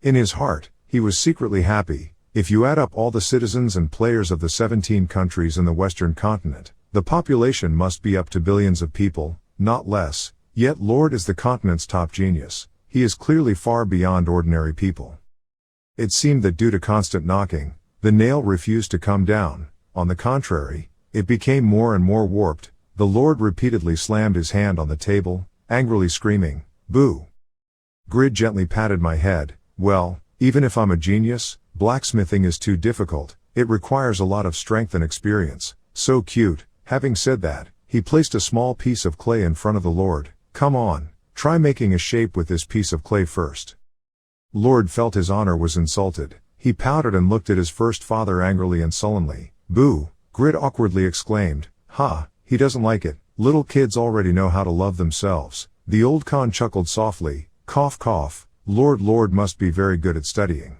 In his heart, he was secretly happy. If you add up all the citizens and players of the 17 countries in the Western continent, the population must be up to billions of people, not less, yet Lord is the continent's top genius. He is clearly far beyond ordinary people. It seemed that due to constant knocking, the nail refused to come down. On the contrary, it became more and more warped. The Lord repeatedly slammed his hand on the table, angrily screaming, "Boo!" Grid gently patted my head. "Well, even if I'm a genius, blacksmithing is too difficult. It requires a lot of strength and experience." So cute. Having said that, he placed a small piece of clay in front of the Lord. "Come on, try making a shape with this piece of clay first." Lord felt his honor was insulted. He pouted and looked at his first father angrily and sullenly. "Boo!" Grid awkwardly exclaimed. "Ha, he doesn't like it. Little kids already know how to love themselves." The old Khan chuckled softly. Cough cough. Lord must be very good at studying."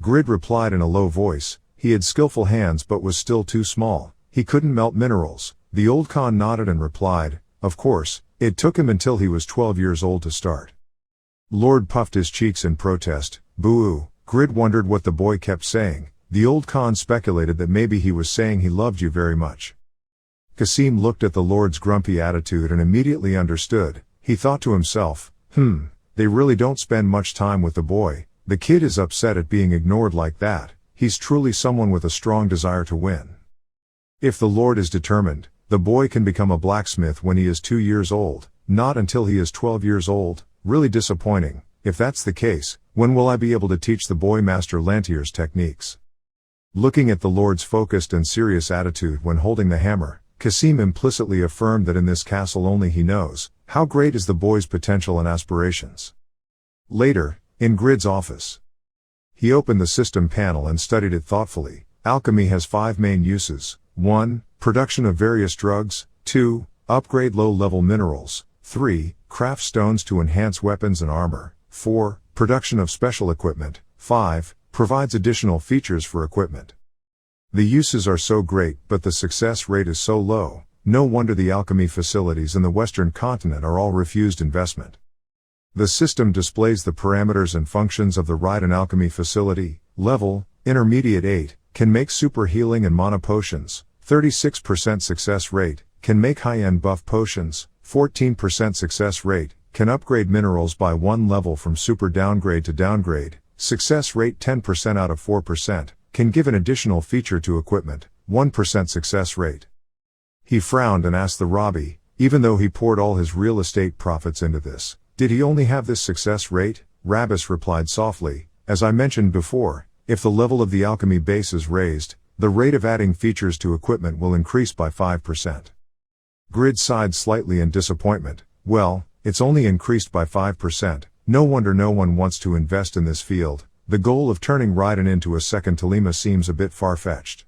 Grid replied in a low voice. He had skillful hands but was still too small. He couldn't melt minerals. The old Khan nodded and replied, "Of course, it took him until he was 12 years old to start." Lord puffed his cheeks in protest. "Boo!" Grid wondered what the boy kept saying. The old Khan speculated that maybe he was saying he loved you very much. Kasim looked at the Lord's grumpy attitude and immediately understood. He thought to himself, they really don't spend much time with the boy. The kid is upset at being ignored like that. He's truly someone with a strong desire to win. If the Lord is determined, the boy can become a blacksmith when he is 2 years old, not until he is 12 years old. Really disappointing. If that's the case, when will I be able to teach the boy Master Lantier's techniques? Looking at the Lord's focused and serious attitude when holding the hammer, Kasim implicitly affirmed that in this castle only he knows how great is the boy's potential and aspirations. Later, in Grid's office, he opened the system panel and studied it thoughtfully. Alchemy has 5 main uses. 1. Production of various drugs. 2. Upgrade low-level minerals. 3. Craft stones to enhance weapons and armor. 4. Production of special equipment. 5. Provides additional features for equipment. The uses are so great but the success rate is so low. No wonder the alchemy facilities in the Western continent are all refused investment. The system displays the parameters and functions of the Raiden alchemy facility. Level, Intermediate 8, can make super healing and mana potions. 36% success rate, can make high-end buff potions. 14% success rate, can upgrade minerals by 1 level from super downgrade to downgrade. Success rate 10% out of 4%, can give an additional feature to equipment. 1% success rate. He frowned and asked the Robbie, even though he poured all his real estate profits into this, did he only have this success rate? Rabbis replied softly, as I mentioned before, if the level of the alchemy base is raised, the rate of adding features to equipment will increase by 5%. Grid sighed slightly in disappointment. Well, it's only increased by 5%. No wonder no one wants to invest in this field. The goal of turning Raiden into a second Telema seems a bit far-fetched.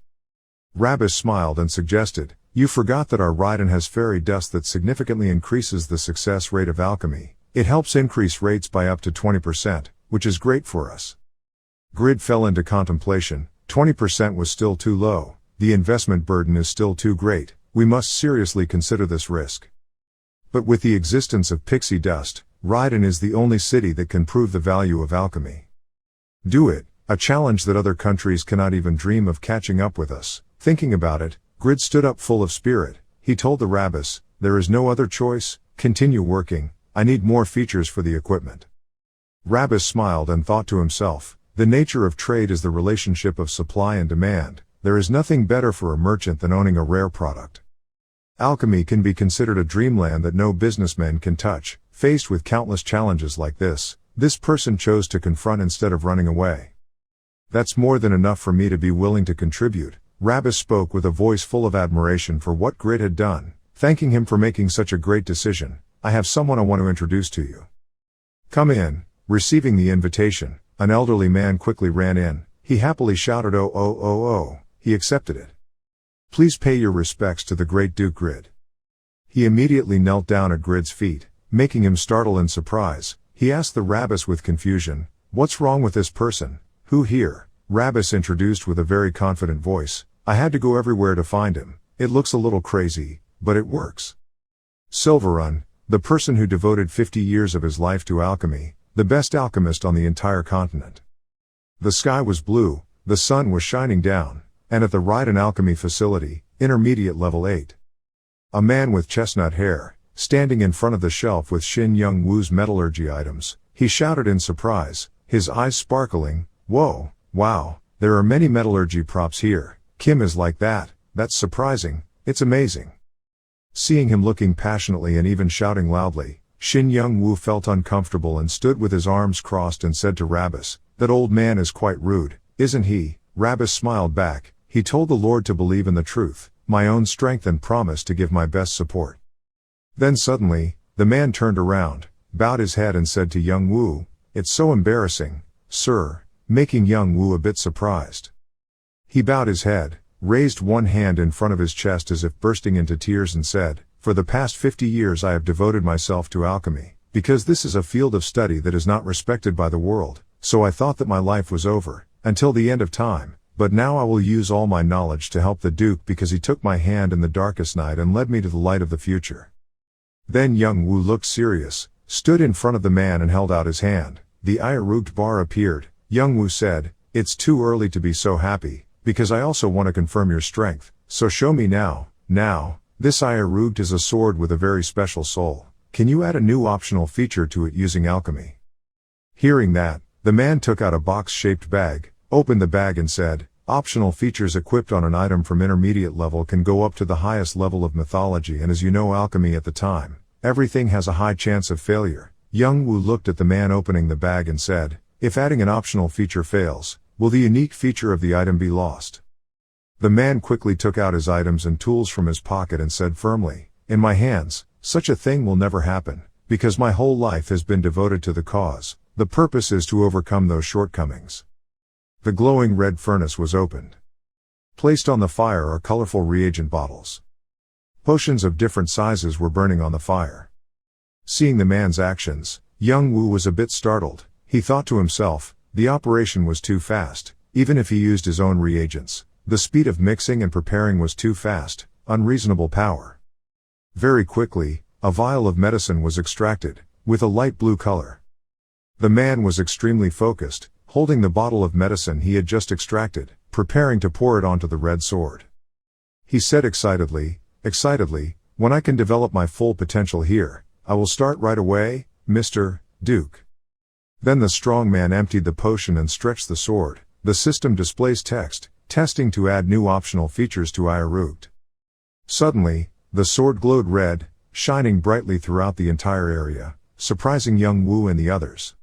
Rabbis smiled and suggested, you forgot that our Raiden has fairy dust that significantly increases the success rate of alchemy. It helps increase rates by up to 20%, which is great for us. Grid fell into contemplation. 20% was still too low. The investment burden is still too great. We must seriously consider this risk. But with the existence of pixie dust, Raiden is the only city that can prove the value of alchemy. Do it, a challenge that other countries cannot even dream of catching up with us. Thinking about it, Grid stood up full of spirit. He told the Rabbis, there is no other choice, continue working, I need more features for the equipment. Rabbis smiled and thought to himself, the nature of trade is the relationship of supply and demand. There is nothing better for a merchant than owning a rare product. Alchemy can be considered a dreamland that no businessman can touch. Faced with countless challenges like this person chose to confront instead of running away. That's more than enough for me to be willing to contribute. Rabbis spoke with a voice full of admiration for what Grid had done, thanking him for making such a great decision. I have someone I want to introduce to you. Come in. Receiving the invitation, an elderly man quickly ran in. He happily shouted, oh. He accepted it. Please pay your respects to the great Duke Grid. He immediately knelt down at Grid's feet, making him startle in surprise. He asked the Rabbis with confusion, what's wrong with this person? Who here? Rabbis introduced with a very confident voice. I had to go everywhere to find him. It looks a little crazy, but it works. Silverun, the person who devoted 50 years of his life to alchemy, the best alchemist on the entire continent. The sky was blue, the sun was shining down, and at the Raiden Alchemy facility, intermediate level 8. A man with chestnut hair, standing in front of the shelf with Shin Young-woo's metallurgy items, he shouted in surprise, his eyes sparkling, "Whoa, wow, there are many metallurgy props here. Kim is like that, that's surprising, it's amazing." Seeing him looking passionately and even shouting loudly, Shin Young-woo felt uncomfortable and stood with his arms crossed and said to Rabus, "That old man is quite rude, isn't he?" Rabus smiled back, "He told the Lord to believe in the truth, my own strength, and promised to give my best support." Then suddenly, the man turned around, bowed his head and said to Young-woo, "It's so embarrassing, sir," making Young-woo a bit surprised. He bowed his head, raised one hand in front of his chest as if bursting into tears and said, "For the past 50 years I have devoted myself to alchemy, because this is a field of study that is not respected by the world, so I thought that my life was over, until the end of time, but now I will use all my knowledge to help the Duke because he took my hand in the darkest night and led me to the light of the future." Then Young-woo looked serious, stood in front of the man and held out his hand. The Iaruged bar appeared. Young-woo said, "It's too early to be so happy, because I also want to confirm your strength, so show me now." Now, this Iaruged is a sword with a very special soul. Can you add a new optional feature to it using alchemy? Hearing that, the man took out a box-shaped bag, opened the bag and said, "Optional features equipped on an item from intermediate level can go up to the highest level of mythology, and as you know alchemy at the time, everything has a high chance of failure." Young-woo looked at the man opening the bag and said, "If adding an optional feature fails, will the unique feature of the item be lost?" The man quickly took out his items and tools from his pocket and said firmly, "In my hands, such a thing will never happen, because my whole life has been devoted to the cause. The purpose is to overcome those shortcomings." The glowing red furnace was opened. Placed on the fire are colorful reagent bottles. Potions of different sizes were burning on the fire. Seeing the man's actions, Young-woo was a bit startled. He thought to himself, the operation was too fast, even if he used his own reagents. The speed of mixing and preparing was too fast, unreasonable power. Very quickly, a vial of medicine was extracted, with a light blue color. The man was extremely focused, holding the bottle of medicine he had just extracted, preparing to pour it onto the red sword. He said excitedly, "When I can develop my full potential here, I will start right away, Mr. Duke." Then the strong man emptied the potion and stretched the sword. The system displays text, testing to add new optional features to Iaruged. Suddenly, the sword glowed red, shining brightly throughout the entire area, surprising Young-woo and the others.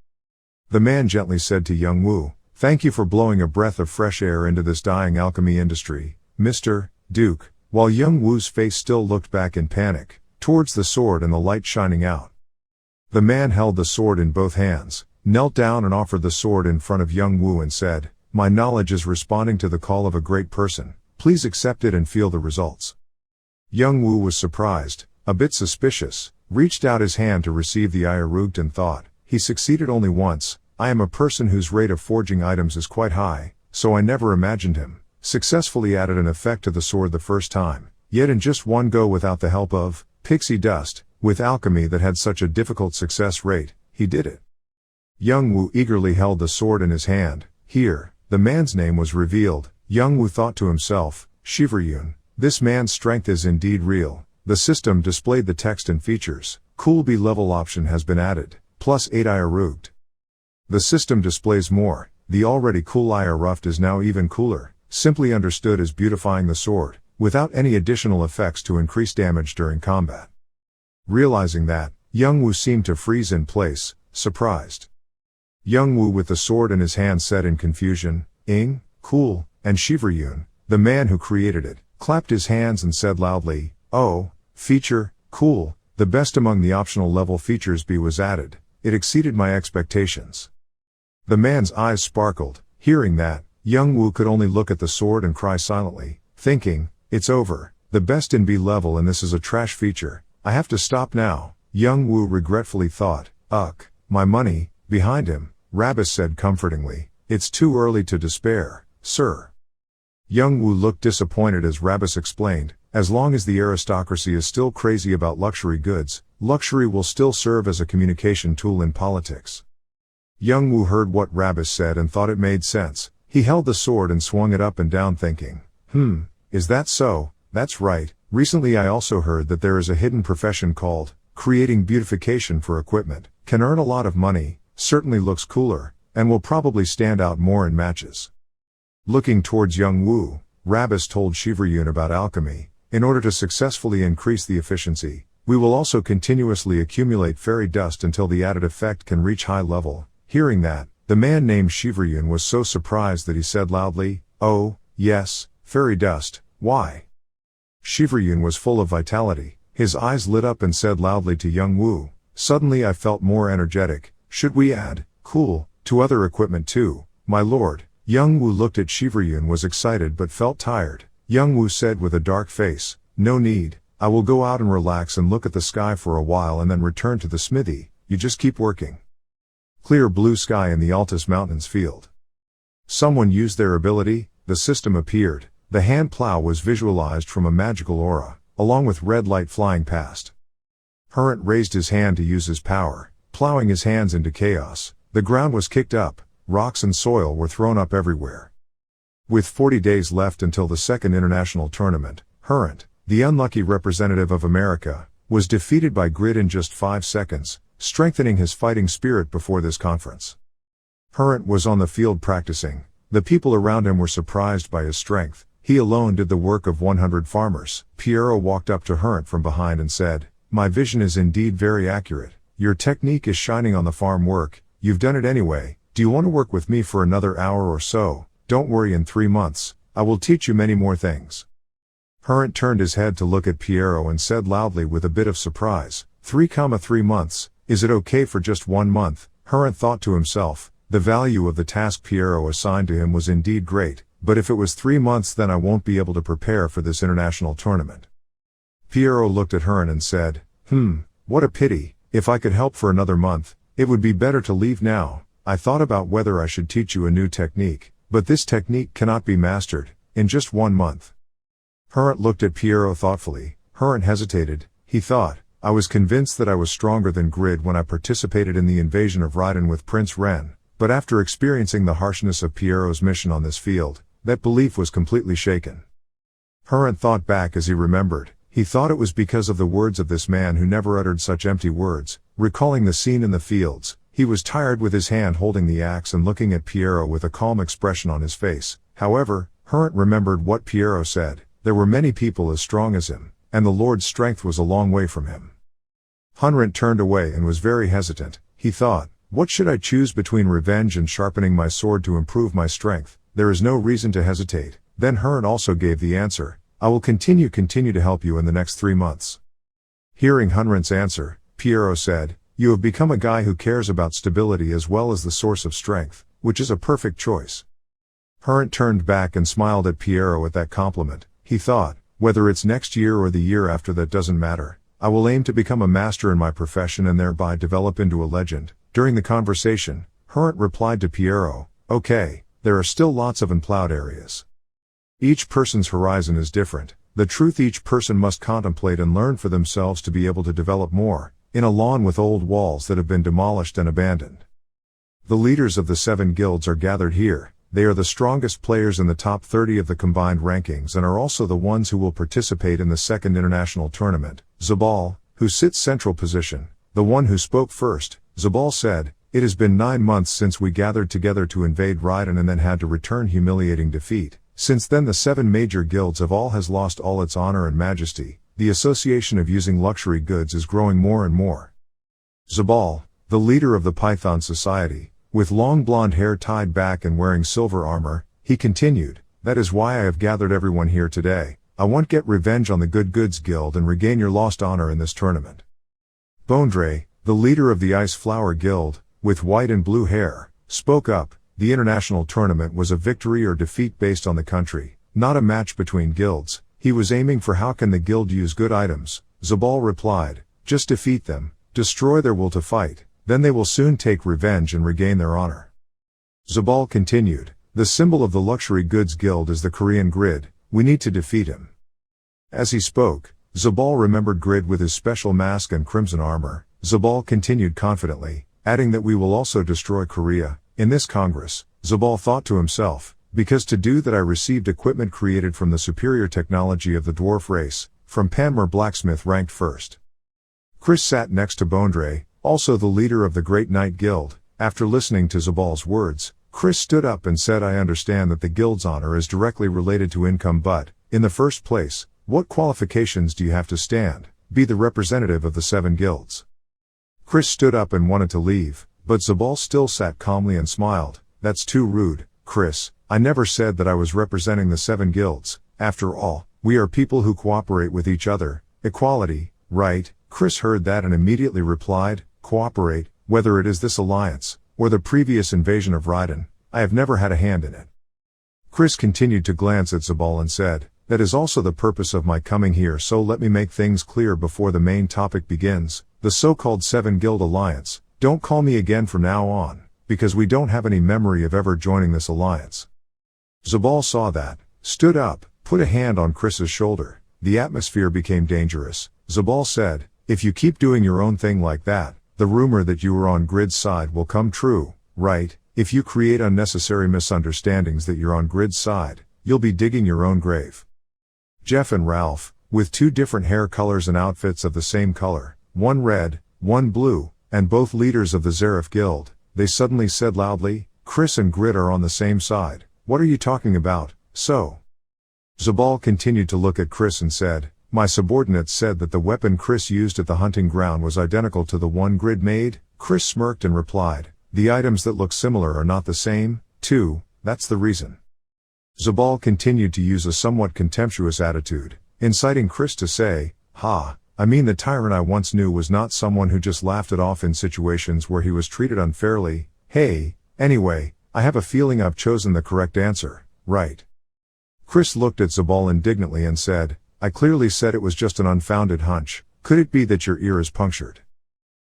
The man gently said to Young-woo, "Thank you for blowing a breath of fresh air into this dying alchemy industry, Mr. Duke," while Young-woo's face still looked back in panic, towards the sword and the light shining out. The man held the sword in both hands, knelt down and offered the sword in front of Young-woo and said, "My knowledge is responding to the call of a great person, please accept it and feel the results." Young-woo was surprised, a bit suspicious, reached out his hand to receive the Iaruged and thought, he succeeded only once. I am a person whose rate of forging items is quite high, so I never imagined him successfully added an effect to the sword the first time, yet in just one go without the help of pixie dust, with alchemy that had such a difficult success rate, he did it. Young-woo eagerly held the sword in his hand. Here, the man's name was revealed. Young-woo thought to himself, Shiver-yun, this man's strength is indeed real. The system displayed the text and features. Cool B level option has been added, plus 8 Iaruged. The system displays more. The already cool Iaruged is now even cooler, simply understood as beautifying the sword, without any additional effects to increase damage during combat. Realizing that, Young-woo seemed to freeze in place, surprised. Young-woo with the sword in his hand said in confusion, "Ing, cool," and Shiver-yun, the man who created it, clapped his hands and said loudly, "Oh, feature, cool, the best among the optional level features B was added. It exceeded my expectations." The man's eyes sparkled. Hearing that, Young-woo could only look at the sword and cry silently, thinking, "It's over, the best in B level and this is a trash feature. I have to stop now." Young-woo regretfully thought, "Ugh, my money." Behind him, Rabus said comfortingly, "It's too early to despair, sir." Young-woo looked disappointed as Rabus explained, "As long as the aristocracy is still crazy about luxury goods, luxury will still serve as a communication tool in politics. Young Woo heard what Rabis said and thought it made sense. He held the sword and swung it up and down thinking, is that so? That's right. Recently I also heard that there is a hidden profession called creating beautification for equipment. Can earn a lot of money, certainly looks cooler, and will probably stand out more in matches. Looking towards Young Woo, Rabis told Shivrayun about alchemy. In order to successfully increase the efficiency, we will also continuously accumulate fairy dust until the added effect can reach high level. Hearing that, the man named Shivrayun was so surprised that he said loudly, "Oh, yes, fairy dust, why?" Shivrayun was full of vitality. His eyes lit up and said loudly to Young Woo, "Suddenly I felt more energetic. Should we add, cool, to other equipment too, my lord?" Young Woo looked at Shivrayun, was excited but felt tired. Young Woo said with a dark face, "No need, I will go out and relax and look at the sky for a while and then return to the smithy. You just keep working." Clear blue sky in the Altus Mountains field. Someone used their ability, the system appeared. The hand plow was visualized from a magical aura, along with red light flying past. Hurrent raised his hand to use his power, plowing his hands into chaos. The ground was kicked up, rocks and soil were thrown up everywhere. With 40 days left until the second international tournament, Hurrent, the unlucky representative of America, was defeated by Grid in just 5 seconds, strengthening his fighting spirit before this conference. Hurrent was on the field practicing. The people around him were surprised by his strength. He alone did the work of 100 farmers. Piero walked up to Hurrent from behind and said, "My vision is indeed very accurate. Your technique is shining on the farm work. You've done it anyway. Do you want to work with me for another hour or so? Don't worry, in 3 months, I will teach you many more things." Hurrent turned his head to look at Piero and said loudly with a bit of surprise, 3,3 months, is it okay for just 1 month? Hurrent thought to himself, the value of the task Piero assigned to him was indeed great, but if it was 3 months then I won't be able to prepare for this international tournament. Piero looked at Hurrent and said, what a pity. If I could help for another month, it would be better to leave now. I thought about whether I should teach you a new technique, but this technique cannot be mastered in just 1 month. Hurrent looked at Piero thoughtfully. Hurrent hesitated. He thought, I was convinced that I was stronger than Grid when I participated in the invasion of Raiden with Prince Ren, but after experiencing the harshness of Piero's mission on this field, that belief was completely shaken. Hurrent thought back as he remembered. He thought it was because of the words of this man who never uttered such empty words. Recalling the scene in the fields, he was tired with his hand holding the axe and looking at Piero with a calm expression on his face. However, Hurrent remembered what Piero said. There were many people as strong as him, and the Lord's strength was a long way from him. Hurrent turned away and was very hesitant. He thought, what should I choose between revenge and sharpening my sword to improve my strength? There is no reason to hesitate. Then Hurrent also gave the answer, I will continue to help you in the next 3 months. Hearing Hurrent's answer, Piero said, you have become a guy who cares about stability as well as the source of strength, which is a perfect choice. Hurrent turned back and smiled at Piero at that compliment. He thought, whether it's next year or the year after, that doesn't matter. I will aim to become a master in my profession and thereby develop into a legend. During the conversation, Hurrent replied to Piero, okay, there are still lots of unplowed areas. Each person's horizon is different. The truth each person must contemplate and learn for themselves to be able to develop more, in a lawn with old walls that have been demolished and abandoned. The leaders of the 7 guilds are gathered here. They are the strongest players in the top 30 of the combined rankings and are also the ones who will participate in the second international tournament. Zabal, who sits central position, the one who spoke first, Zabal said, it has been 9 months since we gathered together to invade Raiden and then had to return humiliating defeat. Since then the 7 major guilds have has lost all its honor and majesty. The association of using luxury goods is growing more and more. Zabal, the leader of the Python Society, with long blonde hair tied back and wearing silver armor, he continued, that is why I have gathered everyone here today. I want to get revenge on the Good Goods Guild and regain your lost honor in this tournament. Bondre, the leader of the Ice Flower Guild, with white and blue hair, spoke up. The international tournament was a victory or defeat based on the country, not a match between guilds. He was aiming for how can the guild use good items. Zabal replied, just defeat them, destroy their will to fight, then they will soon take revenge and regain their honor. Zabal continued, the symbol of the Luxury Goods Guild is the Korean Grid, we need to defeat him. As he spoke, Zabal remembered Grid with his special mask and crimson armor. Zabal continued confidently, adding that we will also destroy Korea. In this Congress, Zabal thought to himself, because to do that I received equipment created from the superior technology of the dwarf race, from Pagma blacksmith ranked first. Chris sat next to Bondre, also the leader of the Great Knight Guild. After listening to Zabal's words, Chris stood up and said, I understand that the guild's honor is directly related to income, but, in the first place, what qualifications do you have to stand, be the representative of the 7 guilds? Chris stood up and wanted to leave, but Zabal still sat calmly and smiled. That's too rude, Chris. I never said that I was representing the 7 guilds. After all, we are people who cooperate with each other. Equality, right? Chris heard that and immediately replied, cooperate, whether it is this alliance, or the previous invasion of Raiden, I have never had a hand in it. Chris continued to glance at Zabal and said, that is also the purpose of my coming here, so let me make things clear before the main topic begins, the so-called 7 Guild Alliance. Don't call me again from now on, because we don't have any memory of ever joining this alliance. Zabal saw that, stood up, put a hand on Chris's shoulder. The atmosphere became dangerous. Zabal said, if you keep doing your own thing like that, the rumor that you were on Grid's side will come true, right? If you create unnecessary misunderstandings that you're on Grid's side, you'll be digging your own grave. Jeff and Ralph, with 2 different hair colors and outfits of the same color, one red, one blue, and both leaders of the Zerif Guild, they suddenly said loudly, Chris and Grid are on the same side. What are you talking about? So? Zabal continued to look at Chris and said, my subordinates said that the weapon Chris used at the hunting ground was identical to the one Grid made. Chris smirked and replied, the items that look similar are not the same, too, that's the reason. Zabal continued to use a somewhat contemptuous attitude, inciting Chris to say, I mean the tyrant I once knew was not someone who just laughed it off in situations where he was treated unfairly. Hey, anyway, I have a feeling I've chosen the correct answer, right? Chris looked at Zabal indignantly and said, I clearly said it was just an unfounded hunch. Could it be that your ear is punctured?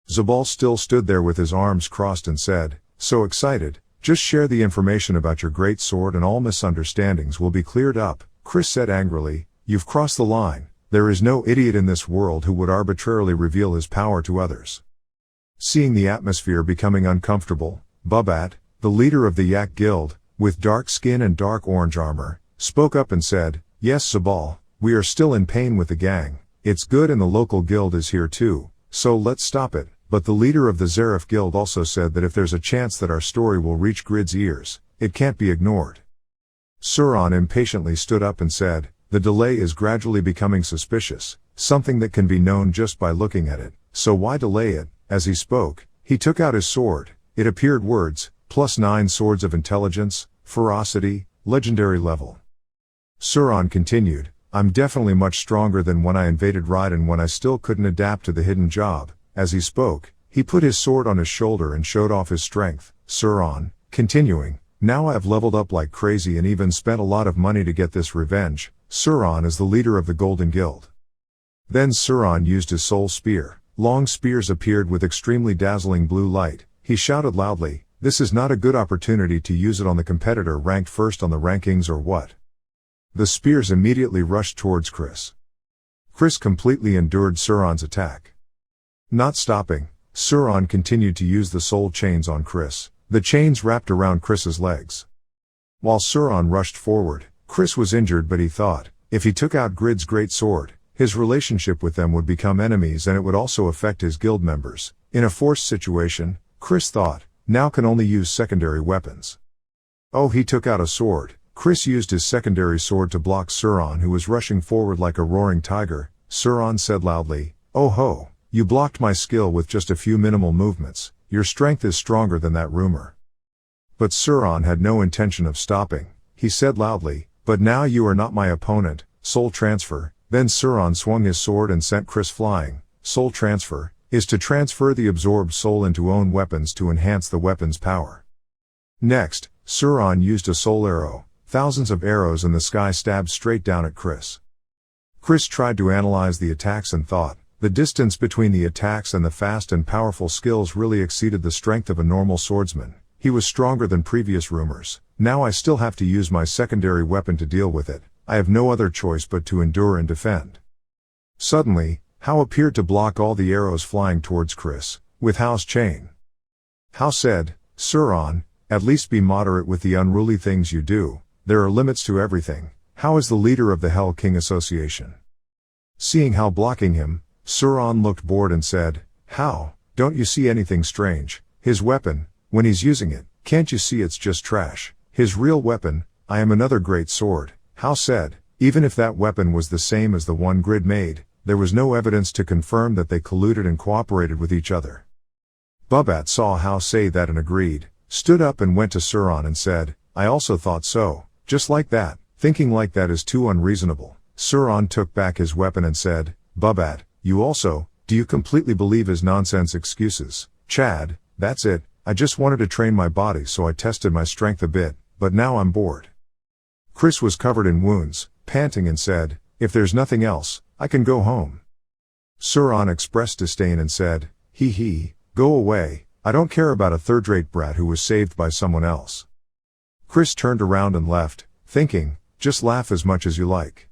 Zabal still stood there with his arms crossed and said, so excited, just share the information about your great sword and all misunderstandings will be cleared up. Chris said angrily, you've crossed the line. There is no idiot in this world who would arbitrarily reveal his power to others. Seeing the atmosphere becoming uncomfortable, Bubat, the leader of the Yak Guild, with dark skin and dark orange armor, spoke up and said, yes Zabal, we are still in pain with the gang. It's good and the local guild is here too, so let's stop it. But the leader of the Zerif Guild also said that if there's a chance that our story will reach Grid's ears, it can't be ignored. Suron impatiently stood up and said, the delay is gradually becoming suspicious, something that can be known just by looking at it, so why delay it? As he spoke, he took out his sword. It appeared words, +9 swords of intelligence, ferocity, legendary level. Suron continued, I'm definitely much stronger than when I invaded Raiden when I still couldn't adapt to the hidden job. As he spoke, he put his sword on his shoulder and showed off his strength. Suron, continuing, now I've leveled up like crazy and even spent a lot of money to get this revenge. Suron is the leader of the Golden Guild. Then Suron used his soul spear. Long spears appeared with extremely dazzling blue light. He shouted loudly, this is not a good opportunity to use it on the competitor ranked first on the rankings or what? The spears immediately rushed towards Chris. Chris completely endured Suron's attack. Not stopping, Suron continued to use the soul chains on Chris. The chains wrapped around Chris's legs. While Suron rushed forward, Chris was injured, but he thought, if he took out Grid's great sword, his relationship with them would become enemies and it would also affect his guild members. In a forced situation, Chris thought, now can only use secondary weapons. Oh, he took out a sword. Chris used his secondary sword to block Suron, who was rushing forward like a roaring tiger. Suron said loudly, oh ho, you blocked my skill with just a few minimal movements. Your strength is stronger than that rumor. But Suron had no intention of stopping. He said loudly, but now you are not my opponent. Soul transfer. Then Suron swung his sword and sent Chris flying. Soul transfer is to transfer the absorbed soul into own weapons to enhance the weapon's power. Next, Suron used a soul arrow. Thousands of arrows in the sky stabbed straight down at Chris. Chris tried to analyze the attacks and thought, the distance between the attacks and the fast and powerful skills really exceeded the strength of a normal swordsman. He was stronger than previous rumors. Now I still have to use my secondary weapon to deal with it. I have no other choice but to endure and defend. Suddenly, Hao appeared to block all the arrows flying towards Chris, with Hao's chain. How said, Suron, at least be moderate with the unruly things you do, there are limits to everything. How is the leader of the Hell King Association? Seeing How blocking him, Suron looked bored and said, How, don't you see anything strange? His weapon, when he's using it, can't you see it's just trash? His real weapon, I am another great sword. How said, even if that weapon was the same as the one Grid made, there was no evidence to confirm that they colluded and cooperated with each other. Bubat saw How say that and agreed, stood up and went to Suron and said, I also thought so, just like that, thinking like that is too unreasonable. Suron took back his weapon and said, Bubat, you also, do you completely believe his nonsense excuses? Chad, that's it, I just wanted to train my body so I tested my strength a bit, but now I'm bored. Chris was covered in wounds, panting and said, if there's nothing else, I can go home. Suron expressed disdain and said, hee, go away, I don't care about a third-rate brat who was saved by someone else. Chris turned around and left, thinking, just laugh as much as you like.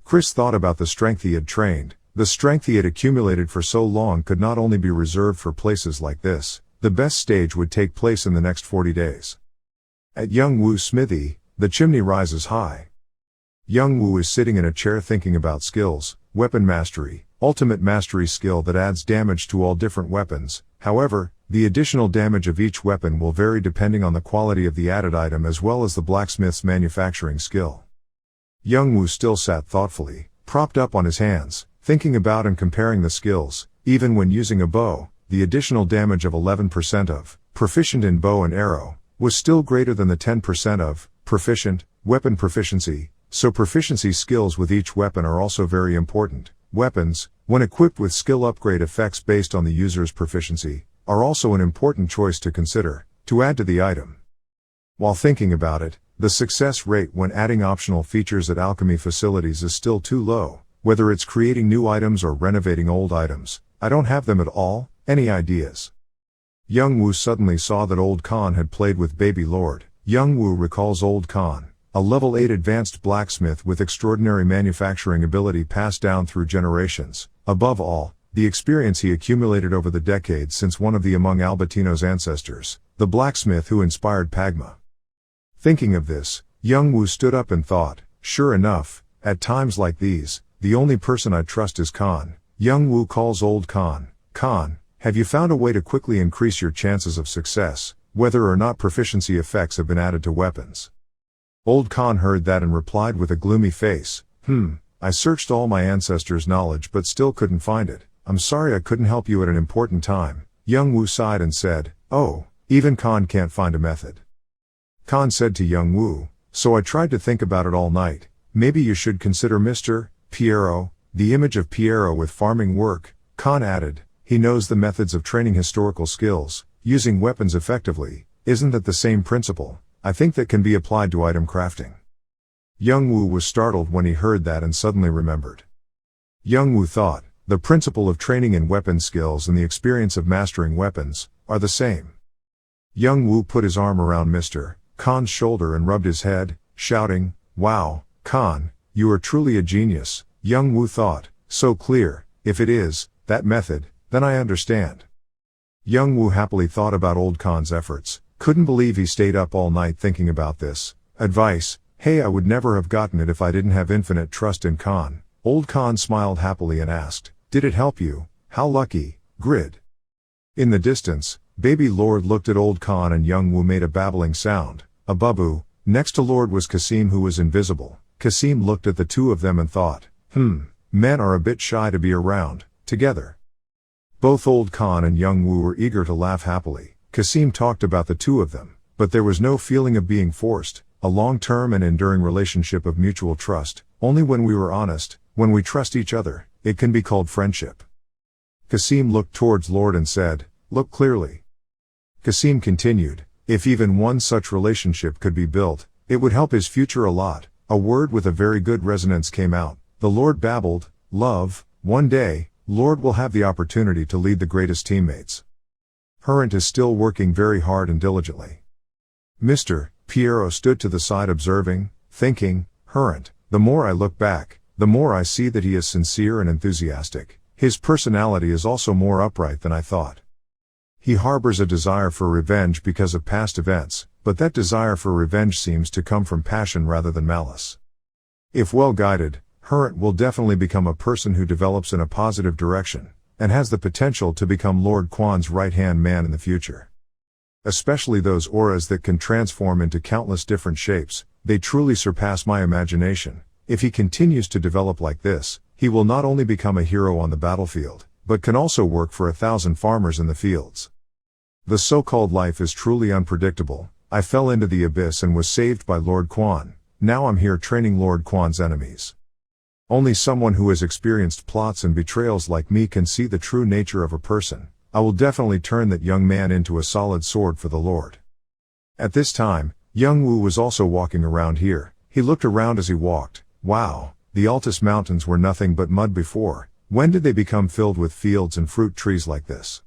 Chris thought about the strength he had trained. The strength he had accumulated for so long could not only be reserved for places like this, the best stage would take place in the next 40 days. At Young Woo's smithy, the chimney rises high. Young Woo is sitting in a chair thinking about skills, weapon mastery, ultimate mastery skill that adds damage to all different weapons. However, the additional damage of each weapon will vary depending on the quality of the added item as well as the blacksmith's manufacturing skill. Young Woo still sat thoughtfully, propped up on his hands, thinking about and comparing the skills. Even when using a bow, the additional damage of 11% of proficient in bow and arrow was still greater than the 10% of proficient weapon proficiency, so proficiency skills with each weapon are also very important. Weapons, when equipped with skill upgrade effects based on the user's proficiency, are also an important choice to consider, to add to the item. While thinking about it, the success rate when adding optional features at alchemy facilities is still too low. Whether it's creating new items or renovating old items, I don't have them at all. Any ideas? Young Woo suddenly saw that Old Khan had played with Baby Lord. Young Woo recalls Old Khan, a level 8 advanced blacksmith with extraordinary manufacturing ability passed down through generations. Above all, the experience he accumulated over the decades since one of the Among Albatino's ancestors, the blacksmith who inspired Pagma. Thinking of this, Young Woo stood up and thought, sure enough, at times like these, the only person I trust is Khan. Young Woo calls Old Khan. Khan, have you found a way to quickly increase your chances of success, whether or not proficiency effects have been added to weapons? Old Khan heard that and replied with a gloomy face, I searched all my ancestors' knowledge but still couldn't find it. I'm sorry I couldn't help you at an important time. Young Woo sighed and said, oh, even Khan can't find a method. Khan said to Young Woo, so I tried to think about it all night. Maybe you should consider Mr. Piero, the image of Piero with farming work. Khan added, he knows the methods of training historical skills, using weapons effectively. Isn't that the same principle? I think that can be applied to item crafting. Young Woo was startled when he heard that and suddenly remembered. Young Woo thought, the principle of training in weapon skills and the experience of mastering weapons are the same. Young Woo put his arm around Mr. Khan's shoulder and rubbed his head, shouting, wow, Khan, you are truly a genius. Young Woo thought, so clear, if it is, that method, then I understand. Young Woo happily thought about Old Khan's efforts, couldn't believe he stayed up all night thinking about this. Advice, hey, I would never have gotten it if I didn't have infinite trust in Khan. Old Khan smiled happily and asked, did it help you? How lucky, Grid. In the distance, Baby Lord looked at Old Khan and Young Woo made a babbling sound, a babu. Next to Lord was Kasim who was invisible. Kasim looked at the two of them and thought, men are a bit shy to be around, together. Both Old Khan and Young Woo were eager to laugh happily. Kasim talked about the two of them, but there was no feeling of being forced, a long-term and enduring relationship of mutual trust. Only when we were honest, when we trust each other, it can be called friendship. Kasim looked towards Lord and said, look clearly. Kasim continued, if even one such relationship could be built, it would help his future a lot. A word with a very good resonance came out. The Lord babbled, love, one day, Lord will have the opportunity to lead the greatest teammates. Herent is still working very hard and diligently. Mr. Piero stood to the side observing, thinking, Herent, the more I look back, the more I see that he is sincere and enthusiastic. His personality is also more upright than I thought. He harbors a desire for revenge because of past events, but that desire for revenge seems to come from passion rather than malice. If well guided, Hurrent will definitely become a person who develops in a positive direction, and has the potential to become Lord Quan's right-hand man in the future. Especially those auras that can transform into countless different shapes, they truly surpass my imagination. If he continues to develop like this, he will not only become a hero on the battlefield, but can also work for 1,000 farmers in the fields. The so-called life is truly unpredictable. I fell into the abyss and was saved by Lord Quan. Now I'm here training Lord Quan's enemies. Only someone who has experienced plots and betrayals like me can see the true nature of a person. I will definitely turn that young man into a solid sword for the Lord. At this time, young Wu was also walking around here. He looked around as he walked. Wow, the Altus Mountains were nothing but mud before. When did they become filled with fields and fruit trees like this?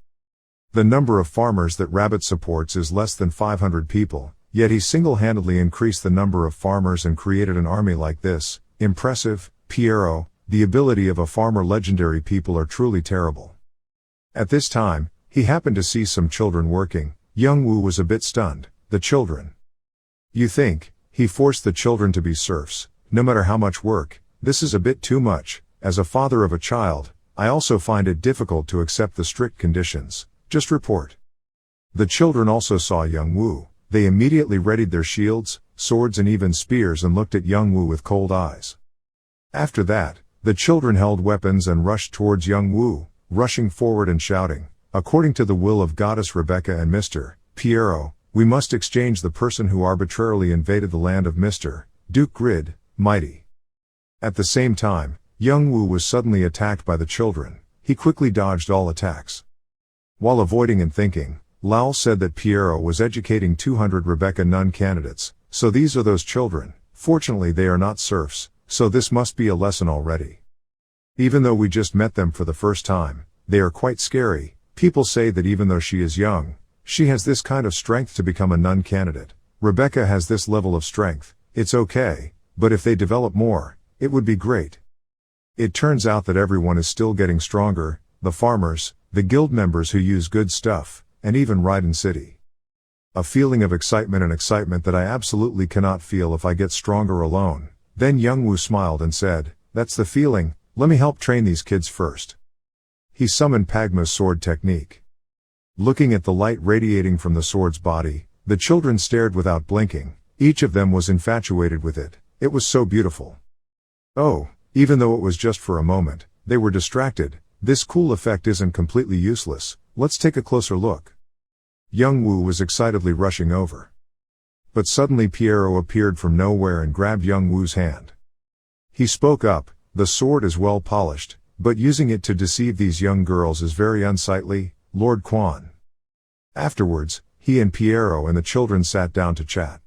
The number of farmers that Rabbit supports is less than 500 people, yet he single-handedly increased the number of farmers and created an army like this. Impressive, Piero. The ability of a farmer. Legendary people are truly terrible. At this time, he happened to see some children working. Young Wu was a bit stunned. The children. You think, he forced the children to be serfs, no matter how much work? This is a bit too much. As a father of a child, I also find it difficult to accept the strict conditions. Just report. The children also saw young Wu. They immediately readied their shields, swords and even spears and looked at young Wu with cold eyes. After that, the children held weapons and rushed towards young Wu, rushing forward and shouting, according to the will of Goddess Rebecca and Mr. Piero, we must exchange the person who arbitrarily invaded the land of Mr. Duke Grid, Mighty. At the same time, young Wu was suddenly attacked by the children. He quickly dodged all attacks. While avoiding and thinking, Lau said that Piero was educating 200 Rebecca Nun candidates, so these are those children. Fortunately they are not serfs, so this must be a lesson already. Even though we just met them for the first time, they are quite scary. People say that even though she is young, she has this kind of strength to become a nun candidate. Rebecca has this level of strength. It's okay, but if they develop more, it would be great. It turns out that everyone is still getting stronger, the farmers, the guild members who use good stuff, and even Raiden City. A feeling of excitement that I absolutely cannot feel if I get stronger alone. Then young Wu smiled and said, that's the feeling, let me help train these kids first. He summoned Pagma's sword technique. Looking at the light radiating from the sword's body, the children stared without blinking. Each of them was infatuated with it. It was so beautiful. Oh, even though it was just for a moment, they were distracted. This cool effect isn't completely useless. Let's take a closer look. Young Wu was excitedly rushing over. But suddenly Piero appeared from nowhere and grabbed young Wu's hand. He spoke up, the sword is well polished, but using it to deceive these young girls is very unsightly, Lord Quan. Afterwards, he and Piero and the children sat down to chat.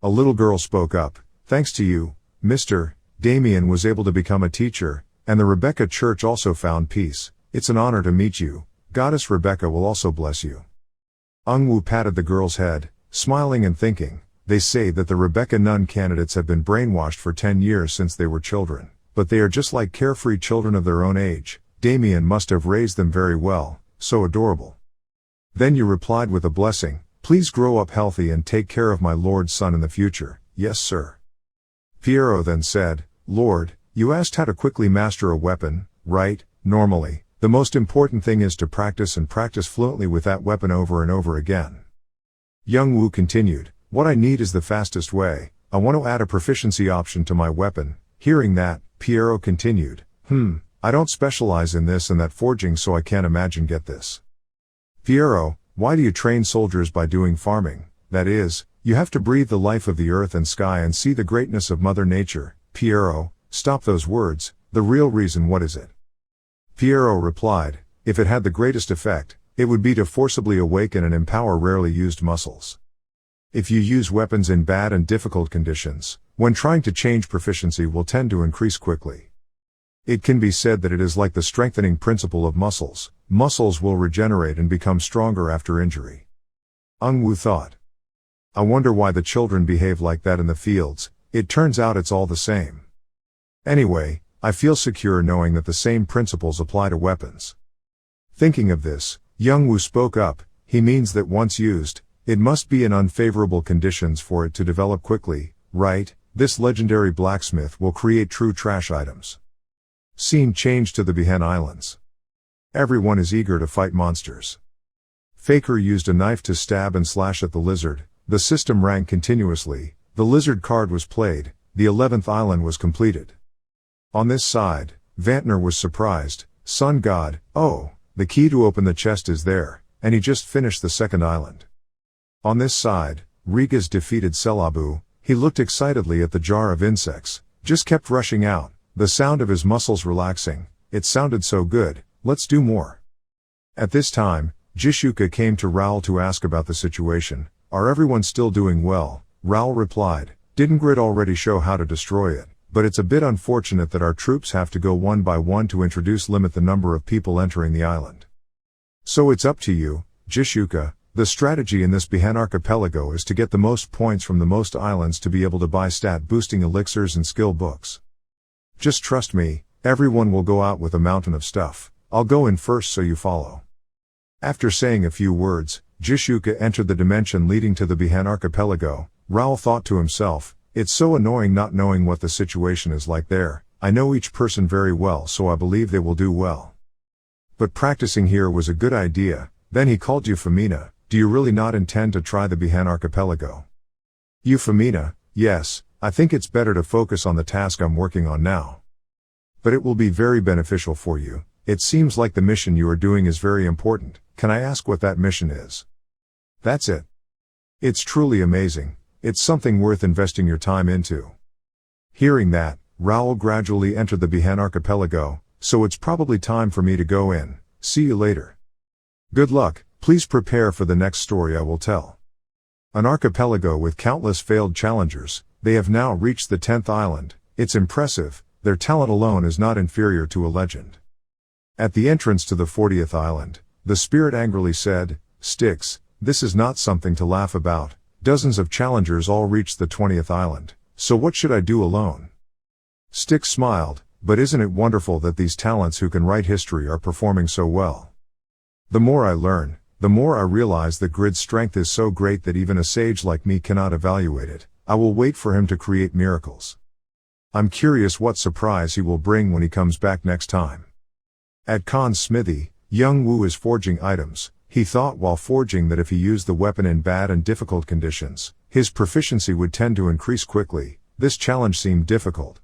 A little girl spoke up, thanks to you, Mr. Damien was able to become a teacher, and the Rebecca Church also found peace. It's an honor to meet you. Goddess Rebecca will also bless you. Ung Wu patted the girl's head, smiling and thinking, they say that the Rebecca Nun candidates have been brainwashed for 10 years since they were children, but they are just like carefree children of their own age. Damien must have raised them very well, so adorable. Then you replied with a blessing, please grow up healthy and take care of my Lord's son in the future. Yes, sir. Piero then said, Lord, you asked how to quickly master a weapon, right? Normally, the most important thing is to practice and practice fluently with that weapon over and over again. Young Wu continued, what I need is the fastest way. I want to add a proficiency option to my weapon. Hearing that, Piero continued, I don't specialize in this and that forging, so I can't imagine get this. Piero, why do you train soldiers by doing farming? That is, you have to breathe the life of the earth and sky and see the greatness of Mother Nature. Piero, stop those words. The real reason, what is it? Piero replied, if it had the greatest effect, it would be to forcibly awaken and empower rarely used muscles. If you use weapons in bad and difficult conditions, when trying to change proficiency will tend to increase quickly. It can be said that it is like the strengthening principle of muscles. Muscles will regenerate and become stronger after injury. Ung Wu thought. I wonder why the children behave like that in the fields. It turns out it's all the same. Anyway, I feel secure knowing that the same principles apply to weapons. Thinking of this, Young Wu spoke up, he means that once used, it must be in unfavorable conditions for it to develop quickly, right? This legendary blacksmith will create true trash items. Scene change to the Behen Islands. Everyone is eager to fight monsters. Faker used a knife to stab and slash at the lizard. The system rang continuously. The lizard card was played. The 11th island was completed. On this side, Vantner was surprised. Sun God, oh, the key to open the chest is there, and he just finished the 2nd island. On this side, Rigas defeated Selabu. He looked excitedly at the jar of insects, just kept rushing out, the sound of his muscles relaxing. It sounded so good, let's do more. At this time, Jishuka came to Raoul to ask about the situation. Are everyone still doing well? Raoul replied, didn't Grid already show how to destroy it? But it's a bit unfortunate that our troops have to go one by one to limit the number of people entering the island. So it's up to you, Jishuka. The strategy in this Behen archipelago is to get the most points from the most islands to be able to buy stat-boosting elixirs and skill books. Just trust me, everyone will go out with a mountain of stuff. I'll go in first so you follow. After saying a few words, Jishuka entered the dimension leading to the Behen archipelago. Raoul thought to himself, it's so annoying not knowing what the situation is like there. I know each person very well, so I believe they will do well. But practicing here was a good idea. Then he called Euphemina. Do you really not intend to try the Behen archipelago? Euphemina, yes, I think it's better to focus on the task I'm working on now. But it will be very beneficial for you. It seems like the mission you are doing is very important. Can I ask what that mission is? That's it. It's truly amazing. It's something worth investing your time into. Hearing that, Raoul gradually entered the Behen archipelago, so it's probably time for me to go in. See you later. Good luck. Please prepare for the next story I will tell. An archipelago with countless failed challengers. They have now reached the 10th island. It's impressive. Their talent alone is not inferior to a legend. At the entrance to the 40th island, the spirit angrily said, Styx, this is not something to laugh about. Dozens of challengers all reached the 20th island. So what should I do alone? Styx smiled, but isn't it wonderful that these talents who can write history are performing so well? The more I learn, the more I realize that Grid's strength is so great that even a sage like me cannot evaluate it. I will wait for him to create miracles. I'm curious what surprise he will bring when he comes back next time. At Khan's smithy, Young Wu is forging items. He thought while forging that if he used the weapon in bad and difficult conditions, his proficiency would tend to increase quickly. This challenge seemed difficult.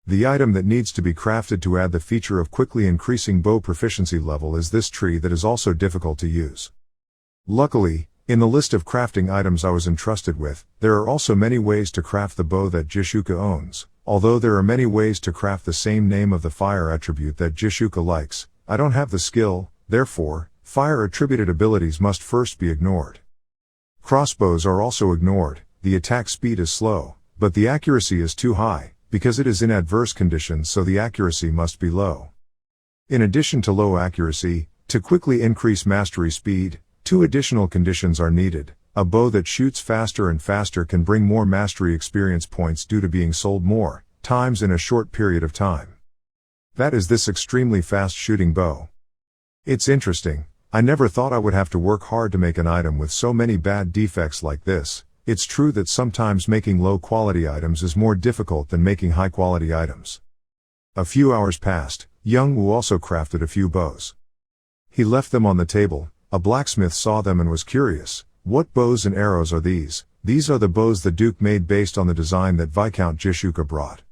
The item that needs to be crafted to add the feature of quickly increasing bow proficiency level is this tree that is also difficult to use. Luckily, in the list of crafting items I was entrusted with, there are also many ways to craft the bow that Jishuka owns. Although there are many ways to craft the same name of the fire attribute that Jishuka likes, I don't have the skill, therefore, fire attributed abilities must first be ignored. Crossbows are also ignored. The attack speed is slow, but the accuracy is too high. Because it is in adverse conditions, so the accuracy must be low. In addition to low accuracy, to quickly increase mastery speed, 2 additional conditions are needed. A bow that shoots faster and faster can bring more mastery experience points due to being sold more times in a short period of time. That is this extremely fast shooting bow. It's interesting. I never thought I would have to work hard to make an item with so many bad defects like this. It's true that sometimes making low-quality items is more difficult than making high-quality items. A few hours passed. Young Wu also crafted a few bows. He left them on the table. A blacksmith saw them and was curious. What bows and arrows are these? These are the bows the Duke made based on the design that Viscount Jishuka brought.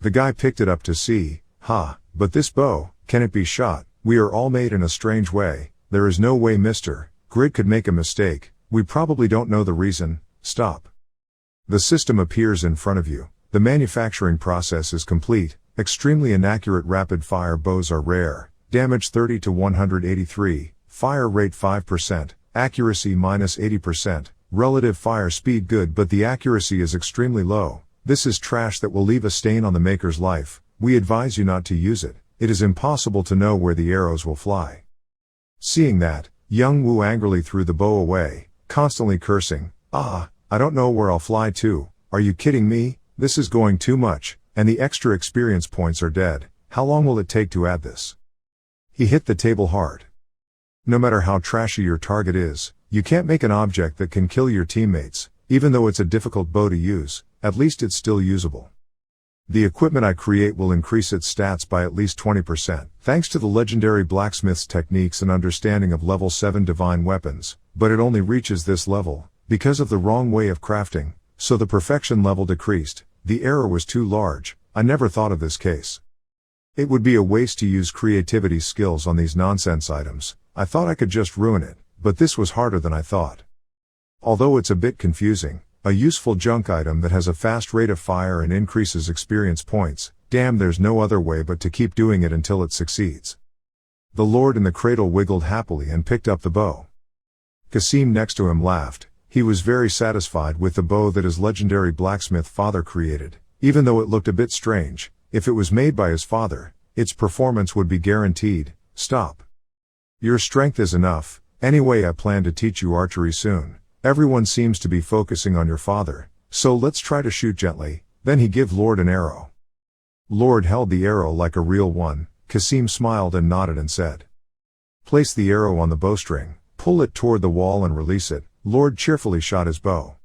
The guy picked it up to see. But this bow, can it be shot? We are all made in a strange way. There is no way Mr. Grid could make a mistake. We probably don't know the reason. Stop. The system appears in front of you. The manufacturing process is complete. Extremely inaccurate rapid-fire bows are rare. Damage 30 to 183. Fire rate 5%. Accuracy minus 80%. Relative fire speed good, but the accuracy is extremely low. This is trash that will leave a stain on the maker's life. We advise you not to use it. It is impossible to know where the arrows will fly. Seeing that, Young Wu angrily threw the bow away, constantly cursing. I don't know where I'll fly to. Are you kidding me? This is going too much, and the extra experience points are dead. How long will it take to add this? He hit the table hard. No matter how trashy your target is, you can't make an object that can kill your teammates. Even though it's a difficult bow to use, at least it's still usable. The equipment I create will increase its stats by at least 20%, thanks to the legendary blacksmith's techniques and understanding of level 7 divine weapons, but it only reaches this level because of the wrong way of crafting, so the perfection level decreased. The error was too large. I never thought of this case. It would be a waste to use creativity skills on these nonsense items. I thought I could just ruin it, but this was harder than I thought. Although it's a bit confusing, a useful junk item that has a fast rate of fire and increases experience points, damn, there's no other way but to keep doing it until it succeeds. The lord in the cradle wiggled happily and picked up the bow. Kasim next to him laughed. He was very satisfied with the bow that his legendary blacksmith father created. Even though it looked a bit strange, if it was made by his father, its performance would be guaranteed. Stop. Your strength is enough. Anyway, I plan to teach you archery soon. Everyone seems to be focusing on your father, so let's try to shoot gently. Then he gave Lord an arrow. Lord held the arrow like a real one. Kasim smiled and nodded and said, "Place the arrow on the bowstring, pull it toward the wall and release it." Lord cheerfully shot his bow.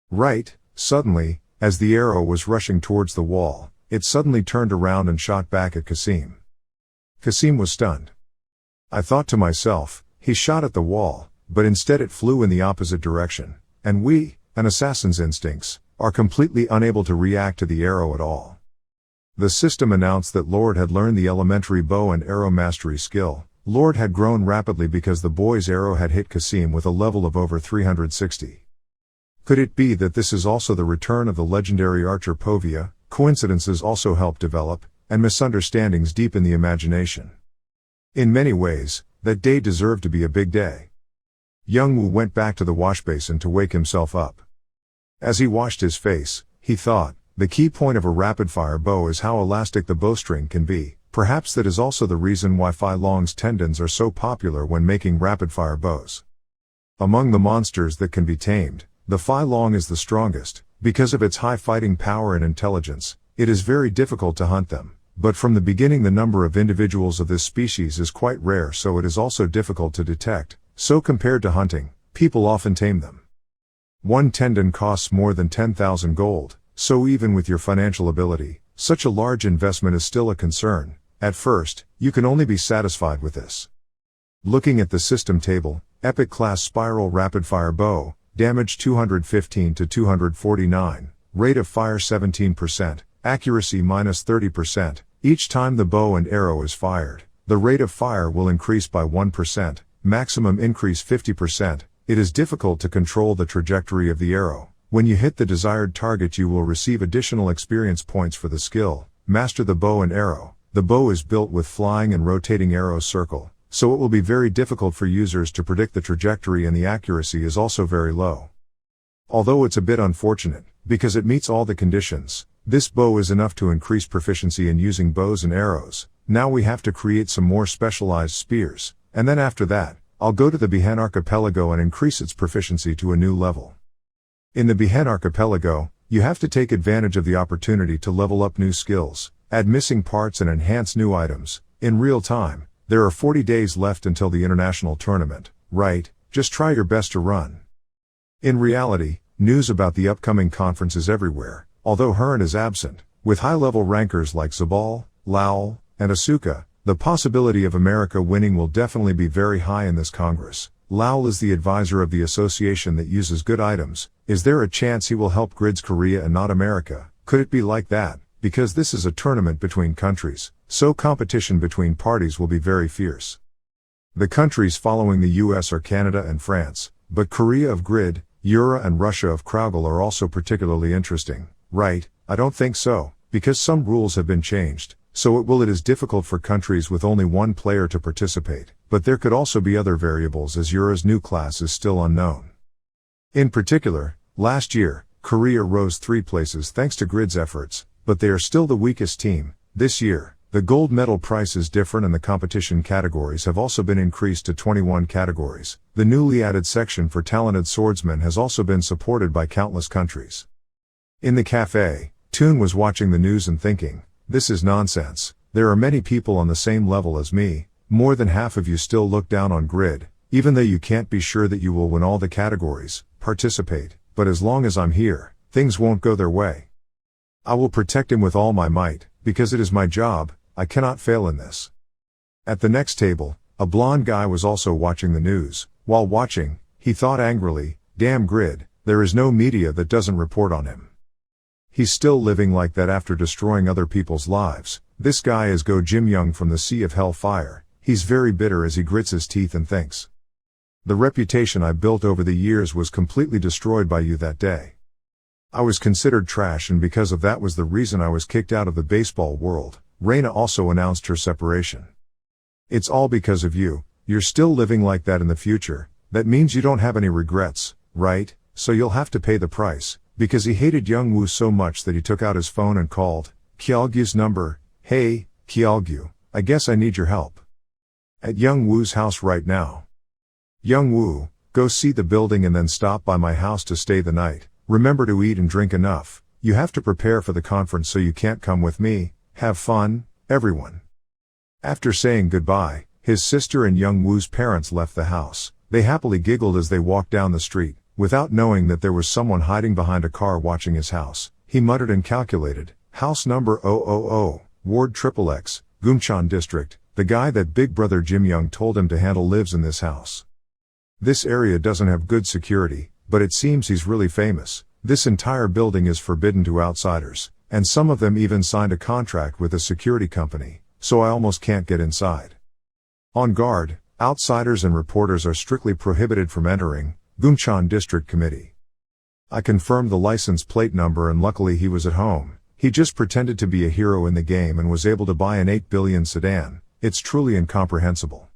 Right, suddenly, as the arrow was rushing towards the wall, it suddenly turned around and shot back at Kasim. Kasim was stunned. I thought to myself, he shot at the wall, but instead it flew in the opposite direction, and we, an assassin's instincts, are completely unable to react to the arrow at all. The system announced that Lord had learned the elementary bow and arrow mastery skill. Lord had grown rapidly because the boy's arrow had hit Kasim with a level of over 360. Could it be that this is also the return of the legendary archer Povia? Coincidences also help develop, and misunderstandings deepen the imagination. In many ways, that day deserved to be a big day. Young Woo went back to the washbasin to wake himself up. As he washed his face, he thought, the key point of a rapid-fire bow is how elastic the bowstring can be. Perhaps that is also the reason why Fai Long's tendons are so popular when making rapid-fire bows. Among the monsters that can be tamed, the Fai Long is the strongest. Because of its high fighting power and intelligence, it is very difficult to hunt them. But from the beginning the number of individuals of this species is quite rare, so it is also difficult to detect. So compared to hunting, people often tame them. One tendon costs more than 10,000 gold, so even with your financial ability, such a large investment is still a concern. At first, you can only be satisfied with this. Looking at the system table, Epic Class Spiral Rapid-Fire Bow, damage 215 to 249, rate of fire 17%, accuracy minus 30%. Each time the bow and arrow is fired, the rate of fire will increase by 1%, maximum increase 50%. It is difficult to control the trajectory of the arrow. When you hit the desired target you will receive additional experience points for the skill. Master the bow and arrow. The bow is built with flying and rotating arrows circle, so it will be very difficult for users to predict the trajectory, and the accuracy is also very low. Although it's a bit unfortunate, because it meets all the conditions, this bow is enough to increase proficiency in using bows and arrows. Now we have to create some more specialized spears, and then after that, I'll go to the Behen Archipelago and increase its proficiency to a new level. In the Behen Archipelago, you have to take advantage of the opportunity to level up new skills, add missing parts and enhance new items, in real time. There are 40 days left until the international tournament, right? Just try your best to run. In reality, news about the upcoming conference is everywhere, although Hearn is absent. With high-level rankers like Zabal, Lowell, and Asuka, the possibility of America winning will definitely be very high in this Congress. Lowell is the advisor of the association that uses good items. Is there a chance he will help Grid's Korea and not America? Could it be like that? Because this is a tournament between countries, so competition between parties will be very fierce. The countries following the US are Canada and France, but Korea of Grid, Eura and Russia of Kraugel are also particularly interesting, right? I don't think so, because some rules have been changed, so it is difficult for countries with only one player to participate, but there could also be other variables as Eura's new class is still unknown. In particular, last year, Korea rose 3 places thanks to Grid's efforts, but they are still the weakest team. This year, the gold medal price is different and the competition categories have also been increased to 21 categories. The newly added section for talented swordsmen has also been supported by countless countries. In the cafe, Toon was watching the news and thinking, this is nonsense. There are many people on the same level as me. more than half of you still look down on Grid, even though you can't be sure that you will win all the categories, participate, but as long as I'm here, things won't go their way. I will protect him with all my might, because it is my job, I cannot fail in this. At the next table, a blonde guy was also watching the news. While watching, he thought angrily, damn Grid, there is no media that doesn't report on him. He's still living like that after destroying other people's lives. This guy is Go Jim Young from the Sea of Hellfire. He's very bitter as he grits his teeth and thinks. The reputation I built over the years was completely destroyed by you that day. I was considered trash, and because of that was the reason I was kicked out of the baseball world. Reina also announced her separation. It's all because of you. You're still living like that in the future. That means you don't have any regrets, right? So you'll have to pay the price. Because he hated Young Woo so much that he took out his phone and called Kyeolgyu's number. Hey, Kyeolgyu, I guess I need your help. At Young Woo's house right now. Young Woo, go see the building and then stop by my house to stay the night. Remember to eat and drink enough. You have to prepare for the conference, so you can't come with me. Have fun, everyone. After saying goodbye, his sister and Young Woo's parents left the house. They happily giggled as they walked down the street. Without knowing that there was someone hiding behind a car watching his house, he muttered and calculated, house number 000, Ward XXX, Gumcheon District, the guy that Big Brother Jim Young told him to handle lives in this house. This area doesn't have good security, but it seems he's really famous. This entire building is forbidden to outsiders, and some of them even signed a contract with a security company, so I almost can't get inside. On guard, outsiders and reporters are strictly prohibited from entering. Gumcheon District Committee. I confirmed the license plate number, and luckily he was at home. He just pretended to be a hero in the game and was able to buy an 8 billion sedan. It's truly incomprehensible.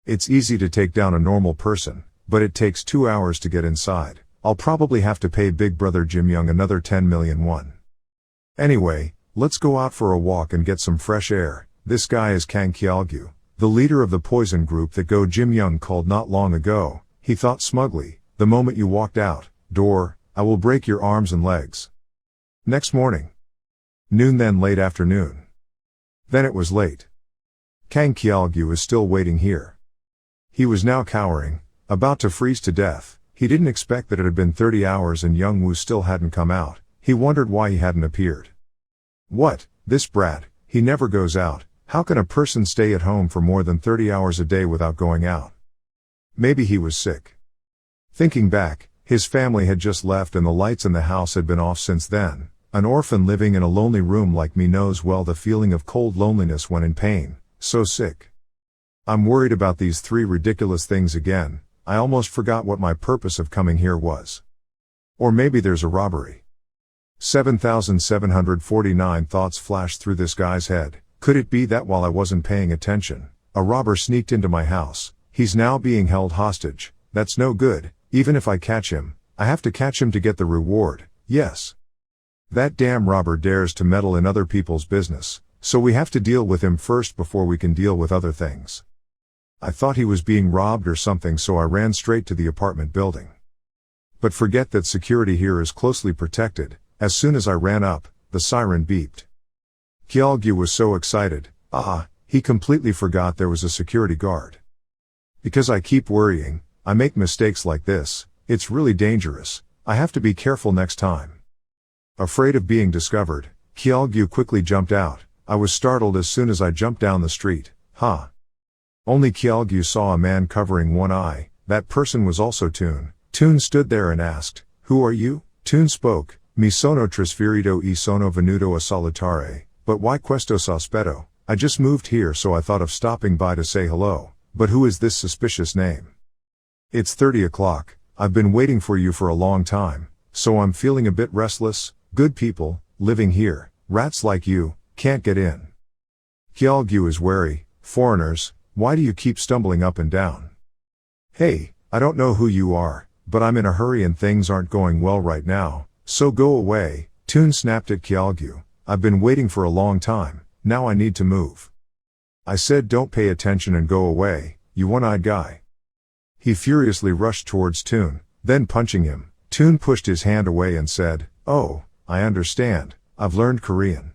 It's easy to take down a normal person, but it takes 2 hours to get inside. I'll probably have to pay Big Brother Jim Young another 10 million won. Anyway, let's go out for a walk and get some fresh air. This guy is Kang Kyeolgyu, the leader of the poison group that Go Jim Young called not long ago. He thought smugly, the moment you walked out, door, I will break your arms and legs. Next morning. Noon, then late afternoon. Then it was late. Kang Kyeolgyu is still waiting here. He was now cowering, about to freeze to death. He didn't expect that it had been 30 hours and Young Woo still hadn't come out. He wondered why he hadn't appeared. What, this brat, he never goes out. How can a person stay at home for more than 30 hours a day without going out? Maybe he was sick. Thinking back, his family had just left and the lights in the house had been off since then. An orphan living in a lonely room like me knows well the feeling of cold loneliness when in pain, so sick. I'm worried about these 3 ridiculous things again. I almost forgot what my purpose of coming here was. Or maybe there's a robbery. 7,749 thoughts flashed through this guy's head. Could it be that while I wasn't paying attention, a robber sneaked into my house? He's now being held hostage. That's no good. Even if I catch him, I have to catch him to get the reward. Yes. That damn robber dares to meddle in other people's business, so we have to deal with him first before we can deal with other things. I thought he was being robbed or something, so I ran straight to the apartment building. But forget that security here is closely protected. As soon as I ran up, the siren beeped. Kyeolgyu was so excited. He completely forgot there was a security guard. Because I keep worrying, I make mistakes like this. It's really dangerous. I have to be careful next time. Afraid of being discovered, Kyeolgyu quickly jumped out. I was startled as soon as I jumped down the street. Only Kyeolgyu saw a man covering one eye. That person was also Toon. Toon stood there and asked, "Who are you?" Toon spoke, "Mi sono trasferito e sono venuto a salutare, but why questo sospetto? I just moved here, so I thought of stopping by to say hello. But who is this suspicious name?" "It's 30 o'clock, I've been waiting for you for a long time, so I'm feeling a bit restless. Good people, living here, rats like you, can't get in." Kyeolgyu is wary. "Foreigners, why do you keep stumbling up and down?" "Hey, I don't know who you are, but I'm in a hurry and things aren't going well right now, so go away." Toon snapped at Kyeolgyu. "I've been waiting for a long time, now I need to move." "I said don't pay attention and go away, you one-eyed guy." He furiously rushed towards Toon, then punching him. Toon pushed his hand away and said, "Oh, I understand, I've learned Korean.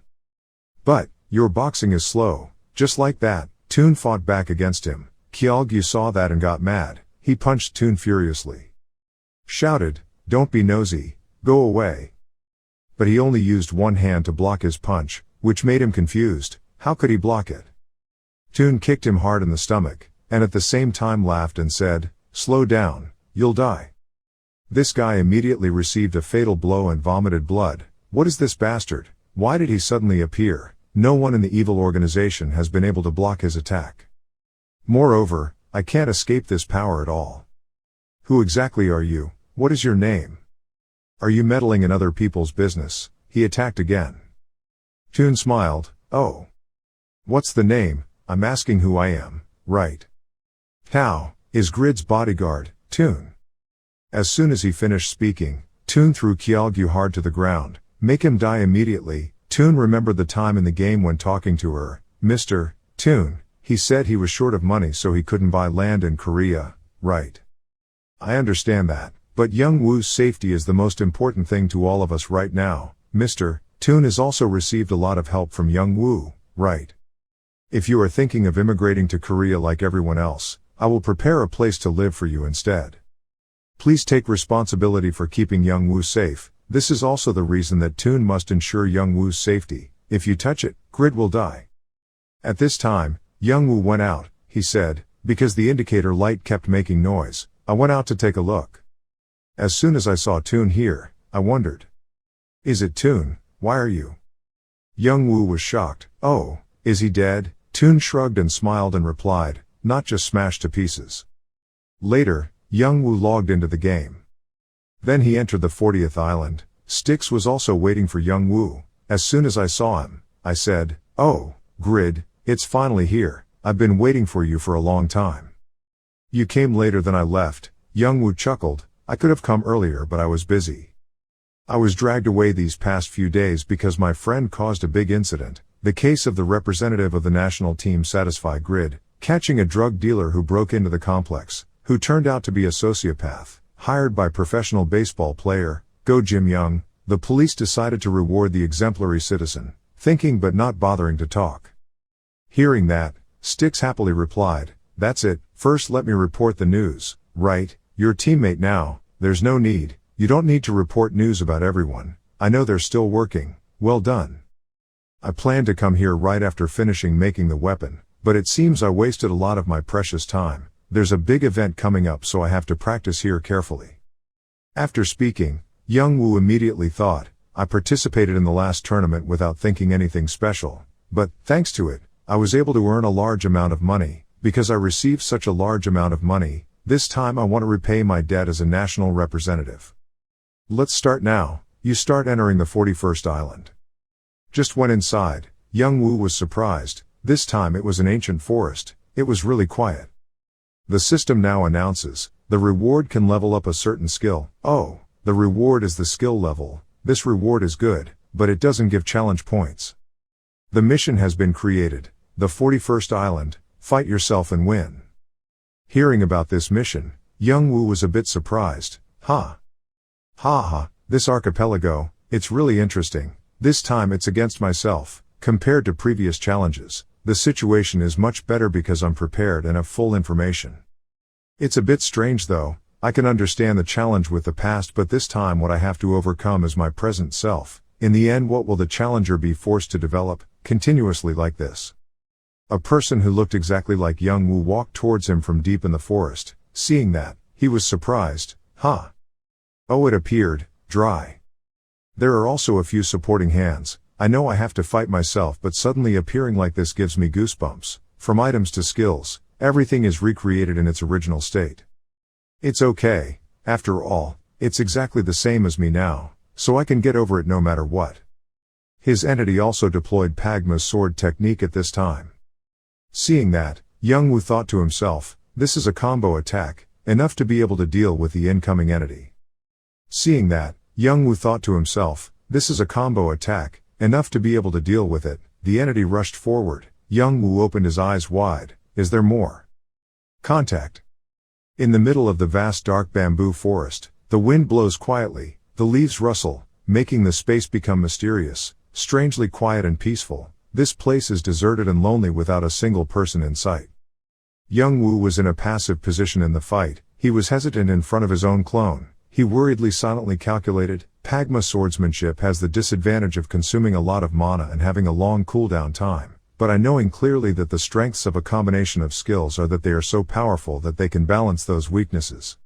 But, your boxing is slow." Just like that, Toon fought back against him. Kyeolgyu saw that and got mad. He punched Toon furiously. Shouted, "Don't be nosy, go away." But he only used one hand to block his punch, which made him confused. How could he block it? Toon kicked him hard in the stomach, and at the same time laughed and said, "Slow down, you'll die." This guy immediately received a fatal blow and vomited blood. What is this bastard? Why did he suddenly appear? No one in the evil organization has been able to block his attack. Moreover, I can't escape this power at all. Who exactly are you? What is your name? Are you meddling in other people's business? He attacked again. Toon smiled. Oh. What's the name? I'm asking who I am, right? How is Grid's bodyguard, Toon? As soon as he finished speaking, Toon threw Kyeolgyu hard to the ground. Make him die immediately. Toon remembered the time in the game when talking to her. Mr. Toon, he said he was short of money so he couldn't buy land in Korea, right? I understand that, but Young Woo's safety is the most important thing to all of us right now. Mr. Toon has also received a lot of help from Young Woo, right? If you are thinking of immigrating to Korea like everyone else, I will prepare a place to live for you instead. Please take responsibility for keeping Young Woo safe. This is also the reason that Toon must ensure Young Woo's safety. If you touch it, Grid will die. At this time, Young Woo went out, he said, because the indicator light kept making noise. I went out to take a look. As soon as I saw Toon here, I wondered. Is it Toon? Why are you? Young Woo was shocked. Oh, is he dead? Toon shrugged and smiled and replied, not just smashed to pieces. Later, Young Woo logged into the game. Then he entered the 40th island. Styx was also waiting for Young Woo. As soon as I saw him, I said, "Oh, Grid, it's finally here. I've been waiting for you for a long time." You came later than I left. Young Woo chuckled. I could have come earlier but I was busy. I was dragged away these past few days because my friend caused a big incident. The case of the representative of the national team satisfied Grid, catching a drug dealer who broke into the complex, who turned out to be a sociopath, hired by professional baseball player, Go Jim Young. The police decided to reward the exemplary citizen, thinking but not bothering to talk. Hearing that, Styx happily replied, "That's it, first let me report the news." Right, your teammate now, there's no need, you don't need to report news about everyone, I know they're still working, well done. I planned to come here right after finishing making the weapon, but it seems I wasted a lot of my precious time. There's a big event coming up so I have to practice here carefully. After speaking, Young Woo immediately thought, I participated in the last tournament without thinking anything special, but, thanks to it, I was able to earn a large amount of money. Because I received such a large amount of money, this time I want to repay my debt as a national representative. Let's start now. You start entering the 41st island. Just went inside, Young Woo was surprised. This time it was an ancient forest. It was really quiet. The system now announces, the reward can level up a certain skill. Oh, the reward is the skill level. This reward is good, but it doesn't give challenge points. The mission has been created. The 41st island, fight yourself and win. Hearing about this mission, Young Woo was a bit surprised. Ha ha, this archipelago, it's really interesting. This time it's against myself. Compared to previous challenges, the situation is much better because I'm prepared and have full information. It's a bit strange though. I can understand the challenge with the past, but this time what I have to overcome is my present self. In the end, what will the challenger be forced to develop, continuously like this? A person who looked exactly like Young Woo walked towards him from deep in the forest. Seeing that, he was surprised. Huh? Oh, it appeared dry. There are also a few supporting hands. I know I have to fight myself, but suddenly appearing like this gives me goosebumps. From items to skills, everything is recreated in its original state. It's okay, after all, it's exactly the same as me now, so I can get over it no matter what. His entity also deployed Pagma's sword technique at this time. Seeing that, Young Woo thought to himself, this is a combo attack, enough to be able to deal with the incoming entity. Seeing that, Young Woo thought to himself, this is a combo attack, enough to be able to deal with it. The entity rushed forward. Young Woo opened his eyes wide. Is there more? Contact. In the middle of the vast dark bamboo forest, the wind blows quietly, the leaves rustle, making the space become mysterious, strangely quiet and peaceful. This place is deserted and lonely without a single person in sight. Young Woo was in a passive position in the fight. He was hesitant in front of his own clone. He worriedly silently calculated, Pagma swordsmanship has the disadvantage of consuming a lot of mana and having a long cooldown time, but I knowing clearly that the strengths of a combination of skills are that they are so powerful that they can balance those weaknesses.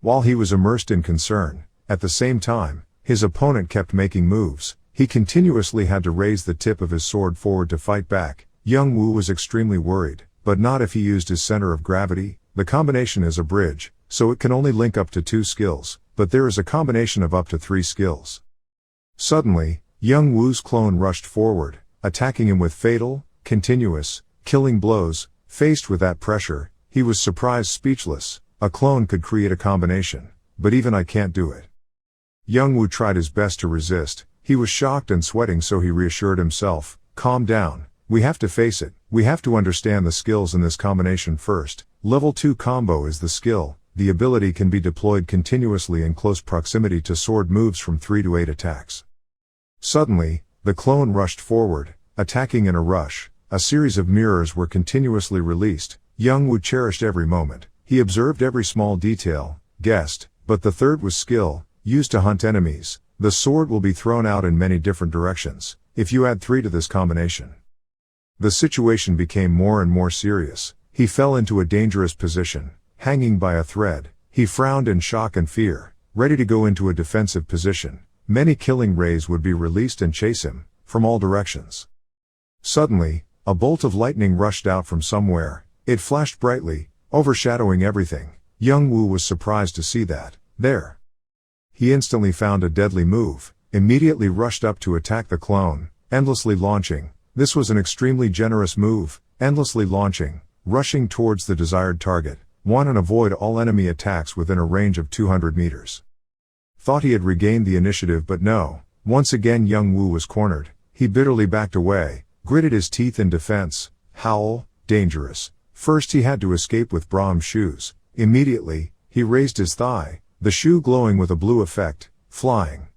While he was immersed in concern, at the same time, his opponent kept making moves. He continuously had to raise the tip of his sword forward to fight back. Young Woo was extremely worried, but not if he used his center of gravity. The combination is a bridge, so it can only link up to 2 skills, but there is a combination of up to 3 skills. Suddenly, Young Woo's clone rushed forward, attacking him with fatal, continuous, killing blows. Faced with that pressure, he was surprised, speechless. A clone could create a combination, but even I can't do it. Young Woo tried his best to resist. He was shocked and sweating, so he reassured himself, calm down, we have to face it, we have to understand the skills in this combination first. Level 2 combo is the skill. The ability can be deployed continuously in close proximity to sword moves from 3 to 8 attacks. Suddenly, the clone rushed forward, attacking in a rush. A series of mirrors were continuously released. Young Woo cherished every moment. He observed every small detail, guessed, but the third was skill, used to hunt enemies. The sword will be thrown out in many different directions, if you add 3 to this combination. The situation became more and more serious. He fell into a dangerous position, hanging by a thread. He frowned in shock and fear, ready to go into a defensive position. Many killing rays would be released and chase him, from all directions. Suddenly, a bolt of lightning rushed out from somewhere. It flashed brightly, overshadowing everything. Young Woo was surprised to see that, there. He instantly found a deadly move, immediately rushed up to attack the clone, endlessly launching. This was an extremely generous move, endlessly launching, rushing towards the desired target, won and avoid all enemy attacks within a range of 200 meters. Thought he had regained the initiative, but no. Once again Young Woo was cornered. He bitterly backed away, gritted his teeth in defense. Howl, dangerous. First he had to escape with Brahm's shoes. Immediately, he raised his thigh, the shoe glowing with a blue effect, flying.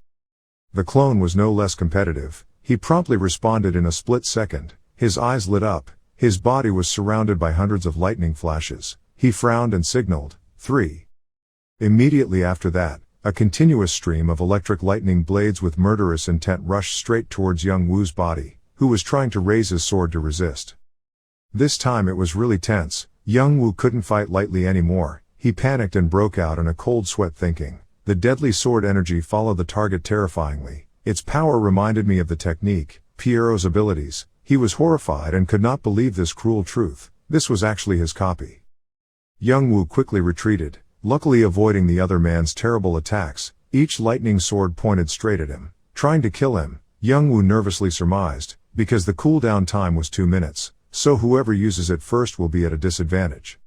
The clone was no less competitive. He promptly responded in a split second. His eyes lit up. His body was surrounded by hundreds of lightning flashes. He frowned and signaled, 3. Immediately after that, a continuous stream of electric lightning blades with murderous intent rushed straight towards Young Woo's body, who was trying to raise his sword to resist. This time it was really tense. Young Woo couldn't fight lightly anymore. He panicked and broke out in a cold sweat, thinking. The deadly sword energy followed the target terrifyingly. Its power reminded me of the technique, Pierrot's abilities. He was horrified and could not believe this cruel truth. This was actually his copy. Young Woo quickly retreated, luckily avoiding the other man's terrible attacks. Each lightning sword pointed straight at him, trying to kill him. Young Woo nervously surmised, because the cooldown time was 2 minutes, so whoever uses it first will be at a disadvantage.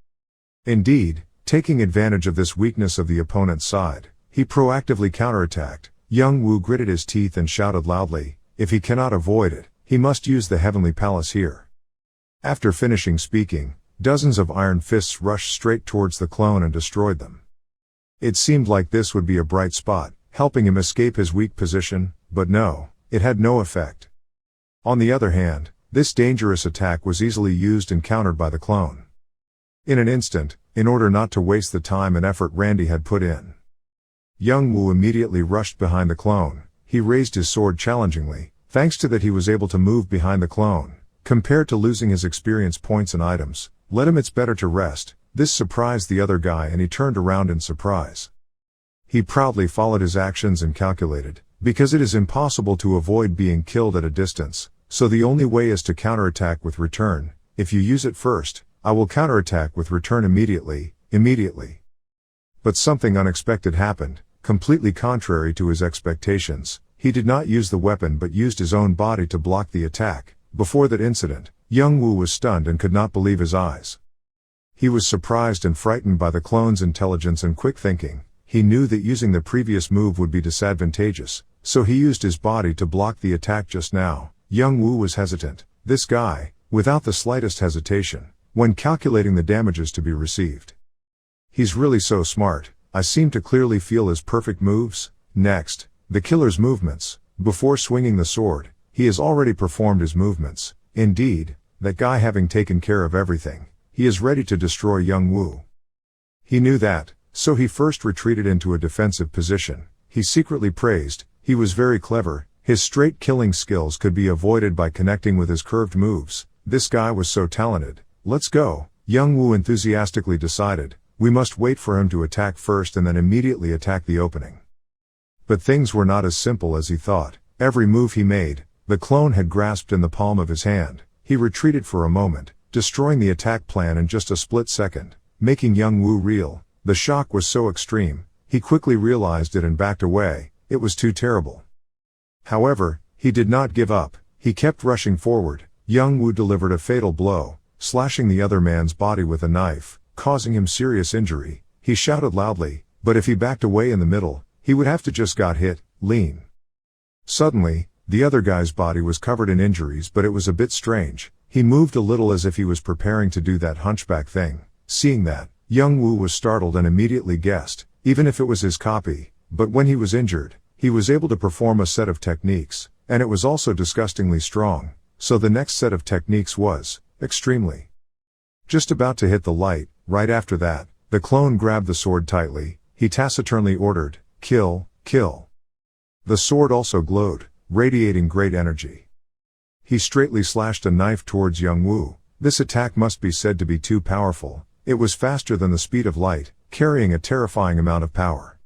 Indeed, taking advantage of this weakness of the opponent's side, he proactively counterattacked. Young Woo gritted his teeth and shouted loudly, if he cannot avoid it, he must use the Heavenly Palace here. After finishing speaking, dozens of iron fists rushed straight towards the clone and destroyed them. It seemed like this would be a bright spot, helping him escape his weak position, but no, it had no effect. On the other hand, this dangerous attack was easily used and countered by the clone. In an instant, in order not to waste the time and effort Randy had put in. Young Woo immediately rushed behind the clone. He raised his sword challengingly. Thanks to that he was able to move behind the clone. Compared to losing his experience points and items, let him it's better to rest. This surprised the other guy and he turned around in surprise. He proudly followed his actions and calculated, because it is impossible to avoid being killed at a distance, so the only way is to counterattack with return. If you use it first, I will counterattack with return immediately. But something unexpected happened. Completely contrary to his expectations, he did not use the weapon but used his own body to block the attack. Before that incident, Young Woo was stunned and could not believe his eyes. He was surprised and frightened by the clone's intelligence and quick thinking. He knew that using the previous move would be disadvantageous, so he used his body to block the attack just now. Young Woo was hesitant. This guy, without the slightest hesitation, when calculating the damages to be received. He's really so smart. I seem to clearly feel his perfect moves. Next, the killer's movements. Before swinging the sword, he has already performed his movements. Indeed, that guy having taken care of everything, he is ready to destroy young Wu. He knew that, so he first retreated into a defensive position. He secretly praised, he was very clever, his straight killing skills could be avoided by connecting with his curved moves. This guy was so talented. Let's go. Young Wu enthusiastically decided, we must wait for him to attack first and then immediately attack the opening. But things were not as simple as he thought. Every move he made, the clone had grasped in the palm of his hand. He retreated for a moment, destroying the attack plan in just a split second, making young Wu reel. The shock was so extreme, he quickly realized it and backed away. It was too terrible. However, he did not give up. He kept rushing forward. Young Wu delivered a fatal blow, slashing the other man's body with a knife, causing him serious injury. He shouted loudly, but if he backed away in the middle, he would have to just got hit, lean. Suddenly, the other guy's body was covered in injuries, but it was a bit strange. He moved a little as if he was preparing to do that hunchback thing. Seeing that, young Wu was startled and immediately guessed, even if it was his copy. But when he was injured, he was able to perform a set of techniques, and it was also disgustingly strong. So the next set of techniques was, extremely. Just about to hit the light, right after that, the clone grabbed the sword tightly. He taciturnly ordered, kill, kill. The sword also glowed, radiating great energy. He straightly slashed a knife towards young Wu. This attack must be said to be too powerful. It was faster than the speed of light, carrying a terrifying amount of power.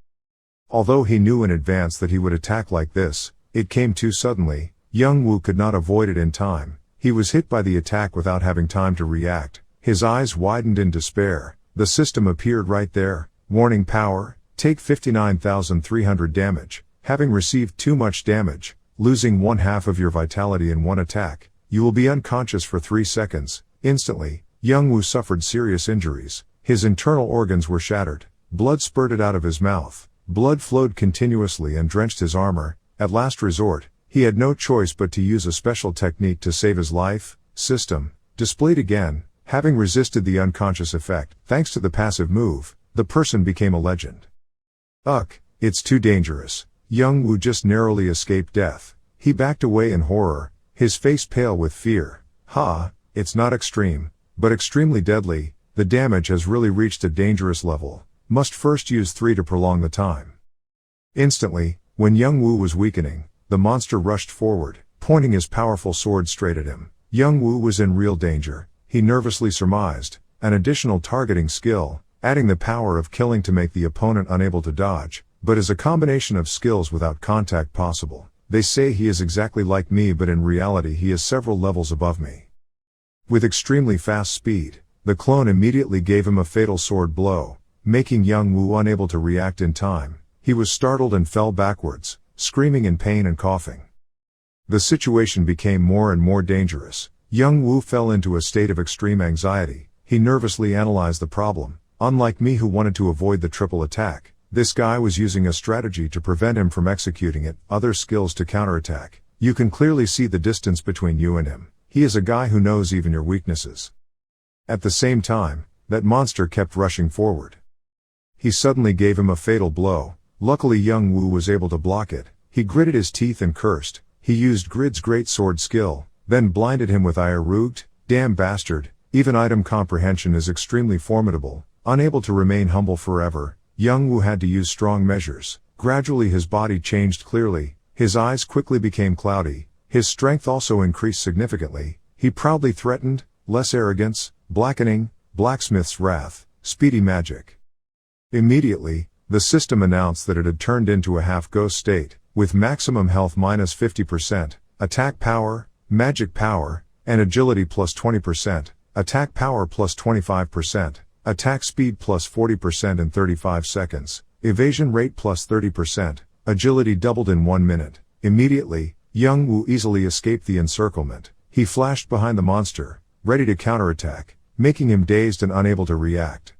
Although he knew in advance that he would attack like this, it came too suddenly. Young Wu could not avoid it in time. He was hit by the attack without having time to react. His eyes widened in despair. The system appeared right there. Warning power, take 59,300 damage. Having received too much damage, losing 1/2 of your vitality in one attack, you will be unconscious for 3 seconds. Instantly, young Wu suffered serious injuries. His internal organs were shattered. Blood spurted out of his mouth. Blood flowed continuously and drenched his armor. At last resort, he had no choice but to use a special technique to save his life. System displayed again. Having resisted the unconscious effect, thanks to the passive move, the person became a legend. Ugh, it's too dangerous. Young Wu just narrowly escaped death. He backed away in horror, his face pale with fear. It's not extreme, but extremely deadly. The damage has really reached a dangerous level. Must first use 3 to prolong the time. Instantly, when young Wu was weakening, the monster rushed forward, pointing his powerful sword straight at him. Young Wu was in real danger. He nervously surmised, an additional targeting skill, adding the power of killing to make the opponent unable to dodge, but is a combination of skills without contact possible. They say he is exactly like me, but in reality he is several levels above me. With extremely fast speed, the clone immediately gave him a fatal sword blow, making young Wu unable to react in time. He was startled and fell backwards, screaming in pain and coughing. The situation became more and more dangerous. Young Wu fell into a state of extreme anxiety. He nervously analyzed the problem. Unlike me, who wanted to avoid the triple attack, this guy was using a strategy to prevent him from executing it, other skills to counterattack. You can clearly see the distance between you and him. He is a guy who knows even your weaknesses. At the same time, that monster kept rushing forward. He suddenly gave him a fatal blow. Luckily young Wu was able to block it. He gritted his teeth and cursed. He used Grid's great sword skill, then blinded him with ire root. Damn bastard, even item comprehension is extremely formidable. Unable to remain humble forever, young Wu had to use strong measures. Gradually his body changed clearly, his eyes quickly became cloudy, his strength also increased significantly. He proudly threatened, less arrogance, blackening, blacksmith's wrath, speedy magic. Immediately, the system announced that it had turned into a half-ghost state, with maximum health minus 50%, attack power, magic power, and agility plus 20%, attack power plus 25%, attack speed plus 40% in 35 seconds, evasion rate plus 30%, agility doubled in 1 minute. Immediately, young Wu easily escaped the encirclement. He flashed behind the monster, ready to counterattack, making him dazed and unable to react.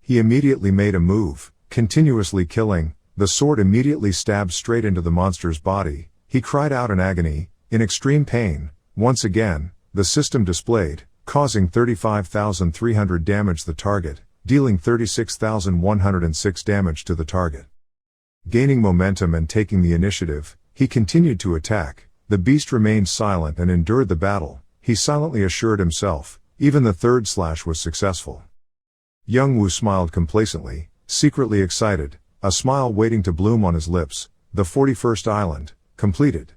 He immediately made a move, continuously killing. The sword immediately stabbed straight into the monster's body. He cried out in agony, in extreme pain. Once again, the system displayed, causing 35,300 damage the target, dealing 36,106 damage to the target. Gaining momentum and taking the initiative, he continued to attack. the beast remained silent and endured the battle, he silently assured himself. Even the third slash was successful. Young Woo smiled complacently, secretly excited, a smile waiting to bloom on his lips. The 41st island, completed.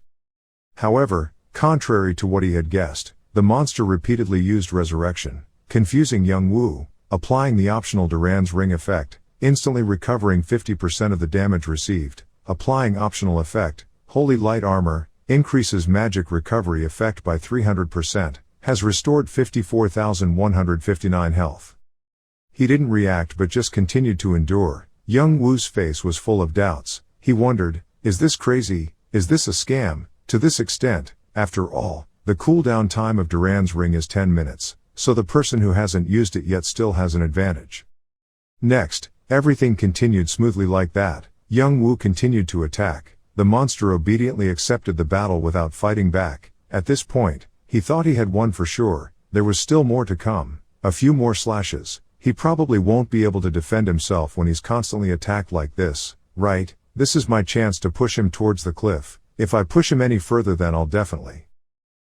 However, contrary to what he had guessed, the monster repeatedly used resurrection, confusing Young Woo, applying the optional Duran's ring effect, instantly recovering 50% of the damage received, applying optional effect, Holy Light Armor, increases magic recovery effect by 300%, has restored 54,159 health. He didn't react but just continued to endure. Young Woo's face was full of doubts. He wondered, is this crazy? Is this a scam? To this extent, after all, the cooldown time of Duran's ring is 10 minutes, so the person who hasn't used it yet still has an advantage. Next, everything continued smoothly like that. Young Woo continued to attack. The monster obediently accepted the battle without fighting back. At this point, he thought he had won for sure. There was still more to come. A few more slashes. He probably won't be able to defend himself when he's constantly attacked like this, right? This is my chance to push him towards the cliff. If I push him any further then I'll definitely.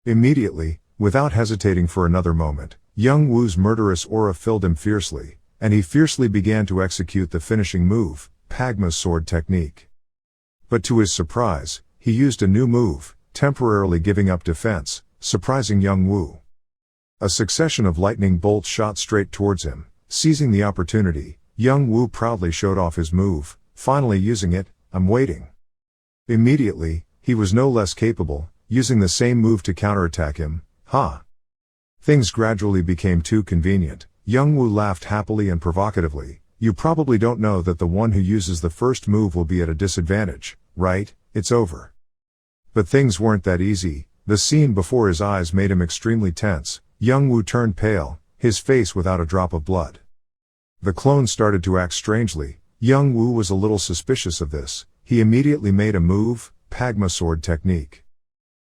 Immediately, without hesitating for another moment, Young Woo's murderous aura filled him fiercely, and he fiercely began to execute the finishing move, Pagma's sword technique. But to his surprise, he used a new move, temporarily giving up defense, surprising Young Woo. A succession of lightning bolts shot straight towards him. Seizing the opportunity, Young Woo proudly showed off his move, finally using it. I'm waiting. Immediately, he was no less capable, using the same move to counterattack him. Ha! Things gradually became too convenient. Young Woo laughed happily and provocatively. You probably don't know that the one who uses the first move will be at a disadvantage, right? It's over. But things weren't that easy. The scene before his eyes made him extremely tense. Young Woo turned pale, his face without a drop of blood. The clone started to act strangely. Young Woo was a little suspicious of this. He immediately made a move, Pagma sword technique.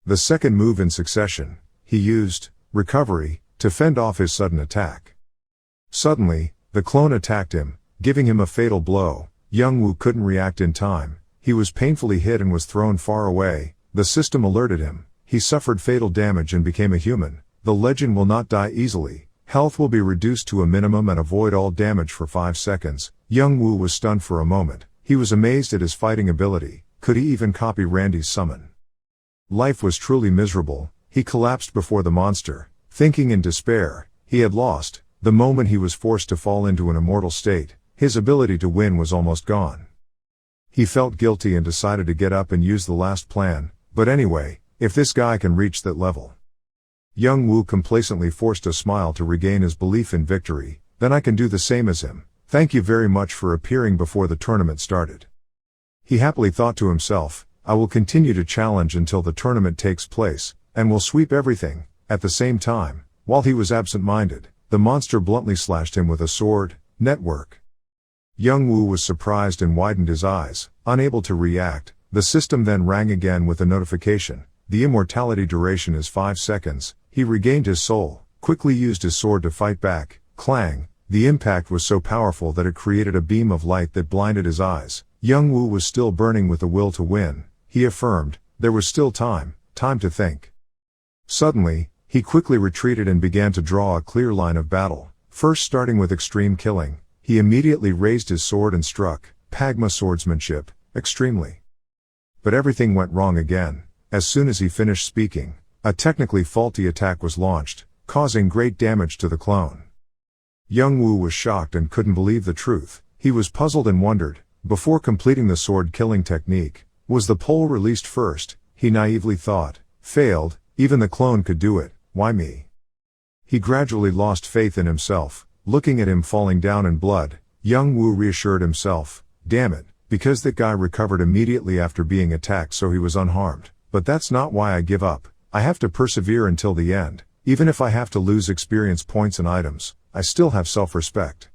The second move in succession, he used recovery to fend off his sudden attack. Suddenly, the clone attacked him, giving him a fatal blow. Young Woo couldn't react in time. He was painfully hit and was thrown far away. The system alerted him. He suffered fatal damage and became a human. The legend will not die easily. Health will be reduced to a minimum and avoid all damage for 5 seconds. Young Woo was stunned for a moment. He was amazed at his fighting ability. Could he even copy Randy's summon? Life was truly miserable. He collapsed before the monster, thinking in despair. He had lost. The moment he was forced to fall into an immortal state, his ability to win was almost gone. He felt guilty and decided to get up and use the last plan. But anyway, if this guy can reach that level. Young Woo complacently forced a smile to regain his belief in victory. Then I can do the same as him. Thank you very much for appearing before the tournament started. He happily thought to himself, I will continue to challenge until the tournament takes place, and will sweep everything. At the same time, while he was absent-minded, the monster bluntly slashed him with a sword. Network. Young Woo was surprised and widened his eyes, unable to react. The system then rang again with a notification. The immortality duration is 5 seconds. He regained his soul, quickly used his sword to fight back. Clang! The impact was so powerful that it created a beam of light that blinded his eyes. Young Woo was still burning with the will to win. He affirmed, there was still time to think. Suddenly, he quickly retreated and began to draw a clear line of battle. First starting with extreme killing, he immediately raised his sword and struck. Pagma swordsmanship, extremely. But everything went wrong again. As soon as he finished speaking, a technically faulty attack was launched, causing great damage to the clone. Young Woo was shocked and couldn't believe the truth. He was puzzled and wondered, before completing the sword killing technique, was the pole released first? He naively thought. Failed, even the clone could do it, why me? He gradually lost faith in himself. Looking at him falling down in blood, Young Woo reassured himself, damn it, because that guy recovered immediately after being attacked so he was unharmed. But that's not why I give up. I have to persevere until the end. Even if I have to lose experience points and items, I still have self-respect.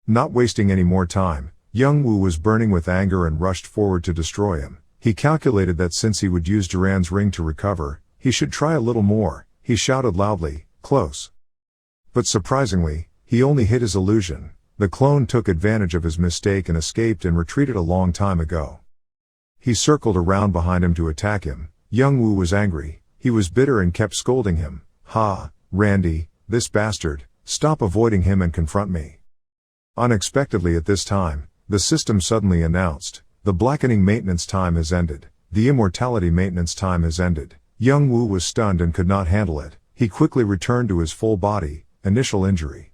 Not wasting any more time, Young Woo was burning with anger and rushed forward to destroy him. He calculated that since he would use Duran's ring to recover, he should try a little more. He shouted loudly, close. But surprisingly, he only hit his illusion. The clone took advantage of his mistake and escaped and retreated a long time ago. He circled around behind him to attack him. Young Woo was angry. He was bitter and kept scolding him. "Ha, Randy, this bastard, stop avoiding him and confront me." Unexpectedly at this time, the system suddenly announced, "The blackening maintenance time has ended. The immortality maintenance time has ended." Young Woo was stunned and could not handle it. He quickly returned to his full body, initial injury.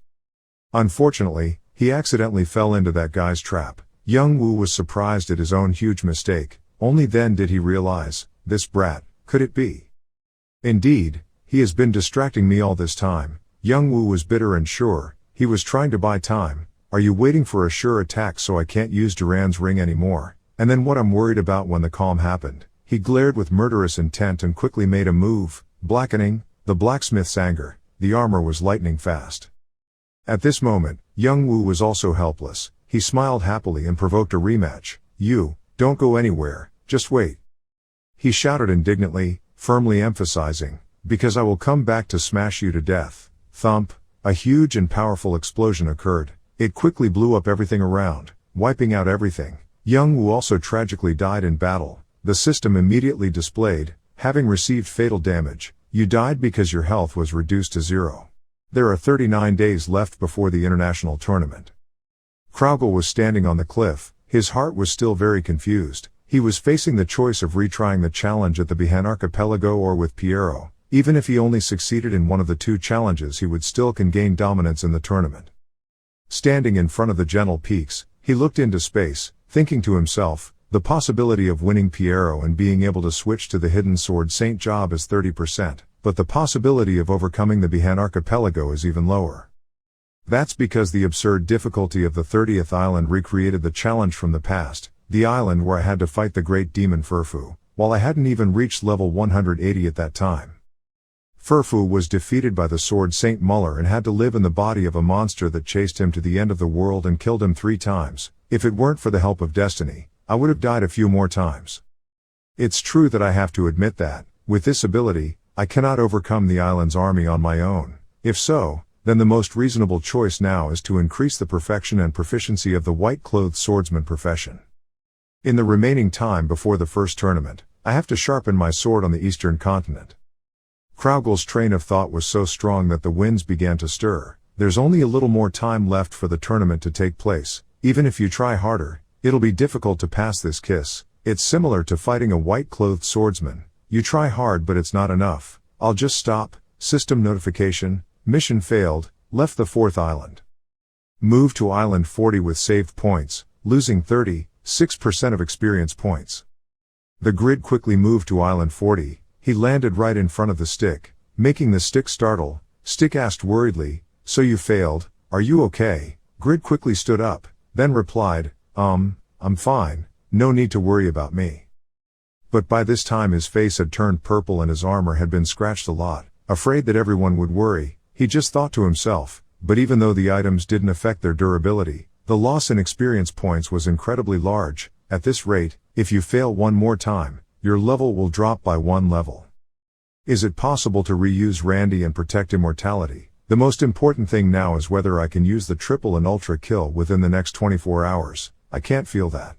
Unfortunately, he accidentally fell into that guy's trap. Young Woo was surprised at his own huge mistake. Only then did he realize, this brat, could it be? Indeed, he has been distracting me all this time. Young Woo was bitter and sure, he was trying to buy time. Are you waiting for a sure attack so I can't use Duran's ring anymore? And then what I'm worried about when the calm happened. He glared with murderous intent and quickly made a move, blackening, the blacksmith's anger. The armor was lightning fast. At this moment, Young Woo was also helpless. He smiled happily and provoked a rematch. "You, don't go anywhere, just wait," he shouted indignantly, firmly emphasizing, "because I will come back to smash you to death." Thump, a huge and powerful explosion occurred. It quickly blew up everything around, wiping out everything. Young Woo also tragically died in battle. The system immediately displayed, "Having received fatal damage, you died because your health was reduced to 0. There are 39 days left before the international tournament." Kraugle was standing on the cliff. His heart was still very confused. He was facing the choice of retrying the challenge at the Bihan Archipelago or with Piero. Even if he only succeeded in one of the two challenges, he would still can gain dominance in the tournament. Standing in front of the gentle peaks, he looked into space, thinking to himself, the possibility of winning Piero and being able to switch to the hidden sword Saint job is 30%, but the possibility of overcoming the Bihan Archipelago is even lower. That's because the absurd difficulty of the 30th island recreated the challenge from the past, the island where I had to fight the great demon Furfu, while I hadn't even reached level 180 at that time. Furfu was defeated by the sword Saint Muller and had to live in the body of a monster that chased him to the end of the world and killed him 3 times. If it weren't for the help of destiny, I would have died a few more times. It's true that I have to admit that, with this ability, I cannot overcome the island's army on my own. If so, then the most reasonable choice now is to increase the perfection and proficiency of the white-clothed swordsman profession. In the remaining time before the first tournament, I have to sharpen my sword on the eastern continent. Kraugle's train of thought was so strong that the winds began to stir. There's only a little more time left for the tournament to take place. Even if you try harder, it'll be difficult to pass this kiss. It's similar to fighting a white-clothed swordsman. You try hard but it's not enough. I'll just stop. System notification. Mission failed. Left the 4th island. Move to island 40 with saved points, losing 36% of experience points. The grid quickly moved to island 40. He landed right in front of the stick, making the stick startle. Stick asked worriedly, "So you failed, are you okay?" Grid quickly stood up, then replied, I'm fine, no need to worry about me." But by this time his face had turned purple and his armor had been scratched a lot. Afraid that everyone would worry, he just thought to himself, but even though the items didn't affect their durability, the loss in experience points was incredibly large. At this rate, if you fail one more time, your level will drop by 1 level. Is it possible to reuse Randy and protect immortality? The most important thing now is whether I can use the triple and ultra kill within the next 24 hours. I can't feel that.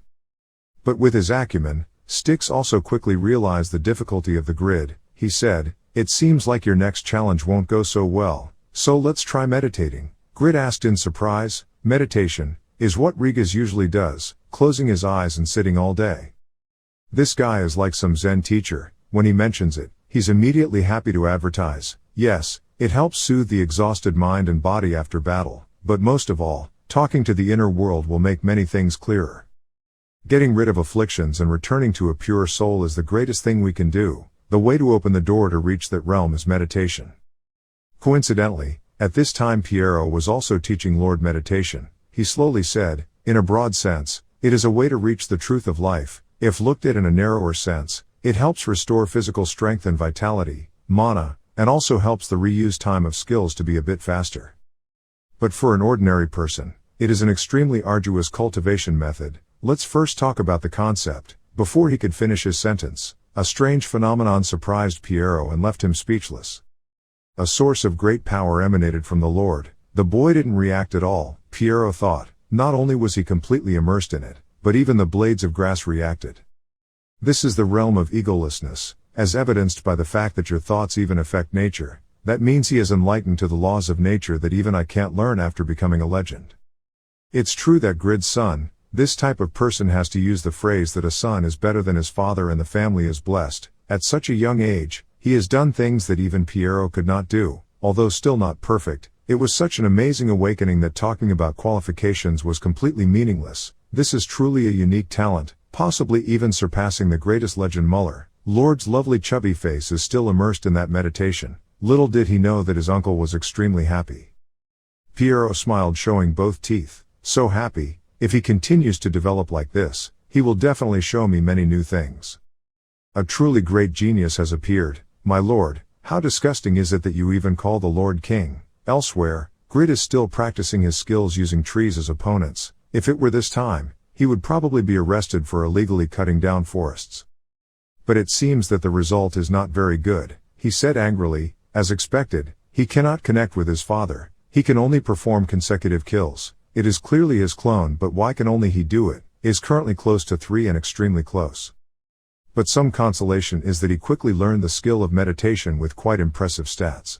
But with his acumen, Styx also quickly realized the difficulty of the grid. He said, "It seems like your next challenge won't go so well, so let's try meditating." Grid asked in surprise. Meditation is what Rigas usually does, closing his eyes and sitting all day. This guy is like some Zen teacher. When he mentions it, he's immediately happy to advertise. Yes, it helps soothe the exhausted mind and body after battle, but most of all, talking to the inner world will make many things clearer. Getting rid of afflictions and returning to a pure soul is the greatest thing we can do. The way to open the door to reach that realm is meditation. Coincidentally, at this time Piero was also teaching Lord meditation. He slowly said, "In a broad sense, it is a way to reach the truth of life. If looked at in a narrower sense, it helps restore physical strength and vitality, mana, and also helps the reuse time of skills to be a bit faster. But for an ordinary person, it is an extremely arduous cultivation method." Let's first talk about the concept. Before he could finish his sentence, a strange phenomenon surprised Piero and left him speechless. A source of great power emanated from the Lord. The boy didn't react at all, Piero thought. Not only was he completely immersed in it, but even the blades of grass reacted. This is the realm of egolessness. as evidenced by the fact that your thoughts even affect nature. That means he is enlightened to the laws of nature that even I can't learn after becoming a legend. It's true that Grid's son, this type of person has to use the phrase that a son is better than his father and the family is blessed. At such a young age, he has done things that even Piero could not do, although still not perfect. It was such an amazing awakening that talking about qualifications was completely meaningless. This is truly a unique talent, possibly even surpassing the greatest legend Muller. Lord's lovely chubby face is still immersed in that meditation. Little did he know that his uncle was extremely happy. Piero smiled, showing both teeth. So happy. If he continues to develop like this, he will definitely show me many new things. A truly great genius has appeared, my lord. How disgusting is it that you even call the Lord King? Elsewhere, Grid is still practicing his skills using trees as opponents. If it were this time, he would probably be arrested for illegally cutting down forests. But it seems that the result is not very good, he said angrily. As expected, he cannot connect with his father. He can only perform consecutive kills. It is clearly his clone, but why can only he do it? Is currently close to 3 and extremely close. But some consolation is that he quickly learned the skill of meditation with quite impressive stats.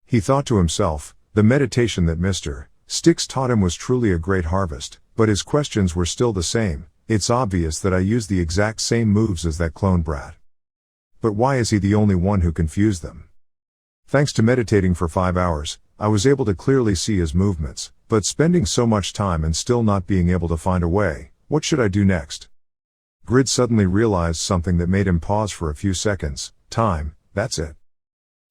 He thought to himself, the meditation that Mr. Styx taught him was truly a great harvest, but his questions were still the same. It's obvious that I used the exact same moves as that clone brat. But why is he the only one who confused them? Thanks to meditating for 5 hours, I was able to clearly see his movements, but spending so much time and still not being able to find a way, what should I do next? Grid suddenly realized something that made him pause for a few seconds. Time, that's it.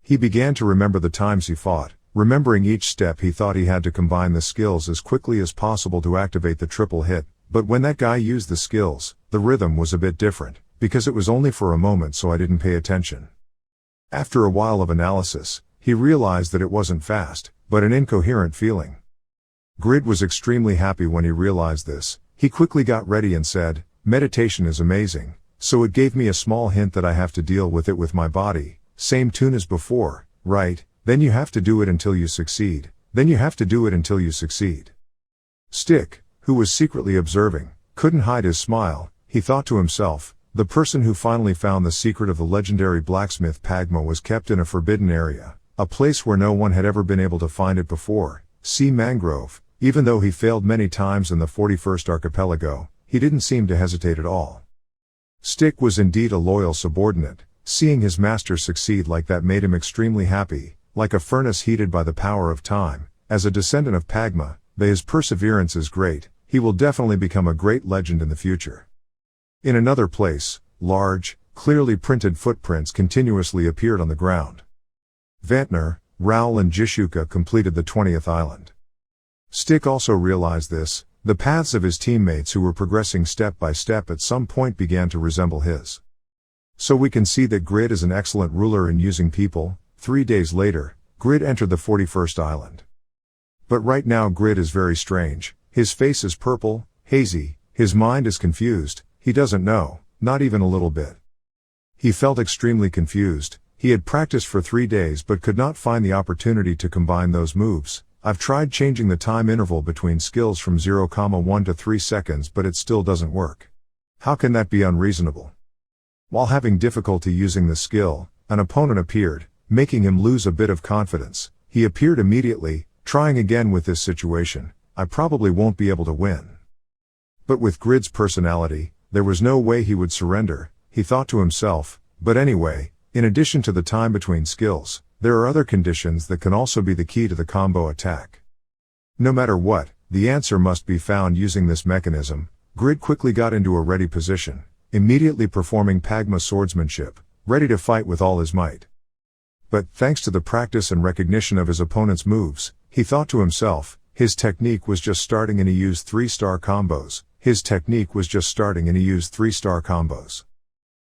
He began to remember the times he fought. Remembering each step, he thought he had to combine the skills as quickly as possible to activate the triple hit, but when that guy used the skills, the rhythm was a bit different, because it was only for a moment, so I didn't pay attention. After a while of analysis, he realized that it wasn't fast, but an incoherent feeling. Grid was extremely happy when he realized this. He quickly got ready and said, meditation is amazing, so it gave me a small hint that I have to deal with it with my body. Same tune as before, right? Then you have to do it until you succeed. Then you have to do it until you succeed. Stick, who was secretly observing, couldn't hide his smile. He thought to himself, the person who finally found the secret of the legendary blacksmith Pagma was kept in a forbidden area, a place where no one had ever been able to find it before. See Mangrove. Even though he failed many times in the 41st archipelago, he didn't seem to hesitate at all. Stick was indeed a loyal subordinate. Seeing his master succeed like that made him extremely happy, like a furnace heated by the power of time. As a descendant of Pagma, his perseverance is great. He will definitely become a great legend in the future. In another place, large, clearly printed footprints continuously appeared on the ground. Vantner, Raoul and Jishuka completed the 20th island. Stick also realized this. The paths of his teammates who were progressing step by step at some point began to resemble his. So we can see that Grid is an excellent ruler in using people. 3 days later, Grid entered the 41st island. But right now Grid is very strange. His face is purple, hazy, his mind is confused, he doesn't know, not even a little bit. He felt extremely confused. He had practiced for 3 days but could not find the opportunity to combine those moves. I've tried changing the time interval between skills from 0,1 to 3 seconds, but it still doesn't work. How can that be unreasonable? While having difficulty using the skill, an opponent appeared, making him lose a bit of confidence. He appeared immediately, trying again with this situation. I probably won't be able to win. But with Grid's personality, there was no way he would surrender, he thought to himself. But anyway, in addition to the time between skills, there are other conditions that can also be the key to the combo attack. No matter what, the answer must be found using this mechanism. Grid quickly got into a ready position, immediately performing Pagma swordsmanship, ready to fight with all his might. But, thanks to the practice and recognition of his opponent's moves, he thought to himself, his technique was just starting and he used 3-star combos. His technique was just starting and he used 3-star combos.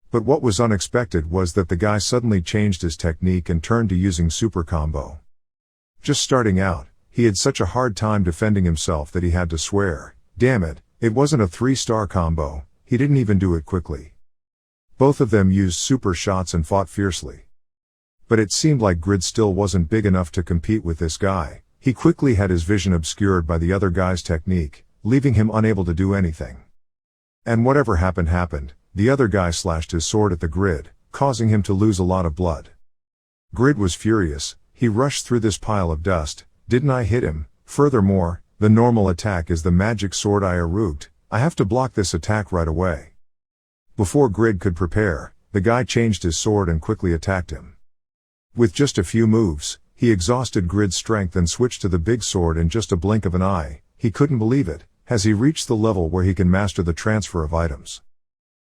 But what was unexpected was that the guy suddenly changed his technique and turned to using super combo. Just starting out, he had such a hard time defending himself that he had to swear, damn it, it wasn't a 3-star combo, he didn't even do it quickly. Both of them used super shots and fought fiercely. But it seemed like Grid still wasn't big enough to compete with this guy. He quickly had his vision obscured by the other guy's technique, leaving him unable to do anything. And whatever happened happened. The other guy slashed his sword at the Grid, causing him to lose a lot of blood. Grid was furious. He rushed through this pile of dust. Didn't I hit him? Furthermore, the normal attack is the magic sword I eruged. I have to block this attack right away. Before Grid could prepare, the guy changed his sword and quickly attacked him. With just a few moves, he exhausted Grid's strength and switched to the big sword in just a blink of an eye. He couldn't believe it. Has he reached the level where he can master the transfer of items?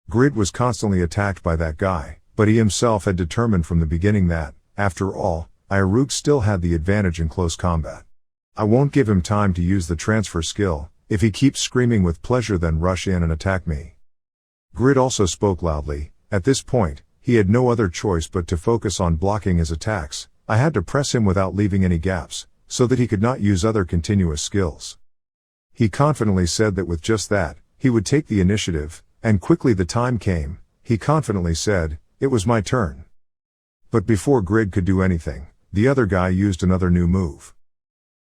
Grid was constantly attacked by that guy, but he himself had determined from the beginning that, after all, Iruk still had the advantage in close combat. I won't give him time to use the transfer skill. If he keeps screaming with pleasure, then rush in and attack me. Grid also spoke loudly. At this point, he had no other choice but to focus on blocking his attacks. I had to press him without leaving any gaps, so that he could not use other continuous skills. He confidently said that with just that, he would take the initiative, and quickly the time came. He confidently said, "It was my turn." But before Grid could do anything, the other guy used another new move.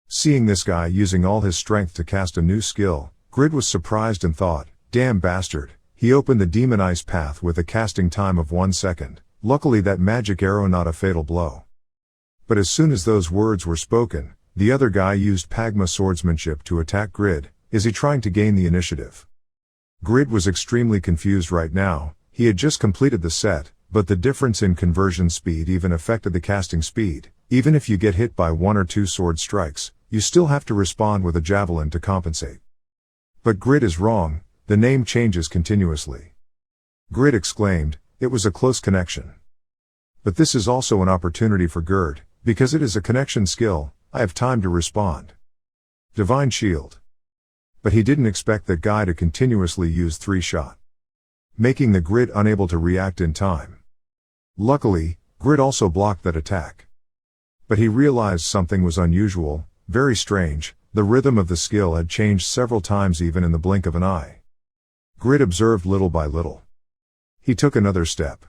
Seeing this guy using all his strength to cast a new skill, Grid was surprised and thought, "Damn bastard." He opened the demon ice path with a casting time of 1 second. Luckily that magic arrow, not a fatal blow. But as soon as those words were spoken, the other guy used Pagma swordsmanship to attack Grid. Is he trying to gain the initiative? Grid was extremely confused right now. He had just completed the set, but the difference in conversion speed even affected the casting speed. Even if you get hit by 1 or 2 sword strikes, you still have to respond with a javelin to compensate. But Grid is wrong. The name changes continuously. Grid exclaimed, "It was a close connection. But this is also an opportunity for Gerd, because it is a connection skill. I have time to respond." Divine Shield. But he didn't expect that guy to continuously use 3-shot, making the Grid unable to react in time. Luckily, Grid also blocked that attack. But he realized something was unusual, very strange. The rhythm of the skill had changed several times even in the blink of an eye. Grid observed little by little. He took another step.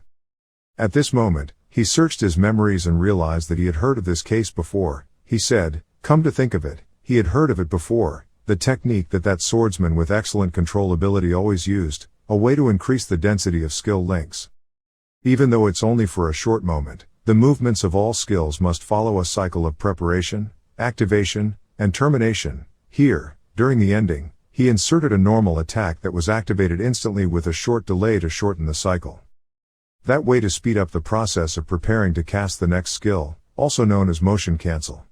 At this moment, he searched his memories and realized that he had heard of this case before. He said, "Come to think of it, he had heard of it before. The technique that swordsman with excellent control ability always used, a way to increase the density of skill links. Even though it's only for a short moment, the movements of all skills must follow a cycle of preparation, activation, and termination. Here, during the ending, he inserted a normal attack that was activated instantly with a short delay to shorten the cycle. That way to speed up the process of preparing to cast the next skill, also known as motion cancel."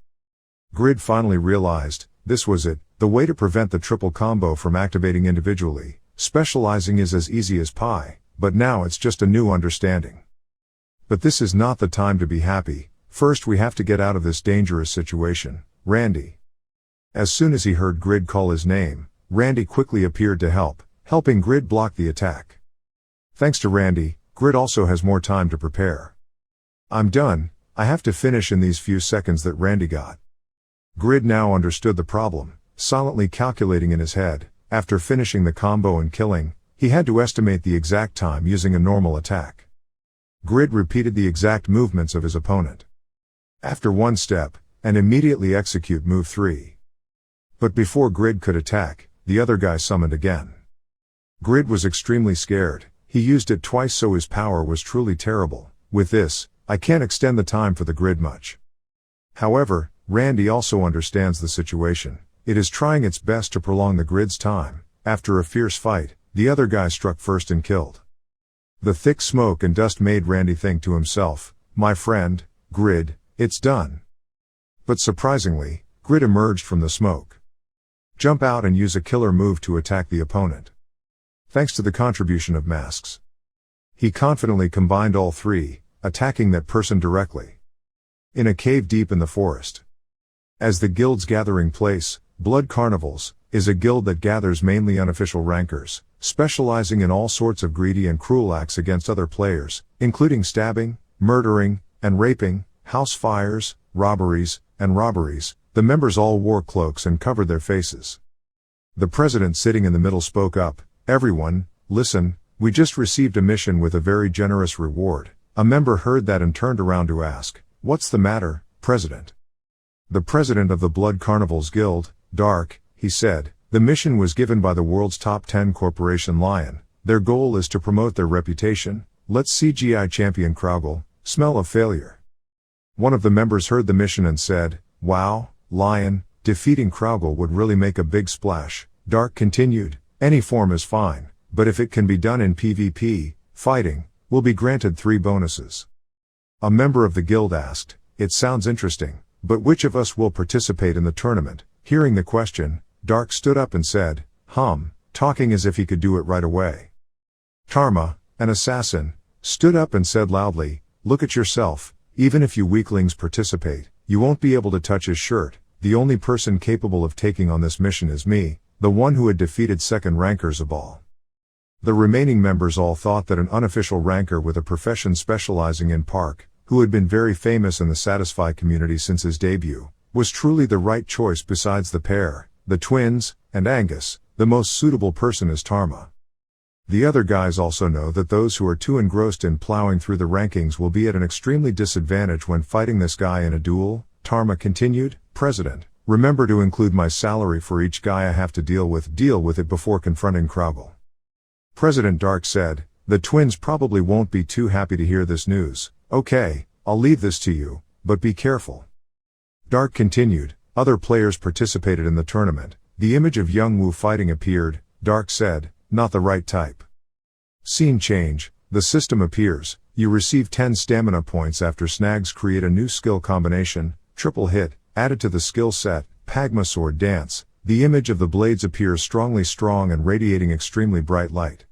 Grid finally realized, this was it, the way to prevent the triple combo from activating individually. Specializing is as easy as pie, but now it's just a new understanding. But this is not the time to be happy. First we have to get out of this dangerous situation. Randy. As soon as he heard Grid call his name, Randy quickly appeared to help, helping Grid block the attack. Thanks to Randy, Grid also has more time to prepare. "I'm done. I have to finish in these few seconds that Randy got." Grid now understood the problem, silently calculating in his head. After finishing the combo and killing, he had to estimate the exact time using a normal attack. Grid repeated the exact movements of his opponent. After 1 step, and immediately execute move 3. But before Grid could attack, the other guy summoned again. Grid was extremely scared. He used it twice, so his power was truly terrible. With this, I can't extend the time for the Grid much. However, Randy also understands the situation. It is trying its best to prolong the Grid's time. After a fierce fight, the other guy struck first and killed. The thick smoke and dust made Randy think to himself, "My friend, Grid, it's done." But surprisingly, Grid emerged from the smoke. Jump out and use a killer move to attack the opponent. Thanks to the contribution of masks, he confidently combined all 3, attacking that person directly. In a cave deep in the forest. As the guild's gathering place, Blood Carnivals is a guild that gathers mainly unofficial rankers, specializing in all sorts of greedy and cruel acts against other players, including stabbing, murdering, and raping, house fires, robberies, and robberies. The members all wore cloaks and covered their faces. The president sitting in the middle spoke up, "Everyone, listen, we just received a mission with a very generous reward." A member heard that and turned around to ask, "What's the matter, President?" The president of the Blood Carnivals Guild, Dark, he said, "The mission was given by the world's top 10 corporation Lion. Their goal is to promote their reputation, let's CGI champion Kraugle, smell of failure. One of the members heard the mission and said, wow, Lion, defeating Kraugle would really make a big splash. Dark continued, any form is fine, but if it can be done in PvP, fighting, will be granted 3 bonuses. A member of the guild asked, it sounds interesting, but which of us will participate in the tournament? Hearing the question, Dark stood up and said, talking as if he could do it right away. Tarma, an assassin, stood up and said loudly, look at yourself, even if you weaklings participate, you won't be able to touch his shirt. The only person capable of taking on this mission is me, the one who had defeated second rankers of all. The remaining members all thought that an unofficial ranker with a profession specializing in park, who had been very famous in the Satisfy community since his debut, was truly the right choice. Besides the pair, the twins, and Angus, the most suitable person is Tarma. The other guys also know that those who are too engrossed in plowing through the rankings will be at an extremely disadvantage when fighting this guy in a duel. Tarma continued, President, remember to include my salary for each guy I have to deal with it before confronting Kraugle. President Dark said, the twins probably won't be too happy to hear this news. Okay, I'll leave this to you, but be careful. Dark continued, other players participated in the tournament. The image of Young Woo fighting appeared. Dark said, not the right type. Scene change, the system appears, you receive 10 stamina points after snags create a new skill combination, triple hit, added to the skill set, Pagma sword dance. The image of the blades appears strongly strong and radiating extremely bright light.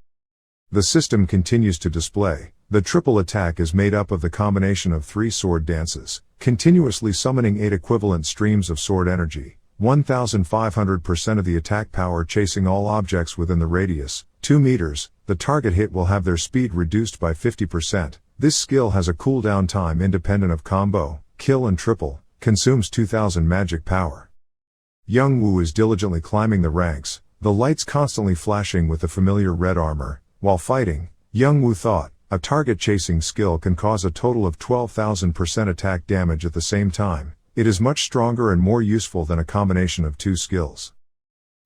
The system continues to display, the triple attack is made up of the combination of 3 sword dances, continuously summoning 8 equivalent streams of sword energy, 1500% of the attack power chasing all objects within the radius, 2 meters, the target hit will have their speed reduced by 50%, this skill has a cooldown time independent of combo, kill and triple, consumes 2000 magic power. Young Woo is diligently climbing the ranks, the lights constantly flashing with the familiar red armor. While fighting, Young Woo thought, a target chasing skill can cause a total of 12,000% attack damage at the same time. It is much stronger and more useful than a combination of 2 skills.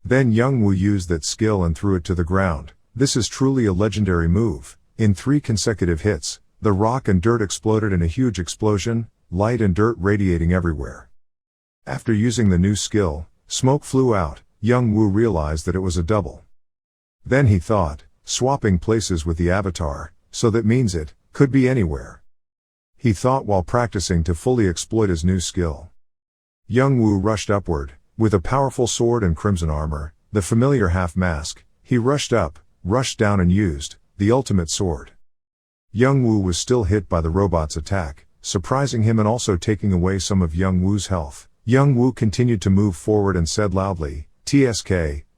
Then Young Woo used that skill and threw it to the ground. This is truly a legendary move. In 3 consecutive hits, the rock and dirt exploded in a huge explosion, light and dirt radiating everywhere. After using the new skill, smoke flew out. Young Woo realized that it was a double. Then he thought, swapping places with the avatar, so that means it could be anywhere. He thought while practicing to fully exploit his new skill. Young Woo rushed upward, with a powerful sword and crimson armor, the familiar half mask. He rushed up, rushed down and used the ultimate sword. Young Woo was still hit by the robot's attack, surprising him and also taking away some of Young Woo's health. Young Woo continued to move forward and said loudly, TSK,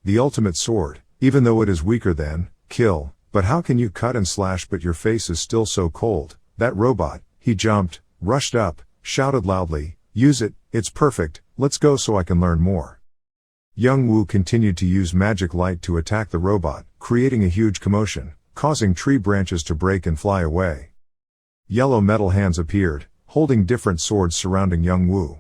the ultimate sword, even though it is weaker than kill, but how can you cut and slash but your face is still so cold? That robot. He jumped, rushed up, shouted loudly, use it, it's perfect, let's go so I can learn more. Young Woo continued to use magic light to attack the robot, creating a huge commotion, causing tree branches to break and fly away. Yellow metal hands appeared, holding different swords surrounding Young Woo.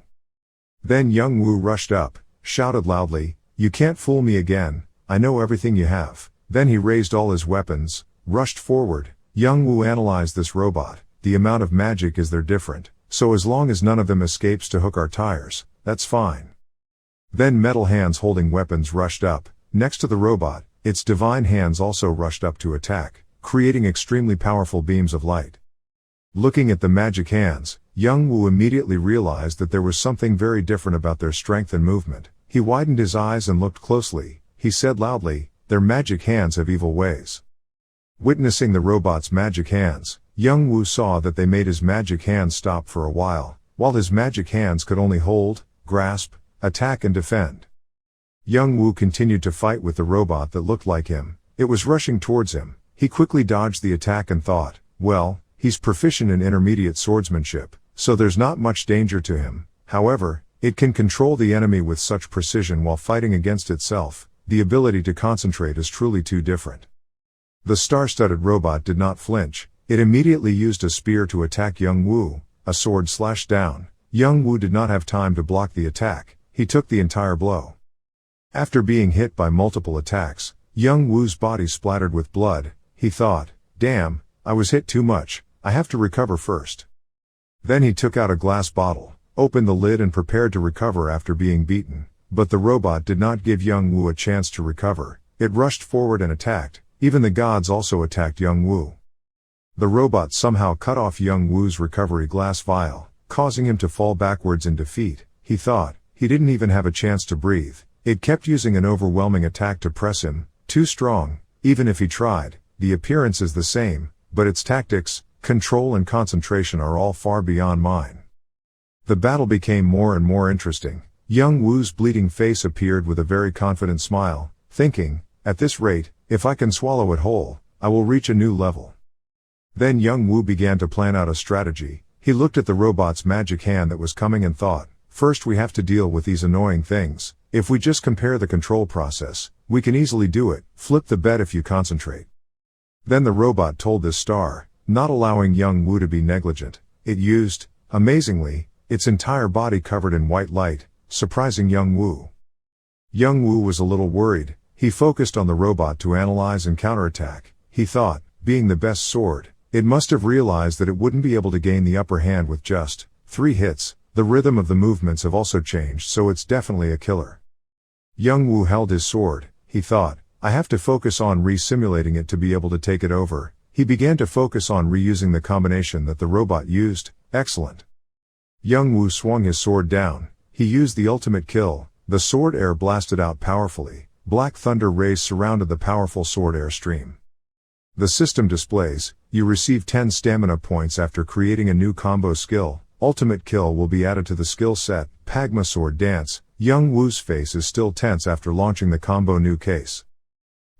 Then Young Woo rushed up, shouted loudly, you can't fool me again, I know everything you have. Then he raised all his weapons, rushed forward. Young Woo analyzed this robot. The amount of magic is there different, so as long as none of them escapes to hook our tires, that's fine. Then metal hands holding weapons rushed up, next to the robot, its divine hands also rushed up to attack, creating extremely powerful beams of light. Looking at the magic hands, Young Woo immediately realized that there was something very different about their strength and movement. He widened his eyes and looked closely. He said loudly, their magic hands have evil ways. Witnessing the robot's magic hands, Young Woo saw that they made his magic hands stop for a while his magic hands could only hold, grasp, attack and defend. Young Woo continued to fight with the robot that looked like him. It was rushing towards him. He quickly dodged the attack and thought, well, he's proficient in intermediate swordsmanship, so there's not much danger to him. However, it can control the enemy with such precision while fighting against itself. The ability to concentrate is truly too different. The star-studded robot did not flinch. It immediately used a spear to attack Young Woo. A sword slashed down. Young Woo did not have time to block the attack. He took the entire blow. After being hit by multiple attacks, Young Woo's body splattered with blood. He thought, damn, I was hit too much, I have to recover first. Then he took out a glass bottle, opened the lid and prepared to recover after being beaten, but the robot did not give Young Woo a chance to recover. It rushed forward and attacked. Even the gods also attacked Young Woo. The robot somehow cut off Young Woo's recovery glass vial, causing him to fall backwards in defeat. He thought, he didn't even have a chance to breathe. It kept using an overwhelming attack to press him, too strong. Even if he tried, the appearance is the same, but its tactics, control and concentration are all far beyond mine. The battle became more and more interesting. Young Woo's bleeding face appeared with a very confident smile, thinking, at this rate, if I can swallow it whole, I will reach a new level. Then Young Woo began to plan out a strategy. He looked at the robot's magic hand that was coming and thought, first we have to deal with these annoying things. If we just compare the control process, we can easily do it. Flip the bet if you concentrate. Then the robot told this star, not allowing Young Woo to be negligent. It used, amazingly, its entire body covered in white light, surprising Young Woo. Young Woo was a little worried. He focused on the robot to analyze and counterattack. He thought, being the best sword, it must have realized that it wouldn't be able to gain the upper hand with just 3 hits. The rhythm of the movements have also changed, so it's definitely a killer. Young Woo held his sword. He thought, I have to focus on re-simulating it to be able to take it over. He began to focus on reusing the combination that the robot used. Excellent. Young Woo swung his sword down. He used the ultimate kill. The sword air blasted out powerfully. Black thunder rays surrounded the powerful sword air stream. The system displays, you receive 10 stamina points after creating a new combo skill. Ultimate kill will be added to the skill set. Pagma sword dance. Young Woo's face is still tense after launching the combo new case.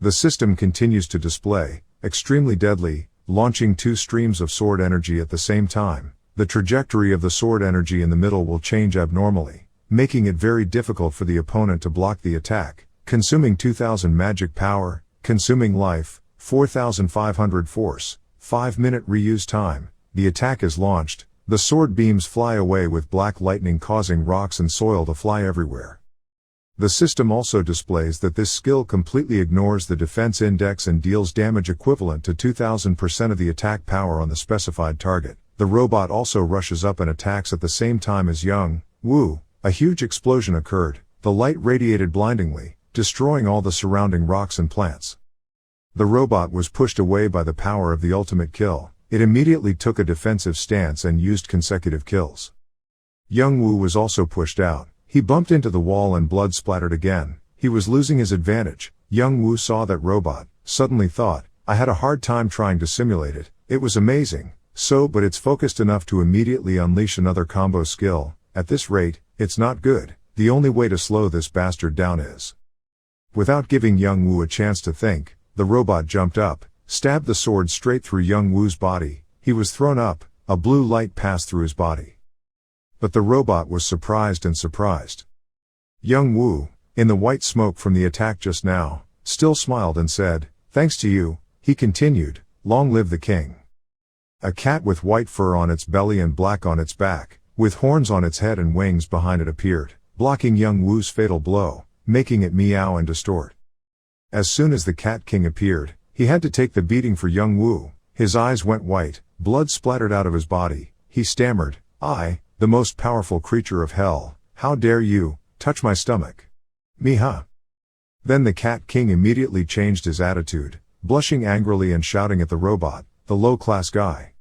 The system continues to display, extremely deadly, launching 2 streams of sword energy at the same time. The trajectory of the sword energy in the middle will change abnormally, making it very difficult for the opponent to block the attack. Consuming 2000 magic power, consuming life, 4500 force, 5-minute reuse time. The attack is launched. The sword beams fly away with black lightning causing rocks and soil to fly everywhere. The system also displays that this skill completely ignores the defense index and deals damage equivalent to 2000% of the attack power on the specified target. The robot also rushes up and attacks at the same time as Young Woo. A huge explosion occurred. The light radiated blindingly, destroying all the surrounding rocks and plants. The robot was pushed away by the power of the ultimate kill. It immediately took a defensive stance and used consecutive kills. Young Woo was also pushed out. He bumped into the wall and blood splattered again. He was losing his advantage. Young Woo saw that robot, suddenly thought, I had a hard time trying to simulate it. It was amazing. But it's focused enough to immediately unleash another combo skill. At this rate, it's not good. The only way to slow this bastard down is. Without giving Young Woo a chance to think, the robot jumped up, stabbed the sword straight through Young Woo's body. He was thrown up. A blue light passed through his body. But the robot was surprised and surprised. Young Woo, in the white smoke from the attack just now, still smiled and said, thanks to you. He continued, long live the king. A cat with white fur on its belly and black on its back, with horns on its head and wings behind it appeared, blocking Young Woo's fatal blow, making it meow and distort. As soon as the cat king appeared, he had to take the beating for Young Woo. His eyes went white, blood splattered out of his body. He stammered, I, the most powerful creature of hell, how dare you, touch my stomach? Me-huh. Then the cat king immediately changed his attitude, blushing angrily and shouting at the robot, the low-class guy.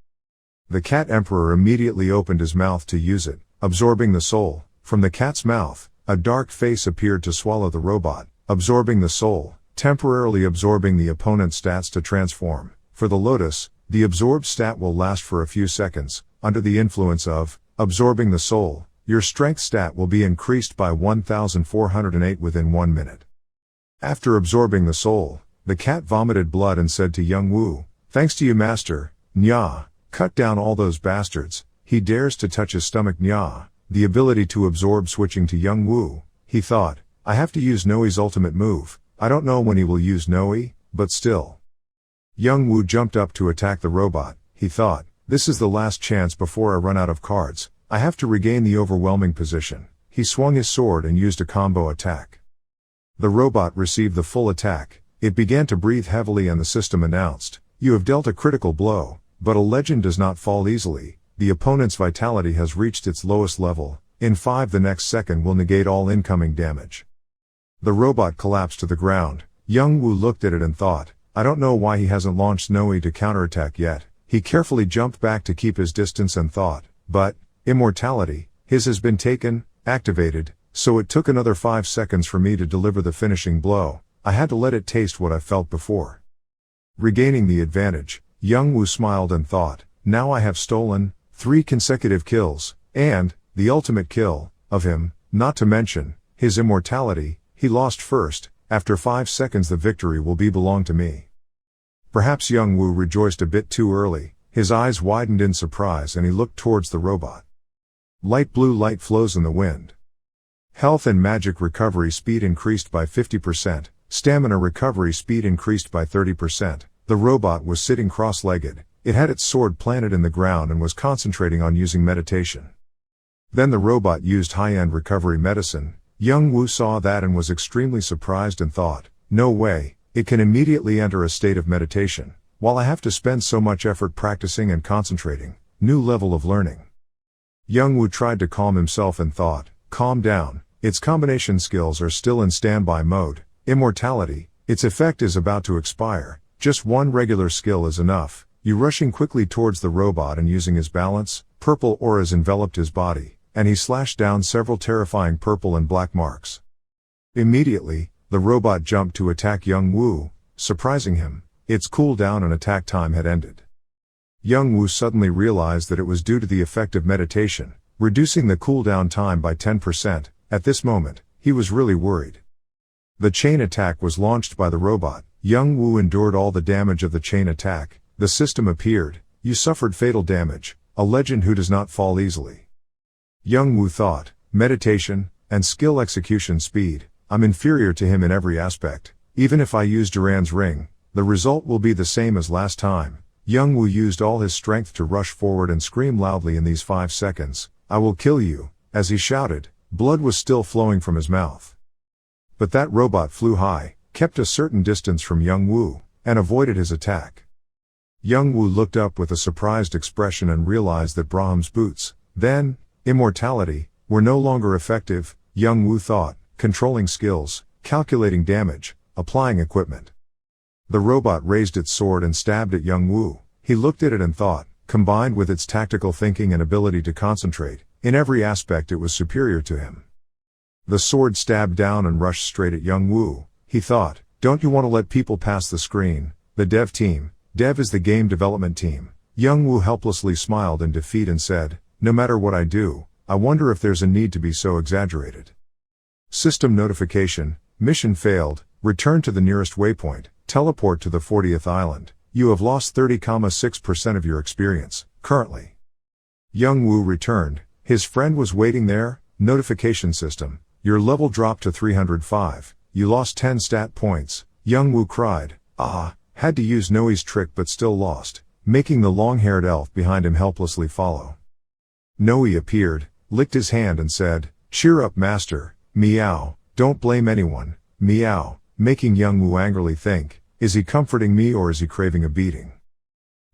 The cat emperor immediately opened his mouth to use it, absorbing the soul. From the cat's mouth, a dark face appeared to swallow the robot, absorbing the soul, temporarily absorbing the opponent's stats to transform. For the lotus, the absorbed stat will last for a few seconds. Under the influence of absorbing the soul, your strength stat will be increased by 1408 within 1 minute. After absorbing the soul, the cat vomited blood and said to Young Woo, thanks to you master, Nya, cut down all those bastards. He dares to touch his stomach. Nya, the ability to absorb switching to Young Woo. He thought, I have to use Noi's ultimate move. I don't know when he will use Noi, but still. Young Woo jumped up to attack the robot. He thought, this is the last chance before I run out of cards. I have to regain the overwhelming position. He swung his sword and used a combo attack. The robot received the full attack. It began to breathe heavily and the system announced, You have dealt a critical blow, but a legend does not fall easily. The opponent's vitality has reached its lowest level. In 5 the next second will negate all incoming damage. The robot collapsed to the ground. Young Woo looked at it and thought, I don't know why he hasn't launched Noe to counterattack yet. He carefully jumped back to keep his distance and thought, but, immortality, his has been taken, activated, so it took another 5 seconds for me to deliver the finishing blow. I had to let it taste what I felt before. Regaining the advantage, Young Woo smiled and thought, now I have stolen 3 consecutive kills, and the ultimate kill of him, not to mention his immortality. He lost first. After 5 seconds the victory will belong to me. Perhaps Young Woo rejoiced a bit too early. His eyes widened in surprise and he looked towards the robot. Light blue light flows in the wind. Health and magic recovery speed increased by 50%, stamina recovery speed increased by 30%. The robot was sitting cross-legged. It had its sword planted in the ground and was concentrating on using meditation. Then the robot used high-end recovery medicine. Young Woo saw that and was extremely surprised and thought, no way, it can immediately enter a state of meditation, while I have to spend so much effort practicing and concentrating. New level of learning. Young Woo tried to calm himself and thought, calm down, its combination skills are still in standby mode. Immortality, its effect is about to expire, just one regular skill is enough. You rushing quickly towards the robot and using his balance, purple auras enveloped his body, and he slashed down several terrifying purple and black marks. Immediately, the robot jumped to attack Young Woo, surprising him. Its cooldown and attack time had ended. Young Woo suddenly realized that it was due to the effect of meditation, reducing the cooldown time by 10%. At this moment, he was really worried. The chain attack was launched by the robot. Young Woo endured all the damage of the chain attack. The system appeared. You suffered fatal damage, a legend who does not fall easily. Young Woo thought, meditation, and skill execution speed, I'm inferior to him in every aspect. Even if I use Duran's ring, the result will be the same as last time. Young Woo used all his strength to rush forward and scream loudly in these 5 seconds, I will kill you. As he shouted, blood was still flowing from his mouth. But that robot flew high, kept a certain distance from Young Woo, and avoided his attack. Young Woo looked up with a surprised expression and realized that Brahm's boots, then, immortality, were no longer effective. Young Woo thought, controlling skills, calculating damage, applying equipment. The robot raised its sword and stabbed at Young Woo. He looked at it and thought, combined with its tactical thinking and ability to concentrate, in every aspect it was superior to him. The sword stabbed down and rushed straight at Young Woo. He thought, don't you want to let people pass the screen? The dev team. Dev is the game development team. Young Woo helplessly smiled in defeat and said, no matter what I do, I wonder if there's a need to be so exaggerated. System notification, mission failed, return to the nearest waypoint, teleport to the 40th island. You have lost 30,6% of your experience, currently. Young Woo returned. His friend was waiting there. Notification system, your level dropped to 305, you lost 10 stat points. Young Woo cried, had to use Noe's trick but still lost, making the long-haired elf behind him helplessly follow. Noe appeared, licked his hand and said, cheer up master, meow, don't blame anyone, meow, making Young Woo angrily think, is he comforting me or is he craving a beating?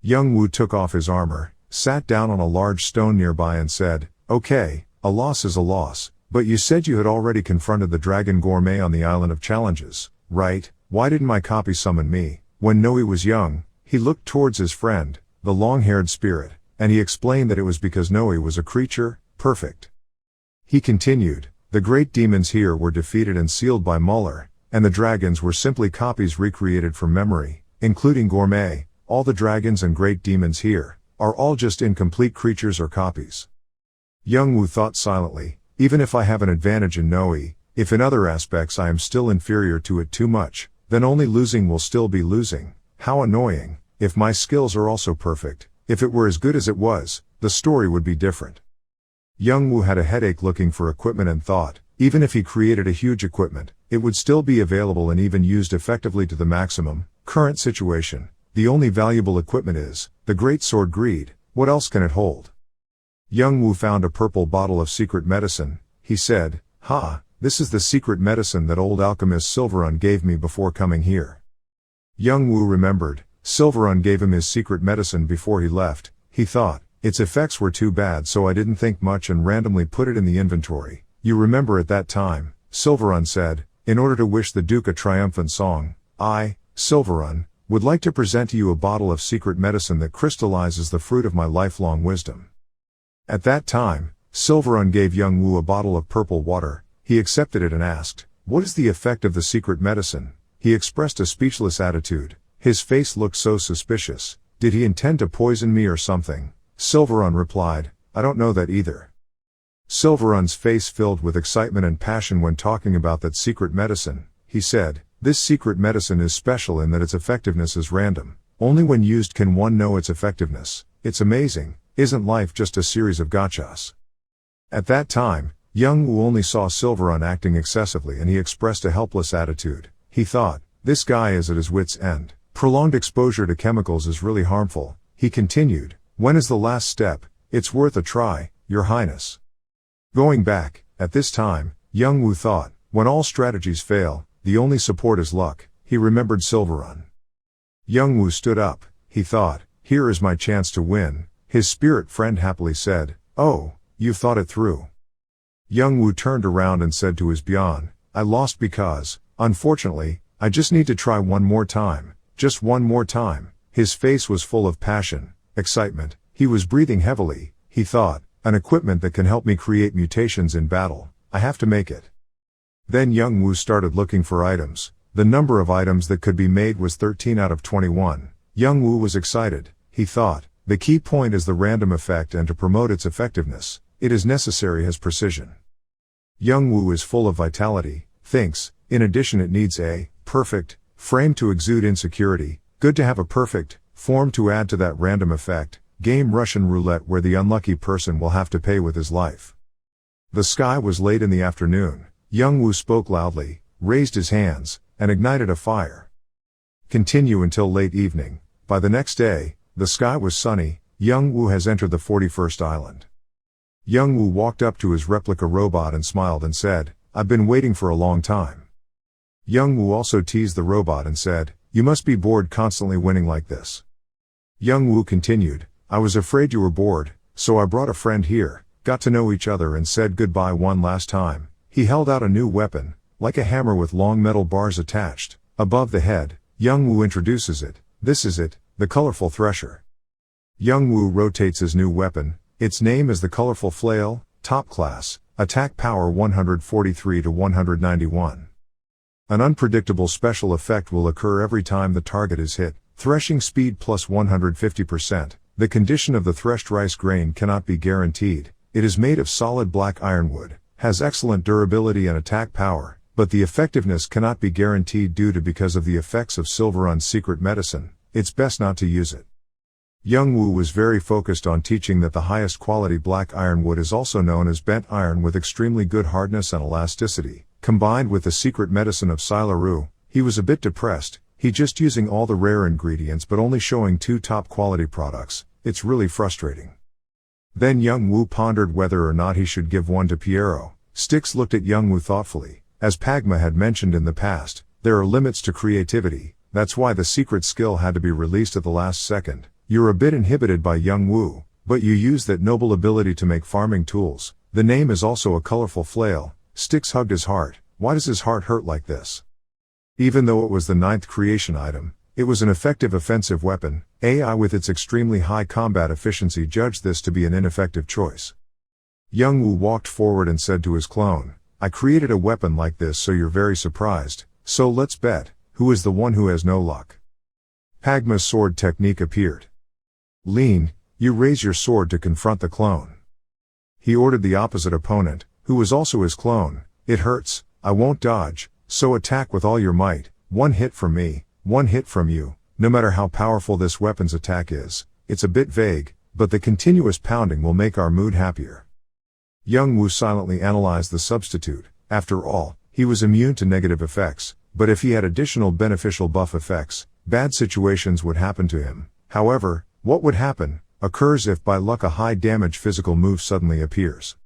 Young Woo took off his armor, sat down on a large stone nearby and said, okay, a loss is a loss, but you said you had already confronted the dragon gourmet on the Island of Challenges, right? Why didn't my copy summon me? When Noe was young, he looked towards his friend, the long-haired spirit, and he explained that it was because Noe was a creature, perfect. He continued, the great demons here were defeated and sealed by Muller, and the dragons were simply copies recreated from memory, including Gourmet. All the dragons and great demons here are all just incomplete creatures or copies. Young Woo thought silently, even if I have an advantage in Noe, if in other aspects I am still inferior to it too much, then only losing will still be losing. How annoying. If my skills are also perfect, if it were as good as it was, the story would be different. Young Woo had a headache looking for equipment and thought, even if he created a huge equipment, it would still be available and even used effectively to the maximum. Current situation, the only valuable equipment is the Great Sword Greed. What else can it hold? Young Woo found a purple bottle of secret medicine. He said, this is the secret medicine that old alchemist Silverun gave me before coming here. Young Woo remembered, Silverun gave him his secret medicine before he left. He thought, its effects were too bad, so I didn't think much and randomly put it in the inventory. You remember at that time, Silverun said, in order to wish the Duke a triumphant song, I, Silverun, would like to present to you a bottle of secret medicine that crystallizes the fruit of my lifelong wisdom. At that time, Silverun gave young Wu a bottle of purple water. He accepted it and asked, what is the effect of the secret medicine? He expressed a speechless attitude. His face looked so suspicious. Did he intend to poison me or something? Silverun replied, I don't know that either. Silverun's face filled with excitement and passion when talking about that secret medicine. He said, this secret medicine is special in that its effectiveness is random. Only when used can one know its effectiveness. It's amazing. Isn't life just a series of gotchas? At that time, young Wu only saw Silverun acting excessively and he expressed a helpless attitude. He thought, this guy is at his wit's end. Prolonged exposure to chemicals is really harmful. He continued, when is the last step? It's worth a try, Your Highness. Going back, at this time, young Wu thought, when all strategies fail, the only support is luck. He remembered Silverun. Young Wu stood up. He thought, here is my chance to win. His spirit friend happily said, oh, you've thought it through. Young Wu turned around and said to his Bian, I lost because, unfortunately, I just need to try one more time. Just one more time. His face was full of passion, excitement. He was breathing heavily. He thought, an equipment that can help me create mutations in battle. I have to make it. Then young Wu started looking for items. The number of items that could be made was 13 out of 21. Young Wu was excited. He thought, the key point is the random effect, and to promote its effectiveness, it is necessary has precision. Young Wu is full of vitality, thinks, in addition it needs a perfect frame to exude insecurity. Good to have a perfect form to add to that random effect. Game Russian roulette where the unlucky person will have to pay with his life. The sky was late in the afternoon. Young Wu spoke loudly, raised his hands, and ignited a fire. Continue until late evening. By the next day, the sky was sunny. Young Wu has entered the 41st island. Young Wu walked up to his replica robot and smiled and said, I've been waiting for a long time. Young Wu also teased the robot and said, you must be bored constantly winning like this. Young Wu continued, I was afraid you were bored, so I brought a friend here, got to know each other and said goodbye one last time. He held out a new weapon, like a hammer with long metal bars attached. Above the head, Young Wu introduces it. This is it, the colorful thresher. Young Wu rotates his new weapon. Its name is the colorful flail, top class, attack power 143 to 191. An unpredictable special effect will occur every time the target is hit. Threshing speed plus 150%. The condition of the threshed rice grain cannot be guaranteed. It is made of solid black ironwood, has excellent durability and attack power, but the effectiveness cannot be guaranteed because of the effects of Silverun's secret medicine. It's best not to use it. Young Wu was very focused on teaching that the highest quality black ironwood is also known as bent iron with extremely good hardness and elasticity. Combined with the secret medicine of Silaru, he was a bit depressed. He just using all the rare ingredients but only showing 2 top quality products. It's really frustrating. Then young Wu pondered whether or not he should give one to Piero. Styx looked at young Wu thoughtfully. As Pagma had mentioned in the past, there are limits to creativity. That's why the secret skill had to be released at the last second. You're a bit inhibited by young Wu, but you use that noble ability to make farming tools. The name is also a colorful flail. Styx hugged his heart. Why does his heart hurt like this? Even though it was the 9th creation item, it was an effective offensive weapon. AI with its extremely high combat efficiency judged this to be an ineffective choice. Young Wu walked forward and said to his clone, I created a weapon like this so you're very surprised, so let's bet, who is the one who has no luck? Pagma's sword technique appeared. Lean, you raise your sword to confront the clone. He ordered the opposite opponent, who was also his clone. It hurts, I won't dodge, so attack with all your might. 1 hit from me, 1 hit from you. No matter how powerful this weapon's attack is, it's a bit vague, but the continuous pounding will make our mood happier. Young Wu silently analyzed the substitute. After all, he was immune to negative effects, but if he had additional beneficial buff effects, bad situations would happen to him. However, what would happen, occurs if by luck a high damage physical move suddenly appears.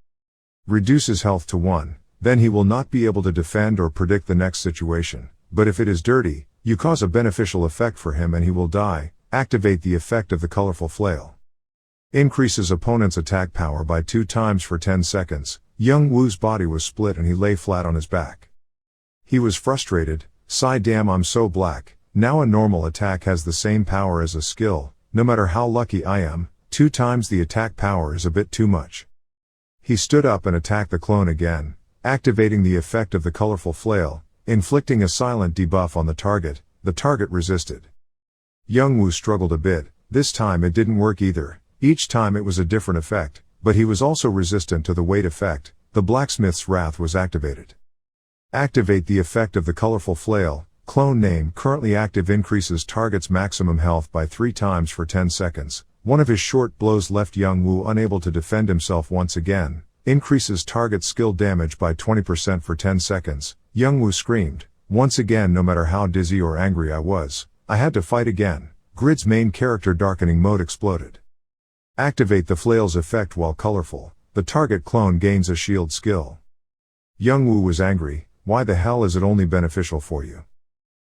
Reduces health to 1, then he will not be able to defend or predict the next situation. But if it is dirty, you cause a beneficial effect for him and he will die. Activate the effect of the colorful flail. Increases opponent's attack power by 2 times for 10 seconds. Young Woo's body was split and he lay flat on his back. He was frustrated. Sigh, damn, I'm so black. Now a normal attack has the same power as a skill. No matter how lucky I am, 2 times the attack power is a bit too much. He stood up and attacked the clone again, activating the effect of the colorful flail, inflicting a silent debuff on the target. The target resisted. Young Woo struggled a bit. This time it didn't work either. Each time it was a different effect, but he was also resistant to the weight effect. The blacksmith's wrath was activated. Activate the effect of the colorful flail. Clone name currently active increases target's maximum health by 3 times for 10 seconds. One of his short blows left Young Woo unable to defend himself once again. Increases target's skill damage by 20% for 10 seconds. Young Woo screamed. Once again, no matter how dizzy or angry I was, I had to fight again. Grid's main character darkening mode exploded. Activate the flail's effect while colorful. The target clone gains a shield skill. Young Woo was angry. Why the hell is it only beneficial for you?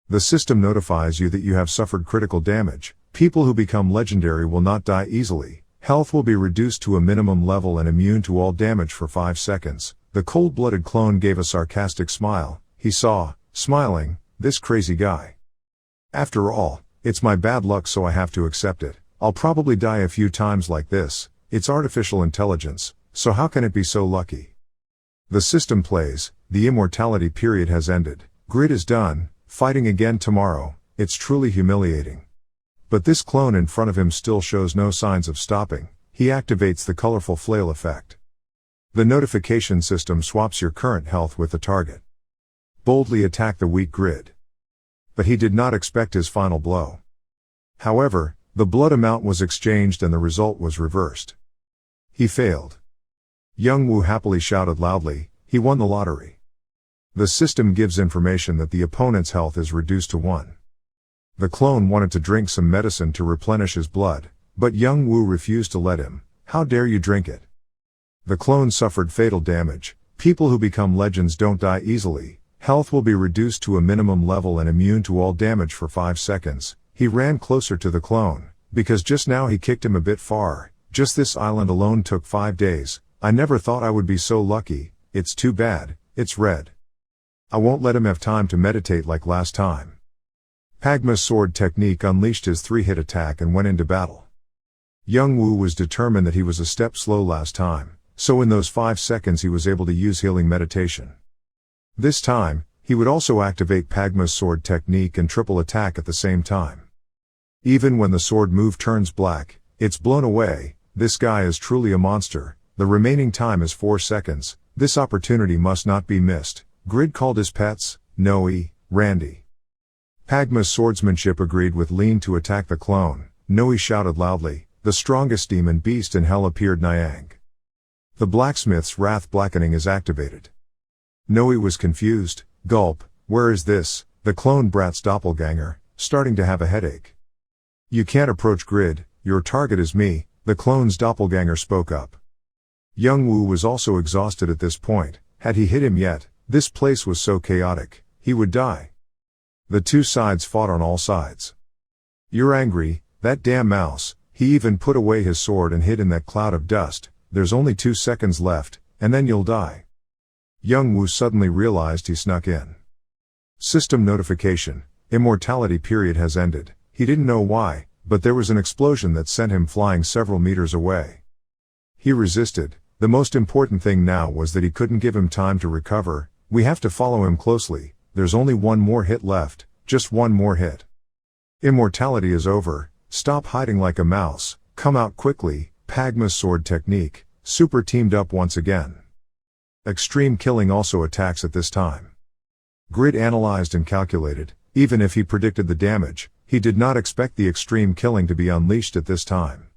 The system notifies you that you have suffered critical damage. People who become legendary will not die easily. Health will be reduced to a minimum level and immune to all damage for 5 seconds. The cold-blooded clone gave a sarcastic smile. He saw, smiling, this crazy guy. After all, it's my bad luck, so I have to accept it. I'll probably die a few times like this. It's artificial intelligence, so how can it be so lucky? The system plays. The immortality period has ended. Grid is done. Fighting again tomorrow. It's truly humiliating. But this clone in front of him still shows no signs of stopping. He activates the colorful flail effect. The notification system swaps your current health with the target. Boldly attack the weak Grid. But he did not expect his final blow. However, the blood amount was exchanged and the result was reversed. He failed. Young Woo happily shouted loudly, he won the lottery. The system gives information that the opponent's health is reduced to 1. The clone wanted to drink some medicine to replenish his blood, but Young Woo refused to let him. How dare you drink it? The clone suffered fatal damage. People who become legends don't die easily. Health will be reduced to a minimum level and immune to all damage for 5 seconds. He ran closer to the clone, because just now he kicked him a bit far. Just this island alone took 5 days. I never thought I would be so lucky. It's too bad. It's red. I won't let him have time to meditate like last time. Pagma's sword technique unleashed his 3-hit attack and went into battle. Young Woo was determined that he was a step slow last time, so in those 5 seconds he was able to use healing meditation. This time, he would also activate Pagma's sword technique and triple attack at the same time. Even when the sword move turns black, it's blown away. This guy is truly a monster. The remaining time is 4 seconds. This opportunity must not be missed. Grid called his pets, Noe, Randy. Pagma's swordsmanship agreed with Lean to attack the clone. Noe shouted loudly. The strongest demon beast in hell appeared, Nyang. The blacksmith's wrath blackening is activated. Noe was confused. Gulp, where is this? The clone brat's doppelganger, starting to have a headache. You can't approach Grid, your target is me, the clone's doppelganger spoke up. Young Woo was also exhausted at this point. Had he hit him yet? This place was so chaotic, he would die. The two sides fought on all sides. You're angry, that damn mouse. He even put away his sword and hid in that cloud of dust. There's only 2 seconds left, and then you'll die. Young Woo suddenly realized he snuck in. System notification. Immortality period has ended. He didn't know why, but there was an explosion that sent him flying several meters away. He resisted. The most important thing now was that he couldn't give him time to recover. We have to follow him closely. There's only 1 more hit left. Just 1 more hit. Immortality is over. Stop hiding like a mouse. Come out quickly. Pagma's sword technique. Super teamed up once again. Extreme killing also attacks at this time. Grid analyzed and calculated. Even if he predicted the damage, he did not expect the extreme killing to be unleashed at this time.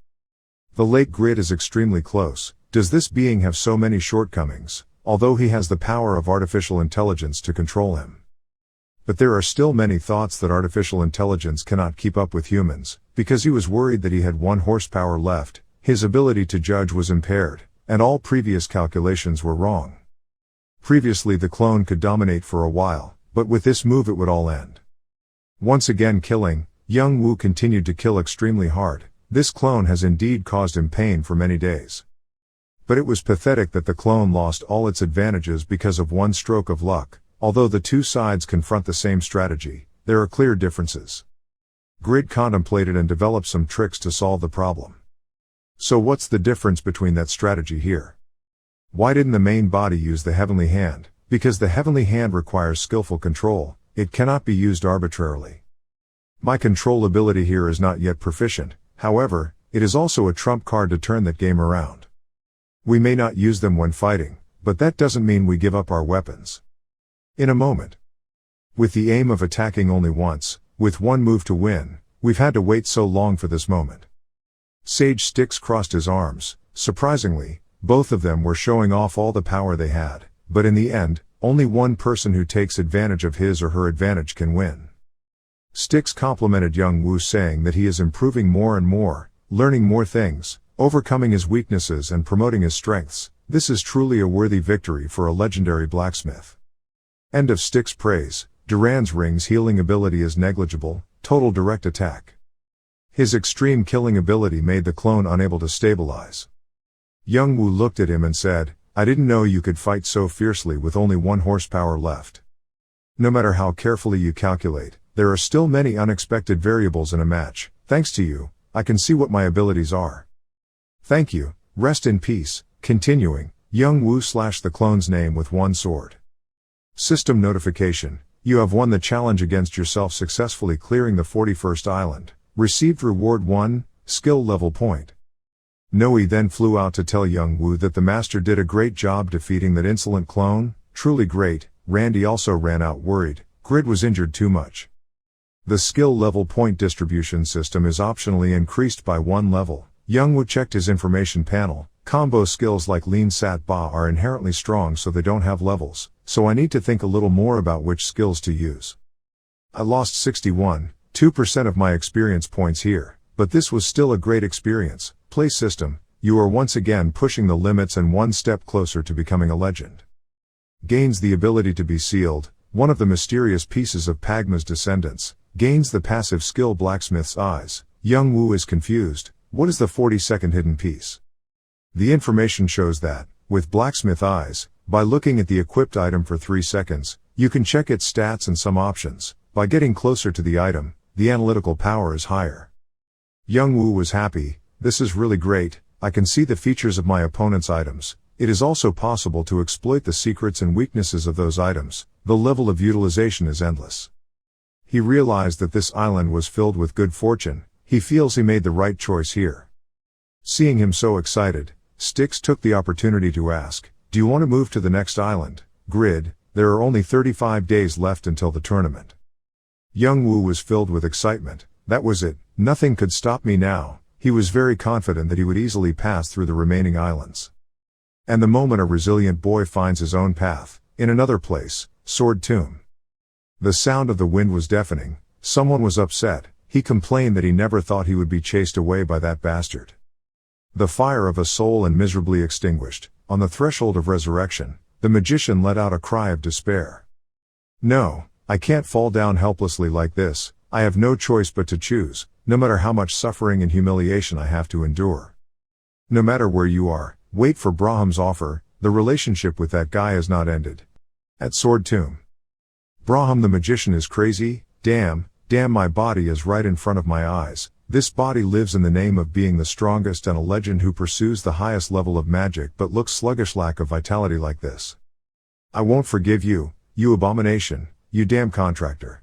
The late Grid is extremely close. Does this being have so many shortcomings, although he has the power of artificial intelligence to control him? But there are still many thoughts that artificial intelligence cannot keep up with humans, because he was worried that he had 1 horsepower left, his ability to judge was impaired, and all previous calculations were wrong. Previously the clone could dominate for a while, but with this move it would all end. Once again killing, young Wu continued to kill extremely hard. This clone has indeed caused him pain for many days. But it was pathetic that the clone lost all its advantages because of one stroke of luck. Although the two sides confront the same strategy, there are clear differences. Grid contemplated and developed some tricks to solve the problem. So what's the difference between that strategy here? Why didn't the main body use the heavenly hand? Because the heavenly hand requires skillful control, it cannot be used arbitrarily. My control ability here is not yet proficient, however, it is also a trump card to turn that game around. We may not use them when fighting, but that doesn't mean we give up our weapons. In a moment. With the aim of attacking only once, with one move to win, we've had to wait so long for this moment. Sage Styx crossed his arms. Surprisingly, both of them were showing off all the power they had, but in the end, only one person who takes advantage of his or her advantage can win. Styx complimented young Wu, saying that he is improving more and more, learning more things, overcoming his weaknesses and promoting his strengths. This is truly a worthy victory for a legendary blacksmith. End of Styx praise. Duran's ring's healing ability is negligible, total direct attack. His extreme killing ability made the clone unable to stabilize. Young Wu looked at him and said, "I didn't know you could fight so fiercely with only 1 horsepower left. No matter how carefully you calculate, there are still many unexpected variables in a match. Thanks to you, I can see what my abilities are. Thank you, rest in peace." Continuing, young Wu slashed the clone's name with one sword. System notification: you have won the challenge against yourself, successfully clearing the 41st island. Received reward 1, skill level point. Noe then flew out to tell young Wu that the master did a great job defeating that insolent clone. Truly great. Randy also ran out worried. Grid was injured too much. The skill level point distribution system is optionally increased by 1 level. Young Wu checked his information panel. Combo skills like Lean Sat Ba are inherently strong, so they don't have levels, so I need to think a little more about which skills to use. I lost 61.2% of my experience points here, but this was still a great experience. Play system: you are once again pushing the limits and one step closer to becoming a legend. Gains the ability to be sealed, one of the mysterious pieces of Pagma's descendants. Gains the passive skill Blacksmith's Eyes. Young Wu is confused. What is the 42nd hidden piece? The information shows that, with Blacksmith Eyes, by looking at the equipped item for 3 seconds, you can check its stats and some options. By getting closer to the item, the analytical power is higher. Young Wu was happy. This is really great. I can see the features of my opponent's items. It is also possible to exploit the secrets and weaknesses of those items. The level of utilization is endless. He realized that this island was filled with good fortune. He feels he made the right choice here. Seeing him so excited, Styx took the opportunity to ask, "Do you want to move to the next island?" Grid: there are only 35 days left until the tournament. Young Wu was filled with excitement. That was it. Nothing could stop me now. He was very confident that he would easily pass through the remaining islands. And the moment a resilient boy finds his own path, in another place, Sword Tomb. The sound of the wind was deafening. Someone was upset. He complained that he never thought he would be chased away by that bastard. The fire of a soul and miserably extinguished. On the threshold of resurrection, the magician let out a cry of despair. "No, I can't fall down helplessly like this. I have no choice but to choose, no matter how much suffering and humiliation I have to endure. No matter where you are, wait for Braham's offer. The relationship with that guy has not ended." At Sword Tomb. Braham the magician is crazy. Damn, my body is right in front of my eyes. This body lives in the name of being the strongest and a legend who pursues the highest level of magic but looks sluggish, lack of vitality like this. I won't forgive you, you abomination, you damn contractor.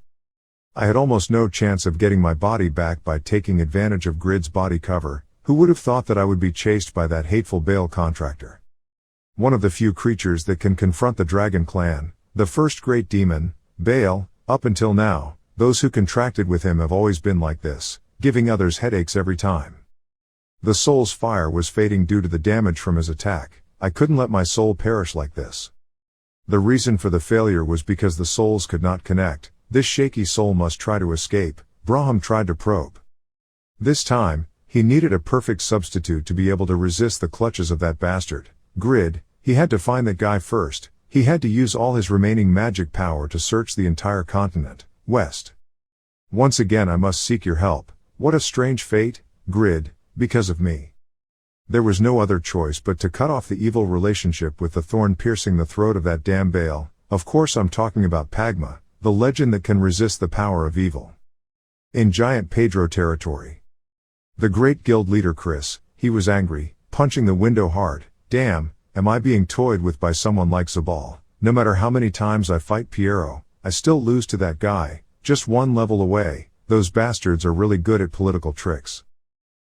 I had almost no chance of getting my body back by taking advantage of Grid's body cover. Who would have thought that I would be chased by that hateful Baal contractor? One of the few creatures that can confront the Dragon Clan, the first great demon, Baal. Up until now, those who contracted with him have always been like this, giving others headaches every time. The soul's fire was fading due to the damage from his attack. I couldn't let my soul perish like this. The reason for the failure was because the souls could not connect. This shaky soul must try to escape. Braham tried to probe. This time, he needed a perfect substitute to be able to resist the clutches of that bastard. Grid: he had to find that guy first. He had to use all his remaining magic power to search the entire continent. West. Once again I must seek your help. What a strange fate, Grid, because of me. There was no other choice but to cut off the evil relationship with the thorn piercing the throat of that damn Baal. Of course I'm talking about Pagma, the legend that can resist the power of evil. In giant Pedro territory. The great guild leader Chris, he was angry, punching the window hard. Damn, am I being toyed with by someone like Zabal? No matter how many times I fight Piero, I still lose to that guy, just one level away. Those bastards are really good at political tricks.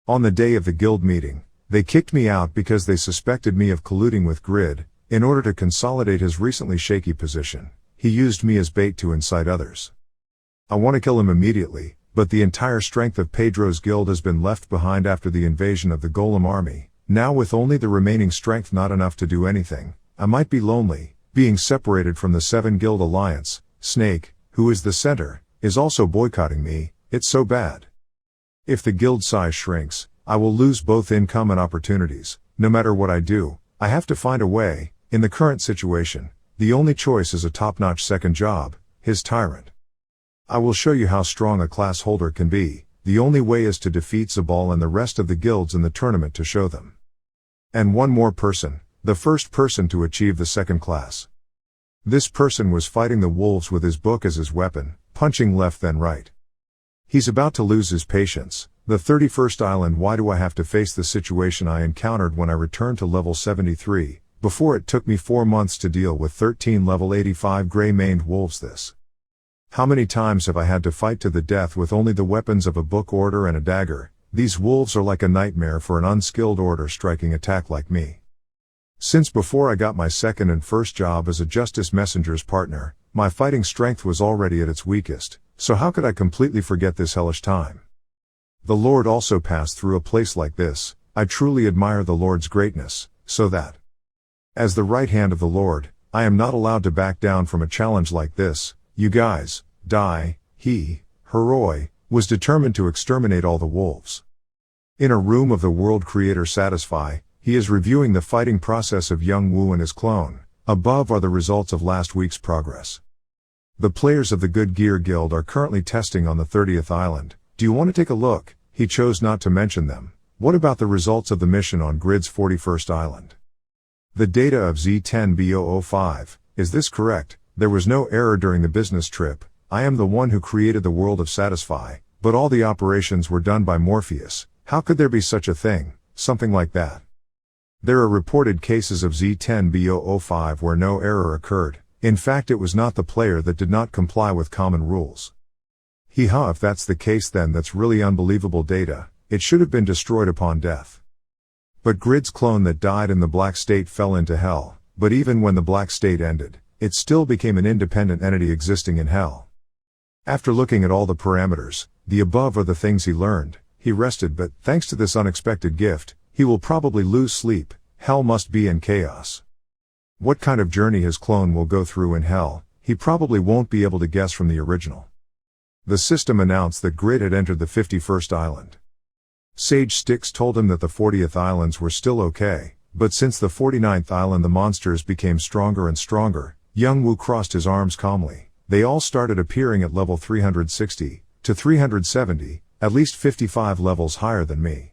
On the day of the guild meeting, they kicked me out because they suspected me of colluding with Grid. In order to consolidate his recently shaky position, he used me as bait to incite others. I want to kill him immediately, but the entire strength of Pedro's guild has been left behind after the invasion of the Golem army. Now with only the remaining strength not enough to do anything, I might be lonely, being separated from the 7 Guild Alliance. Snake, who is the center, is also boycotting me. It's so bad. If the guild size shrinks, I will lose both income and opportunities. No matter what I do, I have to find a way. In the current situation, the only choice is a top-notch second job, his tyrant. I will show you how strong a class holder can be. The only way is to defeat Zabal and the rest of the guilds in the tournament to show them. And one more person, the first person to achieve the second class. This person was fighting the wolves with his book as his weapon, punching left then right. He's about to lose his patience. The 31st island. Why do I have to face the situation I encountered when I returned to level 73? Before it took me 4 months to deal with 13 level 85 gray-maned wolves. This. How many times have I had to fight to the death with only the weapons of a book order and a dagger? These wolves are like a nightmare for an unskilled order striking attack like me. Since before I got my second and first job as a justice messenger's partner, my fighting strength was already at its weakest, so how could I completely forget this hellish time? The Lord also passed through a place like this. I truly admire the Lord's greatness, so that as the right hand of the Lord, I am not allowed to back down from a challenge like this. You guys, die. He, Heroi, was determined to exterminate all the wolves. In a room of the world creator Satisfy, he is reviewing the fighting process of Young Wu and his clone. Above are the results of last week's progress. The players of the Good Gear Guild are currently testing on the 30th island. Do you want to take a look? He chose not to mention them. What about the results of the mission on Grid's 41st island? The data of Z10B005, is this correct? There was no error during the business trip. I am the one who created the world of Satisfy, but all the operations were done by Morpheus. How could there be such a thing? Something like that. There are reported cases of Z10B005 where no error occurred. In fact, it was not the player that did not comply with common rules. If that's the case, then that's really unbelievable data. It should have been destroyed upon death. But Grid's clone that died in the Black State fell into hell, but even when the Black State ended, it still became an independent entity existing in hell. After looking at all the parameters, the above are the things he learned. He rested, but thanks to this unexpected gift, he will probably lose sleep. Hell must be in chaos. What kind of journey his clone will go through in hell, he probably won't be able to guess from the original. The system announced that Grid had entered the 51st island. Sage Styx told him that the 40th islands were still okay, but since the 49th island the monsters became stronger and stronger. Young Wu crossed his arms calmly. They all started appearing at level 360 to 370, at least 55 levels higher than me.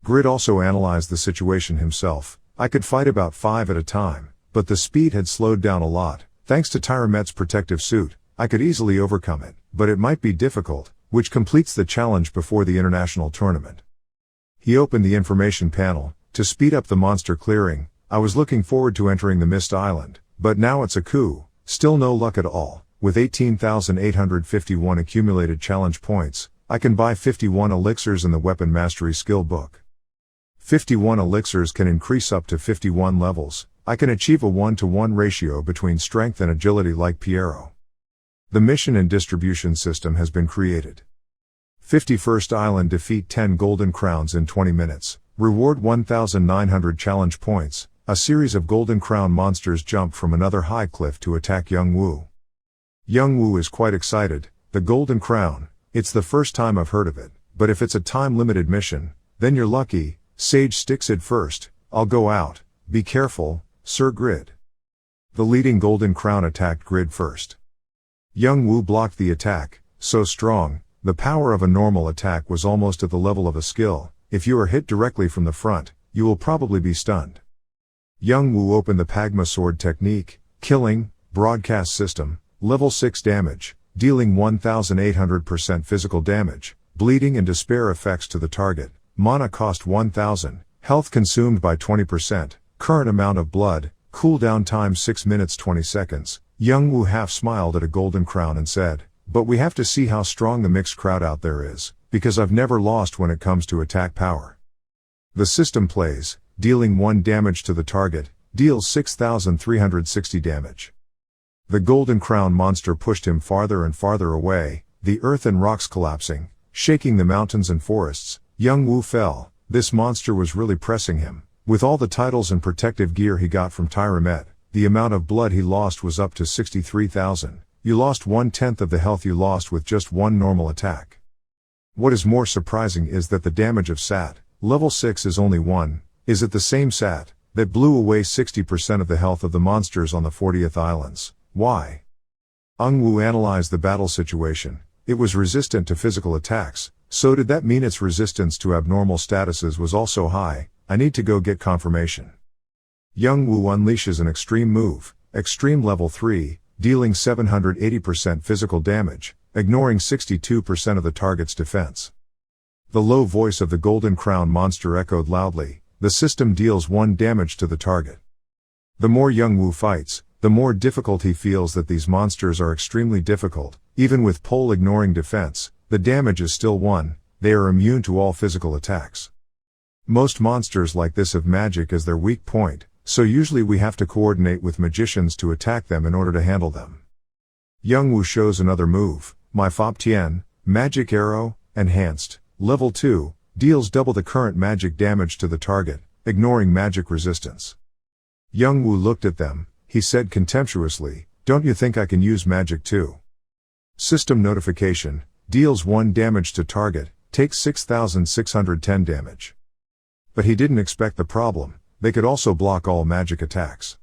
Grid also analyzed the situation himself. I could fight about 5 at a time, but the speed had slowed down a lot. Thanks to Tyramet's protective suit, I could easily overcome it, but it might be difficult, which completes the challenge before the international tournament. He opened the information panel. To speed up the monster clearing, I was looking forward to entering the Mist Island, but now it's a coup. Still no luck at all. With 18,851 accumulated challenge points, I can buy 51 elixirs in the Weapon Mastery Skill Book. 51 elixirs can increase up to 51 levels. I can achieve a 1-to-1 ratio between strength and agility like Piero. The mission and distribution system has been created. 51st Island, defeat 10 golden crowns in 20 minutes. Reward 1,900 challenge points. A series of golden crown monsters jump from another high cliff to attack Young Wu. Young Wu is quite excited. The golden crown, it's the first time I've heard of it, but if it's a time-limited mission, then you're lucky. Sage Styx said first. I'll go out. Be careful, Sir Grid. The leading golden crown attacked Grid first. Young Wu blocked the attack. So strong, The power of a normal attack was almost at the level of a skill. If you are hit directly from the front, you will probably be stunned. Young Woo opened the Pagma sword technique, killing, broadcast system, level 6 damage, dealing 1800% physical damage, bleeding and despair effects to the target, mana cost 1000, health consumed by 20%, current amount of blood, cooldown time 6 minutes 20 seconds. Young Woo half smiled at a golden crown and said, "But we have to see how strong the mixed crowd out there is, because I've never lost when it comes to attack power." The system plays, dealing 1 damage to the target, deals 6360 damage. The golden crown monster pushed him farther and farther away, the earth and rocks collapsing, shaking the mountains and forests. Young Woo fell. This monster was really pressing him. With all the titles and protective gear he got from Tyramet, the amount of blood he lost was up to 63,000. You lost 1/10 of the health you lost with just one normal attack. What is more surprising is that the damage of SAT, level 6 is only 1, is it the same SAT that blew away 60% of the health of the monsters on the 40th Islands. Why? Young Woo analyzed the battle situation. It was resistant to physical attacks, so did that mean its resistance to abnormal statuses was also high? I need to go get confirmation. Young Woo unleashes an extreme move, extreme level 3, dealing 780% physical damage, ignoring 62% of the target's defense. The low voice of the golden crown monster echoed loudly. The system deals 1 damage to the target. The more Young Woo fights, the more difficult he feels that these monsters are extremely difficult. Even with pole ignoring defense, the damage is still 1, they are immune to all physical attacks. Most monsters like this have magic as their weak point, so usually we have to coordinate with magicians to attack them in order to handle them. Young Woo shows another move, My Fop Tien, Magic Arrow, Enhanced, level 2, deals double the current magic damage to the target, ignoring magic resistance. Young Woo looked at them, he said contemptuously, "Don't you think I can use magic too?" System notification, deals 1 damage to target, takes 6610 damage. But he didn't expect the problem. They could also block all magic attacks.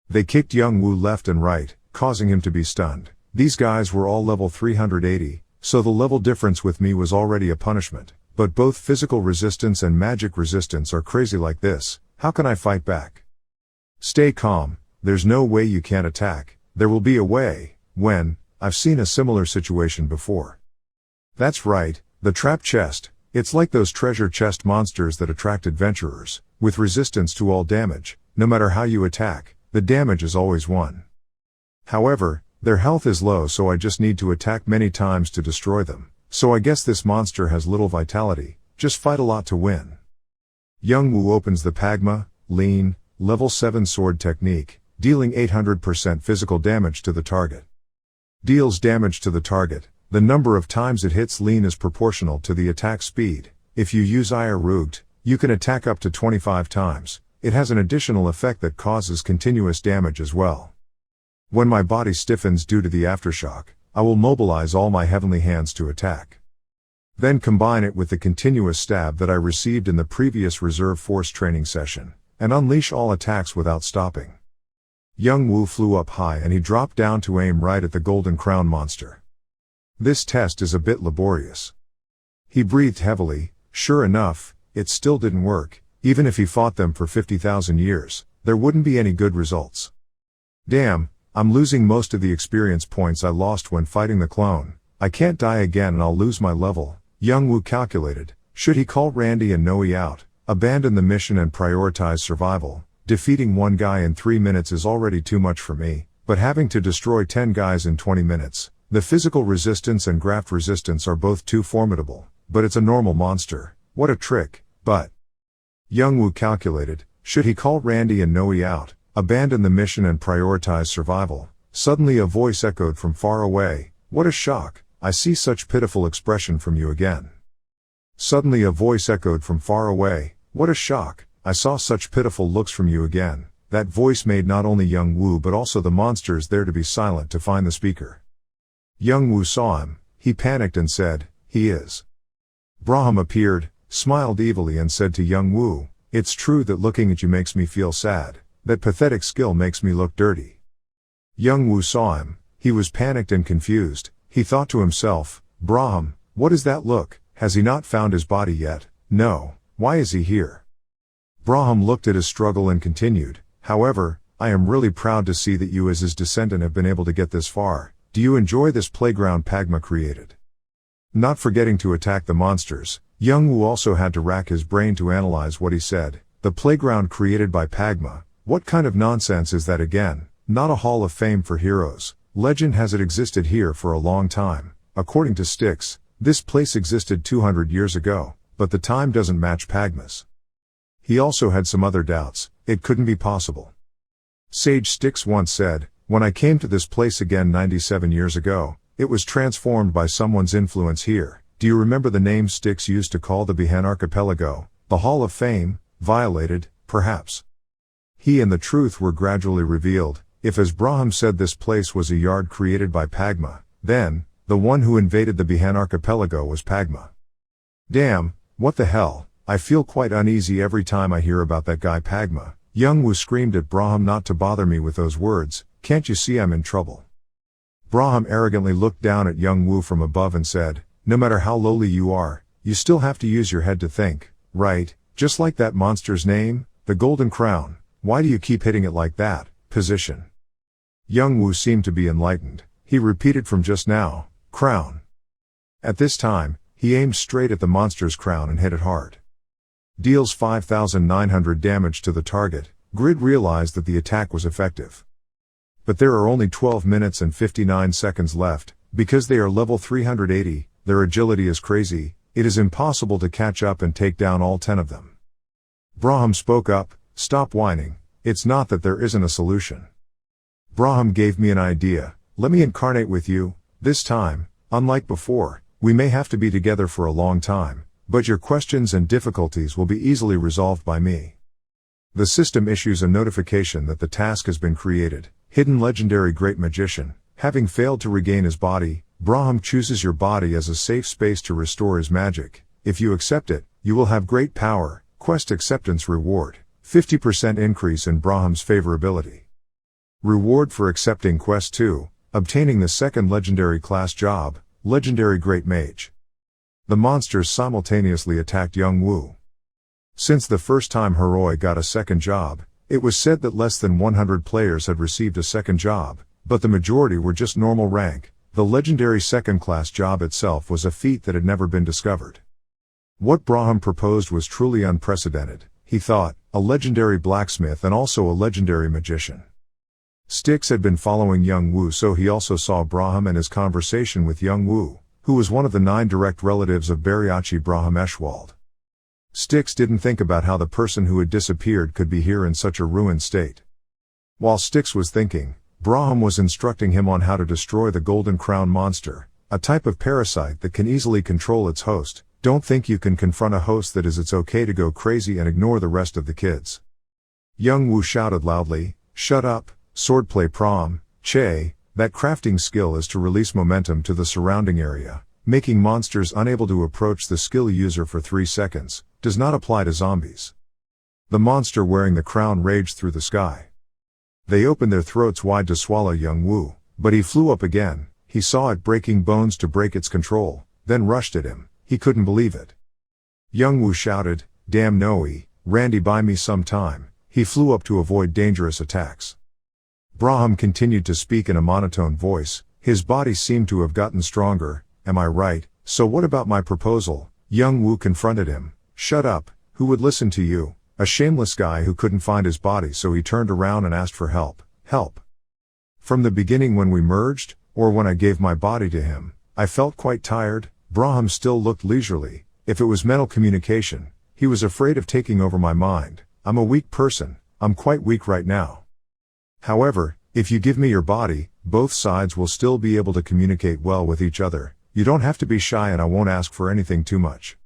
They kicked Young Woo left and right, causing him to be stunned. These guys were all level 380, so the level difference with me was already a punishment. But both physical resistance and magic resistance are crazy like this. How can I fight back? Stay calm. There's no way you can't attack. There will be a way. When? I've seen a similar situation before. That's right, the trap chest. It's like those treasure chest monsters that attract adventurers, with resistance to all damage. No matter how you attack, the damage is always 1. However, their health is low, so I just need to attack many times to destroy them. So I guess this monster has little vitality, just fight a lot to win. Young Woo opens the Pagma, Lean, level 7 sword technique, dealing 800% physical damage to the target. Deals damage to the target. The number of times it hits Lean is proportional to the attack speed. If you use Rugt, you can attack up to 25 times. It has an additional effect that causes continuous damage as well. When my body stiffens due to the aftershock, I will mobilize all my heavenly hands to attack. Then combine it with the continuous stab that I received in the previous reserve force training session, and unleash all attacks without stopping. Young Woo flew up high and he dropped down to aim right at the golden crown monster. This test is a bit laborious. He breathed heavily. Sure enough, it still didn't work. Even if he fought them for 50,000 years, there wouldn't be any good results. Damn, I'm losing most of the experience points I lost when fighting the clone. I can't die again and I'll lose my level. Young Woo calculated. Should he call Randy and Noe out, abandon the mission and prioritize survival? Defeating 1 guy in 3 minutes is already too much for me, but having to destroy 10 guys in 20 minutes, the physical resistance and graft resistance are both too formidable. But it's a normal monster. What a trick. But Young Woo calculated, should he call Randy and Noe out, abandon the mission and prioritize survival? Suddenly a voice echoed from far away. What a shock. I see such pitiful expression from you again. Suddenly a voice echoed from far away. What a shock. I saw such pitiful looks from you again. That voice made not only Young Woo but also the monsters there to be silent to find the speaker. Young Woo saw him. He panicked and said, "He is." Braham appeared, smiled evilly and said to Young Woo, "It's true that looking at you makes me feel sad. That pathetic skill makes me look dirty." Young Woo saw him. He was panicked and confused. He thought to himself, "Braham, What is that look? Has he not found his body yet? No. Why is he here? Braham looked at his struggle and continued, however, I am really proud to see that you as his descendant have been able to get this far. Do you enjoy this playground Pagma created? Not forgetting to attack the monsters, Young Woo also had to rack his brain to analyze what he said. The playground created by Pagma. What kind of nonsense is that again? Not a hall of fame for heroes. Legend has it existed here for a long time. According to Styx, this place existed 200 years ago, but the time doesn't match Pagma's. He also had some other doubts. It couldn't be possible. Sage Styx once said, when I came to this place again 97 years ago, it was transformed by someone's influence here. Do you remember the name Styx used to call the Bihan Archipelago? The Hall of Fame? Violated, perhaps. He and the truth were gradually revealed. If as Braham said this place was a yard created by Pagma, then, the one who invaded the Bihan Archipelago was Pagma. Damn, what the hell, I feel quite uneasy every time I hear about that guy Pagma. Young Woo screamed at Braham not to bother me with those words. Can't you see I'm in trouble? Braham arrogantly looked down at Young Woo from above and said, no matter how lowly you are, you still have to use your head to think, right? Just like that monster's name, the Golden Crown. Why do you keep hitting it like that? Position. Young Woo seemed to be enlightened. He repeated from just now, crown. At this time, he aimed straight at the monster's crown and hit it hard. Deals 5,900 damage to the target. Grid realized that the attack was effective. But there are only 12 minutes and 59 seconds left. Because they are level 380, their agility is crazy, it is impossible to catch up and take down all 10 of them. Braham spoke up, stop whining, it's not that there isn't a solution. Braham gave me an idea, let me incarnate with you. This time, unlike before, we may have to be together for a long time, but your questions and difficulties will be easily resolved by me. The system issues a notification that the task has been created. Hidden legendary great magician. Having failed to regain his body, Braham chooses your body as a safe space to restore his magic. If you accept it, you will have great power. Quest acceptance reward. 50% increase in Braham's favorability. Reward for accepting Quest 2, obtaining the second legendary class job, Legendary Great Mage. The monsters simultaneously attacked Young Woo. Since the first time Heroi got a second job, it was said that less than 100 players had received a second job, but the majority were just normal rank. The legendary second class job itself was a feat that had never been discovered. What Braham proposed was truly unprecedented. He thought, a legendary blacksmith and also a legendary magician. Styx had been following Young Woo, so he also saw Braham and his conversation with Young Woo, who was one of the 9 direct relatives of Bariachi Braham Eshwald. Styx didn't think about how the person who had disappeared could be here in such a ruined state. While Styx was thinking, Braham was instructing him on how to destroy the Golden Crown monster, a type of parasite that can easily control its host. Don't think you can confront a host that is it's okay to go crazy and ignore the rest of the kids. Young Woo shouted loudly, shut up, swordplay prom, che, that crafting skill is to release momentum to the surrounding area, making monsters unable to approach the skill user for 3 seconds, does not apply to zombies. The monster wearing the crown raged through the sky. They opened their throats wide to swallow Young Woo, but he flew up again. He saw it breaking bones to break its control, then rushed at him. He couldn't believe it. Young Woo shouted, damn Noe, Randy buy me some time. He flew up to avoid dangerous attacks. Braham continued to speak in a monotone voice. His body seemed to have gotten stronger. Am I right? So what about my proposal? Young Woo confronted him. Shut up, who would listen to you? A shameless guy who couldn't find his body, so he turned around and asked for help. Help. From the beginning when we merged, or when I gave my body to him, I felt quite tired. Braham still looked leisurely. If it was mental communication, he was afraid of taking over my mind. I'm a weak person. I'm quite weak right now. However, if you give me your body, both sides will still be able to communicate well with each other. You don't have to be shy and I won't ask for anything too much.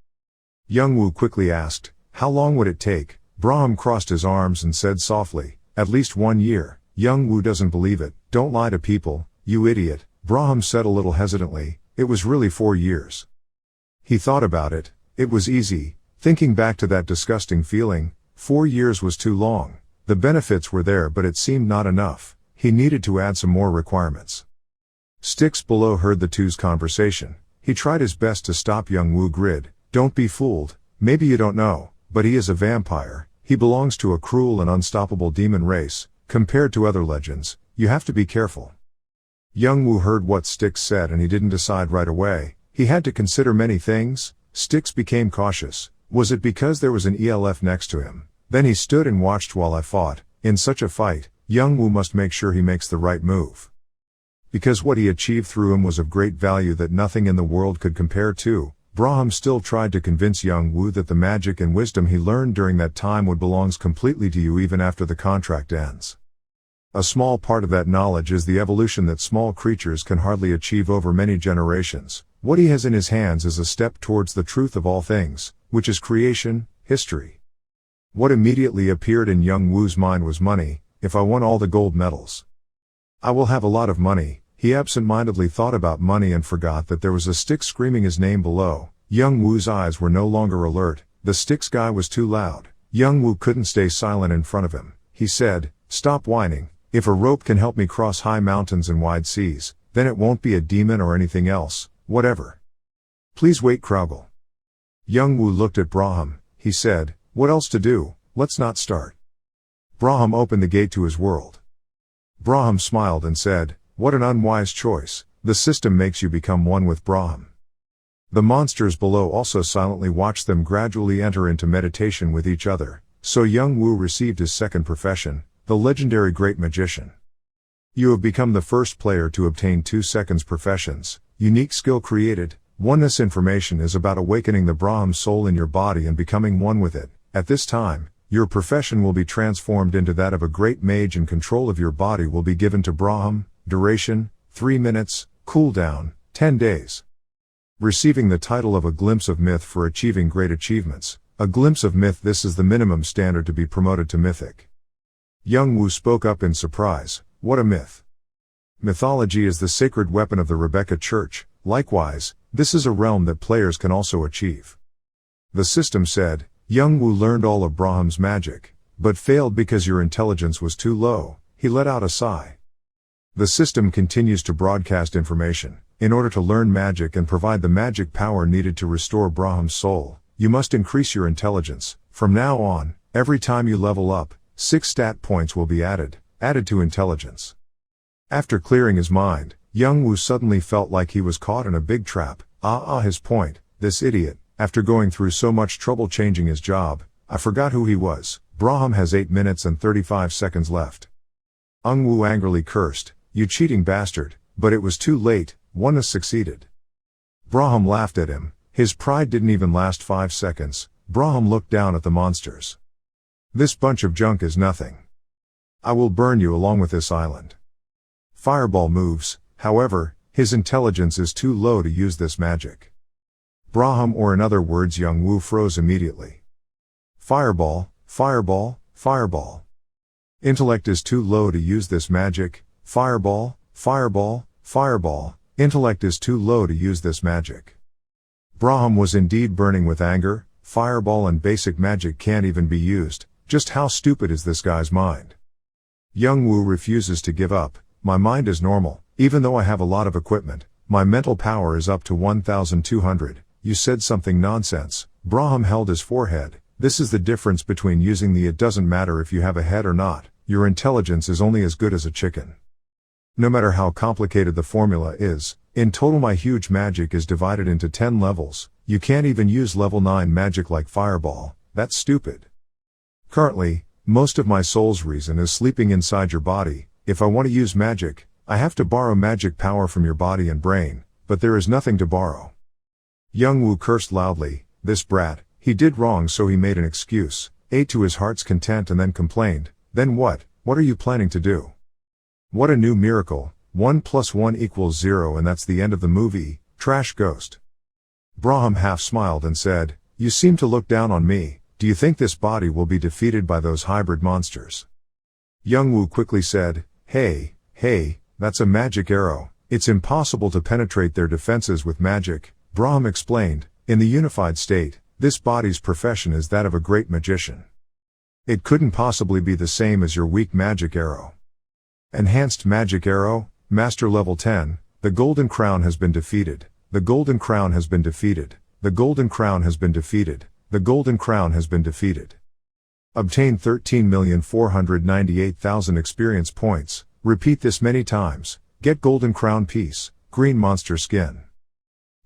Young Woo quickly asked, how long would it take? Braham crossed his arms and said softly, at least 1 year. Young Woo doesn't believe it. Don't lie to people, you idiot. Braham said a little hesitantly, it was really 4 years. He thought about it. It was easy. Thinking back to that disgusting feeling, 4 years was too long. The benefits were there but it seemed not enough. He needed to add some more requirements. Styx below heard the two's conversation. he tried his best to stop young Wu Grid. Don't be fooled, maybe you don't know, but he is a vampire. He belongs to a cruel and unstoppable demon race. Compared to other legends, you have to be careful. Young Wu heard what Styx said and he didn't decide right away. He had to consider many things. Styx became cautious. Was it because there was an ELF next to him? Then he stood and watched while I fought. In such a fight, young Wu must make sure he makes the right move. Because what he achieved through him was of great value that nothing in the world could compare to. Braham still tried to convince young Wu that the magic and wisdom he learned during that time would belongs completely to you even after the contract ends. A small part of that knowledge is the evolution that small creatures can hardly achieve over many generations. What he has in his hands is a step towards the truth of all things, which is creation, history. What immediately appeared in young Wu's mind was money. If I won all the gold medals, I will have a lot of money. He absent-mindedly thought about money and forgot that there was a Styx screaming his name below. Young Wu's eyes were no longer alert. The Styx guy was too loud. Young Wu couldn't stay silent in front of him. He said, "Stop whining. If a rope can help me cross high mountains and wide seas, then it won't be a demon or anything else, whatever. Please wait, Kraugle." Young Wu looked at Braham. He said, "What else to do? Let's not start." Braham opened the gate to his world. Braham smiled and said, "What an unwise choice. The system makes you become one with Braham." The monsters below also silently watched them gradually enter into meditation with each other. So young Wu received his second profession, the legendary Great Magician. You have become the first player to obtain 2 seconds professions. Unique skill created. Oneness information is about awakening the Braham soul in your body and becoming one with it. At this time, your profession will be transformed into that of a great mage and control of your body will be given to Braham. Duration, 3 minutes, cooldown, 10 days. Receiving the title of a glimpse of myth for achieving great achievements. A glimpse of myth, this is the minimum standard to be promoted to mythic. Young Wu spoke up in surprise. What a myth. Mythology is the sacred weapon of the Rebecca Church. Likewise, this is a realm that players can also achieve. The system said, young Wu learned all of Braham's magic, but failed because your intelligence was too low. He let out a sigh. The system continues to broadcast information. In order to learn magic and provide the magic power needed to restore Braham's soul, you must increase your intelligence. From now on, every time you level up, 6 stat points will be added to intelligence. After clearing his mind, young Wu suddenly felt like he was caught in a big trap. His point, this idiot, after going through so much trouble changing his job, I forgot who he was. Braham has 8 minutes and 35 seconds left. Young Wu angrily cursed, you cheating bastard, but it was too late. Oneness succeeded. Braham laughed at him. His pride didn't even last 5 seconds. Braham looked down at the monsters. This bunch of junk is nothing. I will burn you along with this island. Fireball moves, however, his intelligence is too low to use this magic. Braham, or in other words young Wu, froze immediately. Fireball, fireball, fireball. Intellect is too low to use this magic. Fireball, fireball, fireball. Intellect is too low to use this magic. Braham was indeed burning with anger. Fireball and basic magic can't even be used. Just how stupid is this guy's mind? Young Wu refuses to give up. My mind is normal, even though I have a lot of equipment. My mental power is up to 1,200. You said something nonsense. Braham held his forehead. This is the difference between using the it doesn't matter if you have a head or not. Your intelligence is only as good as a chicken. No matter how complicated the formula is, in total my huge magic is divided into 10 levels. You can't even use level 9 magic like fireball. That's stupid. Currently, most of my soul's reason is sleeping inside your body. If I want to use magic, I have to borrow magic power from your body and brain, but there is nothing to borrow. Young Wu cursed loudly. This brat, he did wrong so he made an excuse, ate to his heart's content and then complained. Then what? What are you planning to do? What a new miracle. 1 + 1 = 0 and that's the end of the movie. Trash ghost. Braham half smiled and said, you seem to look down on me. Do you think this body will be defeated by those hybrid monsters? Young Wu quickly said, hey, that's a magic arrow. It's impossible to penetrate their defenses with magic. Braham explained, in the unified state, this body's profession is that of a great magician. It couldn't possibly be the same as your weak magic arrow. Enhanced magic arrow, master level 10, the golden crown has been defeated. The golden crown has been defeated. The golden crown has been defeated. The golden crown has been defeated. Obtain 13,498,000 experience points. Repeat this many times. Get golden crown piece, green monster skin.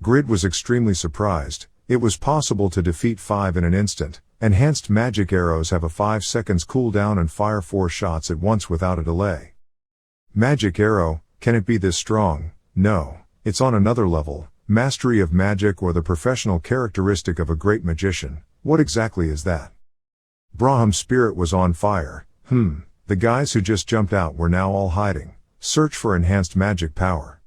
Grid was extremely surprised. It was possible to defeat 5 in an instant. Enhanced magic arrows have a 5 seconds cooldown and fire 4 shots at once without a delay. Magic arrow, can it be this strong? No, it's on another level. Mastery of magic or the professional characteristic of a great magician. What exactly is that? Braham's spirit was on fire. The guys who just jumped out were now all hiding. Search for enhanced magic power.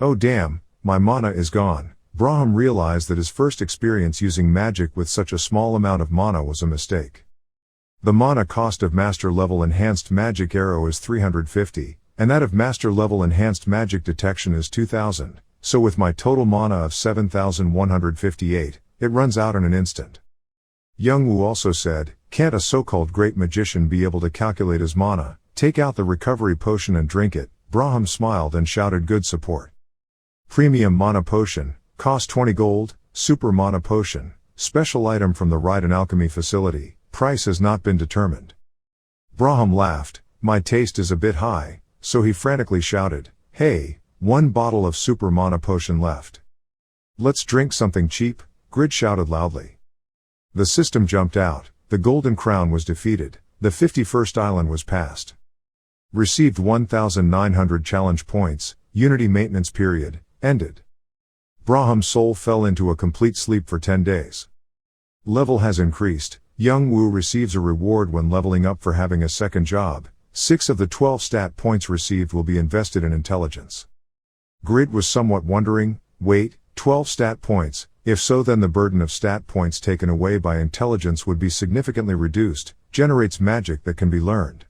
Oh damn, my mana is gone. Braham realized that his first experience using magic with such a small amount of mana was a mistake. The mana cost of master level enhanced magic arrow is 350, and that of master level enhanced magic detection is 2000, so with my total mana of 7158, it runs out in an instant. Young Wu also said, can't a so-called great magician be able to calculate his mana, take out the recovery potion and drink it? Braham smiled and shouted good support. Premium mana potion, cost 20 gold, super mana potion, special item from the Raiden Alchemy facility, price has not been determined. Braham laughed, my taste is a bit high, so he frantically shouted, hey, 1 bottle of super mana potion left. Let's drink something cheap, Grid shouted loudly. The system jumped out, the golden crown was defeated, the 51st island was passed. Received 1,900 challenge points, unity maintenance period, ended. Braham's soul fell into a complete sleep for 10 days. Level has increased, Young Wu receives a reward when leveling up for having a second job, 6 of the 12 stat points received will be invested in intelligence. Grid was somewhat wondering, wait, 12 stat points, if so then the burden of stat points taken away by intelligence would be significantly reduced, generates magic that can be learned.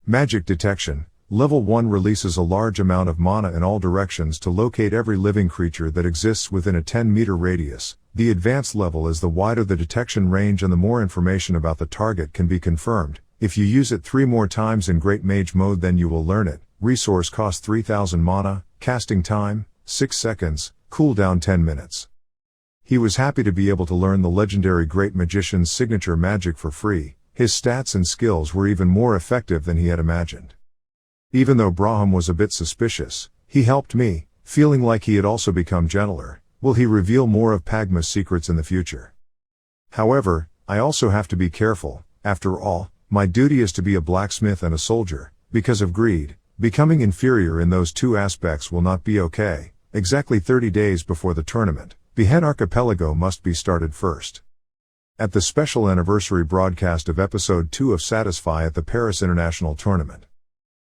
Magic detection, level 1 releases a large amount of mana in all directions to locate every living creature that exists within a 10-meter radius. The advanced level is the wider the detection range and the more information about the target can be confirmed. If you use it 3 more times in Great Mage mode then you will learn it. Resource cost 3000 mana, casting time, 6 seconds, cooldown 10 minutes. He was happy to be able to learn the legendary Great Magician's signature magic for free. His stats and skills were even more effective than he had imagined. Even though Braham was a bit suspicious, he helped me, feeling like he had also become gentler. Will he reveal more of Pagma's secrets in the future? However, I also have to be careful. After all, my duty is to be a blacksmith and a soldier. Because of greed, becoming inferior in those 2 aspects will not be okay. Exactly 30 days before the tournament, Bihen Archipelago must be started first. At the special anniversary broadcast of episode 2 of Satisfy at the Paris International Tournament.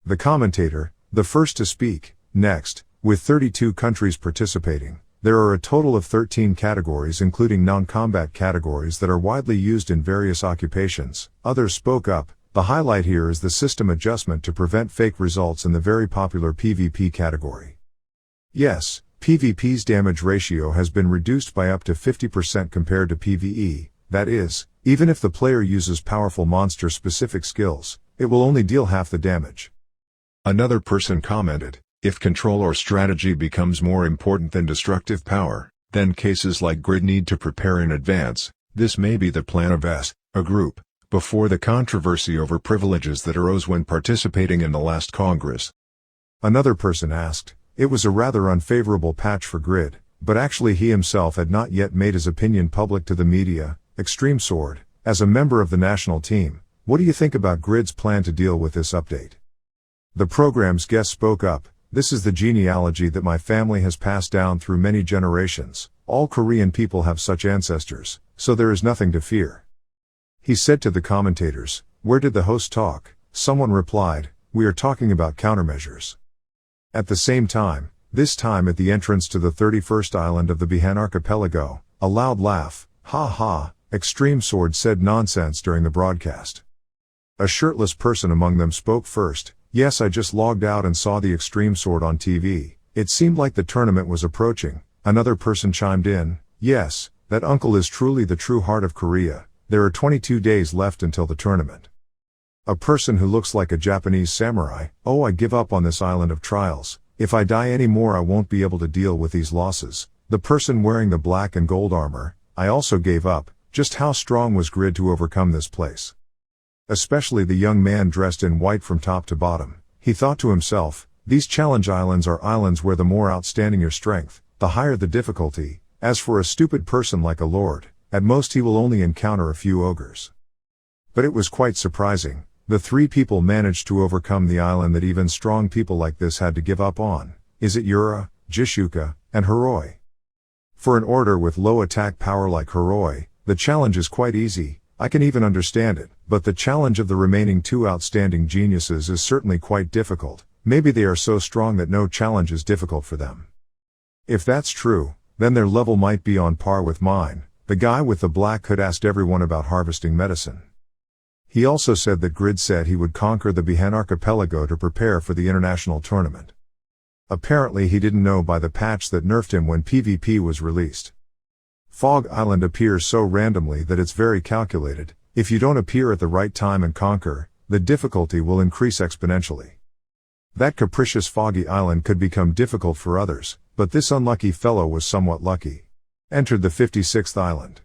The commentator, the first to speak, next, with 32 countries participating, there are a total of 13 categories including non-combat categories that are widely used in various occupations. Others spoke up. The highlight here is the system adjustment to prevent fake results in the very popular PvP category. Yes, PvP's damage ratio has been reduced by up to 50% compared to PvE, that is, even if the player uses powerful monster-specific skills, it will only deal half the damage. Another person commented, if control or strategy becomes more important than destructive power, then cases like Grid need to prepare in advance. This may be the plan of a group, before the controversy over privileges that arose when participating in the last Congress. Another person asked, it was a rather unfavorable patch for Grid, but actually he himself had not yet made his opinion public to the media. Extreme Sword, as a member of the national team, what do you think about Grid's plan to deal with this update? The program's guest spoke up, this is the genealogy that my family has passed down through many generations. All Korean people have such ancestors, so there is nothing to fear. He said to the commentators, where did the host talk? Someone replied, we are talking about countermeasures. At the same time, this time at the entrance to the 31st island of the Bihen Archipelago, a loud laugh, ha ha, Extreme Sword said nonsense during the broadcast. A shirtless person among them spoke first, yes I just logged out and saw the Extreme Sword on TV, it seemed like the tournament was approaching. Another person chimed in, yes, that uncle is truly the true heart of Korea, there are 22 days left until the tournament. A person who looks like a Japanese samurai, oh I give up on this island of trials, if I die anymore I won't be able to deal with these losses. The person wearing the black and gold armor, I also gave up. Just how strong was Grid to overcome this place? Especially the young man dressed in white from top to bottom. He thought to himself, these challenge islands are islands where the more outstanding your strength, the higher the difficulty. As for a stupid person like a lord, at most he will only encounter a few ogres. But it was quite surprising. The three people managed to overcome the island that even strong people like this had to give up on. Is it Yura, Jishuka, and Hiroi? For an order with low attack power like Hiroi, the challenge is quite easy. I can even understand it, but the challenge of the remaining two outstanding geniuses is certainly quite difficult. Maybe they are so strong that no challenge is difficult for them. If that's true, then their level might be on par with mine. The guy with the black hood asked everyone about harvesting medicine. He also said that Grid said he would conquer the Bihen archipelago to prepare for the international tournament. Apparently he didn't know by the patch that nerfed him when PvP was released. Fog Island appears so randomly that it's very calculated. If you don't appear at the right time and conquer, the difficulty will increase exponentially. That capricious foggy island could become difficult for others, but this unlucky fellow was somewhat lucky. Entered the 56th island.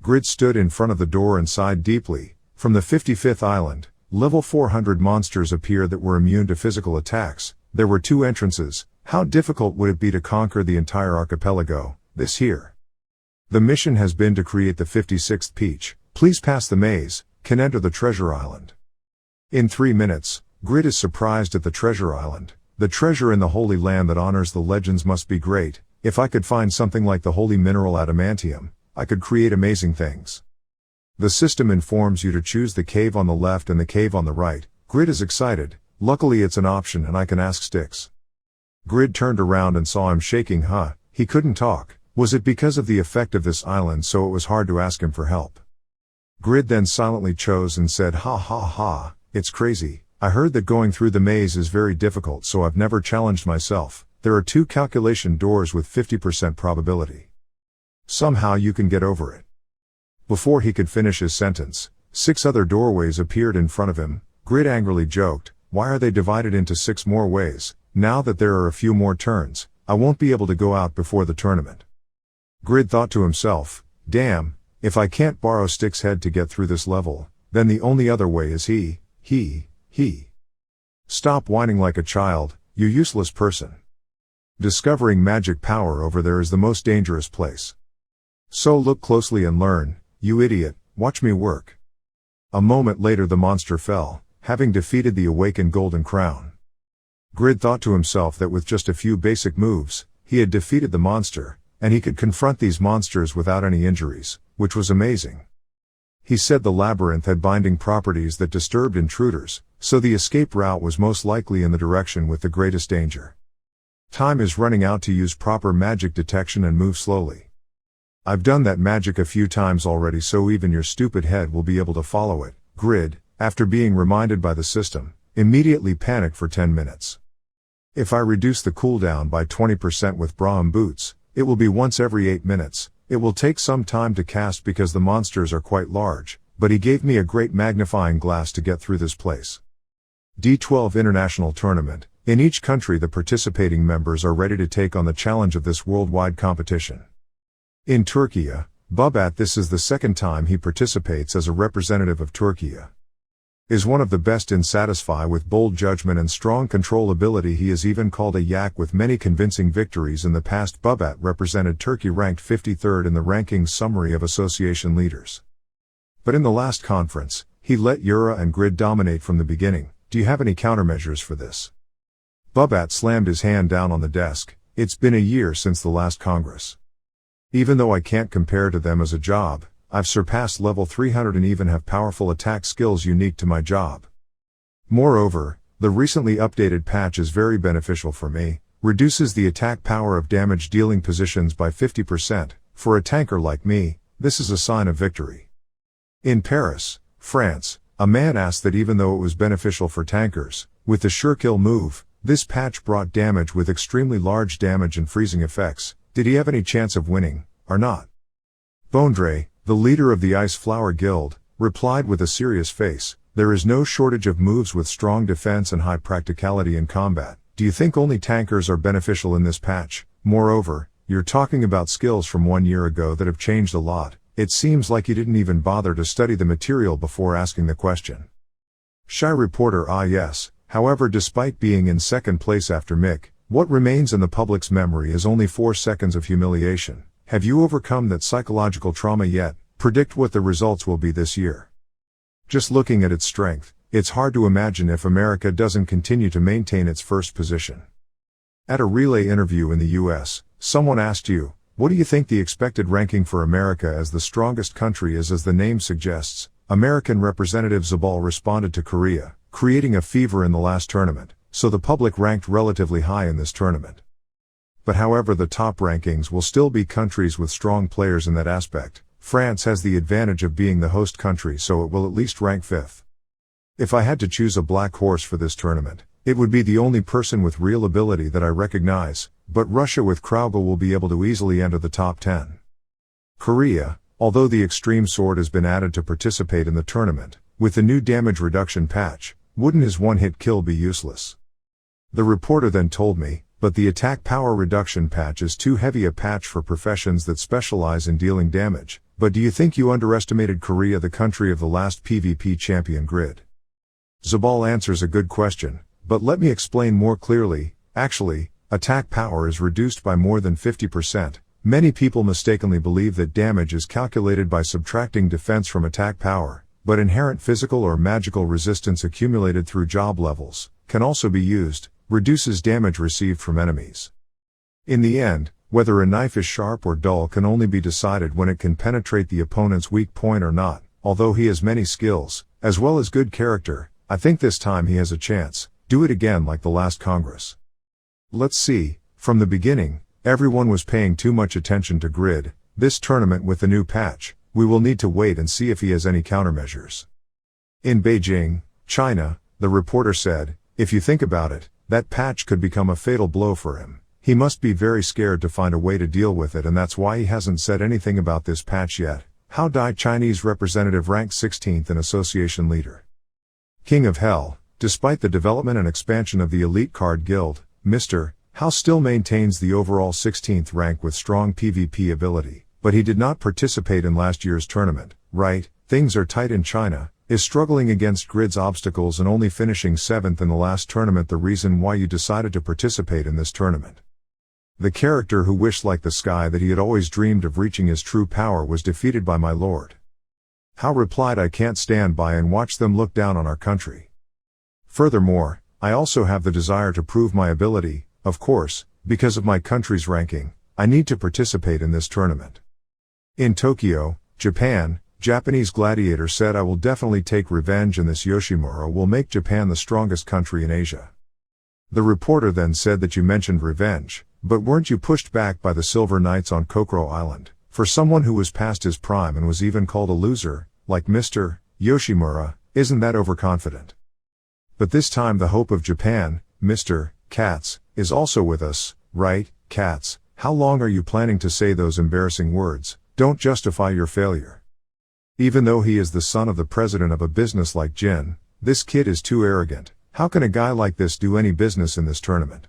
Grid stood in front of the door and sighed deeply. From the 55th island, level 400 monsters appeared that were immune to physical attacks. There were 2 entrances. How difficult would it be to conquer the entire archipelago? This here. The mission has been to create the 56th peach. Please pass the maze, can enter the treasure island. In 3 minutes, Grid is surprised at the treasure island. The treasure in the Holy Land that honors the legends must be great. If I could find something like the holy mineral adamantium, I could create amazing things. The system informs you to choose the cave on the left and the cave on the right. Grid is excited. Luckily it's an option and I can ask Styx. Grid turned around and saw him shaking. He couldn't talk. Was it because of the effect of this island so it was hard to ask him for help? Grid then silently chose and said, ha, it's crazy. I heard that going through the maze is very difficult so I've never challenged myself. There are 2 calculation doors with 50% probability. Somehow you can get over it. Before he could finish his sentence, 6 other doorways appeared in front of him. Grid angrily joked, why are they divided into 6 more ways? Now that there are a few more turns, I won't be able to go out before the tournament. Grid thought to himself, damn, if I can't borrow Styx's head to get through this level, then the only other way is he. Stop whining like a child, you useless person. Discovering magic power over there is the most dangerous place. So look closely and learn, you idiot, watch me work. A moment later the monster fell, having defeated the awakened golden crown. Grid thought to himself that with just a few basic moves, he had defeated the monster, and he could confront these monsters without any injuries, which was amazing. He said the labyrinth had binding properties that disturbed intruders, so the escape route was most likely in the direction with the greatest danger. Time is running out to use proper magic detection and move slowly. I've done that magic a few times already so even your stupid head will be able to follow it. Grid, after being reminded by the system, immediately panicked for 10 minutes. If I reduce the cooldown by 20% with Braham boots, it will be once every 8 minutes. It will take some time to cast because the monsters are quite large, but he gave me a great magnifying glass to get through this place. D12 International Tournament. In each country the participating members are ready to take on the challenge of this worldwide competition. In Turkey, Bubat this is the 2nd time he participates as a representative of Turkey. Is one of the best in satisfy with bold judgment and strong control ability. He is even called a yak with many convincing victories in the past. Bubat represented Turkey ranked 53rd in the rankings summary of association leaders. But in the last conference, he let Yura and Grid dominate from the beginning. Do you have any countermeasures for this? Bubat slammed his hand down on the desk. It's been a year since the last Congress. Even though I can't compare to them as a job, I've surpassed level 300 and even have powerful attack skills unique to my job. Moreover, the recently updated patch is very beneficial for me, reduces the attack power of damage dealing positions by 50%. For a tanker like me, this is a sign of victory. In Paris, France, a man asked that even though it was beneficial for tankers, with the sure kill move, this patch brought damage with extremely large damage and freezing effects, did he have any chance of winning, or not? Bondre, the leader of the Ice Flower Guild, replied with a serious face, there is no shortage of moves with strong defense and high practicality in combat. do you think only tankers are beneficial in this patch? Moreover, you're talking about skills from 1 year ago that have changed a lot. It seems like you didn't even bother to study the material before asking the question. Shy reporter: ah yes, however, despite being in second place after Mick, what remains in the public's memory is only 4 seconds of humiliation. Have you overcome that psychological trauma yet? Predict what the results will be this year. Just looking at its strength, it's hard to imagine if America doesn't continue to maintain its first position. At a relay interview in the US, someone asked you, what do you think the expected ranking for America as the strongest country is? As the name suggests, American Representative Zabal responded to Korea, creating a fever in the last tournament, so the public ranked relatively high in this tournament. But however, the top rankings will still be countries with strong players in that aspect. France has the advantage of being the host country, so it will at least rank 5th. If I had to choose a black horse for this tournament, it would be the only person with real ability that I recognize, but Russia with Kraugel will be able to easily enter the top 10. Korea, although the extreme sword has been added to participate in the tournament, with the new damage reduction patch, wouldn't his one-hit kill be useless? The reporter then told me, but the attack power reduction patch is too heavy a patch for professions that specialize in dealing damage. But do you think you underestimated Korea, the country of the last PvP champion grid? Zabal answers a good question, but let me explain more clearly. Actually, attack power is reduced by more than 50%. Many people mistakenly believe that damage is calculated by subtracting defense from attack power, but inherent physical or magical resistance accumulated through job levels can also be used, reduces damage received from enemies. In the end, whether a knife is sharp or dull can only be decided when it can penetrate the opponent's weak point or not. Although he has many skills, as well as good character, I think this time he has a chance. Do it again like the last Congress. Let's see, from the beginning, everyone was paying too much attention to Grid. This tournament with the new patch, we will need to wait and see if he has any countermeasures. In Beijing, China, the reporter said, if you think about it, that patch could become a fatal blow for him. He must be very scared to find a way to deal with it, and that's why he hasn't said anything about this patch yet. How Dai Chinese representative ranked 16th in association leader. King of Hell, despite the development and expansion of the elite card guild, Mr. How still maintains the overall 16th rank with strong PvP ability, but he did not participate in last year's tournament, right? Things are tight in China, is struggling against Grid's obstacles and only finishing 7th in the last tournament. The reason why you decided to participate in this tournament. The character who wished like the sky that he had always dreamed of reaching his true power was defeated by my lord. How replied, I can't stand by and watch them look down on our country. Furthermore, I also have the desire to prove my ability. Of course, because of my country's ranking, I need to participate in this tournament. In Tokyo, Japan, Japanese gladiator said, I will definitely take revenge, and this Yoshimura will make Japan the strongest country in Asia. The reporter then said that you mentioned revenge, but weren't you pushed back by the Silver Knights on Kokoro Island? For someone who was past his prime and was even called a loser, like Mr. Yoshimura, isn't that overconfident? But this time the hope of Japan, Mr. Katz, is also with us, right? Katz, how long are you planning to say those embarrassing words? Don't justify your failure. Even though he is the son of the president of a business like Jin, this kid is too arrogant. How can a guy like this do any business in this tournament?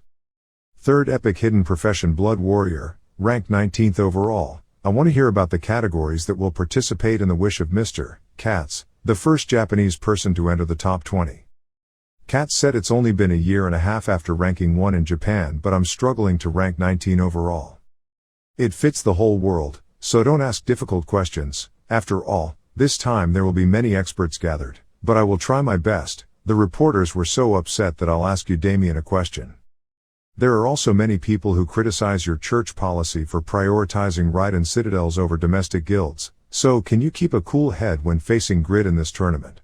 Third epic hidden profession Blood Warrior, ranked 19th overall. I want to hear about the categories that will participate in the wish of Mr. Katz, the first Japanese person to enter the top 20. Katz said it's only been a year and a half after ranking 1 in Japan, but I'm struggling to rank 19 overall. It fits the whole world, so don't ask difficult questions. After all, this time there will be many experts gathered, but I will try my best. The reporters were so upset that I'll ask you, Damien, a question. There are also many people who criticize your church policy for prioritizing Raiden citadels over domestic guilds, so can you keep a cool head when facing Grid in this tournament?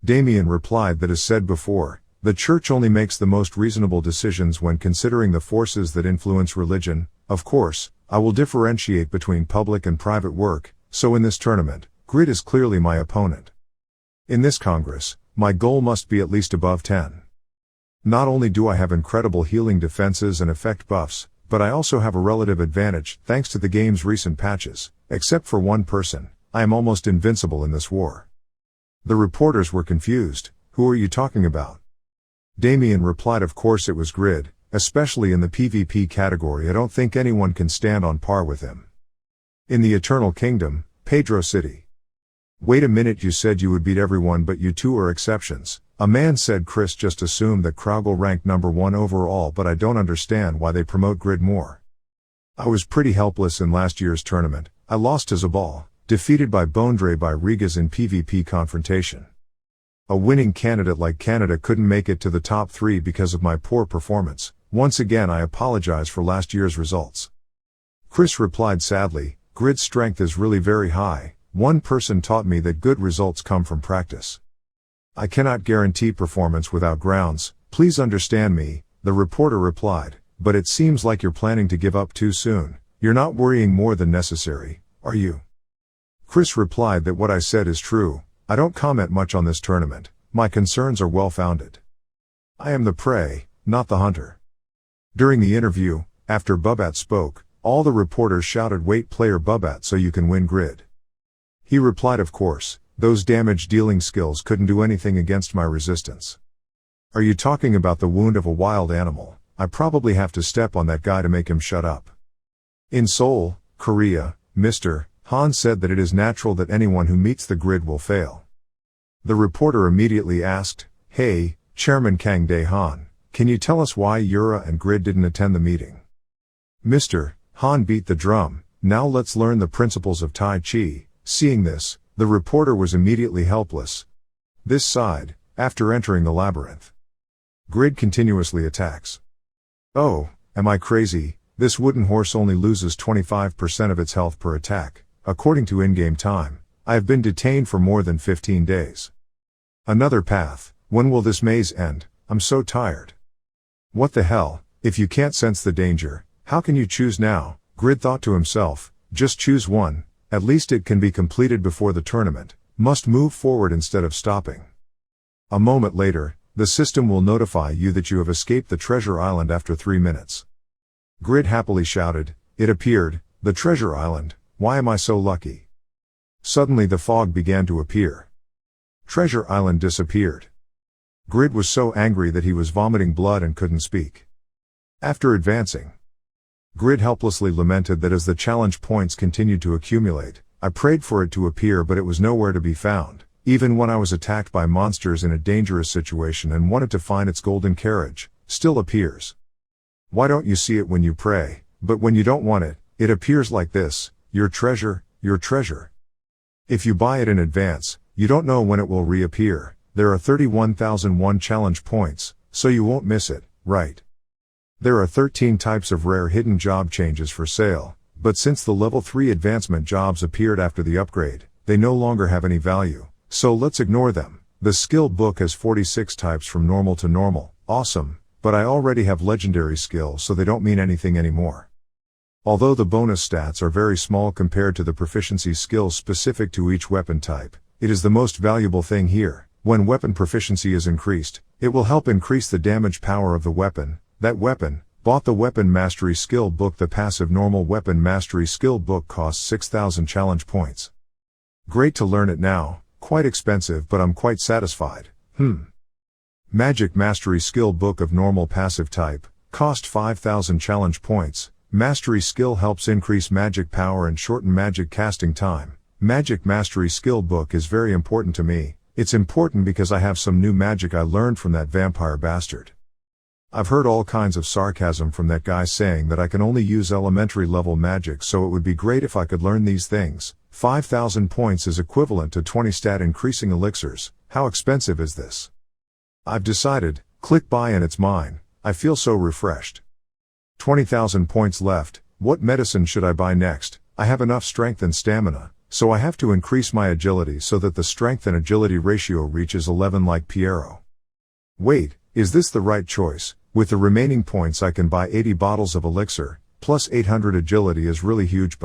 Damien replied that, as said before, the church only makes the most reasonable decisions when considering the forces that influence religion. Of course, I will differentiate between public and private work, so in this tournament, Grid is clearly my opponent. In this Congress, my goal must be at least above 10. Not only do I have incredible healing defenses and effect buffs, but I also have a relative advantage thanks to the game's recent patches. Except for one person, I am almost invincible in this war. The reporters were confused. Who are you talking about? Damien replied, of course it was Grid, especially in the PvP category. I don't think anyone can stand on par with him. In the Eternal Kingdom, Pedro City. Wait a minute, you said you would beat everyone but you two are exceptions. A man said. Chris just assumed that Kraugle ranked number 1 overall, but I don't understand why they promote Grid more. I was pretty helpless in last year's tournament. I lost to Zabal, defeated by Bondre by Rigas in PvP confrontation. A winning candidate like Canada couldn't make it to the top 3 because of my poor performance. Once again I apologize for last year's results. Chris replied sadly, Grid's strength is really very high. One person taught me that good results come from practice. I cannot guarantee performance without grounds, please understand me, the reporter replied, but it seems like you're planning to give up too soon. You're not worrying more than necessary, are you? Chris replied that what I said is true. I don't comment much on this tournament. My concerns are well founded. I am the prey, not the hunter. During the interview, after Bubat spoke, all the reporters shouted, wait, player Bubat, so you can win Grid. He replied, of course, those damage dealing skills couldn't do anything against my resistance. Are you talking about the wound of a wild animal? I probably have to step on that guy to make him shut up. In Seoul, Korea, Mr. Han said that it is natural that anyone who meets the Grid will fail. The reporter immediately asked, hey, Chairman Kang Dae-han, can you tell us why Yura and Grid didn't attend the meeting? Mr. Han beat the drum, now let's learn the principles of Tai Chi. Seeing this, the reporter was immediately helpless. This side, after entering the labyrinth. Grid continuously attacks. Oh, am I crazy? This wooden horse only loses 25% of its health per attack, according to in-game time. I have been detained for more than 15 days. Another path. When will this maze end? I'm so tired. What the hell? If you can't sense the danger, how can you choose now? Grid thought to himself, just choose one, at least it can be completed before the tournament, must move forward instead of stopping. A moment later, the system will notify you that you have escaped the treasure island after 3 minutes. Grid happily shouted, it appeared, the treasure island, why am I so lucky? Suddenly the fog began to appear. Treasure Island disappeared. Grid was so angry that he was vomiting blood and couldn't speak. After advancing, Grid helplessly lamented that as the challenge points continued to accumulate, I prayed for it to appear but it was nowhere to be found, even when I was attacked by monsters in a dangerous situation and wanted to find its golden carriage, still appears. Why don't you see it when you pray, but when you don't want it, it appears like this, your treasure, your treasure. If you buy it in advance, you don't know when it will reappear. There are 31,001 challenge points, so you won't miss it, right? There are 13 types of rare hidden job changes for sale, but since the level 3 advancement jobs appeared after the upgrade, they no longer have any value, so let's ignore them. The skill book has 46 types from normal to normal, awesome, but I already have legendary skills so they don't mean anything anymore. Although the bonus stats are very small compared to the proficiency skills specific to each weapon type, it is the most valuable thing here. When weapon proficiency is increased, it will help increase the damage power of the weapon. That weapon, bought the Weapon Mastery Skill Book. The passive normal Weapon Mastery Skill Book costs 6,000 challenge points. Great to learn it now, quite expensive but I'm quite satisfied. Magic Mastery Skill Book of normal passive type, cost 5,000 challenge points. Mastery skill helps increase magic power and shorten magic casting time. Magic Mastery Skill Book is very important to me. It's important because I have some new magic I learned from that vampire bastard. I've heard all kinds of sarcasm from that guy saying that I can only use elementary level magic, so it would be great if I could learn these things. 5,000 points is equivalent to 20 stat increasing elixirs. How expensive is this? I've decided, click buy and it's mine. I feel so refreshed. 20,000 points left. What medicine should I buy next? I have enough strength and stamina, so I have to increase my agility so that the strength and agility ratio reaches 11 like Piero. Wait, is this the right choice? With the remaining points I can buy 80 bottles of elixir, plus 800 agility is really huge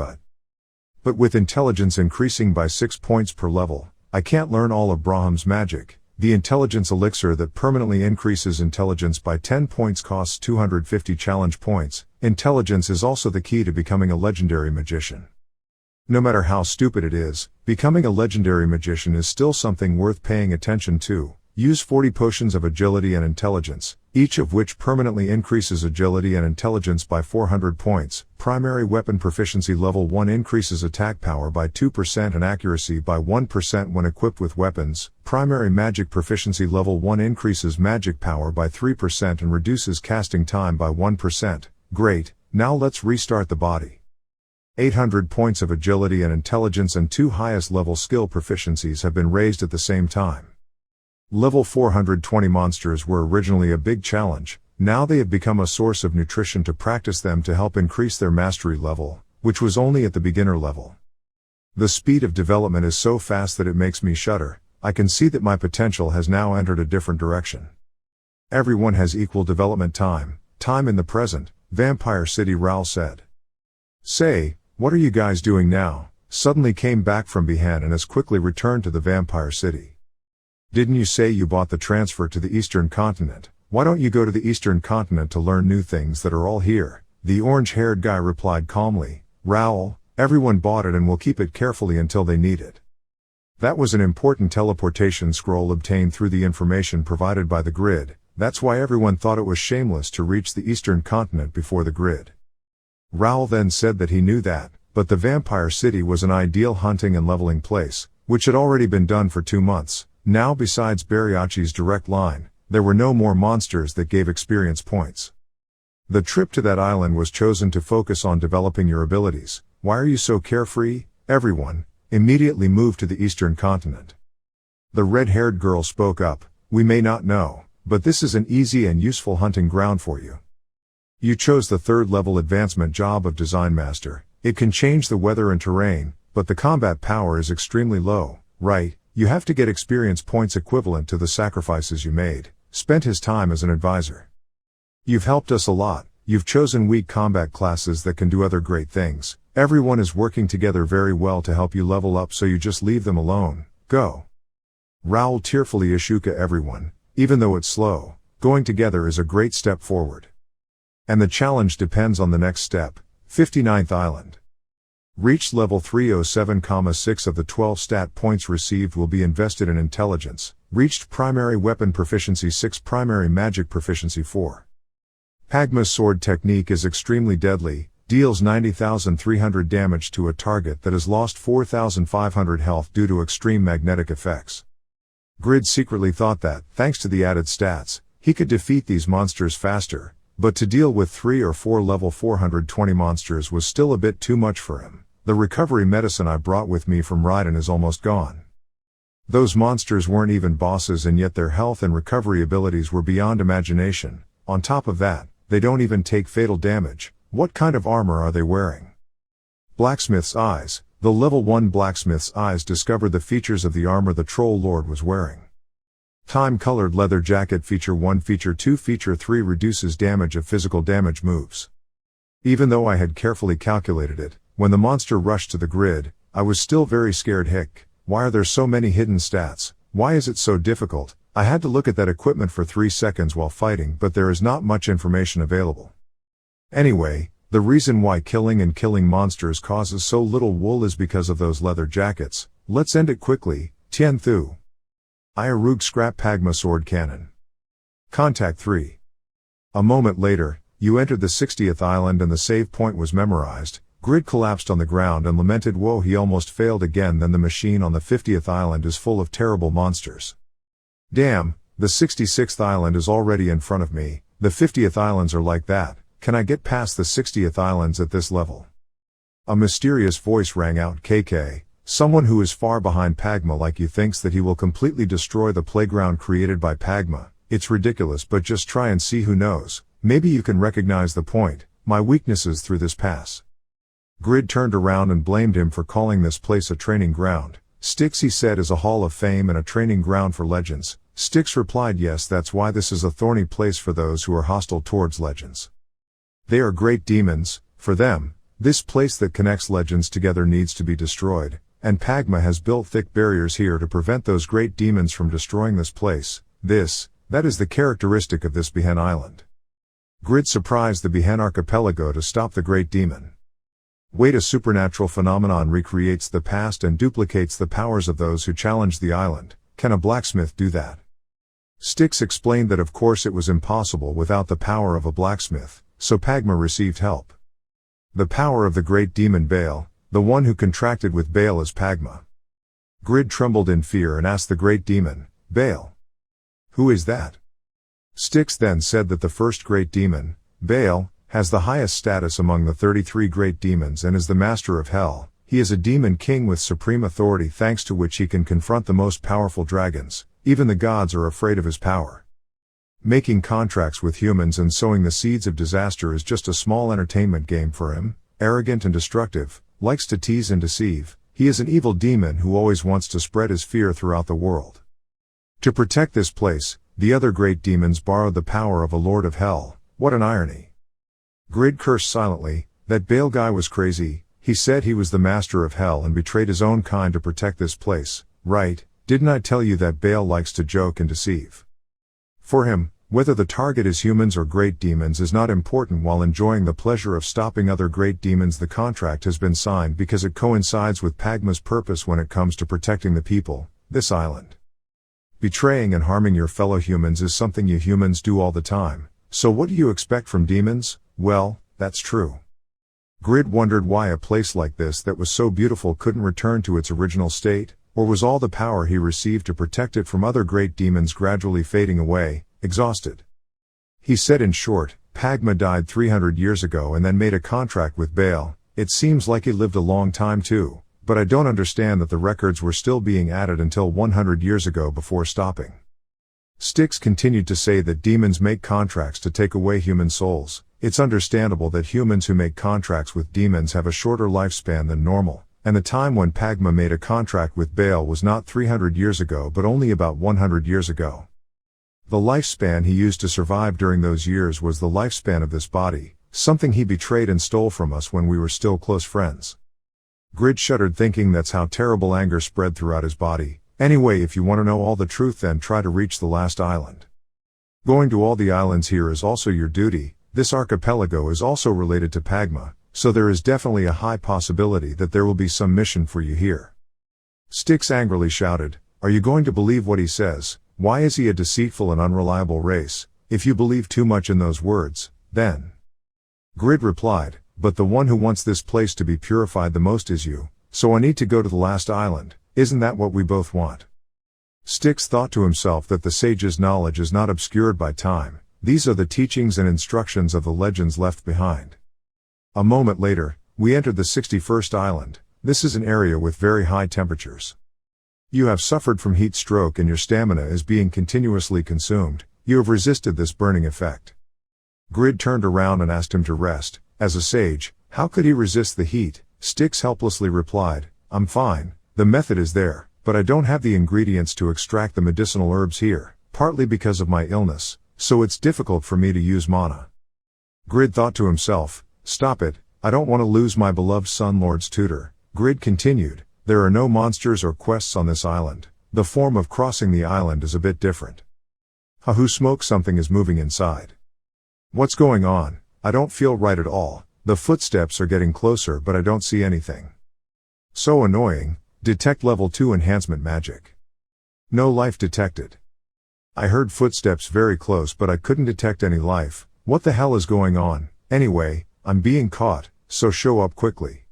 but with intelligence increasing by 6 points per level, I can't learn all of Braham's magic. The intelligence elixir that permanently increases intelligence by 10 points costs 250 challenge points. Intelligence is also the key to becoming a legendary magician. No matter how stupid it is, becoming a legendary magician is still something worth paying attention to. Use 40 potions of agility and intelligence, each of which permanently increases agility and intelligence by 400 points. Primary weapon proficiency level 1 increases attack power by 2% and accuracy by 1% when equipped with weapons. Primary magic proficiency level 1 increases magic power by 3% and reduces casting time by 1%. Great, now let's restart the body. 800 points of agility and intelligence and 2 highest level skill proficiencies have been raised at the same time. Level 420 monsters were originally a big challenge, now they have become a source of nutrition to practice them to help increase their mastery level, which was only at the beginner level. The speed of development is so fast that it makes me shudder. I can see that my potential has now entered a different direction. Everyone has equal development time in the present, Vampire City. Raoul said. Say, what are you guys doing now? Suddenly came back from behind and has quickly returned to the Vampire City. Didn't you say you bought the transfer to the Eastern Continent? Why don't you go to the Eastern Continent to learn new things that are all here? The orange-haired guy replied calmly. Raoul, everyone bought it and will keep it carefully until they need it. That was an important teleportation scroll obtained through the information provided by the grid. That's why everyone thought it was shameless to reach the Eastern Continent before the grid. Raoul then said that he knew that, but the Vampire City was an ideal hunting and leveling place, which had already been done for 2 months. Now besides Bariachi's direct line, there were no more monsters that gave experience points. The trip to that island was chosen to focus on developing your abilities. Why are you so carefree? Everyone, immediately move to the Eastern Continent. The red-haired girl spoke up. We may not know, but this is an easy and useful hunting ground for you. You chose the 3rd level advancement job of Design Master. It can change the weather and terrain, but the combat power is extremely low, right? You have to get experience points equivalent to the sacrifices you made. Spent his time as an advisor. You've helped us a lot. You've chosen weak combat classes that can do other great things. Everyone is working together very well to help you level up, so you just leave them alone. Go. Raoul tearfully Ashuka everyone, even though it's slow, going together is a great step forward. And the challenge depends on the next step. 59th Island. Reached level 307,6 of the 12 stat points received will be invested in intelligence. Reached primary weapon proficiency 6, primary magic proficiency 4. Pagma's sword technique is extremely deadly, deals 90,300 damage to a target that has lost 4,500 health due to extreme magnetic effects. Grid secretly thought that, thanks to the added stats, he could defeat these monsters faster, but to deal with 3 or 4 level 420 monsters was still a bit too much for him. The recovery medicine I brought with me from Raiden is almost gone. Those monsters weren't even bosses, and yet their health and recovery abilities were beyond imagination. On top of that, they don't even take fatal damage. What kind of armor are they wearing? Blacksmith's eyes. The level 1 blacksmith's eyes discovered the features of the armor the Troll Lord was wearing. Time-colored leather jacket. Feature 1, Feature 2, Feature 3 reduces damage of physical damage moves. Even though I had carefully calculated it, when the monster rushed to the grid, I was still very scared. Hick, why are there so many hidden stats? Why is it so difficult? I had to look at that equipment for 3 seconds while fighting, but there is not much information available. Anyway, the reason why killing monsters causes so little wool is because of those leather jackets. Let's end it quickly. Tien Thu. Iarug scrap Pagma sword cannon. Contact 3. A moment later, you entered the 60th island and the save point was memorized. Grid collapsed on the ground and lamented, whoa, he almost failed again. Then the machine on the 50th island is full of terrible monsters. Damn, the 66th island is already in front of me. The 50th islands are like that. Can I get past the 60th islands at this level? A mysterious voice rang out. KK, someone who is far behind Pagma like you thinks that he will completely destroy the playground created by Pagma. It's ridiculous, but just try and see, who knows. Maybe you can recognize the point, my weaknesses through this pass. Grid turned around and blamed him for calling this place a training ground. Styx, he said, is a hall of fame and a training ground for legends. Styx replied, yes, that's why this is a thorny place for those who are hostile towards legends. They are great demons. For them, this place that connects legends together needs to be destroyed, and Pagma has built thick barriers here to prevent those great demons from destroying this place. That is the characteristic of this Behen Island. Grid surprised the Behen archipelago to stop the great demon. Wait, a supernatural phenomenon recreates the past and duplicates the powers of those who challenge the island. Can a blacksmith do that? Styx explained that of course it was impossible without the power of a blacksmith, so Pagma received help. The power of the great demon Baal, the one who contracted with Baal as Pagma. Grid trembled in fear and asked the great demon, Baal. Who is that? Styx then said that the first great demon, Baal, has the highest status among the 33 great demons and is the master of hell. He is a demon king with supreme authority thanks to which he can confront the most powerful dragons. Even the gods are afraid of his power. Making contracts with humans and sowing the seeds of disaster is just a small entertainment game for him. Arrogant and destructive, likes to tease and deceive, he is an evil demon who always wants to spread his fear throughout the world. To protect this place, the other great demons borrowed the power of a lord of hell. What an irony. Grid cursed silently. That Baal guy was crazy. He said he was the master of hell and betrayed his own kind to protect this place. Right, didn't I tell you that Baal likes to joke and deceive? For him, whether the target is humans or great demons is not important. While enjoying the pleasure of stopping other great demons, the contract has been signed because it coincides with Pagma's purpose when it comes to protecting the people, this island. Betraying and harming your fellow humans is something you humans do all the time, so what do you expect from demons? Well, that's true. Grid wondered why a place like this that was so beautiful couldn't return to its original state, or was all the power he received to protect it from other great demons gradually fading away, exhausted? He said in short, Pagma died 300 years ago and then made a contract with Baal. It seems like he lived a long time too, but I don't understand that the records were still being added until 100 years ago before stopping. Styx continued to say that demons make contracts to take away human souls. It's understandable that humans who make contracts with demons have a shorter lifespan than normal, and the time when Pagma made a contract with Baal was not 300 years ago but only about 100 years ago. The lifespan he used to survive during those years was the lifespan of this body, something he betrayed and stole from us when we were still close friends. Grid shuddered, thinking that's how terrible anger spread throughout his body. Anyway, if you want to know all the truth, then try to reach the last island. Going to all the islands here is also your duty. This archipelago is also related to Pagma, so there is definitely a high possibility that there will be some mission for you here. Styx angrily shouted, are you going to believe what he says? Why is he a deceitful and unreliable race? If you believe too much in those words, then... Grid replied, but the one who wants this place to be purified the most is you, so I need to go to the last island. Isn't that what we both want? Styx thought to himself that the sage's knowledge is not obscured by time. These are the teachings and instructions of the legends left behind. A moment later, we entered the 61st island. This is an area with very high temperatures. You have suffered from heat stroke and your stamina is being continuously consumed. You have resisted this burning effect. Grid turned around and asked him to rest. As a sage, how could he resist the heat? Styx helplessly replied, I'm fine, the method is there, but I don't have the ingredients to extract the medicinal herbs here, partly because of my illness, so it's difficult for me to use mana. Grid thought to himself, stop it, I don't want to lose my beloved Sun Lord's tutor. Grid continued, there are no monsters or quests on this island. The form of crossing the island is a bit different. Hahu smoke, something is moving inside. What's going on? I don't feel right at all. The footsteps are getting closer but I don't see anything. So annoying. Detect level 2 enhancement magic. No life detected. I heard footsteps very close but I couldn't detect any life. What the hell is going on? Anyway, I'm being caught, so show up quickly.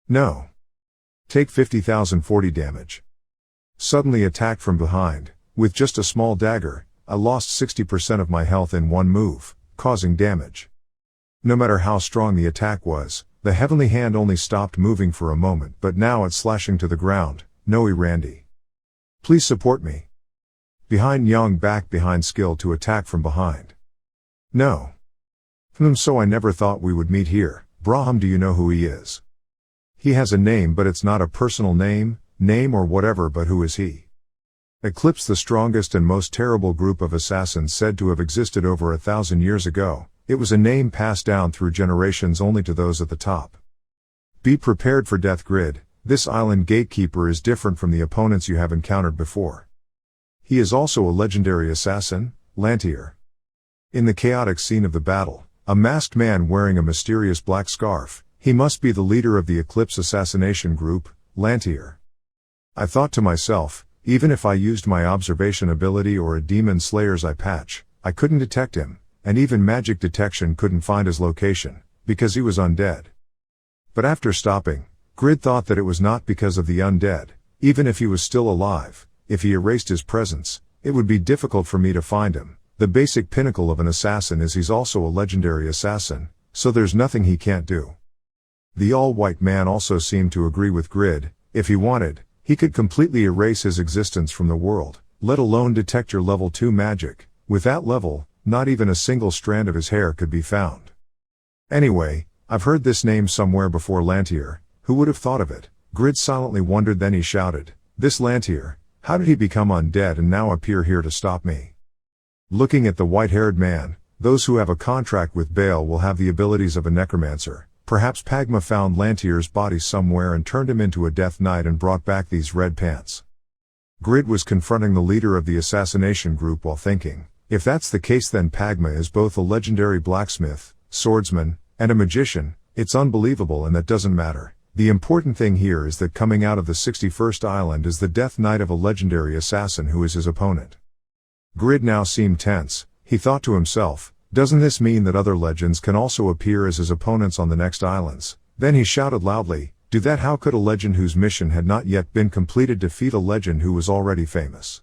No. Take 50,040 damage. Suddenly attacked from behind. With just a small dagger, I lost 60% of my health in one move, causing damage. No matter how strong the attack was, the heavenly hand only stopped moving for a moment, but now it's slashing to the ground. Noe Randy. Please support me. Behind Young, back behind skill to attack from behind. No. So I never thought we would meet here. Braham, do you know who he is? He has a name but it's not a personal name or whatever, but who is he? Eclipse, the strongest and most terrible group of assassins said to have existed over 1,000 years ago. It was a name passed down through generations only to those at the top. Be prepared for death. Grid, this island gatekeeper is different from the opponents you have encountered before. He is also a legendary assassin, Lantier. In the chaotic scene of the battle, a masked man wearing a mysterious black scarf, he must be the leader of the Eclipse assassination group, Lantier. I thought to myself, Even if I used my observation ability or a demon slayer's eye patch, I couldn't detect him, and even magic detection couldn't find his location, because he was undead. But after stopping, Grid thought that it was not because of the undead. Even if he was still alive, if he erased his presence, it would be difficult for me to find him. The basic pinnacle of an assassin is he's also a legendary assassin, so there's nothing he can't do. The all-white man also seemed to agree with Grid. If he wanted, he could completely erase his existence from the world, let alone detect your level 2 magic. With that level, not even a single strand of his hair could be found. Anyway, I've heard this name somewhere before. Lantier. Who would have thought of it? Grid silently wondered, then he shouted, "This Lantier, how did he become undead and now appear here to stop me?" Looking at the white-haired man, those who have a contract with Baal will have the abilities of a necromancer. Perhaps Pagma found Lantier's body somewhere and turned him into a death knight and brought back these red pants. Grid was confronting the leader of the assassination group while thinking, if that's the case, then Pagma is both a legendary blacksmith, swordsman, and a magician. It's unbelievable, and that doesn't matter. The important thing here is that coming out of the 61st island is the death knight of a legendary assassin who is his opponent. Grid now seemed tense. He thought to himself, doesn't this mean that other legends can also appear as his opponents on the next islands? Then he shouted loudly, do that. How could a legend whose mission had not yet been completed defeat a legend who was already famous?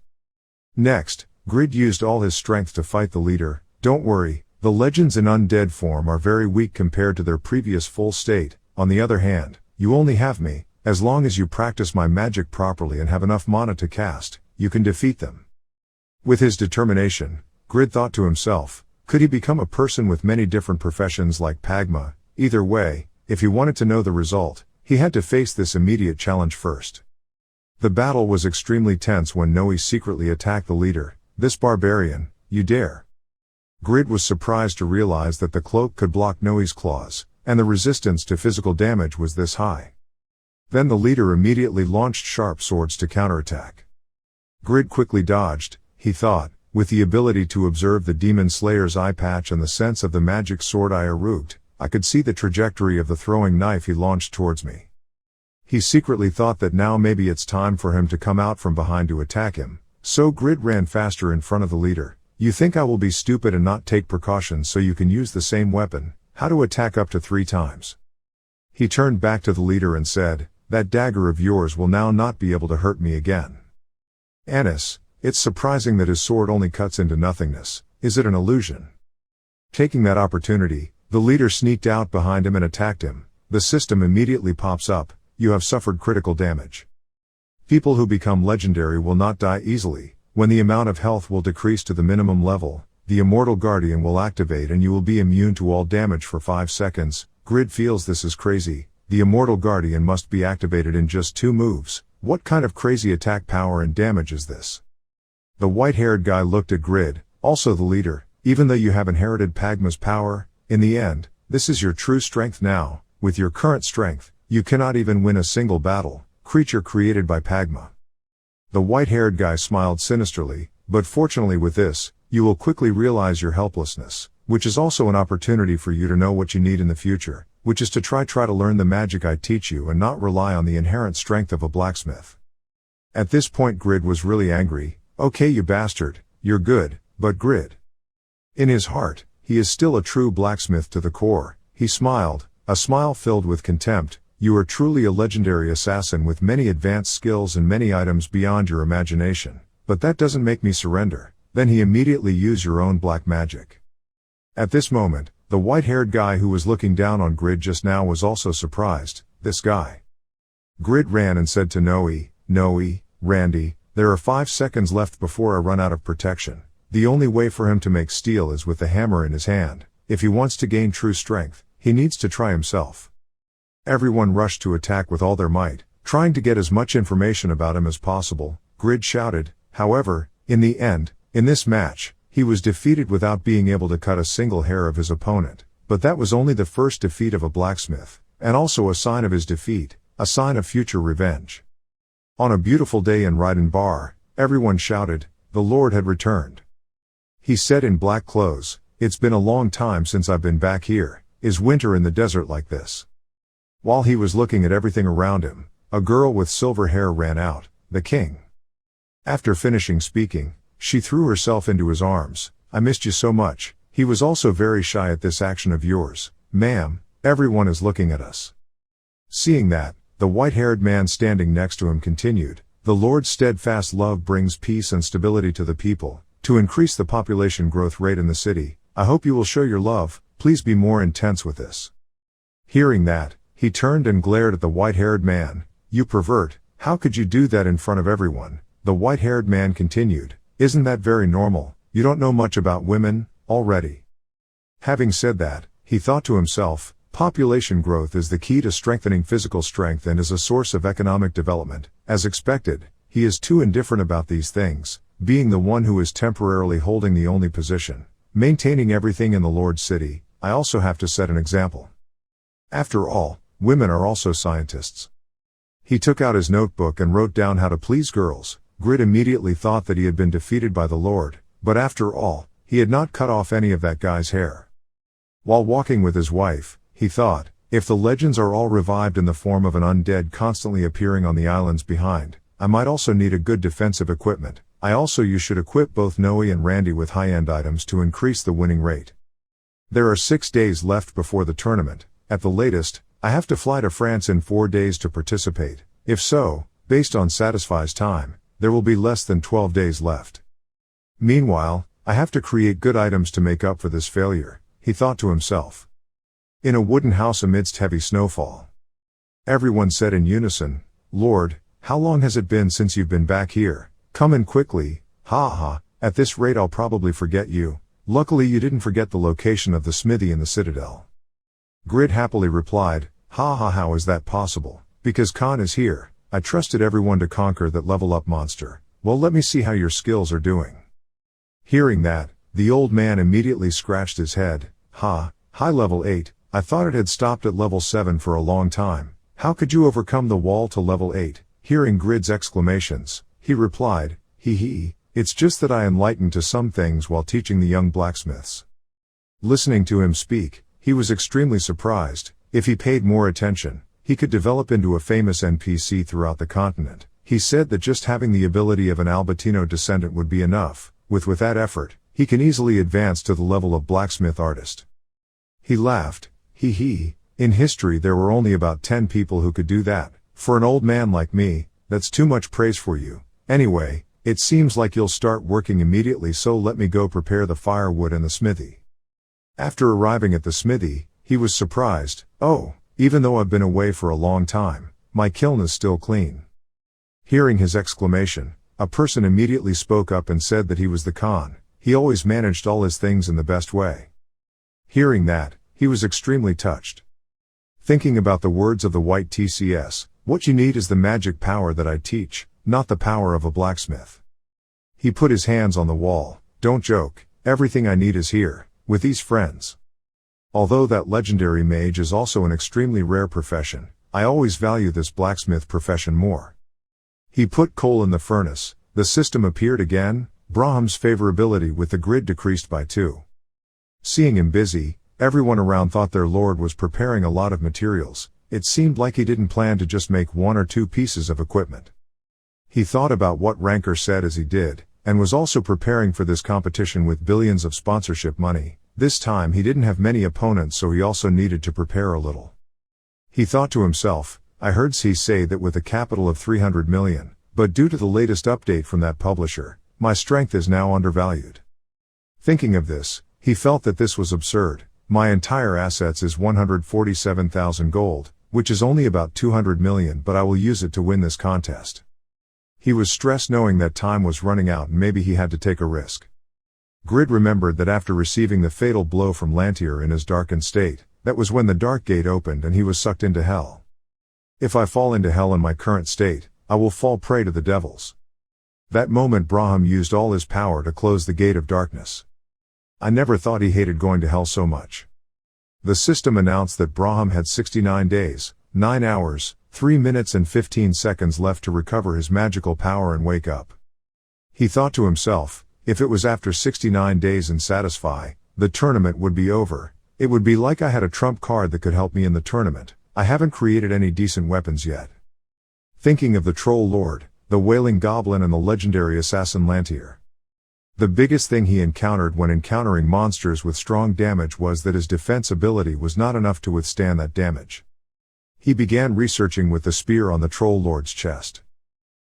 Next, Grid used all his strength to fight the leader. Don't worry, the legends in undead form are very weak compared to their previous full state. On the other hand, you only have me. As long as you practice my magic properly and have enough mana to cast, you can defeat them. With his determination, Grid thought to himself, could he become a person with many different professions like Pagma? Either way, if he wanted to know the result, he had to face this immediate challenge first. The battle was extremely tense when Noe secretly attacked the leader. This barbarian, you dare? Grid was surprised to realize that the cloak could block Noe's claws, and the resistance to physical damage was this high. Then the leader immediately launched sharp swords to counterattack. Grid quickly dodged, he thought. With the ability to observe the demon slayer's eye patch and the sense of the magic sword I eruged, I could see the trajectory of the throwing knife he launched towards me. He secretly thought that now maybe it's time for him to come out from behind to attack him, so Grid ran faster in front of the leader. You think I will be stupid and not take precautions so you can use the same weapon? How to attack up to 3 times? He turned back to the leader and said, that dagger of yours will now not be able to hurt me again. Anis. It's surprising that his sword only cuts into nothingness. Is it an illusion? Taking that opportunity, the leader sneaked out behind him and attacked him. The system immediately pops up. You have suffered critical damage. People who become legendary will not die easily. When the amount of health will decrease to the minimum level, the Immortal Guardian will activate and you will be immune to all damage for 5 seconds. Grid feels this is crazy. The Immortal Guardian must be activated in just 2 moves. What kind of crazy attack power and damage is this? The white-haired guy looked at Grid, also the leader. Even though you have inherited Pagma's power, in the end, this is your true strength now. With your current strength, you cannot even win a single battle. Creature created by Pagma. The white-haired guy smiled sinisterly, but fortunately with this, you will quickly realize your helplessness, which is also an opportunity for you to know what you need in the future, which is to try to learn the magic I teach you and not rely on the inherent strength of a blacksmith. At this point Grid was really angry. Okay, you bastard, you're good, but Grid. In his heart, he is still a true blacksmith to the core. He smiled, a smile filled with contempt. You are truly a legendary assassin with many advanced skills and many items beyond your imagination. But that doesn't make me surrender. Then he immediately used your own black magic. At this moment, the white-haired guy who was looking down on Grid just now was also surprised. This guy. Grid ran and said to Noe, Randy, there are 5 seconds left before I run out of protection. The only way for him to make steel is with the hammer in his hand. If he wants to gain true strength, he needs to try himself. Everyone rushed to attack with all their might, trying to get as much information about him as possible. Grid shouted. However, in the end, in this match, he was defeated without being able to cut a single hair of his opponent. But that was only the first defeat of a blacksmith, and also a sign of his defeat, a sign of future revenge. On a beautiful day in Raiden Bar, everyone shouted, the Lord had returned. He said in black clothes, it's been a long time since I've been back here. Is winter in the desert like this? While he was looking at everything around him, a girl with silver hair ran out. The king. After finishing speaking, she threw herself into his arms. I missed you so much. He was also very shy at this action of yours. Ma'am, everyone is looking at us. Seeing that, the white-haired man standing next to him continued, the Lord's steadfast love brings peace and stability to the people, to increase the population growth rate in the city. I hope you will show your love, please be more intense with this. Hearing that, he turned and glared at the white-haired man. You pervert, how could you do that in front of everyone? The white-haired man continued, isn't that very normal? You don't know much about women, already. Having said that, he thought to himself, population growth is the key to strengthening physical strength and is a source of economic development. As expected, he is too indifferent about these things, being the one who is temporarily holding the only position, maintaining everything in the Lord's city. I also have to set an example. After all, women are also scientists. He took out his notebook and wrote down how to please girls. Grid immediately thought that he had been defeated by the Lord, but after all, he had not cut off any of that guy's hair. While walking with his wife, he thought, if the legends are all revived in the form of an undead constantly appearing on the islands behind, I might also need a good defensive equipment. You should equip both Noe and Randy with high-end items to increase the winning rate. There are 6 days left before the tournament. At the latest, I have to fly to France in 4 days to participate. If so, based on Satisfy's time, there will be less than 12 days left. Meanwhile, I have to create good items to make up for this failure, he thought to himself. In a wooden house amidst heavy snowfall. Everyone said in unison, Lord, how long has it been since you've been back here? Come in quickly, at this rate I'll probably forget you. Luckily you didn't forget the location of the smithy in the citadel. Grid happily replied, how is that possible? Because Khan is here. I trusted everyone to conquer that level up monster. Well, let me see how your skills are doing. Hearing that, the old man immediately scratched his head. High level 8, I thought it had stopped at level 7 for a long time. How could you overcome the wall to level 8? Hearing Grid's exclamations, he replied, it's just that I enlightened to some things while teaching the young blacksmiths. Listening to him speak, he was extremely surprised. If he paid more attention, he could develop into a famous NPC throughout the continent. He said that just having the ability of an Albertino descendant would be enough. With that effort, he can easily advance to the level of blacksmith artist. He laughed, in history there were only about 10 people who could do that. For an old man like me, that's too much praise for you. Anyway, it seems like you'll start working immediately, so let me go prepare the firewood and the smithy. After arriving at the smithy, he was surprised. Oh, even though I've been away for a long time, my kiln is still clean. Hearing his exclamation, a person immediately spoke up and said that he was the Khan. He always managed all his things in the best way. Hearing that, he was extremely touched. Thinking about the words of the white TCS, what you need is the magic power that I teach, not the power of a blacksmith. He put his hands on the wall. Don't joke, everything I need is here, with these friends. Although that legendary mage is also an extremely rare profession, I always value this blacksmith profession more. He put coal in the furnace, the system appeared again, Brahm's favorability with the grid decreased by 2. Seeing him busy, everyone around thought their lord was preparing a lot of materials. It seemed like he didn't plan to just make 1 or 2 pieces of equipment. He thought about what Ranker said as he did, and was also preparing for this competition with billions of sponsorship money. This time he didn't have many opponents, so he also needed to prepare a little. He thought to himself, I heard he say that with a capital of 300 million, but due to the latest update from that publisher, my strength is now undervalued. Thinking of this, he felt that this was absurd. My entire assets is 147,000 gold, which is only about 200 million, but I will use it to win this contest. He was stressed knowing that time was running out and maybe he had to take a risk. Grid remembered that after receiving the fatal blow from Lantier in his darkened state, that was when the Dark Gate opened and he was sucked into hell. If I fall into hell in my current state, I will fall prey to the devils. That moment Braham used all his power to close the gate of darkness. I never thought he hated going to hell so much. The system announced that Braham had 69 days, 9 hours, 3 minutes and 15 seconds left to recover his magical power and wake up. He thought to himself, if it was after 69 days and Satisfy, the tournament would be over. It would be like I had a trump card that could help me in the tournament. I haven't created any decent weapons yet. Thinking of the Troll Lord, the Wailing Goblin and the legendary assassin Lantier. The biggest thing he encountered when encountering monsters with strong damage was that his defense ability was not enough to withstand that damage. He began researching with the spear on the Troll Lord's chest.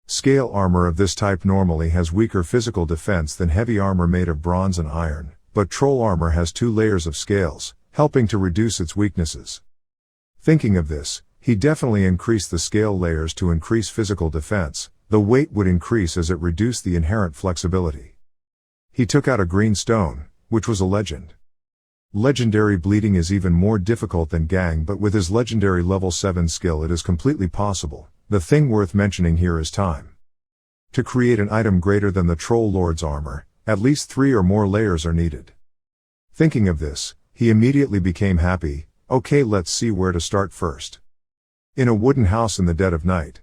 Scale armor of this type normally has weaker physical defense than heavy armor made of bronze and iron, but troll armor has 2 layers of scales, helping to reduce its weaknesses. Thinking of this, he definitely increased the scale layers to increase physical defense. The weight would increase as it reduced the inherent flexibility. He took out a green stone, which was a legend. Legendary bleeding is even more difficult than Gang, but with his legendary level 7 skill it is completely possible. The thing worth mentioning here is time. To create an item greater than the Troll Lord's armor, at least 3 or more layers are needed. Thinking of this, he immediately became happy. Okay, let's see where to start first. In a wooden house in the dead of night.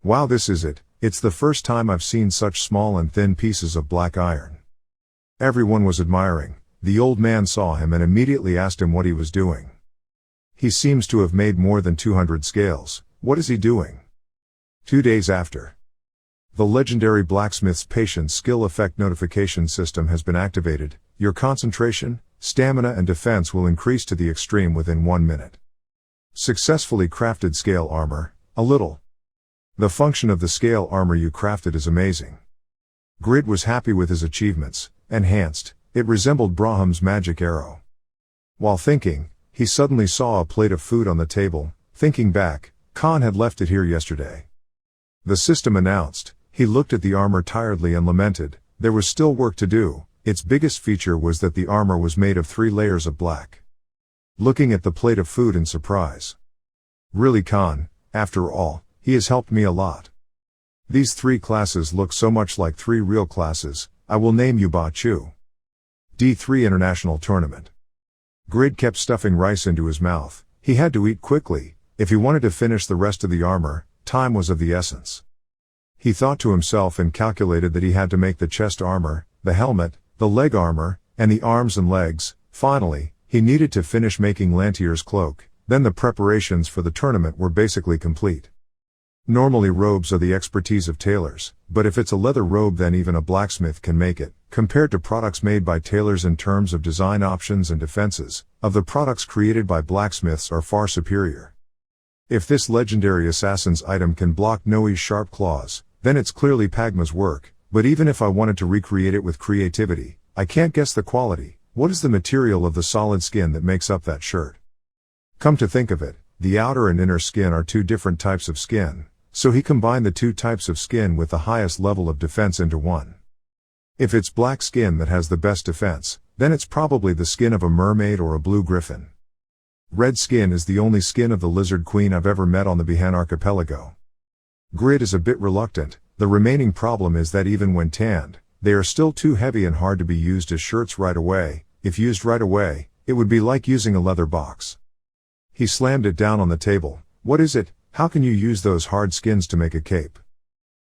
Wow, this is it. It's the first time I've seen such small and thin pieces of black iron. Everyone was admiring. The old man saw him and immediately asked him what he was doing. He seems to have made more than 200 scales. What is he doing? 2 days after. The legendary blacksmith's patient skill effect notification system has been activated. Your concentration, stamina and defense will increase to the extreme within 1 minute. Successfully crafted scale armor, a little. The function of the scale armor you crafted is amazing. Grid was happy with his achievements. Enhanced, it resembled Braham's magic arrow. While thinking, he suddenly saw a plate of food on the table. Thinking back, Khan had left it here yesterday. The system announced. He looked at the armor tiredly and lamented. There was still work to do. Its biggest feature was that the armor was made of 3 layers of black. Looking at the plate of food in surprise. Really, Khan, after all, he has helped me a lot. These 3 classes look so much like 3 real classes. I will name you Ba Chu. D3 International Tournament. Grid kept stuffing rice into his mouth. He had to eat quickly. If he wanted to finish the rest of the armor, time was of the essence. He thought to himself and calculated that he had to make the chest armor, the helmet, the leg armor, and the arms and legs. Finally, he needed to finish making Lantier's cloak. Then the preparations for the tournament were basically complete. Normally robes are the expertise of tailors, but if it's a leather robe then even a blacksmith can make it. Compared to products made by tailors in terms of design options and defenses, of the products created by blacksmiths are far superior. If this legendary assassin's item can block Noi's sharp claws, then it's clearly Pagma's work, but even if I wanted to recreate it with creativity, I can't guess the quality. What is the material of the solid skin that makes up that shirt? Come to think of it, the outer and inner skin are 2 different types of skin. So he combined the 2 types of skin with the highest level of defense into one. If it's black skin that has the best defense, then it's probably the skin of a mermaid or a blue griffin. Red skin is the only skin of the lizard queen I've ever met on the Bihan archipelago. Grid is a bit reluctant. The remaining problem is that even when tanned, they are still too heavy and hard to be used as shirts right away. If used right away, it would be like using a leather box. He slammed it down on the table. What is it? How can you use those hard skins to make a cape?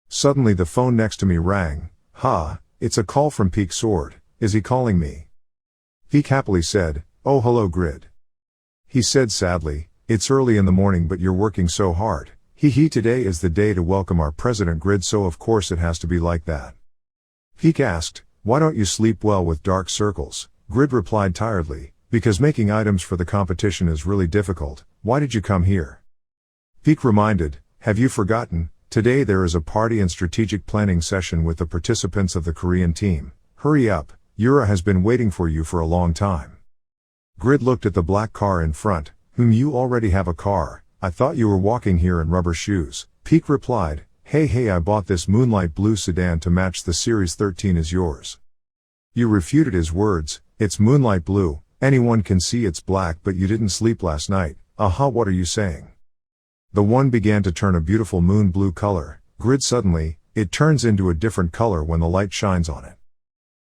Suddenly the phone next to me rang. It's a call from Peak Sword. Is he calling me? Peak happily said, oh hello Grid. He said sadly, it's early in the morning but you're working so hard. Today is the day to welcome our president Grid, so of course it has to be like that. Peak asked, why don't you sleep well with dark circles? Grid replied tiredly, because making items for the competition is really difficult. Why did you come here? Peak reminded, have you forgotten, today there is a party and strategic planning session with the participants of the Korean team. Hurry up, Yura has been waiting for you for a long time. Grid looked at the black car in front. You already have a car. I thought you were walking here in rubber shoes. Peak replied, hey I bought this moonlight blue sedan to match the Series 13 is yours. You refuted his words, it's moonlight blue, anyone can see it's black but you didn't sleep last night. What are you saying? The one began to turn a beautiful moon blue color. Grid suddenly, it turns into a different color when the light shines on it.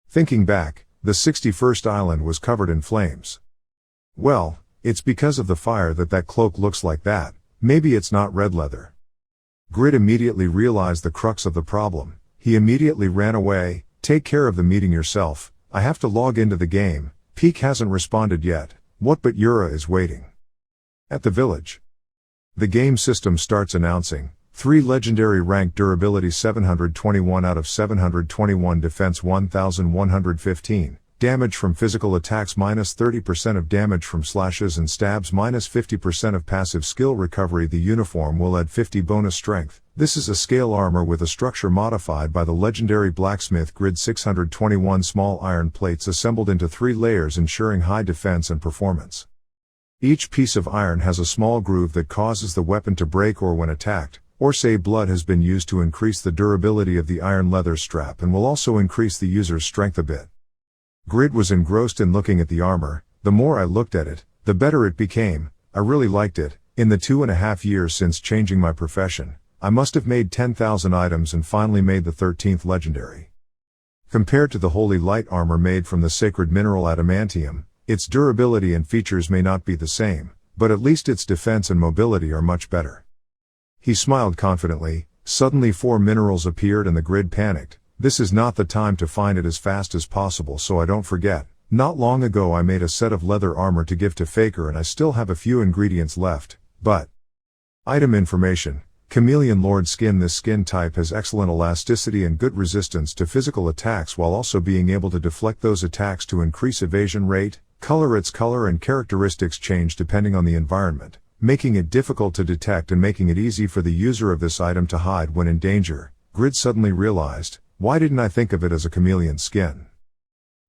Thinking back, the 61st island was covered in flames. Well, it's because of the fire that cloak looks like that. Maybe it's not red leather. Grid immediately realized the crux of the problem. He immediately ran away. Take care of the meeting yourself. I have to log into the game. Peak hasn't responded yet. What but Yura is waiting. At the village. The game system starts announcing, 3 legendary rank durability 721 out of 721 defense 1115, damage from physical attacks minus 30% of damage from slashes and stabs minus 50% of passive skill recovery. The uniform will add 50 bonus strength. This is a scale armor with a structure modified by the legendary blacksmith grid 621 small iron plates assembled into 3 layers ensuring high defense and performance. Each piece of iron has a small groove that causes the weapon to break or when attacked, or say blood has been used to increase the durability of the iron leather strap and will also increase the user's strength a bit. Grid was engrossed in looking at the armor. The more I looked at it, the better it became. I really liked it. In the 2.5 years since changing my profession, I must have made 10,000 items and finally made the 13th legendary. Compared to the holy light armor made from the sacred mineral adamantium, its durability and features may not be the same, but at least its defense and mobility are much better. He smiled confidently. Suddenly 4 minerals appeared and the grid panicked. This is not the time to find it as fast as possible so I don't forget. Not long ago I made a set of leather armor to give to Faker and I still have a few ingredients left, but... Item information. Chameleon Lord skin. This skin type has excellent elasticity and good resistance to physical attacks while also being able to deflect those attacks to increase evasion rate. Color. Its color and characteristics change depending on the environment, making it difficult to detect and making it easy for the user of this item to hide when in danger. Grid suddenly realized, why didn't I think of it as a chameleon skin?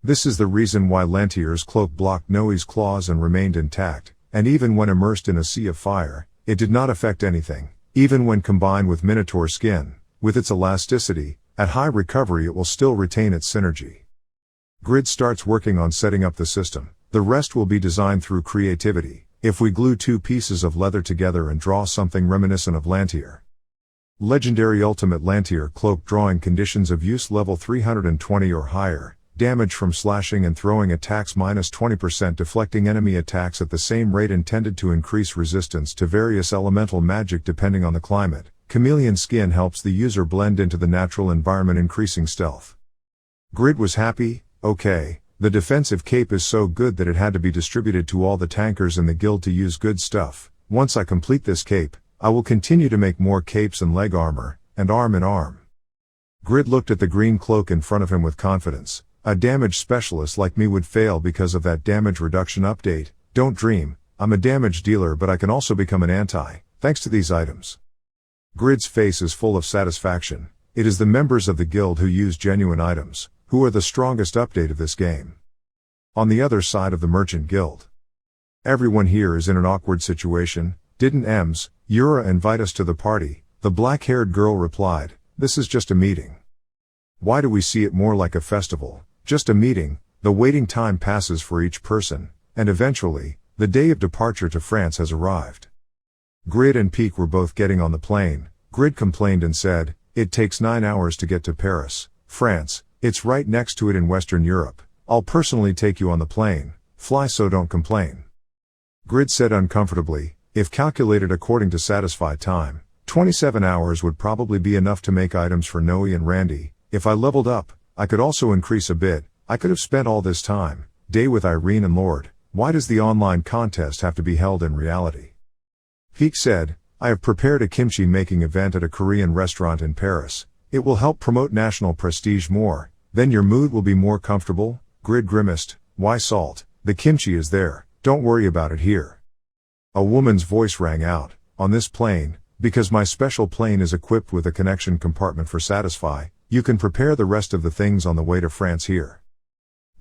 This is the reason why Lantier's cloak blocked Noe's claws and remained intact, and even when immersed in a sea of fire, it did not affect anything. Even when combined with Minotaur skin, with its elasticity, at high recovery it will still retain its synergy. Grid starts working on setting up the system. The rest will be designed through creativity. If we glue 2 pieces of leather together and draw something reminiscent of Lantier. Legendary Ultimate Lantier Cloak. Drawing conditions of use level 320 or higher, damage from slashing and throwing attacks minus 20%, deflecting enemy attacks at the same rate, intended to increase resistance to various elemental magic depending on the climate. Chameleon skin helps the user blend into the natural environment, increasing stealth. Grid was happy. Okay. The defensive cape is so good that it had to be distributed to all the tankers in the guild to use. Good stuff. Once I complete this cape, I will continue to make more capes and leg armor, and arm in arm. Grid looked at the green cloak in front of him with confidence. A damage specialist like me would fail because of that damage reduction update. Don't dream, I'm a damage dealer, but I can also become an anti, thanks to these items. Grid's face is full of satisfaction. It is the members of the guild who use genuine items, who are the strongest update of this game. On the other side of the merchant guild. Everyone here is in an awkward situation. Didn't Yura invite us to the party? The black-haired girl replied, this is just a meeting. Why do we see it more like a festival? Just a meeting. The waiting time passes for each person, and eventually, the day of departure to France has arrived. Grid and Peak were both getting on the plane. Grid complained and said, it takes 9 hours to get to Paris, France. It's right next to it in Western Europe. I'll personally take you on the plane. Fly, so don't complain. Grid said uncomfortably, if calculated according to satisfied time, 27 hours would probably be enough to make items for Noe and Randy. If I leveled up, I could also increase a bit. I could have spent all this day with Irene and Lord. Why does the online contest have to be held in reality? Peak said, I have prepared a kimchi making event at a Korean restaurant in Paris. It will help promote national prestige more, then your mood will be more comfortable. Grid grimaced, why salt? The kimchi is there, don't worry about it here. A woman's voice rang out, on this plane, because my special plane is equipped with a connection compartment for Satisfy, you can prepare the rest of the things on the way to France here.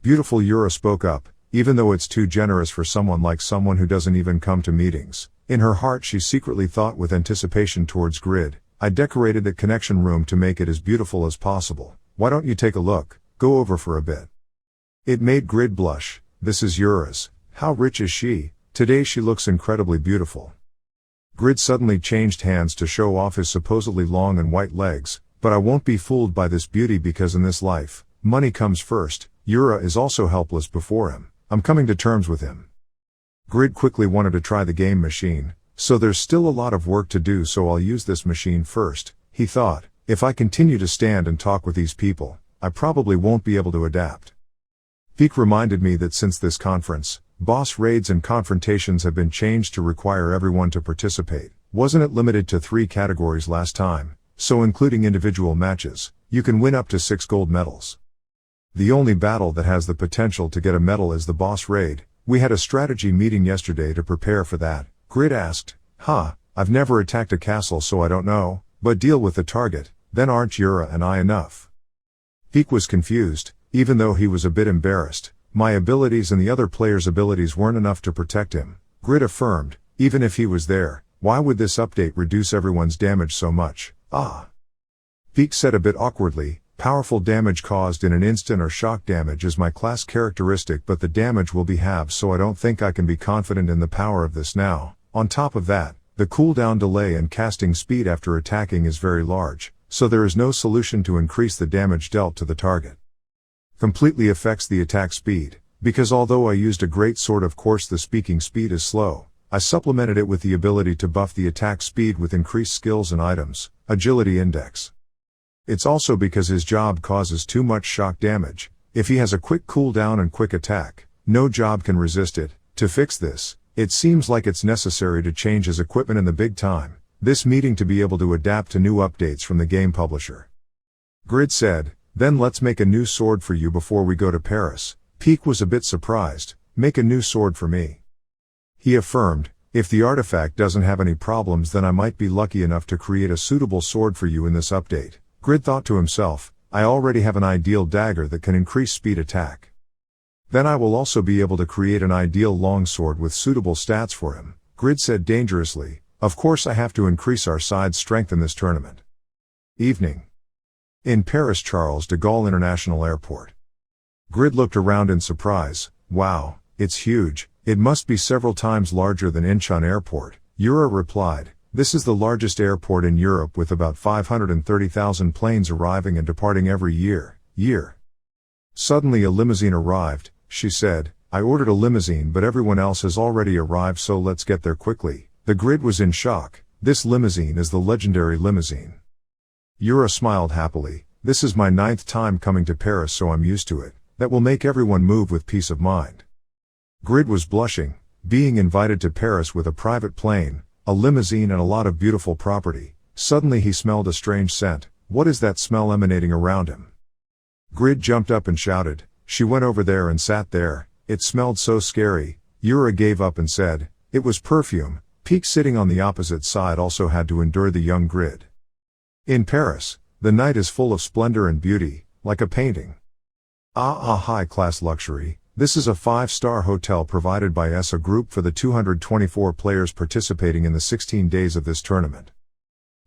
Beautiful Yura spoke up, even though it's too generous for someone who doesn't even come to meetings. In her heart she secretly thought with anticipation towards Grid, I decorated the connection room to make it as beautiful as possible. Why don't you take a look, go over for a bit. It made Grid blush. This is Yura's. How rich is she? Today she looks incredibly beautiful. Grid suddenly changed hands to show off his supposedly long and white legs, but I won't be fooled by this beauty because in this life, money comes first. Yura is also helpless before him. I'm coming to terms with him. Grid quickly wanted to try the game machine, so there's still a lot of work to do, so I'll use this machine first, he thought. If I continue to stand and talk with these people, I probably won't be able to adapt. Peak reminded me that since this conference, boss raids and confrontations have been changed to require everyone to participate. Wasn't it limited to 3 categories last time, so including individual matches, you can win up to 6 gold medals. The only battle that has the potential to get a medal is the boss raid. We had a strategy meeting yesterday to prepare for that. Grid asked, I've never attacked a castle so I don't know, but deal with the target, then aren't Yura and I enough? Peak was confused, even though he was a bit embarrassed. My abilities and the other players' abilities weren't enough to protect him. Grid affirmed, even if he was there, why would this update reduce everyone's damage so much? Peak said a bit awkwardly, powerful damage caused in an instant or shock damage is my class characteristic, but the damage will be halved, so I don't think I can be confident in the power of this now. On top of that, the cooldown delay and casting speed after attacking is very large, so there is no solution to increase the damage dealt to the target. Completely affects the attack speed, because although I used a great sword, of course the speaking speed is slow, I supplemented it with the ability to buff the attack speed with increased skills and items, agility index. It's also because his job causes too much shock damage. If he has a quick cooldown and quick attack, no job can resist it. To fix this, it seems like it's necessary to change his equipment in the big time. This meeting to be able to adapt to new updates from the game publisher. Grid said, then let's make a new sword for you before we go to Paris. Peak was a bit surprised, make a new sword for me. He affirmed, if the artifact doesn't have any problems then I might be lucky enough to create a suitable sword for you in this update. Grid thought to himself, I already have an ideal dagger that can increase speed attack. Then I will also be able to create an ideal longsword with suitable stats for him. Grid said dangerously, of course I have to increase our side's strength in this tournament. Evening. In Paris Charles de Gaulle International Airport. Grid looked around in surprise, wow, it's huge, it must be several times larger than Incheon Airport. Yura replied, this is the largest airport in Europe with about 530,000 planes arriving and departing every year. Suddenly a limousine arrived, she said, I ordered a limousine but everyone else has already arrived so let's get there quickly. The Grid was in shock, this limousine is the legendary limousine. Yura smiled happily, this is my 9th time coming to Paris so I'm used to it, that will make everyone move with peace of mind. Grid was blushing, being invited to Paris with a private plane, a limousine and a lot of beautiful property. Suddenly he smelled a strange scent. What is that smell emanating around him? Grid jumped up and shouted. She went over there and sat there. It smelled so scary. Yura gave up and said, it was perfume. Peak sitting on the opposite side also had to endure the young Grid. In Paris, the night is full of splendor and beauty, like a painting. High-class luxury. This is a 5-star hotel provided by ESA Group for the 224 players participating in the 16 days of this tournament.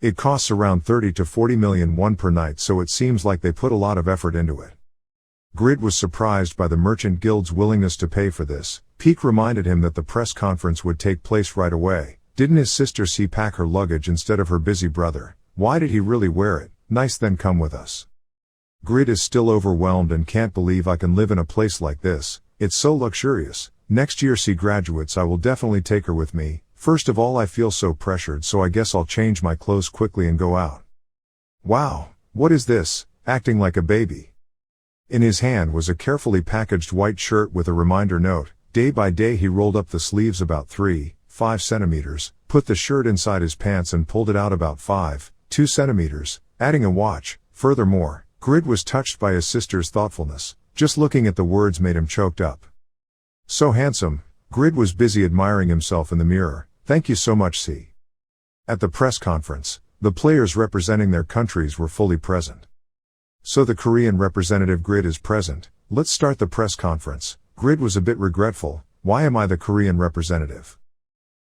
It costs around 30 to 40 million won per night, so it seems like they put a lot of effort into it. Grid was surprised by the Merchant Guild's willingness to pay for this. Peak reminded him that the press conference would take place right away. Didn't his sister pack her luggage instead of her busy brother? Why did he really wear it? Nice, then come with us. Grid is still overwhelmed and can't believe I can live in a place like this. It's so luxurious. Next year graduates I will definitely take her with me. First of all I feel so pressured so I guess I'll change my clothes quickly and go out. Wow, what is this? Acting like a baby. In his hand was a carefully packaged white shirt with a reminder note. Day by day he rolled up the sleeves about 3-5 centimeters, put the shirt inside his pants and pulled it out about 5-2 centimeters, adding a watch. Furthermore, Grid was touched by his sister's thoughtfulness. Just looking at the words made him choked up. So handsome. Grid was busy admiring himself in the mirror. Thank you so much, C. At the press conference, the players representing their countries were fully present. So the Korean representative Grid is present. Let's start the press conference. Grid was a bit regretful. Why am I the Korean representative?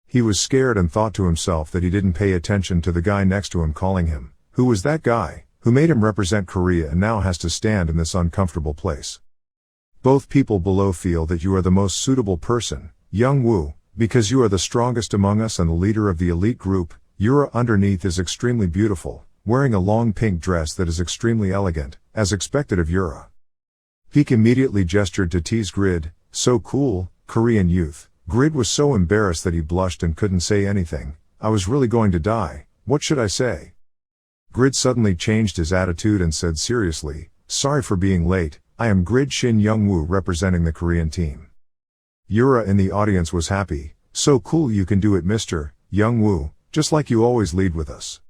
He was scared and thought to himself that he didn't pay attention to the guy next to him calling him. Who was that guy, who made him represent Korea and now has to stand in this uncomfortable place? Both people below feel that you are the most suitable person, Young Woo, because you are the strongest among us and the leader of the elite group. Yura underneath is extremely beautiful, wearing a long pink dress that is extremely elegant, as expected of Yura. Peak immediately gestured to tease Grid, so cool, Korean youth. Grid was so embarrassed that he blushed and couldn't say anything. I was really going to die, what should I say? Grid suddenly changed his attitude and said seriously, sorry for being late, I am Grid Shin Young-woo representing the Korean team. Yura in the audience was happy, so cool you can do it Mr. Young-woo. just like you always lead with us.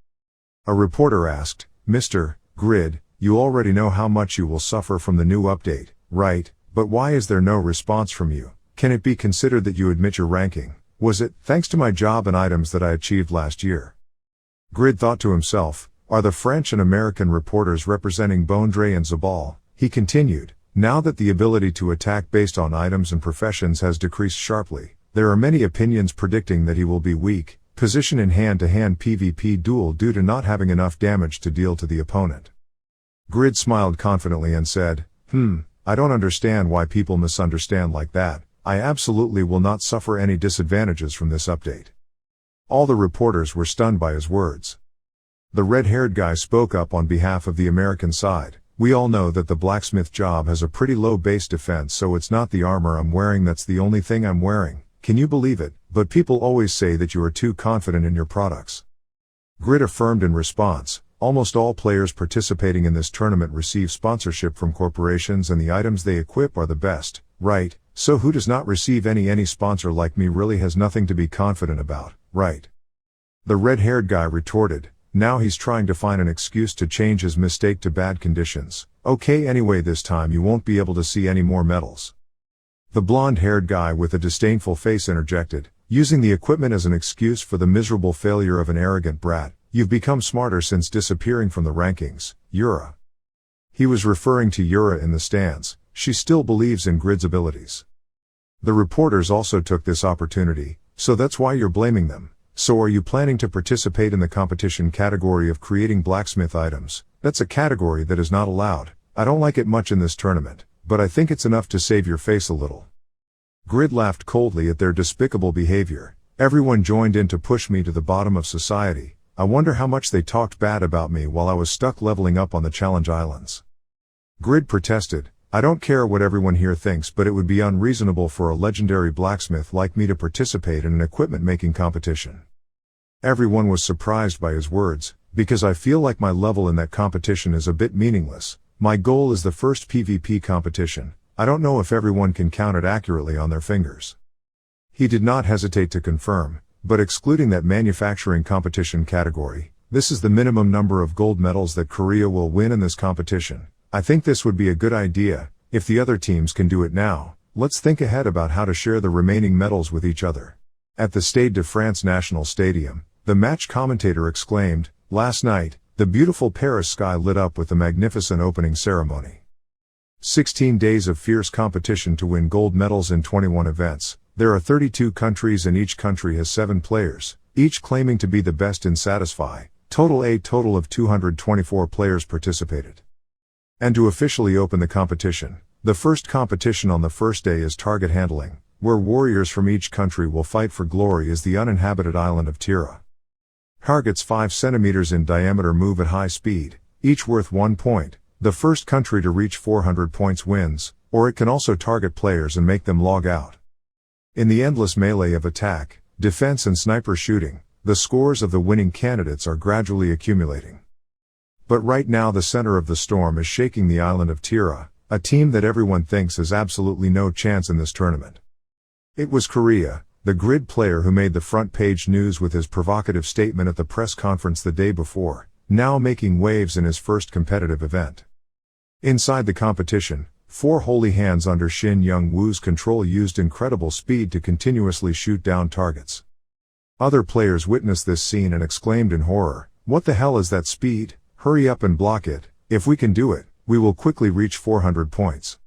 A reporter asked, Mr. Grid, you already know how much you will suffer from the new update, right? But why is there no response from you? Can it be considered that you admit your ranking? Was it, thanks to my job and items that I achieved last year? Grid thought to himself, are the French and American reporters representing Bondre and Zabal? He continued, now that the ability to attack based on items and professions has decreased sharply, there are many opinions predicting that he will be weak, position in hand-to-hand PvP duel due to not having enough damage to deal to the opponent. Grid smiled confidently and said, I don't understand why people misunderstand like that. I absolutely will not suffer any disadvantages from this update. All the reporters were stunned by his words. The red-haired guy spoke up on behalf of the American side. We all know that the blacksmith job has a pretty low base defense, so it's not the armor I'm wearing that's the only thing I'm wearing. Can you believe it? But people always say that you are too confident in your products. Grid affirmed in response, almost all players participating in this tournament receive sponsorship from corporations and the items they equip are the best, right? So who does not receive any sponsor like me really has nothing to be confident about, right? The red-haired guy retorted, now he's trying to find an excuse to change his mistake to bad conditions. Okay, anyway, this time you won't be able to see any more medals. The blonde-haired guy with a disdainful face interjected, using the equipment as an excuse for the miserable failure of an arrogant brat. You've become smarter since disappearing from the rankings, Yura. He was referring to Yura in the stands. She still believes in Grid's abilities. The reporters also took this opportunity, so that's why you're blaming them. So are you planning to participate in the competition category of creating blacksmith items? That's a category that is not allowed. I don't like it much in this tournament, but I think it's enough to save your face a little. Grid laughed coldly at their despicable behavior. Everyone joined in to push me to the bottom of society. I wonder how much they talked bad about me while I was stuck leveling up on the Challenge Islands. Grid protested, I don't care what everyone here thinks, but it would be unreasonable for a legendary blacksmith like me to participate in an equipment making competition. Everyone was surprised by his words, because I feel like my level in that competition is a bit meaningless. My goal is the first PvP competition. I don't know if everyone can count it accurately on their fingers. He did not hesitate to confirm, but excluding that manufacturing competition category, this is the minimum number of gold medals that Korea will win in this competition. I think this would be a good idea. If the other teams can do it now, let's think ahead about how to share the remaining medals with each other. At the Stade de France National Stadium, the match commentator exclaimed, last night, the beautiful Paris sky lit up with the magnificent opening ceremony. 16 days of fierce competition to win gold medals in 21 events. There are 32 countries and each country has 7 players, each claiming to be the best in Satisfy. A total of 224 players participated. And to officially open the competition, the first competition on the first day is target handling, where warriors from each country will fight for glory as the uninhabited island of Tira. Targets 5 centimeters in diameter move at high speed, each worth 1 point. The first country to reach 400 points wins, or it can also target players and make them log out. In the endless melee of attack, defense and sniper shooting, the scores of the winning candidates are gradually accumulating. But right now the center of the storm is shaking the island of Tira, a team that everyone thinks has absolutely no chance in this tournament. It was Korea, the Grid player who made the front page news with his provocative statement at the press conference the day before, now making waves in his first competitive event. Inside the competition, 4 holy hands under Shin Young-woo's control used incredible speed to continuously shoot down targets. Other players witnessed this scene and exclaimed in horror, what the hell is that speed? Hurry up and block it. If we can do it, we will quickly reach 400 points.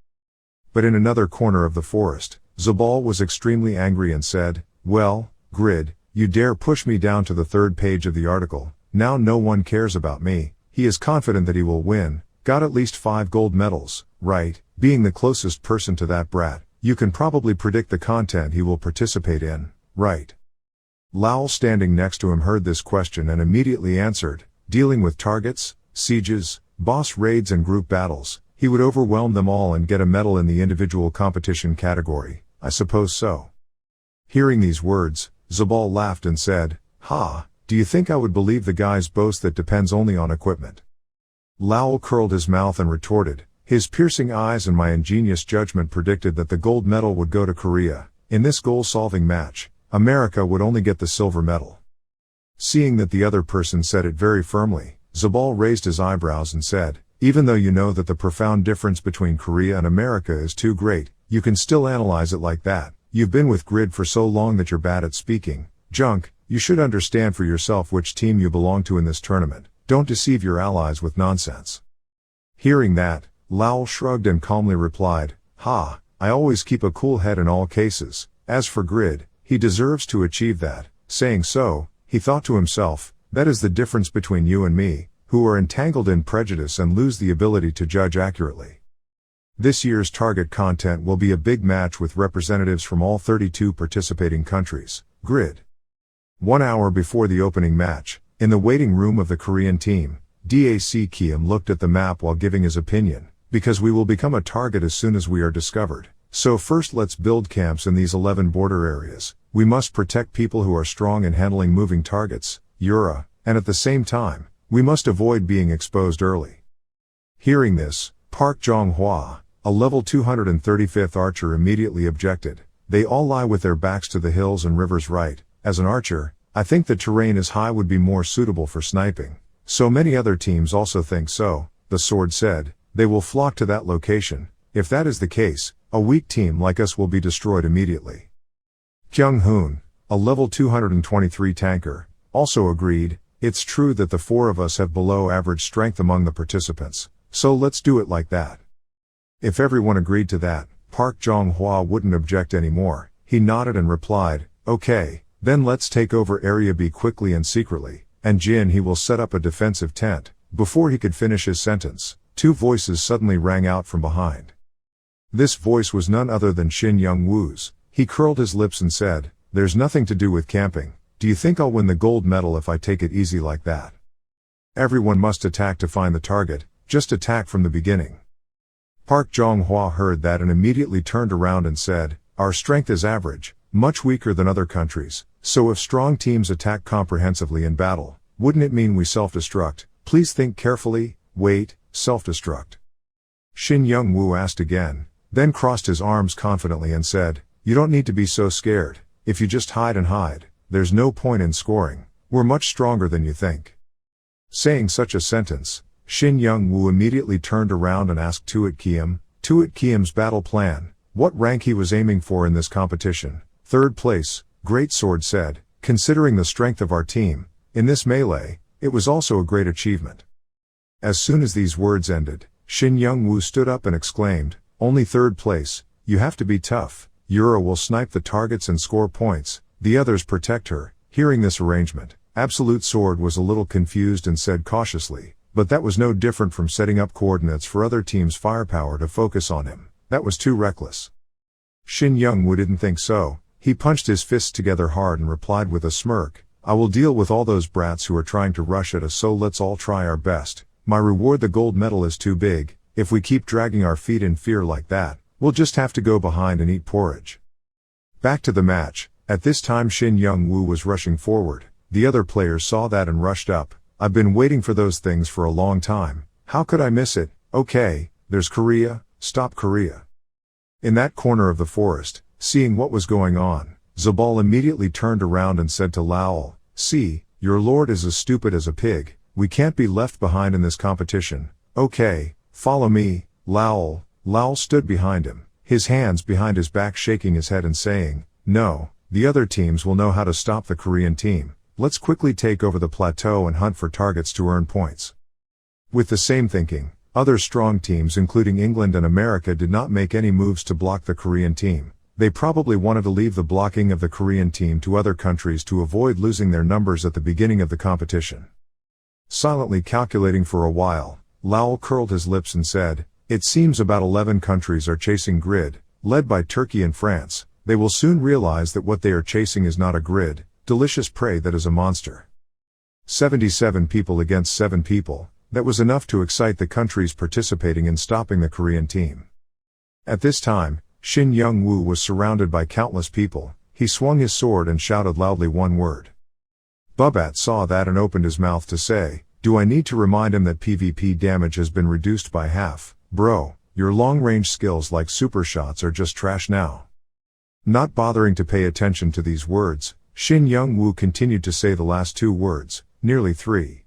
But in another corner of the forest, Zabal was extremely angry and said, well, Grid, you dare push me down to the 3rd page of the article, now no one cares about me. He is confident that he will win, got at least 5 gold medals, right? Being the closest person to that brat, you can probably predict the content he will participate in, right? Lowell standing next to him heard this question and immediately answered, dealing with targets, sieges, boss raids and group battles, he would overwhelm them all and get a medal in the individual competition category, I suppose so. Hearing these words, Zabal laughed and said, ha, do you think I would believe the guy's boast that depends only on equipment? Lowell curled his mouth and retorted, his piercing eyes and my ingenious judgment predicted that the gold medal would go to Korea. In this goal-solving match, America would only get the silver medal. Seeing that the other person said it very firmly, Zabal raised his eyebrows and said, even though you know that the profound difference between Korea and America is too great, you can still analyze it like that. You've been with Grid for so long that you're bad at speaking. Junk, you should understand for yourself which team you belong to in this tournament. Don't deceive your allies with nonsense. Hearing that, Lowell shrugged and calmly replied, ha, I always keep a cool head in all cases. As for Grid, he deserves to achieve that. Saying so, he thought to himself, that is the difference between you and me, who are entangled in prejudice and lose the ability to judge accurately. This year's target content will be a big match with representatives from all 32 participating countries. Grid. 1 hour before the opening match, in the waiting room of the Korean team, DAC Kiam looked at the map while giving his opinion, because we will become a target as soon as we are discovered. So first let's build camps in these 11 border areas. We must protect people who are strong in handling moving targets, Yura, and at the same time, we must avoid being exposed early. Hearing this, Park Jong-hwa, a level 235th archer, immediately objected. They all lie with their backs to the hills and rivers, right? As an archer, I think the terrain is high would be more suitable for sniping. So many other teams also think so, the sword said. They will flock to that location. If that is the case, a weak team like us will be destroyed immediately. Kyung-hoon, a level 223 tanker, also agreed. It's true that the 4 of us have below average strength among the participants, so let's do it like that. If everyone agreed to that, Park Jong-hwa wouldn't object anymore. He nodded and replied, okay, then let's take over Area B quickly and secretly, and Jin he will set up a defensive tent. Before he could finish his sentence, 2 voices suddenly rang out from behind. This voice was none other than Shin Young-woo's. He curled his lips and said, there's nothing to do with camping. Do you think I'll win the gold medal if I take it easy like that? Everyone must attack to find the target, just attack from the beginning. Park Jong-hwa heard that and immediately turned around and said, our strength is average, much weaker than other countries, so if strong teams attack comprehensively in battle, wouldn't it mean we self-destruct? Please think carefully. Wait, self-destruct? Shin Young-woo asked again, then crossed his arms confidently and said, you don't need to be so scared. If you just hide and hide, there's no point in scoring. We're much stronger than you think. Saying such a sentence, Shin Young-woo immediately turned around and asked Tuat Kiam's battle plan, what rank he was aiming for in this competition. 3rd place, Great Sword said, considering the strength of our team, in this melee, it was also a great achievement. As soon as these words ended, Shin Young-woo stood up and exclaimed, only 3rd place, you have to be tough. Yura will snipe the targets and score points, the others protect her. Hearing this arrangement, Absolute Sword was a little confused and said cautiously, but that was no different from setting up coordinates for other teams' firepower to focus on him. That was too reckless. Shin Young-woo didn't think so. He punched his fists together hard and replied with a smirk, I will deal with all those brats who are trying to rush at us, so let's all try our best. My reward, the gold medal, is too big. If we keep dragging our feet in fear like that, we'll just have to go behind and eat porridge. Back to the match. At this time Shin Young-woo was rushing forward. The other players saw that and rushed up. I've been waiting for those things for a long time. How could I miss it? Okay, there's Korea, stop Korea. In that corner of the forest, seeing what was going on, Zabal immediately turned around and said to Lowell, see, your lord is as stupid as a pig. We can't be left behind in this competition. Okay, follow me, Lowell. Lowell stood behind him, his hands behind his back, shaking his head and saying, no, the other teams will know how to stop the Korean team. Let's quickly take over the plateau and hunt for targets to earn points. With the same thinking, other strong teams including England and America did not make any moves to block the Korean team. They probably wanted to leave the blocking of the Korean team to other countries to avoid losing their numbers at the beginning of the competition. Silently calculating for a while, Lowell curled his lips and said, it seems about 11 countries are chasing Grid, led by Turkey and France. They will soon realize that what they are chasing is not a Grid, delicious prey, that is a monster. 77 people against 7 people, that was enough to excite the countries participating in stopping the Korean team. At this time, Shin Young-woo was surrounded by countless people. He swung his sword and shouted loudly one word. Bubat saw that and opened his mouth to say, do I need to remind him that PvP damage has been reduced by half? Bro, your long-range skills like super shots are just trash now. Not bothering to pay attention to these words, Shin Young-woo continued to say the last two words, nearly 3.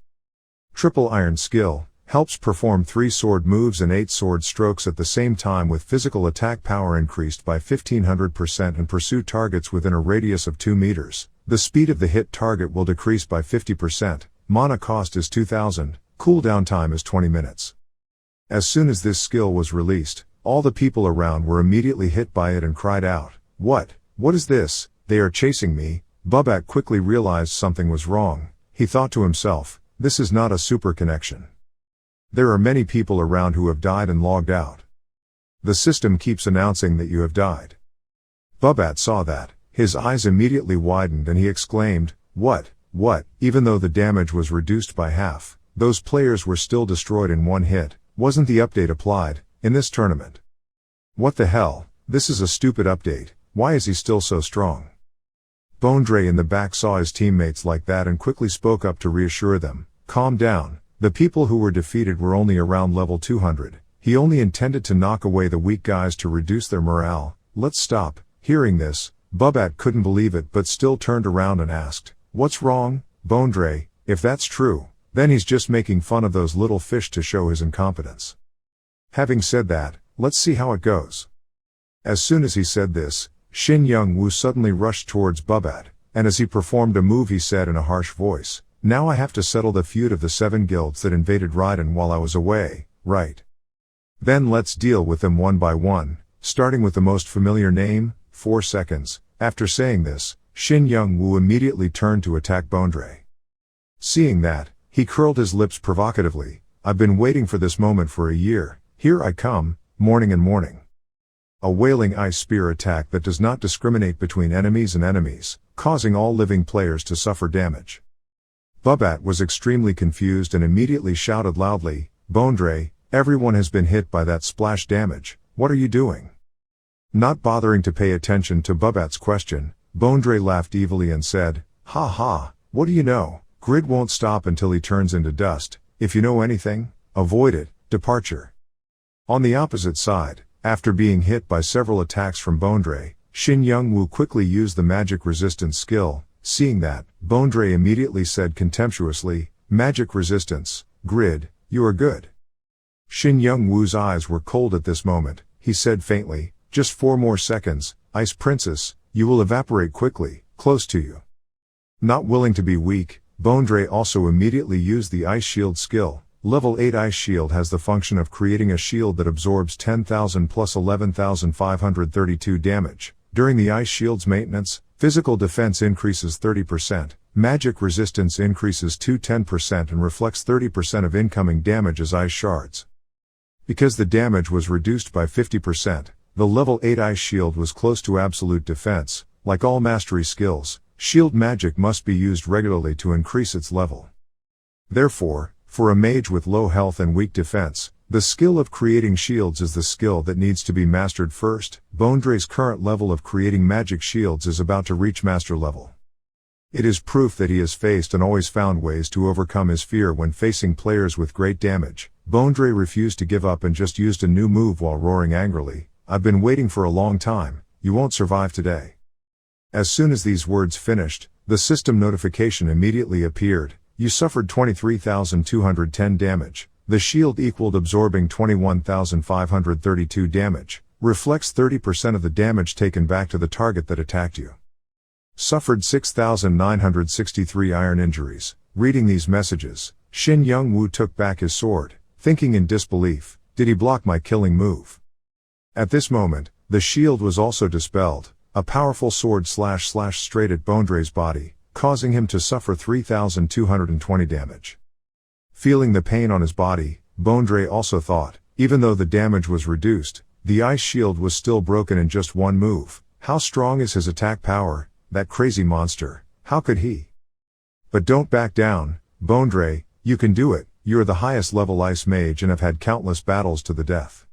Triple iron skill, helps perform 3 sword moves and 8 sword strokes at the same time with physical attack power increased by 1500% and pursue targets within a radius of 2 meters. The speed of the hit target will decrease by 50%, mana cost is 2000, cooldown time is 20 minutes. As soon as this skill was released, all the people around were immediately hit by it and cried out, "What? What is this? They are chasing me." Bobbat quickly realized something was wrong. He thought to himself, this is not a super connection. There are many people around who have died and logged out. The system keeps announcing that you have died. Bobbat saw that. His eyes immediately widened and he exclaimed, What? Even though the damage was reduced by half, those players were still destroyed in one hit. Wasn't the update applied in this tournament? What the hell? This is a stupid update. Why is he still so strong? Bondre in the back saw his teammates like that and quickly spoke up to reassure them. Calm down. The people who were defeated were only around level 200. He only intended to knock away the weak guys to reduce their morale. Let's stop. Hearing this, Bobbat couldn't believe it but still turned around and asked, "What's wrong, Bondre? If that's true, then he's just making fun of those little fish to show his incompetence." Having said that, let's see how it goes. As soon as he said this, Shin Young-woo suddenly rushed towards Bobbat, and as he performed a move he said in a harsh voice, "Now I have to settle the feud of the 7 guilds that invaded Raiden while I was away, right? Then let's deal with them one by one, starting with the most familiar name, 4 seconds. After saying this, Shin Young-woo immediately turned to attack Bondre. Seeing that, he curled his lips provocatively. "I've been waiting for this moment for a year. Here I come, morning and morning." A wailing ice spear attack that does not discriminate between enemies and enemies, causing all living players to suffer damage. Bobbat was extremely confused and immediately shouted loudly, "Bondre, everyone has been hit by that splash damage. What are you doing?" Not bothering to pay attention to Bobbat's question, Bondre laughed evilly and said, "Ha ha, what do you know? Grid won't stop until he turns into dust. If you know anything, avoid it." Departure. On the opposite side, after being hit by several attacks from Bondre, Shin Young-woo quickly used the magic resistance skill. Seeing that, Bondre immediately said contemptuously, "Magic resistance, Grid, you are good." Shin Young-woo's eyes were cold at this moment. He said faintly, "Just 4 more seconds, Ice Princess, you will evaporate quickly, close to you." Not willing to be weak, Bondre also immediately used the Ice Shield skill. Level 8 Ice Shield has the function of creating a shield that absorbs 10,000 plus 11,532 damage. During the Ice Shield's maintenance, physical defense increases 30%, magic resistance increases to 10% and reflects 30% of incoming damage as ice shards. Because the damage was reduced by 50%, the level 8 Ice Shield was close to absolute defense. Like all mastery skills, shield magic must be used regularly to increase its level. Therefore, for a mage with low health and weak defense, the skill of creating shields is the skill that needs to be mastered first. Bondre's current level of creating magic shields is about to reach master level. It is proof that he has faced and always found ways to overcome his fear when facing players with great damage. Bondre refused to give up and just used a new move while roaring angrily, "I've been waiting for a long time, you won't survive today." As soon as these words finished, the system notification immediately appeared. You suffered 23,210 damage. The shield equaled absorbing 21,532 damage. Reflects 30% of the damage taken back to the target that attacked you. Suffered 6,963 iron injuries. Reading these messages, Shin Young-woo took back his sword, thinking in disbelief, did he block my killing move? At this moment, the shield was also dispelled. A powerful sword slashed straight at Bondre's body, causing him to suffer 3,220 damage. Feeling the pain on his body, Bondre also thought, even though the damage was reduced, the ice shield was still broken in just one move. How strong is his attack power, that crazy monster, how could he? But don't back down, Bondre, you can do it, you're the highest level ice mage and have had countless battles to the death.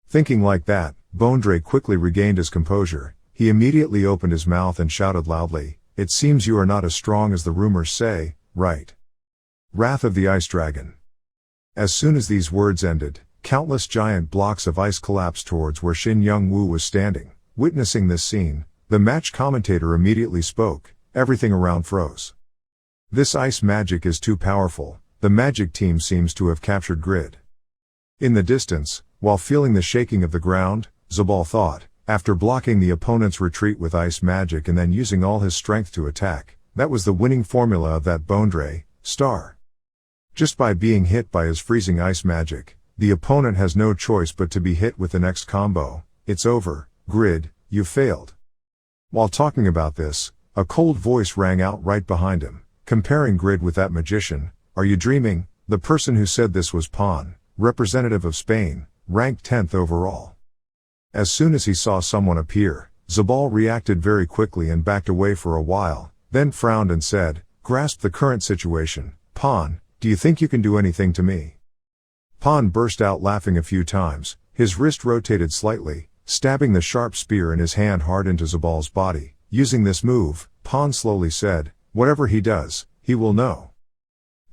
Thinking like that, Bondre quickly regained his composure. He immediately opened his mouth and shouted loudly, "It seems you are not as strong as the rumors say, right?" Wrath of the Ice Dragon. As soon as these words ended, countless giant blocks of ice collapsed towards where Shin Young-woo was standing. Witnessing this scene, the match commentator immediately spoke, everything around froze. This ice magic is too powerful, the magic team seems to have captured Grid. In the distance, while feeling the shaking of the ground, Zabal thought, after blocking the opponent's retreat with ice magic and then using all his strength to attack, that was the winning formula of that Bondre star. Just by being hit by his freezing ice magic, the opponent has no choice but to be hit with the next combo. It's over, Grid, you've failed. While talking about this, a cold voice rang out right behind him, comparing Grid with that magician. Are you dreaming? The person who said this was Pan, representative of Spain, ranked 10th overall. As soon as he saw someone appear, Zabal reacted very quickly and backed away for a while, then frowned and said, grasp the current situation, Pan, do you think you can do anything to me? Pan burst out laughing a few times, his wrist rotated slightly, stabbing the sharp spear in his hand hard into Zabal's body. Using this move, Pan slowly said, whatever he does, he will know.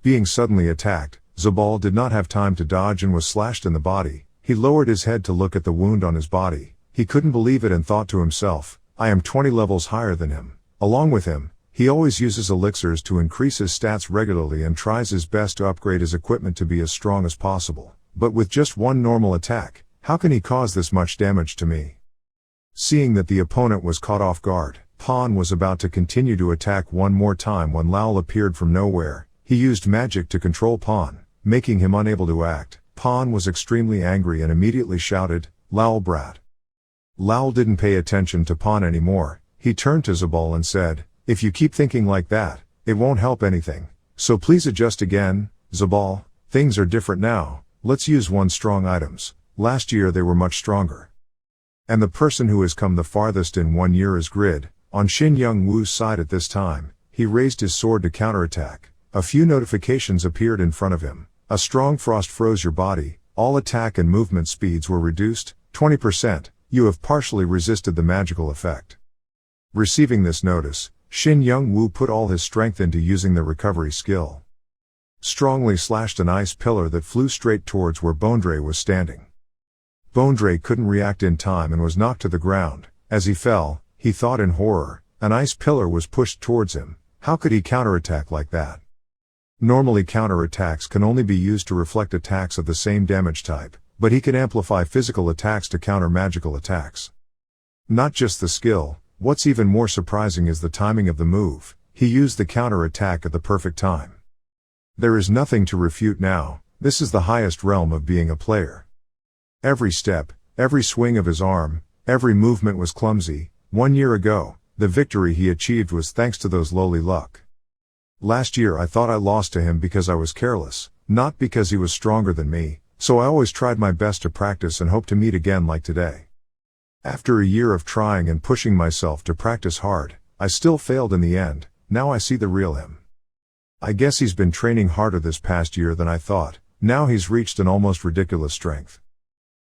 Being suddenly attacked, Zabal did not have time to dodge and was slashed in the body. He lowered his head to look at the wound on his body. He couldn't believe it and thought to himself, I am 20 levels higher than him. Along with him, he always uses elixirs to increase his stats regularly and tries his best to upgrade his equipment to be as strong as possible. But with just one normal attack, how can he cause this much damage to me? Seeing that the opponent was caught off guard, Pan was about to continue to attack one more time when Laul appeared from nowhere. He used magic to control Pan, making him unable to act. Pan was extremely angry and immediately shouted, Laul brat. Laul didn't pay attention to Pan anymore. He turned to Zabal and said, if you keep thinking like that, it won't help anything. So please adjust again, Zabal. Things are different now. Let's use one strong items. Last year they were much stronger. And the person who has come the farthest in 1 year is Grid. On Xin Young-woo's side at this time, he raised his sword to counterattack. A few notifications appeared in front of him. A strong frost froze your body. All attack and movement speeds were reduced, 20%. You have partially resisted the magical effect. Receiving this notice, Xin Young-woo put all his strength into using the recovery skill. Strongly slashed an ice pillar that flew straight towards where Bondre was standing. Bondre couldn't react in time and was knocked to the ground. As he fell, he thought in horror, an ice pillar was pushed towards him. How could he counterattack like that? Normally counterattacks can only be used to reflect attacks of the same damage type, but he can amplify physical attacks to counter magical attacks. Not just the skill, what's even more surprising is the timing of the move. He used the counterattack at the perfect time. There is nothing to refute now. This is the highest realm of being a player. Every step, every swing of his arm, every movement was clumsy. 1 year ago, the victory he achieved was thanks to those lowly luck. Last year I thought I lost to him because I was careless, not because he was stronger than me, so I always tried my best to practice and hope to meet again like today. After a year of trying and pushing myself to practice hard, I still failed in the end. Now I see the real him. I guess he's been training harder this past year than I thought. Now he's reached an almost ridiculous strength.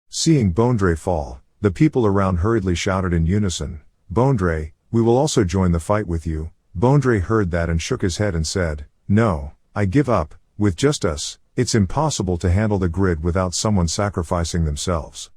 Seeing Bondre fall, the people around hurriedly shouted in unison, Bondre, we will also join the fight with you. Bondre heard that and shook his head and said, no, I give up. With just us, it's impossible to handle the Grid without someone sacrificing themselves.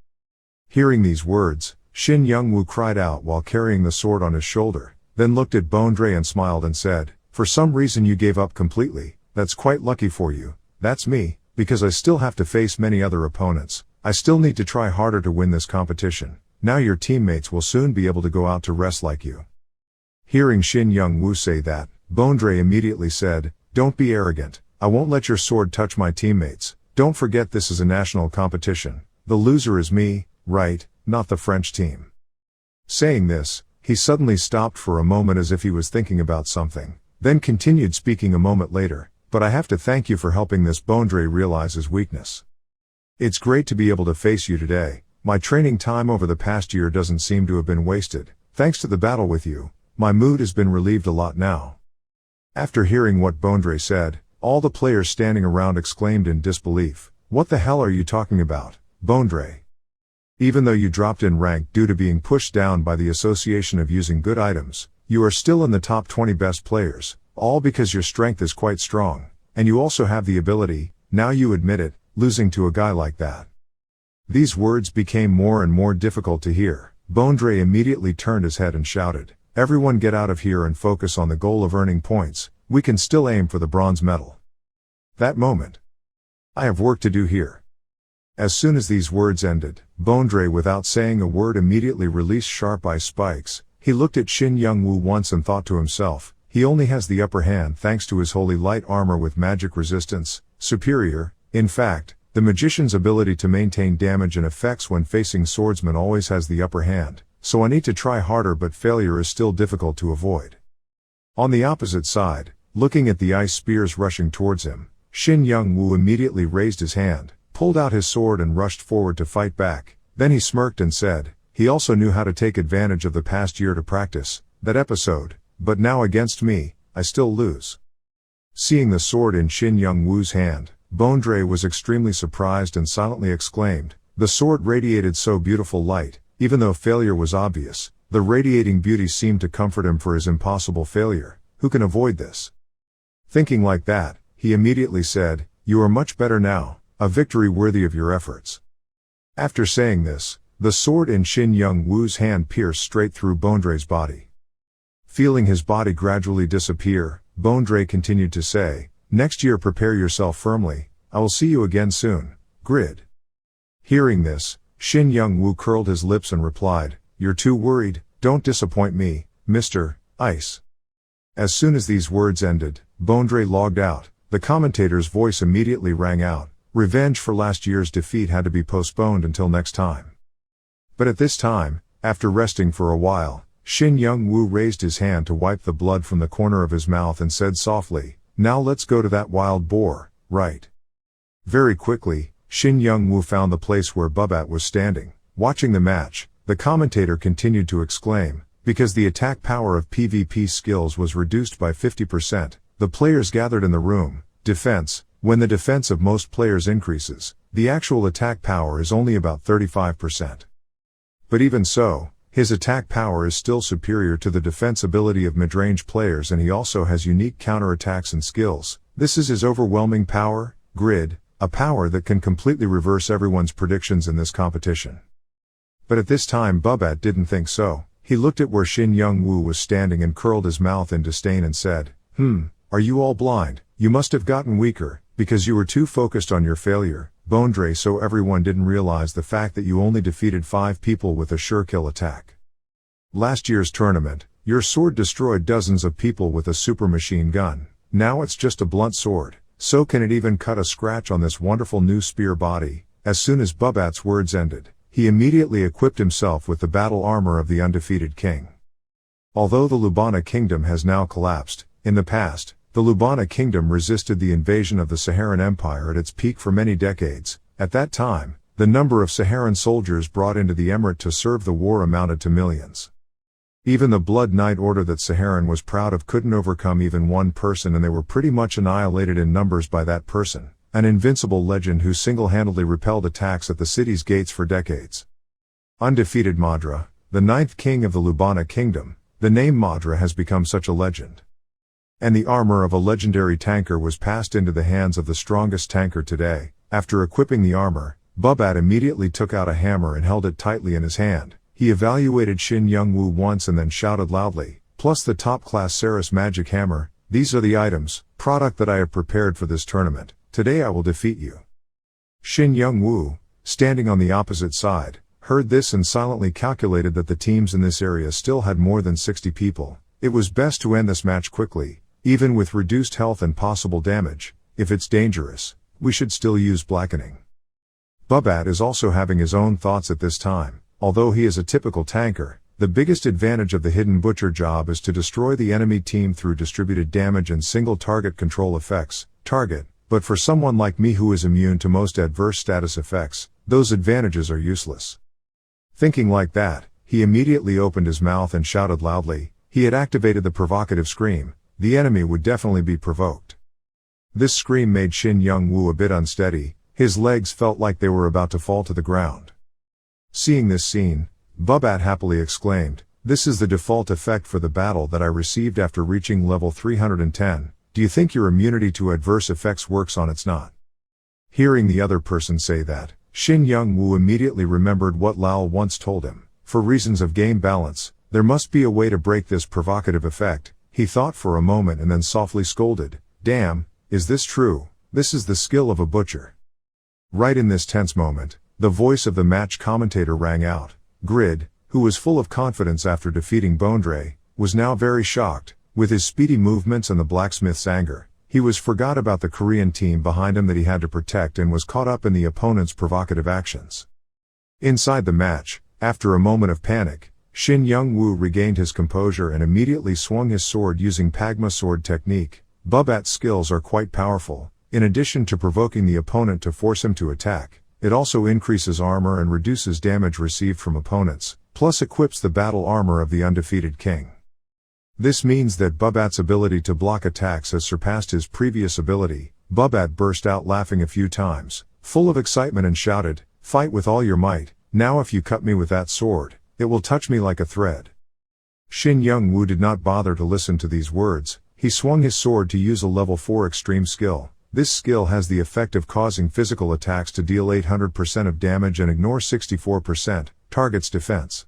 Hearing these words, Xin Young-woo cried out while carrying the sword on his shoulder, then looked at Bondre and smiled and said, for some reason you gave up completely. That's quite lucky for you. That's me, because I still have to face many other opponents. I still need to try harder to win this competition. Now your teammates will soon be able to go out to rest like you. Hearing Xin Young-woo say that, Bondre immediately said, don't be arrogant. I won't let your sword touch my teammates. Don't forget this is a national competition. The loser is me, right, not the French team. Saying this, he suddenly stopped for a moment as if he was thinking about something, then continued speaking a moment later, but I have to thank you for helping this Bondre realize his weakness. It's great to be able to face you today. My training time over the past year doesn't seem to have been wasted. Thanks to the battle with you, my mood has been relieved a lot now. After hearing what Bondre said, all the players standing around exclaimed in disbelief, what the hell are you talking about, Bondre? Even though you dropped in rank due to being pushed down by the association of using good items, you are still in the top 20 best players, all because your strength is quite strong, and you also have the ability, now you admit it, losing to a guy like that. These words became more and more difficult to hear. Bondre immediately turned his head and shouted, everyone get out of here and focus on the goal of earning points, we can still aim for the bronze medal. That moment. I have work to do here. As soon as these words ended, Bondre without saying a word immediately released sharp ice spikes. He looked at Shin Young-woo once and thought to himself, he only has the upper hand thanks to his holy light armor with magic resistance, superior. In fact, the magician's ability to maintain damage and effects when facing swordsmen always has the upper hand, so I need to try harder, but failure is still difficult to avoid. On the opposite side, looking at the ice spears rushing towards him, Shin Young-woo immediately raised his hand, pulled out his sword and rushed forward to fight back. Then he smirked and said, he also knew how to take advantage of the past year to practice that episode, but now against me, I still lose. Seeing the sword in Shin Young-woo's hand, Bondre was extremely surprised and silently exclaimed, the sword radiated so beautiful light, even though failure was obvious, the radiating beauty seemed to comfort him for his impossible failure. Who can avoid this? Thinking like that, he immediately said, you are much better now, a victory worthy of your efforts. After saying this, the sword in Shin Young-woo's hand pierced straight through Bondre's body. Feeling his body gradually disappear, Bondre continued to say, next year prepare yourself firmly, I will see you again soon, Grid. Hearing this, Shin Young-woo curled his lips and replied, you're too worried, don't disappoint me, Mr. Ice. As soon as these words ended, Bondre logged out. The commentator's voice immediately rang out, revenge for last year's defeat had to be postponed until next time. But at this time, after resting for a while, Shin Young-woo raised his hand to wipe the blood from the corner of his mouth and said softly, now let's go to that wild boar, right? Very quickly, Shin Young-woo found the place where Bubat was standing. Watching the match, the commentator continued to exclaim, because the attack power of PvP skills was reduced by 50%, the players gathered in the room, defense, when the defense of most players increases, the actual attack power is only about 35%. But even so, his attack power is still superior to the defense ability of mid-range players, and he also has unique counterattacks and skills. This is his overwhelming power, Grid, a power that can completely reverse everyone's predictions in this competition. But at this time Bubat didn't think so. He looked at where Shin Young-woo was standing and curled his mouth in disdain and said, are you all blind? You must have gotten weaker, because you were too focused on your failure, Bondre, so everyone didn't realize the fact that you only defeated 5 people with a sure kill attack. Last year's tournament, your sword destroyed dozens of people with a super machine gun. Now it's just a blunt sword, so can it even cut a scratch on this wonderful new spear body? As soon as Bubat's words ended, he immediately equipped himself with the battle armor of the undefeated king. Although the Lubana kingdom has now collapsed, in the past, the Lubana kingdom resisted the invasion of the Saharan Empire at its peak for many decades. At that time, the number of Saharan soldiers brought into the emirate to serve the war amounted to millions. Even the Blood Knight Order that Saharan was proud of couldn't overcome even one person, and they were pretty much annihilated in numbers by that person, an invincible legend who single-handedly repelled attacks at the city's gates for decades. Undefeated Madra, the 9th king of the Lubana kingdom, the name Madra has become such a legend. And the armor of a legendary tanker was passed into the hands of the strongest tanker today. After equipping the armor, Bubat immediately took out a hammer and held it tightly in his hand. He evaluated Shin Young-woo once and then shouted loudly, plus the top-class Saris magic hammer, these are the items, product that I have prepared for this tournament. Today I will defeat you. Shin Young-woo, standing on the opposite side, heard this and silently calculated that the teams in this area still had more than 60 people. It was best to end this match quickly. Even with reduced health and possible damage, if it's dangerous, we should still use blackening. Bubat is also having his own thoughts at this time. Although he is a typical tanker, the biggest advantage of the hidden butcher job is to destroy the enemy team through distributed damage and single target control effects. But for someone like me who is immune to most adverse status effects, those advantages are useless. Thinking like that, he immediately opened his mouth and shouted loudly. He had activated the provocative scream. The enemy would definitely be provoked. This scream made Shin Young-woo a bit unsteady. His legs felt like they were about to fall to the ground. Seeing this scene, Bubat happily exclaimed, this is the default effect for the battle that I received after reaching level 310. Do you think your immunity to adverse effects works on its not? Hearing the other person say that, Shin Young-woo immediately remembered what Lao once told him. For reasons of game balance, There must be a way to break this provocative effect, he thought for a moment and then softly scolded, "Damn, is this true? This is the skill of a butcher." Right in this tense moment, the voice of the match commentator rang out. Grid, who was full of confidence after defeating Bondre, was now very shocked. With his speedy movements and the blacksmith's anger, he was forgot about the Korean team behind him that he had to protect and was caught up in the opponent's provocative actions. Inside the match, after a moment of panic, Shin Young-woo regained his composure and immediately swung his sword using Pagma sword technique. Bubat's skills are quite powerful. In addition to provoking the opponent to force him to attack, it also increases armor and reduces damage received from opponents, plus equips the battle armor of the undefeated king. This means that Bubat's ability to block attacks has surpassed his previous ability. Bubat burst out laughing a few times, full of excitement, and shouted, "Fight with all your might, now if you cut me with that sword, it will touch me like a thread." Shin Young-woo did not bother to listen to these words. He swung his sword to use a level 4 extreme skill. This skill has the effect of causing physical attacks to deal 800% of damage and ignore 64% target's defense.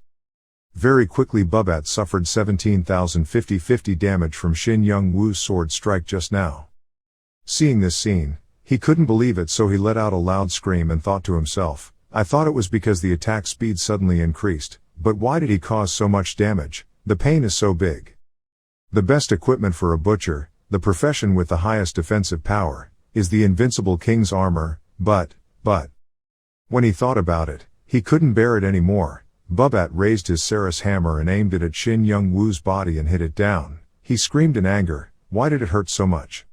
Very quickly Bubat suffered 17,050 damage from Shin Young-woo's sword strike just now. Seeing this scene, he couldn't believe it, so he let out a loud scream and thought to himself, "I thought it was because the attack speed suddenly increased, but why did he cause so much damage? The pain is so big." The best equipment for a butcher, the profession with the highest defensive power, is the invincible king's armor, but, when he thought about it, he couldn't bear it anymore. Bubat raised his Saris hammer and aimed it at Shin Young-woo's body and hit it down. He screamed in anger, "Why did it hurt so much?"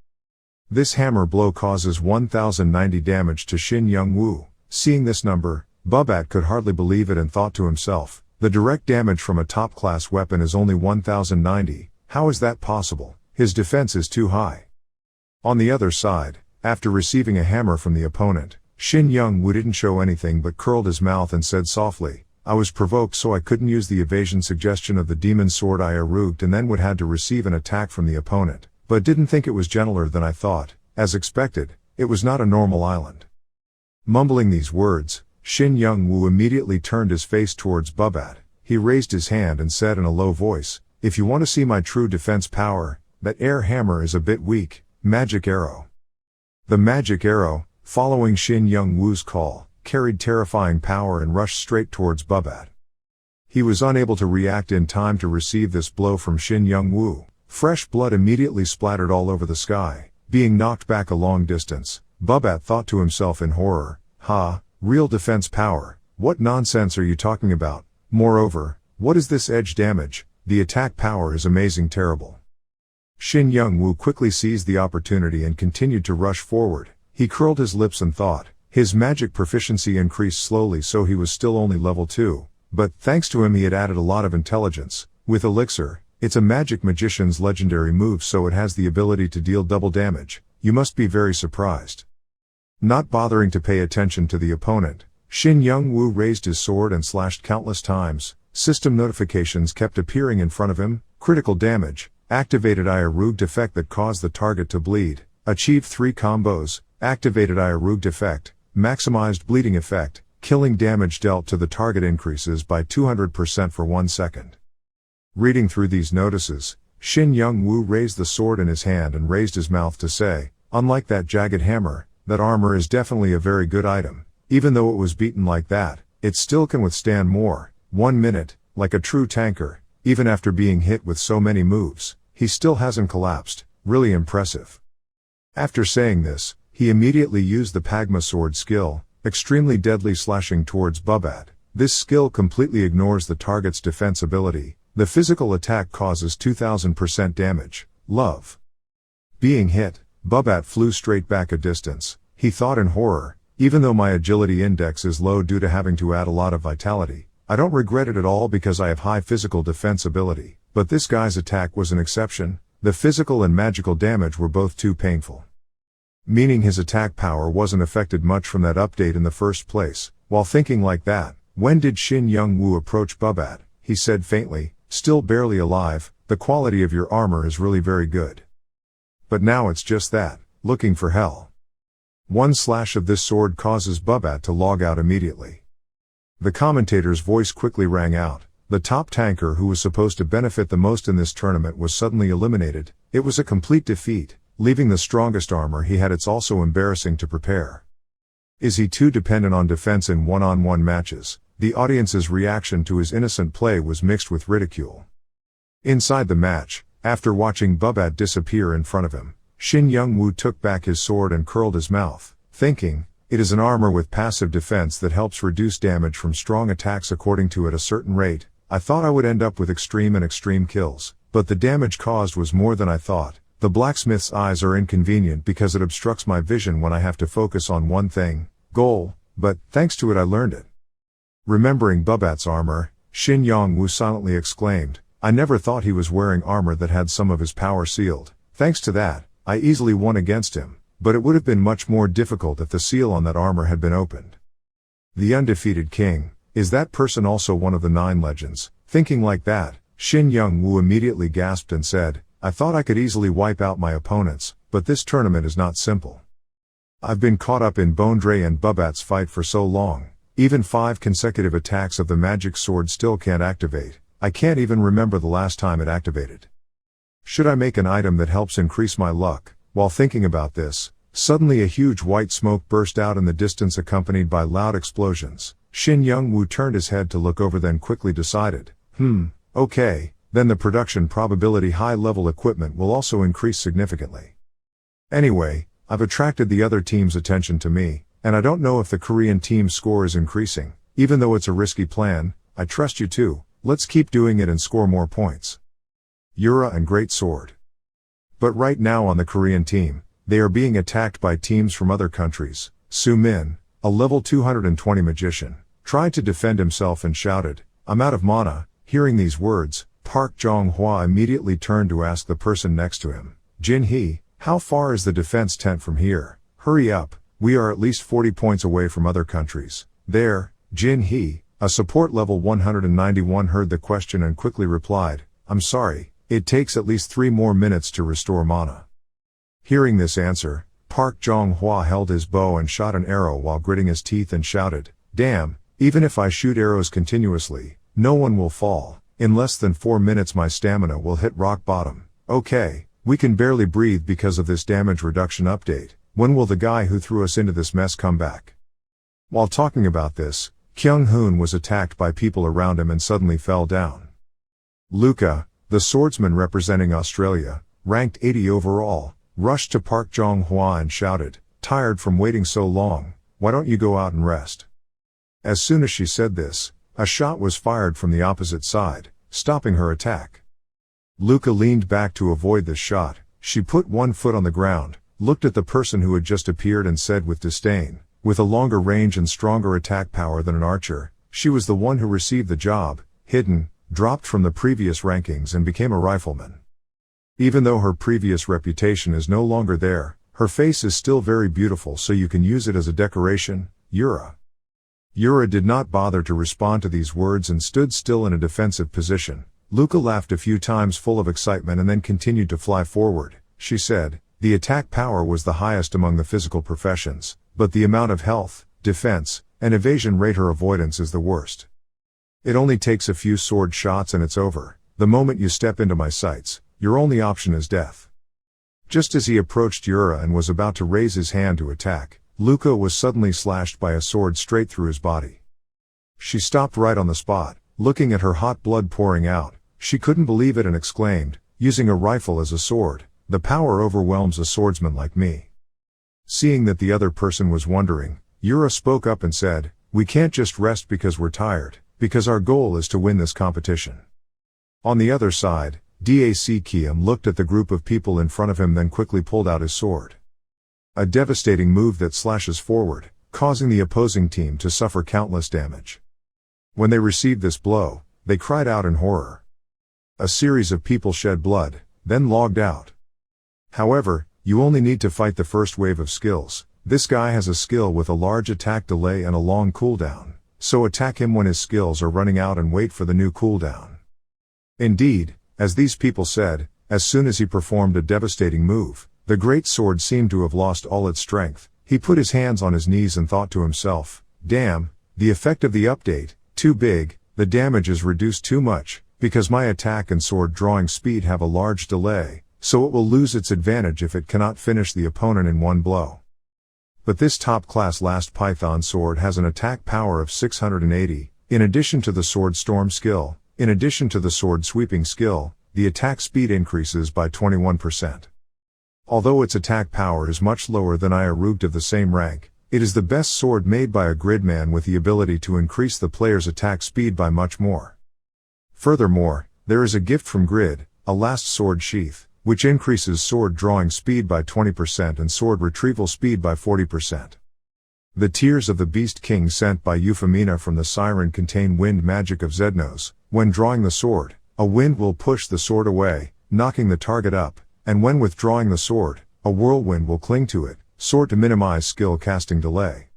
This hammer blow causes 1090 damage to Shin Young-woo. Seeing this number, Bubat could hardly believe it and thought to himself, the direct damage from a top-class weapon is only 1090, how is that possible? His defense is too high. On the other side, after receiving a hammer from the opponent, Shin Young-woo didn't show anything but curled his mouth and said softly, "I was provoked so I couldn't use the evasion suggestion of the demon sword I eruged and then would had to receive an attack from the opponent, but didn't think it was gentler than I thought. As expected, it was not a normal island." Mumbling these words, Shin Young-woo immediately turned his face towards Bubat. He raised his hand and said in a low voice, "If you want to see my true defense power, that air hammer is a bit weak, magic arrow." The magic arrow, following Shin Young-woo's call, carried terrifying power and rushed straight towards Bubat. He was unable to react in time to receive this blow from Shin Young-woo. Fresh blood immediately splattered all over the sky. Being knocked back a long distance, Bubat thought to himself in horror, "Ha, real defense power, what nonsense are you talking about? Moreover, what is this edge damage? The attack power is amazing terrible." Shin Young-woo quickly seized the opportunity and continued to rush forward. He curled his lips and thought. His magic proficiency increased slowly, so he was still only level 2, but thanks to him he had added a lot of intelligence. With Elixir, it's a magic magician's legendary move, so it has the ability to deal double damage. You must be very surprised. Not bothering to pay attention to the opponent, Shin Young-woo raised his sword and slashed countless times. System notifications kept appearing in front of him. Critical damage, activated Iarug effect that caused the target to bleed, achieved 3 combos, activated Iarug effect, maximized bleeding effect, killing damage dealt to the target increases by 200% for 1 second. Reading through these notices, Shin Young-woo raised the sword in his hand and raised his mouth to say, "Unlike that jagged hammer, that armor is definitely a very good item. Even though it was beaten like that, it still can withstand more. 1 minute, like a true tanker, even after being hit with so many moves, he still hasn't collapsed, really impressive." After saying this, he immediately used the Pagma sword skill, extremely deadly, slashing towards Bubat. This skill completely ignores the target's defense ability. The physical attack causes 2000% damage. Love. Being hit, Bubat flew straight back a distance. He thought in horror, even though my agility index is low due to having to add a lot of vitality, I don't regret it at all because I have high physical defense ability. But this guy's attack was an exception. The physical and magical damage were both too painful. Meaning his attack power wasn't affected much from that update in the first place. While thinking like that, when did Shin Young-woo approach Bubat? He said faintly, "Still barely alive, the quality of your armor is really very good. But now it's just that, looking for hell." One slash of this sword causes Bubat to log out immediately. The commentator's voice quickly rang out, the top tanker who was supposed to benefit the most in this tournament was suddenly eliminated. It was a complete defeat, leaving the strongest armor he had. It's also embarrassing to prepare. Is he too dependent on defense in one-on-one matches? The audience's reaction to his innocent play was mixed with ridicule. Inside the match, after watching Bubbat disappear in front of him, Shin Young-woo took back his sword and curled his mouth, thinking, it is an armor with passive defense that helps reduce damage from strong attacks according to at a certain rate. I thought I would end up with extreme kills, but the damage caused was more than I thought. The blacksmith's eyes are inconvenient because it obstructs my vision when I have to focus on one thing, goal, but thanks to it I learned it. Remembering Bubbat's armor, Shin Young-woo silently exclaimed, I never thought he was wearing armor that had some of his power sealed. Thanks to that, I easily won against him, but it would have been much more difficult if the seal on that armor had been opened. The undefeated king, is that person also one of the 9 legends? Thinking like that, Shin Young-woo immediately gasped and said, I thought I could easily wipe out my opponents, but this tournament is not simple. I've been caught up in Bondre and Bubbat's fight for so long. Even 5 consecutive attacks of the magic sword still can't activate. I can't even remember the last time it activated. Should I make an item that helps increase my luck? While thinking about this, suddenly a huge white smoke burst out in the distance accompanied by loud explosions. Shin Young-woo turned his head to look over, then quickly decided, okay, then the production probability high-level equipment will also increase significantly. Anyway, I've attracted the other team's attention to me, and I don't know if the Korean team's score is increasing. Even though it's a risky plan, I trust you too. Let's keep doing it and score more points. Yura and Great Sword. But right now on the Korean team, they are being attacked by teams from other countries. Su-min, a level 220 magician, tried to defend himself and shouted, I'm out of mana. Hearing these words, Park Jong-hwa immediately turned to ask the person next to him, Jin-hee, how far is the defense tent from here? Hurry up. We are at least 40 points away from other countries. There, Jin-hee, a support level 191 heard the question and quickly replied, I'm sorry, it takes at least 3 more minutes to restore mana. Hearing this answer, Park Jong-hwa held his bow and shot an arrow while gritting his teeth and shouted, damn, even if I shoot arrows continuously, no one will fall. In less than 4 minutes my stamina will hit rock bottom. Okay, we can barely breathe because of this damage reduction update. When will the guy who threw us into this mess come back? While talking about this, Kyung-hoon was attacked by people around him and suddenly fell down. Luca, the swordsman representing Australia, ranked 80 overall, rushed to Park Jong-hwa and shouted, tired from waiting so long, why don't you go out and rest? As soon as she said this, a shot was fired from the opposite side, stopping her attack. Luca leaned back to avoid the shot. She put one foot on the ground, looked at the person who had just appeared and said with disdain, with a longer range and stronger attack power than an archer, she was the one who received the job, hidden, dropped from the previous rankings and became a rifleman. Even though her previous reputation is no longer there, her face is still very beautiful, so you can use it as a decoration. Yura. Yura did not bother to respond to these words and stood still in a defensive position. Luca laughed a few times full of excitement and then continued to fly forward. She said, the attack power was the highest among the physical professions, but the amount of health, defense, and evasion rate her avoidance is the worst. It only takes a few sword shots and it's over. The moment you step into my sights, your only option is death. Just as he approached Yura and was about to raise his hand to attack, Luca was suddenly slashed by a sword straight through his body. She stopped right on the spot, looking at her hot blood pouring out. She couldn't believe it and exclaimed, using a rifle as a sword, the power overwhelms a swordsman like me. Seeing that the other person was wondering, Yura spoke up and said, we can't just rest because we're tired, because our goal is to win this competition. On the other side, Dac Kiam looked at the group of people in front of him, then quickly pulled out his sword. A devastating move that slashes forward, causing the opposing team to suffer countless damage. When they received this blow, they cried out in horror. A series of people shed blood, then logged out. However, you only need to fight the first wave of skills. This guy has a skill with a large attack delay and a long cooldown, so attack him when his skills are running out and wait for the new cooldown. Indeed, as these people said, as soon as he performed a devastating move, the great sword seemed to have lost all its strength. He put his hands on his knees and thought to himself, damn, the effect of the update, too big. the damage is reduced too much, because my attack and sword drawing speed have a large delay, so it will lose its advantage if it cannot finish the opponent in one blow. But this top-class last python sword has an attack power of 680, in addition to the sword storm skill, in addition to the sword sweeping skill, the attack speed increases by 21%. Although its attack power is much lower than Iarugd of the same rank, it is the best sword made by a gridman with the ability to increase the player's attack speed by much more. Furthermore, there is a gift from Grid, a last sword sheath, which increases sword drawing speed by 20% and sword retrieval speed by 40%. The Tears of the Beast King sent by Euphemina from the Siren contain wind magic of Zednos. When drawing the sword, a wind will push the sword away, knocking the target up, and when withdrawing the sword, a whirlwind will cling to it, sword to minimize skill casting delay.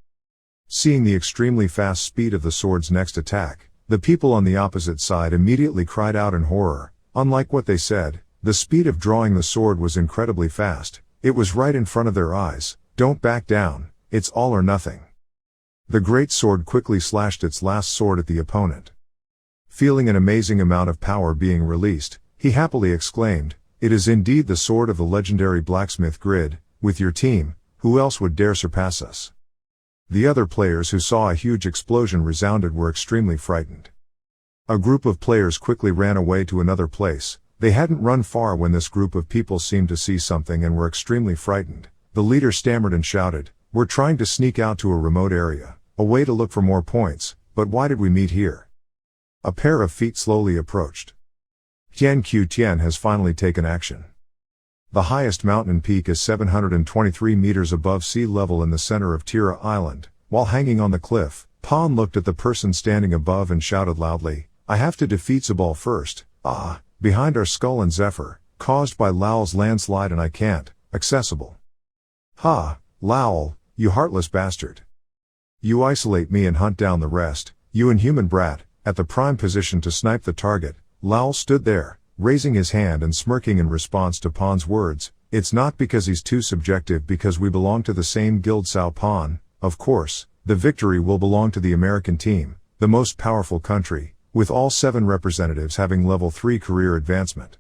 Seeing the extremely fast speed of the sword's next attack, the people on the opposite side immediately cried out in horror. Unlike what they said, the speed of drawing the sword was incredibly fast. It was right in front of their eyes. Don't back down, it's all or nothing. The great sword quickly slashed its last sword at the opponent. Feeling an amazing amount of power being released, he happily exclaimed, "It is indeed the sword of the legendary blacksmith Grid. With your team, who else would dare surpass us?" The other players who saw a huge explosion resounded were extremely frightened. A group of players quickly ran away to another place. They hadn't run far when this group of people seemed to see something and were extremely frightened. The leader stammered and shouted, "We're trying to sneak out to a remote area, a way to look for more points, but why did we meet here?" A pair of feet slowly approached. Tian Q Tian has finally taken action. The highest mountain peak is 723 meters above sea level in the center of Tira Island. While hanging on the cliff, Pan looked at the person standing above and shouted loudly, "I have to defeat Zabal first. Behind our skull and Zephyr, caused by Lowell's landslide and I can't, accessible." "Ha, Lowell, you heartless bastard. You isolate me and hunt down the rest, you inhuman brat." At the prime position to snipe the target, Lowell stood there, raising his hand and smirking in response to Pan's words. "It's not because he's too subjective, because we belong to the same guild." Sao Pan, of course, the victory will belong to the American team, the most powerful country, with all 7 representatives having level 3 career advancement.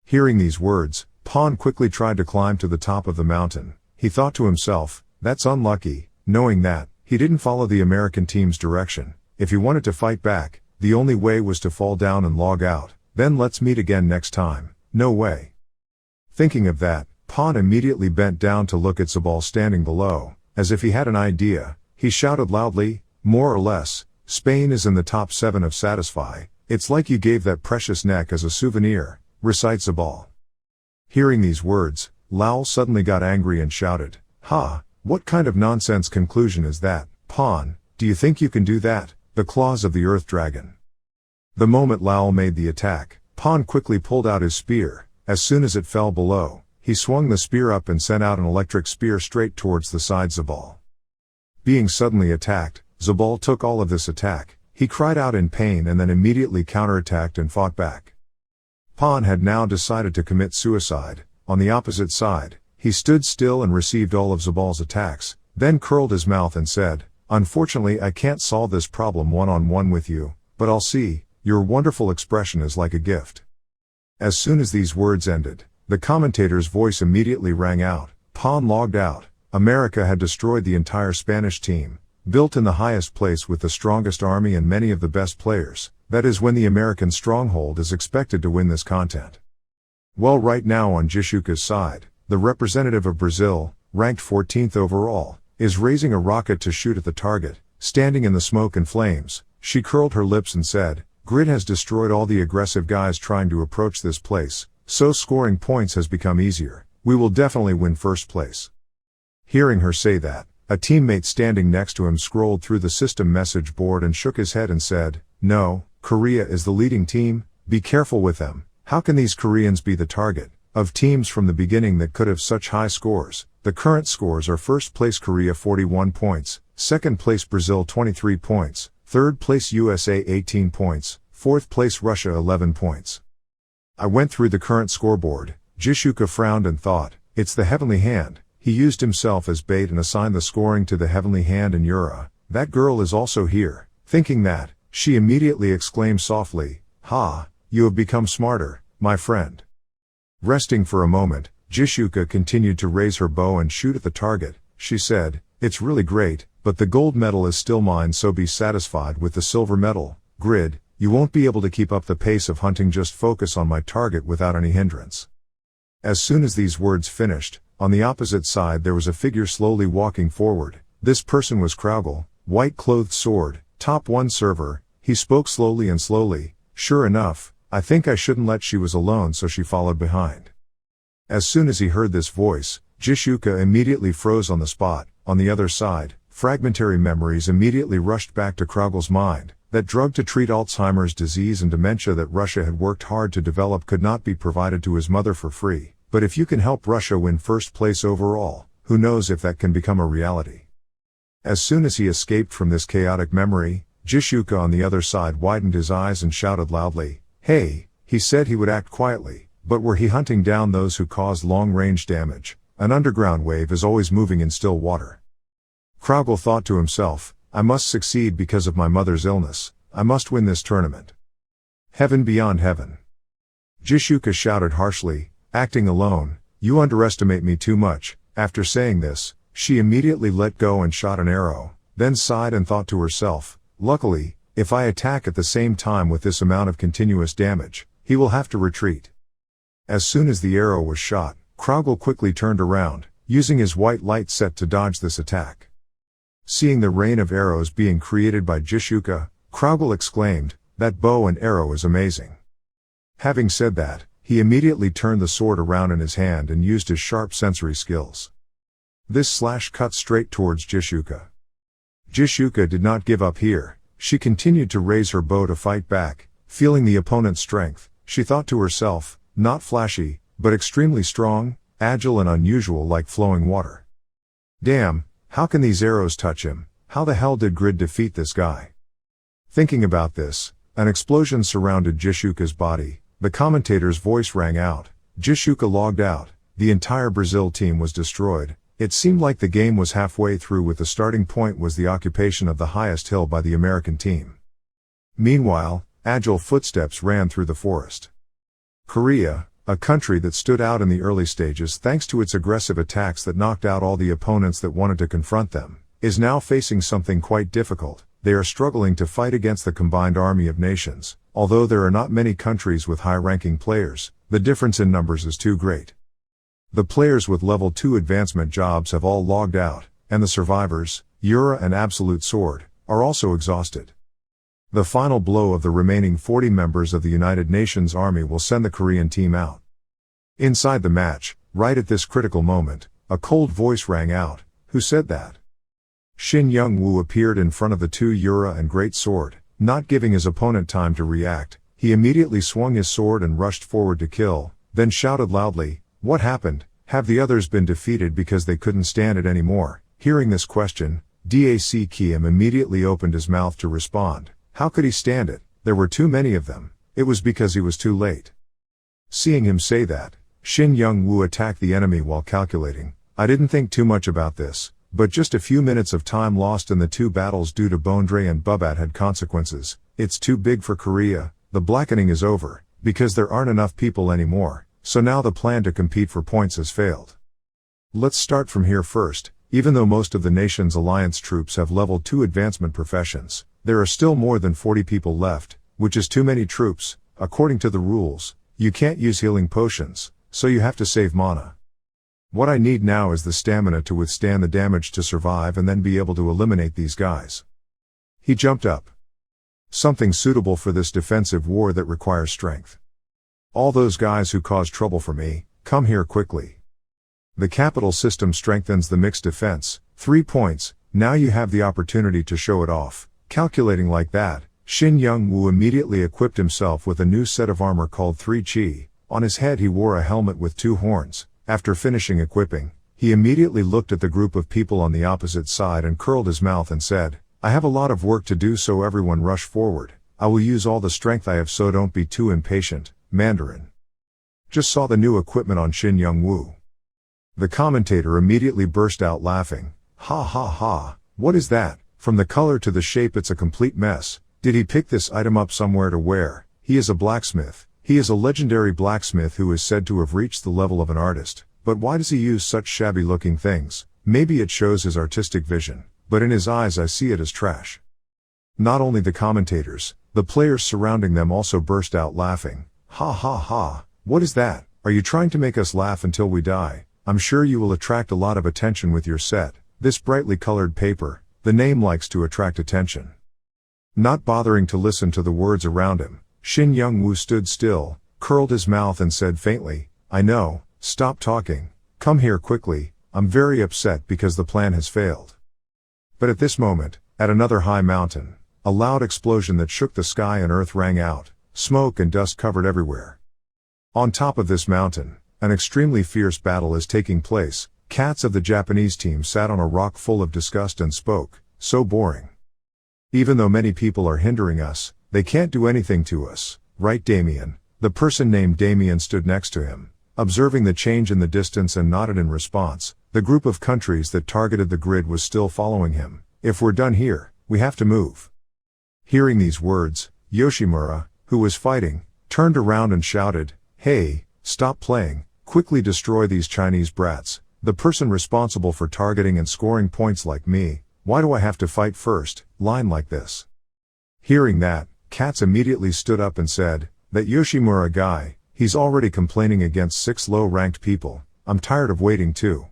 Hearing these words, Pan quickly tried to climb to the top of the mountain. He thought to himself, "That's unlucky," knowing that, he didn't follow the American team's direction. If he wanted to fight back, the only way was to fall down and log out. Then let's meet again next time. No way. Thinking of that, Pan immediately bent down to look at Zabal standing below. As if he had an idea, he shouted loudly, "More or less, Spain is in the top 7 of Satisfy. It's like you gave that precious neck as a souvenir," recites Zabal. Hearing these words, Lowell suddenly got angry and shouted, "Ha, what kind of nonsense conclusion is that, Pan? Do you think you can do that? The claws of the earth dragon." The moment Lowell made the attack, Pan quickly pulled out his spear. As soon as it fell below, he swung the spear up and sent out an electric spear straight towards the side Zabal. Being suddenly attacked, Zabal took all of this attack. He cried out in pain and then immediately counterattacked and fought back. Pan had now decided to commit suicide. On the opposite side, he stood still and received all of Zabal's attacks, then curled his mouth and said, "Unfortunately I can't solve this problem one-on-one with you, but I'll see. Your wonderful expression is like a gift." As soon as these words ended, the commentator's voice immediately rang out. Pan logged out. America had destroyed the entire Spanish team, built in the highest place with the strongest army and many of the best players. That is when the American stronghold is expected to win this content. Well, right now on Jishuka's side, the representative of Brazil, ranked 14th overall, is raising a rocket to shoot at the target. Standing in the smoke and flames, she curled her lips and said, "Grid has destroyed all the aggressive guys trying to approach this place, so scoring points has become easier. We will definitely win first place." Hearing her say that, a teammate standing next to him scrolled through the system message board and shook his head and said, "No, Korea is the leading team. Be careful with them. How can these Koreans be the target of teams from the beginning that could have such high scores?" The current scores are first place Korea 41 points, second place Brazil 23 points, third place USA 18 points, fourth place Russia 11 points. I went through the current scoreboard. Jishuka frowned and thought, "It's the heavenly hand." He used himself as bait and assigned the scoring to the heavenly hand and Yura. That girl is also here. Thinking that, she immediately exclaimed softly, "Ha, you have become smarter, my friend." Resting for a moment, Jishuka continued to raise her bow and shoot at the target. She said, "It's really great, but the gold medal is still mine, so be satisfied with the silver medal. Grid, you won't be able to keep up the pace of hunting, just focus on my target without any hindrance." As soon as these words finished, on the opposite side there was a figure slowly walking forward. This person was Kraugle, white-clothed sword, top 1 server. He spoke slowly and slowly. "Sure enough, I think I shouldn't let she was alone, so she followed behind." As soon as he heard this voice, Jishuka immediately froze on the spot. On the other side, fragmentary memories immediately rushed back to Kraugle's mind. That drug to treat Alzheimer's disease and dementia that Russia had worked hard to develop could not be provided to his mother for free. But if you can help Russia win first place overall, who knows if that can become a reality. As soon as he escaped from this chaotic memory, Jishuka on the other side widened his eyes and shouted loudly, "Hey!" He said he would act quietly, but were he hunting down those who caused long-range damage? An underground wave is always moving in still water. Kraugle thought to himself, "I must succeed because of my mother's illness. I must win this tournament. Heaven beyond heaven." Jishuka shouted harshly, "Acting alone, you underestimate me too much." After saying this, she immediately let go and shot an arrow, then sighed and thought to herself, "Luckily, if I attack at the same time with this amount of continuous damage, he will have to retreat." As soon as the arrow was shot, Kraugle quickly turned around, using his white light set to dodge this attack. Seeing the rain of arrows being created by Jishuka, Kraugle exclaimed, "That bow and arrow is amazing." Having said that, he immediately turned the sword around in his hand and used his sharp sensory skills. This slash cut straight towards Jishuka. Jishuka did not give up here. She continued to raise her bow to fight back. Feeling the opponent's strength, she thought to herself, not flashy, but extremely strong, agile and unusual like flowing water. Damn, how can these arrows touch him? How the hell did Grid defeat this guy? Thinking about this, an explosion surrounded Jishuka's body. The commentator's voice rang out. Jishuka logged out. The entire Brazil team was destroyed. It seemed like the game was halfway through, with the starting point was the occupation of the highest hill by the American team. Meanwhile, agile footsteps ran through the forest. Korea, a country that stood out in the early stages thanks to its aggressive attacks that knocked out all the opponents that wanted to confront them, is now facing something quite difficult. They are struggling to fight against the combined army of nations. Although there are not many countries with high-ranking players, the difference in numbers is too great. The players with level 2 advancement jobs have all logged out, and the survivors, Yura and Absolute Sword, are also exhausted. The final blow of the remaining 40 members of the United Nations Army will send the Korean team out. Inside the match, right at this critical moment, a cold voice rang out. Who said that? Shin Young-woo appeared in front of the two Yura and Great Sword. Not giving his opponent time to react, he immediately swung his sword and rushed forward to kill, then shouted loudly, "What happened? Have the others been defeated because they couldn't stand it anymore?" Hearing this question, Dac Kiem immediately opened his mouth to respond. How could he stand it? There were too many of them. It was because he was too late. Seeing him say that, Shin Young-woo attacked the enemy while calculating. "I didn't think too much about this, but just a few minutes of time lost in the two battles due to Bondre and Bubat had consequences. It's too big for Korea. The blackening is over, because there aren't enough people anymore, so now the plan to compete for points has failed. Let's start from here first. Even though most of the nation's alliance troops have level 2 advancement professions, there are still more than 40 people left, which is too many troops. According to the rules, you can't use healing potions, so you have to save mana. What I need now is the stamina to withstand the damage to survive and then be able to eliminate these guys." He jumped up. "Something suitable for this defensive war that requires strength. All those guys who cause trouble for me, come here quickly. The capital system strengthens the mixed defense, 3 points, now you have the opportunity to show it off." Calculating like that, Shin Young-woo immediately equipped himself with a new set of armor called 3 Chi. On his head he wore a helmet with 2 horns. After finishing equipping, he immediately looked at the group of people on the opposite side and curled his mouth and said, "I have a lot of work to do, so everyone rush forward. I will use all the strength I have, so don't be too impatient." Mandarin just saw the new equipment on Shin Young-woo. The commentator immediately burst out laughing. "Ha ha ha, what is that? From the color to the shape it's a complete mess. Did he pick this item up somewhere to wear? He is a blacksmith. He is a legendary blacksmith who is said to have reached the level of an artist. But why does he use such shabby-looking things? Maybe it shows his artistic vision, but in his eyes I see it as trash. Not only the commentators, the players surrounding them also burst out laughing. Ha ha ha, what is that? Are you trying to make us laugh until we die? I'm sure you will attract a lot of attention with your set. This brightly colored paper, the name likes to attract attention. Not bothering to listen to the words around him, Shin Young-woo stood still, curled his mouth and said faintly, I know, stop talking, come here quickly, I'm very upset because the plan has failed. But at this moment, at another high mountain, a loud explosion that shook the sky and earth rang out, smoke and dust covered everywhere. On top of this mountain, an extremely fierce battle is taking place. Cats of the Japanese team sat on a rock full of disgust and spoke, so boring. Even though many people are hindering us, they can't do anything to us, right Damien? The person named Damien stood next to him, observing the change in the distance and nodded in response. The group of countries that targeted the grid was still following him. If we're done here, we have to move. Hearing these words, Yoshimura, who was fighting, turned around and shouted, hey, stop playing, quickly destroy these Chinese brats. The person responsible for targeting and scoring points like me, why do I have to fight first? Line like this. Hearing that, Cats immediately stood up and said, that Yoshimura guy, he's already complaining against 6 low-ranked people, I'm tired of waiting too.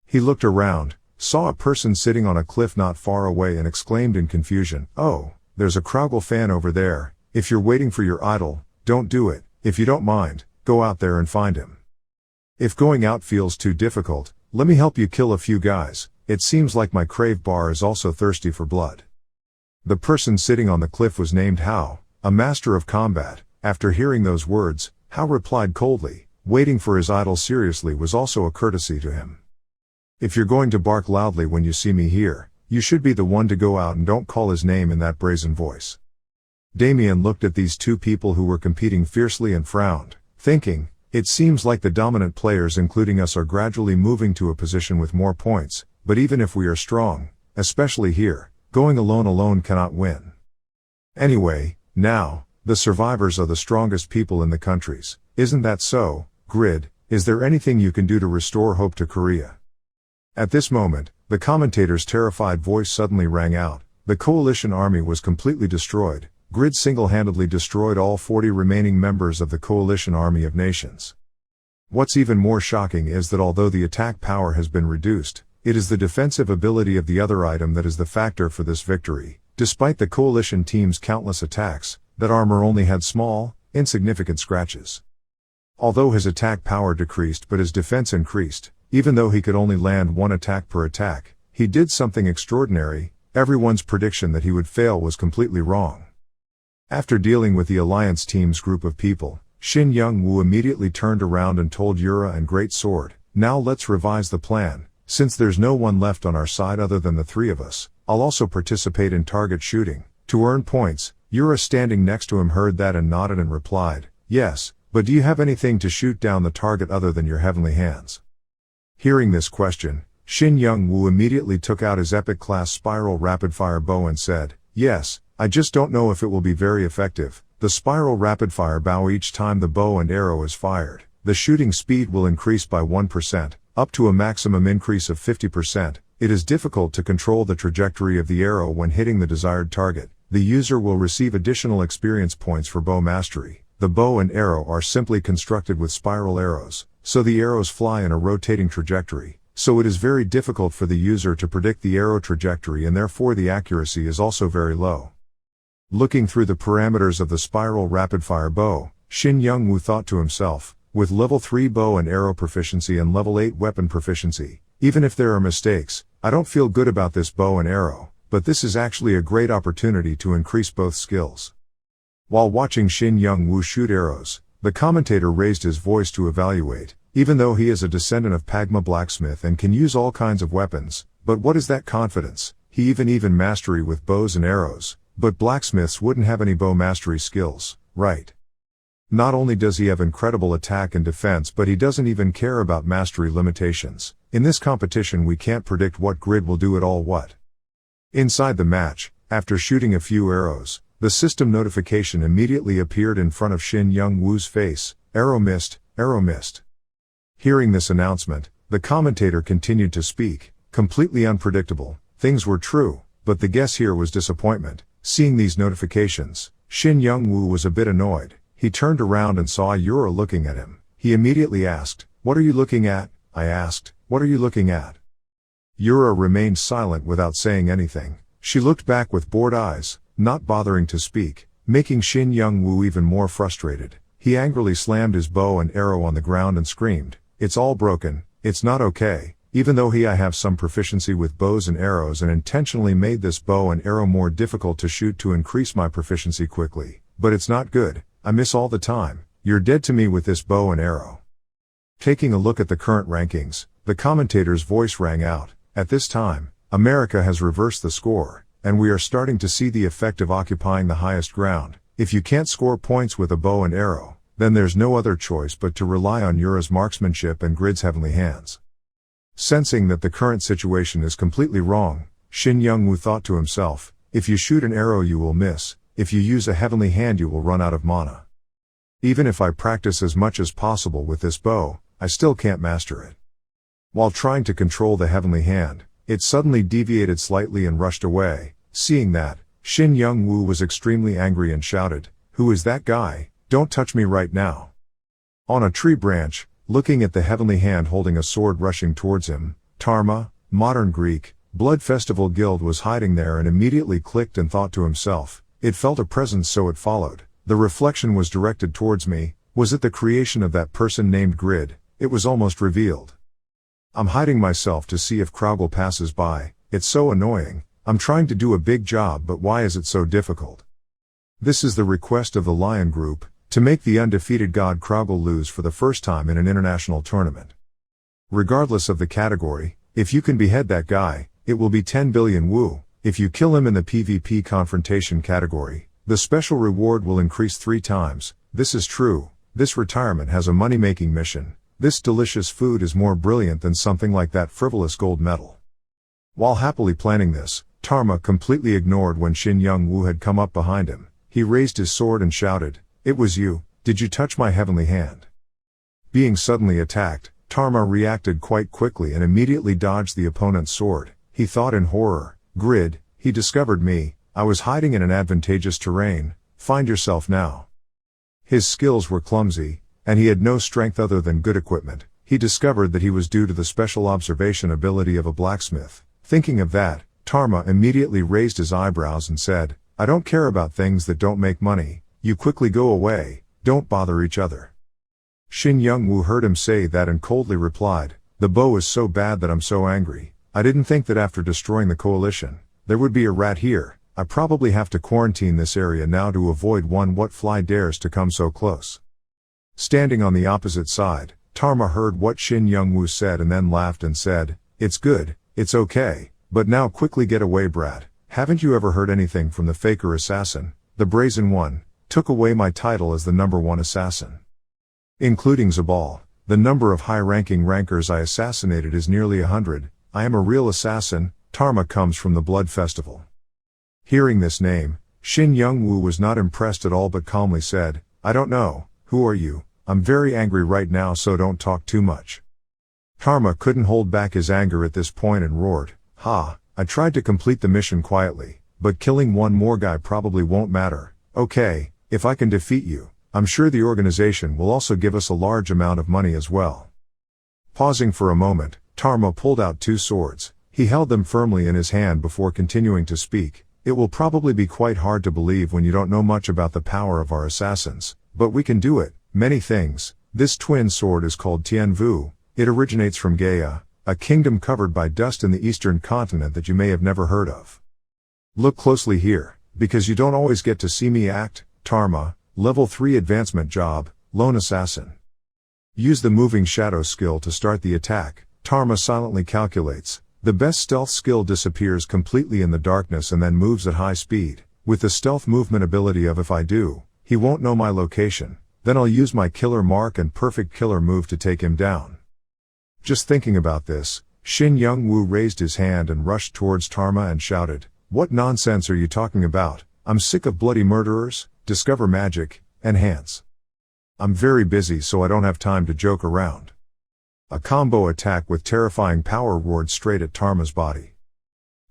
He looked around, saw a person sitting on a cliff not far away and exclaimed in confusion, oh, there's a Kraugle fan over there. If you're waiting for your idol, don't do it. If you don't mind, go out there and find him. If going out feels too difficult, let me help you kill a few guys. It seems like my crave bar is also thirsty for blood. The person sitting on the cliff was named Hao, a master of combat. After hearing those words, Hao replied coldly, waiting for his idol seriously was also a courtesy to him. If you're going to bark loudly when you see me here, you should be the one to go out and don't call his name in that brazen voice. Damien looked at these two people who were competing fiercely and frowned, thinking, it seems like the dominant players including us are gradually moving to a position with more points, but even if we are strong, especially here, going alone cannot win. Anyway, now, the survivors are the strongest people in the countries, isn't that so? Grid, is there anything you can do to restore hope to Korea? At this moment, the commentator's terrified voice suddenly rang out. The coalition army was completely destroyed. Grid single-handedly destroyed all 40 remaining members of the coalition army of nations. What's even more shocking is that although the attack power has been reduced, it is the defensive ability of the other item that is the factor for this victory. Despite the coalition team's countless attacks, that armor only had small, insignificant scratches. Although his attack power decreased but his defense increased, even though he could only land 1 attack per attack, he did something extraordinary. Everyone's prediction that he would fail was completely wrong. After dealing with the Alliance team's group of people, Shin Young-woo immediately turned around and told Yura and Great Sword, now let's revise the plan. Since there's no one left on our side other than the 3 of us, I'll also participate in target shooting, to earn points. Yura standing next to him heard that and nodded and replied, yes, but do you have anything to shoot down the target other than your heavenly hands? Hearing this question, Shin Young-woo immediately took out his epic class spiral rapid-fire bow and said, yes, I just don't know if it will be very effective. The spiral rapid-fire bow, each time the bow and arrow is fired, the shooting speed will increase by 1%, up to a maximum increase of 50%. It is difficult to control the trajectory of the arrow when hitting the desired target. The user will receive additional experience points for bow mastery. The bow and arrow are simply constructed with spiral arrows, so the arrows fly in a rotating trajectory, so it is very difficult for the user to predict the arrow trajectory and therefore the accuracy is also very low. Looking through the parameters of the spiral rapid-fire bow, Shin Young-woo thought to himself, with level 3 bow and arrow proficiency and level 8 weapon proficiency, even if there are mistakes, I don't feel good about this bow and arrow, but this is actually a great opportunity to increase both skills. While watching Shin Young-woo shoot arrows, the commentator raised his voice to evaluate, even though he is a descendant of Pagma blacksmith and can use all kinds of weapons, but what is that confidence? He even mastery with bows and arrows, but blacksmiths wouldn't have any bow mastery skills, right? Not only does he have incredible attack and defense, but he doesn't even care about mastery limitations. In this competition we can't predict what Grid will do at all. Inside the match, after shooting a few arrows, The system notification immediately appeared in front of Shin Young-woo's face, "Arrow missed, arrow missed." Hearing this announcement, the commentator continued to speak, completely unpredictable. Things were true, but the guess here was disappointment. Seeing these notifications, Shin Young-woo was a bit annoyed. He turned around and saw Yura looking at him. He immediately asked, "What are you looking at?" I asked, "What are you looking at?" Yura remained silent without saying anything. She looked back with bored eyes, not bothering to speak, making Shin Young-woo even more frustrated. He angrily slammed his bow and arrow on the ground and screamed, "It's all broken, it's not okay." Even though I have some proficiency with bows and arrows and intentionally made this bow and arrow more difficult to shoot to increase my proficiency quickly, but it's not good, I miss all the time. You're dead to me with this bow and arrow. Taking a look at the current rankings, the commentator's voice rang out. At this time, America has reversed the score, and we are starting to see the effect of occupying the highest ground. If you can't score points with a bow and arrow, then there's no other choice but to rely on Yura's marksmanship and Grid's heavenly hands. Sensing that the current situation is completely wrong, Shin Young-woo thought to himself, if you shoot an arrow you will miss, if you use a heavenly hand you will run out of mana. Even if I practice as much as possible with this bow, I still can't master it. While trying to control the heavenly hand, it suddenly deviated slightly and rushed away. Seeing that, Shin Young-woo was extremely angry and shouted, "Who is that guy? Don't touch me right now." On a tree branch, looking at the heavenly hand holding a sword rushing towards him, Tarma, modern Greek, Blood Festival Guild was hiding there and immediately clicked and thought to himself, it felt a presence so it followed. The reflection was directed towards me. Was it the creation of that person named Grid? It was almost revealed. I'm hiding myself to see if Kraugle passes by. It's so annoying. I'm trying to do a big job, but why is it so difficult? This is the request of the Lion Group, to make the undefeated god Kraugle lose for the first time in an international tournament. Regardless of the category, if you can behead that guy, it will be 10 billion woo. If you kill him in the PvP confrontation category, the special reward will increase 3 times. This is true. This retirement has a money-making mission. This delicious food is more brilliant than something like that frivolous gold medal. While happily planning this, Tarma completely ignored when Shin Young-woo had come up behind him. He raised his sword and shouted, "It was you. Did you touch my heavenly hand?" Being suddenly attacked, Tarma reacted quite quickly and immediately dodged the opponent's sword. He thought in horror, "Grid, he discovered me. I was hiding in an advantageous terrain. Find yourself now." His skills were clumsy, and he had no strength other than good equipment. He discovered that he was due to the special observation ability of a blacksmith. Thinking of that, Tarma immediately raised his eyebrows and said, "I don't care about things that don't make money. You quickly go away, don't bother each other." Shin Young-woo heard him say that and coldly replied, "The bow is so bad that I'm so angry. I didn't think that after destroying the coalition, there would be a rat here. I probably have to quarantine this area now to avoid what fly dares to come so close." Standing on the opposite side, Tarma heard what Shin Young-woo said and then laughed and said, "It's good, it's okay, but now quickly get away, brat. Haven't you ever heard anything from the faker assassin? The brazen one took away my title as the #1 assassin. Including Zabal, the number of high-ranking rankers I assassinated is nearly 100. I am a real assassin. Tarma comes from the Blood Festival." Hearing this name, Shin Young-woo was not impressed at all but calmly said, "I don't know. Who are you? I'm very angry right now, so don't talk too much." Tarma couldn't hold back his anger at this point and roared, "Ha, I tried to complete the mission quietly, but killing one more guy probably won't matter. Okay, if I can defeat you, I'm sure the organization will also give us a large amount of money as well." Pausing for a moment, Tarma pulled out 2 swords. He held them firmly in his hand before continuing to speak. "It will probably be quite hard to believe when you don't know much about the power of our assassins, but we can do it. Many things. This twin sword is called Tianvu. It originates from Gaia, a kingdom covered by dust in the eastern continent that you may have never heard of. Look closely here, because you don't always get to see me act." Tarma, level 3 advancement job, lone assassin. Use the moving shadow skill to start the attack. Tarma silently calculates. The best stealth skill disappears completely in the darkness and then moves at high speed. With the stealth movement ability of if I do, he won't know my location. Then I'll use my killer mark and perfect killer move to take him down. Just thinking about this, Shin Young-woo raised his hand and rushed towards Tarma and shouted, "What nonsense are you talking about? I'm sick of bloody murderers, discover magic, enhance. I'm very busy so I don't have time to joke around. A combo attack with terrifying power roared straight at Tarma's body,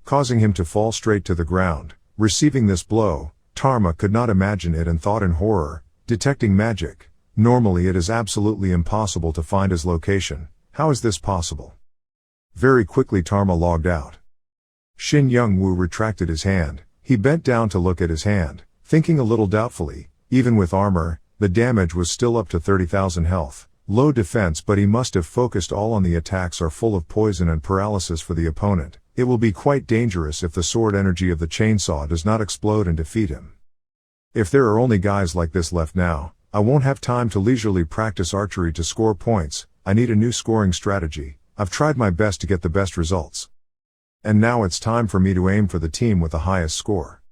causing him to fall straight to the ground. Receiving this blow, Tarma could not imagine it and thought in horror, detecting magic. Normally it is absolutely impossible to find his location. How is this possible? Very quickly Tarma logged out. Shin Young-woo retracted his hand. He bent down to look at his hand, thinking a little doubtfully. Even with armor, the damage was still up to 30,000 health. Low defense, but he must have focused all on the attacks are full of poison and paralysis for the opponent. It will be quite dangerous if the sword energy of the chainsaw does not explode and defeat him. If there are only guys like this left now, I won't have time to leisurely practice archery to score points. I need a new scoring strategy. I've tried my best to get the best results. And now it's time for me to aim for the team with the highest score.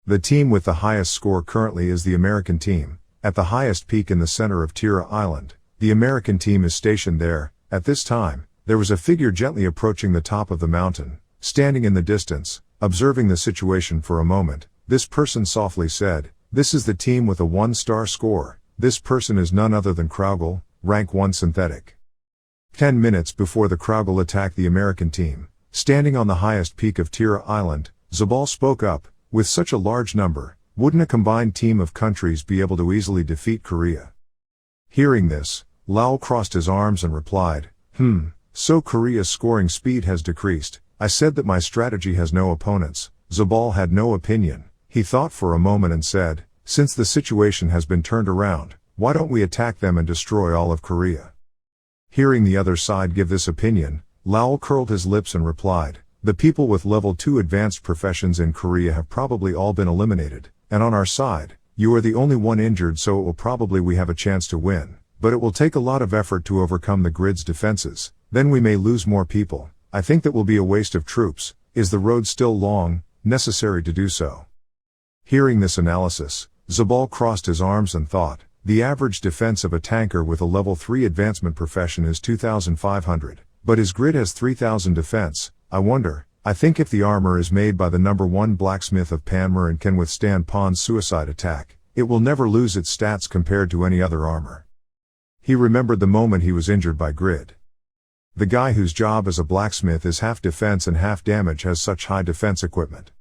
The team with the highest score currently is the American team, at the highest peak in the center of Tira Island. The American team is stationed there. At this time, there was a figure gently approaching the top of the mountain, standing in the distance, observing the situation for a moment. This person softly said, "This is the team with a 1-star score. This person is none other than Kraugle, rank 1 synthetic." 10 minutes before the Kraugle attacked the American team, standing on the highest peak of Tira Island, Zabal spoke up, "With such a large number, wouldn't a combined team of countries be able to easily defeat Korea?" Hearing this, Lal crossed his arms and replied, So Korea's scoring speed has decreased. I said that my strategy has no opponents." Zabal had no opinion. He thought for a moment and said, "Since the situation has been turned around, why don't we attack them and destroy all of Korea?" Hearing the other side give this opinion, Lal curled his lips and replied, "The people with level 2 advanced professions in Korea have probably all been eliminated, and on our side, you are the only one injured, so it will probably we have a chance to win, but it will take a lot of effort to overcome the grid's defenses, then we may lose more people. I think that will be a waste of troops. Is the road still long, necessary to do so?" Hearing this analysis, Zabal crossed his arms and thought, the average defense of a tanker with a level 3 advancement profession is 2,500, but his grid has 3,000 defense. I think if the armor is made by the number 1 blacksmith of Panmure and can withstand Pawn's suicide attack, it will never lose its stats compared to any other armor. He remembered the moment he was injured by grid. The guy whose job as a blacksmith is half defense and half damage has such high defense equipment.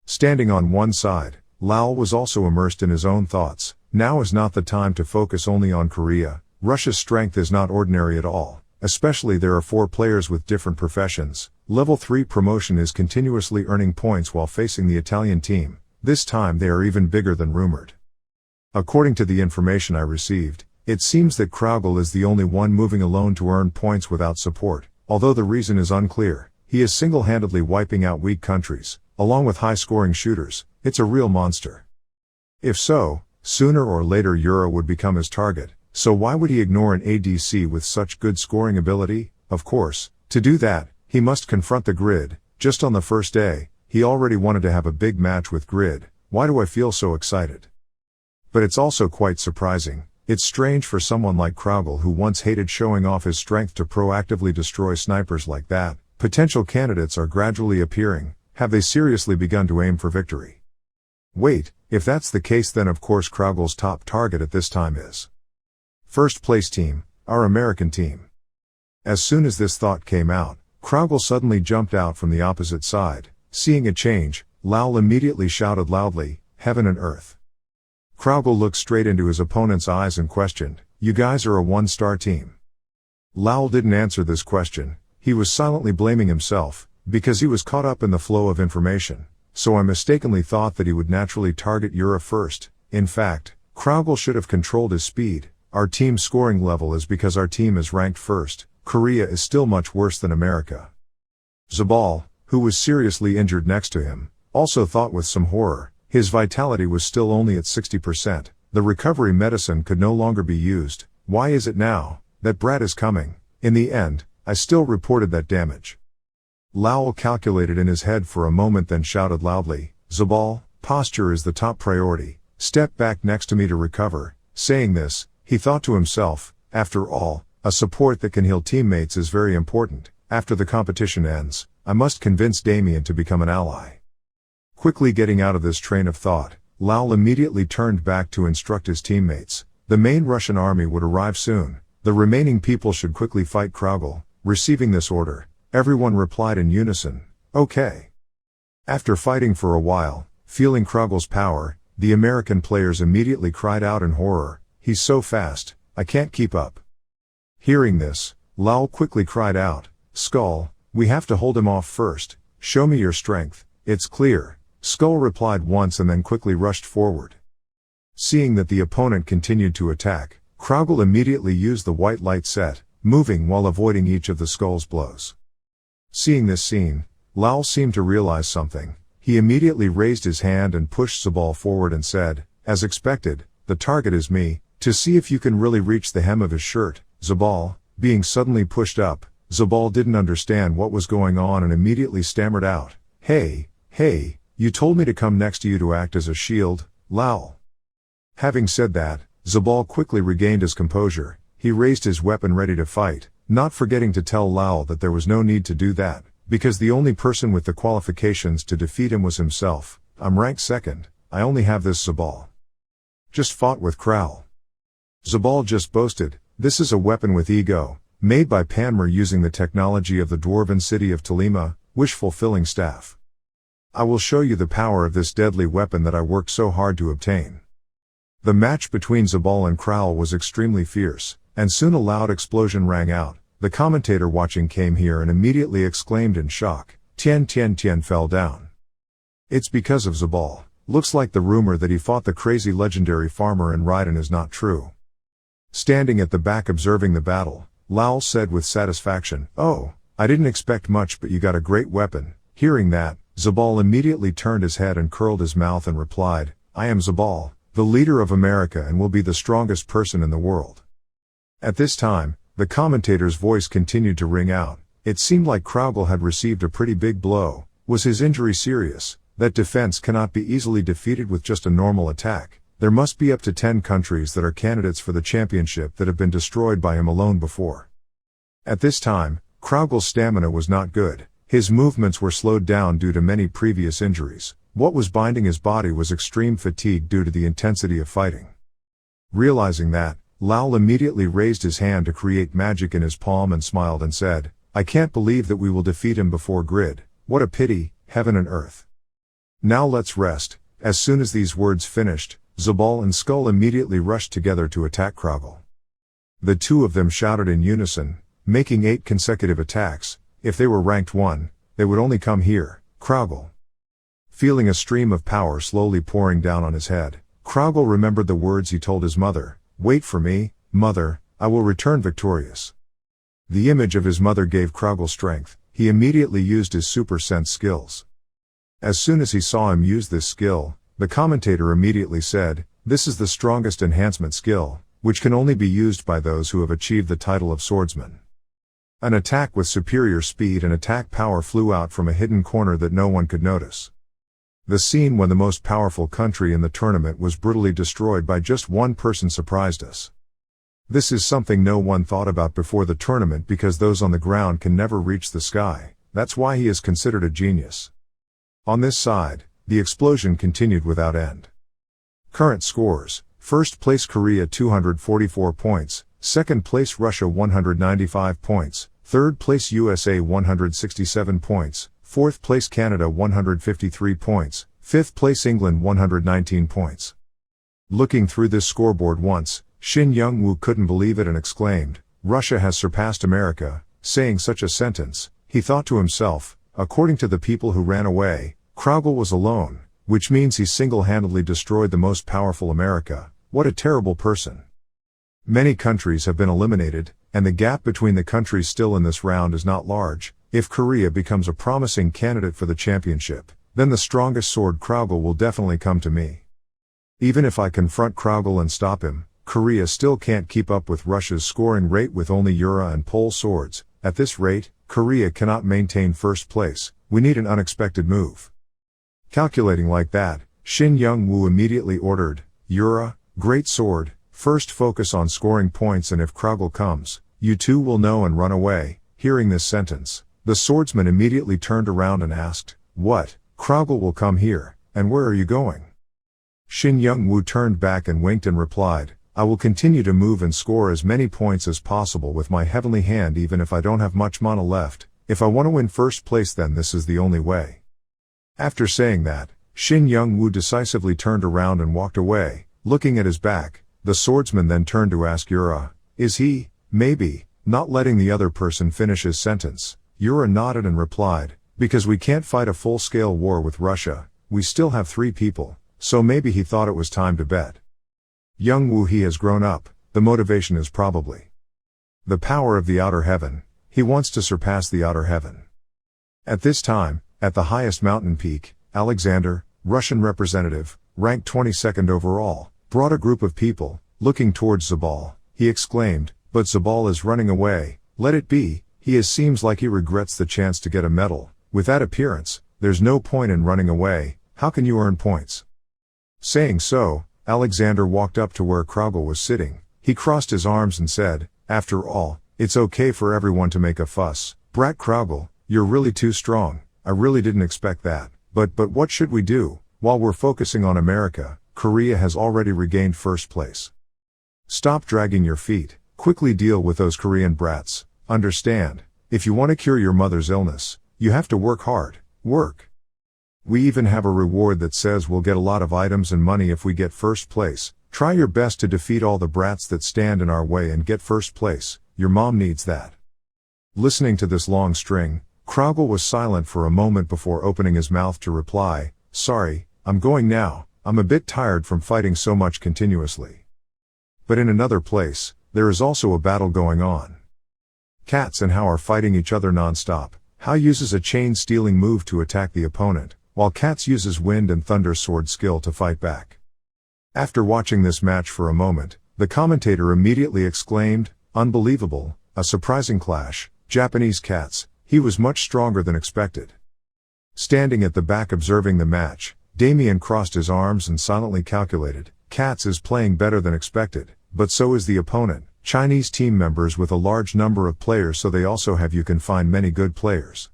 Standing on one side, Lal was also immersed in his own thoughts. Now is not the time to focus only on Korea. Russia's strength is not ordinary at all. Especially there are 4 players with different professions. Level 3 promotion is continuously earning points while facing the Italian team. This time they are even bigger than rumored. According to the information I received, it seems that Kraugle is the only one moving alone to earn points without support. Although the reason is unclear, he is single-handedly wiping out weak countries, along with high-scoring shooters. It's a real monster. If so, sooner or later Yura would become his target, so why would he ignore an ADC with such good scoring ability? Of course, to do that, he must confront the grid. Just on the first day, he already wanted to have a big match with grid. Why do I feel so excited? But it's also quite surprising. It's strange for someone like Kraugle who once hated showing off his strength to proactively destroy snipers like that. Potential candidates are gradually appearing. Have they seriously begun to aim for victory? Wait, if that's the case then of course Kraugle's top target at this time is first place team, our American team. As soon as this thought came out, Kraugle suddenly jumped out from the opposite side. Seeing a change, Lal immediately shouted loudly, "Heaven and earth." Kraugle looked straight into his opponent's eyes and questioned, "You guys are a 1-star team?" Lal didn't answer this question. He was silently blaming himself, because he was caught up in the flow of information. So I mistakenly thought that he would naturally target Yura first. In fact, Kraugle should have controlled his speed. Our team's scoring level is because our team is ranked first. Korea is still much worse than America. Zabal, who was seriously injured next to him, also thought with some horror. His vitality was still only at 60%. The recovery medicine could no longer be used. Why is it now? That brat is coming. In the end, I still reported that damage. Lal calculated in his head for a moment then shouted loudly, "Zabal, posture is the top priority. Step back next to me to recover." Saying this, he thought to himself, after all, a support that can heal teammates is very important. After the competition ends, I must convince Damien to become an ally. Quickly getting out of this train of thought, Lal immediately turned back to instruct his teammates. The main Russian army would arrive soon. The remaining people should quickly fight Kraugel. Receiving this order, everyone replied in unison, "Okay." After fighting for a while, feeling Kraugel's power, the American players immediately cried out in horror, "He's so fast, I can't keep up." Hearing this, Lal quickly cried out, "Skull, we have to hold him off first. Show me your strength, it's clear." Skull replied once and then quickly rushed forward. Seeing that the opponent continued to attack, Kraugel immediately used the white light set, moving while avoiding each of the Skull's blows. Seeing this scene, Lal seemed to realize something. He immediately raised his hand and pushed Zabal forward and said, "As expected, the target is me, to see if you can really reach the hem of his shirt." Zabal, being suddenly pushed up, Zabal didn't understand what was going on and immediately stammered out, Hey, you told me to come next to you to act as a shield, Lal." Having said that, Zabal quickly regained his composure. He raised his weapon ready to fight, not forgetting to tell Lal that there was no need to do that, because the only person with the qualifications to defeat him was himself. "I'm ranked second, I only have this Zabal. Just fought with Kraul." Zabal just boasted, "This is a weapon with ego, made by Panmer using the technology of the dwarven city of Tolima, wish-fulfilling staff. I will show you the power of this deadly weapon that I worked so hard to obtain." The match between Zabal and Kraul was extremely fierce, and soon a loud explosion rang out. The commentator watching came here and immediately exclaimed in shock, Tien fell down. It's because of Zabal. Looks like the rumor that he fought the crazy legendary farmer in Raiden is not true." Standing at the back observing the battle, Lal said with satisfaction, "Oh, I didn't expect much, but you got a great weapon." Hearing that, Zabal immediately turned his head and curled his mouth and replied, "I am Zabal, the leader of America, and will be the strongest person in the world." At this time, the commentator's voice continued to ring out. It seemed like Kraugel had received a pretty big blow. Was his injury serious? That defense cannot be easily defeated with just a normal attack. There must be up to 10 countries that are candidates for the championship that have been destroyed by him alone before. At this time, Kraugel's stamina was not good. His movements were slowed down due to many previous injuries. What was binding his body was extreme fatigue due to the intensity of fighting. Realizing that, Lal immediately raised his hand to create magic in his palm and smiled and said, "I can't believe that we will defeat him before Grid. What a pity, heaven and earth. Now let's rest." As soon as these words finished, Zabal and Skull immediately rushed together to attack Kraugel. The two of them shouted in unison, making 8 consecutive attacks. If they were ranked 1, they would only come here. Kraugel. Feeling a stream of power slowly pouring down on his head, Kraugel remembered the words he told his mother, "Wait for me, mother, I will return victorious." The image of his mother gave Kraugel strength. He immediately used his super sense skills. As soon as he saw him use this skill, the commentator immediately said, "This is the strongest enhancement skill, which can only be used by those who have achieved the title of swordsman." An attack with superior speed and attack power flew out from a hidden corner that no one could notice. The scene when the most powerful country in the tournament was brutally destroyed by just one person surprised us. This is something no one thought about before the tournament, because those on the ground can never reach the sky. That's why he is considered a genius. On this side, the explosion continued without end. Current scores: first place Korea 244 points, second place Russia 195 points, third place USA 167 points, fourth place Canada 153 points, fifth place England 119 points. Looking through this scoreboard once, Shin Young-woo couldn't believe it and exclaimed, "Russia has surpassed America." Saying such a sentence, he thought to himself, according to the people who ran away, Kraugel was alone, which means he single-handedly destroyed the most powerful America. What a terrible person. Many countries have been eliminated, and the gap between the countries still in this round is not large. If Korea becomes a promising candidate for the championship, then the strongest sword Kraugel will definitely come to me. Even if I confront Kraugel and stop him, Korea still can't keep up with Russia's scoring rate with only Yura and Pole swords. At this rate, Korea cannot maintain first place. We need an unexpected move. Calculating like that, Shin Young-woo immediately ordered, "Yura, great sword, first focus on scoring points, and if Kraugel comes, you two will know and run away." Hearing this sentence, the swordsman immediately turned around and asked, "What, Kraugel will come here, and where are you going? Shin Young-woo turned back and winked and replied, I will continue to move and score as many points as possible with my heavenly hand even if I don't have much mana left. If I want to win first place, then this is the only way. After saying that, Shin Young-woo decisively turned around and walked away, looking at his back. The swordsman then turned to ask Yura, is he, maybe, not letting the other person finish his sentence. Yura nodded and replied, because we can't fight a full-scale war with Russia, we still have 3 people, so maybe he thought it was time to bet. Young-woo, he has grown up, the motivation is probably the power of the outer heaven, he wants to surpass the outer heaven. At this time, at the highest mountain peak, Alexander, Russian representative, ranked 22nd overall, brought a group of people, looking towards Zabal. He exclaimed, but Zabal is running away, let it be, seems like he regrets the chance to get a medal. With that appearance, there's no point in running away, how can you earn points? Saying so, Alexander walked up to where Kraugel was sitting. He crossed his arms and said, after all, it's okay for everyone to make a fuss. Brat Kraugel, you're really too strong, I really didn't expect that. But what should we do? While we're focusing on America, Korea has already regained first place. Stop dragging your feet, quickly deal with those Korean brats. Understand, if you want to cure your mother's illness, you have to work hard, work. We even have a reward that says we'll get a lot of items and money if we get first place. Try your best to defeat all the brats that stand in our way and get first place, your mom needs that. Listening to this long string, Kraugel was silent for a moment before opening his mouth to reply, sorry, I'm going now, I'm a bit tired from fighting so much continuously. But in another place, there is also a battle going on. Cats and How are fighting each other non-stop. How uses a chain-stealing move to attack the opponent, while Cats uses Wind and Thunder sword skill to fight back. After watching this match for a moment, the commentator immediately exclaimed, unbelievable, a surprising clash, Japanese Cats, he was much stronger than expected. Standing at the back observing the match, Damien crossed his arms and silently calculated, Cats is playing better than expected, but so is the opponent. Chinese team members with a large number of players, so they also have you can find many good players.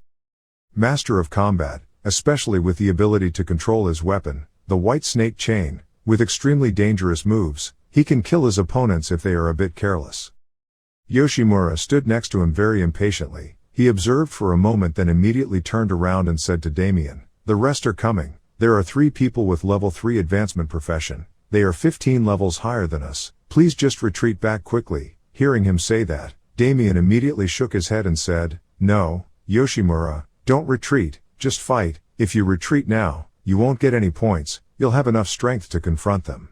Master of combat, especially with the ability to control his weapon, the White Snake Chain, with extremely dangerous moves, he can kill his opponents if they are a bit careless. Yoshimura stood next to him very impatiently. He observed for a moment, then immediately turned around and said to Damien, the rest are coming. There are 3 people with level 3 advancement profession. They are 15 levels higher than us. Please just retreat back quickly. Hearing him say that, Damien immediately shook his head and said, no, Yoshimura, don't retreat, just fight. If you retreat now, you won't get any points, you'll have enough strength to confront them.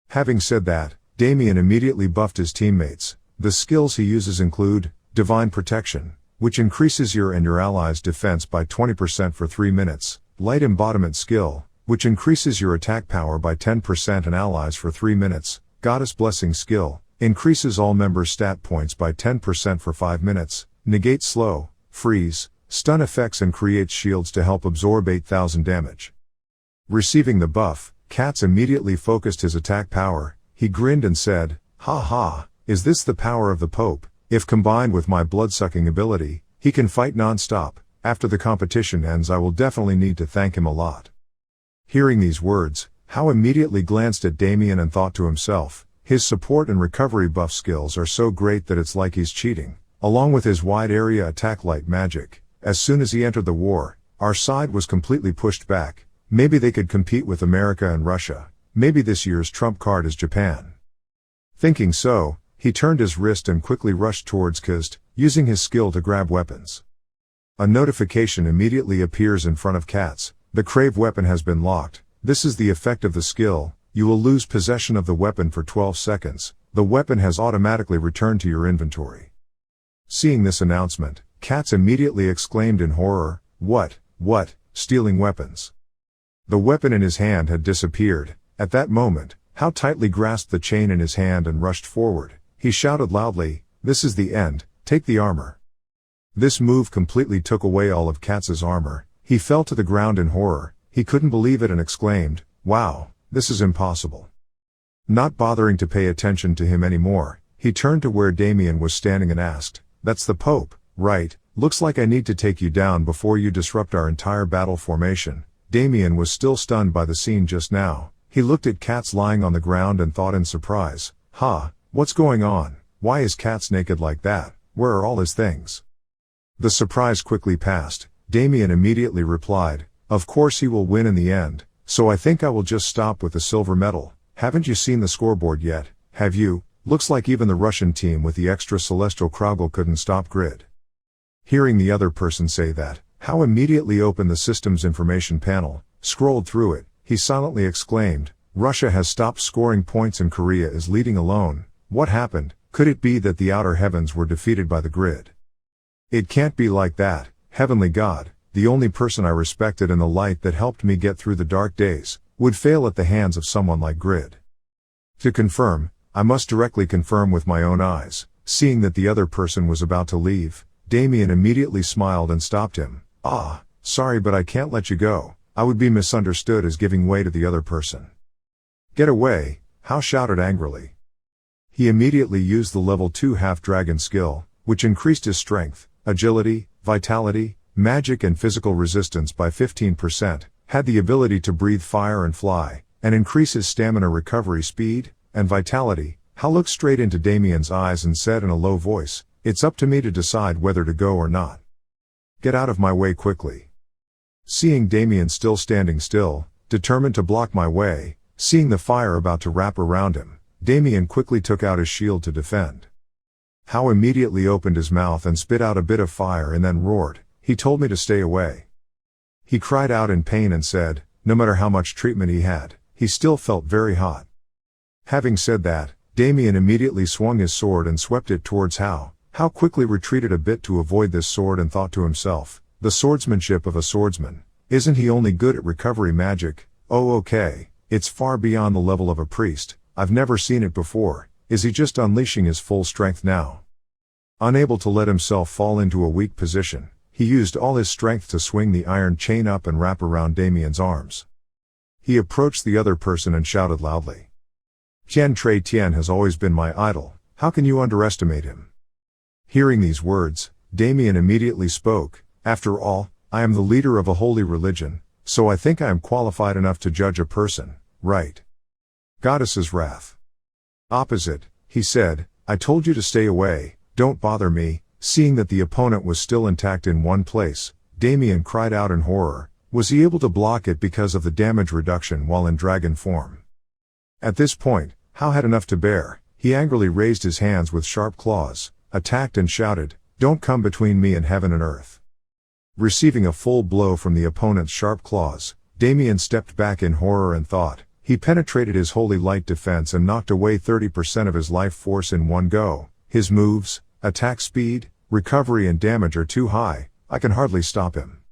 Having said that, Damien immediately buffed his teammates. The skills he uses include, Divine Protection, which increases your and your allies' defense by 20% for 3 minutes, Light Embodiment skill, which increases your attack power by 10% and allies for 3 minutes, Goddess Blessing skill, increases all members' stat points by 10% for 5 minutes, negates slow, freeze, stun effects and creates shields to help absorb 8,000 damage. Receiving the buff, Cats immediately focused his attack power. He grinned and said, ha ha, is this the power of the Pope? If combined with my blood-sucking ability, he can fight non-stop. After the competition ends I will definitely need to thank him a lot. Hearing these words, How immediately glanced at Damien and thought to himself, his support and recovery buff skills are so great that it's like he's cheating. Along with his wide area attack light magic, as soon as he entered the war, our side was completely pushed back. Maybe they could compete with America and Russia. Maybe this year's trump card is Japan. Thinking so, he turned his wrist and quickly rushed towards Kist, using his skill to grab weapons. A notification immediately appears in front of Cats. The Crave weapon has been locked. This is the effect of the skill. You will lose possession of the weapon for 12 seconds. The weapon has automatically returned to your inventory. Seeing this announcement, Cats immediately exclaimed in horror, What, stealing weapons? The weapon in his hand had disappeared. At that moment, How tightly grasped the chain in his hand and rushed forward. He shouted loudly, this is the end, take the armor. This move completely took away all of Cats's armor. He fell to the ground in horror. He couldn't believe it and exclaimed, wow, this is impossible. Not bothering to pay attention to him anymore, he turned to where Damien was standing and asked, that's the Pope, right? Looks like I need to take you down before you disrupt our entire battle formation. Damien was still stunned by the scene just now. He looked at Katz lying on the ground and thought in surprise, what's going on? Why is Katz naked like that? Where are all his things? The surprise quickly passed. Damien immediately replied, of course he will win in the end, so I think I will just stop with the silver medal. Haven't you seen the scoreboard yet, have you? Looks like even the Russian team with the extra celestial Krogel couldn't stop Grid. Hearing the other person say that, How immediately opened the system's information panel, scrolled through it, he silently exclaimed, Russia has stopped scoring points and Korea is leading alone. What happened? Could it be that the outer heavens were defeated by the Grid? It can't be like that, heavenly God, the only person I respected and the light that helped me get through the dark days, would fail at the hands of someone like Grid. To confirm, I must directly confirm with my own eyes. Seeing that the other person was about to leave, Damien immediately smiled and stopped him. Sorry but I can't let you go. I would be misunderstood as giving way to the other person. Get away, Hao shouted angrily. He immediately used the level 2 half-dragon skill, which increased his strength, agility, vitality, magic and physical resistance by 15%, had the ability to breathe fire and fly, and increase his stamina recovery speed, and vitality. Hao looked straight into Damien's eyes and said in a low voice, It's up to me to decide whether to go or not. Get out of my way quickly. Seeing Damien still standing still, determined to block my way, seeing the fire about to wrap around him, Damien quickly took out his shield to defend. Hao immediately opened his mouth and spit out a bit of fire and then roared, He told me to stay away. He cried out in pain and said, no matter how much treatment he had, he still felt very hot. Having said that, Damien immediately swung his sword and swept it towards Hao. Hao quickly retreated a bit to avoid this sword and thought to himself, the swordsmanship of a swordsman. Isn't he only good at recovery magic? Oh okay, it's far beyond the level of a priest. I've never seen it before. Is he just unleashing his full strength now? Unable to let himself fall into a weak position, he used all his strength to swing the iron chain up and wrap around Damien's arms. He approached the other person and shouted loudly. Tian Tre Tien has always been my idol. How can you underestimate him? Hearing these words, Damien immediately spoke, After all, I am the leader of a holy religion, so I think I am qualified enough to judge a person, right? Goddess's wrath. Opposite, he said, I told you to stay away, don't bother me. Seeing that the opponent was still intact in one place, Damien cried out in horror. Was he able to block it because of the damage reduction while in dragon form? At this point, Hao had enough to bear. He angrily raised his hands with sharp claws, attacked and shouted, Don't come between me and heaven and earth. Receiving a full blow from the opponent's sharp claws, Damien stepped back in horror and thought. He penetrated his holy light defense and knocked away 30% of his life force in one go. His moves, attack speed, recovery and damage are too high. I can hardly stop him.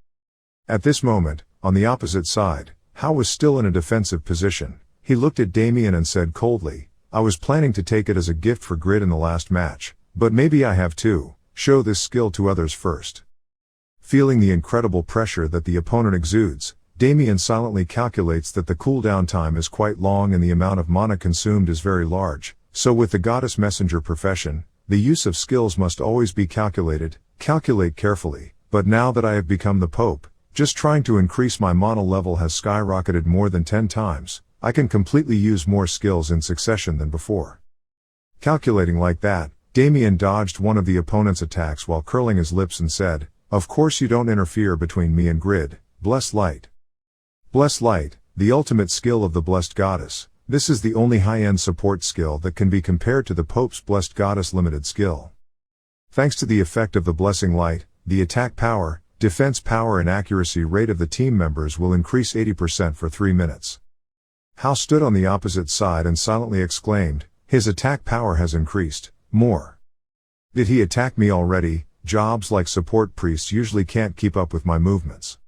At this moment, on the opposite side, Hao was still in a defensive position. He looked at Damien and said coldly, I was planning to take it as a gift for Grid in the last match, but maybe I have to show this skill to others first. Feeling the incredible pressure that the opponent exudes, Damien silently calculates that the cooldown time is quite long and the amount of mana consumed is very large, so with the goddess messenger profession, the use of skills must always be calculated. Calculate carefully, but now that I have become the Pope, just trying to increase my mana level has skyrocketed more than 10 times, I can completely use more skills in succession than before. Calculating like that, Damien dodged one of the opponent's attacks while curling his lips and said, Of course you don't interfere between me and Grid. Bless Light. Bless Light, the ultimate skill of the Blessed Goddess. This is the only high-end support skill that can be compared to the Pope's Blessed Goddess limited skill. Thanks to the effect of the Blessing Light, the attack power, defense power and accuracy rate of the team members will increase 80% for 3 minutes. Hao stood on the opposite side and silently exclaimed, His attack power has increased. More. Did he attack me already? Jobs like support priests usually can't keep up with my movements.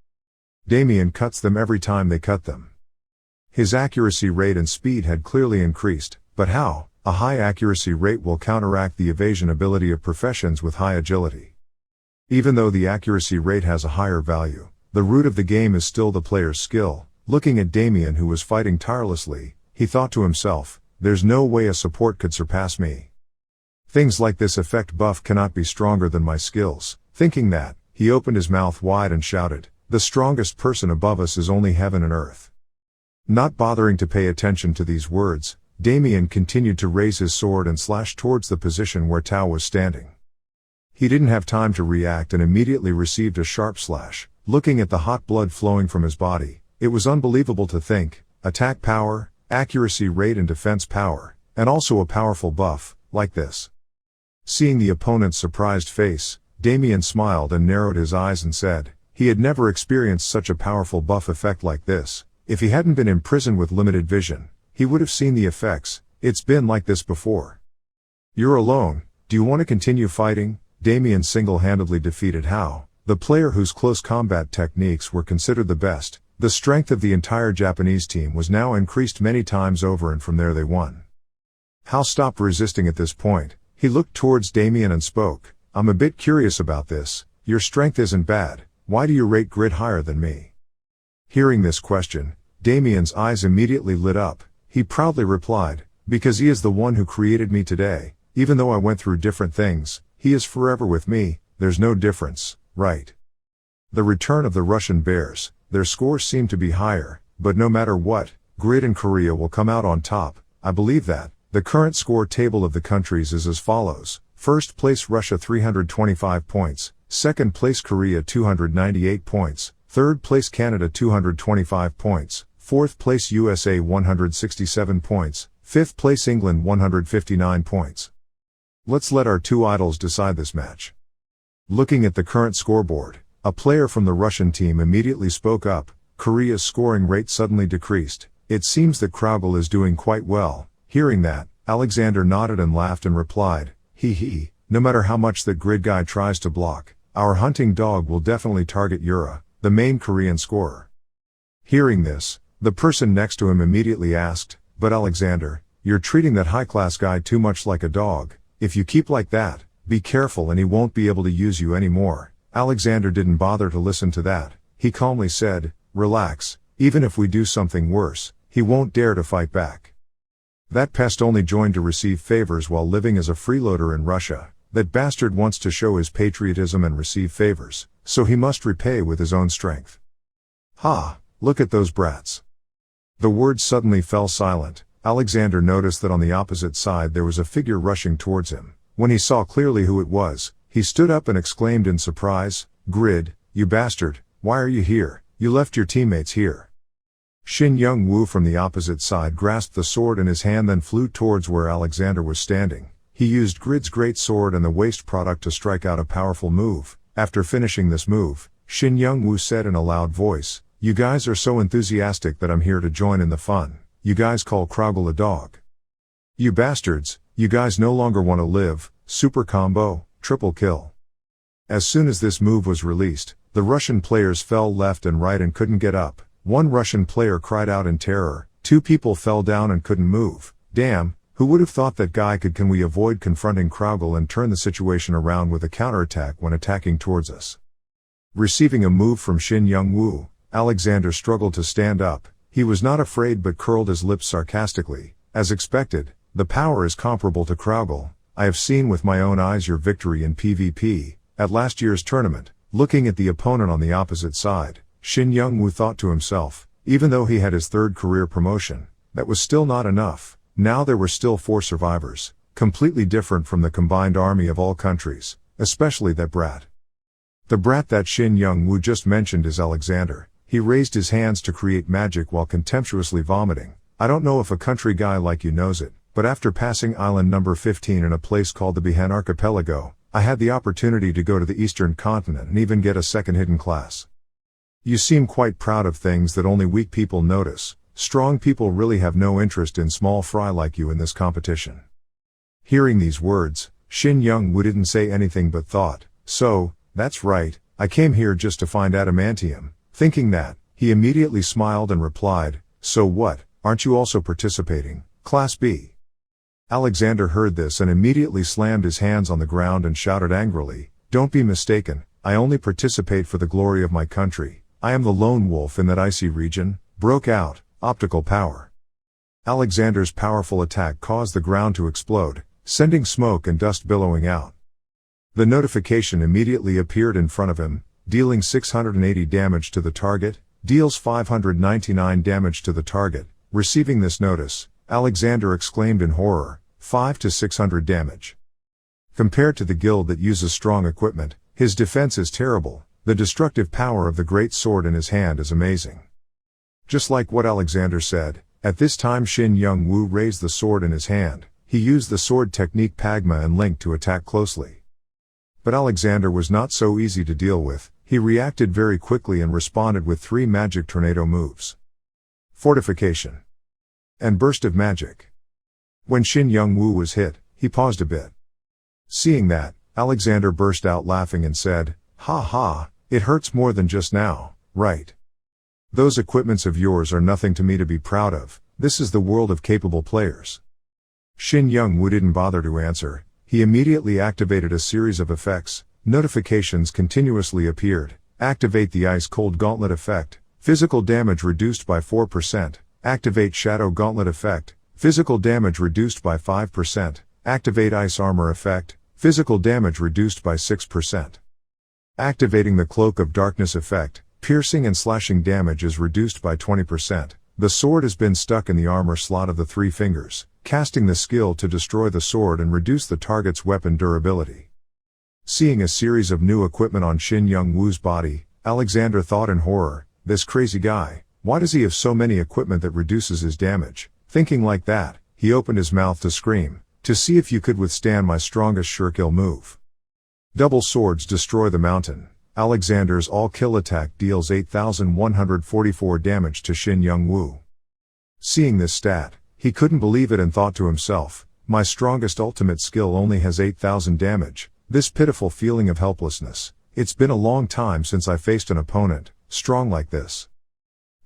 Damien cuts them every time they cut them. His accuracy rate and speed had clearly increased, but how? A high accuracy rate will counteract the evasion ability of professions with high agility. Even though the accuracy rate has a higher value, the root of the game is still the player's skill. Looking at Damien who was fighting tirelessly, he thought to himself, there's no way a support could surpass me. Things like this effect buff cannot be stronger than my skills. Thinking that, he opened his mouth wide and shouted, the strongest person above us is only heaven and earth. Not bothering to pay attention to these words, Damien continued to raise his sword and slash towards the position where Tao was standing. He didn't have time to react and immediately received a sharp slash. Looking at the hot blood flowing from his body, it was unbelievable to think, attack power, accuracy rate and defense power, and also a powerful buff, like this. Seeing the opponent's surprised face, Damien smiled and narrowed his eyes and said, he had never experienced such a powerful buff effect like this. If he hadn't been imprisoned with limited vision, he would have seen the effects. It's been like this before. You're alone, do you want to continue fighting? Damien single-handedly defeated Hao, the player whose close combat techniques were considered the best. The strength of the entire Japanese team was now increased many times over, and from there they won. Hao stopped resisting at this point. He looked towards Damien and spoke, I'm a bit curious about this. Your strength isn't bad. Why do you rate grit higher than me? Hearing this question, Damien's eyes immediately lit up. He proudly replied, because he is the one who created me today. Even though I went through different things, he is forever with me. There's no difference, right? The return of the Russian Bears. Their scores seem to be higher, but no matter what, Grid and Korea will come out on top. I believe that. The current score table of the countries is as follows. First place Russia 325 points, second place Korea 298 points, third place Canada 225 points, fourth place USA 167 points, fifth place England 159 points. Let's let our two idols decide this match. Looking at the current scoreboard, a player from the Russian team immediately spoke up. Korea's scoring rate suddenly decreased. It seems that Kraugel is doing quite well. Hearing that, Alexander nodded and laughed and replied, hee, no matter how much that Grid guy tries to block, our hunting dog will definitely target Yura, the main Korean scorer. Hearing this, the person next to him immediately asked, but Alexander, you're treating that high-class guy too much like a dog. If you keep like that, be careful and he won't be able to use you anymore. Alexander didn't bother to listen to that. He calmly said, relax, even if we do something worse, he won't dare to fight back. That pest only joined to receive favors while living as a freeloader in Russia. That bastard wants to show his patriotism and receive favors, so he must repay with his own strength. Ha, look at those brats. The words suddenly fell silent. Alexander noticed that on the opposite side there was a figure rushing towards him. When he saw clearly who it was, he stood up and exclaimed in surprise, Grid, you bastard, why are you here? You left your teammates here. Shin Young-woo from the opposite side grasped the sword in his hand, then flew towards where Alexander was standing. He used Grid's great sword and the waste product to strike out a powerful move. After finishing this move, Shin Young-woo said in a loud voice, you guys are so enthusiastic that I'm here to join in the fun. You guys call Kraugel a dog. You bastards, you guys no longer want to live. Super combo, triple kill. As soon as this move was released, the Russian players fell left and right and couldn't get up. One Russian player cried out in terror. Two people fell down and couldn't move. Damn, who would have thought that guy could? Can we avoid confronting Kraugel and turn the situation around with a counterattack when attacking towards us? Receiving a move from Shin Young-woo, Alexander struggled to stand up. He was not afraid but curled his lips sarcastically. As expected, the power is comparable to Kraugel. I have seen with my own eyes your victory in PvP, at last year's tournament. Looking at the opponent on the opposite side, Shin Young-woo thought to himself, even though he had his third career promotion, that was still not enough. Now there were still 4 survivors, completely different from the combined army of all countries, especially that brat. The brat that Shin Young-woo just mentioned is Alexander. He raised his hands to create magic while contemptuously vomiting. I don't know if a country guy like you knows it, but after passing island number 15 in a place called the Bihan Archipelago, I had the opportunity to go to the Eastern continent and even get a second hidden class. You seem quite proud of things that only weak people notice. Strong people really have no interest in small fry like you in this competition. Hearing these words, Shin Young-woo didn't say anything but thought, so, that's right, I came here just to find adamantium. Thinking that, he immediately smiled and replied, so what, aren't you also participating, Class B? Alexander heard this and immediately slammed his hands on the ground and shouted angrily, don't be mistaken, I only participate for the glory of my country. I am the lone wolf in that icy region. Broke out, optical power. Alexander's powerful attack caused the ground to explode, sending smoke and dust billowing out. The notification immediately appeared in front of him. dealing 680 damage to the target, deals 599 damage to the target. Receiving this notice, Alexander exclaimed in horror, 5 to 600 damage. Compared to the guild that uses strong equipment, his defense is terrible. The destructive power of the great sword in his hand is amazing. Just like what Alexander said, at this time Shin Young-woo raised the sword in his hand. He used the sword technique Pagma and Link to attack closely. But Alexander was not so easy to deal with. He reacted very quickly and responded with 3 magic tornado moves. Fortification and burst of magic. When Shin Young-woo was hit, he paused a bit. Seeing that, Alexander burst out laughing and said, "Ha ha, it hurts more than just now, right? Those equipments of yours are nothing to me to be proud of. This is the world of capable players." Shin Young-woo didn't bother to answer. He immediately activated a series of effects. Notifications continuously appeared. Activate the Ice Cold Gauntlet effect. Physical damage reduced by 4%. Activate Shadow Gauntlet effect. Physical damage reduced by 5%. Activate Ice Armor effect. Physical damage reduced by 6%. Activating the Cloak of Darkness effect. Piercing and slashing damage is reduced by 20%. The sword has been stuck in the armor slot of the 3 fingers. Casting the skill to destroy the sword and reduce the target's weapon durability. Seeing a series of new equipment on Shin Young-woo's body, Alexander thought in horror, this crazy guy, why does he have so many equipment that reduces his damage? Thinking like that, he opened his mouth to scream, to see if you could withstand my strongest sure-kill move. Double swords destroy the mountain. Alexander's all-kill attack deals 8,144 damage to Shin Young-woo. Seeing this stat, he couldn't believe it and thought to himself, my strongest ultimate skill only has 8,000 damage. This pitiful feeling of helplessness. It's been a long time since I faced an opponent strong like this.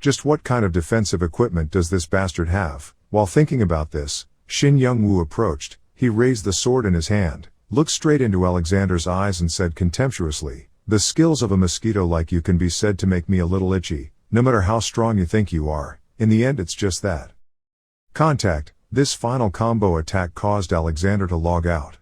Just what kind of defensive equipment does this bastard have? While thinking about this, Shin Young-woo approached. He raised the sword in his hand, looked straight into Alexander's eyes and said contemptuously, the skills of a mosquito like you can be said to make me a little itchy. No matter how strong you think you are, in the end it's just that. Contact. This final combo attack caused Alexander to log out.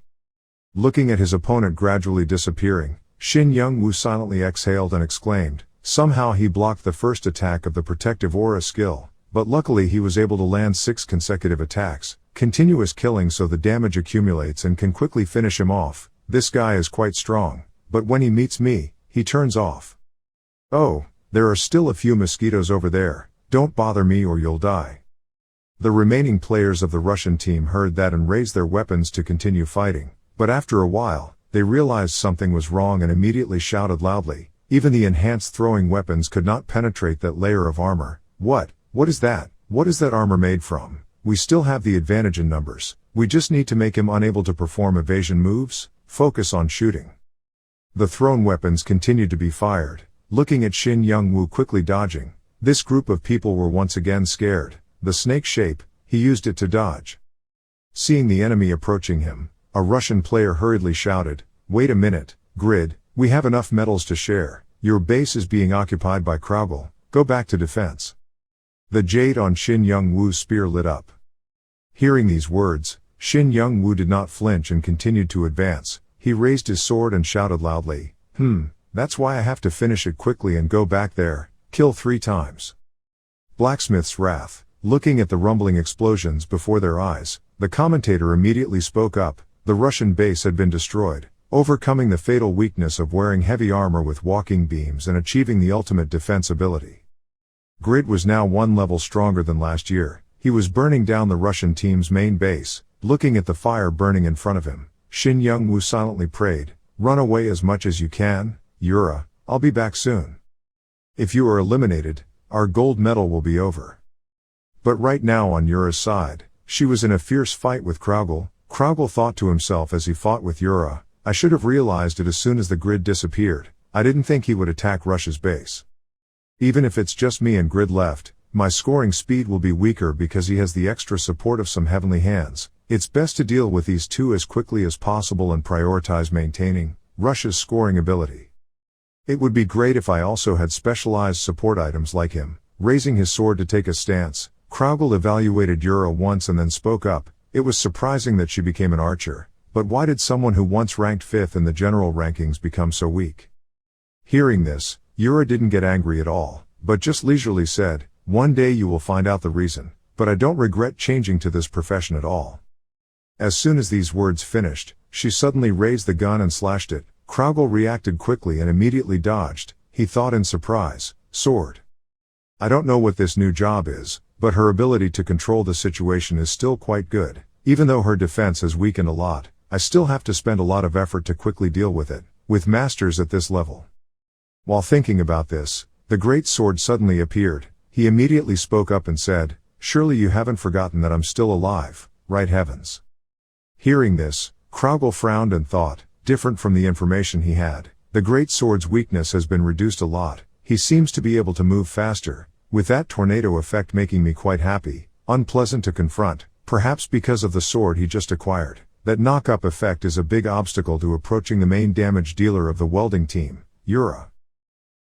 Looking at his opponent gradually disappearing, Shin Young-woo silently exhaled and exclaimed, somehow he blocked the first attack of the protective aura skill, but luckily he was able to land 6 consecutive attacks, continuous killing so the damage accumulates and can quickly finish him off. This guy is quite strong, but when he meets me, he turns off. Oh, there are still a few mosquitoes over there, don't bother me or you'll die. The remaining players of the Russian team heard that and raised their weapons to continue fighting, but after a while, they realized something was wrong and immediately shouted loudly. Even the enhanced throwing weapons could not penetrate that layer of armor. What is that? What is that armor made from? We still have the advantage in numbers. We just need to make him unable to perform evasion moves. Focus on shooting. The thrown weapons continued to be fired. Looking at Shin Young-woo quickly dodging, this group of people were once again scared. The snake shape, he used it to dodge. Seeing the enemy approaching him, a Russian player hurriedly shouted, wait a minute, Grid, we have enough medals to share. Your base is being occupied by Kraugel. Go back to defense. The jade on Shin Young-woo's spear lit up. Hearing these words, Shin Young-woo did not flinch and continued to advance. He raised his sword and shouted loudly, that's why I have to finish it quickly and go back there, kill 3 times. Blacksmith's wrath. Looking at the rumbling explosions before their eyes, the commentator immediately spoke up. The Russian base had been destroyed, overcoming the fatal weakness of wearing heavy armor with walking beams and achieving the ultimate defense ability. Grid was now 1 level stronger than last year. He was burning down the Russian team's main base. Looking at the fire burning in front of him, Shin Young-woo silently prayed, run away as much as you can, Yura, I'll be back soon. If you are eliminated, our gold medal will be over. But right now on Yura's side, she was in a fierce fight with Kraugel. Kraugel thought to himself as he fought with Yura, I should have realized it as soon as the Grid disappeared. I didn't think he would attack Russia's base. Even if it's just me and Grid left, my scoring speed will be weaker because he has the extra support of some heavenly hands. It's best to deal with these 2 as quickly as possible and prioritize maintaining Russia's scoring ability. It would be great if I also had specialized support items like him. Raising his sword to take a stance, Kraugel evaluated Yura once and then spoke up. It was surprising that she became an archer, but why did someone who once ranked 5th in the general rankings become so weak? Hearing this, Yura didn't get angry at all, but just leisurely said, "One day you will find out the reason, but I don't regret changing to this profession at all." As soon as these words finished, she suddenly raised the gun and slashed it. Kraugel reacted quickly and immediately dodged. He thought in surprise, "Sword. I don't know what this new job is, but her ability to control the situation is still quite good. Even though her defense has weakened a lot, I still have to spend a lot of effort to quickly deal with it, with masters at this level." While thinking about this, the great sword suddenly appeared. He immediately spoke up and said, "Surely you haven't forgotten that I'm still alive, right heavens?" Hearing this, Kraugel frowned and thought, different from the information he had, the great sword's weakness has been reduced a lot. He seems to be able to move faster, with that tornado effect making me quite happy, unpleasant to confront, perhaps because of the sword he just acquired. That knock-up effect is a big obstacle to approaching the main damage dealer of the welding team, Yura.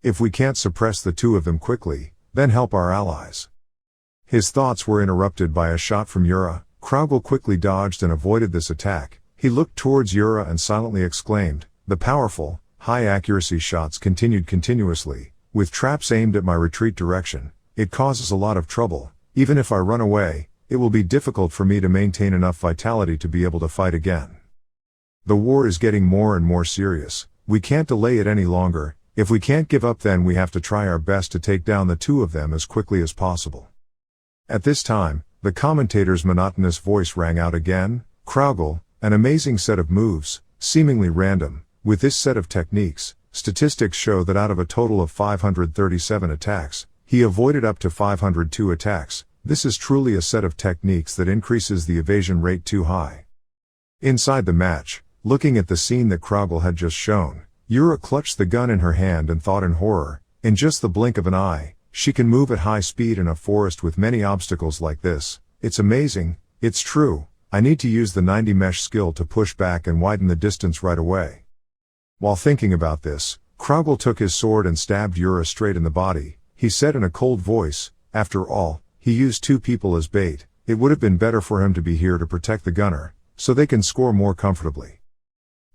If we can't suppress the two of them quickly, then help our allies. His thoughts were interrupted by a shot from Yura. Kraugel quickly dodged and avoided this attack. He looked towards Yura and silently exclaimed, "The powerful, high-accuracy shots continued continuously, with traps aimed at my retreat direction. It causes a lot of trouble. Even if I run away, it will be difficult for me to maintain enough vitality to be able to fight again. The war is getting more and more serious. We can't delay it any longer. If we can't give up, then we have to try our best to take down the two of them as quickly as possible." At this time, the commentator's monotonous voice rang out again. "Kraugel, an amazing set of moves, seemingly random. With this set of techniques, statistics show that out of a total of 537 attacks, he avoided up to 502 attacks. This is truly a set of techniques that increases the evasion rate too high." Inside the match, looking at the scene that Kraugel had just shown, Yura clutched the gun in her hand and thought in horror, in just the blink of an eye, she can move at high speed in a forest with many obstacles like this. It's amazing. It's true. I need to use the 90 mesh skill to push back and widen the distance right away. While thinking about this, Kraugel took his sword and stabbed Yura straight in the body. He said in a cold voice, "After all, he used two people as bait. It would have been better for him to be here to protect the gunner, so they can score more comfortably."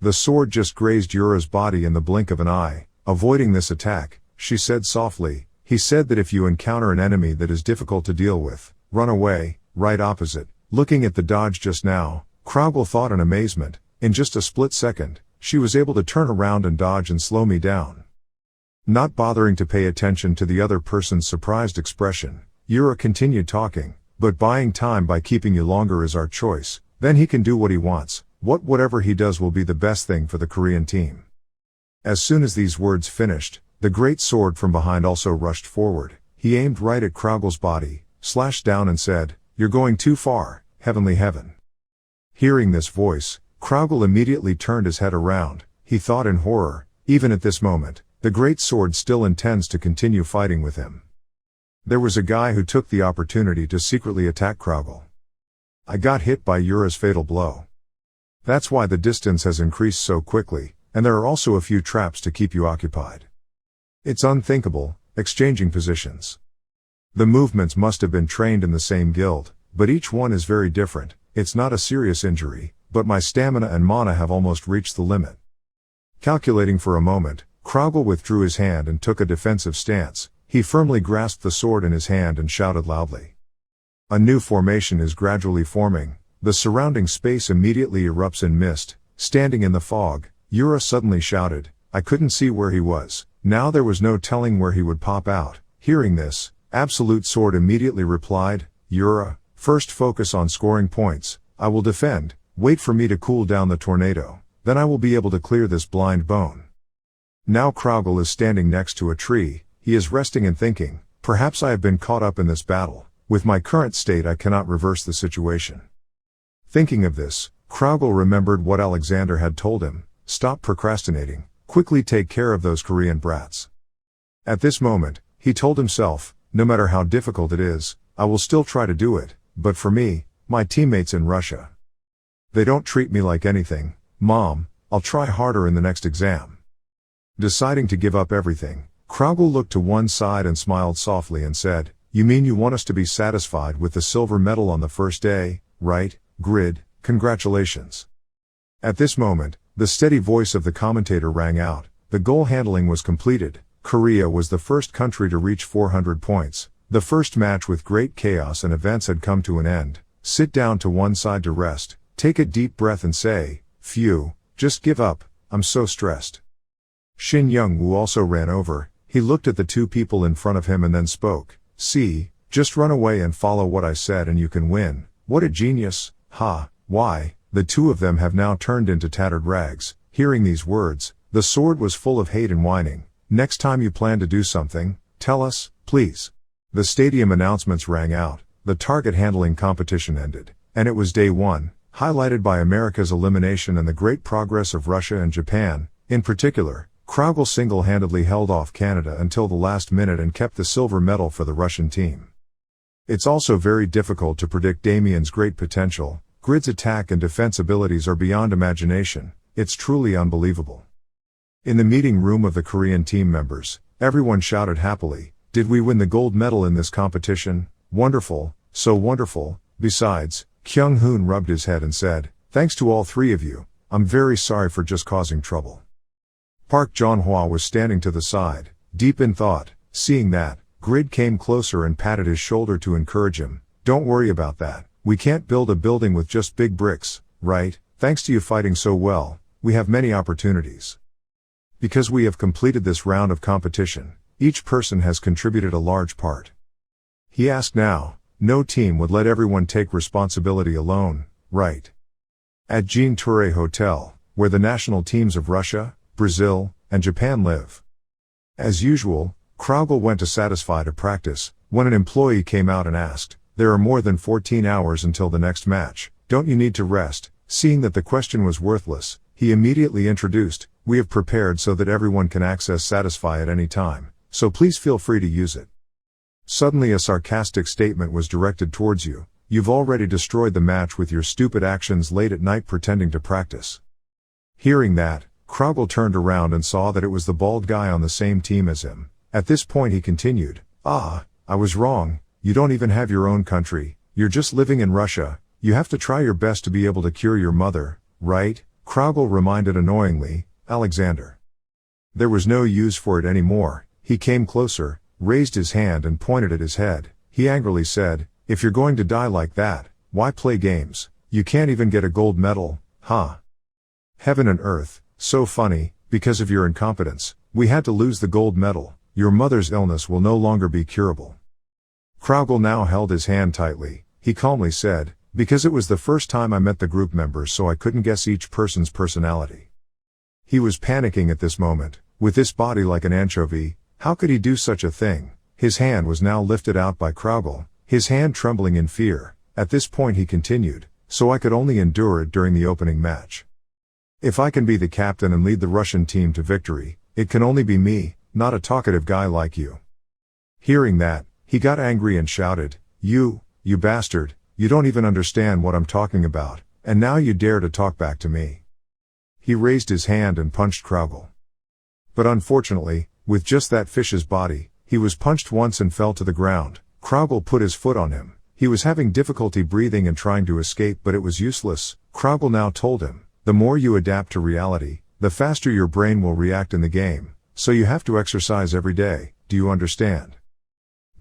The sword just grazed Yura's body in the blink of an eye. "Avoiding this attack," she said softly. "He said that if you encounter an enemy that is difficult to deal with, run away, right opposite." Looking at the dodge just now, Kraugel thought in amazement, in just a split second, she was able to turn around and dodge and slow me down. Not bothering to pay attention to the other person's surprised expression, Yura continued talking, "But buying time by keeping you longer is our choice, then he can do what he wants. Whatever he does will be the best thing for the Korean team." As soon as these words finished, the great sword from behind also rushed forward. He aimed right at Kraugel's body, slashed down and said, "You're going too far, heavenly heaven." Hearing this voice, Kraugel immediately turned his head around. He thought in horror, even at this moment, the great sword still intends to continue fighting with him. There was a guy who took the opportunity to secretly attack Kraugel. I got hit by Yura's fatal blow. That's why the distance has increased so quickly, and there are also a few traps to keep you occupied. It's unthinkable, exchanging positions. The movements must have been trained in the same guild, but each one is very different. It's not a serious injury, but my stamina and mana have almost reached the limit. Calculating for a moment, Kraugel withdrew his hand and took a defensive stance. He firmly grasped the sword in his hand and shouted loudly. A new formation is gradually forming. The surrounding space immediately erupts in mist. Standing in the fog, Yura suddenly shouted. I couldn't see where he was. Now there was no telling where he would pop out. Hearing this, Absolute Sword immediately replied, Yura, first focus on scoring points. I will defend. Wait for me to cool down the tornado. Then I will be able to clear this blind bone. Now Kraugel is standing next to a tree. He is resting and thinking, perhaps I have been caught up in this battle. With my current state I cannot reverse the situation. Thinking of this, Kraugel remembered what Alexander had told him. Stop procrastinating. Quickly take care of those Korean brats. At this moment, he told himself, no matter how difficult it is, I will still try to do it, but for me, my teammates in Russia. They don't treat me like anything. Mom, I'll try harder in the next exam. Deciding to give up everything, Kraugel looked to one side and smiled softly and said, You mean you want us to be satisfied with the silver medal on the first day, right? Grid, congratulations. At this moment, the steady voice of the commentator rang out. the goal handling was completed. Korea was the first country to reach 400 points. The first match with great chaos and events had come to an end. Sit down to one side to rest, take a deep breath and say, phew, just give up, I'm so stressed. Shin Young-woo also ran over. He looked at the two people in front of him and then spoke. See, just run away and follow what I said and you can win. What a genius, ha, why, the two of them have now turned into tattered rags. Hearing these words, the sword was full of hate and whining. Next time you plan to do something, tell us, please. The stadium announcements rang out, the target handling competition ended, and it was day one, highlighted by America's elimination and the great progress of Russia and Japan. In particular, Kraugle single-handedly held off Canada until the last minute and kept the silver medal for the Russian team. It's also very difficult to predict Damien's great potential. Grid's attack and defense abilities are beyond imagination. It's truly unbelievable. In the meeting room of the Korean team members, everyone shouted happily, "Did we win the gold medal in this competition? Wonderful, so wonderful." Besides, Kyung-hoon rubbed his head and said, "Thanks to all three of you, I'm very sorry for just causing trouble." Park John-hwa was standing to the side, deep in thought. Seeing that, Grid came closer and patted his shoulder to encourage him. "Don't worry about that. We can't build a building with just big bricks, right? Thanks to you fighting so well, we have many opportunities. Because we have completed this round of competition, each person has contributed a large part." He asked now, no team would let everyone take responsibility alone, right? At Jean Touré Hotel, where the national teams of Russia, Brazil, and Japan live. As usual, Kraugle went to satisfy to practice, when an employee came out and asked, "There are more than 14 hours until the next match, don't you need to rest?" Seeing that the question was worthless, he immediately introduced, "We have prepared so that everyone can access Satisfy at any time, so please feel free to use it." Suddenly a sarcastic statement was directed towards you. "You've already destroyed the match with your stupid actions late at night pretending to practice." Hearing that, Kraugle turned around and saw that it was the bald guy on the same team as him. At this point he continued, "Ah, I was wrong, you don't even have your own country, you're just living in Russia, you have to try your best to be able to cure your mother, right?" Kraugle reminded annoyingly, "Alexander." There was no use for it anymore. He came closer, raised his hand and pointed at his head. He angrily said, "If you're going to die like that, why play games? You can't even get a gold medal, huh? Heaven and earth, so funny, because of your incompetence, we had to lose the gold medal. Your mother's illness will no longer be curable." Kraugle now held his hand tightly. He calmly said, "Because it was the first time I met the group members so I couldn't guess each person's personality." He was panicking at this moment. With this body like an anchovy, how could he do such a thing? His hand was now lifted out by Kraugle, his hand trembling in fear. At this point he continued, "So I could only endure it during the opening match. If I can be the captain and lead the Russian team to victory, it can only be me, not a talkative guy like you." Hearing that, he got angry and shouted, You bastard, you don't even understand what I'm talking about, and now you dare to talk back to me." He raised his hand and punched Kraugle. But unfortunately, with just that fish's body, he was punched once and fell to the ground. Kraugle put his foot on him. He was having difficulty breathing and trying to escape, but it was useless. Kraugle now told him, "The more you adapt to reality, the faster your brain will react in the game, so you have to exercise every day, do you understand?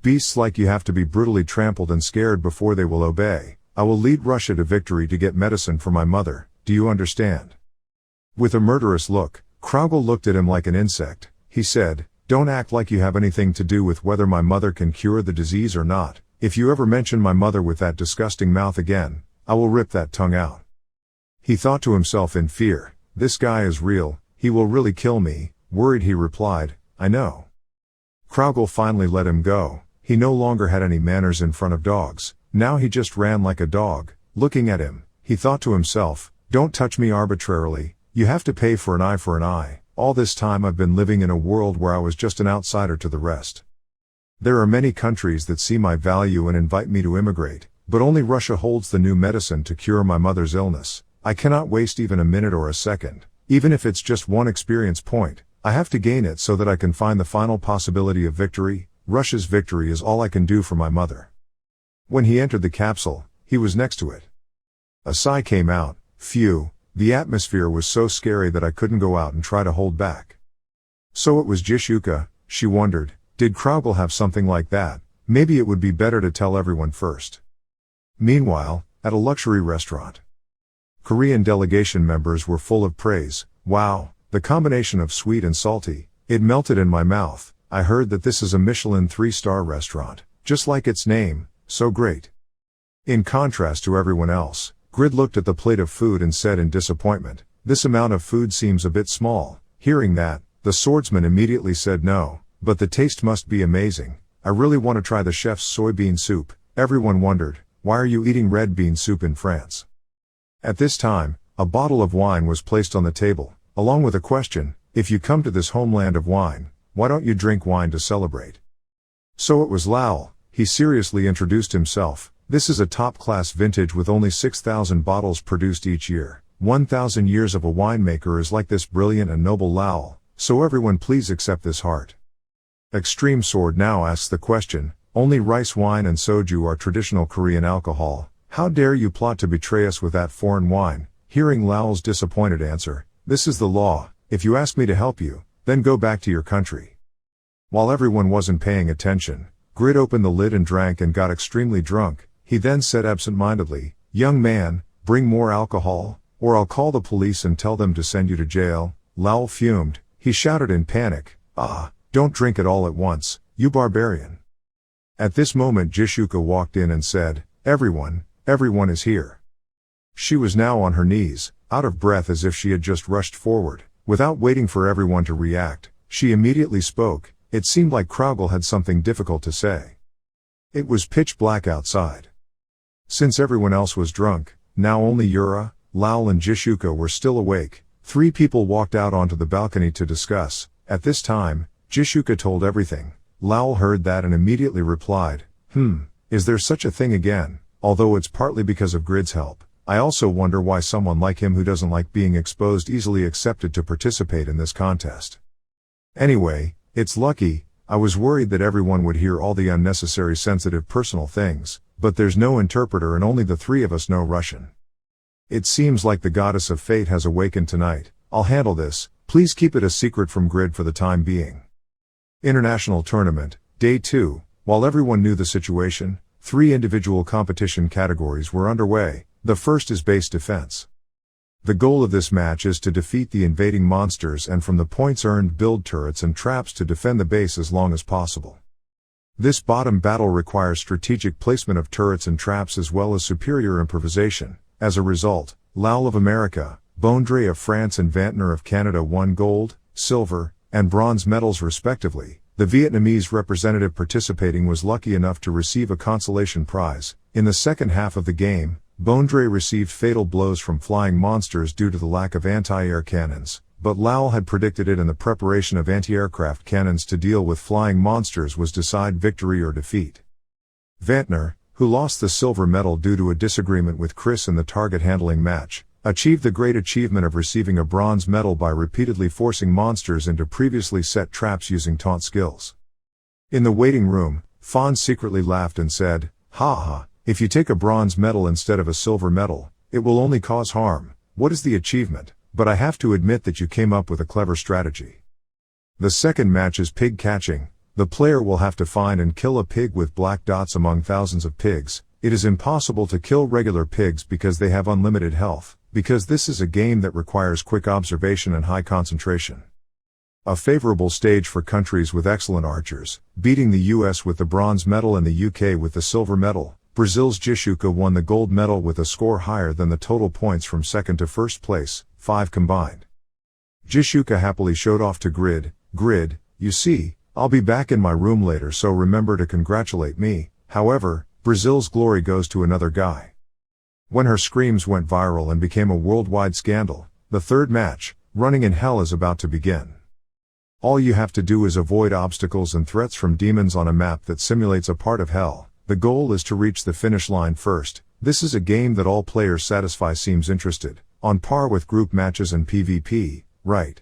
Beasts like you have to be brutally trampled and scared before they will obey. I will lead Russia to victory to get medicine for my mother, do you understand?" With a murderous look, Kraugle looked at him like an insect. He said, "Don't act like you have anything to do with whether my mother can cure the disease or not. If you ever mention my mother with that disgusting mouth again, I will rip that tongue out." He thought to himself in fear, "This guy is real, he will really kill me." Worried he replied, "I know." Kraugle finally let him go. He no longer had any manners in front of dogs. Now he just ran like a dog. Looking at him, he thought to himself, "Don't touch me arbitrarily, you have to pay for an eye for an eye. All this time I've been living in a world where I was just an outsider to the rest. There are many countries that see my value and invite me to immigrate, but only Russia holds the new medicine to cure my mother's illness. I cannot waste even a minute or a second, even if it's just one experience point. I have to gain it so that I can find the final possibility of victory. Russia's victory is all I can do for my mother." When he entered the capsule, he was next to it. A sigh came out. "Phew, the atmosphere was so scary that I couldn't go out and try to hold back." So it was Jishuka, she wondered. Did Kraugle have something like that? Maybe it would be better to tell everyone first. Meanwhile, at a luxury restaurant, Korean delegation members were full of praise. Wow, the combination of sweet and salty, it melted in my mouth. I heard that this is a Michelin 3-star restaurant, just like its name, so great. In contrast to everyone else, Grid looked at the plate of food and said in disappointment, this amount of food seems a bit small. Hearing that, the swordsman immediately said no, but the taste must be amazing. I really want to try the chef's soybean soup. Everyone wondered, why are you eating red bean soup in France? At this time, a bottle of wine was placed on the table, along with a question, if you come to this homeland of wine, why don't you drink wine to celebrate? So it was Lowell. He seriously introduced himself. This is a top-class vintage with only 6,000 bottles produced each year. 1,000 years of a winemaker is like this brilliant and noble Lowell, so everyone please accept this heart. Extreme Sword now asks the question, only rice wine and soju are traditional Korean alcohol. How dare you plot to betray us with that foreign wine? Hearing Lowell's disappointed answer, this is the law. If you ask me to help you, then go back to your country. While everyone wasn't paying attention, Grid opened the lid and drank and got extremely drunk. He then said absent-mindedly, young man, bring more alcohol, or I'll call the police and tell them to send you to jail. Lowell fumed. He shouted in panic, don't drink it all at once, you barbarian. At this moment Jishuka walked in and said, everyone is here. She was now on her knees, out of breath as if she had just rushed forward. Without waiting for everyone to react, she immediately spoke. It seemed like Kraugle had something difficult to say. It was pitch black outside. Since everyone else was drunk, now only Yura, Lowell and Jishuka were still awake. 3 people walked out onto the balcony to discuss. At this time, Jishuka told everything. Lowell heard that and immediately replied, is there such a thing again? Although it's partly because of Grid's help, I also wonder why someone like him who doesn't like being exposed easily accepted to participate in this contest. Anyway, it's lucky. I was worried that everyone would hear all the unnecessary sensitive personal things, but there's no interpreter and only the 3 of us know Russian. It seems like the goddess of fate has awakened tonight. I'll handle this. Please keep it a secret from Grid for the time being. International Tournament, Day 2. While everyone knew the situation, 3 individual competition categories were underway. The first is base defense. The goal of this match is to defeat the invading monsters and from the points earned build turrets and traps to defend the base as long as possible. This bottom battle requires strategic placement of turrets and traps as well as superior improvisation. As a result, Lowell of America, Bondre of France and Vantner of Canada won gold, silver, and bronze medals respectively. The Vietnamese representative participating was lucky enough to receive a consolation prize. In the second half of the game, Bondre received fatal blows from flying monsters due to the lack of anti-air cannons, but Lowell had predicted it and the preparation of anti-aircraft cannons to deal with flying monsters was decide victory or defeat. Vantner, who lost the silver medal due to a disagreement with Chris in the target handling match, achieved the great achievement of receiving a bronze medal by repeatedly forcing monsters into previously set traps using taunt skills. In the waiting room, Fawn secretly laughed and said, "Ha ha, if you take a bronze medal instead of a silver medal, it will only cause harm. What is the achievement? But I have to admit that you came up with a clever strategy." The second match is pig catching. The player will have to find and kill a pig with black dots among thousands of pigs. It is impossible to kill regular pigs because they have unlimited health, because this is a game that requires quick observation and high concentration. A favorable stage for countries with excellent archers, beating the US with the bronze medal and the UK with the silver medal. Brazil's Jishuka won the gold medal with a score higher than the total points from second to first place, 5 combined. Jishuka happily showed off to Grid, "Grid, you see, I'll be back in my room later, so remember to congratulate me." However, Brazil's glory goes to another guy. When her screams went viral and became a worldwide scandal, the third match, Running in Hell, is about to begin. All you have to do is avoid obstacles and threats from demons on a map that simulates a part of hell. The goal is to reach the finish line first. This is a game that all players satisfy seems interested, on par with group matches and PvP, right?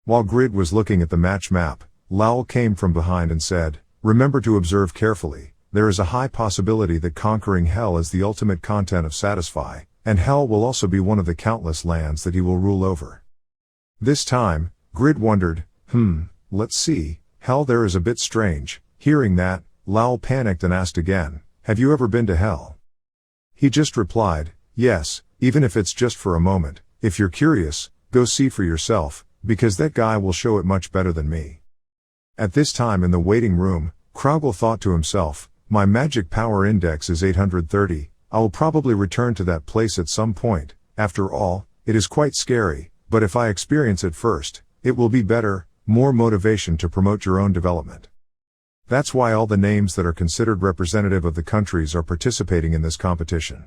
While Grid was looking at the match map, Lowell came from behind and said, "Remember to observe carefully. There is a high possibility that conquering hell is the ultimate content of Satisfy, and hell will also be one of the countless lands that he will rule over." This time, Grid wondered, let's see, hell there is a bit strange. Hearing that, Lowell panicked and asked again, have you ever been to hell? He just replied, yes, even if it's just for a moment. If you're curious, go see for yourself, because that guy will show it much better than me. At this time in the waiting room, Kraugle thought to himself, my magic power index is 830, I will probably return to that place at some point. After all, it is quite scary, but if I experience it first, it will be better, more motivation to promote your own development. That's why all the names that are considered representative of the countries are participating in this competition.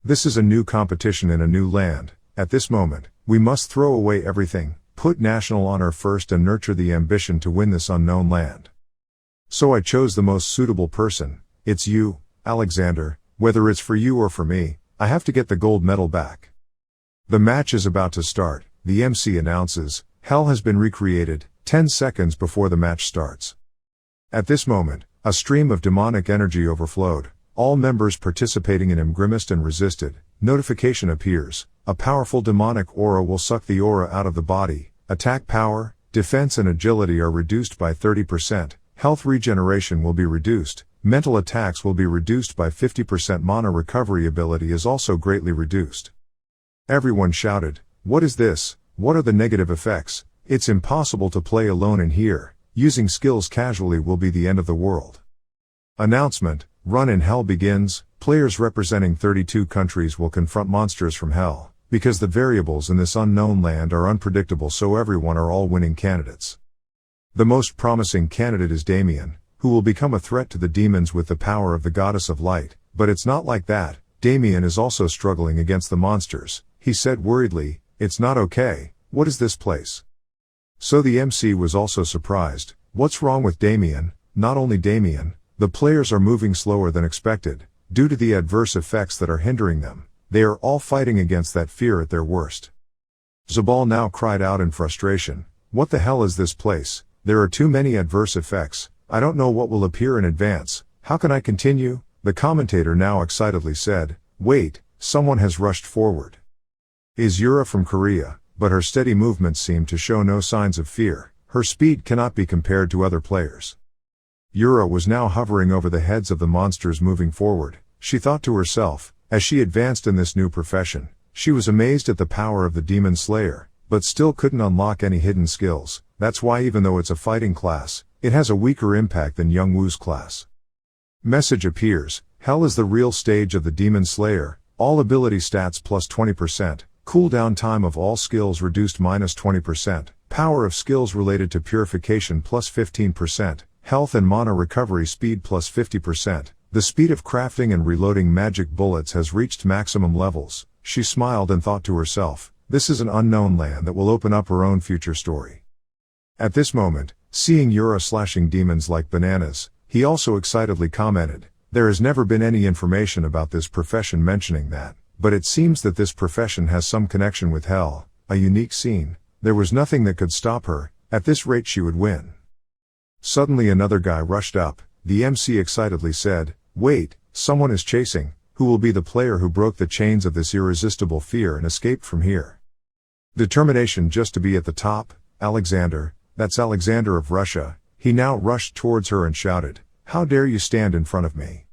This is a new competition in a new land. At this moment, we must throw away everything, put national honor first and nurture the ambition to win this unknown land. So I chose the most suitable person. It's you, Alexander. Whether it's for you or for me, I have to get the gold medal back. The match is about to start, the MC announces. Hell has been recreated, 10 seconds before the match starts. At this moment, a stream of demonic energy overflowed. All members participating in him grimaced and resisted. Notification appears. A powerful demonic aura will suck the aura out of the body. Attack power, defense and agility are reduced by 30%. Health regeneration will be reduced. Mental attacks will be reduced by 50%. Mana recovery ability is also greatly reduced. Everyone shouted, what is this? What are the negative effects? It's impossible to play alone in here. Using skills casually will be the end of the world. Announcement, Run in Hell begins. Players representing 32 countries will confront monsters from hell. Because the variables in this unknown land are unpredictable, so everyone are all winning candidates. The most promising candidate is Damien, who will become a threat to the demons with the power of the goddess of light. But it's not like that. Damien is also struggling against the monsters. He said worriedly, it's not okay. What is this place? So the MC was also surprised. What's wrong with Damien? Not only Damien, the players are moving slower than expected, due to the adverse effects that are hindering them. They are all fighting against that fear at their worst. Zabal now cried out in frustration, what the hell is this place? There are too many adverse effects. I don't know what will appear in advance. How can I continue? The commentator now excitedly said, wait, someone has rushed forward. Is Yura from Korea, but her steady movements seem to show no signs of fear. Her speed cannot be compared to other players. Yura was now hovering over the heads of the monsters moving forward. She thought to herself, as she advanced in this new profession, she was amazed at the power of the Demon Slayer, but still couldn't unlock any hidden skills. That's why even though it's a fighting class, it has a weaker impact than Young Woo's class. Message appears, Hell is the real stage of the Demon Slayer, all ability stats plus 20%, cooldown time of all skills reduced minus 20%, power of skills related to purification plus 15%, health and mana recovery speed plus 50%, the speed of crafting and reloading magic bullets has reached maximum levels. She smiled and thought to herself, this is an unknown land that will open up her own future story. At this moment, seeing Yura slashing demons like bananas, he also excitedly commented, there has never been any information about this profession mentioning that, but it seems that this profession has some connection with hell, a unique scene. There was nothing that could stop her. At this rate she would win. Suddenly another guy rushed up. The MC excitedly said, wait, someone is chasing. Who will be the player who broke the chains of this irresistible fear and escaped from here? Determination just to be at the top. Alexander, that's Alexander of Russia. He now rushed towards her and shouted, how dare you stand in front of me?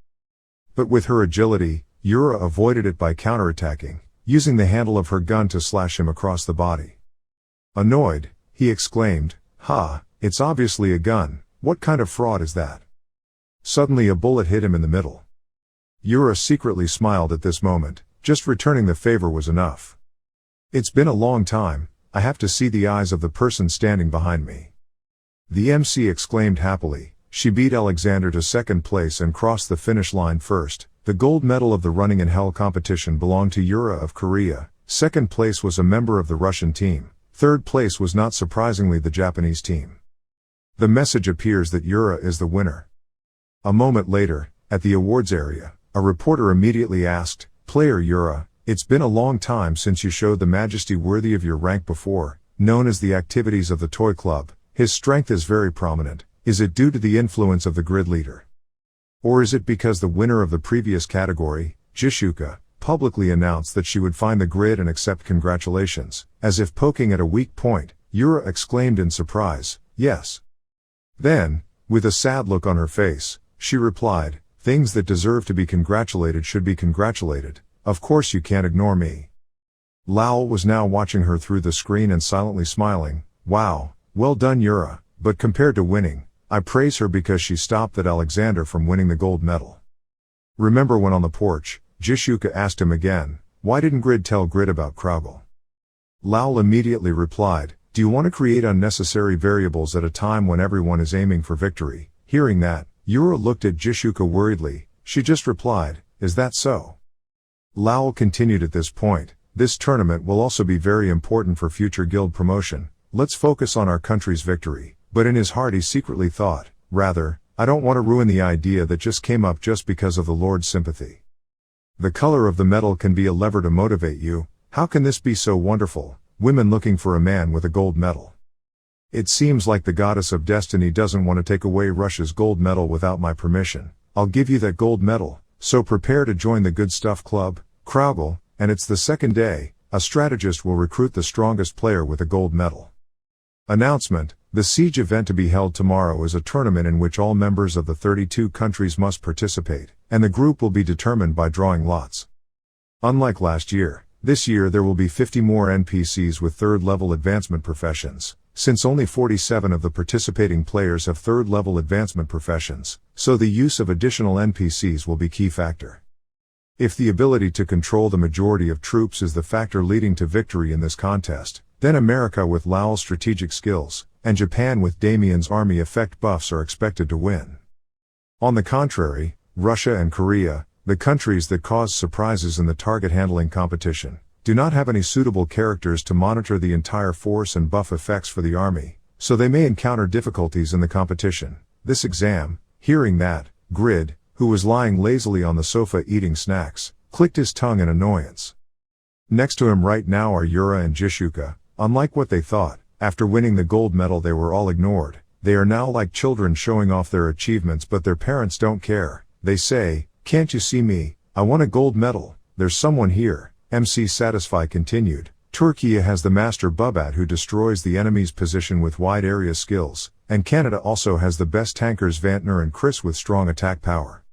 But with her agility, Yura avoided it by counterattacking, using the handle of her gun to slash him across the body. Annoyed, he exclaimed, ha, it's obviously a gun. What kind of fraud is that? Suddenly a bullet hit him in the middle. Yura secretly smiled at this moment. Just returning the favor was enough. It's been a long time. I have to see the eyes of the person standing behind me. The MC exclaimed happily. She beat Alexander to second place and crossed the finish line first. The gold medal of the Running in Hell competition belonged to Yura of Korea. Second place was a member of the Russian team. Third place was not surprisingly the Japanese team. The message appears that Yura is the winner. A moment later, at the awards area, a reporter immediately asked, player Yura, it's been a long time since you showed the majesty worthy of your rank before, known as the activities of the toy club. His strength is very prominent. Is it due to the influence of the grid leader? Or is it because the winner of the previous category, Jishuka, publicly announced that she would find the grid and accept congratulations? As if poking at a weak point, Yura exclaimed in surprise, yes. Then, with a sad look on her face, she replied, things that deserve to be congratulated should be congratulated, of course you can't ignore me. Lowell was now watching her through the screen and silently smiling. Wow, well done Yura, but compared to winning, I praise her because she stopped that Alexander from winning the gold medal. Remember when on the porch, Jishuka asked him again, why didn't Grid tell Grid about Kraugel? Lowell immediately replied, do you want to create unnecessary variables at a time when everyone is aiming for victory? Hearing that, Yura looked at Jishuka worriedly. She just replied, is that so? Lowell continued at this point, this tournament will also be very important for future guild promotion. Let's focus on our country's victory. But in his heart he secretly thought, rather, I don't want to ruin the idea that just came up just because of the Lord's sympathy. The color of the medal can be a lever to motivate you. How can this be so wonderful? Women looking for a man with a gold medal. It seems like the goddess of destiny doesn't want to take away Russia's gold medal without my permission. I'll give you that gold medal, so prepare to join the Good Stuff Club, Kraugel, and it's the second day, a strategist will recruit the strongest player with a gold medal. Announcement: the Siege event to be held tomorrow is a tournament in which all members of the 32 countries must participate, and the group will be determined by drawing lots. Unlike last year, this year there will be 50 more NPCs with third-level advancement professions, since only 47 of the participating players have third-level advancement professions, so the use of additional NPCs will be key factor. If the ability to control the majority of troops is the factor leading to victory in this contest, then America with Lowell's strategic skills, and Japan with Damien's army effect buffs are expected to win. On the contrary, Russia and Korea, the countries that caused surprises in the target handling competition, do not have any suitable characters to monitor the entire force and buff effects for the army, so they may encounter difficulties in the competition. This exam, hearing that, Grid, who was lying lazily on the sofa eating snacks, clicked his tongue in annoyance. Next to him right now are Yura and Jishuka. Unlike what they thought, after winning the gold medal they were all ignored. They are now like children showing off their achievements, but their parents don't care. They say, can't you see me? I won a gold medal. There's someone here. MC Satisfy continued. Turkey has the master Bubat who destroys the enemy's position with wide area skills, and Canada also has the best tankers Vantner and Chris with strong attack power.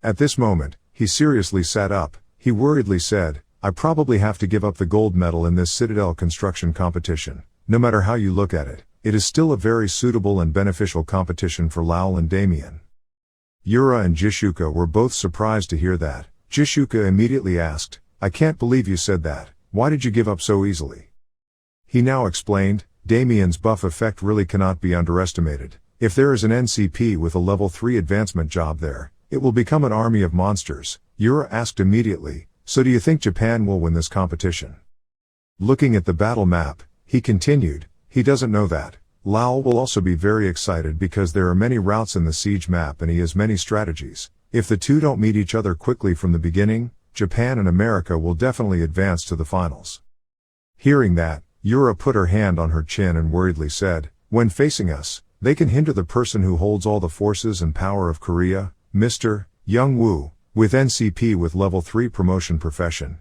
At this moment, he seriously sat up. He worriedly said, I probably have to give up the gold medal in this citadel construction competition. No matter how you look at it, it is still a very suitable and beneficial competition for Lowell and Damien. Yura and Jishuka were both surprised to hear that. Jishuka immediately asked, I can't believe you said that. Why did you give up so easily? He now explained, Damien's buff effect really cannot be underestimated. If there is an NCP with a level 3 advancement job there, it will become an army of monsters. Yura asked immediately, so do you think Japan will win this competition? Looking at the battle map, he continued, he doesn't know that. Lowell will also be very excited because there are many routes in the siege map and he has many strategies. If the two don't meet each other quickly from the beginning, Japan and America will definitely advance to the finals. Hearing that, Yura put her hand on her chin and worriedly said, when facing us, they can hinder the person who holds all the forces and power of Korea, Mr. Young Woo, with NCP with level 3 promotion profession.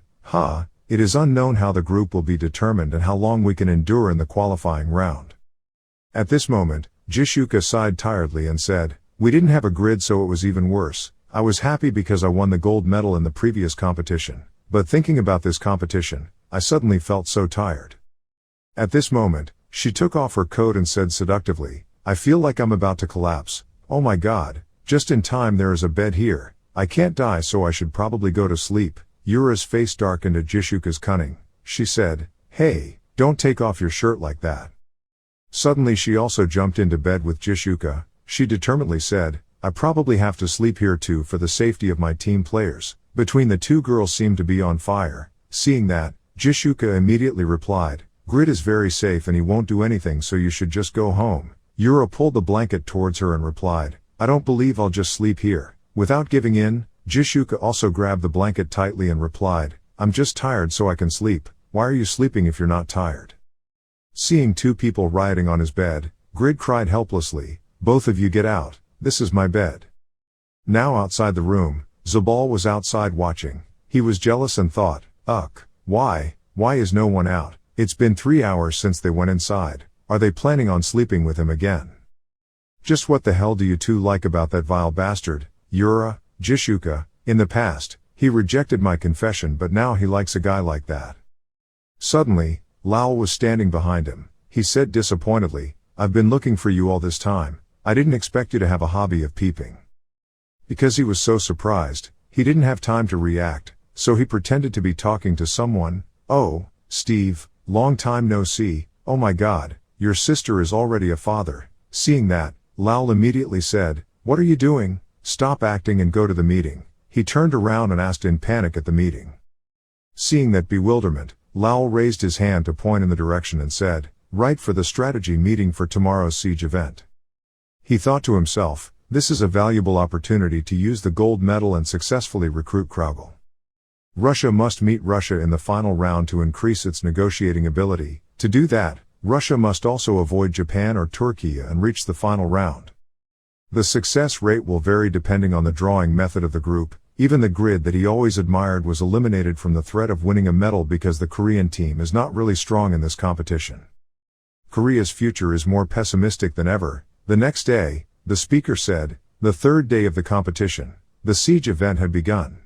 It is unknown how the group will be determined and how long we can endure in the qualifying round. At this moment, Jishuka sighed tiredly and said, we didn't have a grid so it was even worse. I was happy because I won the gold medal in the previous competition, but thinking about this competition, I suddenly felt so tired. At this moment, she took off her coat and said seductively, I feel like I'm about to collapse. Oh my god, just in time there is a bed here. I can't die so I should probably go to sleep. Yura's face darkened at Jishuka's cunning. She said, hey, don't take off your shirt like that. Suddenly she also jumped into bed with Jishuka. She determinedly said, I probably have to sleep here too for the safety of my team players. Between the two girls seemed to be on fire. Seeing that, Jishuka immediately replied, Grid is very safe and he won't do anything so you should just go home. Yura pulled the blanket towards her and replied, I don't believe I'll just sleep here. Without giving in, Jishuka also grabbed the blanket tightly and replied, I'm just tired so I can sleep. Why are you sleeping if you're not tired? Seeing two people rioting on his bed, Grid cried helplessly, both of you get out, this is my bed. Now outside the room, Zabal was outside watching. He was jealous and thought, why is no one out? It's been 3 hours since they went inside. Are they planning on sleeping with him again? Just what the hell do you two like about that vile bastard, Yura, Jishuka? In the past, he rejected my confession, but now he likes a guy like that. Suddenly, Lal was standing behind him. He said disappointedly, I've been looking for you all this time. I didn't expect you to have a hobby of peeping. Because he was so surprised, he didn't have time to react, so he pretended to be talking to someone. Oh, Steve, long time no see. Oh my God, your sister is already a father. Seeing that, Lal immediately said, what are you doing? Stop acting and go to the meeting. He turned around and asked in panic at the meeting. Seeing that bewilderment, Lal raised his hand to point in the direction and said, right for the strategy meeting for tomorrow's siege event. He thought to himself, this is a valuable opportunity to use the gold medal and successfully recruit Kraugel. Russia must meet Russia in the final round to increase its negotiating ability. To do that, Russia must also avoid Japan or Turkey and reach the final round. The success rate will vary depending on the drawing method of the group. Even the grid that he always admired was eliminated from the threat of winning a medal because the Korean team is not really strong in this competition. Korea's future is more pessimistic than ever. The next day, the speaker said, the third day of the competition, the siege event had begun.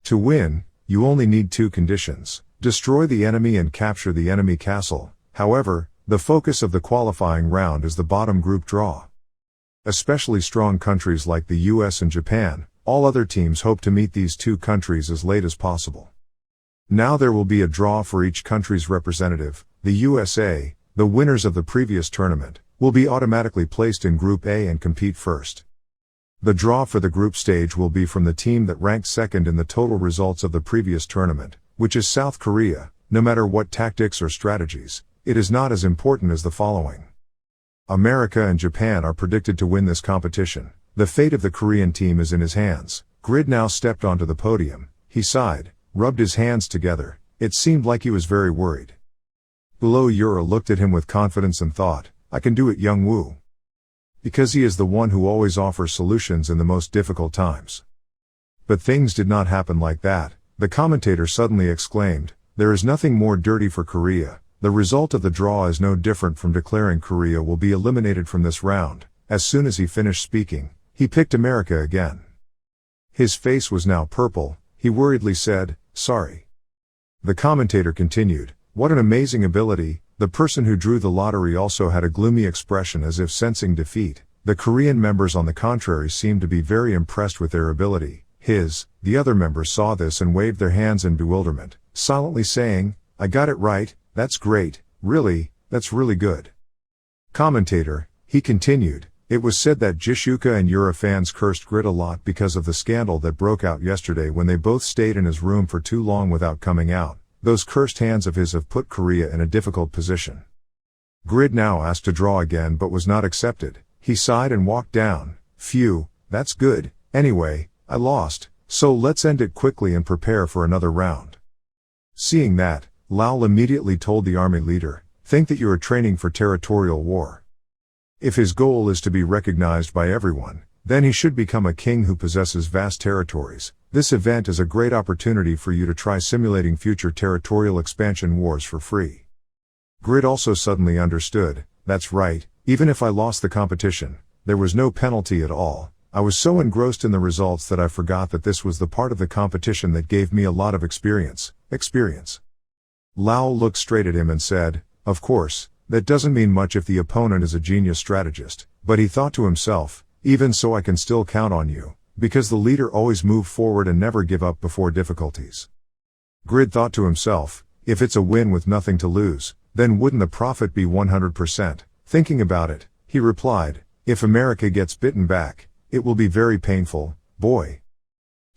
To win, you only need two conditions: destroy the enemy and capture the enemy castle. However, the focus of the qualifying round is the bottom group draw. Especially strong countries like the US and Japan, all other teams hope to meet these two countries as late as possible. Now there will be a draw for each country's representative. The USA, the winners of the previous tournament, will be automatically placed in Group A and compete first. The draw for the group stage will be from the team that ranked second in the total results of the previous tournament, which is South Korea. No matter what tactics or strategies, it is not as important as the following. America and Japan are predicted to win this competition. The fate of the Korean team is in his hands. Grid now stepped onto the podium. He sighed, rubbed his hands together. It seemed like he was very worried. Below, Yura looked at him with confidence and thought, I can do it, young Woo. Because he is the one who always offers solutions in the most difficult times. But things did not happen like that. The commentator suddenly exclaimed, there is nothing more dirty for Korea. The result of the draw is no different from declaring Korea will be eliminated from this round. As soon as he finished speaking, he picked America again. His face was now purple. He worriedly said, sorry. The commentator continued, what an amazing ability. The person who drew the lottery also had a gloomy expression as if sensing defeat. The Korean members on the contrary seemed to be very impressed with their ability. The other members saw this and waved their hands in bewilderment, silently saying, I got it right, that's great, really, that's really good. Commentator, he continued, it was said that Jishuka and Yura fans cursed Grid a lot because of the scandal that broke out yesterday when they both stayed in his room for too long without coming out. Those cursed hands of his have put Korea in a difficult position. Grid now asked to draw again but was not accepted. He sighed and walked down. Phew, that's good. Anyway, I lost, so let's end it quickly and prepare for another round. Seeing that, Lal immediately told the army leader, think that you are training for territorial war. If his goal is to be recognized by everyone, then he should become a king who possesses vast territories. This event is a great opportunity for you to try simulating future territorial expansion wars for free. Grid also suddenly understood, that's right, even if I lost the competition, there was no penalty at all. I was so engrossed in the results that I forgot that this was the part of the competition that gave me a lot of experience. Lao looked straight at him and said, of course, that doesn't mean much if the opponent is a genius strategist, but he thought to himself, even so I can still count on you, because the leader always move forward and never give up before difficulties. Grid thought to himself, if it's a win with nothing to lose, then wouldn't the profit be 100%? Thinking about it, he replied, if America gets bitten back, it will be very painful, boy.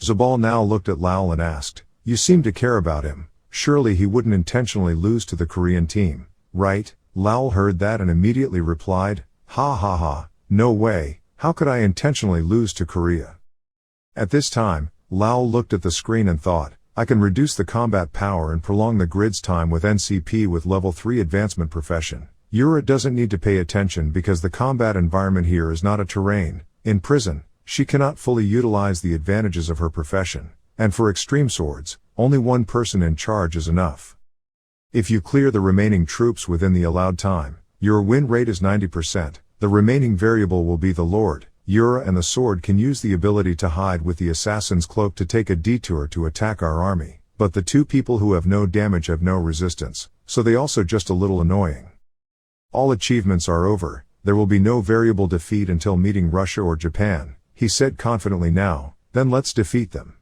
Zabal now looked at Lal and asked, you seem to care about him, surely he wouldn't intentionally lose to the Korean team, right? Lal heard that and immediately replied, ha ha ha, no way, how could I intentionally lose to Korea? At this time, Lal looked at the screen and thought, I can reduce the combat power and prolong the grid's time with NCP with level 3 advancement profession. Yura doesn't need to pay attention because the combat environment here is not a terrain. In prison, she cannot fully utilize the advantages of her profession, and for extreme swords, only one person in charge is enough. If you clear the remaining troops within the allowed time, Your win rate is 90%, the remaining variable will be the Lord. Yura and the sword can use the ability to hide with the assassin's cloak to take a detour to attack our army, but the two people who have no damage have no resistance, so they also just a little annoying. All achievements are over, there will be no variable defeat until meeting Russia or Japan, he said confidently. Now, then let's defeat them.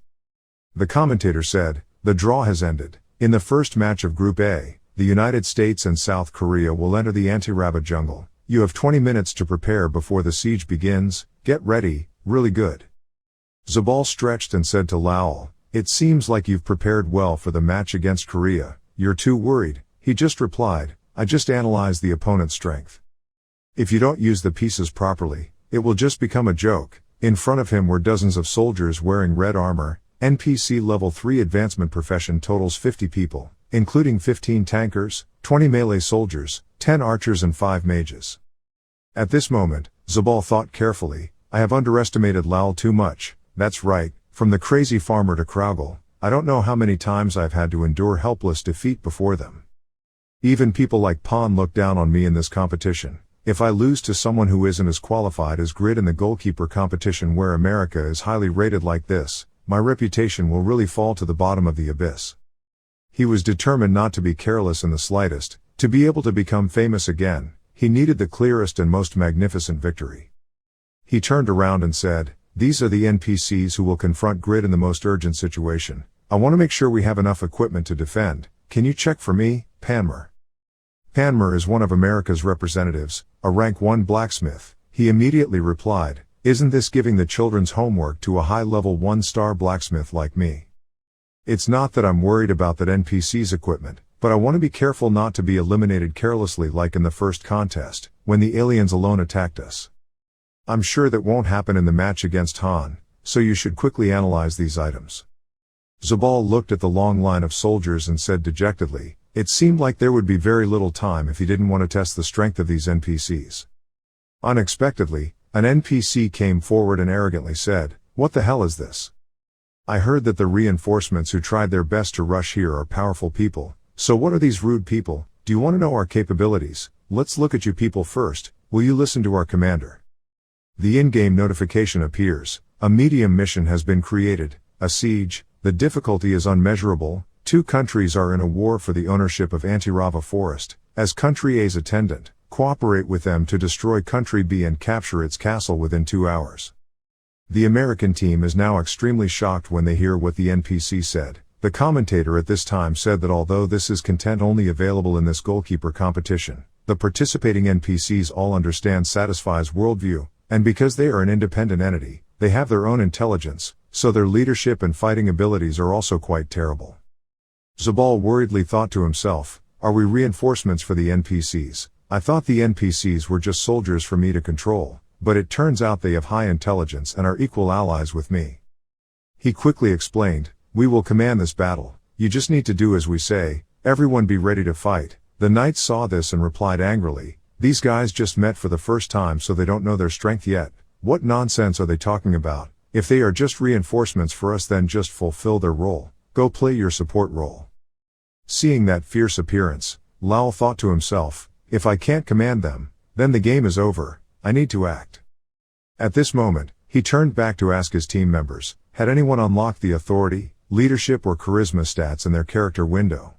The commentator said, the draw has ended. In the first match of Group A, the United States and South Korea will enter the anti-rabbit jungle. You have 20 minutes to prepare before the siege begins. Get ready, really good. Zabal stretched and said to Lowell, it seems like you've prepared well for the match against Korea. You're too worried, he just replied, I just analyzed the opponent's strength. If you don't use the pieces properly, it will just become a joke. In front of him were dozens of soldiers wearing red armor. NPC level 3 advancement profession totals 50 people, including 15 tankers, 20 melee soldiers, 10 archers and 5 mages. At this moment, Zabal thought carefully, I have underestimated Lowell too much. That's right, from the crazy farmer to Kraugle, I don't know how many times I've had to endure helpless defeat before them. Even people like Pon look down on me in this competition. If I lose to someone who isn't as qualified as Grid in the goalkeeper competition where America is highly rated like this, my reputation will really fall to the bottom of the abyss. He was determined not to be careless in the slightest. To be able to become famous again, he needed the clearest and most magnificent victory. He turned around and said, these are the NPCs who will confront Grid in the most urgent situation. I want to make sure we have enough equipment to defend. Can you check for me, Panmer? Panmer is one of America's representatives, a rank 1 blacksmith. He immediately replied, isn't this giving the children's homework to a high-level 1-star blacksmith like me? It's not that I'm worried about that NPC's equipment, but I want to be careful not to be eliminated carelessly like in the first contest, when the aliens alone attacked us. I'm sure that won't happen in the match against Han, so you should quickly analyze these items. Zabal looked at the long line of soldiers and said dejectedly, it seemed like there would be very little time if he didn't want to test the strength of these NPCs. Unexpectedly, an NPC came forward and arrogantly said, what the hell is this? I heard that the reinforcements who tried their best to rush here are powerful people, so what are these rude people? Do you want to know our capabilities? Let's look at you people first. Will you listen to our commander? The in-game notification appears. A medium mission has been created, a siege. The difficulty is unmeasurable. 2 countries are in a war for the ownership of Antirava Forest. As Country A's attendant, cooperate with them to destroy Country B and capture its castle within 2 hours. The American team is now extremely shocked when they hear what the NPC said. The commentator at this time said that although this is content only available in this goalkeeper competition, the participating NPCs all understand Satisfy's worldview, and because they are an independent entity, they have their own intelligence, so their leadership and fighting abilities are also quite terrible. Zabal worriedly thought to himself, are we reinforcements for the NPCs? I thought the NPCs were just soldiers for me to control, but it turns out they have high intelligence and are equal allies with me. He quickly explained, we will command this battle, you just need to do as we say, everyone be ready to fight. The knights saw this and replied angrily, these guys just met for the first time so they don't know their strength yet. What nonsense are they talking about? If they are just reinforcements for us then just fulfill their role, go play your support role. Seeing that fierce appearance, Lowell thought to himself, if I can't command them, then the game is over, I need to act. At this moment, he turned back to ask his team members, had anyone unlocked the authority, leadership or charisma stats in their character window?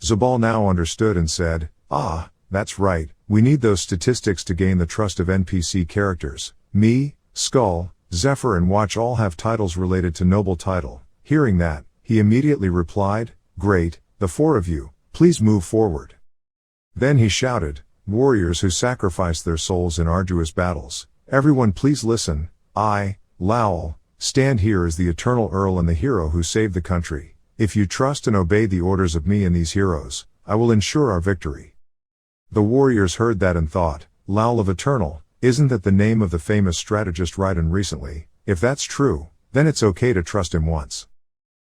Zabal now understood and said, ah, that's right, we need those statistics to gain the trust of NPC characters. Me, Skull, Zephyr and Watch all have titles related to noble title. Hearing that, he immediately replied, great, the 4 of you, please move forward. Then he shouted, warriors who sacrificed their souls in arduous battles, everyone please listen, I, Lowell, stand here as the Eternal Earl and the hero who saved the country. If you trust and obey the orders of me and these heroes, I will ensure our victory. The warriors heard that and thought, Lowell of Eternal, isn't that the name of the famous strategist Raiden recently? If that's true, then it's okay to trust him once.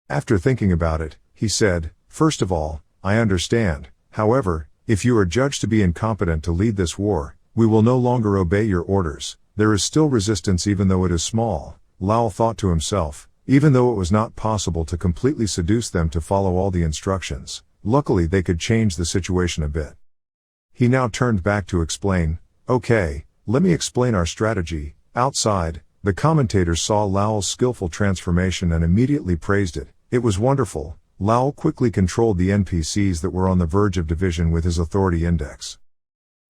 After thinking about it, he said, first of all, I understand, however, if you are judged to be incompetent to lead this war, we will no longer obey your orders. There is still resistance even though it is small. Lowell thought to himself, even though it was not possible to completely seduce them to follow all the instructions, luckily they could change the situation a bit. He now turned back to explain, "Okay, let me explain our strategy." Outside, the commentators saw Lowell's skillful transformation and immediately praised it. It was wonderful. Lowell quickly controlled the NPCs that were on the verge of division with his authority index.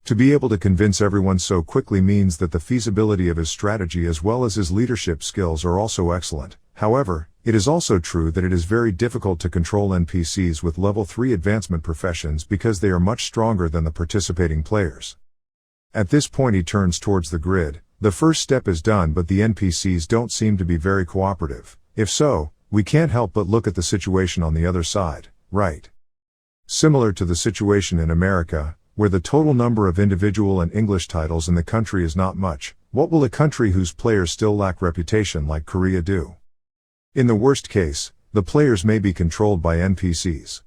To be able to convince everyone so quickly means that the feasibility of his strategy as well as his leadership skills are also excellent. However, it is also true that it is very difficult to control NPCs with level 3 advancement professions because they are much stronger than the participating players. At this point he turns towards the grid. The first step is done, but the NPCs don't seem to be very cooperative. If so, we can't help but look at the situation on the other side, right? Similar to the situation in America, where the total number of individual and English titles in the country is not much, what will a country whose players still lack reputation like Korea do? In the worst case, the players may be controlled by NPCs.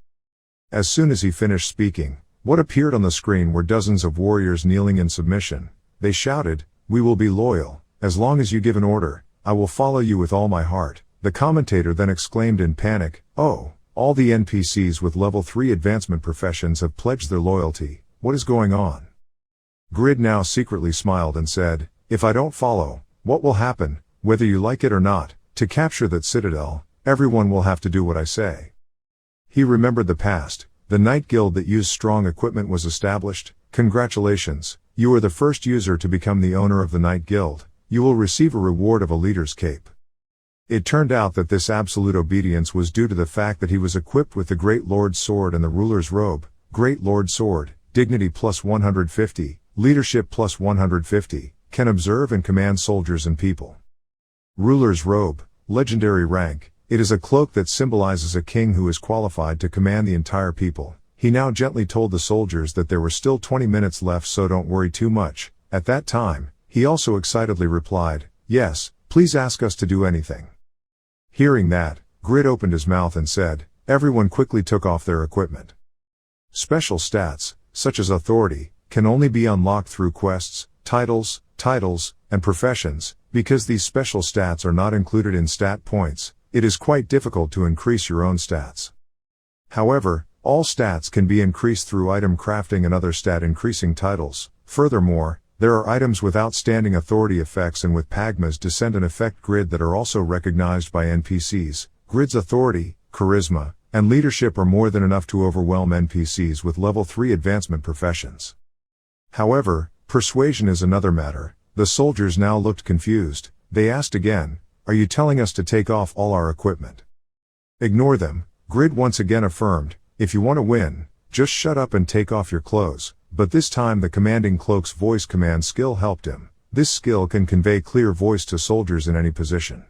As soon as he finished speaking, what appeared on the screen were dozens of warriors kneeling in submission. They shouted, "We will be loyal. As long as you give an order, I will follow you with all my heart." The commentator then exclaimed in panic, "Oh, all the NPCs with level 3 advancement professions have pledged their loyalty. What is going on?" Grid now secretly smiled and said, "If I don't follow, what will happen, whether you like it or not? To capture that citadel, everyone will have to do what I say." He remembered the past. The Knight Guild that used strong equipment was established. "Congratulations, you are the first user to become the owner of the Knight Guild. You will receive a reward of a leader's cape." It turned out that this absolute obedience was due to the fact that he was equipped with the Great Lord's Sword and the Ruler's Robe. Great Lord's Sword, Dignity plus 150, Leadership plus 150, can observe and command soldiers and people. Ruler's Robe, Legendary rank, it is a cloak that symbolizes a king who is qualified to command the entire people. He now gently told the soldiers that there were still 20 minutes left, so don't worry too much. At that time, he also excitedly replied, "Yes, please ask us to do anything." Hearing that, Grid opened his mouth and said, everyone quickly took off their equipment. Special stats, such as authority, can only be unlocked through quests, titles, and professions. Because these special stats are not included in stat points, it is quite difficult to increase your own stats. However, all stats can be increased through item crafting and other stat increasing titles. Furthermore, there are items with outstanding authority effects and with Pagma's descendant effect grid that are also recognized by NPCs. Grid's authority, charisma, and leadership are more than enough to overwhelm NPCs with level 3 advancement professions. However, persuasion is another matter. The soldiers now looked confused. They asked again, "Are you telling us to take off all our equipment?" "Ignore them," Grid once again affirmed. "If you want to win, just shut up and take off your clothes." But this time the commanding cloak's voice command skill helped him. This skill can convey clear voice to soldiers in any position.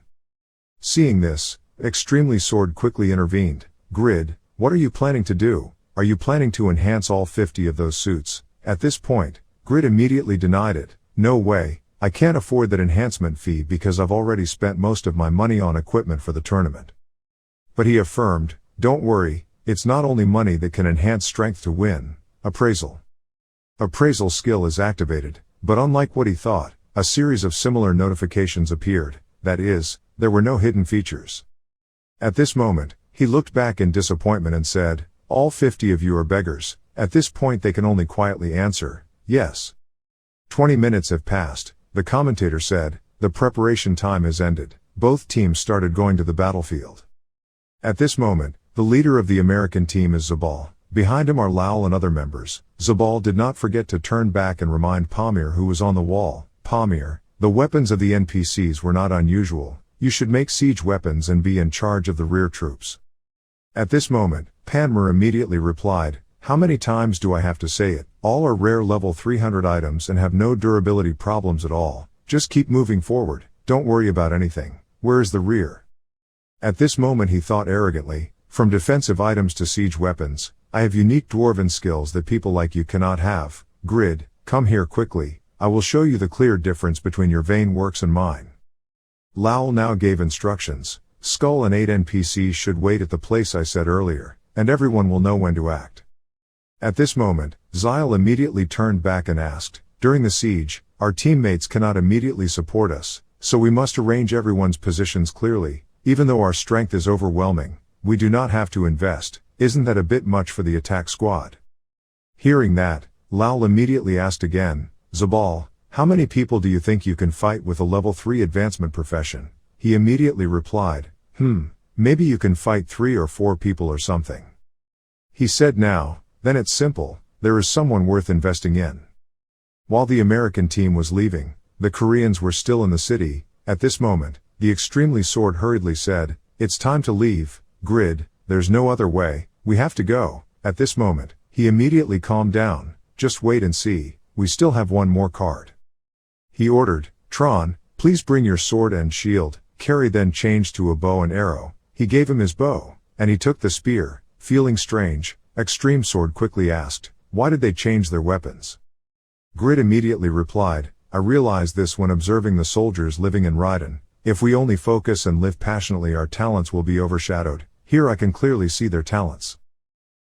Seeing this, Extremely Sword quickly intervened. "Grid, what are you planning to do? Are you planning to enhance all 50 of those suits?" At this point, Grid immediately denied it. "No way, I can't afford that enhancement fee because I've already spent most of my money on equipment for the tournament." But he affirmed, "Don't worry, it's not only money that can enhance strength to win. Appraisal. Appraisal skill is activated," but unlike what he thought, a series of similar notifications appeared. That is, there were no hidden features. At this moment, he looked back in disappointment and said, "All 50 of you are beggars." At this point they can only quietly answer, "Yes." 20 minutes have passed, the commentator said. The preparation time has ended. Both teams started going to the battlefield. At this moment, the leader of the American team is Zabal. Behind him are Lowell and other members. Zabal did not forget to turn back and remind Pamir, who was on the wall. "Pamir, the weapons of the NPCs were not unusual. You should make siege weapons and be in charge of the rear troops." At this moment, Panmir immediately replied, "How many times do I have to say it? All are rare level 300 items and have no durability problems at all. Just keep moving forward, don't worry about anything. Where is the rear?" At this moment he thought arrogantly, "From defensive items to siege weapons, I have unique dwarven skills that people like you cannot have. Grid, come here quickly, I will show you the clear difference between your vain works and mine." Lowell now gave instructions. Skull and 8 NPCs should wait at the place I said earlier, and everyone will know when to act. At this moment, Zyle immediately turned back and asked, "During the siege, our teammates cannot immediately support us, so we must arrange everyone's positions clearly. Even though our strength is overwhelming, we do not have to invest. Isn't that a bit much for the attack squad?" Hearing that, Lal immediately asked again, Zabal, how many people do you think you can fight with a level 3 advancement profession? He immediately replied, maybe you can fight 3 or 4 people or something. He said now, then it's simple, there is someone worth investing in. While the American team was leaving, the Koreans were still in the city. At this moment, the extremely sword hurriedly said, it's time to leave, Grid, there's no other way, we have to go. At this moment, he immediately calmed down, just wait and see, we still have one more card. He ordered, Tron, please bring your sword and shield. Carrie then changed to a bow and arrow. He gave him his bow, and he took the spear. Feeling strange, Extreme Sword quickly asked, why did they change their weapons? Grid immediately replied, I realized this when observing the soldiers living in Raiden. If we only focus and live passionately, our talents will be overshadowed. Here I can clearly see their talents.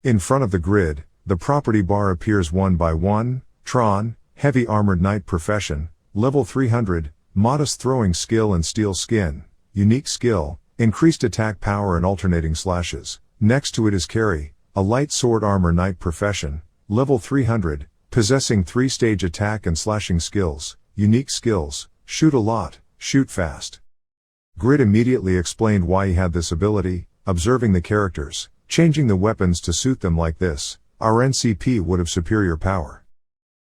In front of the grid, the property bar appears one by one. Tron, Heavy Armored Knight Profession, Level 300, Modest Throwing Skill and Steel Skin, Unique Skill, Increased Attack Power and Alternating Slashes. Next to it is Carry, a Light Sword Armor Knight Profession, Level 300, possessing 3-stage attack and slashing skills, unique skills, Shoot a lot, shoot fast. Grid immediately explained why he had this ability, observing the characters, changing the weapons to suit them like this, our NCP would have superior power.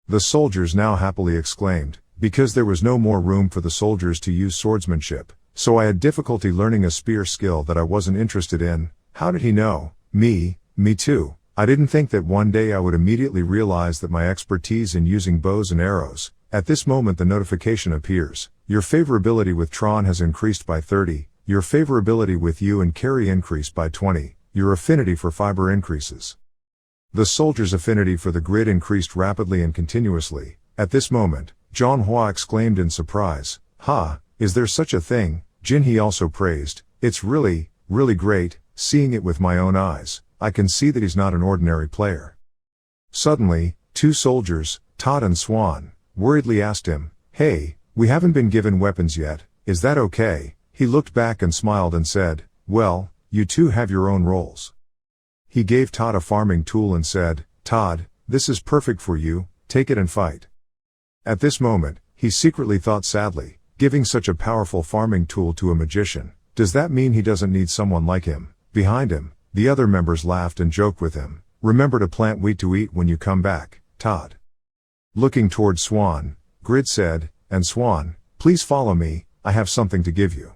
The soldiers now happily exclaimed, because there was no more room for the soldiers to use swordsmanship, so I had difficulty learning a spear skill that I wasn't interested in. How did he know? Me too. I didn't think that one day I would immediately realize that my expertise in using bows and arrows. At this moment the notification appears, your favorability with Tron has increased by 30, your favorability with you and Carry increased by 20, your affinity for fiber increases. The soldier's affinity for the grid increased rapidly and continuously. At this moment, Manhwa exclaimed in surprise, is there such a thing? Jinhee also praised, it's really great, seeing it with my own eyes, I can see that he's not an ordinary player. Suddenly, 2 soldiers, Todd and Swan, worriedly asked him, hey, we haven't been given weapons yet, is that okay? He looked back and smiled and said, well, you two have your own roles. He gave Todd a farming tool and said, Todd, this is perfect for you, take it and fight. At this moment, he secretly thought sadly, giving such a powerful farming tool to a magician, does that mean he doesn't need someone like him? Behind him, the other members laughed and joked with him, remember to plant wheat to eat when you come back, Todd. Looking toward Swan, Grid said, and Swan, please follow me, I have something to give you.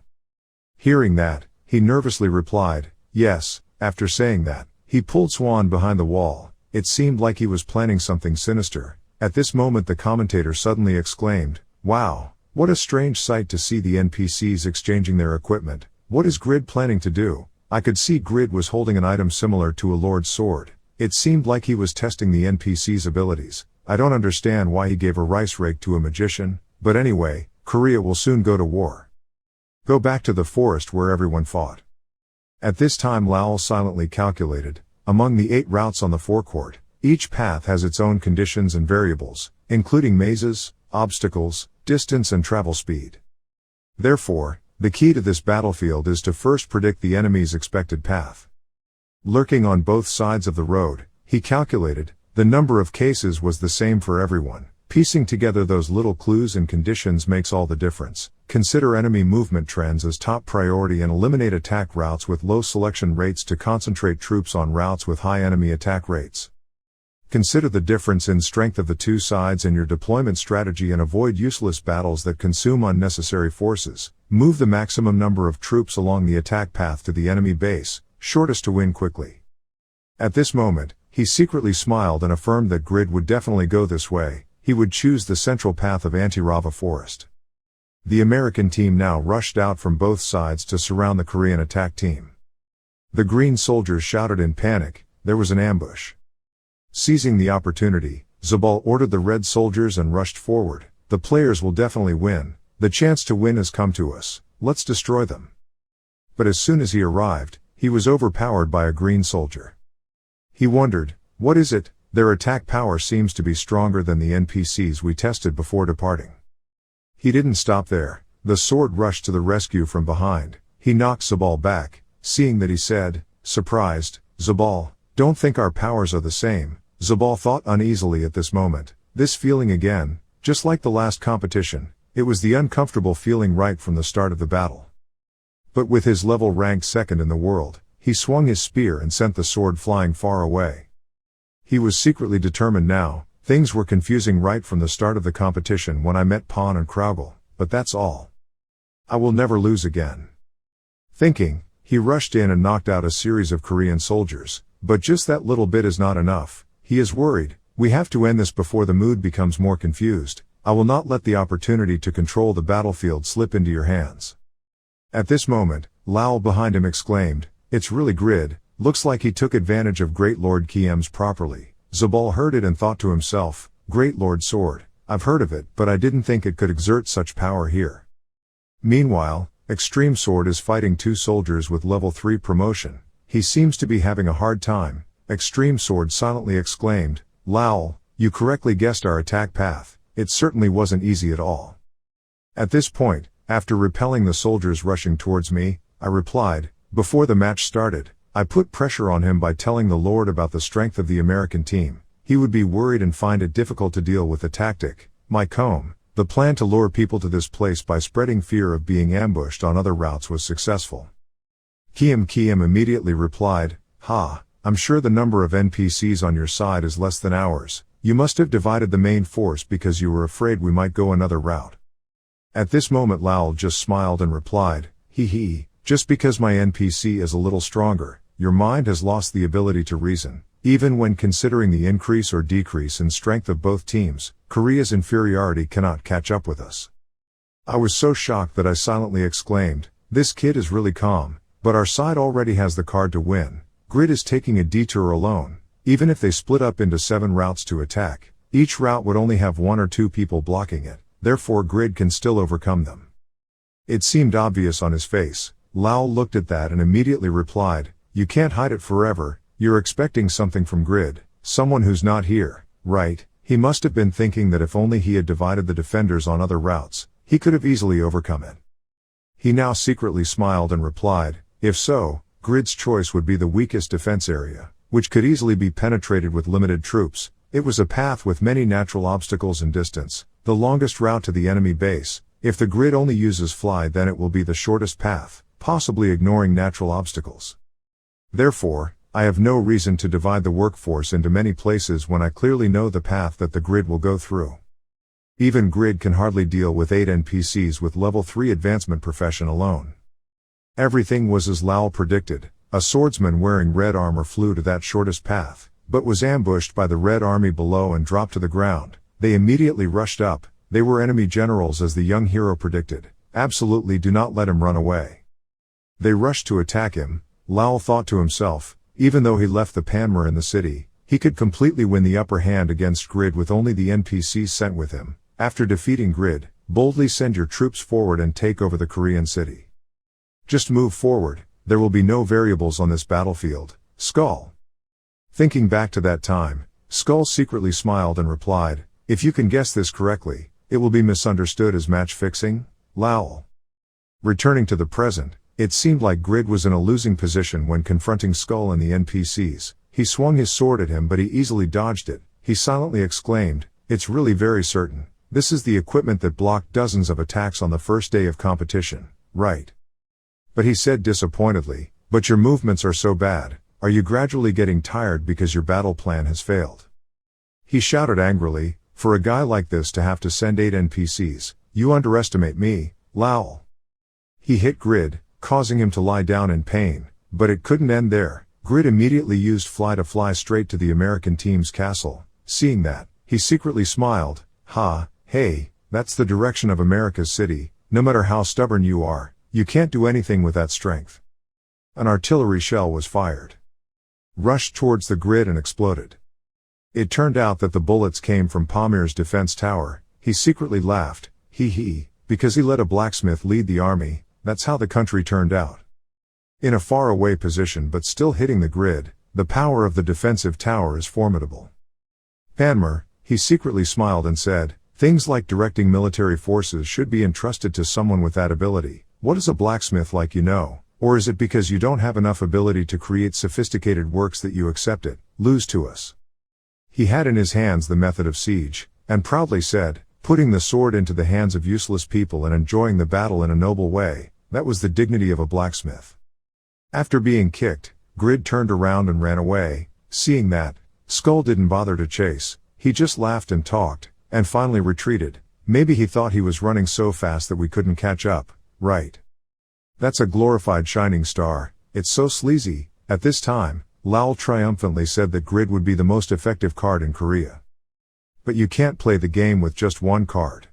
Hearing that, he nervously replied, yes. After saying that, he pulled Swan behind the wall. It seemed like he was planning something sinister. At this moment the commentator suddenly exclaimed, wow, what a strange sight to see the NPCs exchanging their equipment. What is Grid planning to do? I could see Grid was holding an item similar to a lord's sword. It seemed like he was testing the NPC's abilities. I don't understand why he gave a rice rake to a magician, but anyway, Korea will soon go to war. Go back to the forest where everyone fought. At this time Lowell silently calculated, among the 8 routes on the forecourt, each path has its own conditions and variables, including mazes, obstacles, distance and travel speed. Therefore, the key to this battlefield is to first predict the enemy's expected path. Lurking on both sides of the road, he calculated, the number of cases was the same for everyone. Piecing together those little clues and conditions makes all the difference. Consider enemy movement trends as top priority and eliminate attack routes with low selection rates to concentrate troops on routes with high enemy attack rates. Consider the difference in strength of the 2 sides in your deployment strategy and avoid useless battles that consume unnecessary forces. Move the maximum number of troops along the attack path to the enemy base, shortest to win quickly. At this moment, he secretly smiled and affirmed that Grid would definitely go this way. He would choose the central path of Antirava Forest. The American team now rushed out from both sides to surround the Korean attack team. The green soldiers shouted in panic, there was an ambush. Seizing the opportunity, Zabal ordered the red soldiers and rushed forward. The players will definitely win. The chance to win has come to us. Let's destroy them. But as soon as he arrived, he was overpowered by a green soldier. He wondered, what is it? Their attack power seems to be stronger than the NPCs we tested before departing. He didn't stop there. The sword rushed to the rescue from behind. He knocked Zabal back. Seeing that he said, surprised, Zabal, don't think our powers are the same. Zabal thought uneasily at this moment. This feeling again, just like the last competition, it was the uncomfortable feeling right from the start of the battle. But with his level ranked second in the world, he swung his spear and sent the sword flying far away. He was secretly determined now. Things were confusing right from the start of the competition when I met Pon and Kraugel, but that's all. I will never lose again. Thinking, he rushed in and knocked out a series of Korean soldiers, but just that little bit is not enough. He is worried. We have to end this before the mood becomes more confused. I will not let the opportunity to control the battlefield slip into your hands. At this moment, Lowell behind him exclaimed, "It's really Grid, looks like he took advantage of Great Lord Kiem's properly." Zabal heard it and thought to himself, Great Lord Sword, I've heard of it, but I didn't think it could exert such power here. Meanwhile, Extreme Sword is fighting two soldiers with level 3 promotion. He seems to be having a hard time. Extreme Sword silently exclaimed, Lowell, you correctly guessed our attack path. It certainly wasn't easy at all. At this point, after repelling the soldiers rushing towards me, I replied, before the match started, I put pressure on him by telling the Lord about the strength of the American team. He would be worried and find it difficult to deal with the tactic. My comb, the plan to lure people to this place by spreading fear of being ambushed on other routes was successful. Kiem immediately replied, Ha, I'm sure the number of NPCs on your side is less than ours. You must have divided the main force because you were afraid we might go another route. At this moment Lowell just smiled and replied, Hee, just because my NPC is a little stronger, your mind has lost the ability to reason. Even when considering the increase or decrease in strength of both teams, Korea's inferiority cannot catch up with us. I was so shocked that I silently exclaimed, this kid is really calm, but our side already has the card to win. Grid is taking a detour alone. Even if they split up into 7 routes to attack, each route would only have 1 or 2 people blocking it, therefore Grid can still overcome them. It seemed obvious on his face. Lowell looked at that and immediately replied, you can't hide it forever, you're expecting something from Grid, someone who's not here, right? He must have been thinking that if only he had divided the defenders on other routes, he could have easily overcome it. He now secretly smiled and replied, if so, Grid's choice would be the weakest defense area, which could easily be penetrated with limited troops. It was a path with many natural obstacles and distance, the longest route to the enemy base. If the Grid only uses fly, then it will be the shortest path, possibly ignoring natural obstacles. Therefore, I have no reason to divide the workforce into many places when I clearly know the path that the Grid will go through. Even Grid can hardly deal with 8 NPCs with level 3 advancement profession alone. Everything was as Lowell predicted. A swordsman wearing red armor flew to that shortest path, but was ambushed by the Red Army below and dropped to the ground. They immediately rushed up. They were enemy generals as the young hero predicted. Absolutely do not let him run away. They rushed to attack him. Lowell thought to himself, even though he left the Pagma in the city, he could completely win the upper hand against Grid with only the NPCs sent with him. After defeating Grid, boldly send your troops forward and take over the Korean city. Just move forward. There will be no variables on this battlefield. Skull. Thinking back to that time, Skull secretly smiled and replied, if you can guess this correctly, it will be misunderstood as match fixing. Lowell. Returning to the present, it seemed like Grid was in a losing position when confronting Skull and the NPCs. He swung his sword at him but he easily dodged it. He silently exclaimed, it's really very certain. This is the equipment that blocked dozens of attacks on the first day of competition, right? But he said disappointedly, but your movements are so bad, are you gradually getting tired because your battle plan has failed? He shouted angrily, for a guy like this to have to send 8 NPCs, you underestimate me, Lowell. He hit Grid, causing him to lie down in pain, but it couldn't end there. Grid immediately used fly to fly straight to the American team's castle. Seeing that, he secretly smiled, hey, that's the direction of America's city. No matter how stubborn you are, you can't do anything with that strength. An artillery shell was fired. Rushed towards the Grid and exploded. It turned out that the bullets came from Pamir's defense tower. He secretly laughed, because he let a blacksmith lead the army. That's how the country turned out. In a far-away position but still hitting the Grid, the power of the defensive tower is formidable. Pagma, he secretly smiled and said, things like directing military forces should be entrusted to someone with that ability. What is a blacksmith like you know? Or is it because you don't have enough ability to create sophisticated works that you accept it, lose to us? He had in his hands the method of siege, and proudly said, putting the sword into the hands of useless people and enjoying the battle in a noble way, that was the dignity of a blacksmith. After being kicked, Grid turned around and ran away. Seeing that, Skull didn't bother to chase, he just laughed and talked, and finally retreated. Maybe he thought he was running so fast that we couldn't catch up, right? That's a glorified shining star, it's so sleazy. At this time, Lowell triumphantly said that Grid would be the most effective card in Korea. But you can't play the game with just one card.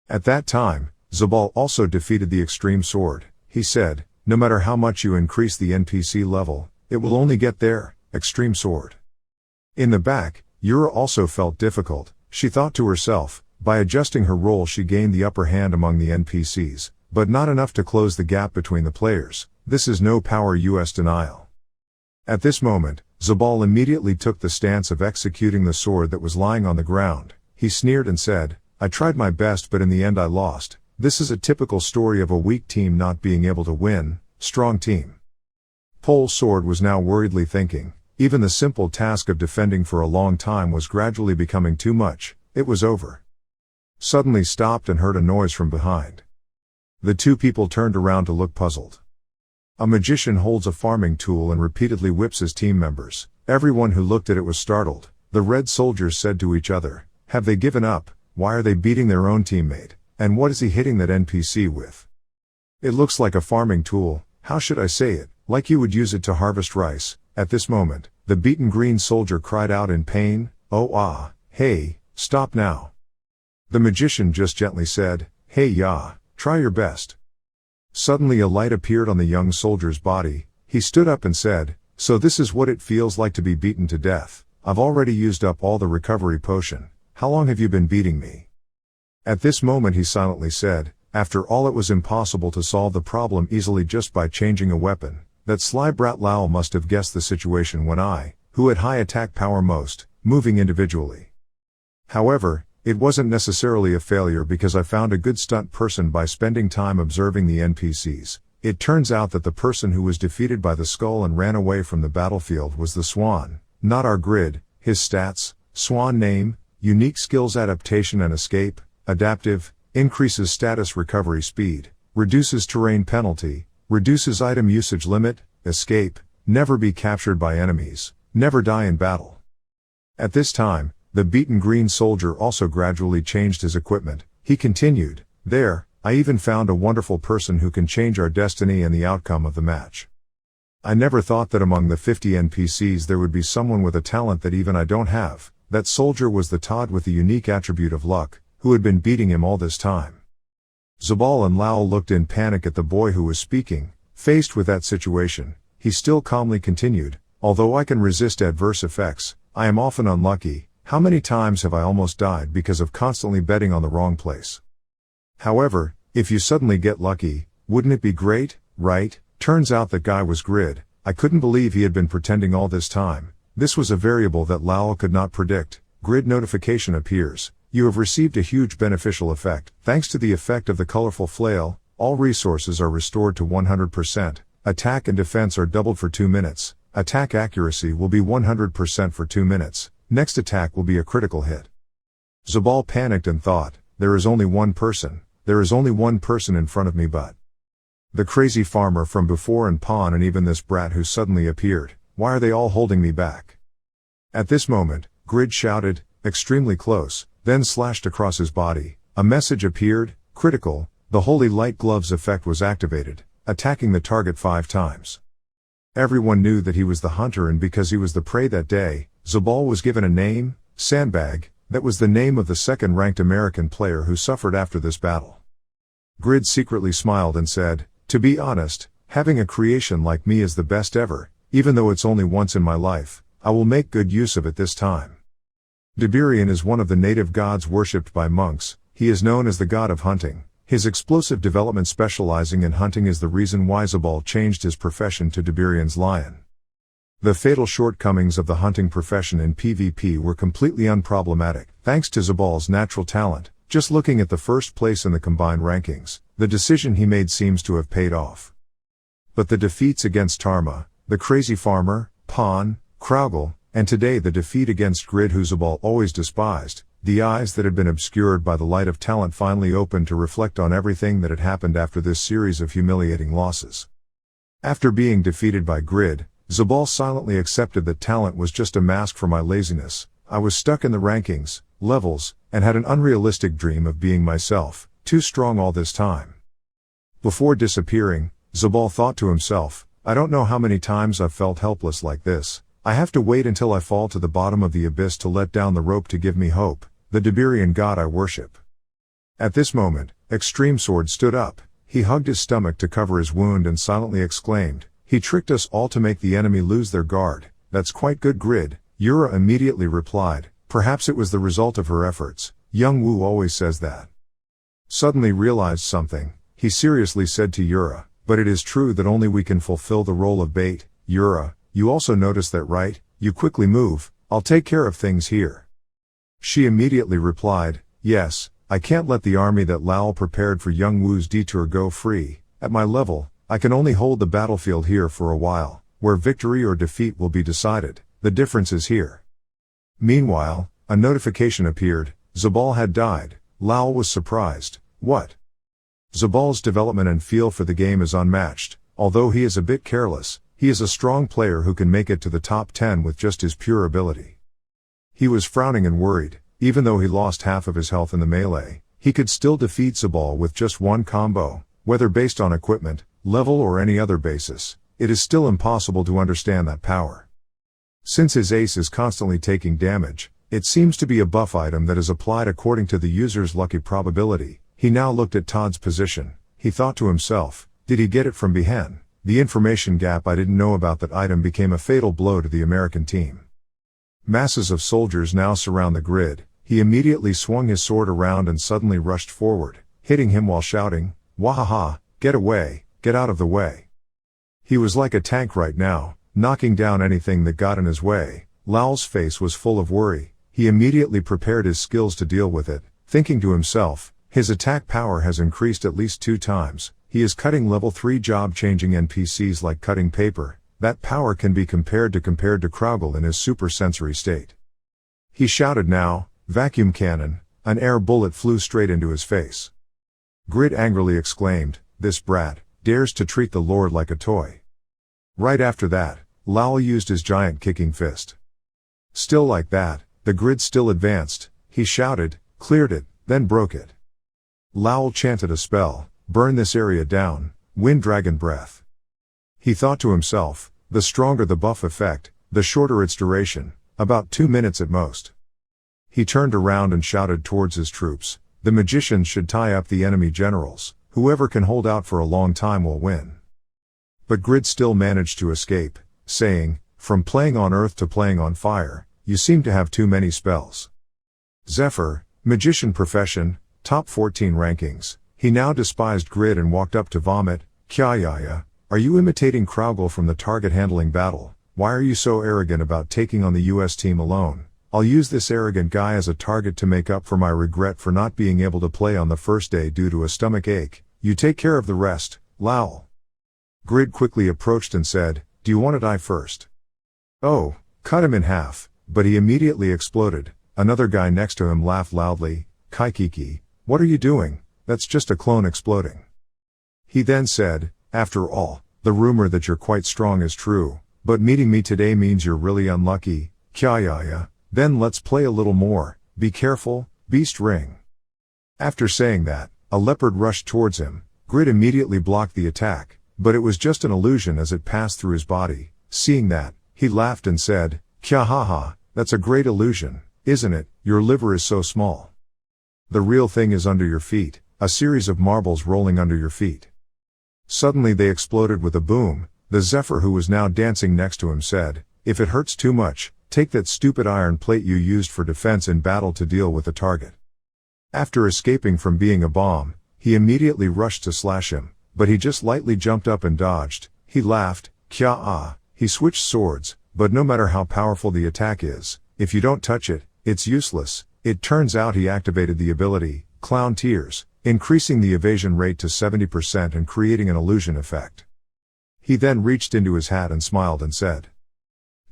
At that time, Zabal also defeated the Extreme Sword. He said, no matter how much you increase the NPC level, it will only get there, Extreme Sword. In the back, Yura also felt difficult. She thought to herself, by adjusting her role she gained the upper hand among the NPCs, but not enough to close the gap between the players. This is no power US denial. At this moment, Zabal immediately took the stance of executing the sword that was lying on the ground. He sneered and said, I tried my best but in the end I lost. This is a typical story of a weak team not being able to win, strong team. Pole's sword was now worriedly thinking, even the simple task of defending for a long time was gradually becoming too much, it was over. Suddenly stopped and heard a noise from behind. The two people turned around to look puzzled. A magician holds a farming tool and repeatedly whips his team members. Everyone who looked at it was startled. The red soldiers said to each other, have they given up? Why are they beating their own teammate? And what is he hitting that NPC with? It looks like a farming tool, how should I say it, like you would use it to harvest rice. At this moment, the beaten green soldier cried out in pain, hey, stop now. The magician just gently said, hey ya, try your best. Suddenly a light appeared on the young soldier's body. He stood up and said, so this is what it feels like to be beaten to death. I've already used up all the recovery potion. How long have you been beating me? At this moment he silently said, after all it was impossible to solve the problem easily just by changing a weapon. That sly brat Lowell must have guessed the situation when I, who had high attack power most, moving individually. However, it wasn't necessarily a failure because I found a good stunt person by spending time observing the NPCs. It turns out that the person who was defeated by the skull and ran away from the battlefield was the swan, not our Grid. His stats, swan name, unique skills adaptation and escape, adaptive, increases status recovery speed, reduces terrain penalty, reduces item usage limit, escape, never be captured by enemies, never die in battle. At this time, the beaten green soldier also gradually changed his equipment. He continued, there, I even found a wonderful person who can change our destiny and the outcome of the match. I never thought that among the 50 NPCs there would be someone with a talent that even I don't have. That soldier was the Todd with the unique attribute of luck, who had been beating him all this time. Zabal and Lowell looked in panic at the boy who was speaking. Faced with that situation, he still calmly continued, although I can resist adverse effects, I am often unlucky. How many times have I almost died because of constantly betting on the wrong place? However, if you suddenly get lucky, wouldn't it be great, right? Turns out that guy was Grid. I couldn't believe he had been pretending all this time. This was a variable that Lowell could not predict. Grid notification appears. You have received a huge beneficial effect. Thanks to the effect of the colorful flail, all resources are restored to 100%. Attack and defense are doubled for 2 minutes. Attack accuracy will be 100% for 2 minutes. Next attack will be a critical hit. Zabal panicked and thought, there is only one person in front of me but the crazy farmer from before and Pawn and even this brat who suddenly appeared. Why are they all holding me back? At this moment, Grid shouted, extremely close, then slashed across his body. A message appeared, critical, the holy light gloves effect was activated, attacking the target 5 times. Everyone knew that he was the hunter and because he was the prey that day, Zabal was given a name, Sandbag, that was the name of the second-ranked American player who suffered after this battle. Grid secretly smiled and said, to be honest, having a creation like me is the best ever, even though it's only once in my life, I will make good use of it this time. Dibirian is one of the native gods worshipped by monks. He is known as the god of hunting. His explosive development specializing in hunting is the reason why Zabal changed his profession to Dibirian's lion. The fatal shortcomings of the hunting profession in PvP were completely unproblematic, thanks to Zabal's natural talent. Just looking at the first place in the combined rankings, the decision he made seems to have paid off. But the defeats against Tarma, the crazy farmer, Pawn, Kraugel, and today the defeat against Grid, who Zabal always despised, the eyes that had been obscured by the light of talent finally opened to reflect on everything that had happened after this series of humiliating losses. After being defeated by Grid, Zabal silently accepted that talent was just a mask for my laziness. I was stuck in the rankings, levels, and had an unrealistic dream of being myself, too strong all this time. Before disappearing, Zabal thought to himself, I don't know how many times I've felt helpless like this. I have to wait until I fall to the bottom of the abyss to let down the rope to give me hope, the Debirian god I worship. At this moment, Extreme Sword stood up. He hugged his stomach to cover his wound and silently exclaimed, he tricked us all to make the enemy lose their guard. That's quite good, Grid. Yura immediately replied, perhaps it was the result of her efforts. Young Wu always says that. Suddenly realized something, he seriously said to Yura, but it is true that only we can fulfill the role of bait. Yura, you also notice that, right? You quickly move, I'll take care of things here. She immediately replied, yes, I can't let the army that Lao prepared for young Wu's detour go free. At my level, I can only hold the battlefield here for a while, where victory or defeat will be decided. The difference is here. Meanwhile, a notification appeared, Zabal had died. Lao was surprised. What? Zabal's development and feel for the game is unmatched. Although he is a bit careless, he is a strong player who can make it to the top 10 with just his pure ability. He was frowning and worried. Even though he lost half of his health in the melee, he could still defeat Zabal with just one combo, whether based on equipment, level or any other basis. It is still impossible to understand that power. Since his ace is constantly taking damage, it seems to be a buff item that is applied according to the user's lucky probability. He now looked at Todd's position. He thought to himself, did he get it from Behen? The information gap I didn't know about that item became a fatal blow to the American team. Masses of soldiers now surround the Grid. He immediately swung his sword around and suddenly rushed forward, hitting him while shouting, Wahaha, get away, get out of the way. He was like a tank right now, knocking down anything that got in his way. Lao's face was full of worry. He immediately prepared his skills to deal with it, thinking to himself, his attack power has increased at least 2 times. He is cutting level 3 job-changing NPCs like cutting paper. That power can be compared to Kraugel in his super sensory state. He shouted now, vacuum cannon. An air bullet flew straight into his face. Grid angrily exclaimed, this brat dares to treat the Lord like a toy. Right after that, Lao used his giant kicking fist. Still like that, the Grid still advanced. He shouted, cleared it, then broke it. Lao chanted a spell, burn this area down, wind dragon breath. He thought to himself, the stronger the buff effect, the shorter its duration, about 2 minutes at most. He turned around and shouted towards his troops, the magicians should tie up the enemy generals. Whoever can hold out for a long time will win. But Grid still managed to escape, saying, from playing on earth to playing on fire, you seem to have too many spells. Zephyr, magician profession, top 14 rankings. He now despised Grid and walked up to Vomit. Kyayaya, are you imitating Kraugel from the target handling battle? Why are you so arrogant about taking on the US team alone? I'll use this arrogant guy as a target to make up for my regret for not being able to play on the first day due to a stomach ache. You take care of the rest, Lao. Grid quickly approached and said, do you want to die first? Oh, cut him in half, but he immediately exploded. Another guy next to him laughed loudly, Kaikiki, what are you doing? That's just a clone exploding. He then said, after all, the rumor that you're quite strong is true, but meeting me today means you're really unlucky. Kyayaya, then let's play a little more. Be careful, beast ring. After saying that, a leopard rushed towards him. Grid immediately blocked the attack, but it was just an illusion as it passed through his body. Seeing that, he laughed and said, Kyahaha, that's a great illusion, isn't it? Your liver is so small. The real thing is under your feet, a series of marbles rolling under your feet. Suddenly they exploded with a boom. The Zephyr, who was now dancing next to him, said, if it hurts too much, take that stupid iron plate you used for defense in battle to deal with the target. After escaping from being a bomb, he immediately rushed to slash him, but he just lightly jumped up and dodged. He laughed, Kya-ah. He switched swords, but no matter how powerful the attack is, if you don't touch it, it's useless. It turns out he activated the ability, Clown Tears, increasing the evasion rate to 70% and creating an illusion effect. He then reached into his hat and smiled and said,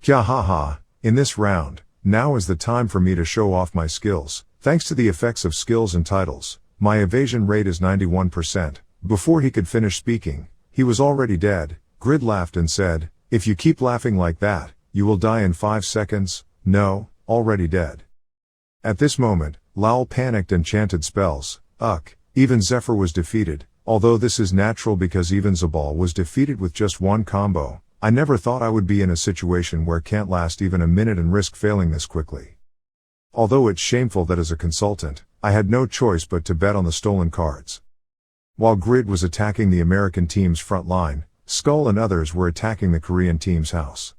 Kya ha ha, in this round, now is the time for me to show off my skills. Thanks to the effects of skills and titles, my evasion rate is 91%. Before he could finish speaking, he was already dead. Grid laughed and said, "If you keep laughing like that, you will die in 5 seconds. No, already dead." At this moment, Lowell panicked and chanted spells. Even Zephyr was defeated. Although this is natural because even Zabal was defeated with just one combo, I never thought I would be in a situation where can't last even a minute and risk failing this quickly. Although it's shameful that as a consultant, I had no choice but to bet on the stolen cards. While Grid was attacking the American team's front line, Skull and others were attacking the Korean team's house.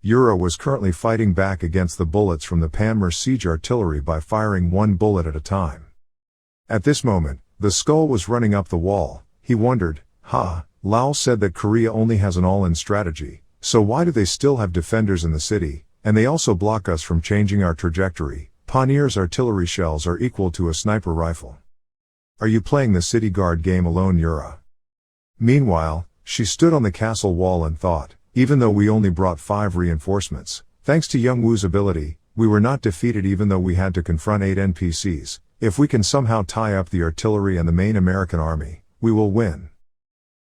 Yura was currently fighting back against the bullets from the Panmer siege artillery by firing one bullet at a time. At this moment, the Skull was running up the wall. He wondered, Lowell said that Korea only has an all-in strategy, so why do they still have defenders in the city, and they also block us from changing our trajectory? Panir's artillery shells are equal to a sniper rifle. Are you playing the city guard game alone, Yura? Meanwhile, she stood on the castle wall and thought, even though we only brought 5 reinforcements, thanks to Youngwoo's ability, we were not defeated even though we had to confront 8 NPCs. If we can somehow tie up the artillery and the main American army, we will win.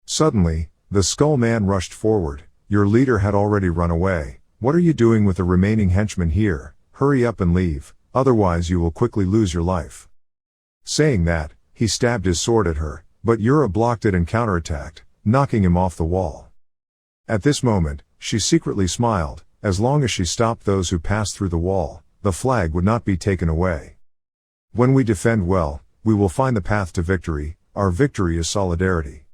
Suddenly, the Skull Man rushed forward. Your leader had already run away. What are you doing with the remaining henchmen here? Hurry up and leave, otherwise you will quickly lose your life. Saying that, he stabbed his sword at her, but Yura blocked it and counterattacked, knocking him off the wall. At this moment, she secretly smiled. As long as she stopped those who passed through the wall, the flag would not be taken away. When we defend well, we will find the path to victory. Our victory is solidarity.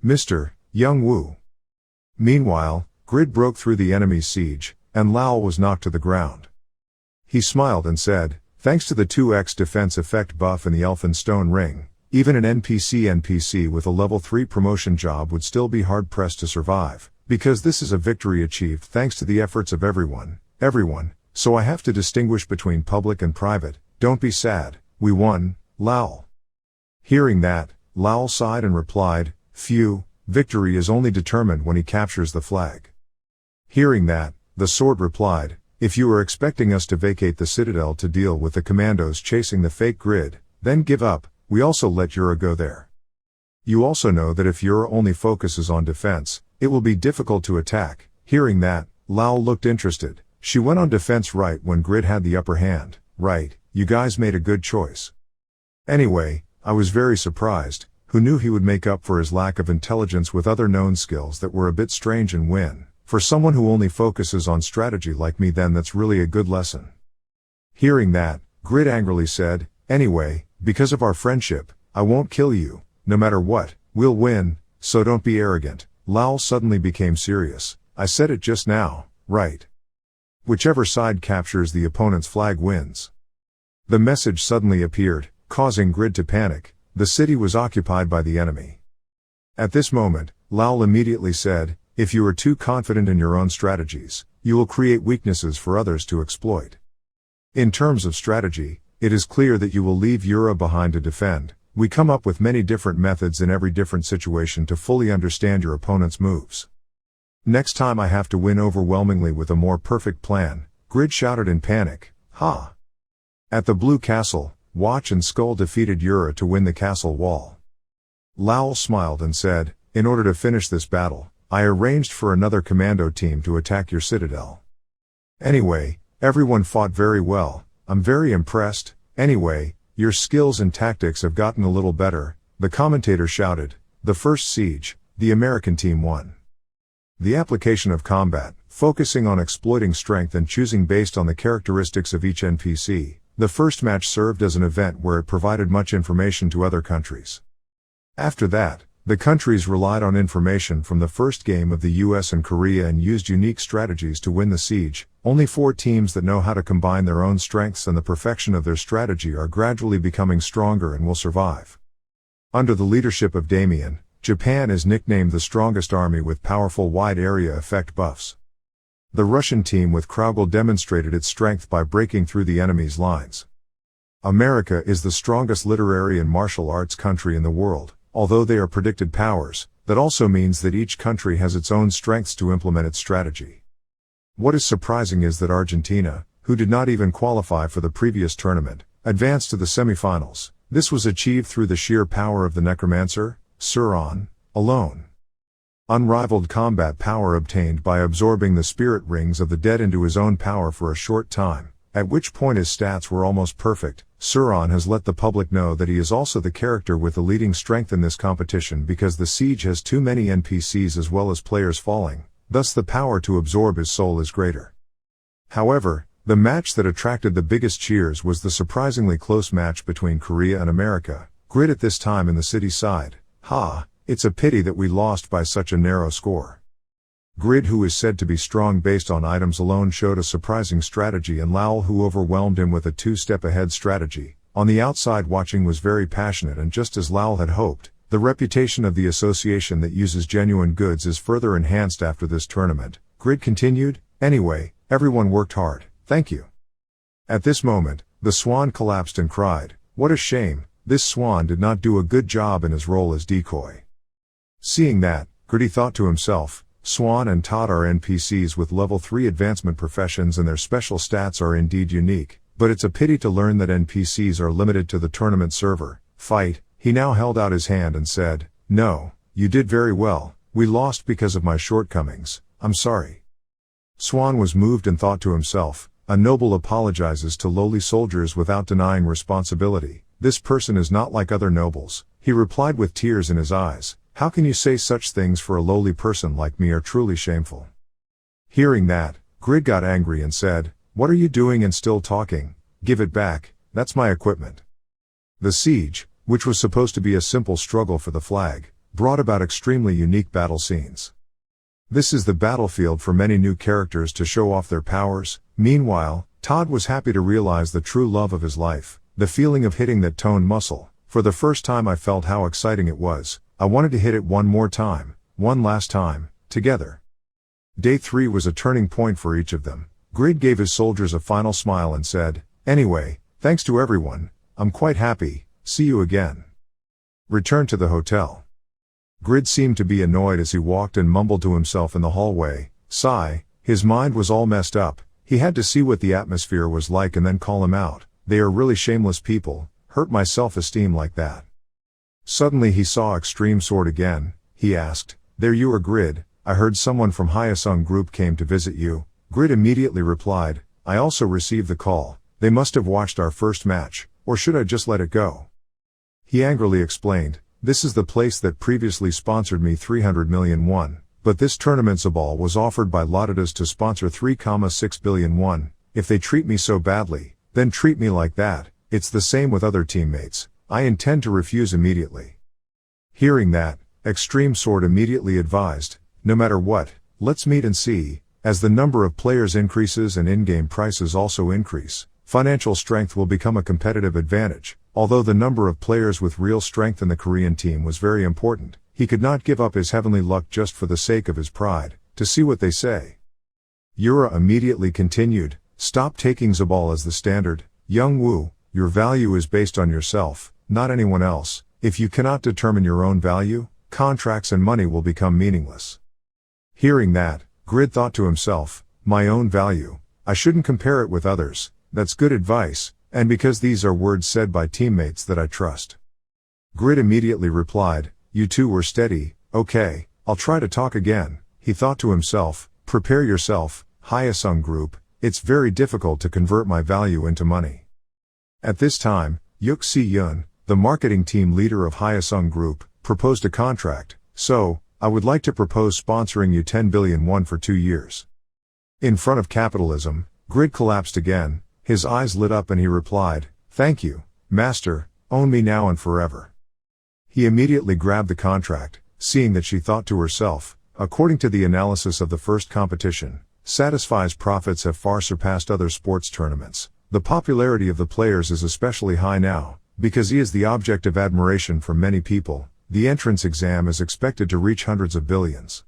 Mr. Youngwoo. Meanwhile, Grid broke through the enemy's siege, and Lowell was knocked to the ground. He smiled and said, thanks to the 2x defense effect buff in the Elphinstone ring, even an NPC with a level 3 promotion job would still be hard-pressed to survive, because this is a victory achieved thanks to the efforts of everyone, so I have to distinguish between public and private. Don't be sad, we won, Lowell. Hearing that, Lowell sighed and replied, phew, victory is only determined when he captures the flag. Hearing that, the sword replied, if you are expecting us to vacate the citadel to deal with the commandos chasing the fake Grid, then give up. We also let Yura go there. You also know that if Yura only focuses on defense, it will be difficult to attack. Hearing that, Lowell looked interested. She went on defense right when Grid had the upper hand. Right, you guys made a good choice. Anyway, I was very surprised. Who knew he would make up for his lack of intelligence with other known skills that were a bit strange and win? For someone who only focuses on strategy like me, then that's really a good lesson. Hearing that, Grid angrily said, anyway, because of our friendship, I won't kill you, no matter what, we'll win, so don't be arrogant. Lowell suddenly became serious. I said it just now, right? Whichever side captures the opponent's flag wins. The message suddenly appeared, causing Grid to panic. The city was occupied by the enemy. At this moment, Lowell immediately said, if you are too confident in your own strategies, you will create weaknesses for others to exploit. In terms of strategy, it is clear that you will leave Yura behind to defend. We come up with many different methods in every different situation to fully understand your opponent's moves. Next time I have to win overwhelmingly with a more perfect plan, Grid shouted in panic, ha! At the Blue Castle, Watch and Skull defeated Yura to win the castle wall. Lowell smiled and said, in order to finish this battle, I arranged for another commando team to attack your citadel. Anyway, everyone fought very well. I'm very impressed. Anyway, your skills and tactics have gotten a little better, the commentator shouted. The first siege, the American team won. The application of combat, focusing on exploiting strength and choosing based on the characteristics of each NPC, the first match served as an event where it provided much information to other countries. After that, the countries relied on information from the first game of the US and Korea and used unique strategies to win the siege. Only 4 teams that know how to combine their own strengths and the perfection of their strategy are gradually becoming stronger and will survive. Under the leadership of Damien, Japan is nicknamed the strongest army with powerful wide area effect buffs. The Russian team with Kraugel demonstrated its strength by breaking through the enemy's lines. America is the strongest literary and martial arts country in the world, although they are predicted powers. That also means that each country has its own strengths to implement its strategy. What is surprising is that Argentina, who did not even qualify for the previous tournament, advanced to the semifinals. This was achieved through the sheer power of the necromancer, Suron, alone. Unrivaled combat power obtained by absorbing the spirit rings of the dead into his own power for a short time, at which point his stats were almost perfect. Suron has let the public know that he is also the character with the leading strength in this competition because the siege has too many NPCs as well as players falling, thus the power to absorb his soul is greater. However, the match that attracted the biggest cheers was the surprisingly close match between Korea and America. Grid at this time in the city side. It's a pity that we lost by such a narrow score. Grid, who is said to be strong based on items alone, showed a surprising strategy, and Lowell, who overwhelmed him with a two-step ahead strategy, on the outside watching, was very passionate, and just as Lowell had hoped, the reputation of the association that uses genuine goods is further enhanced after this tournament. Grid continued, "Anyway, everyone worked hard. Thank you." At this moment, the Swan collapsed and cried, "What a shame, this Swan did not do a good job in his role as decoy." Seeing that, Gritty thought to himself, Swan and Todd are NPCs with level 3 advancement professions and their special stats are indeed unique, but it's a pity to learn that NPCs are limited to the tournament server. Fight. He now held out his hand and said, "No, you did very well, we lost because of my shortcomings, I'm sorry." Swan was moved and thought to himself, a noble apologizes to lowly soldiers without denying responsibility. This person is not like other nobles. He replied with tears in his eyes, "How can you say such things? For a lowly person like me are truly shameful." Hearing that, Grid got angry and said, "What are you doing and still talking? Give it back, that's my equipment." The siege, which was supposed to be a simple struggle for the flag, brought about extremely unique battle scenes. This is the battlefield for many new characters to show off their powers. Meanwhile, Todd was happy to realize the true love of his life, the feeling of hitting that toned muscle. "For the first time I felt how exciting it was. I wanted to hit it one more time, one last time, together." Day 3 was a turning point for each of them. Grid gave his soldiers a final smile and said, "Anyway, thanks to everyone, I'm quite happy, see you again." Return to the hotel. Grid seemed to be annoyed as he walked and mumbled to himself in the hallway. Sigh, his mind was all messed up. He had to see what the atmosphere was like and then call him out. They are really shameless people, hurt my self-esteem like that. Suddenly he saw Extreme Sword again. He asked, "There you are, Grid, I heard someone from Hyosung Group came to visit you." Grid immediately replied, "I also received the call. They must have watched our first match, or should I just let it go?" He angrily explained, "This is the place that previously sponsored me 300 million won, but this tournament's ball was offered by Latidas to sponsor 3,6 billion won. If they treat me so badly, then treat me like that. It's the same with other teammates. I intend to refuse immediately." Hearing that, Extreme Sword immediately advised, "No matter what, let's meet and see. As the number of players increases and in-game prices also increase, financial strength will become a competitive advantage." Although the number of players with real strength in the Korean team was very important, he could not give up his heavenly luck just for the sake of his pride. To see what they say. Yura immediately continued, "Stop taking Zabal as the standard. Young Woo, your value is based on yourself, not anyone else. If you cannot determine your own value, contracts and money will become meaningless." Hearing that, Grid thought to himself, "My own value, I shouldn't compare it with others. That's good advice, and because these are words said by teammates that I trust." Grid immediately replied, "You two were steady, okay, I'll try to talk again." He thought to himself, "Prepare yourself, Hyosung Group, it's very difficult to convert my value into money." At this time, Yuk Si-yun, the marketing team leader of Hyosung Group, proposed a contract. "So, I would like to propose sponsoring you 10 billion won for 2 years. In front of capitalism, Grid collapsed again. His eyes lit up and he replied, "Thank you, master, own me now and forever." He immediately grabbed the contract, seeing that she thought to herself, according to the analysis of the first competition, Satisfy's profits have far surpassed other sports tournaments. The popularity of the players is especially high now, because he is the object of admiration from many people. The entrance exam is expected to reach hundreds of billions.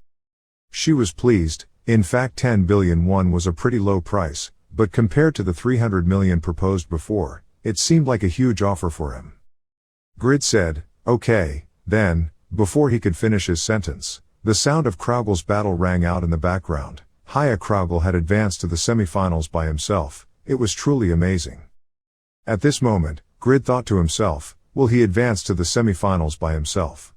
She was pleased. In fact, 10 billion won was a pretty low price, but compared to the 300 million proposed before, it seemed like a huge offer for him. Grid said, "Okay, then." Before he could finish his sentence, the sound of Kraugel's battle rang out in the background. Haya Kraugel had advanced to the semifinals by himself. It was truly amazing. At this moment, Grid thought to himself, will he advance to the semifinals by himself?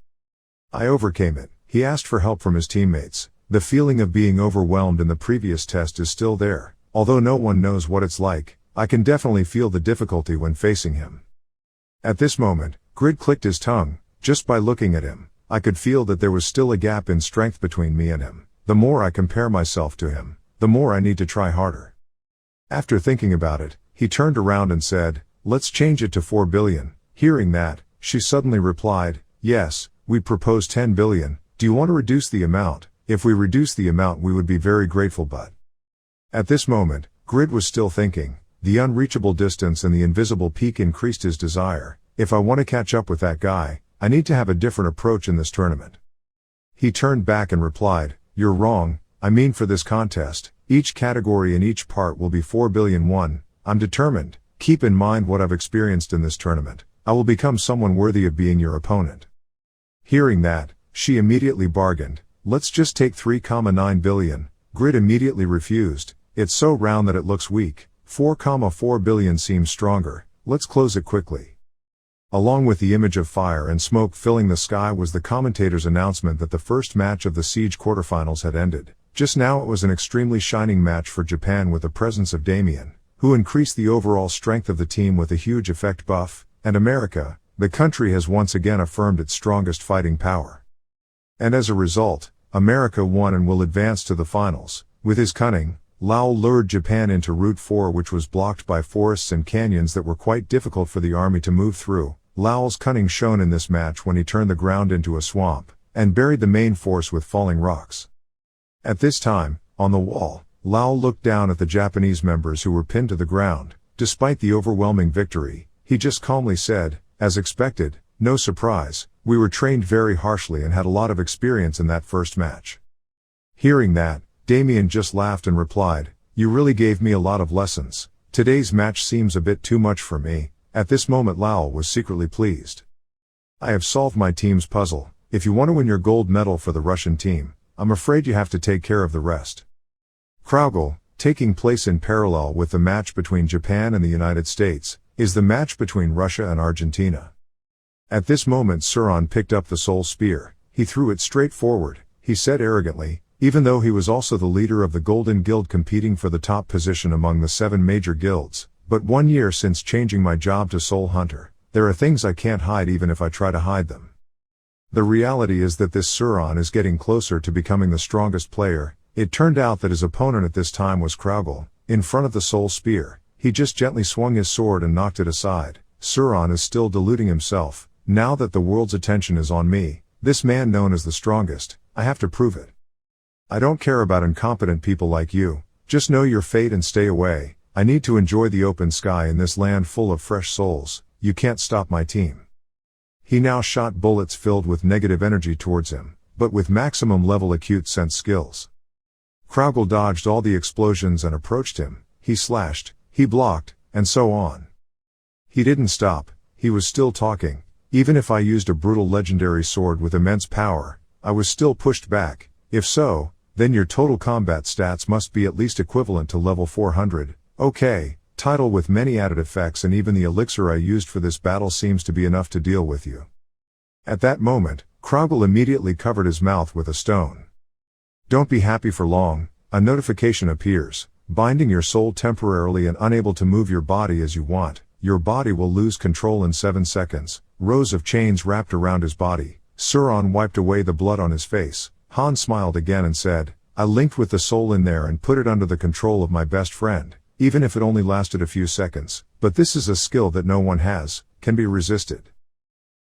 I overcame it. He asked for help from his teammates. The feeling of being overwhelmed in the previous test is still there. Although no one knows what it's like, I can definitely feel the difficulty when facing him. At this moment, Grid clicked his tongue. Just by looking at him, I could feel that there was still a gap in strength between me and him. The more I compare myself to him, the more I need to try harder. After thinking about it, he turned around and said, let's change it to 4 billion. Hearing that, she suddenly replied, yes, we propose 10 billion. Do you want to reduce the amount? If we reduce the amount we would be very grateful, but... At this moment, Grid was still thinking. The unreachable distance and the invisible peak increased his desire. If I want to catch up with that guy, I need to have a different approach in this tournament. He turned back and replied, you're wrong. I mean, for this contest, each category and each part will be 4 billion won. I'm determined. Keep in mind what I've experienced in this tournament. I will become someone worthy of being your opponent. Hearing that, she immediately bargained. Let's just take 3,9 billion. Grid immediately refused. It's so round that it looks weak. 4,4 billion seems stronger. Let's close it quickly. Along with the image of fire and smoke filling the sky was the commentator's announcement that the first match of the Siege quarterfinals had ended. Just now it was an extremely shining match for Japan with the presence of Damien, who increased the overall strength of the team with a huge effect buff, and America, the country has once again affirmed its strongest fighting power. And as a result, America won and will advance to the finals. With his cunning, Lau lured Japan into Route 4, which was blocked by forests and canyons that were quite difficult for the army to move through. Lau's cunning shone in this match when he turned the ground into a swamp, and buried the main force with falling rocks. At this time, on the wall, Lau looked down at the Japanese members who were pinned to the ground. Despite the overwhelming victory, he just calmly said, as expected, no surprise, we were trained very harshly and had a lot of experience in that first match. Hearing that, Damien just laughed and replied, you really gave me a lot of lessons. Today's match seems a bit too much for me. At this moment Lau was secretly pleased. I have solved my team's puzzle. If you want to win your gold medal for the Russian team, I'm afraid you have to take care of the rest. Kraugel, taking place in parallel with the match between Japan and the United States, is the match between Russia and Argentina. At this moment Suron picked up the soul spear. He threw it straight forward. He said arrogantly, even though he was also the leader of the Golden Guild competing for the top position among the 7 major guilds, but 1 year since changing my job to Soul Hunter, there are things I can't hide even if I try to hide them. The reality is that this Suron is getting closer to becoming the strongest player. It turned out that his opponent at this time was Kraugel. In front of the soul spear, he just gently swung his sword and knocked it aside. Suron is still deluding himself. Now that the world's attention is on me, this man known as the strongest, I have to prove it. I don't care about incompetent people like you. Just know your fate and stay away. I need to enjoy the open sky in this land full of fresh souls. You can't stop my team. He now shot bullets filled with negative energy towards him, but with maximum level acute sense skills. Kraugel dodged all the explosions and approached him. He slashed, he blocked, and so on. He didn't stop. He was still talking. Even if I used a brutal legendary sword with immense power, I was still pushed back. If so, then your total combat stats must be at least equivalent to level 400. Okay, title with many added effects, and even the elixir I used for this battle seems to be enough to deal with you. At that moment, Kraugel immediately covered his mouth with a stone. Don't be happy for long. A notification appears, binding your soul temporarily and unable to move your body as you want. Your body will lose control in 7 seconds. Rows of chains wrapped around his body. Suron wiped away the blood on his face. Han smiled again and said, I linked with the soul in there and put it under the control of my best friend, even if it only lasted a few seconds. But this is a skill that no one has, can be resisted.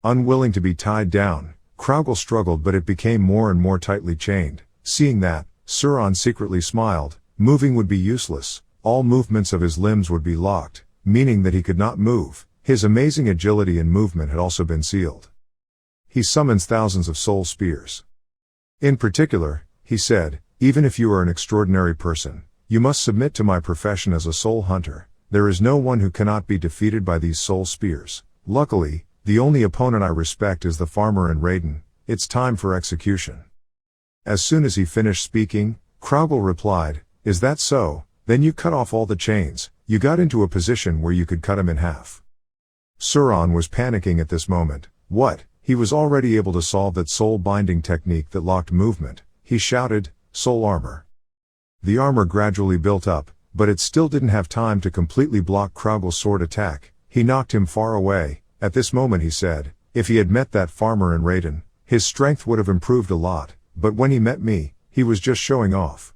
Unwilling to be tied down, Kraugel struggled, but it became more and more tightly chained. Seeing that, Suron secretly smiled. Moving would be useless. All movements of his limbs would be locked, meaning that he could not move. His amazing agility and movement had also been sealed. He summons thousands of soul spears. In particular, he said, even if you are an extraordinary person, you must submit to my profession as a soul hunter. There is no one who cannot be defeated by these soul spears. Luckily, the only opponent I respect is the farmer and Raiden. It's time for execution. As soon as he finished speaking, Kraugel replied, "Is that so? Then you cut off all the chains, you got into a position where you could cut him in half." Suron was panicking at this moment. What? He was already able to solve that soul binding technique that locked movement. He shouted, "Soul armor." The armor gradually built up, but it still didn't have time to completely block Kraugel's sword attack. He knocked him far away. At this moment he said, "If he had met that farmer in Raiden, his strength would have improved a lot, but when he met me, he was just showing off."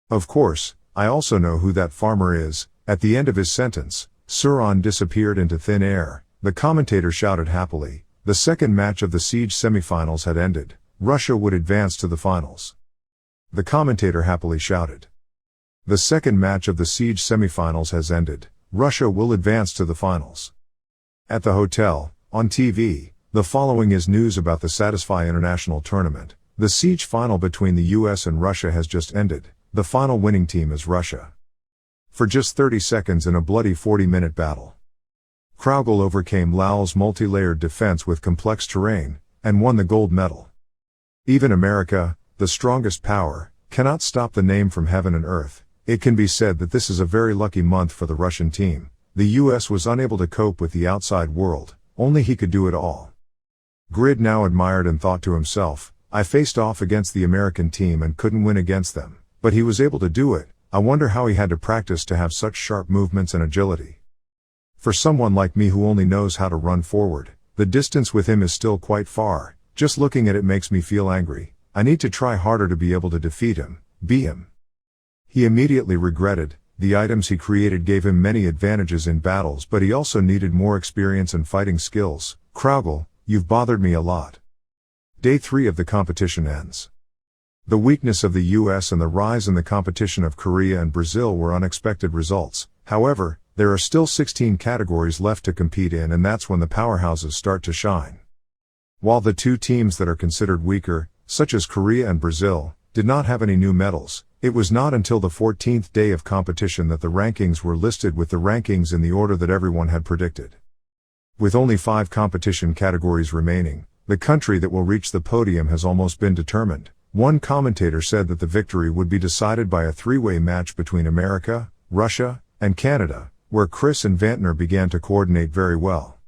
Of course, I also know who that farmer is. At the end of his sentence, Suron disappeared into thin air. The commentator shouted happily. The second match of the Siege semifinals had ended. Russia would advance to the finals. The commentator happily shouted. The second match of the Siege semifinals has ended. Russia will advance to the finals. At the hotel, on TV, the following is news about the Satisfy International Tournament. The Siege final between the US and Russia has just ended. The final winning team is Russia. For just 30 seconds in a bloody 40-minute battle, Kraugel overcame Lao's multi-layered defense with complex terrain, and won the gold medal. Even America, the strongest power, cannot stop the name from heaven and earth. It can be said that this is a very lucky month for the Russian team. The US was unable to cope with the outside world, only he could do it all. Grid now admired and thought to himself, "I faced off against the American team and couldn't win against them, but he was able to do it. I wonder how he had to practice to have such sharp movements and agility. For someone like me who only knows how to run forward, the distance with him is still quite far. Just looking at it makes me feel angry. I need to try harder to be able to defeat him, be him." He immediately regretted. The items he created gave him many advantages in battles, but he also needed more experience and fighting skills. "Kraugel, you've bothered me a lot." Day 3 of the competition ends. The weakness of the US and the rise in the competition of Korea and Brazil were unexpected results. However, there are still 16 categories left to compete in, and that's when the powerhouses start to shine. While the two teams that are considered weaker, such as Korea and Brazil, did not have any new medals, it was not until the 14th day of competition that the rankings were listed with the rankings in the order that everyone had predicted. With only 5 competition categories remaining, the country that will reach the podium has almost been determined. One commentator said that the victory would be decided by a 3-way match between America, Russia, and Canada, where Chris and Vantner began to coordinate very well.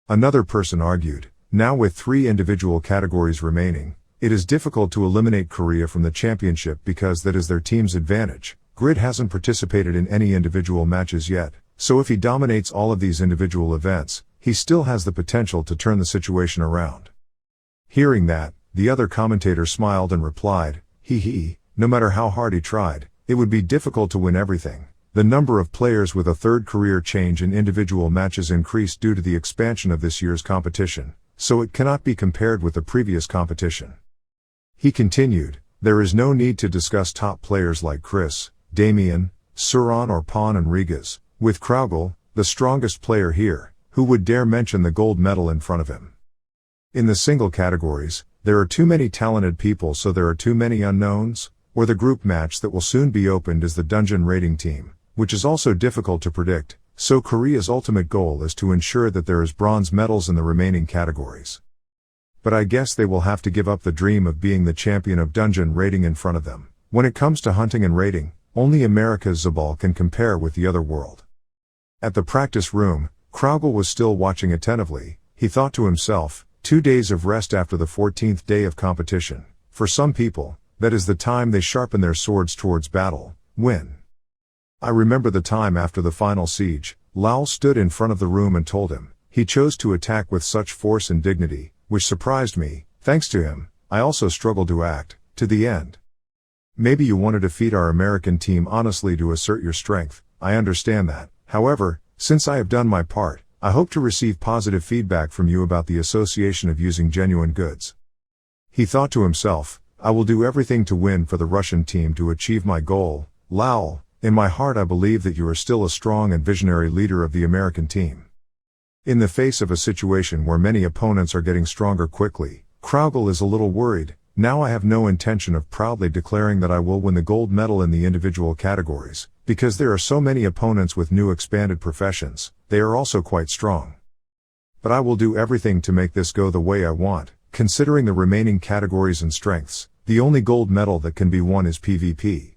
Another person argued, now with 3 individual categories remaining, it is difficult to eliminate Korea from the championship because that is their team's advantage. Grid hasn't participated in any individual matches yet, so if he dominates all of these individual events, he still has the potential to turn the situation around. Hearing that, the other commentator smiled and replied, no matter how hard he tried, it would be difficult to win everything. The number of players with a third career change in individual matches increased due to the expansion of this year's competition, so it cannot be compared with the previous competition. He continued, there is no need to discuss top players like Chris, Damien, Suron or Pon and Rigas, with Kraugel, the strongest player here, who would dare mention the gold medal in front of him. In the single categories, there are too many talented people, so there are too many unknowns, or the group match that will soon be opened is the dungeon raiding team, which is also difficult to predict, so Korea's ultimate goal is to ensure that there is bronze medals in the remaining categories. But I guess they will have to give up the dream of being the champion of dungeon raiding in front of them. When it comes to hunting and raiding, only America's Zabal can compare with the other world. At the practice room, Kraugel was still watching attentively. He thought to himself, 2 days of rest after the 14th day of competition. For some people, that is the time they sharpen their swords towards battle, win. I remember the time after the final siege, Lao stood in front of the room and told him, he chose to attack with such force and dignity, which surprised me. Thanks to him, I also struggled to act, to the end. Maybe you want to defeat our American team honestly to assert your strength, I understand that. However, since I have done my part, I hope to receive positive feedback from you about the association of using genuine goods. He thought to himself, I will do everything to win for the Russian team to achieve my goal. Lao, in my heart I believe that you are still a strong and visionary leader of the American team. In the face of a situation where many opponents are getting stronger quickly, Kraugel is a little worried. Now I have no intention of proudly declaring that I will win the gold medal in the individual categories, because there are so many opponents with new expanded professions, they are also quite strong. But I will do everything to make this go the way I want, considering the remaining categories and strengths. the only gold medal that can be won is PvP.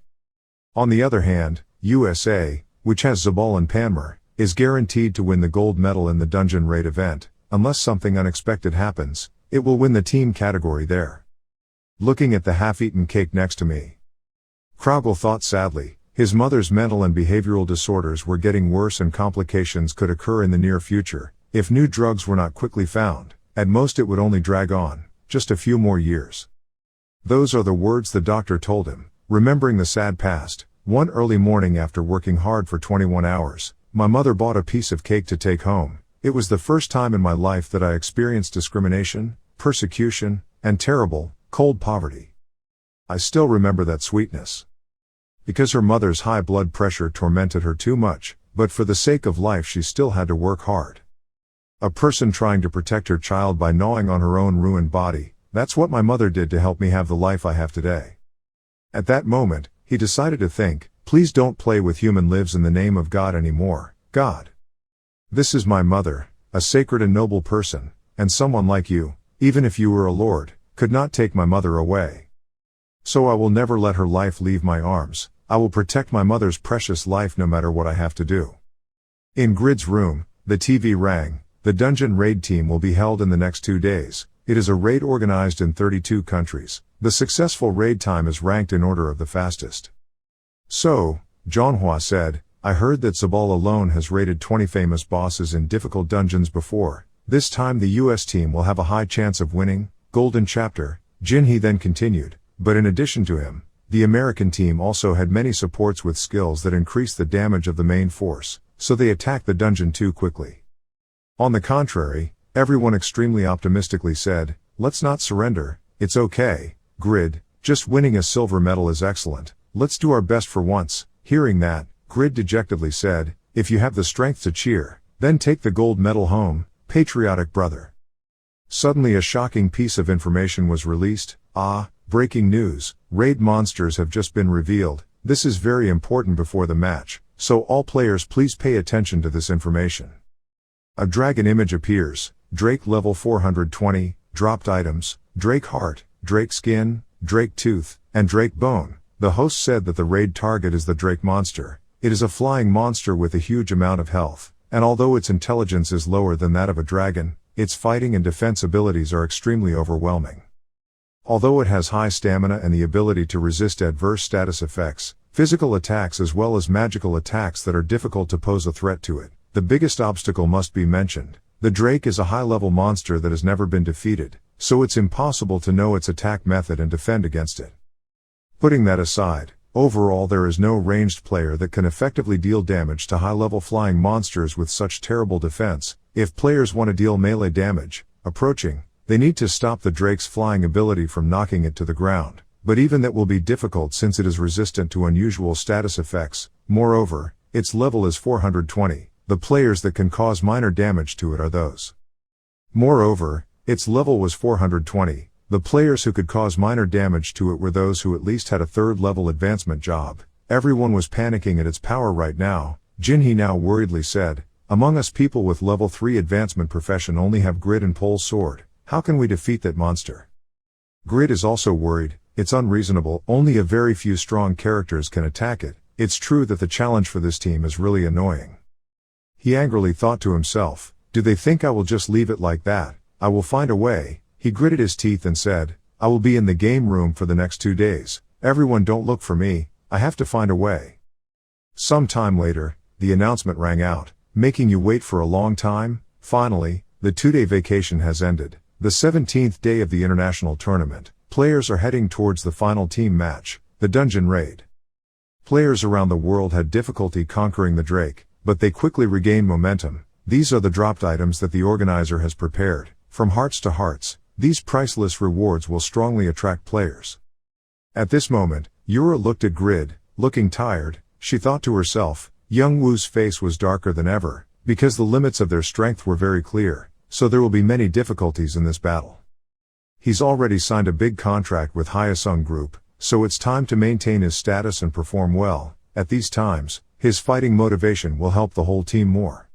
On the other hand, USA, which has Zabal and Pagma, is guaranteed to win the gold medal in the dungeon raid event. Unless something unexpected happens, it will win the team category there. Looking at the half-eaten cake next to me, Kraugel thought sadly. His mother's mental and behavioral disorders were getting worse and complications could occur in the near future. If new drugs were not quickly found, at most it would only drag on, just a few more years. Those are the words the doctor told him. Remembering the sad past, one early morning after working hard for 21 hours, my mother bought a piece of cake to take home. It was the first time in my life that I experienced discrimination, persecution, and terrible, cold poverty. I still remember that sweetness. Because her mother's high blood pressure tormented her too much, but for the sake of life she still had to work hard. A person trying to protect her child by gnawing on her own ruined body, that's what my mother did to help me have the life I have today. At that moment, he decided to think, please don't play with human lives in the name of God anymore, God. This is my mother, a sacred and noble person, and someone like you, even if you were a lord, could not take my mother away. So I will never let her life leave my arms. I will protect my mother's precious life no matter what I have to do. In Grid's room, the TV rang. The dungeon raid team will be held in the next 2 days. It is a raid organized in 32 countries. The successful raid time is ranked in order of the fastest. So, STmanhwa said, I heard that Zabal alone has raided 20 famous bosses in difficult dungeons before. This time the US team will have a high chance of winning. Golden chapter. Jinhee then continued, but in addition to him, the American team also had many supports with skills that increased the damage of the main force, so they attacked the dungeon too quickly. On the contrary, everyone extremely optimistically said, let's not surrender, it's okay, Grid, just winning a silver medal is excellent, let's do our best for once. Hearing that, Grid dejectedly said, if you have the strength to cheer, then take the gold medal home, patriotic brother. Suddenly a shocking piece of information was released. Breaking news, raid monsters have just been revealed. This is very important before the match, so all players please pay attention to this information. A dragon image appears, Drake level 420, dropped items, Drake heart, Drake skin, Drake tooth, and Drake bone. The host said that the raid target is the Drake monster. It is a flying monster with a huge amount of health, and although its intelligence is lower than that of a dragon, its fighting and defense abilities are extremely overwhelming. Although it has high stamina and the ability to resist adverse status effects, physical attacks as well as magical attacks that are difficult to pose a threat to it, the biggest obstacle must be mentioned. The Drake is a high-level monster that has never been defeated, so it's impossible to know its attack method and defend against it. Putting that aside, overall there is no ranged player that can effectively deal damage to high-level flying monsters with such terrible defense. If players want to deal melee damage, approaching, they need to stop the Drake's flying ability from knocking it to the ground, but even that will be difficult since it is resistant to unusual status effects. Moreover, its level is 420, the players that can cause minor damage to it are those. Moreover, its level was 420, the players who could cause minor damage to it were those who at least had a third level advancement job. Everyone was panicking at its power right now. Jinhee now worriedly said, among us people with level 3 advancement profession only have Grid and Pole's sword. How can we defeat that monster? Grid is also worried, it's unreasonable, only a very few strong characters can attack it. It's true that the challenge for this team is really annoying. He angrily thought to himself, do they think I will just leave it like that? I will find a way. He gritted his teeth and said, I will be in the game room for the next 2 days. Everyone don't look for me, I have to find a way. Some time later, the announcement rang out, making you wait for a long time. Finally, the 2-day vacation has ended. The 17th day of the international tournament, players are heading towards the final team match, the dungeon raid. Players around the world had difficulty conquering the Drake, but they quickly regained momentum. These are the dropped items that the organizer has prepared. From hearts to hearts, these priceless rewards will strongly attract players. At this moment, Yura looked at Grid, looking tired. She thought to herself, Young Woo's face was darker than ever, because the limits of their strength were very clear. So there will be many difficulties in this battle. He's already signed a big contract with Hyosung Group, so it's time to maintain his status and perform well. At these times, his fighting motivation will help the whole team more.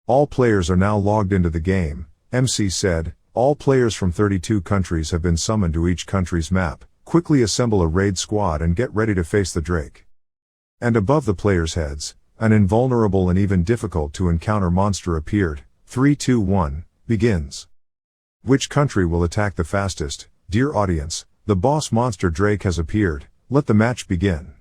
All players are now logged into the game, MC said. All players from 32 countries have been summoned to each country's map. Quickly assemble a raid squad and get ready to face the Drake. And above the players' heads, an invulnerable and even difficult to encounter monster appeared. 3, 2, 1, begins. Which country will attack the fastest? Dear audience, the boss monster Drake has appeared, let the match begin.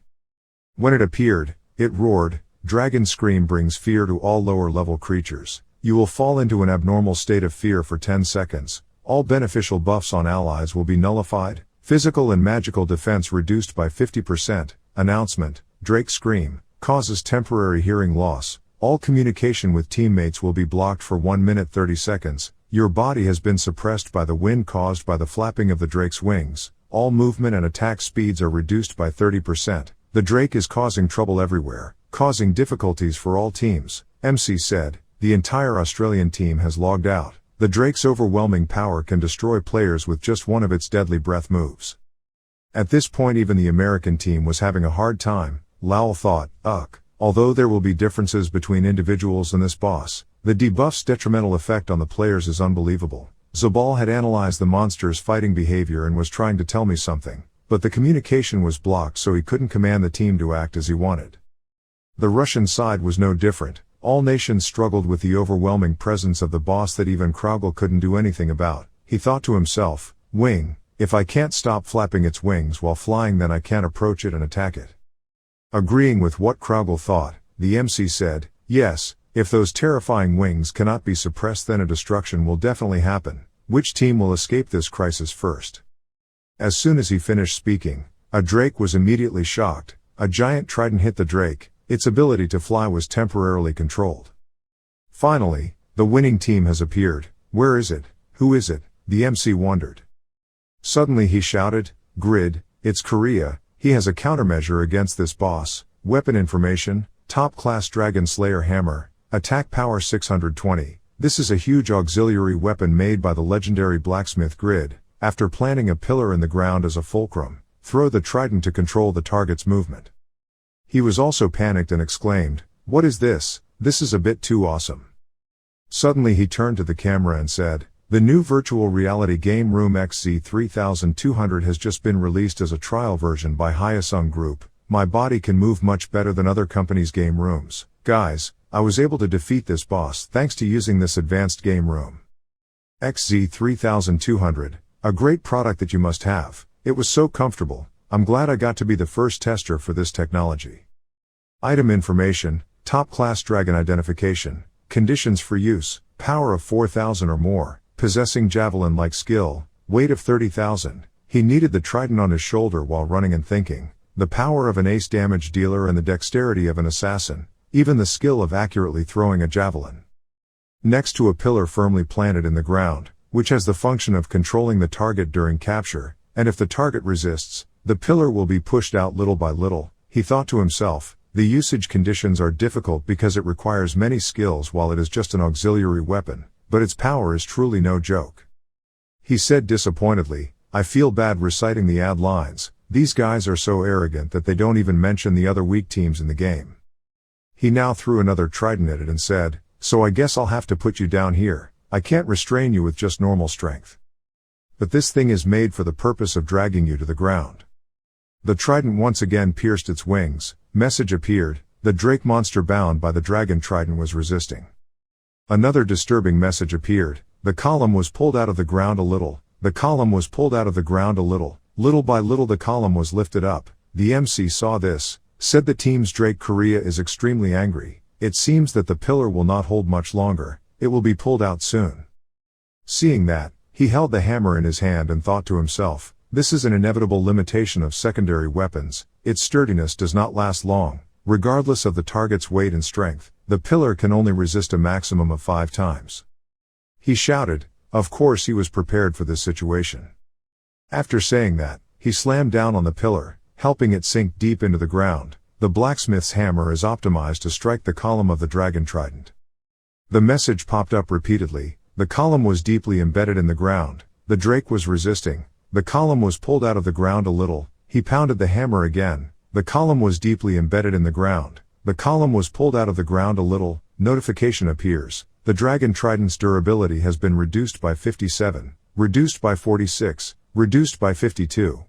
When it appeared, it roared, Dragon Scream brings fear to all lower level creatures. You will fall into an abnormal state of fear for 10 seconds, all beneficial buffs on allies will be nullified, physical and magical defense reduced by 50%, announcement, Drake Scream, causes temporary hearing loss, all communication with teammates will be blocked for 1 minute 30 seconds, your body has been suppressed by the wind caused by the flapping of the Drake's wings, all movement and attack speeds are reduced by 30%, the Drake is causing trouble everywhere, causing difficulties for all teams, MC said, the entire Australian team has logged out. The Drake's overwhelming power can destroy players with just one of its deadly breath moves. At this point even the American team was having a hard time, Lowell thought, although there will be differences between individuals and this boss, the debuff's detrimental effect on the players is unbelievable. Zabal had analyzed the monster's fighting behavior and was trying to tell me something, but the communication was blocked so he couldn't command the team to act as he wanted. The Russian side was no different. All nations struggled with the overwhelming presence of the boss that even Kraugel couldn't do anything about. He thought to himself, wing, if I can't stop flapping its wings while flying then I can't approach it and attack it. Agreeing with what Kraugel thought, the MC said, yes, if those terrifying wings cannot be suppressed then a destruction will definitely happen. Which team will escape this crisis first? As soon as he finished speaking, a Drake was immediately shocked. A giant trident hit the Drake. Its ability to fly was temporarily controlled. Finally, the winning team has appeared. Where is it? Who is it? The MC wondered. Suddenly he shouted, Grid, it's Korea, he has a countermeasure against this boss, weapon information, top class Dragon Slayer hammer, attack power 620. This is a huge auxiliary weapon made by the legendary blacksmith Grid. After planting a pillar in the ground as a fulcrum, throw the trident to control the target's movement. He was also panicked and exclaimed, what is this? This is a bit too awesome. Suddenly he turned to the camera and said, the new virtual reality game room XZ3200 has just been released as a trial version by Hyosung Group. My body can move much better than other companies' game rooms. Guys, I was able to defeat this boss thanks to using this advanced game room. XZ3200, a great product that you must have. It was so comfortable. I'm glad I got to be the first tester for this technology. Item information, top-class dragon identification, conditions for use, power of 4,000 or more, possessing javelin-like skill, weight of 30,000. He needed the trident on his shoulder while running and thinking, the power of an ace damage dealer and the dexterity of an assassin, even the skill of accurately throwing a javelin. Next to a pillar firmly planted in the ground, which has the function of controlling the target during capture, and if the target resists, the pillar will be pushed out little by little. He thought to himself, the usage conditions are difficult because it requires many skills while it is just an auxiliary weapon, but its power is truly no joke. He said disappointedly, I feel bad reciting the ad lines, these guys are so arrogant that they don't even mention the other weak teams in the game. He now threw another trident at it and said, so I guess I'll have to put you down here, I can't restrain you with just normal strength. But this thing is made for the purpose of dragging you to the ground. The trident once again pierced its wings, message appeared, the Drake monster bound by the dragon trident was resisting. Another disturbing message appeared, the column was pulled out of the ground a little, little by little the column was lifted up. The MC saw this, said the team's Drake Korea is extremely angry, it seems that the pillar will not hold much longer, it will be pulled out soon. Seeing that, he held the hammer in his hand and thought to himself, this is an inevitable limitation of secondary weapons, its sturdiness does not last long, regardless of the target's weight and strength, the pillar can only resist a maximum of 5 times. He shouted, of course he was prepared for this situation. After saying that, he slammed down on the pillar, helping it sink deep into the ground. The blacksmith's hammer is optimized to strike the column of the dragon trident. The message popped up repeatedly, the column was deeply embedded in the ground, the Drake was resisting. The column was pulled out of the ground a little, he pounded the hammer again, the column was deeply embedded in the ground, the column was pulled out of the ground a little, notification appears, the dragon trident's durability has been reduced by 57, reduced by 46, reduced by 52.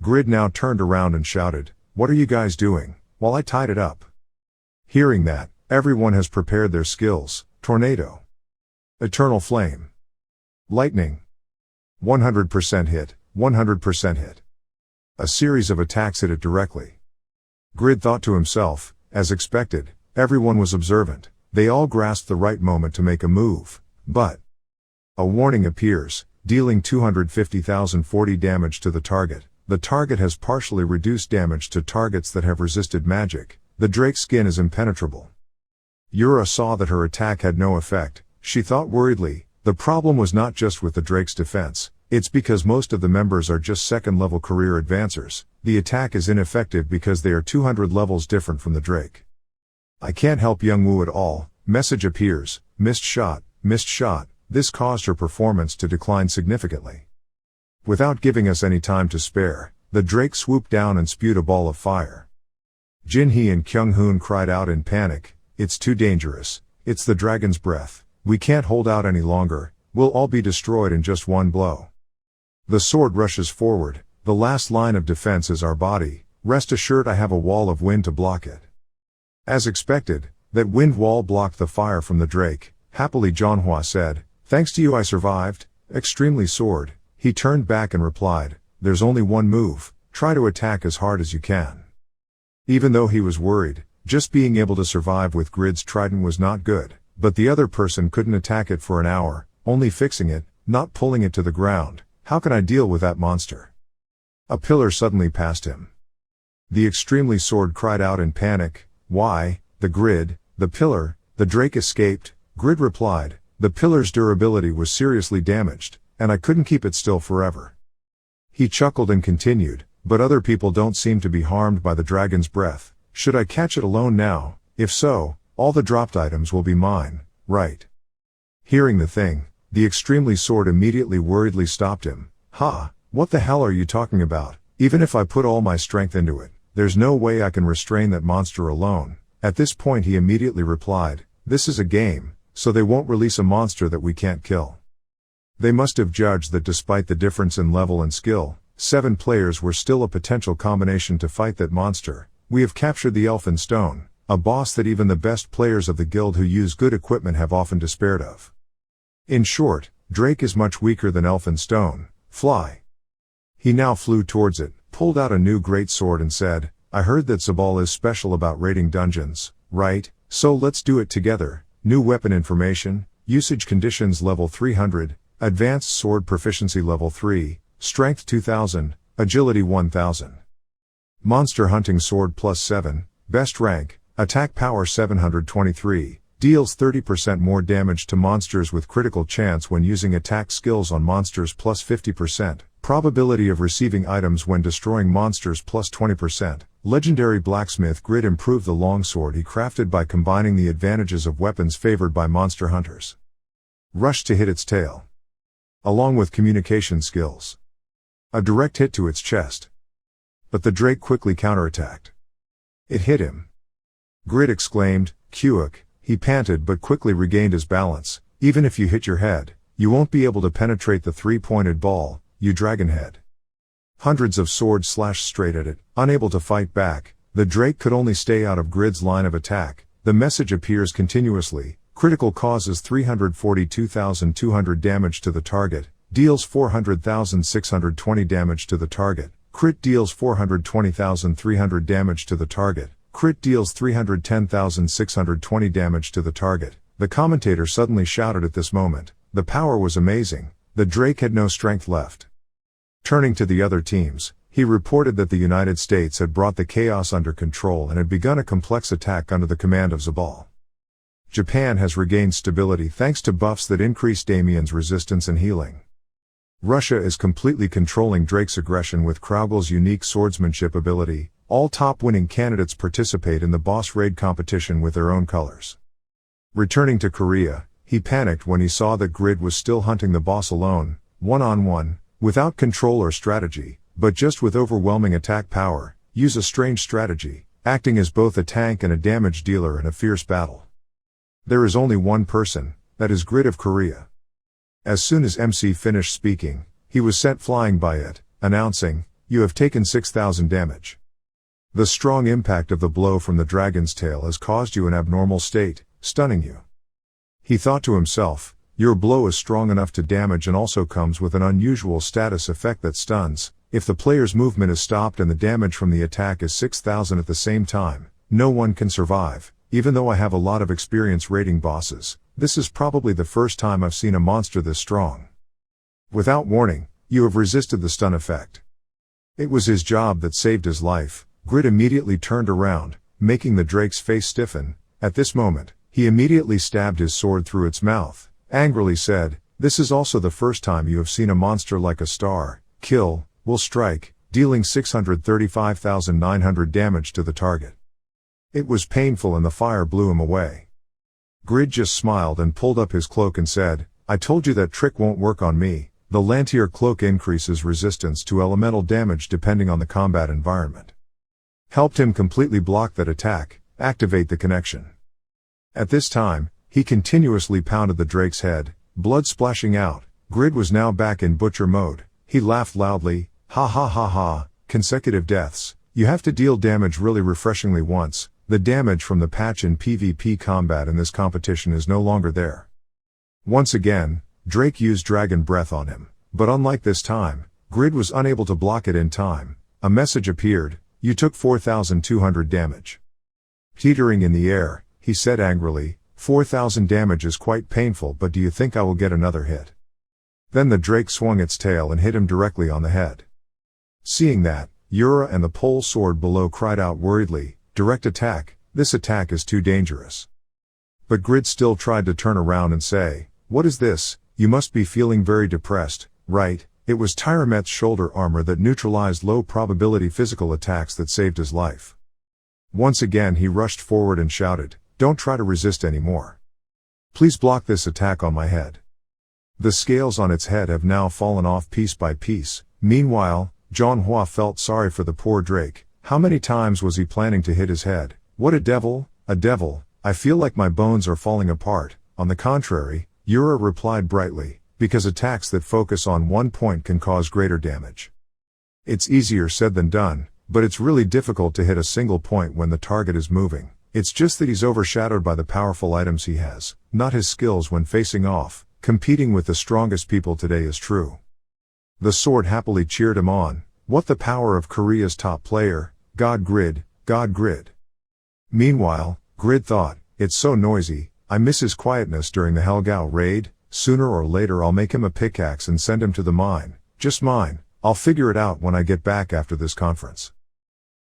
Grid now turned around and shouted, "What are you guys doing, while I tied it up?" Hearing that, everyone has prepared their skills. Tornado. Eternal Flame. Lightning. 100% hit, 100% hit. A series of attacks hit it directly. Grid thought to himself, as expected, everyone was observant, they all grasped the right moment to make a move, but a warning appears, dealing 250,040 damage to the target. The target has partially reduced damage to targets that have resisted magic. The drake's skin is impenetrable. Yura saw that her attack had no effect. She thought worriedly, the problem was not just with the drake's defense, it's because most of the members are just second-level career advancers. The attack is ineffective because they are 200 levels different from the drake. I can't help Youngwoo at all. Message appears, missed shot, missed shot. This caused her performance to decline significantly. Without giving us any time to spare, the drake swooped down and spewed a ball of fire. Jinhee and Kyunghoon cried out in panic, "It's too dangerous, it's the dragon's breath, we can't hold out any longer, we'll all be destroyed in just one blow." The sword rushes forward, the last line of defense is our body, rest assured I have a wall of wind to block it. As expected, that wind wall blocked the fire from the drake. Happily Manhwa said, "Thanks to you I survived." Extremely sword. He turned back and replied, "There's only one move, try to attack as hard as you can." Even though he was worried, just being able to survive with Grid's trident was not good, but the other person couldn't attack it for an hour, only fixing it, not pulling it to the ground. How can I deal with that monster? A pillar suddenly passed him. The extremely sword cried out in panic, "Why, the Grid, the pillar." The drake escaped. Grid replied, "The pillar's durability was seriously damaged, and I couldn't keep it still forever." He chuckled and continued, "But other people don't seem to be harmed by the dragon's breath. Should I catch it alone now? If so, all the dropped items will be mine, right?" Hearing the thing, the extremely sword immediately worriedly stopped him. "Ha, what the hell are you talking about? Even if I put all my strength into it, there's no way I can restrain that monster alone." At this point he immediately replied, "This is a game, so they won't release a monster that we can't kill." They must have judged that despite the difference in level and skill, 7 players were still a potential combination to fight that monster. We have captured the Elfin Stone, a boss that even the best players of the guild who use good equipment have often despaired of. In short, Drake is much weaker than Elfin Stone. Fly. He now flew towards it, pulled out a new great sword and said, "I heard that Zabal is special about raiding dungeons, right? So let's do it together." New weapon information, usage conditions level 300, advanced sword proficiency level 3, strength 2000, agility 1000. Monster hunting sword plus 7, best rank, attack power 723, deals 30% more damage to monsters with critical chance when using attack skills on monsters plus 50%, probability of receiving items when destroying monsters plus 20%. Legendary blacksmith Grid improved the longsword he crafted by combining the advantages of weapons favored by monster hunters. Rush to hit its tail. Along with communication skills. A direct hit to its chest. But the drake quickly counterattacked. It hit him. Grid exclaimed, "Kuik." He panted but quickly regained his balance. "Even if you hit your head, you won't be able to penetrate the 3-pointed ball, you dragonhead." Hundreds of swords slashed straight at it, unable to fight back. The drake could only stay out of Grid's line of attack. The message appears continuously. Critical causes 342,200 damage to the target, deals 400,620 damage to the target. Crit deals 420,300 damage to the target. Crit deals 310,620 damage to the target. The commentator suddenly shouted at this moment. The power was amazing. The drake had no strength left. Turning to the other teams, he reported that the United States had brought the chaos under control and had begun a complex attack under the command of Zabal. Japan has regained stability thanks to buffs that increase Damien's resistance and healing. Russia is completely controlling Drake's aggression with Kraugel's unique swordsmanship ability. All top winning candidates participate in the boss raid competition with their own colors. Returning to Korea, he panicked when he saw that Grid was still hunting the boss alone, one-on-one, without control or strategy, but just with overwhelming attack power. Use a strange strategy, acting as both a tank and a damage dealer in a fierce battle. There is only one person, that is Grid of Korea. As soon as MC finished speaking, he was sent flying by it, announcing, you have taken 6,000 damage. The strong impact of the blow from the dragon's tail has caused you an abnormal state, stunning you. He thought to himself, your blow is strong enough to damage and also comes with an unusual status effect that stuns. If the player's movement is stopped and the damage from the attack is 6,000 at the same time, no one can survive. Even though I have a lot of experience raiding bosses, this is probably the first time I've seen a monster this strong. Without warning, you have resisted the stun effect. It was his job that saved his life. Grid immediately turned around, making the drake's face stiffen. At this moment, he immediately stabbed his sword through its mouth, angrily said, "This is also the first time you have seen a monster like a star. Kill, will strike," dealing 635,900 damage to the target. It was painful and the fire blew him away. Grid just smiled and pulled up his cloak and said, "I told you that trick won't work on me." The Lantier cloak increases resistance to elemental damage depending on the combat environment. Helped him completely block that attack, activate the connection. At this time, he continuously pounded the drake's head, blood splashing out. Grid was now back in butcher mode. He laughed loudly, "Ha ha ha ha, consecutive deaths. You have to deal damage really refreshingly once. The damage from the patch in PvP combat in this competition is no longer there." Once again, Drake used Dragon Breath on him, but unlike this time, Grid was unable to block it in time. A message appeared, "You took 4,200 damage." Teetering in the air, he said angrily, 4,000 damage is quite painful, but do you think I will get another hit?" Then the drake swung its tail and hit him directly on the head. Seeing that, Yura and the pole sword below cried out worriedly, "Direct attack, this attack is too dangerous." But Grid still tried to turn around and say, "What is this? You must be feeling very depressed, right?" It was Tyramet's shoulder armor that neutralized low probability physical attacks that saved his life. Once again he rushed forward and shouted, "Don't try to resist anymore. Please block this attack on my head." The scales on its head have now fallen off piece by piece. Meanwhile, Manhwa felt sorry for the poor drake. How many times was he planning to hit his head? What a devil, a devil. "I feel like my bones are falling apart." On the contrary, Yura replied brightly, "Because attacks that focus on one point can cause greater damage. It's easier said than done, but it's really difficult to hit a single point when the target is moving. It's just that he's overshadowed by the powerful items he has, not his skills when facing off. Competing with the strongest people today is true." The sword happily cheered him on. What the power of Korea's top player, God Grid, God Grid. Meanwhile, Grid thought, "It's so noisy, I miss his quietness during the Helgao raid. Sooner or later I'll make him a pickaxe and send him to the mine. Just mine. I'll figure it out when I get back after this conference."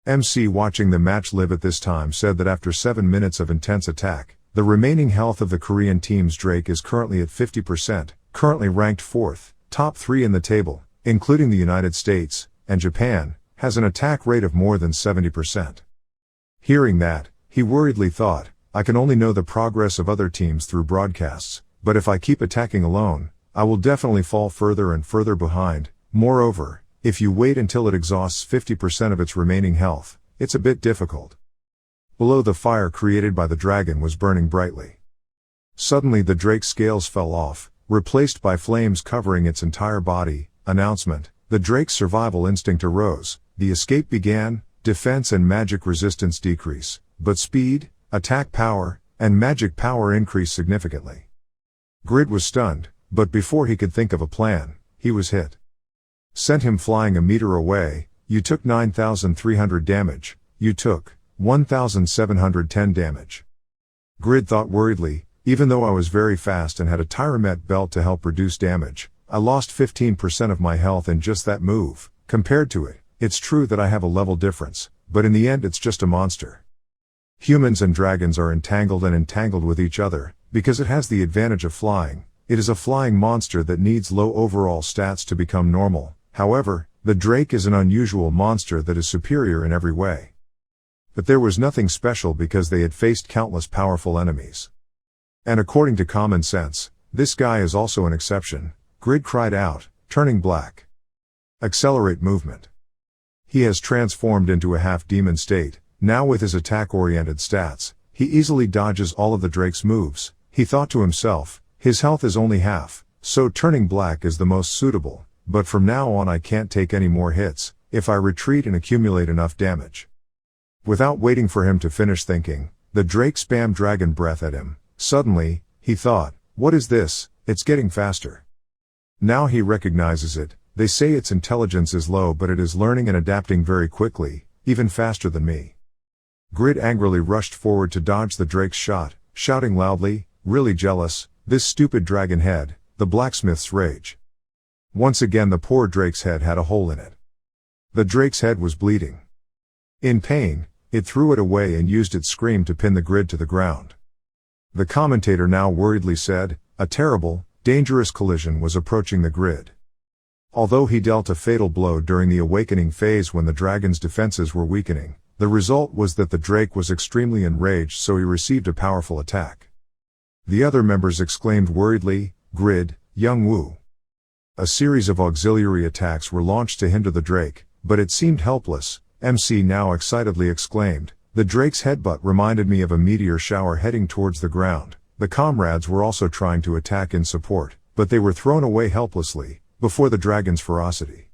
MC watching the match live at this time said that after 7 minutes of intense attack, the remaining health of the Korean team's Drake is currently at 50%, currently ranked 4th, top 3 in the table, including the United States, and Japan, has an attack rate of more than 70%. Hearing that, he worriedly thought, "I can only know the progress of other teams through broadcasts, but if I keep attacking alone, I will definitely fall further and further behind. Moreover, if you wait until it exhausts 50% of its remaining health, it's a bit difficult." Below, the fire created by the dragon was burning brightly. Suddenly the drake's scales fell off, replaced by flames covering its entire body. Announcement: the drake's survival instinct arose. The escape began. Defense and magic resistance decrease, but speed, attack power, and magic power increased significantly. Grid was stunned, but before he could think of a plan, he was hit. Sent him flying a meter away. "You took 9,300 damage. You took 1,710 damage." Grid thought worriedly, "Even though I was very fast and had a Tyramet belt to help reduce damage, I lost 15% of my health in just that move. Compared to it, it's true that I have a level difference, but in the end it's just a monster." Humans and dragons are entangled with each other, because it has the advantage of flying. It is a flying monster that needs low overall stats to become normal. However, the drake is an unusual monster that is superior in every way. But there was nothing special because they had faced countless powerful enemies. And according to common sense, this guy is also an exception. Grid cried out, turning black. Accelerate movement. He has transformed into a half-demon state. Now with his attack-oriented stats, he easily dodges all of the drake's moves. He thought to himself, his health is only half, so turning black is the most suitable, but from now on I can't take any more hits. if I retreat and accumulate enough damage. Without waiting for him to finish thinking, the Drake spammed dragon breath at him. Suddenly, he thought, what is this? It's getting faster. Now he recognizes it. They say its intelligence is low, but it is learning and adapting very quickly, even faster than me. Grid angrily rushed forward to dodge the Drake's shot, shouting loudly, really jealous, this stupid dragon head, the blacksmith's rage. Once again the poor Drake's head had a hole in it. The Drake's head was bleeding. In pain, it threw it away and used its scream to pin the Grid to the ground. The commentator now worriedly said, a terrible, dangerous collision was approaching the Grid. Although he dealt a fatal blow during the awakening phase when the dragon's defenses were weakening, the result was that the Drake was extremely enraged, so he received a powerful attack. The other members exclaimed worriedly, Grid, Young Woo. A series of auxiliary attacks were launched to hinder the Drake, but it seemed helpless. MC now excitedly exclaimed, the Drake's headbutt reminded me of a meteor shower heading towards the ground. The comrades were also trying to attack in support, but they were thrown away helplessly, before the dragon's ferocity.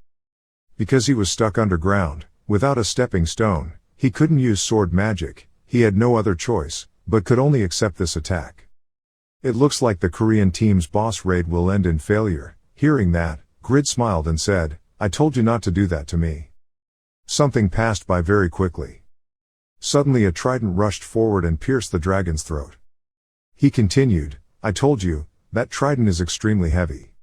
Because he was stuck underground, without a stepping stone, he couldn't use sword magic, he had no other choice, but could only accept this attack. It looks like the Korean team's boss raid will end in failure. Hearing that, Grid smiled and said, I told you not to do that to me. Something passed by very quickly. Suddenly a trident rushed forward and pierced the dragon's throat. He continued, I told you, that trident is extremely heavy.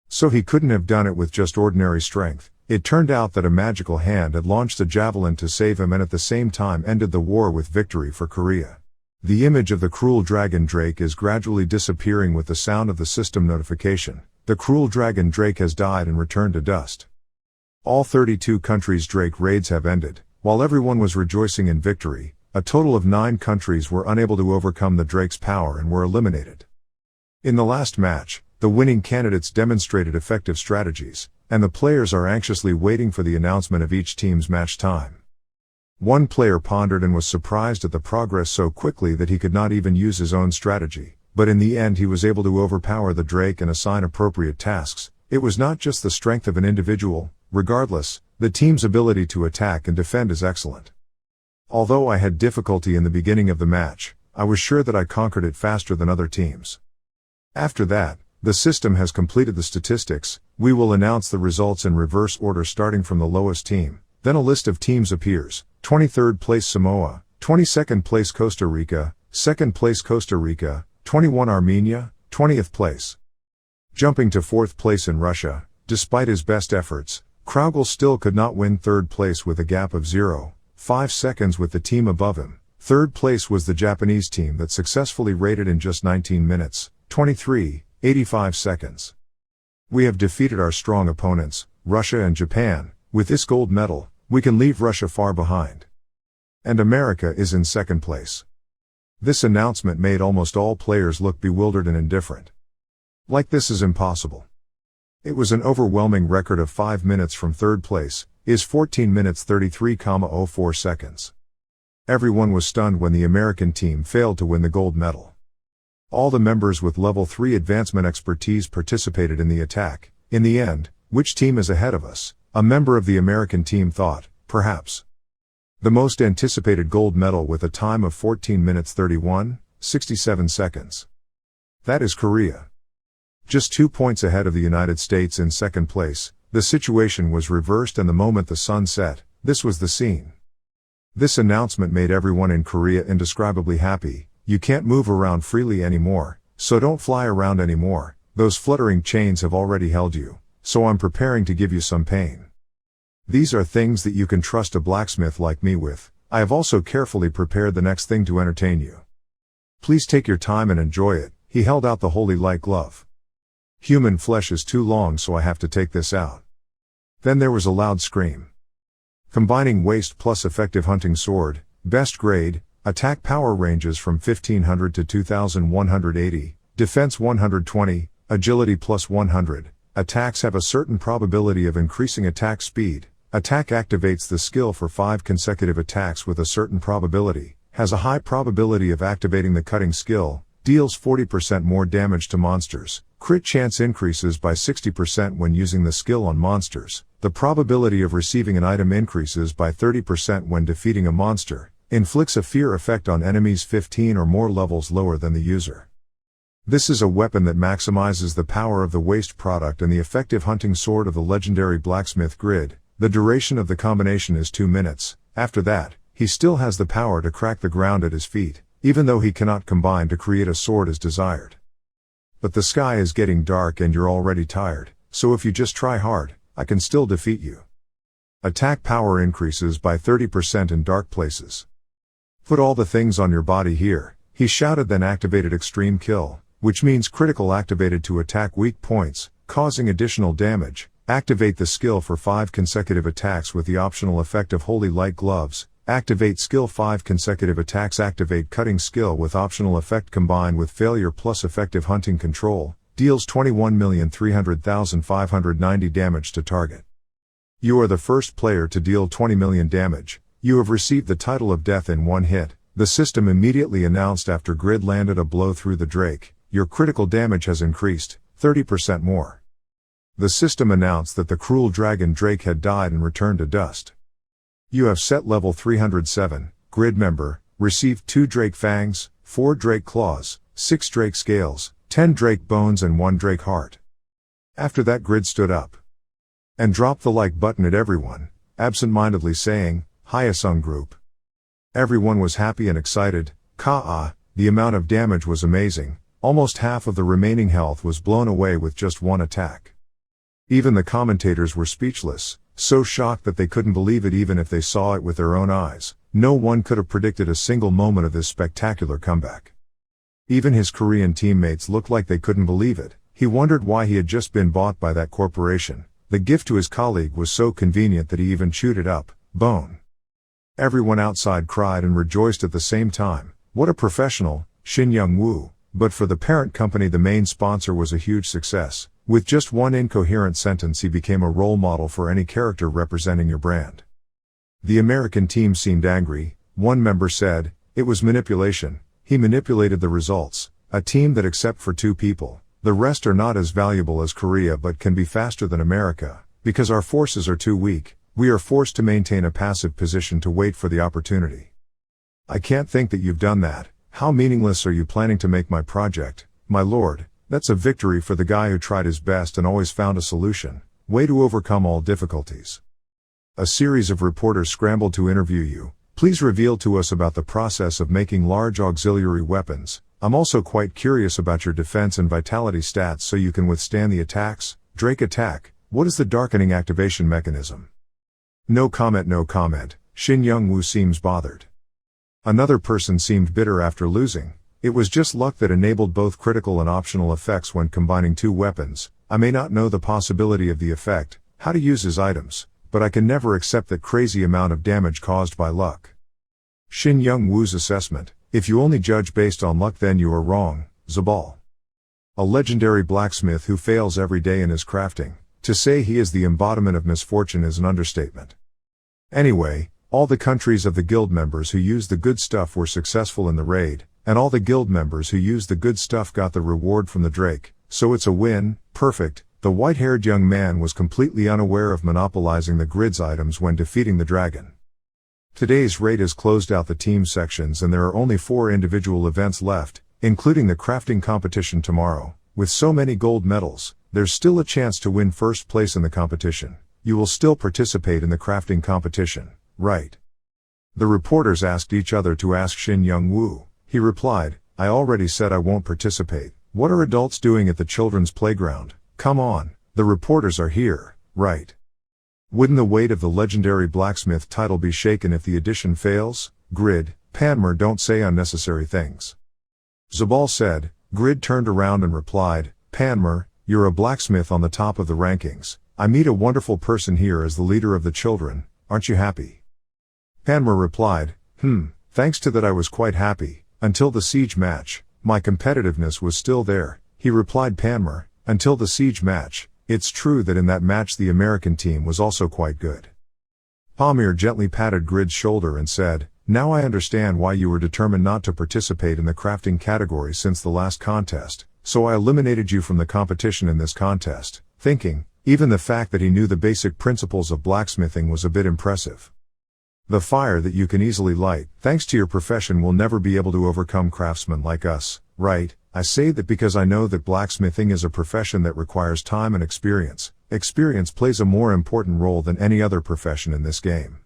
So he couldn't have done it with just ordinary strength. It turned out that a magical hand had launched a javelin to save him and at the same time ended the war with victory for Korea. The image of the cruel dragon Drake is gradually disappearing with the sound of the system notification. The cruel dragon Drake has died and returned to dust. All 32 countries' Drake raids have ended. While everyone was rejoicing in victory, a total of 9 countries were unable to overcome the Drake's power and were eliminated. In the last match, the winning candidates demonstrated effective strategies, and the players are anxiously waiting for the announcement of each team's match time. One player pondered and was surprised at the progress so quickly that he could not even use his own strategy, but in the end he was able to overpower the Drake and assign appropriate tasks. It was not just the strength of an individual. Regardless, the team's ability to attack and defend is excellent. Although I had difficulty in the beginning of the match, I was sure that I conquered it faster than other teams. After that, the system has completed the statistics. We will announce the results in reverse order starting from the lowest team. Then a list of teams appears. 23rd place Samoa, 22nd place Costa Rica, 2nd place Costa Rica, 21 Armenia, 20th place. Jumping to 4th place in Russia, despite his best efforts, Kraugel still could not win 3rd place with a gap of 0.5 seconds with the team above him. 3rd place was the Japanese team that successfully raided in just 19 minutes, 23.85 seconds. We have defeated our strong opponents, Russia and Japan. With this gold medal, we can leave Russia far behind. And America is in 2nd place. This announcement made almost all players look bewildered and indifferent. Like this is impossible. It was an overwhelming record of 5 minutes from 3rd place, is 14 minutes 33.04 seconds. Everyone was stunned when the American team failed to win the gold medal. All the members with level 3 advancement expertise participated in the attack. In the end, which team is ahead of us? A member of the American team thought, perhaps. The most anticipated gold medal with a time of 14 minutes 31.67 seconds. That is Korea. Just 2 points ahead of the United States in 2nd place, the situation was reversed and the moment the sun set, this was the scene. This announcement made everyone in Korea indescribably happy. You can't move around freely anymore, so don't fly around anymore. Those fluttering chains have already held you, so I'm preparing to give you some pain. These are things that you can trust a blacksmith like me with. I have also carefully prepared the next thing to entertain you. Please take your time and enjoy it. He held out the holy light glove. Human flesh is too long, so I have to take this out. Then there was a loud scream. Combining waist plus effective hunting sword, best grade, attack power ranges from 1500 to 2180, defense 120, agility plus 100. Attacks have a certain probability of increasing attack speed. Attack activates the skill for 5 consecutive attacks with a certain probability, has a high probability of activating the cutting skill, deals 40% more damage to monsters. Crit chance increases by 60% when using the skill on monsters. the probability of receiving an item increases by 30% when defeating a monster, inflicts a fear effect on enemies 15 or more levels lower than the user. This is a weapon that maximizes the power of the waste product and the effective hunting sword of the legendary blacksmith grid. The duration of the combination is 2 minutes. After that, he still has the power to crack the ground at his feet, even though he cannot combine to create a sword as desired. But the sky is getting dark and you're already tired, so if you just try hard, I can still defeat you. Attack power increases by 30% in dark places. Put all the things on your body here, he shouted, then activated extreme kill, which means critical activated to attack weak points, causing additional damage. Activate the skill for 5 consecutive attacks with the optional effect of holy light gloves. Activate skill 5 consecutive attacks. Activate cutting skill with optional effect combined with failure plus effective hunting control. Deals 21,300,590 damage to target. You are the first player to deal 20 million damage. You have received the title of death in one hit. The system immediately announced after Grid landed a blow through the Drake. Your critical damage has increased 30% more. The system announced that the cruel dragon Drake had died and returned to dust. You have set level 307, Grid member, received 2 Drake fangs, 4 Drake claws, 6 Drake scales, 10 Drake bones and 1 Drake heart. After that, Grid stood up and dropped the like button at everyone, absent-mindedly saying, "Hyasung group." Everyone was happy and excited. The amount of damage was amazing. Almost half of the remaining health was blown away with just one attack. Even the commentators were speechless, so shocked that they couldn't believe it even if they saw it with their own eyes. No one could have predicted a single moment of this spectacular comeback. Even his Korean teammates looked like they couldn't believe it. He wondered why he had just been bought by that corporation. The gift to his colleague was so convenient that he even chewed it up. Bone. Everyone outside cried and rejoiced at the same time. What a professional, Shin Young-woo. But for the parent company, the main sponsor, was a huge success. With just one incoherent sentence, he became a role model for any character representing your brand. The American team seemed angry. One member said, "It was manipulation. He manipulated the results. A team that except for 2 people, the rest are not as valuable as Korea but can be faster than America. Because our forces are too weak, we are forced to maintain a passive position to wait for the opportunity. I can't think that you've done that. How meaningless are you planning to make my project, my lord? That's a victory for the guy who tried his best and always found a solution. Way to overcome all difficulties." A series of reporters scrambled to interview you. Please reveal to us about the process of making large auxiliary weapons. I'm also quite curious about your defense and vitality stats so you can withstand the attacks. Drake attack. What is the darkening activation mechanism? No comment, no comment. Shin Young-woo seems bothered. Another person seemed bitter after losing. It was just luck that enabled both critical and optional effects when combining 2 weapons. I may not know the possibility of the effect, how to use his items, but I can never accept that crazy amount of damage caused by luck. Shin Young-woo's assessment: if you only judge based on luck, then you are wrong. Zabal. A legendary blacksmith who fails every day in his crafting. To say he is the embodiment of misfortune is an understatement. Anyway, all the countries of the guild members who used the good stuff were successful in the raid, and all the guild members who used the good stuff got the reward from the Drake, so it's a win. Perfect. The white-haired young man was completely unaware of monopolizing the grid's items when defeating the dragon. Today's raid has closed out the team sections and there are only 4 individual events left, including the crafting competition tomorrow. With so many gold medals, there's still a chance to win first place in the competition. You will still participate in the crafting competition, right? The reporters asked each other to ask Shin Young-woo. He replied, "I already said I won't participate. What are adults doing at the children's playground? Come on, the reporters are here, right? Wouldn't the weight of the legendary blacksmith title be shaken if the edition fails?" Grid, Panmer, don't say unnecessary things. Zabal said. Grid turned around and replied, "Panmer, you're a blacksmith on the top of the rankings. I meet a wonderful person here as the leader of the children. Aren't you happy?" Panmer replied, Thanks to that I was quite happy, until the siege match. My competitiveness was still there." He replied, Panmer, "Until the siege match. It's true that in that match the American team was also quite good." Pamir gently patted Grid's shoulder and said, "Now I understand why you were determined not to participate in the crafting category since the last contest, so I eliminated you from the competition in this contest, thinking, Even the fact that he knew the basic principles of blacksmithing was a bit impressive. The fire that you can easily light, thanks to your profession, will never be able to overcome craftsmen like us, right? I say that because I know that blacksmithing is a profession that requires time and experience. Experience plays a more important role than any other profession in this game.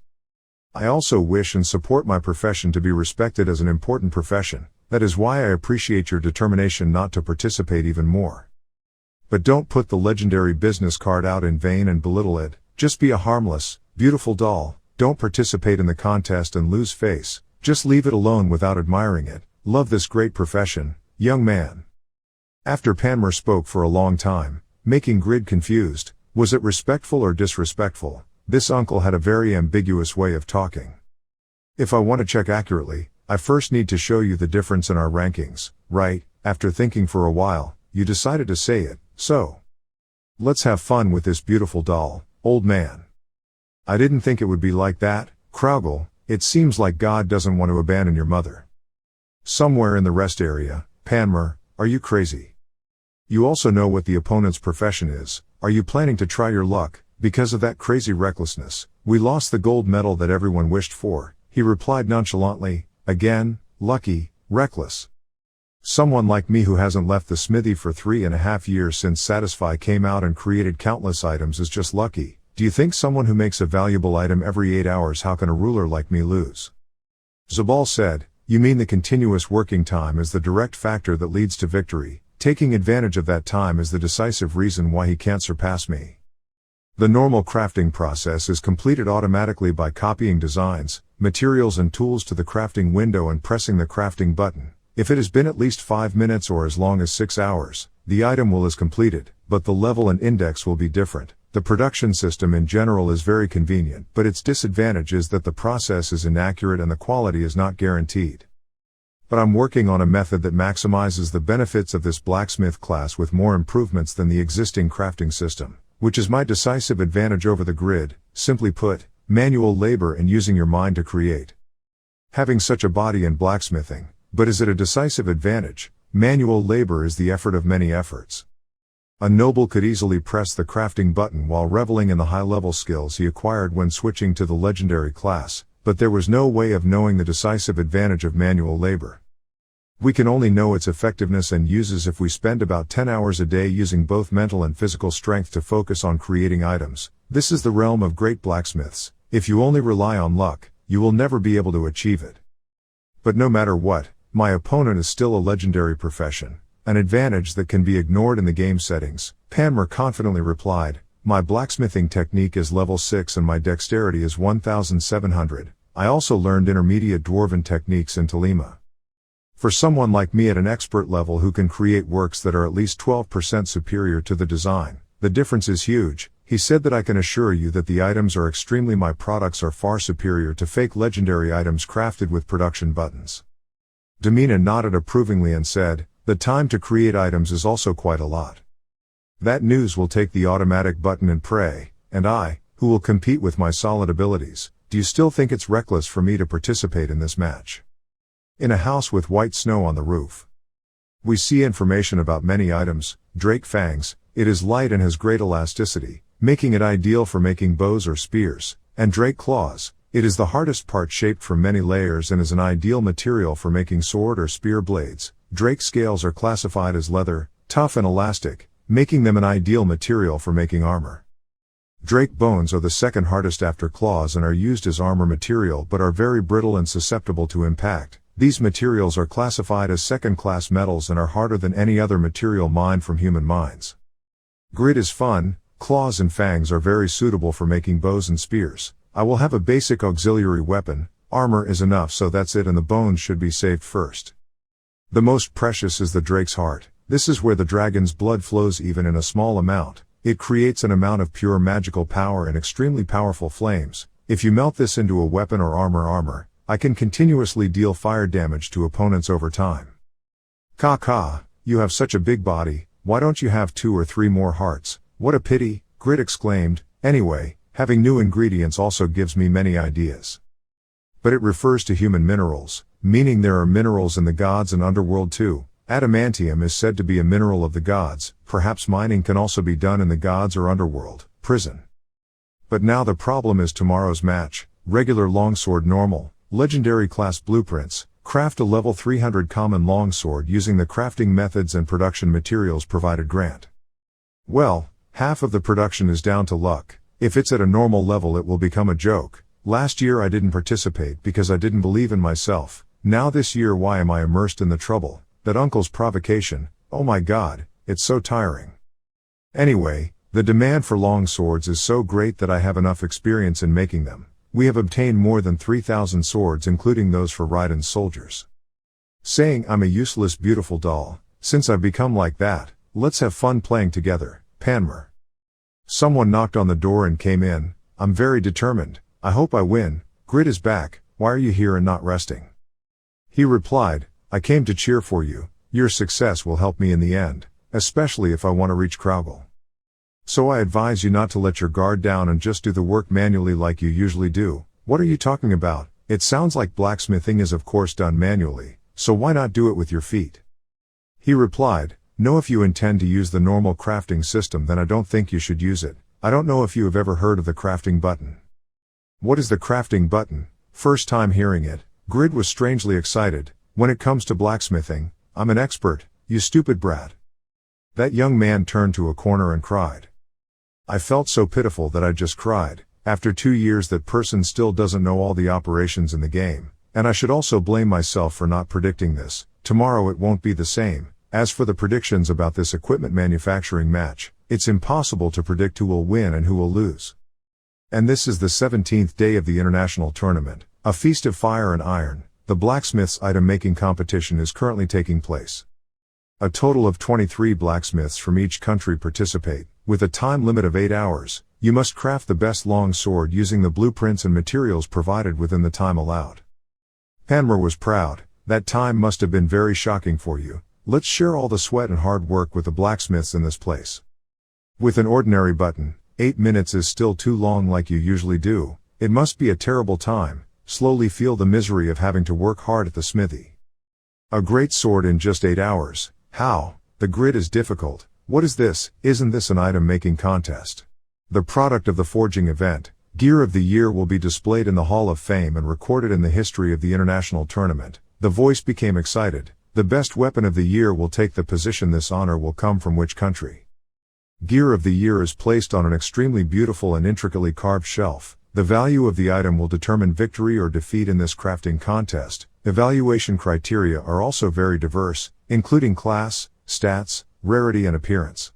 I also wish and support my profession to be respected as an important profession. That is why I appreciate your determination not to participate even more. But don't put the legendary business card out in vain and belittle it. Just be a harmless, beautiful doll. Don't participate in the contest and lose face. Just leave it alone without admiring it. Love this great profession, young man. After Pagma spoke for a long time, making Grid confused. Was it respectful or disrespectful? This uncle had a very ambiguous way of talking. If I want to check accurately, I first need to show you the difference in our rankings, right? After thinking for a while, you decided to say it, so. Let's have fun with this beautiful doll, old man. I didn't think it would be like that, Kraugle. It seems like God doesn't want to abandon your mother. Somewhere in the rest area, Pagma, are you crazy? You also know what the opponent's profession is. Are you planning to try your luck? Because of that crazy recklessness, we lost the gold medal that everyone wished for, he replied nonchalantly. Again, lucky, reckless. Someone like me who hasn't left the smithy for 3.5 years since Satisfy came out and created countless items is just lucky. Do you think someone who makes a valuable item every 8 hours, how can a ruler like me lose? Zabal said, you mean the continuous working time is the direct factor that leads to victory. Taking advantage of that time is the decisive reason why he can't surpass me. The normal crafting process is completed automatically by copying designs, materials and tools to the crafting window and pressing the crafting button. If it has been at least 5 minutes or as long as 6 hours, the item is completed, but the level and index will be different. The production system in general is very convenient, but its disadvantage is that the process is inaccurate and the quality is not guaranteed. But I'm working on a method that maximizes the benefits of this blacksmith class with more improvements than the existing crafting system, which is my decisive advantage over the grid. Simply put, manual labor and using your mind to create. Having such a body in blacksmithing, but is it a decisive advantage? Manual labor is the effort of many efforts. A noble could easily press the crafting button while reveling in the high-level skills he acquired when switching to the legendary class, but there was no way of knowing the decisive advantage of manual labor. We can only know its effectiveness and uses if we spend about 10 hours a day using both mental and physical strength to focus on creating items. This is the realm of great blacksmiths. If you only rely on luck, you will never be able to achieve it. But no matter what, my opponent is still a legendary profession, an advantage that can be ignored in the game settings. Pagma confidently replied, my blacksmithing technique is level 6 and my dexterity is 1700. I also learned intermediate dwarven techniques in Thelema. For someone like me at an expert level who can create works that are at least 12% superior to the design, the difference is huge. He said that I can assure you that the items are extremely my products are far superior to fake legendary items crafted with production buttons. Domina nodded approvingly and said, the time to create items is also quite a lot. That news will take the automatic button and pray, and I, who will compete with my solid abilities, do you still think it's reckless for me to participate in this match? In a house with white snow on the roof. We see information about many items. Drake fangs, it is light and has great elasticity, making it ideal for making bows or spears, and Drake claws. It is the hardest part shaped from many layers and is an ideal material for making sword or spear blades. Drake scales are classified as leather, tough and elastic, making them an ideal material for making armor. Drake bones are the second hardest after claws and are used as armor material but are very brittle and susceptible to impact. These materials are classified as second-class metals and are harder than any other material mined from human mines. Grid is fun. Claws and fangs are very suitable for making bows and spears. I will have a basic auxiliary weapon. Armor is enough, so that's it, and the bones should be saved first. The most precious is the Drake's heart. This is where the dragon's blood flows even in a small amount. It creates an amount of pure magical power and extremely powerful flames. If you melt this into a weapon or armor, I can continuously deal fire damage to opponents over time. You have such a big body, why don't you have 2 or 3 more hearts? What a pity, Grid exclaimed. Anyway, having new ingredients also gives me many ideas. But it refers to human minerals, meaning there are minerals in the gods and underworld too. Adamantium is said to be a mineral of the gods, perhaps mining can also be done in the gods or underworld, prison. But now the problem is tomorrow's match, regular longsword normal, legendary class blueprints, craft a level 300 common longsword using the crafting methods and production materials provided grant. Well, half of the production is down to luck. If it's at a normal level it will become a joke. Last year I didn't participate because I didn't believe in myself. Now this year why am I immersed in the trouble? That uncle's provocation, oh my god, it's so tiring. Anyway, the demand for long swords is so great that I have enough experience in making them. We have obtained more than 3,000 swords including those for Raiden's soldiers. Saying I'm a useless beautiful doll, since I've become like that, let's have fun playing together, Pagma. Someone knocked on the door and came in. I'm very determined, I hope I win. Grid is back, why are you here and not resting? He replied, I came to cheer for you, your success will help me in the end, especially if I want to reach Kraugel. So I advise you not to let your guard down and just do the work manually like you usually do. What are you talking about? It sounds like blacksmithing is of course done manually, so why not do it with your feet? He replied, no, if you intend to use the normal crafting system then I don't think you should use it. I don't know if you have ever heard of the crafting button. What is the crafting button? First time hearing it. Grid was strangely excited. When it comes to blacksmithing, I'm an expert, you stupid brat. That young man turned to a corner and cried. I felt so pitiful that I just cried. After 2 years that person still doesn't know all the operations in the game, and I should also blame myself for not predicting this. Tomorrow it won't be the same. As for the predictions about this equipment manufacturing match, it's impossible to predict who will win and who will lose. And this is the 17th day of the international tournament, a feast of fire and iron. The blacksmith's item making competition is currently taking place. A total of 23 blacksmiths from each country participate, with a time limit of 8 hours. You must craft the best long sword using the blueprints and materials provided within the time allowed. Pagma was proud. That time must have been very shocking for you. Let's share all the sweat and hard work with the blacksmiths in this place. With an ordinary button, 8 minutes is still too long like you usually do. It must be a terrible time. Slowly feel the misery of having to work hard at the smithy. A great sword in just 8 hours. How? The grid is difficult. What is this? Isn't this an item making contest? The product of the forging event, Gear of the Year, will be displayed in the Hall of Fame and recorded in the history of the international tournament. The voice became excited. The best weapon of the year will take the position. This honor will come from which country? Gear of the Year is placed on an extremely beautiful and intricately carved shelf. The value of the item will determine victory or defeat in this crafting contest. Evaluation criteria are also very diverse, including class, stats, rarity and appearance.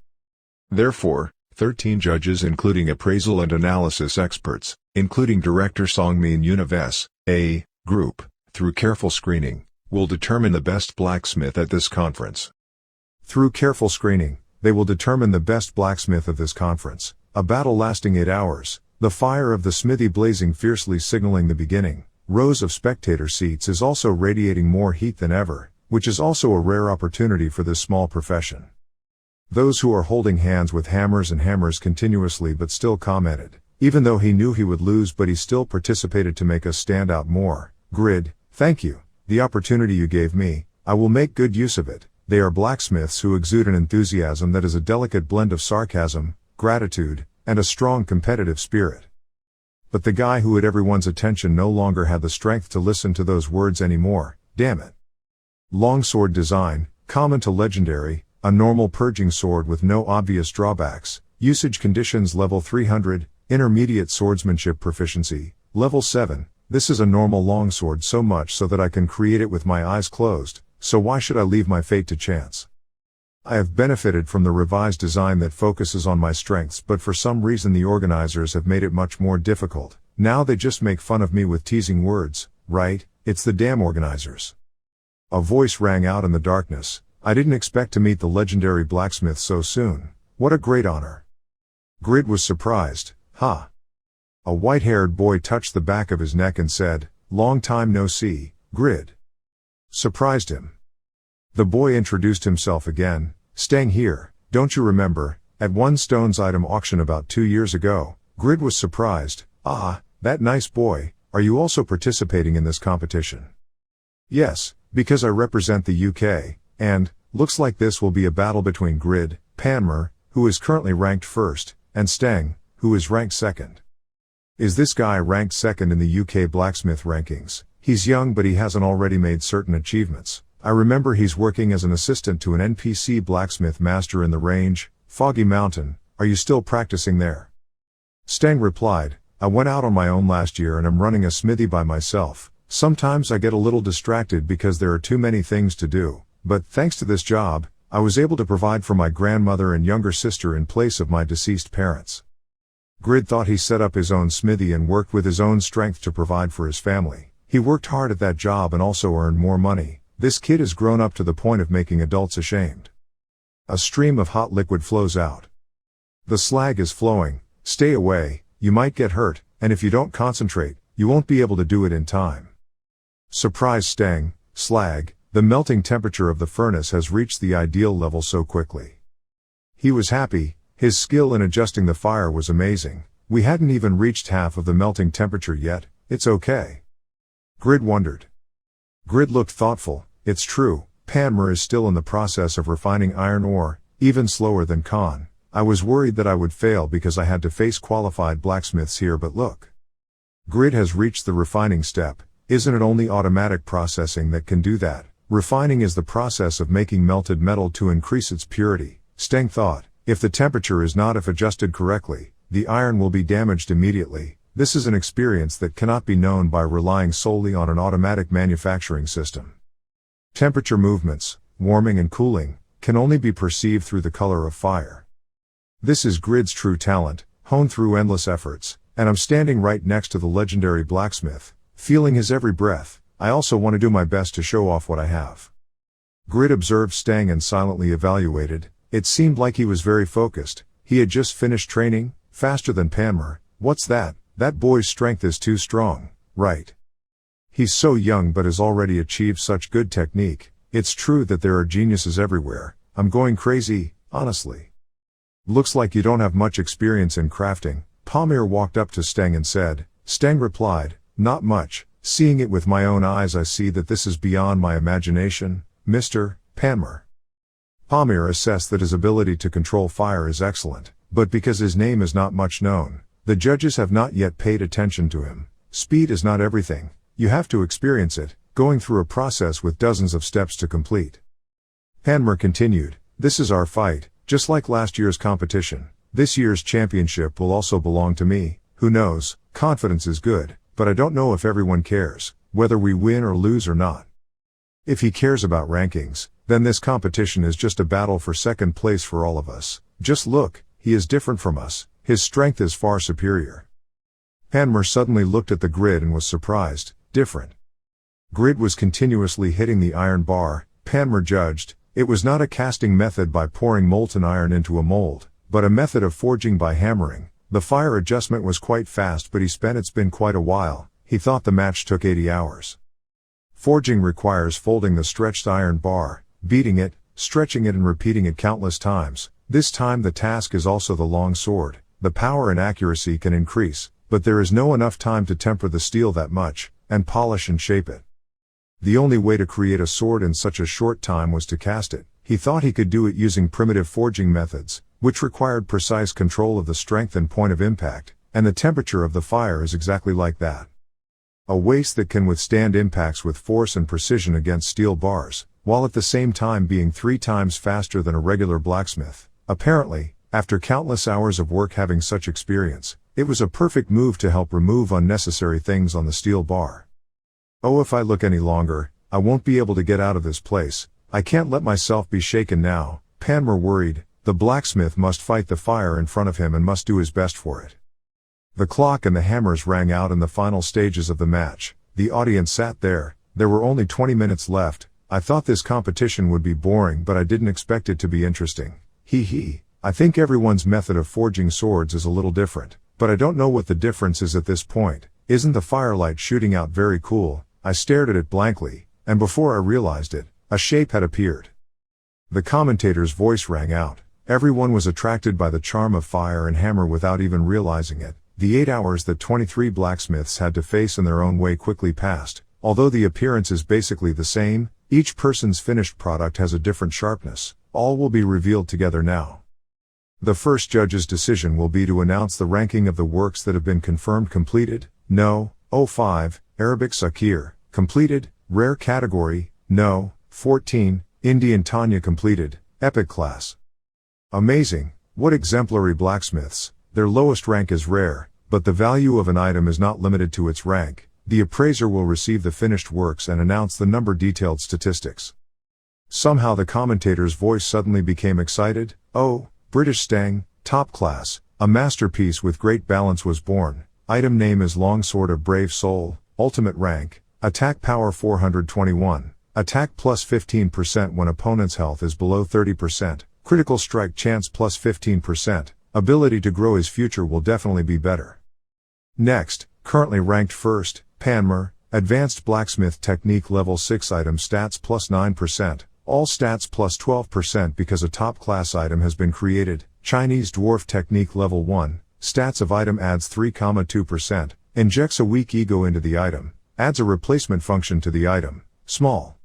Therefore, 13 judges including appraisal and analysis experts, including director Songmin Unives, A. Group, through careful screening, will determine the best blacksmith at this conference. Through careful screening, they will determine the best blacksmith of this conference. A battle lasting 8 hours. The fire of the smithy blazing fiercely signaling the beginning. Rows of spectator seats is also radiating more heat than ever, which is also a rare opportunity for this small profession. Those who are holding hands with hammers and hammers continuously but still commented, even though he knew he would lose but he still participated to make us stand out more. Grid, thank you. The opportunity you gave me, I will make good use of it. They are blacksmiths who exude an enthusiasm that is a delicate blend of sarcasm, gratitude, and a strong competitive spirit. But the guy who had everyone's attention no longer had the strength to listen to those words anymore. Damn it. Longsword design, common to legendary, a normal purging sword with no obvious drawbacks. Usage conditions level 300, intermediate swordsmanship proficiency, level 7. This is a normal longsword so much so that I can create it with my eyes closed, so why should I leave my fate to chance? I have benefited from the revised design that focuses on my strengths, but for some reason the organizers have made it much more difficult. Now they just make fun of me with teasing words, right? It's the damn organizers. A voice rang out in the darkness. I didn't expect to meet the legendary blacksmith so soon. What a great honor. Grid was surprised. Ha! A white-haired boy touched the back of his neck and said, long time no see, Grid. Surprised him. The boy introduced himself again. Staying here, don't you remember, at one stone's item auction about 2 years ago? Grid was surprised. Ah, that nice boy, are you also participating in this competition? Yes, because I represent the UK, and, looks like this will be a battle between Grid, Pagma, who is currently ranked first, and STmanhwa, who is ranked second. Is this guy ranked second in the UK blacksmith rankings? He's young but he hasn't already made certain achievements. I remember he's working as an assistant to an NPC blacksmith master in the range, Foggy Mountain. Are you still practicing there? STmanhwa replied, I went out on my own last year and I'm running a smithy by myself. Sometimes I get a little distracted because there are too many things to do, but thanks to this job, I was able to provide for my grandmother and younger sister in place of my deceased parents. Grid thought he set up his own smithy and worked with his own strength to provide for his family. He worked hard at that job and also earned more money. This kid has grown up to the point of making adults ashamed. A stream of hot liquid flows out. The slag is flowing. Stay away, you might get hurt, and if you don't concentrate, you won't be able to do it in time. Surprise STmanhwa, slag, the melting temperature of the furnace has reached the ideal level so quickly. He was happy, his skill in adjusting the fire was amazing. We hadn't even reached half of the melting temperature yet, it's okay. Grid wondered. Grid looked thoughtful, it's true, Pagma is still in the process of refining iron ore, even slower than Khan. I was worried that I would fail because I had to face qualified blacksmiths here, but look. Grid has reached the refining step. Isn't it only automatic processing that can do that? Refining is the process of making melted metal to increase its purity. STmanhwa thought, if the temperature is not adjusted correctly, the iron will be damaged immediately. This is an experience that cannot be known by relying solely on an automatic manufacturing system. Temperature movements, warming and cooling, can only be perceived through the color of fire. This is Grid's true talent, honed through endless efforts, and I'm standing right next to the legendary blacksmith, feeling his every breath. I also want to do my best to show off what I have. Grid observed STmanhwa and silently evaluated. It seemed like he was very focused. He had just finished training, faster than Pagma. What's that? That boy's strength is too strong, right? He's so young but has already achieved such good technique. It's true that there are geniuses everywhere. I'm going crazy, honestly. Looks like you don't have much experience in crafting. Pagma walked up to STmanhwa and said. STmanhwa replied, not much. Seeing it with my own eyes I see that this is beyond my imagination, Mr. Pagma. Pagma assessed that his ability to control fire is excellent, but because his name is not much known, the judges have not yet paid attention to him. Speed is not everything, you have to experience it, going through a process with dozens of steps to complete. Pagma continued, this is our fight, just like last year's competition. This year's championship will also belong to me. Who knows, confidence is good, but I don't know if everyone cares, whether we win or lose or not. If he cares about rankings, then this competition is just a battle for second place for all of us. Just look, he is different from us, his strength is far superior. Pagma suddenly looked at the Grid and was surprised. Different. Grid was continuously hitting the iron bar. Pagma judged, it was not a casting method by pouring molten iron into a mold, but a method of forging by hammering. The fire adjustment was quite fast, but it's been quite a while. He thought the match took 80 hours. Forging requires folding the stretched iron bar, beating it, stretching it and repeating it countless times. This time the task is also the long sword. The power and accuracy can increase, but there is no enough time to temper the steel that much, and polish and shape it. The only way to create a sword in such a short time was to cast it. He thought he could do it using primitive forging methods, which required precise control of the strength and point of impact, and the temperature of the fire is exactly like that. A waste that can withstand impacts with force and precision against steel bars, while at the same time being 3 times faster than a regular blacksmith. Apparently, after countless hours of work having such experience, it was a perfect move to help remove unnecessary things on the steel bar. Oh, if I look any longer, I won't be able to get out of this place. I can't let myself be shaken now. Pagma worried. The blacksmith must fight the fire in front of him and must do his best for it. The clock and the hammers rang out in the final stages of the match. The audience sat there. There were only 20 minutes left. I thought this competition would be boring, but I didn't expect it to be interesting. Hee. I think everyone's method of forging swords is a little different, but I don't know what the difference is at this point. Isn't the firelight shooting out very cool? I stared at it blankly, and before I realized it, a shape had appeared. The commentator's voice rang out. Everyone was attracted by the charm of fire and hammer without even realizing it. The 8 hours that 23 blacksmiths had to face in their own way quickly passed. Although the appearance is basically the same, Each person's finished product has a different sharpness. All will be revealed together now. The first judge's decision will be to announce the ranking of the works that have been confirmed completed. No. 05, Arabic Sakir, completed. Rare category. No. 14, Indian Tanya, completed. Epic class. Amazing. What exemplary blacksmiths. Their lowest rank is rare, but the value of an item is not limited to its rank. The appraiser will receive the finished works and announce the number detailed statistics. Somehow the commentator's voice suddenly became excited. Oh, British Stang, top class, a masterpiece with great balance was born. Item name is Longsword of Brave Soul, ultimate rank, attack power 421, attack plus 15% when opponent's health is below 30%, critical strike chance plus 15%, ability to grow his future will definitely be better. Next, currently ranked first, Pagma, advanced blacksmith technique level 6 item stats plus 9%, all stats plus 12% because a top class item has been created. Chinese dwarf technique level 1, stats of item adds 3,2%, injects a weak ego into the item, adds a replacement function to the item. Small.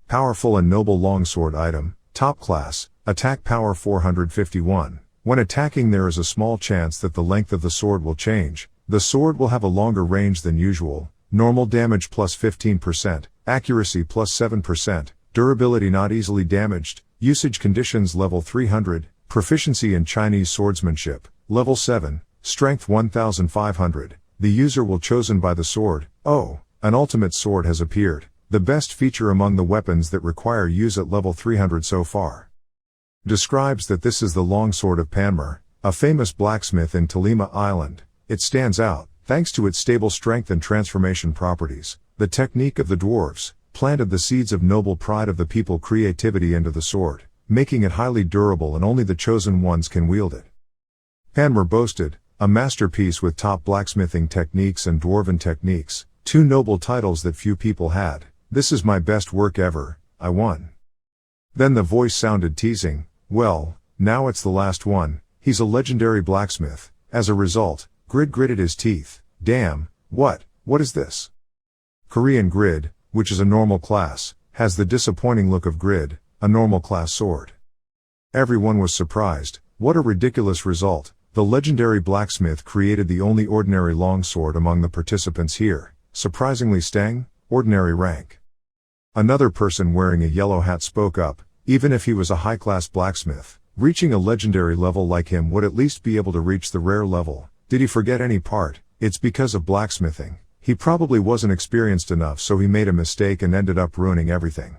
Powerful and noble longsword item, top class, attack power 451. When attacking there is a small chance that the length of the sword will change. The sword will have a longer range than usual. Normal damage plus 15%, accuracy plus 7%, durability not easily damaged, usage conditions level 300, proficiency in Chinese swordsmanship, level 7, strength 1500, the user will chosen by the sword. Oh, an ultimate sword has appeared, the best feature among the weapons that require use at level 300 so far. Describes that this is the longsword of Pagma, a famous blacksmith in Tolima Island. It stands out, thanks to its stable strength and transformation properties. The technique of the dwarves planted the seeds of noble pride of the people creativity into the sword, making it highly durable and only the chosen ones can wield it. Pagma boasted, a masterpiece with top blacksmithing techniques and dwarven techniques, two noble titles that few people had. This is my best work ever, I won. Then the voice sounded teasing, well, now it's the last one, he's a legendary blacksmith. As a result, Grid gritted his teeth. Damn, what is this? Korean Grid, which is a normal class, has the disappointing look of Grid, a normal class sword. Everyone was surprised. What a ridiculous result. The legendary blacksmith created the only ordinary longsword among the participants here. Surprisingly Stang, ordinary rank. Another person wearing a yellow hat spoke up, even if he was a high-class blacksmith, reaching a legendary level like him would at least be able to reach the rare level. Did he forget any part? It's because of blacksmithing. He probably wasn't experienced enough, so he made a mistake and ended up ruining everything.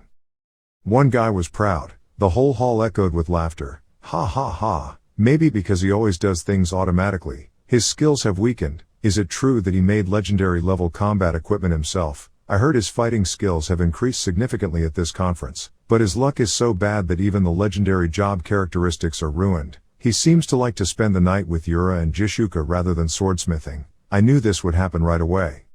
One guy was proud. The whole hall echoed with laughter. Ha ha ha. Maybe because he always does things automatically. His skills have weakened. Is it true that he made legendary level combat equipment himself? I heard his fighting skills have increased significantly at this conference, but his luck is so bad that even the legendary job characteristics are ruined. He seems to like to spend the night with Yura and Jishuka rather than swordsmithing. I knew this would happen right away.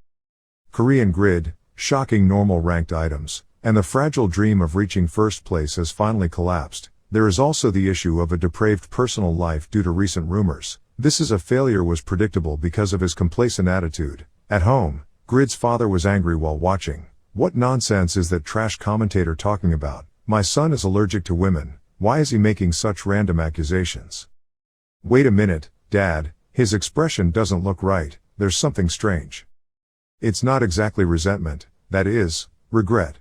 Korean Grid, shocking normal ranked items, and the fragile dream of reaching first place has finally collapsed. There is also the issue of a depraved personal life due to recent rumors. This is a failure was predictable because of his complacent attitude. At home, Grid's father was angry while watching. What nonsense is that trash commentator talking about? My son is allergic to women. Why is he making such random accusations? Wait a minute, Dad, his expression doesn't look right, there's something strange. It's not exactly resentment, that is, regret.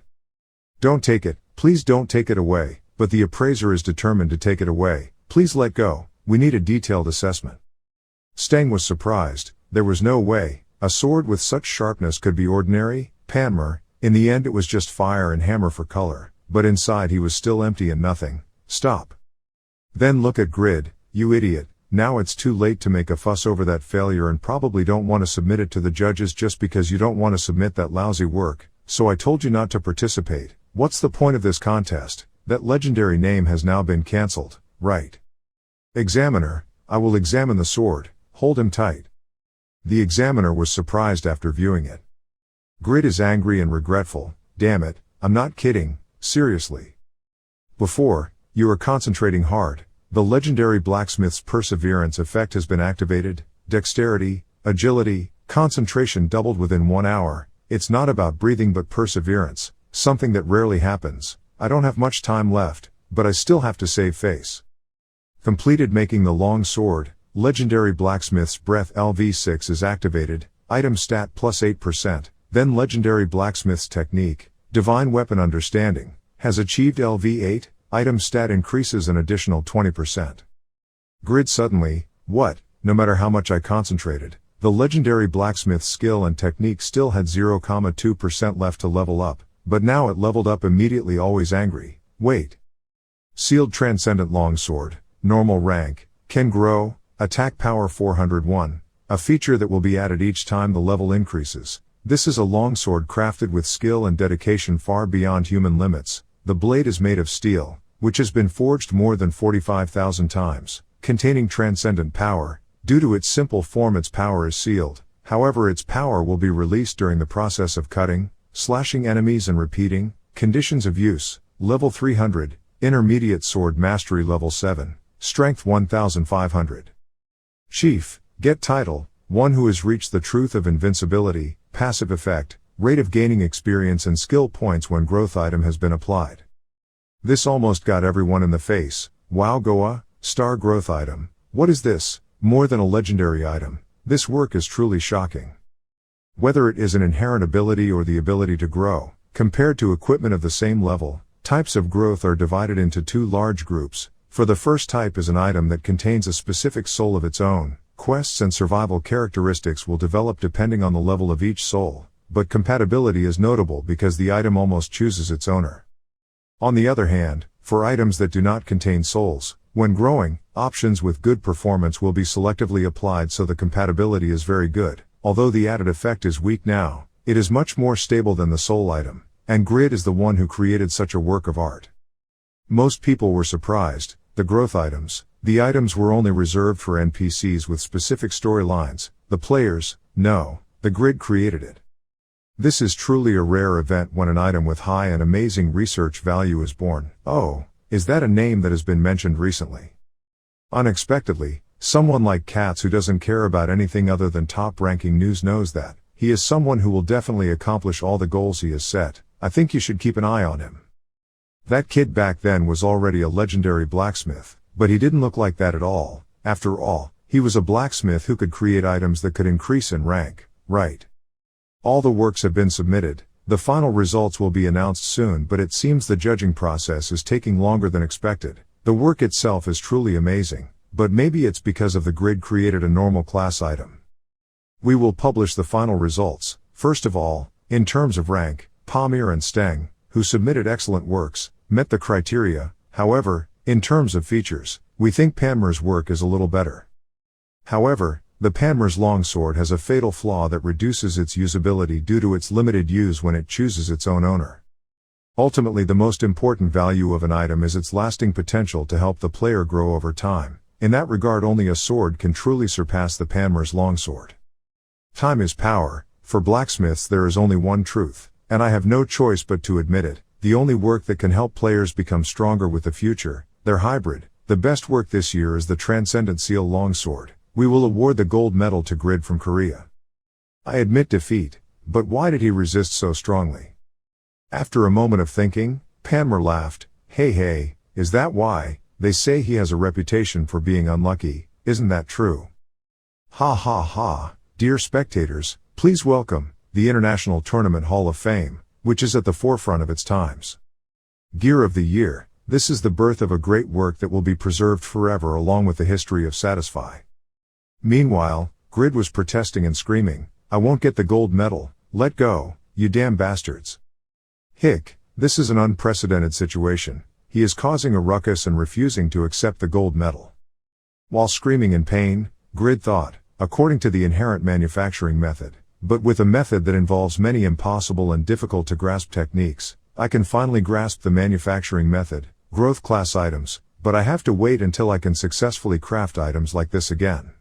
Don't take it, please don't take it away, but the appraiser is determined to take it away, please let go, we need a detailed assessment. Stang was surprised, there was no way, a sword with such sharpness could be ordinary. Pagma, in the end it was just fire and hammer for color, but inside he was still empty and nothing. Stop. Then look at Grid, you idiot, now it's too late to make a fuss over that failure and probably don't want to submit it to the judges just because you don't want to submit that lousy work, so I told you not to participate. What's the point of this contest? That legendary name has now been cancelled, right? Examiner, I will examine the sword, hold him tight. The examiner was surprised after viewing it. Grid is angry and regretful, damn it, I'm not kidding, seriously. Before, you are concentrating hard. The legendary blacksmith's perseverance effect has been activated. Dexterity, agility, concentration doubled within 1 hour. It's not about breathing but perseverance. something that rarely happens. I don't have much time left, but I still have to save face. Completed making the long sword. Legendary Blacksmith's Breath LV6 is activated, item stat plus 8%, then Legendary Blacksmith's Technique, Divine Weapon Understanding, has achieved LV8, item stat increases an additional 20%. Grid suddenly, what, no matter how much I concentrated, the Legendary Blacksmith's skill and technique still had 0,2% left to level up, but now it leveled up immediately. Always angry, wait. Sealed Transcendent Longsword, normal rank, can grow, attack power 401, a feature that will be added each time the level increases. This is a longsword crafted with skill and dedication far beyond human limits. The blade is made of steel, which has been forged more than 45,000 times, containing transcendent power. Due to its simple form, its power is sealed. However, its power will be released during the process of cutting, slashing enemies and repeating. Conditions of use, level 300, intermediate sword mastery level 7, strength 1500. Chief, get title, one who has reached the truth of invincibility. Passive effect, rate of gaining experience and skill points when growth item has been applied. This almost got everyone in the face. Wow, Goa, star growth item. What is this? More than a legendary item. This work is truly shocking. Whether it is an inherent ability or the ability to grow, compared to equipment of the same level, types of growth are divided into two large groups. For the first type is an item that contains a specific soul of its own. Quests and survival characteristics will develop depending on the level of each soul, but compatibility is notable because the item almost chooses its owner. On the other hand, for items that do not contain souls, when growing, options with good performance will be selectively applied, so the compatibility is very good. Although the added effect is weak now, it is much more stable than the soul item, and Grid is the one who created such a work of art. Most people were surprised. The growth items, the items were only reserved for NPCs with specific storylines. The players, no, the Grid created it. This is truly a rare event when an item with high and amazing research value is born. Oh, is that a name that has been mentioned recently? Unexpectedly, someone like Katz, who doesn't care about anything other than top-ranking news, knows that he is someone who will definitely accomplish all the goals he has set. I think you should keep an eye on him. That kid back then was already a legendary blacksmith, but he didn't look like that at all. After all, he was a blacksmith who could create items that could increase in rank, right? All the works have been submitted. The final results will be announced soon, but it seems the judging process is taking longer than expected. The work itself is truly amazing, but maybe it's because of the Grid created a normal class item. We will publish the final results. First of all, in terms of rank, Pamir and Steng, who submitted excellent works, met the criteria. However, in terms of features, we think Panmir's work is a little better. However, the Panmir's longsword has a fatal flaw that reduces its usability due to its limited use when it chooses its own owner. Ultimately, the most important value of an item is its lasting potential to help the player grow over time. In that regard, only a sword can truly surpass the Panmir's longsword. Time is power. For blacksmiths there is only one truth, and I have no choice but to admit it. The only work that can help players become stronger with the future, their hybrid. The best work this year is the Transcendent Seal Longsword. We will award the gold medal to Grid from Korea. I admit defeat, but why did he resist so strongly? After a moment of thinking, Panmir laughed. Hey, is that why? They say he has a reputation for being unlucky, isn't that true? Ha ha ha. Dear spectators, please welcome the International Tournament Hall of Fame, which is at the forefront of its times. Gear of the Year. This is the birth of a great work that will be preserved forever along with the history of Satisfy. Meanwhile, Grid was protesting and screaming, I won't get the gold medal, let go, you damn bastards. Hick, this is an unprecedented situation. He is causing a ruckus and refusing to accept the gold medal. While screaming in pain, Grid thought, according to the inherent manufacturing method, but with a method that involves many impossible and difficult to grasp techniques, I can finally grasp the manufacturing method, growth class items, but I have to wait until I can successfully craft items like this again.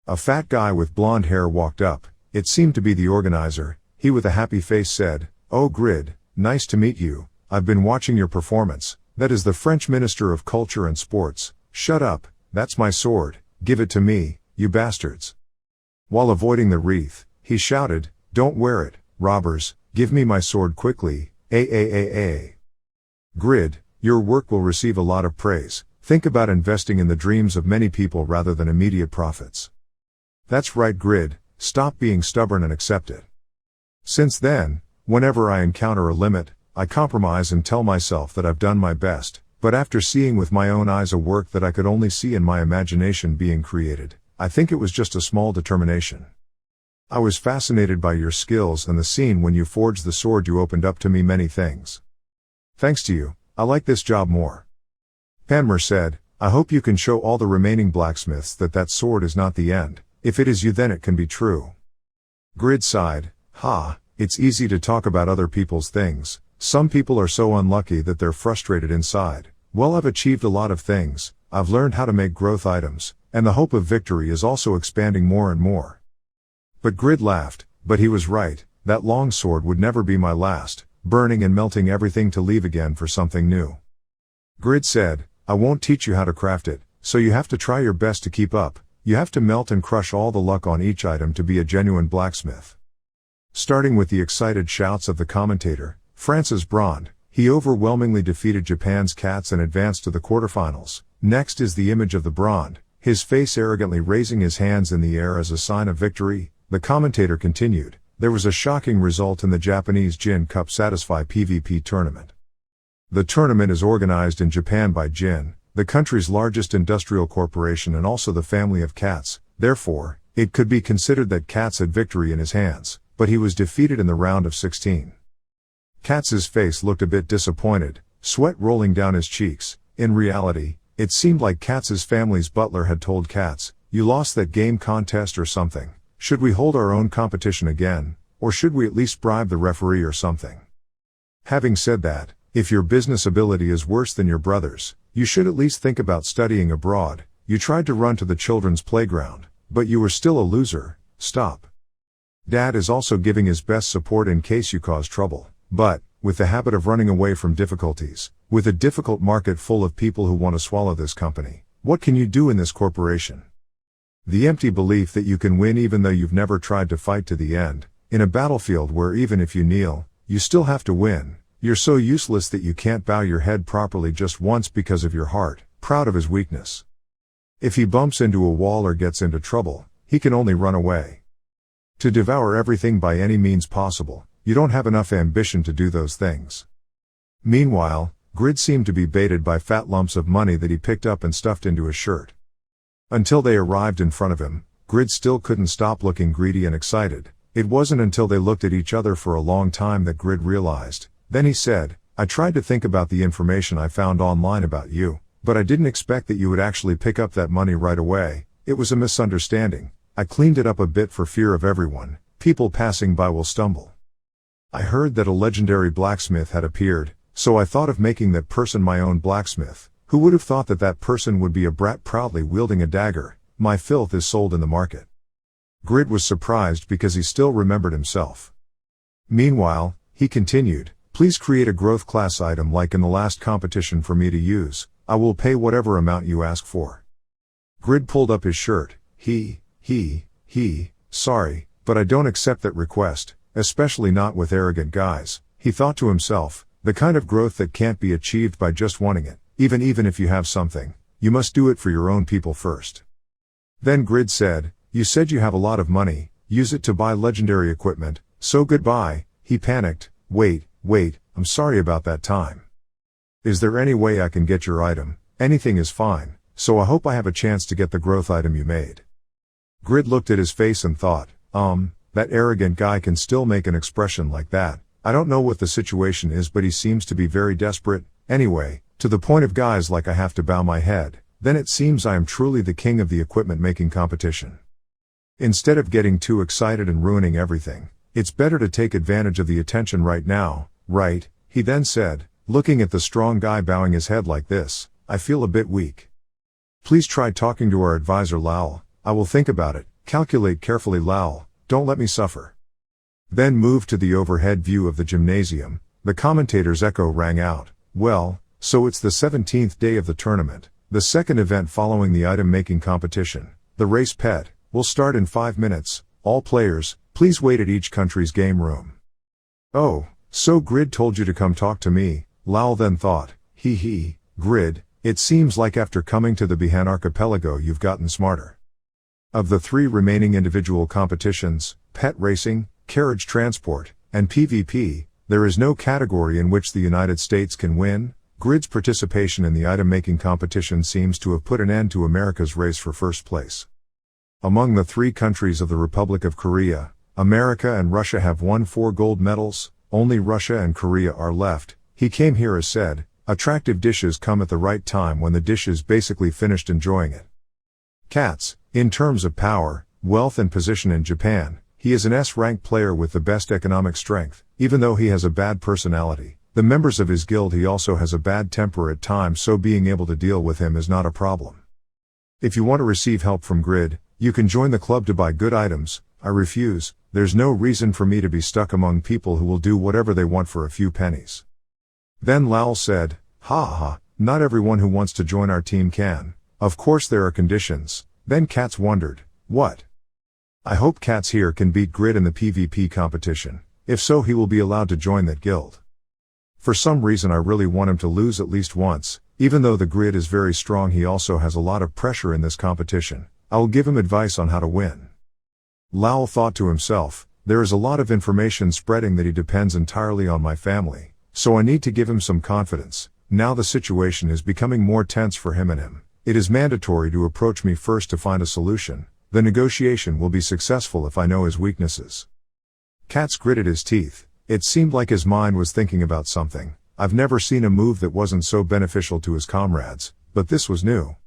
A fat guy with blonde hair walked up. It seemed to be the organizer. He with a happy face said, Oh Grid, nice to meet you. I've been watching your performance. That is the French Minister of Culture and Sports. Shut up, that's my sword, give it to me, you bastards. While avoiding the wreath, he shouted, Don't wear it, robbers, give me my sword quickly. Grid, your work will receive a lot of praise. Think about investing in the dreams of many people rather than immediate profits. That's right, Grid, stop being stubborn and accept it. Since then, whenever I encounter a limit, I compromise and tell myself that I've done my best, but after seeing with my own eyes a work that I could only see in my imagination being created, I think it was just a small determination. I was fascinated by your skills and the scene when you forged the sword. You opened up to me many things. Thanks to you, I like this job more. Pagma said, I hope you can show all the remaining blacksmiths that sword is not the end. If it is you, then it can be true. Grid sighed, it's easy to talk about other people's things. Some people are so unlucky that they're frustrated inside. Well, I've achieved a lot of things, I've learned how to make growth items, and the hope of victory is also expanding more and more. But Grid laughed, but he was right, that long sword would never be my last, burning and melting everything to leave again for something new. Grid said, I won't teach you how to craft it, so you have to try your best to keep up. You have to melt and crush all the luck on each item to be a genuine blacksmith. Starting with the excited shouts of the commentator, Francis Brond, he overwhelmingly defeated Japan's Cats and advanced to the quarterfinals. Next is the image of the Brond, his face arrogantly raising his hands in the air as a sign of victory. The commentator continued, there was a shocking result in the Japanese Jin Cup Satisfy PvP tournament. The tournament is organized in Japan by Jin, the country's largest industrial corporation and also the family of Cats. Therefore, it could be considered that Cats had victory in his hands, but he was defeated in the round of 16. Cats's face looked a bit disappointed, sweat rolling down his cheeks. In reality, it seemed like Cats's family's butler had told Cats, you lost that game contest or something. Should we hold our own competition again, or should we at least bribe the referee or something? Having said that, if your business ability is worse than your brother's, you should at least think about studying abroad. You tried to run to the children's playground, but you were still a loser. Stop. Dad is also giving his best support in case you cause trouble, but, with the habit of running away from difficulties, with a difficult market full of people who want to swallow this company, what can you do in this corporation? The empty belief that you can win even though you've never tried to fight to the end, in a battlefield where even if you kneel, you still have to win. You're so useless that you can't bow your head properly just once because of your heart, proud of his weakness. If he bumps into a wall or gets into trouble, he can only run away. To devour everything by any means possible, you don't have enough ambition to do those things. Meanwhile, Grid seemed to be baited by fat lumps of money that he picked up and stuffed into his shirt. Until they arrived in front of him, Grid still couldn't stop looking greedy and excited. It wasn't until they looked at each other for a long time that Grid realized. Then he said, I tried to think about the information I found online about you, but I didn't expect that you would actually pick up that money right away. It was a misunderstanding. I cleaned it up a bit for fear of everyone. People passing by will stumble. I heard that a legendary blacksmith had appeared, so I thought of making that person my own blacksmith. Who would have thought that that person would be a brat proudly wielding a dagger? My filth is sold in the market. Grid was surprised because he still remembered himself. Meanwhile, he continued, please create a growth class item like in the last competition for me to use. I will pay whatever amount you ask for. Grid pulled up his shirt. Sorry, but I don't accept that request, especially not with arrogant guys. He thought to himself, the kind of growth that can't be achieved by just wanting it. Even if you have something, you must do it for your own people first. Then Grid said, you said you have a lot of money, use it to buy legendary equipment, so goodbye. He panicked, wait, I'm sorry about that time. Is there any way I can get your item? Anything is fine, so I hope I have a chance to get the growth item you made. Grid looked at his face and thought, that arrogant guy can still make an expression like that. I don't know what the situation is, but he seems to be very desperate. Anyway, to the point of guys like I have to bow my head, then it seems I am truly the king of the equipment making competition. Instead of getting too excited and ruining everything, it's better to take advantage of the attention right now, right? He then said, looking at the strong guy bowing his head like this, I feel a bit weak. Please try talking to our advisor Lowell. I will think about it. Calculate carefully Lowell, don't let me suffer. Then move to the overhead view of the gymnasium. The commentator's echo rang out. Well, so it's the 17th day of the tournament, the second event following the item making competition. The race pet will start in 5 minutes. All players, please wait at each country's game room. Oh, So Grid told you to come talk to me, Lal then thought. Hee, Grid, it seems like after coming to the Bihan archipelago you've gotten smarter. Of the 3 remaining individual competitions, pet racing, carriage transport, and PvP, there is no category in which the United States can win. Grid's participation in the item-making competition seems to have put an end to America's race for first place. Among the 3 countries of the Republic of Korea, America and Russia have won 4 gold medals, only Russia and Korea are left. He came here as said, attractive dishes come at the right time when the dish is basically finished enjoying it. Cats, in terms of power, wealth and position in Japan, he is an S-rank player with the best economic strength, even though he has a bad personality. The members of his guild he also has a bad temper at times, so being able to deal with him is not a problem. If you want to receive help from Grid, you can join the club to buy good items. I refuse, there's no reason for me to be stuck among people who will do whatever they want for a few pennies. Then Lal said, ha, not everyone who wants to join our team can. Of course there are conditions. Then Cats wondered, what? I hope Cats here can beat Grid in the PvP competition. If so, he will be allowed to join that guild. For some reason I really want him to lose at least once. Even though the Grid is very strong, he also has a lot of pressure in this competition. I will give him advice on how to win. Lal thought to himself, there is a lot of information spreading that he depends entirely on my family, so I need to give him some confidence. Now the situation is becoming more tense for him and him. It is mandatory to approach me first to find a solution. The negotiation will be successful if I know his weaknesses. Cats gritted his teeth. It seemed like his mind was thinking about something. I've never seen a move that wasn't so beneficial to his comrades, but this was new.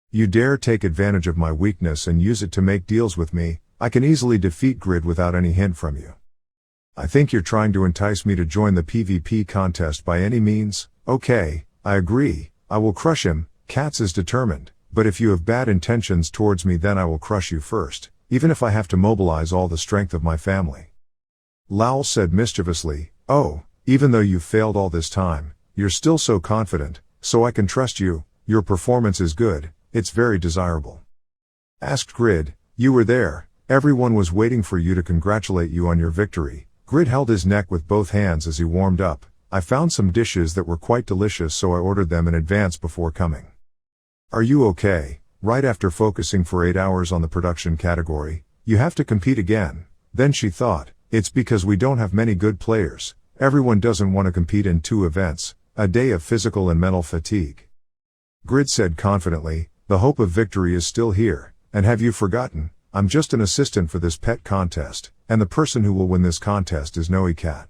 You dare take advantage of my weakness and use it to make deals with me? I can easily defeat Grid without any hint from you. I think you're trying to entice me to join the PvP contest by any means. Okay, I agree, I will crush him. Cats is determined, but if you have bad intentions towards me then I will crush you first, even if I have to mobilize all the strength of my family. Lal said mischievously, oh, even though you've failed all this time, you're still so confident, so I can trust you. Your performance is good, it's very desirable. Asked Grid, you were there, everyone was waiting for you to congratulate you on your victory. Grid held his neck with both hands as he warmed up. I found some dishes that were quite delicious, so I ordered them in advance before coming. Are you okay? Right after focusing for 8 hours on the production category, you have to compete again. Then she thought, it's because we don't have many good players. Everyone doesn't want to compete in 2 events, a day of physical and mental fatigue. Grid said confidently, the hope of victory is still here, and have you forgotten, I'm just an assistant for this pet contest, and the person who will win this contest is Noe Cat.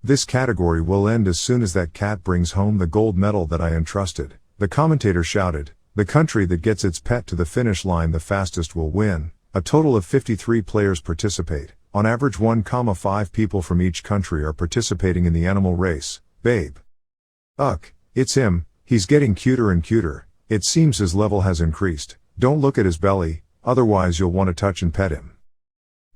This category will end as soon as that cat brings home the gold medal that I entrusted. The commentator shouted, the country that gets its pet to the finish line the fastest will win. A total of 53 players participate. On average 1,5 people from each country are participating in the animal race. Babe. It's him, he's getting cuter and cuter. It seems his level has increased. Don't look at his belly, otherwise you'll want to touch and pet him.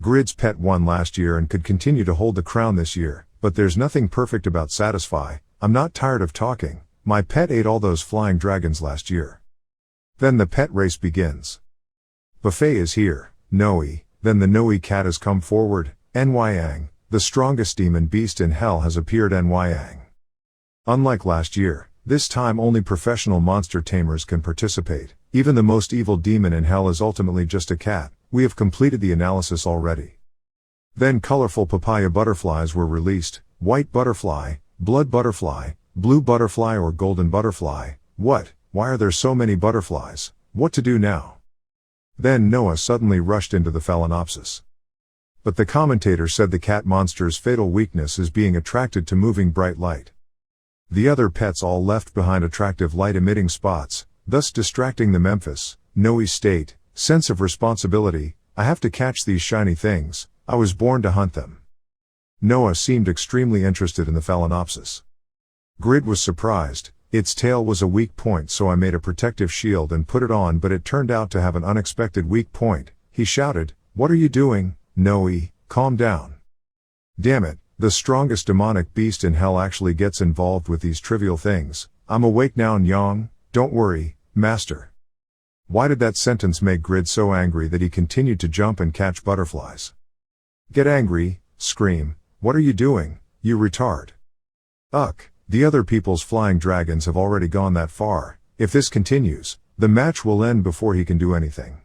Grid's pet won last year and could continue to hold the crown this year, but there's nothing perfect about Satisfy. I'm not tired of talking. My pet ate all those flying dragons last year. Then the pet race begins. Buffet is here, Noe. Then the Noe Cat has come forward. Nyang, the strongest demon beast in hell has appeared. Nyang. Unlike last year, this time only professional monster tamers can participate. Even the most evil demon in hell is ultimately just a cat. We have completed the analysis already. Then colorful papaya butterflies were released. White butterfly, blood butterfly, blue butterfly or golden butterfly. What? Why are there so many butterflies? What to do now? Then Noah suddenly rushed into the phalaenopsis. But the commentator said the cat monster's fatal weakness is being attracted to moving bright light. The other pets all left behind attractive light-emitting spots, thus distracting the Memphis. Noe's state, sense of responsibility, I have to catch these shiny things, I was born to hunt them. Noah seemed extremely interested in the phalaenopsis. Grid was surprised. Its tail was a weak point, so I made a protective shield and put it on, but it turned out to have an unexpected weak point. He shouted, what are you doing, Noe? Calm down. Damn it, the strongest demonic beast in hell actually gets involved with these trivial things. I'm awake now, Nyang, don't worry, master. Why did that sentence make Grid so angry that he continued to jump and catch butterflies? Get angry, scream, what are you doing? You retard. The other people's flying dragons have already gone that far. If this continues, the match will end before he can do anything.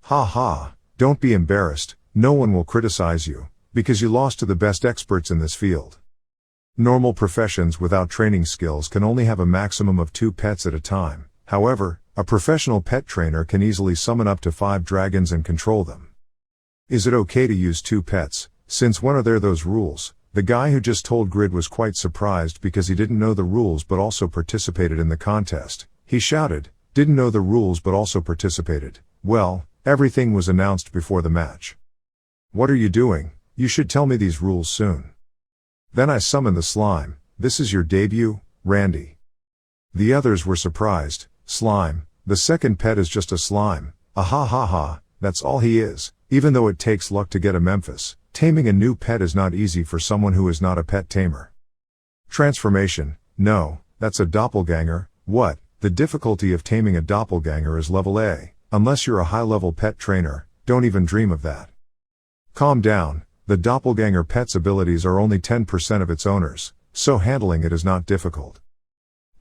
Ha ha, don't be embarrassed, no one will criticize you, because you lost to the best experts in this field. Normal professions without training skills can only have a maximum of 2 pets at a time. However, a professional pet trainer can easily summon up to 5 dragons and control them. Is it okay to use 2 pets? Since when are there those rules? The guy who just told Grid was quite surprised because he didn't know the rules but also participated in the contest. He shouted, "Didn't know the rules but also participated." Well, everything was announced before the match. What are you doing? You should tell me these rules soon. Then I summoned the slime. This is your debut, Randy. The others were surprised. Slime, the second pet is just a slime. Ha, that's all he is. Even though it takes luck to get a Memphis, taming a new pet is not easy for someone who is not a pet tamer. Transformation, no, that's a doppelganger. What? The difficulty of taming a doppelganger is level A. Unless you're a high-level pet trainer, don't even dream of that. Calm down, the doppelganger pet's abilities are only 10% of its owners, so handling it is not difficult.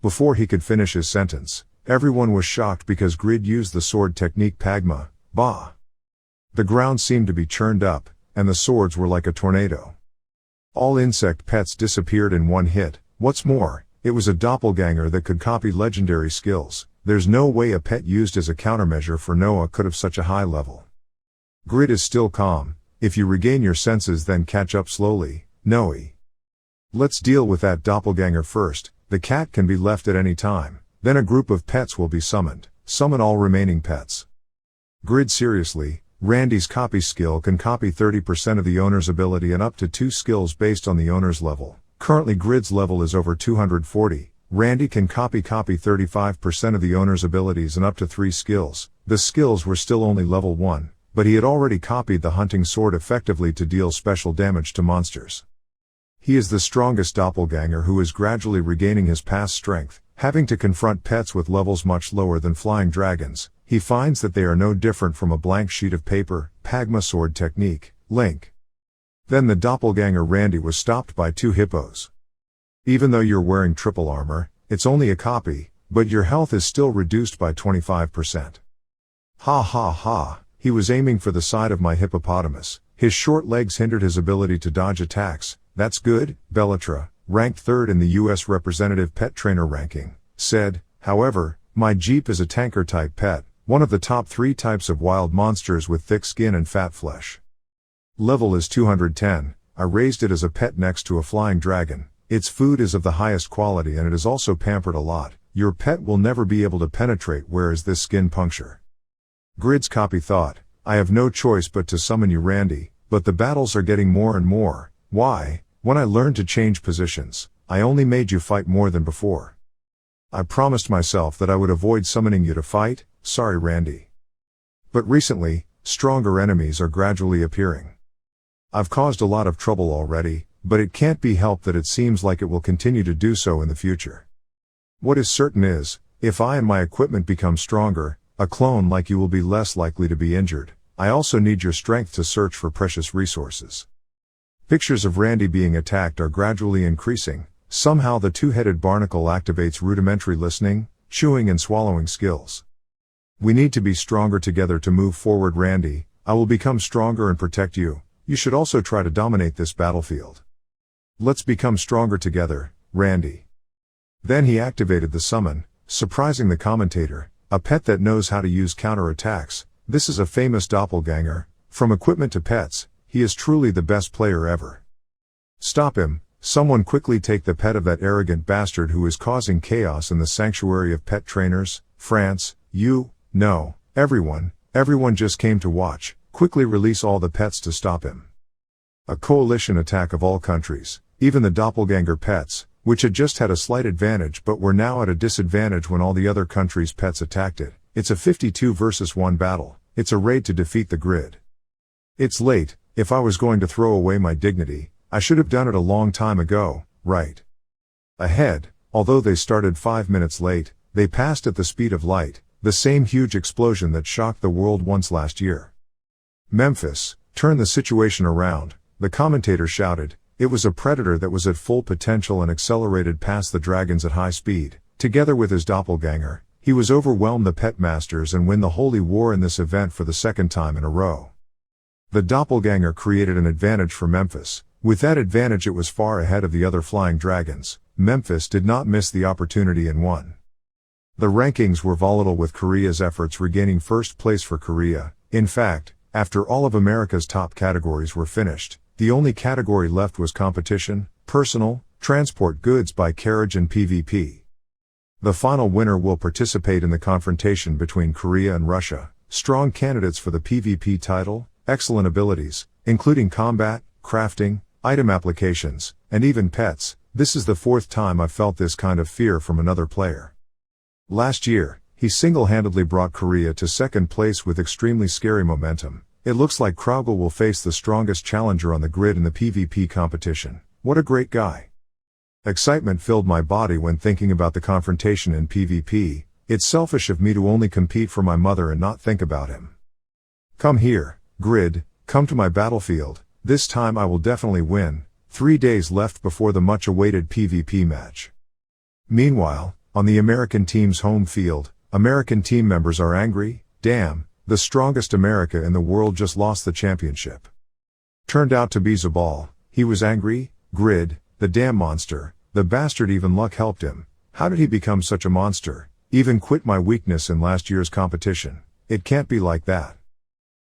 Before he could finish his sentence, everyone was shocked because Grid used the sword technique Pagma. Bah! The ground seemed to be churned up, and the swords were like a tornado. All insect pets disappeared in one hit. What's more, it was a doppelganger that could copy legendary skills. There's no way a pet used as a countermeasure for Noah could have such a high level. Grid is still calm. If you regain your senses then catch up slowly, Noe. Let's deal with that doppelganger first. The cat can be left at any time. Then a group of pets will be summoned. Summon all remaining pets. Grid seriously, Randy's copy skill can copy 30% of the owner's ability and up to 2 skills based on the owner's level. Currently Grid's level is over 240. Randy can copy 35% of the owner's abilities and up to 3 skills. The skills were still only level 1, but he had already copied the hunting sword effectively to deal special damage to monsters. He is the strongest doppelganger who is gradually regaining his past strength. Having to confront pets with levels much lower than flying dragons, he finds that they are no different from a blank sheet of paper. Pagma sword technique, Link. Then the doppelganger Randy was stopped by 2 hippos. Even though you're wearing triple armor, it's only a copy, but your health is still reduced by 25%. Ha, he was aiming for the side of my hippopotamus. His short legs hindered his ability to dodge attacks. That's good. Bellatra, ranked 3rd in the US representative pet trainer ranking, said, however, my Jeep is a tanker-type pet, one of the top 3 types of wild monsters with thick skin and fat flesh. Level is 210, I raised it as a pet next to a flying dragon. Its food is of the highest quality and it is also pampered a lot. Your pet will never be able to penetrate where is this skin puncture. Grid's copy thought, I have no choice but to summon you Randy, but the battles are getting more and more. Why? When I learned to change positions, I only made you fight more than before. I promised myself that I would avoid summoning you to fight, sorry Randy. But recently, stronger enemies are gradually appearing. I've caused a lot of trouble already, but it can't be helped that it seems like it will continue to do so in the future. What is certain is, if I and my equipment become stronger, a clone like you will be less likely to be injured. I also need your strength to search for precious resources. Pictures of Randy being attacked are gradually increasing. Somehow the 2-headed barnacle activates rudimentary listening, chewing and swallowing skills. We need to be stronger together to move forward Randy. I will become stronger and protect you. You should also try to dominate this battlefield. Let's become stronger together, Randy. Then he activated the summon, surprising the commentator, a pet that knows how to use counterattacks. This is a famous doppelganger. From equipment to pets, he is truly the best player ever. Stop him. Someone quickly take the pet of that arrogant bastard who is causing chaos in the sanctuary of pet trainers. France, no, everyone just came to watch. Quickly release all the pets to stop him. A coalition attack of all countries, even the doppelganger pets, which had just had a slight advantage but were now at a disadvantage when all the other countries' pets attacked it. It's a 52 versus 1 battle. It's a raid to defeat the Grid. It's late. If I was going to throw away my dignity, I should have done it a long time ago, right? Ahead, although they started 5 minutes late, they passed at the speed of light, the same huge explosion that shocked the world once last year. Memphis, turn the situation around, the commentator shouted. It was a predator that was at full potential and accelerated past the dragons at high speed. Together with his doppelganger, he was overwhelm the pet masters and win the holy war in this event for the second time in a row. The doppelganger created an advantage for Memphis. With that advantage it was far ahead of the other flying dragons. Memphis did not miss the opportunity and won. The rankings were volatile with Korea's efforts regaining first place for Korea. In fact, after all of America's top categories were finished, the only category left was competition, personal, transport goods by carriage and PvP. The final winner will participate in the confrontation between Korea and Russia. Strong candidates for the PvP title, excellent abilities, including combat, crafting, item applications, and even pets. This is the fourth time I've felt this kind of fear from another player. Last year, he single-handedly brought Korea to second place with extremely scary momentum. It looks like Kraugel will face the strongest challenger on the grid in the PvP competition. What a great guy. Excitement filled my body when thinking about the confrontation in PvP. It's selfish of me to only compete for my mother and not think about him. Come here, grid, come to my battlefield. This time I will definitely win. 3 days left before the much-awaited PvP match. Meanwhile, on the American team's home field, American team members are angry. Damn, the strongest America in the world just lost the championship. Turned out to be Zabal. He was angry. Grid, the damn monster, the bastard. Even luck helped him. How did he become such a monster? Even quit my weakness in last year's competition. It can't be like that.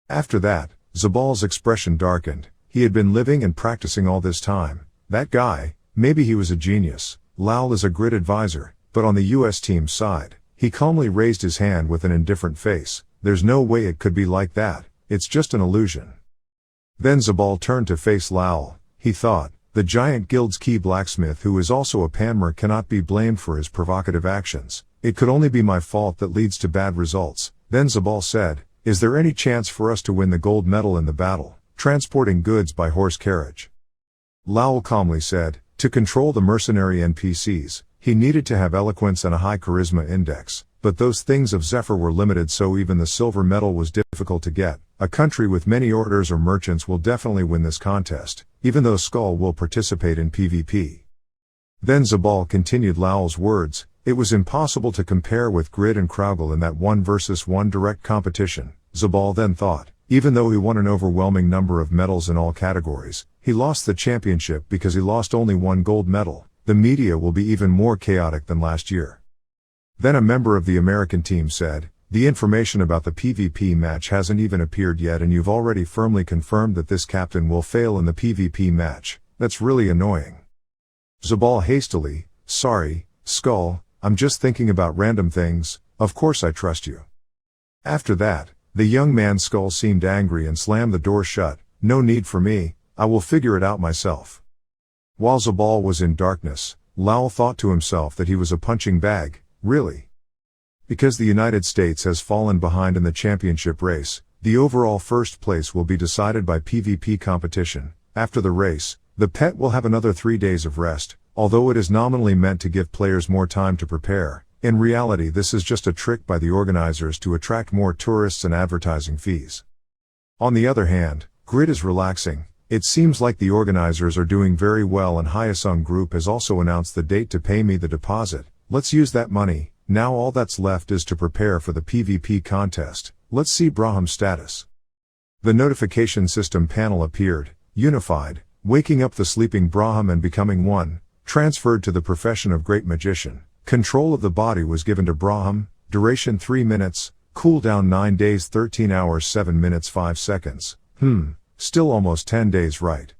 After that, Zabal's expression darkened. He had been living and practicing all this time. That guy, maybe he was a genius. Lal is a grid advisor, but on the US team's side, he calmly raised his hand with an indifferent face. There's no way it could be like that. It's just an illusion. Then Zabal turned to face Lal. He thought, the giant guild's key blacksmith, who is also a Panmer, cannot be blamed for his provocative actions. It could only be my fault that leads to bad results. Then Zabal said, is there any chance for us to win the gold medal in the battle, transporting goods by horse carriage? Lal calmly said, to control the mercenary NPCs, he needed to have eloquence and a high charisma index, but those things of Zephyr were limited, so even the silver medal was difficult to get. A country with many orders or merchants will definitely win this contest, even though Skull will participate in PvP. Then Zabal continued Lal's words, it was impossible to compare with Grid and Kraugel in that 1 versus 1 direct competition. Zabal then thought, even though he won an overwhelming number of medals in all categories, he lost the championship because he lost only 1 gold medal. The media will be even more chaotic than last year. Then a member of the American team said, the information about the PvP match hasn't even appeared yet and you've already firmly confirmed that this captain will fail in the PvP match. That's really annoying. Zabal hastily, sorry, Skull, I'm just thinking about random things. Of course I trust you. After that, the young man Skull seemed angry and slammed the door shut. No need for me, I will figure it out myself. While Zabal was in darkness, Lal thought to himself that he was a punching bag. Really? Because the United States has fallen behind in the championship race, the overall first place will be decided by PvP competition. After the race, the pet will have another 3 days of rest. Although it is nominally meant to give players more time to prepare, in reality this is just a trick by the organizers to attract more tourists and advertising fees. On the other hand, Grid is relaxing. It seems like the organizers are doing very well and Hyosung Group has also announced the date to pay me the deposit. Let's use that money. Now all that's left is to prepare for the PvP contest. Let's see Braham's status. The notification system panel appeared, unified, waking up the sleeping Braham and becoming one, transferred to the profession of great magician. Control of the body was given to Braham, duration 3 minutes, cooldown 9 days 13 hours 7 minutes 5 seconds. Still almost 10 days, right?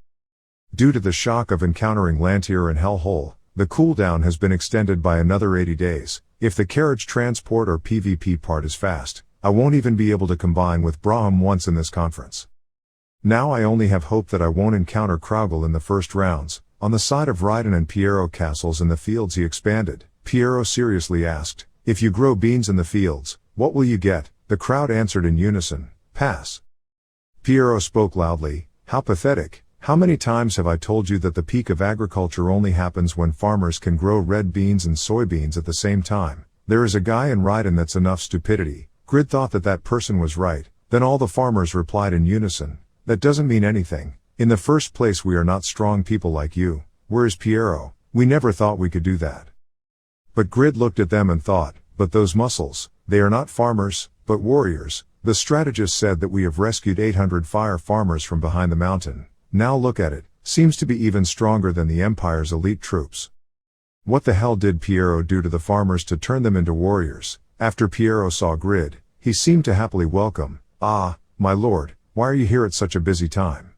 Due to the shock of encountering Lantier and Hellhole, the cooldown has been extended by another 80 days. If the carriage transport or PvP part is fast, I won't even be able to combine with Braham once in this conference. Now I only have hope that I won't encounter Kraugel in the first rounds. On the side of Raiden and Piero castles in the fields he expanded. Piero seriously asked, if you grow beans in the fields, what will you get? The crowd answered in unison, pass. Piero spoke loudly, how pathetic. How many times have I told you that the peak of agriculture only happens when farmers can grow red beans and soybeans at the same time? There is a guy in Raiden that's enough stupidity. Grid thought that that person was right. Then all the farmers replied in unison, that doesn't mean anything. In the first place, we are not strong people like you. Where is Piero? We never thought we could do that. But Grid looked at them and thought, but those muscles, they are not farmers, but warriors. The strategist said that we have rescued 800 fire farmers from behind the mountain. Now look at it, seems to be even stronger than the Empire's elite troops. What the hell did Piero do to the farmers to turn them into warriors? After Piero saw Grid, he seemed to happily welcome. Ah, my lord, why are you here at such a busy time?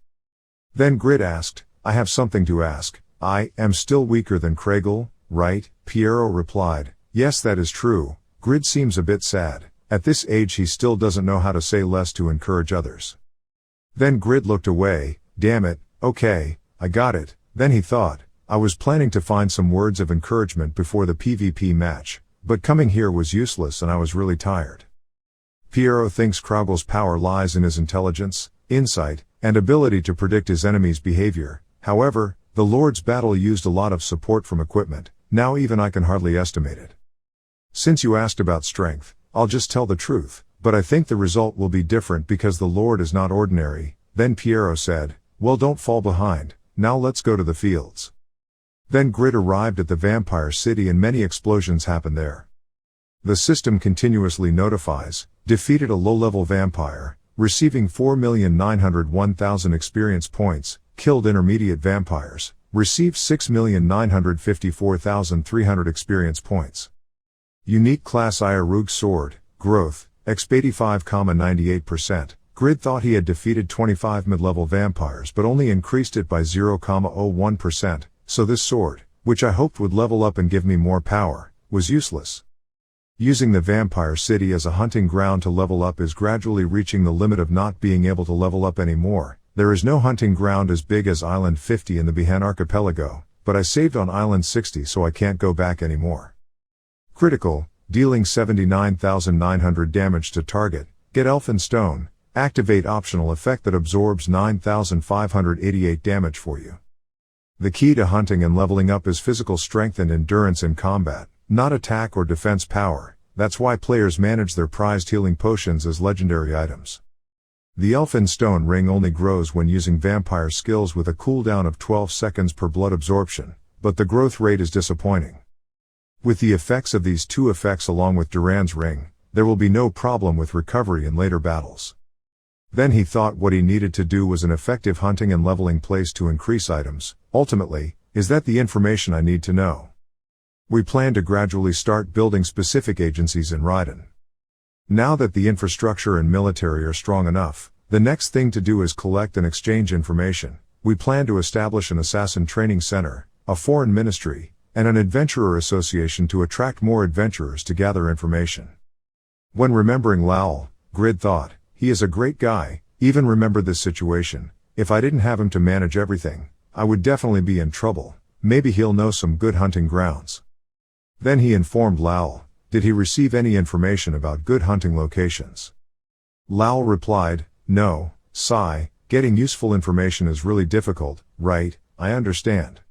Then Grid asked, I have something to ask. I am still weaker than Craigle, right? Piero replied, yes, that is true. Grid seems a bit sad. At this age he still doesn't know how to say less to encourage others. Then Grid looked away. Damn it, okay, I got it. Then he thought, I was planning to find some words of encouragement before the PvP match, but coming here was useless and I was really tired. Piero thinks Kraugle's power lies in his intelligence, insight, and ability to predict his enemy's behavior. However, the Lord's battle used a lot of support from equipment. Now even I can hardly estimate it. Since you asked about strength, I'll just tell the truth, but I think the result will be different because the Lord is not ordinary. Then Piero said, well, don't fall behind, now let's go to the fields. Then Grid arrived at the vampire city and many explosions happened there. The system continuously notifies, defeated a low-level vampire, receiving 4,901,000 experience points, killed intermediate vampires, received 6,954,300 experience points. Unique class Iarug sword, growth, exp 85,98%. Grid thought he had defeated 25 mid-level vampires but only increased it by 0,01%, so this sword, which I hoped would level up and give me more power, was useless. Using the vampire city as a hunting ground to level up is gradually reaching the limit of not being able to level up anymore. There is no hunting ground as big as Island 50 in the Bihan Archipelago, but I saved on Island 60 so I can't go back anymore. Critical, dealing 79,900 damage to target, get Elfin Stone, activate optional effect that absorbs 9,588 damage for you. The key to hunting and leveling up is physical strength and endurance in combat, not attack or defense power. That's why players manage their prized healing potions as legendary items. The Elfin Stone ring only grows when using vampire skills with a cooldown of 12 seconds per blood absorption, but the growth rate is disappointing. With the effects of these two effects along with Duran's ring, there will be no problem with recovery in later battles. Then he thought what he needed to do was an effective hunting and leveling place to increase items. Ultimately, is that the information I need to know? We plan to gradually start building specific agencies in Raiden. Now that the infrastructure and military are strong enough, the next thing to do is collect and exchange information. We plan to establish an assassin training center, a foreign ministry, and an adventurer association to attract more adventurers to gather information. When remembering Lowell, Grid thought, he is a great guy. Even remember this situation, if I didn't have him to manage everything, I would definitely be in trouble. Maybe he'll know some good hunting grounds. Then he informed Lowell, did he receive any information about good hunting locations? Lowell replied, no, sigh, getting useful information is really difficult, right, I understand.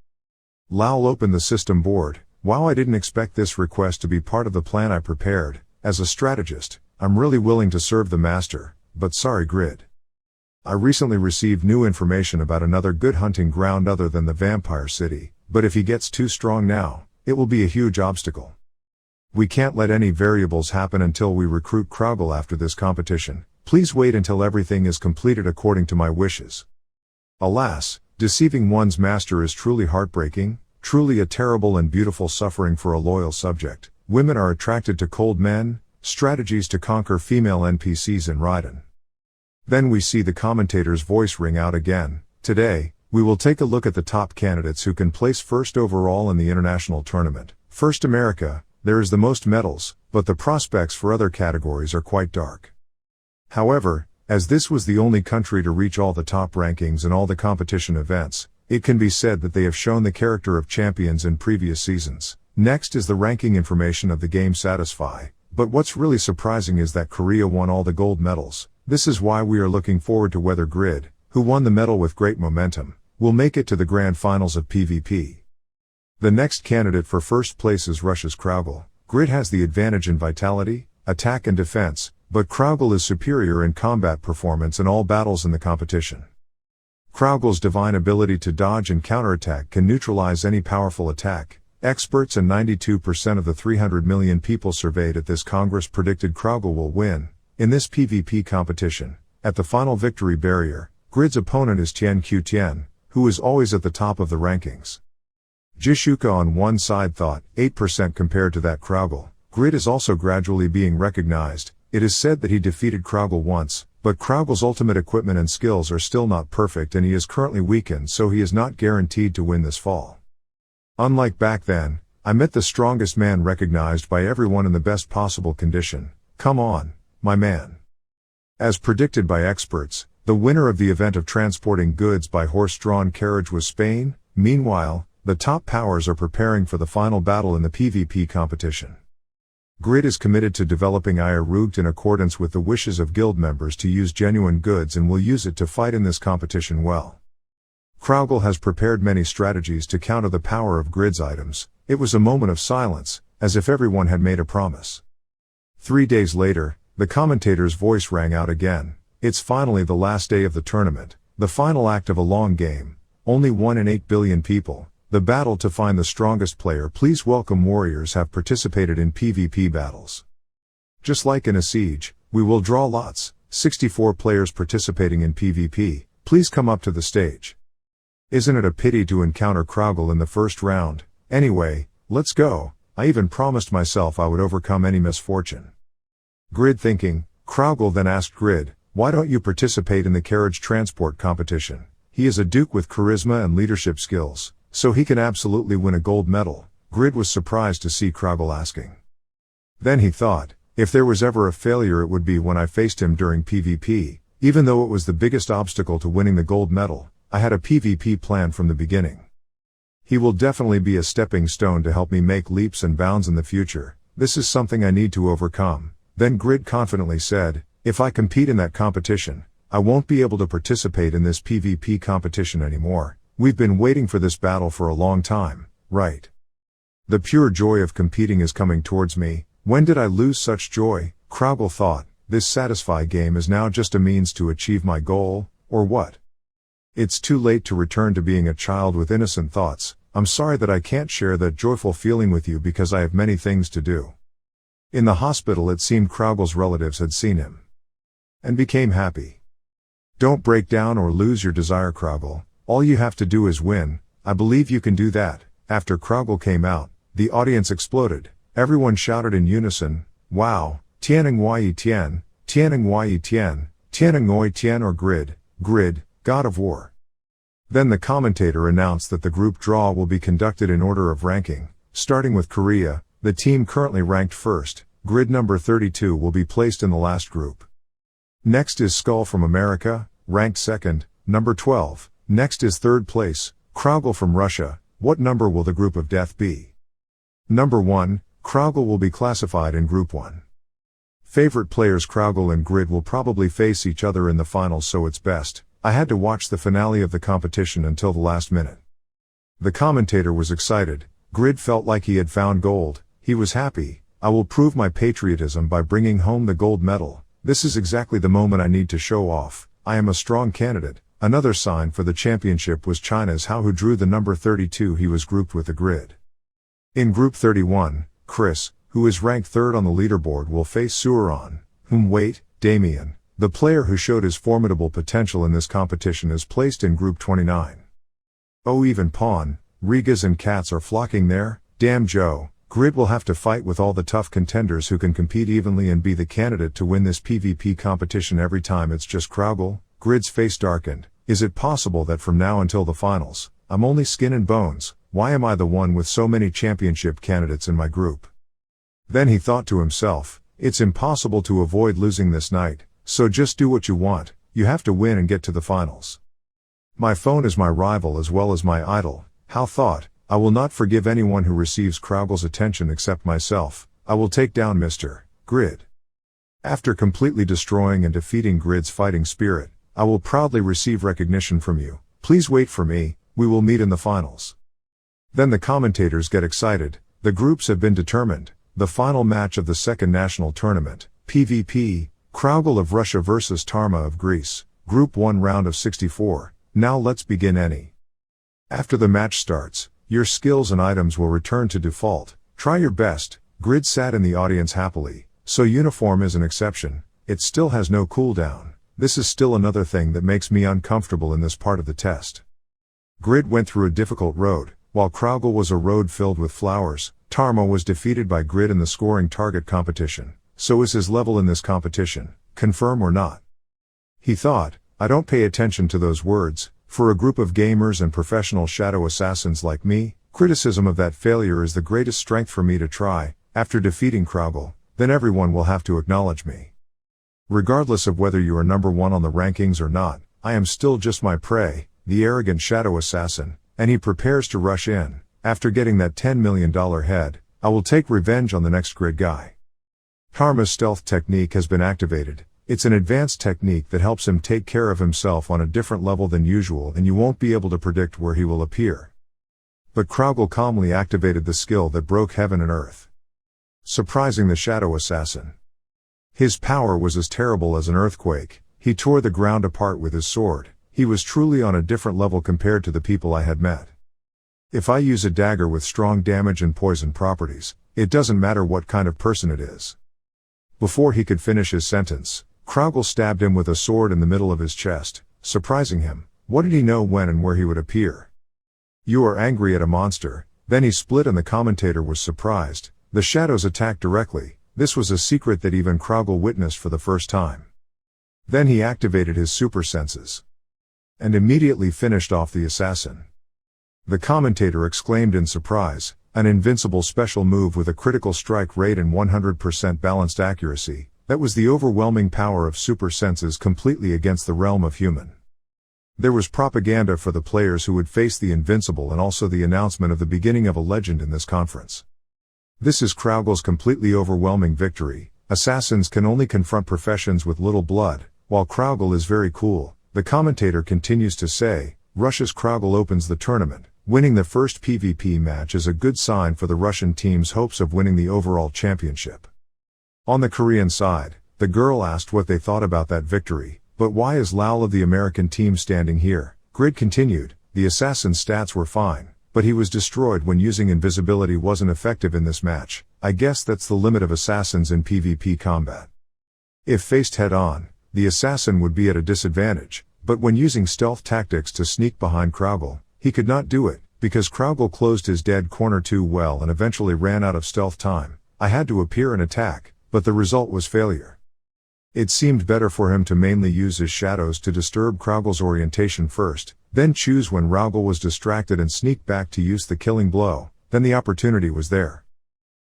Lowell opened the system board. Wow, I didn't expect this request to be part of the plan I prepared. As a strategist, I'm really willing to serve the master, but sorry Grid. I recently received new information about another good hunting ground other than the vampire city, but if he gets too strong now, it will be a huge obstacle. We can't let any variables happen until we recruit Kraugle after this competition. Please wait until everything is completed according to my wishes. Alas, deceiving one's master is truly heartbreaking, truly a terrible and beautiful suffering for a loyal subject. Women are attracted to cold men, strategies to conquer female NPCs in Raiden. Then we see the commentator's voice ring out again. Today, we will take a look at the top candidates who can place first overall in the international tournament. First America, there is the most medals, but the prospects for other categories are quite dark. However, as this was the only country to reach all the top rankings in all the competition events, it can be said that they have shown the character of champions in previous seasons. Next is the ranking information of the game Satisfy, but what's really surprising is that Korea won all the gold medals. This is why we are looking forward to whether Grid, who won the medal with great momentum, will make it to the grand finals of PvP. The next candidate for first place is Russia's Kraugle. Grid has the advantage in vitality, attack and defense, but Kraugle is superior in combat performance in all battles in the competition. Kraugel's divine ability to dodge and counterattack can neutralize any powerful attack. Experts and 92% of the 300 million people surveyed at this Congress predicted Kraugel will win. In this PvP competition, at the final victory barrier, Grid's opponent is Tien Q Tien, who is always at the top of the rankings. Jishuka on one side thought, 8% compared to that Kraugel. Grid is also gradually being recognized. It is said that he defeated Kraugel once, but Kraugel's ultimate equipment and skills are still not perfect and he is currently weakened, so he is not guaranteed to win this fall. Unlike back then, I met the strongest man recognized by everyone in the best possible condition. Come on, my man. As predicted by experts, the winner of the event of transporting goods by horse-drawn carriage was Spain. Meanwhile, the top powers are preparing for the final battle in the PvP competition. Grid is committed to developing Iarugd in accordance with the wishes of guild members to use genuine goods and will use it to fight in this competition well. Kraugel has prepared many strategies to counter the power of Grid's items. It was a moment of silence, as if everyone had made a promise. 3 days later, the commentator's voice rang out again. It's finally the last day of the tournament, the final act of a long game. Only 1 in 8 billion people. The battle to find the strongest player. Please welcome warriors have participated in PvP battles. Just like in a siege, we will draw lots. 64 players participating in PvP. Please come up to the stage. Isn't it a pity to encounter Kraugel in the first round? Anyway, let's go. I even promised myself I would overcome any misfortune. Grid thinking. Kraugel then asked Grid, why don't you participate in the carriage transport competition? He is a duke with charisma and leadership skills, so he can absolutely win a gold medal. Grid was surprised to see Kraugel asking. Then he thought, if there was ever a failure it would be when I faced him during PvP. Even though it was the biggest obstacle to winning the gold medal, I had a PvP plan from the beginning. He will definitely be a stepping stone to help me make leaps and bounds in the future. This is something I need to overcome. Then Grid confidently said, if I compete in that competition, I won't be able to participate in this PvP competition anymore. We've been waiting for this battle for a long time, right? The pure joy of competing is coming towards me. When did I lose such joy? Kraugel thought, this satisfy game is now just a means to achieve my goal, or what? It's too late to return to being a child with innocent thoughts. I'm sorry that I can't share that joyful feeling with you because I have many things to do. In the hospital it seemed Kraugel's relatives had seen him and became happy. Don't break down or lose your desire, Kraugel. All you have to do is win. I believe you can do that. After Kraugel came out, the audience exploded. Everyone shouted in unison, wow, Tianhwa Yi Tian, Tianhwa Yi Tian, Tianhwa Tian or Grid, God of War. Then the commentator announced that the group draw will be conducted in order of ranking, starting with Korea. The team currently ranked first, Grid number 32 will be placed in the last group. Next is Skull from America, ranked second, number 12. Next is third place, Kraugel from Russia. What number will the group of death be? Number 1, Kraugel will be classified in group 1. Favorite players Kraugel and Grid will probably face each other in the finals, so it's best. I had to watch the finale of the competition until the last minute. The commentator was excited. Grid felt like he had found gold. He was happy. I will prove my patriotism by bringing home the gold medal. This is exactly the moment I need to show off. I am a strong candidate. Another sign for the championship was China's Hao, who drew the number 32. He was grouped with the Grid. In group 31, Chris, who is ranked third on the leaderboard, will face Suoran, Damien, the player who showed his formidable potential in this competition, is placed in group 29. Oh, even Pawn, Rigas and Cats are flocking there. Damn Joe, Grid will have to fight with all the tough contenders who can compete evenly and be the candidate to win this PvP competition every time. It's just Kraugel. Grid's face darkened. Is it possible that from now until the finals, I'm only skin and bones? Why am I the one with so many championship candidates in my group? Then he thought to himself, it's impossible to avoid losing this night, so just do what you want. You have to win and get to the finals. My phone is my rival as well as my idol. Hao thought, I will not forgive anyone who receives Kraugel's attention except myself. I will take down Mr. Grid. After completely destroying and defeating Grid's fighting spirit, I will proudly receive recognition from you. Please wait for me, we will meet in the finals. Then the commentators get excited. The groups have been determined. The final match of the second national tournament, PvP, Kraugel of Russia vs Tarma of Greece, Group 1 round of 64. Now let's begin any. After the match starts, your skills and items will return to default. Try your best. Grid sat in the audience happily, so uniform is an exception. It still has no cooldown. This is still another thing that makes me uncomfortable in this part of the test. Grid went through a difficult road, while Kraugle was a road filled with flowers. STmanhwa was defeated by Grid in the scoring target competition. So is his level in this competition, confirm or not? He thought, I don't pay attention to those words. For a group of gamers and professional shadow assassins like me, criticism of that failure is the greatest strength for me to try. After defeating Kraugle, then everyone will have to acknowledge me. Regardless of whether you are number one on the rankings or not, I am still just my prey, the arrogant shadow assassin, and he prepares to rush in. After getting that $10 million head, I will take revenge on the next Grid guy. STmanhwa's stealth technique has been activated. It's an advanced technique that helps him take care of himself on a different level than usual, and you won't be able to predict where he will appear. But Kraugle calmly activated the skill that broke heaven and earth, surprising the shadow assassin. His power was as terrible as an earthquake. He tore the ground apart with his sword. He was truly on a different level compared to the people I had met. If I use a dagger with strong damage and poison properties, it doesn't matter what kind of person it is. Before he could finish his sentence, Kraugle stabbed him with a sword in the middle of his chest, surprising him. What did he know when and where he would appear? You are angry at a monster. Then he split and the commentator was surprised. The shadows attacked directly. This was a secret that even Kraugle witnessed for the first time. Then he activated his super senses and immediately finished off the assassin. The commentator exclaimed in surprise, an invincible special move with a critical strike rate and 100% balanced accuracy. That was the overwhelming power of super senses completely against the realm of human. There was propaganda for the players who would face the invincible and also the announcement of the beginning of a legend in this conference. This is Kraugle's completely overwhelming victory. Assassins can only confront professions with little blood, while Kraugle is very cool. The commentator continues to say, Russia's Kraugle opens the tournament. Winning the first PvP match is a good sign for the Russian team's hopes of winning the overall championship. On the Korean side, the girl asked what they thought about that victory. But why is Lal of the American team standing here? Grid continued, the assassin's stats were fine, but he was destroyed when using invisibility wasn't effective in this match. I guess that's the limit of assassins in PvP combat. If faced head-on, the assassin would be at a disadvantage, but when using stealth tactics to sneak behind Kraugle, he could not do it, because Kraugle closed his dead corner too well and eventually ran out of stealth time. I had to appear and attack, but the result was failure. It seemed better for him to mainly use his shadows to disturb Kraugle's orientation first, then choose when Kraugle was distracted and sneak back to use the killing blow. Then the opportunity was there.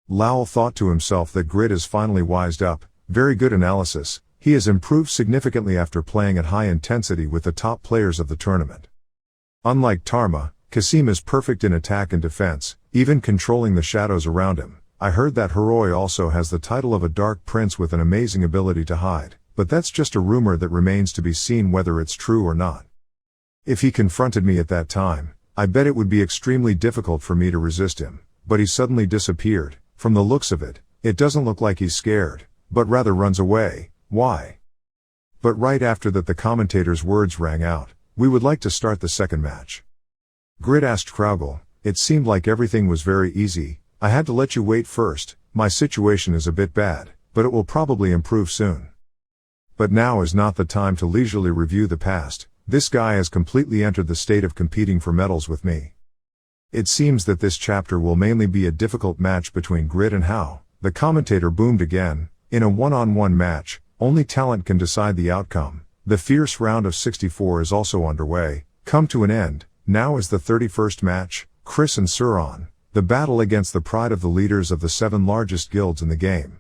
Lal thought to himself that Grid is finally wised up. Very good analysis. He has improved significantly after playing at high intensity with the top players of the tournament. Unlike STmanhwa, Kasim is perfect in attack and defense, even controlling the shadows around him. I heard that Heroi also has the title of a dark prince with an amazing ability to hide, but that's just a rumor that remains to be seen whether it's true or not. If he confronted me at that time, I bet it would be extremely difficult for me to resist him, but he suddenly disappeared. From the looks of it, it doesn't look like he's scared, but rather runs away. Why? But right after that the commentator's words rang out, we would like to start the second match. Grid asked Kraugle, it seemed like everything was very easy. I had to let you wait first. My situation is a bit bad, but it will probably improve soon. But now is not the time to leisurely review the past. This guy has completely entered the state of competing for medals with me. It seems that this chapter will mainly be a difficult match between Grid and How. The commentator boomed again. In a one-on-one match, only talent can decide the outcome. The fierce round of 64 is also underway. Come to an end. Now is the 31st match, Chris and Suron. The battle against the pride of the leaders of the 7 largest guilds in the game.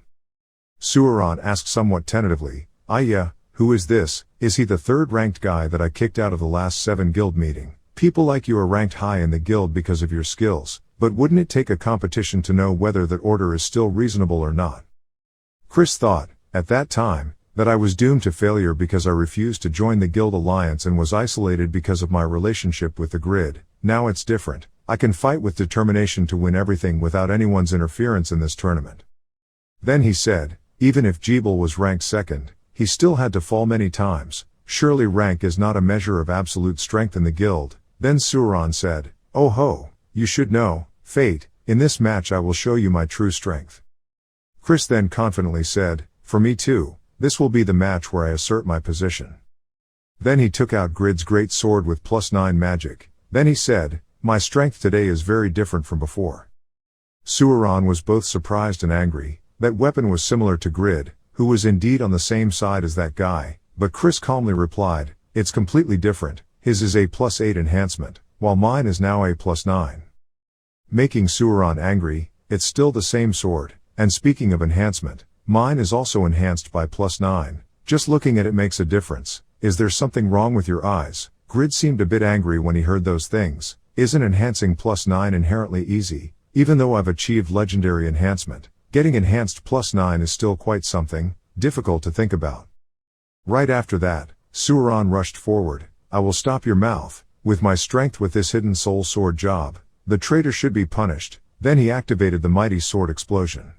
Suron asked somewhat tentatively, yeah, who is this? Is he the 3rd-ranked guy that I kicked out of the last 7 guild meeting? People like you are ranked high in the guild because of your skills, but wouldn't it take a competition to know whether that order is still reasonable or not? Chris thought, at that time, that I was doomed to failure because I refused to join the guild alliance and was isolated because of my relationship with the Grid. Now it's different. I can fight with determination to win everything without anyone's interference in this tournament. Then he said, even if Jeeble was ranked 2nd, he still had to fall many times. surely rank is not a measure of absolute strength in the guild. Then Suran said, "Oh ho, you should know, Fate, in this match I will show you my true strength." Chris then confidently said, "For me too, this will be the match where I assert my position." Then he took out Grid's great sword with +9 magic. Then he said, "My strength today is very different from before." Suran was both surprised and angry. That weapon was similar to Grid, who was indeed on the same side as that guy, but Chris calmly replied, "It's completely different, his is a +8 enhancement, while mine is now a +9. Making Suran angry, "It's still the same sword, and speaking of enhancement, mine is also enhanced by +9, just looking at it makes a difference. Is there something wrong with your eyes?" Grid seemed a bit angry when he heard those things. "Isn't enhancing +9 inherently easy? Even though I've achieved legendary enhancement, getting enhanced +9 is still quite something, difficult to think about." Right after that, Suran rushed forward. "I will stop your mouth, with my strength with this hidden soul sword job. The traitor should be punished." Then he activated the mighty sword explosion.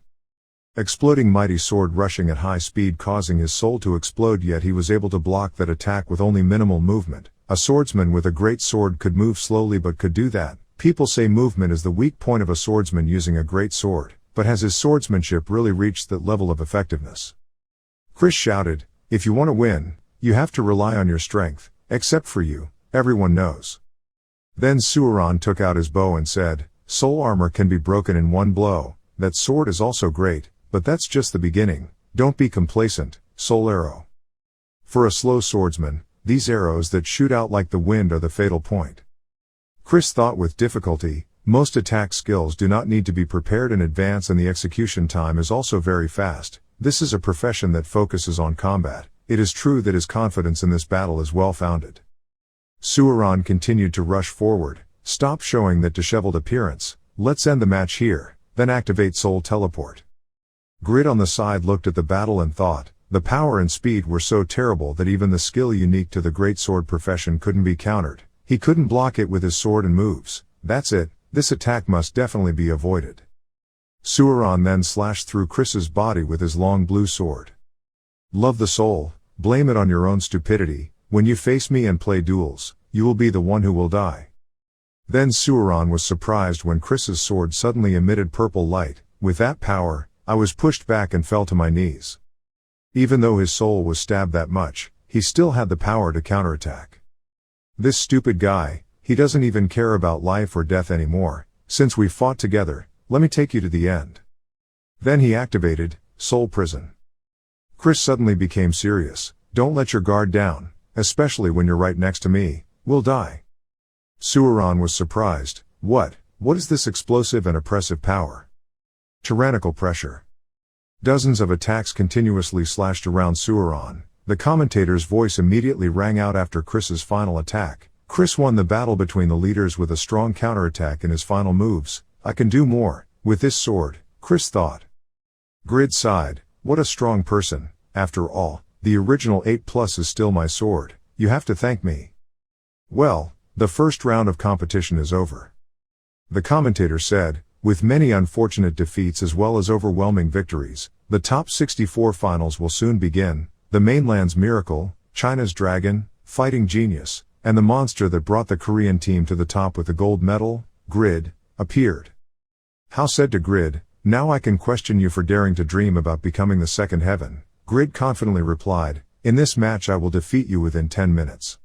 Exploding mighty sword rushing at high speed causing his soul to explode, yet he was able to block that attack with only minimal movement. A swordsman with a great sword could move slowly but could do that. People say movement is the weak point of a swordsman using a great sword, but has his swordsmanship really reached that level of effectiveness? Chris shouted, "If you want to win, you have to rely on your strength, except for you, everyone knows." Then Suran took out his bow and said, "Soul armor can be broken in one blow, that sword is also great, but that's just the beginning, don't be complacent, soul arrow." For a slow swordsman, these arrows that shoot out like the wind are the fatal point. Chris thought with difficulty, most attack skills do not need to be prepared in advance and the execution time is also very fast. This is a profession that focuses on combat. It is true that his confidence in this battle is well founded. Suran continued to rush forward. "Stop showing that disheveled appearance, let's end the match here, then activate soul teleport." Grid on the side looked at the battle and thought, the power and speed were so terrible that even the skill unique to the great sword profession couldn't be countered. He couldn't block it with his sword and moves. That's it, this attack must definitely be avoided. Suran then slashed through Chris's body with his long blue sword. "Love the soul, blame it on your own stupidity. When you face me and play duels, you will be the one who will die." Then Suran was surprised when Chris's sword suddenly emitted purple light. "With that power, I was pushed back and fell to my knees." Even though his soul was stabbed that much, he still had the power to counterattack. "This stupid guy, he doesn't even care about life or death anymore. Since we fought together, let me take you to the end." Then he activated Soul Prison. Chris suddenly became serious. "Don't let your guard down, especially when you're right next to me, we'll die." Suran was surprised. What is this explosive and oppressive power?" Tyrannical pressure. Dozens of attacks continuously slashed around Suran. The commentator's voice immediately rang out after Chris's final attack. Chris won the battle between the leaders with a strong counterattack in his final moves. "I can do more with this sword," Chris thought. Grid sighed, "What a strong person. After all, the original 8+ is still my sword. You have to thank me." Well, the first round of competition is over. The commentator said, "With many unfortunate defeats as well as overwhelming victories, the top 64 finals will soon begin. The mainland's miracle, China's dragon, fighting genius, and the monster that brought the Korean team to the top with the gold medal, Grid, appeared." How said to Grid, "Now I can question you for daring to dream about becoming the second heaven." Grid confidently replied, "In this match I will defeat you within 10 minutes.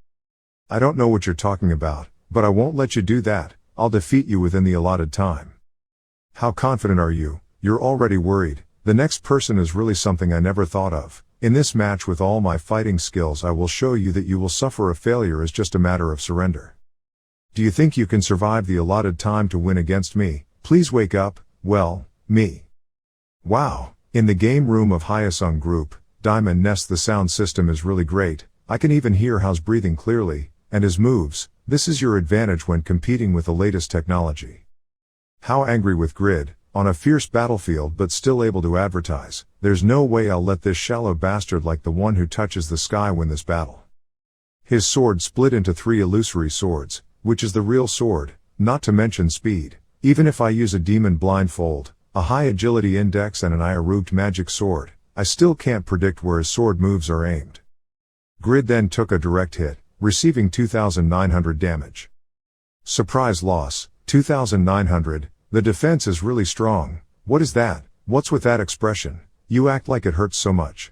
I don't know what you're talking about, but I won't let you do that. I'll defeat you within the allotted time." How confident are you? You're already worried. The next person is really something I never thought of. In this match with all my fighting skills I will show you that you will suffer a failure as just a matter of surrender. Do you think you can survive the allotted time to win against me? Please wake up. Well, me. Wow. In the game room of Hyosung Group, Diamond Nest the sound system is really great. I can even hear Hao's breathing clearly, and his moves. This is your advantage when competing with the latest technology. Hao angry with Grid, on a fierce battlefield but still able to advertise, "There's no way I'll let this shallow bastard like the one who touches the sky win this battle." His sword split into 3 illusory swords, which is the real sword, not to mention speed. Even if I use a demon blindfold, a high agility index and an Iaruged magic sword, I still can't predict where his sword moves are aimed. Grid then took a direct hit, receiving 2,900 damage. Surprise loss, 2,900, the defense is really strong. What is that? What's with that expression? You act like it hurts so much.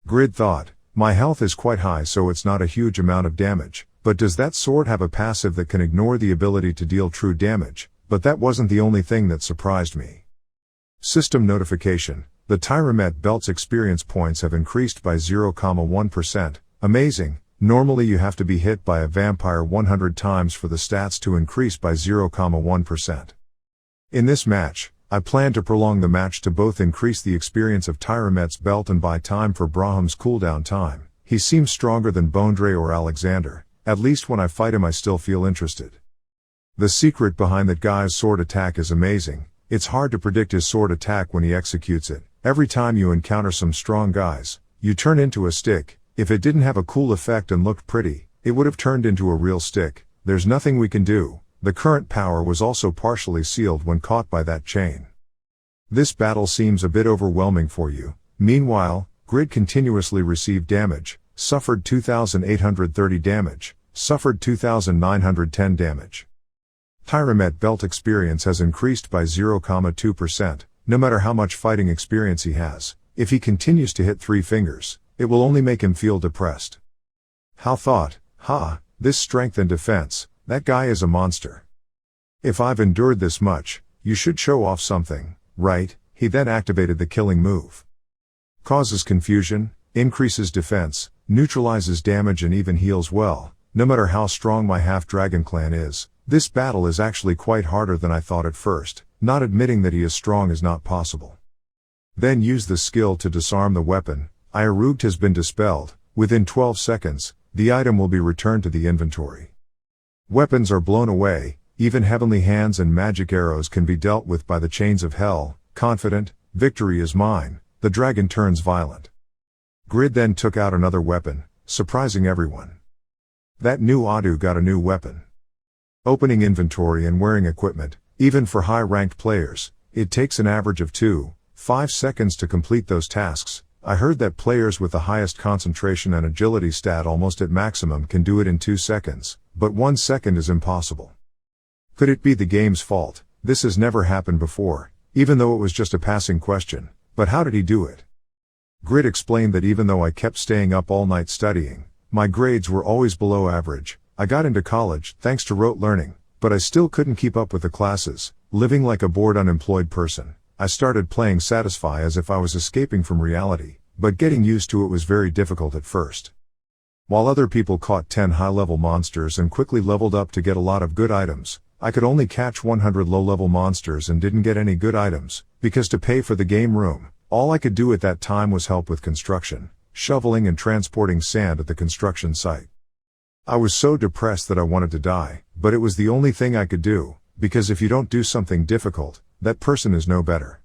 Grid thought, my health is quite high so it's not a huge amount of damage, but does that sword have a passive that can ignore the ability to deal true damage? But that wasn't the only thing that surprised me. System notification, the Tyramet belt's experience points have increased by 0,1%, amazing. Normally you have to be hit by a vampire 100 times for the stats to increase by 0,1%. In this match, I plan to prolong the match to both increase the experience of Tyramet's belt and buy time for Braham's cooldown time. He seems stronger than Bondre or Alexander, at least when I fight him I still feel interested. The secret behind that guy's sword attack is amazing. It's hard to predict his sword attack when he executes it. Every time you encounter some strong guys, you turn into a stick. If it didn't have a cool effect and looked pretty, it would have turned into a real stick. There's nothing we can do. The current power was also partially sealed when caught by that chain. This battle seems a bit overwhelming for you. Meanwhile, Grid continuously received damage, suffered 2,830 damage, suffered 2,910 damage. Tyramet belt experience has increased by 0,2%, no matter how much fighting experience he has. If he continues to hit 3 fingers, it will only make him feel depressed. How thought, this strength and defense, that guy is a monster. If I've endured this much, you should show off something, right? He then activated the killing move. Causes confusion, increases defense, neutralizes damage and even heals well. No matter how strong my half-dragon clan is, this battle is actually quite harder than I thought at first. Not admitting that he is strong is not possible. Then use the skill to disarm the weapon. Irugt has been dispelled. Within 12 seconds, the item will be returned to the inventory. Weapons are blown away, even heavenly hands and magic arrows can be dealt with by the chains of hell. Confident, victory is mine, the dragon turns violent. Grid then took out another weapon, surprising everyone. That new Adu got a new weapon. Opening inventory and wearing equipment, even for high-ranked players, it takes an average of 2-5 seconds to complete those tasks. I heard that players with the highest concentration and agility stat almost at maximum can do it in 2 seconds, but 1 second is impossible. Could it be the game's fault? This has never happened before, even though it was just a passing question. But how did he do it? Grid explained that even though I kept staying up all night studying, my grades were always below average. I got into college, thanks to rote learning, but I still couldn't keep up with the classes. Living like a bored unemployed person, I started playing Satisfy as if I was escaping from reality, but getting used to it was very difficult at first. While other people caught 10 high-level monsters and quickly leveled up to get a lot of good items, I could only catch 100 low-level monsters and didn't get any good items, because to pay for the game room, all I could do at that time was help with construction, shoveling and transporting sand at the construction site. I was so depressed that I wanted to die, but it was the only thing I could do, because if you don't do something difficult, that person is no better.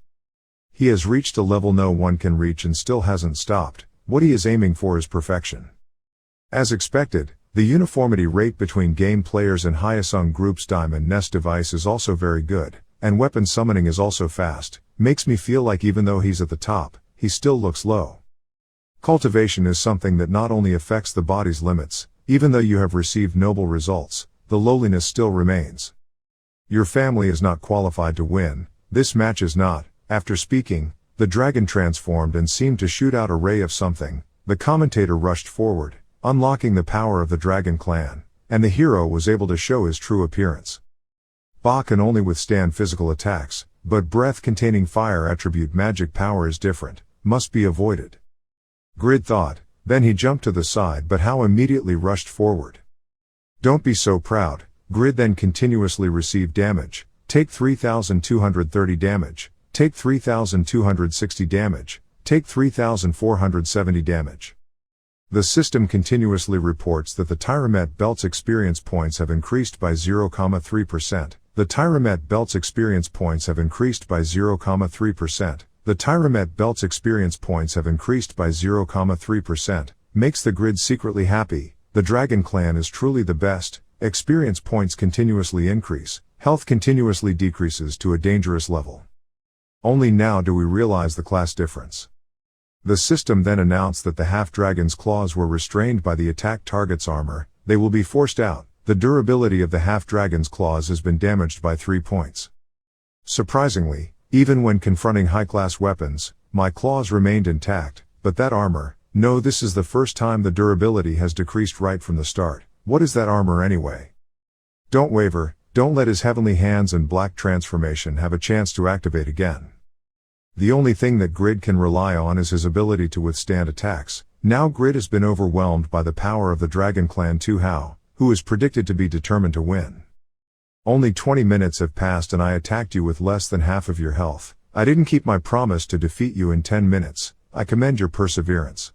He has reached a level no one can reach and still hasn't stopped. What he is aiming for is perfection. As expected, the uniformity rate between game players and Hyosung Group's Diamond Nest device is also very good, and weapon summoning is also fast. Makes me feel like even though he's at the top, he still looks low. Cultivation is something that not only affects the body's limits, even though you have received noble results, the lowliness still remains. Your family is not qualified to win, this match is not. After speaking, the dragon transformed and seemed to shoot out a ray of something. The commentator rushed forward, unlocking the power of the dragon clan, and the hero was able to show his true appearance. Ba can only withstand physical attacks, but breath-containing fire attribute magic power is different, must be avoided. Grid thought, then he jumped to the side but How immediately rushed forward. Don't be so proud. Grid then continuously received damage, take 3,230 damage, take 3,260 damage, take 3,470 damage. The system continuously reports that the Tyramet belt's experience points have increased by 0,3%. The Tyramet belt's experience points have increased by 0,3%. The Tyramet belt's experience points have increased by 0,3%. Makes the Grid secretly happy. The Dragon Clan is truly the best. Experience points continuously increase. Health continuously decreases to a dangerous level. Only now do we realize the class difference. The system then announced that the half-dragon's claws were restrained by the attack target's armor. They will be forced out. The durability of the half-dragon's claws has been damaged by 3 points. Surprisingly, even when confronting high-class weapons, my claws remained intact, but that armor, no, this is the first time the durability has decreased right from the start. What is that armor anyway? Don't waver, don't let his heavenly hands and black transformation have a chance to activate again. The only thing that Grid can rely on is his ability to withstand attacks. Now Grid has been overwhelmed by the power of the Dragon Clan 2 How, who is predicted to be determined to win. Only 20 minutes have passed and I attacked you with less than half of your health. I didn't keep my promise to defeat you in 10 minutes. I commend your perseverance.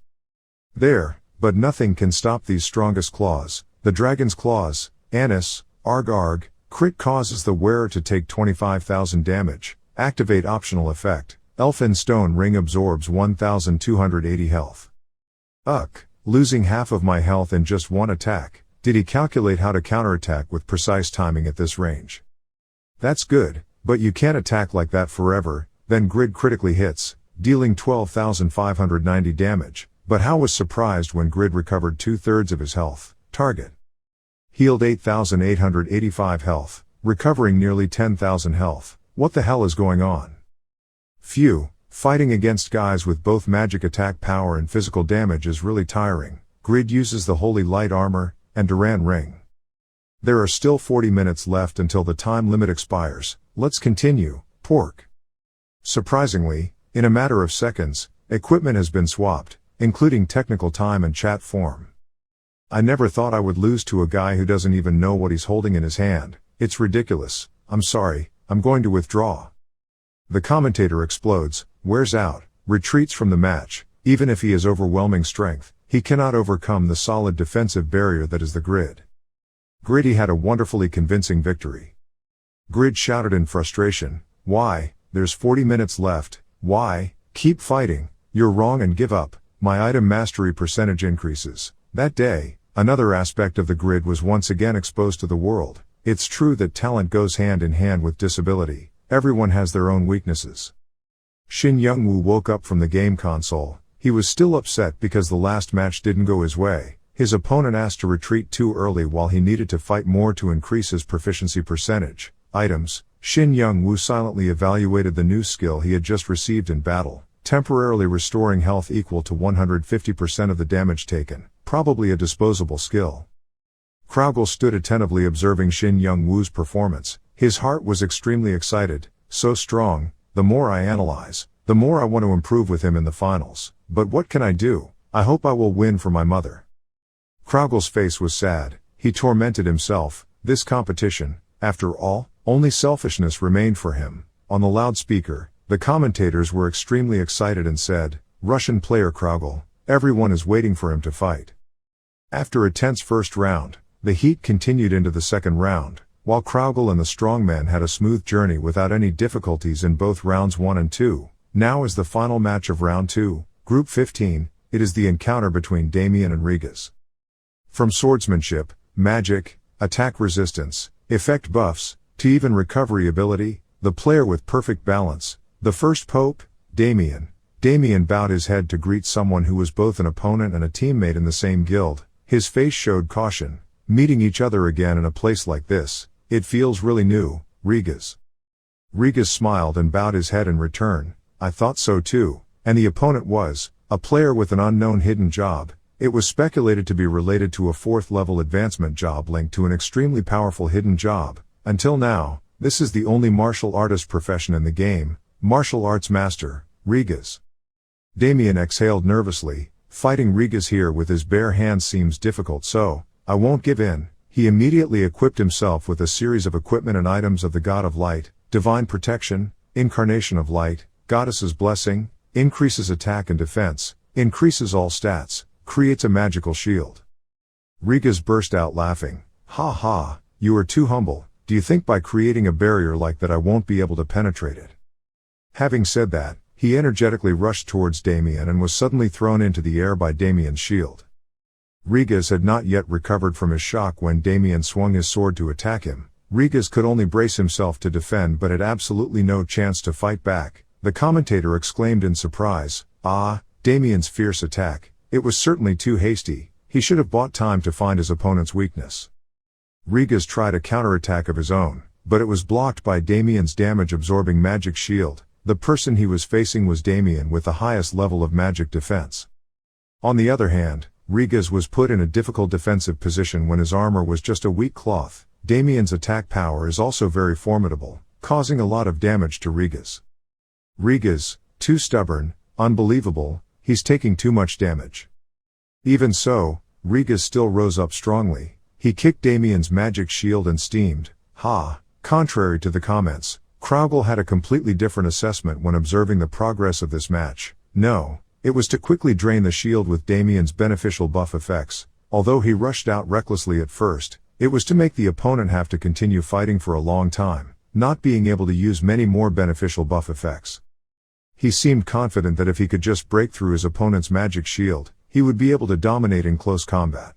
There, but nothing can stop these strongest claws. The dragon's claws, Anis, Arg, crit causes the wearer to take 25,000 damage. Activate optional effect. Elfin Stone Ring absorbs 1,280 health. Losing half of my health in just one attack. Did he calculate how to counterattack with precise timing at this range? That's good, but you can't attack like that forever. Then Grid critically hits, dealing 12,590 damage, but How was surprised when Grid recovered 2/3 of his health. Target healed 8,885 health, recovering nearly 10,000 health. What the hell is going on? Phew, fighting against guys with both magic attack power and physical damage is really tiring. Grid uses the Holy Light Armor and Duran Ring. There are still 40 minutes left until the time limit expires. Let's continue. Pork. Surprisingly, in a matter of seconds, equipment has been swapped, including technical time and chat form. I never thought I would lose to a guy who doesn't even know what he's holding in his hand. It's ridiculous. I'm sorry, I'm going to withdraw. The commentator explodes, wears out, retreats from the match. Even if he has overwhelming strength, he cannot overcome the solid defensive barrier that is the Grid. Griddy had a wonderfully convincing victory. Grid shouted in frustration, "Why? There's 40 minutes left. Why? Keep fighting. You're wrong and give up." My item mastery percentage increases. That day, another aspect of the Grid was once again exposed to the world. It's true that talent goes hand in hand with disability. Everyone has their own weaknesses. Shin Young-woo woke up from the game console. He was still upset because the last match didn't go his way. His opponent asked to retreat too early while he needed to fight more to increase his proficiency percentage. Items. Shin Young-woo silently evaluated the new skill he had just received in battle, temporarily restoring health equal to 150% of the damage taken, probably a disposable skill. Kraugle stood attentively observing Shin Young-woo's performance. His heart was extremely excited, so strong. The more I analyze, the more I want to improve with him in the finals. But what can I do? I hope I will win for my mother. Kraugle's face was sad. He tormented himself. This competition, after all, only selfishness remained for him. On the loudspeaker, the commentators were extremely excited and said, "Russian player Kraugle, everyone is waiting for him to fight." After a tense first round, the heat continued into the second round. While Kraugle and the strongman had a smooth journey without any difficulties in both rounds 1 and 2, now is the final match of round 2, Group 15, it is the encounter between Damien and Rigas. From swordsmanship, magic, attack resistance, effect buffs, to even recovery ability, the player with perfect balance, the first pope, Damien. Damien bowed his head to greet someone who was both an opponent and a teammate in the same guild. His face showed caution. Meeting each other again in a place like this, it feels really new. Rigas. Rigas smiled and bowed his head in return. I thought so too. And the opponent was a player with an unknown hidden job. It was speculated to be related to a 4th level advancement job linked to an extremely powerful hidden job. Until now, this is the only martial artist profession in the game. Martial arts master, Rigas. Damien exhaled nervously. Fighting Rigas here with his bare hands seems difficult, so I won't give in. He immediately equipped himself with a series of equipment and items of the God of Light, Divine Protection, Incarnation of Light, Goddess's Blessing, increases attack and defense, increases all stats, creates a magical shield. Rigas burst out laughing. Ha ha, you are too humble. Do you think by creating a barrier like that I won't be able to penetrate it? Having said that, he energetically rushed towards Damien and was suddenly thrown into the air by Damien's shield. Rigas had not yet recovered from his shock when Damien swung his sword to attack him. Rigas could only brace himself to defend but had absolutely no chance to fight back. The commentator exclaimed in surprise, "Ah, Damien's fierce attack. It was certainly too hasty. He should have bought time to find his opponent's weakness. Riga's tried a counterattack of his own, but it was blocked by Damien's damage-absorbing magic shield. The person he was facing was Damien with the highest level of magic defense. On the other hand, Riga's was put in a difficult defensive position when his armor was just a weak cloth. Damien's attack power is also very formidable, causing a lot of damage to Riga's. Riga's, too stubborn, unbelievable, he's taking too much damage. Even so, Riga's still rose up strongly. He kicked Damien's magic shield and steamed. Contrary to the comments, Kraugle had a completely different assessment when observing the progress of this match. No, it was to quickly drain the shield with Damien's beneficial buff effects. Although he rushed out recklessly at first, it was to make the opponent have to continue fighting for a long time, not being able to use many more beneficial buff effects. He seemed confident that if he could just break through his opponent's magic shield, he would be able to dominate in close combat.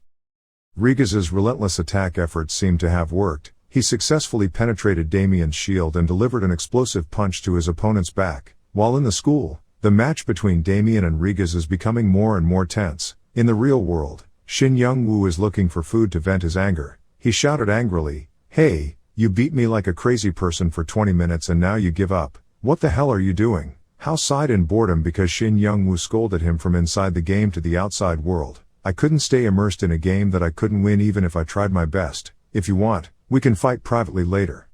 Riga's relentless attack efforts seemed to have worked. He successfully penetrated Damien's shield and delivered an explosive punch to his opponent's back. While in the school, the match between Damien and Riga's is becoming more and more tense. In the real world, Shin Young-woo is looking for food to vent his anger. He shouted angrily, "Hey, you beat me like a crazy person for 20 minutes and now you give up. What the hell are you doing?" House sighed in boredom because Shin Young-woo scolded him from inside the game to the outside world. "I couldn't stay immersed in a game that I couldn't win even if I tried my best. If you want, we can fight privately later."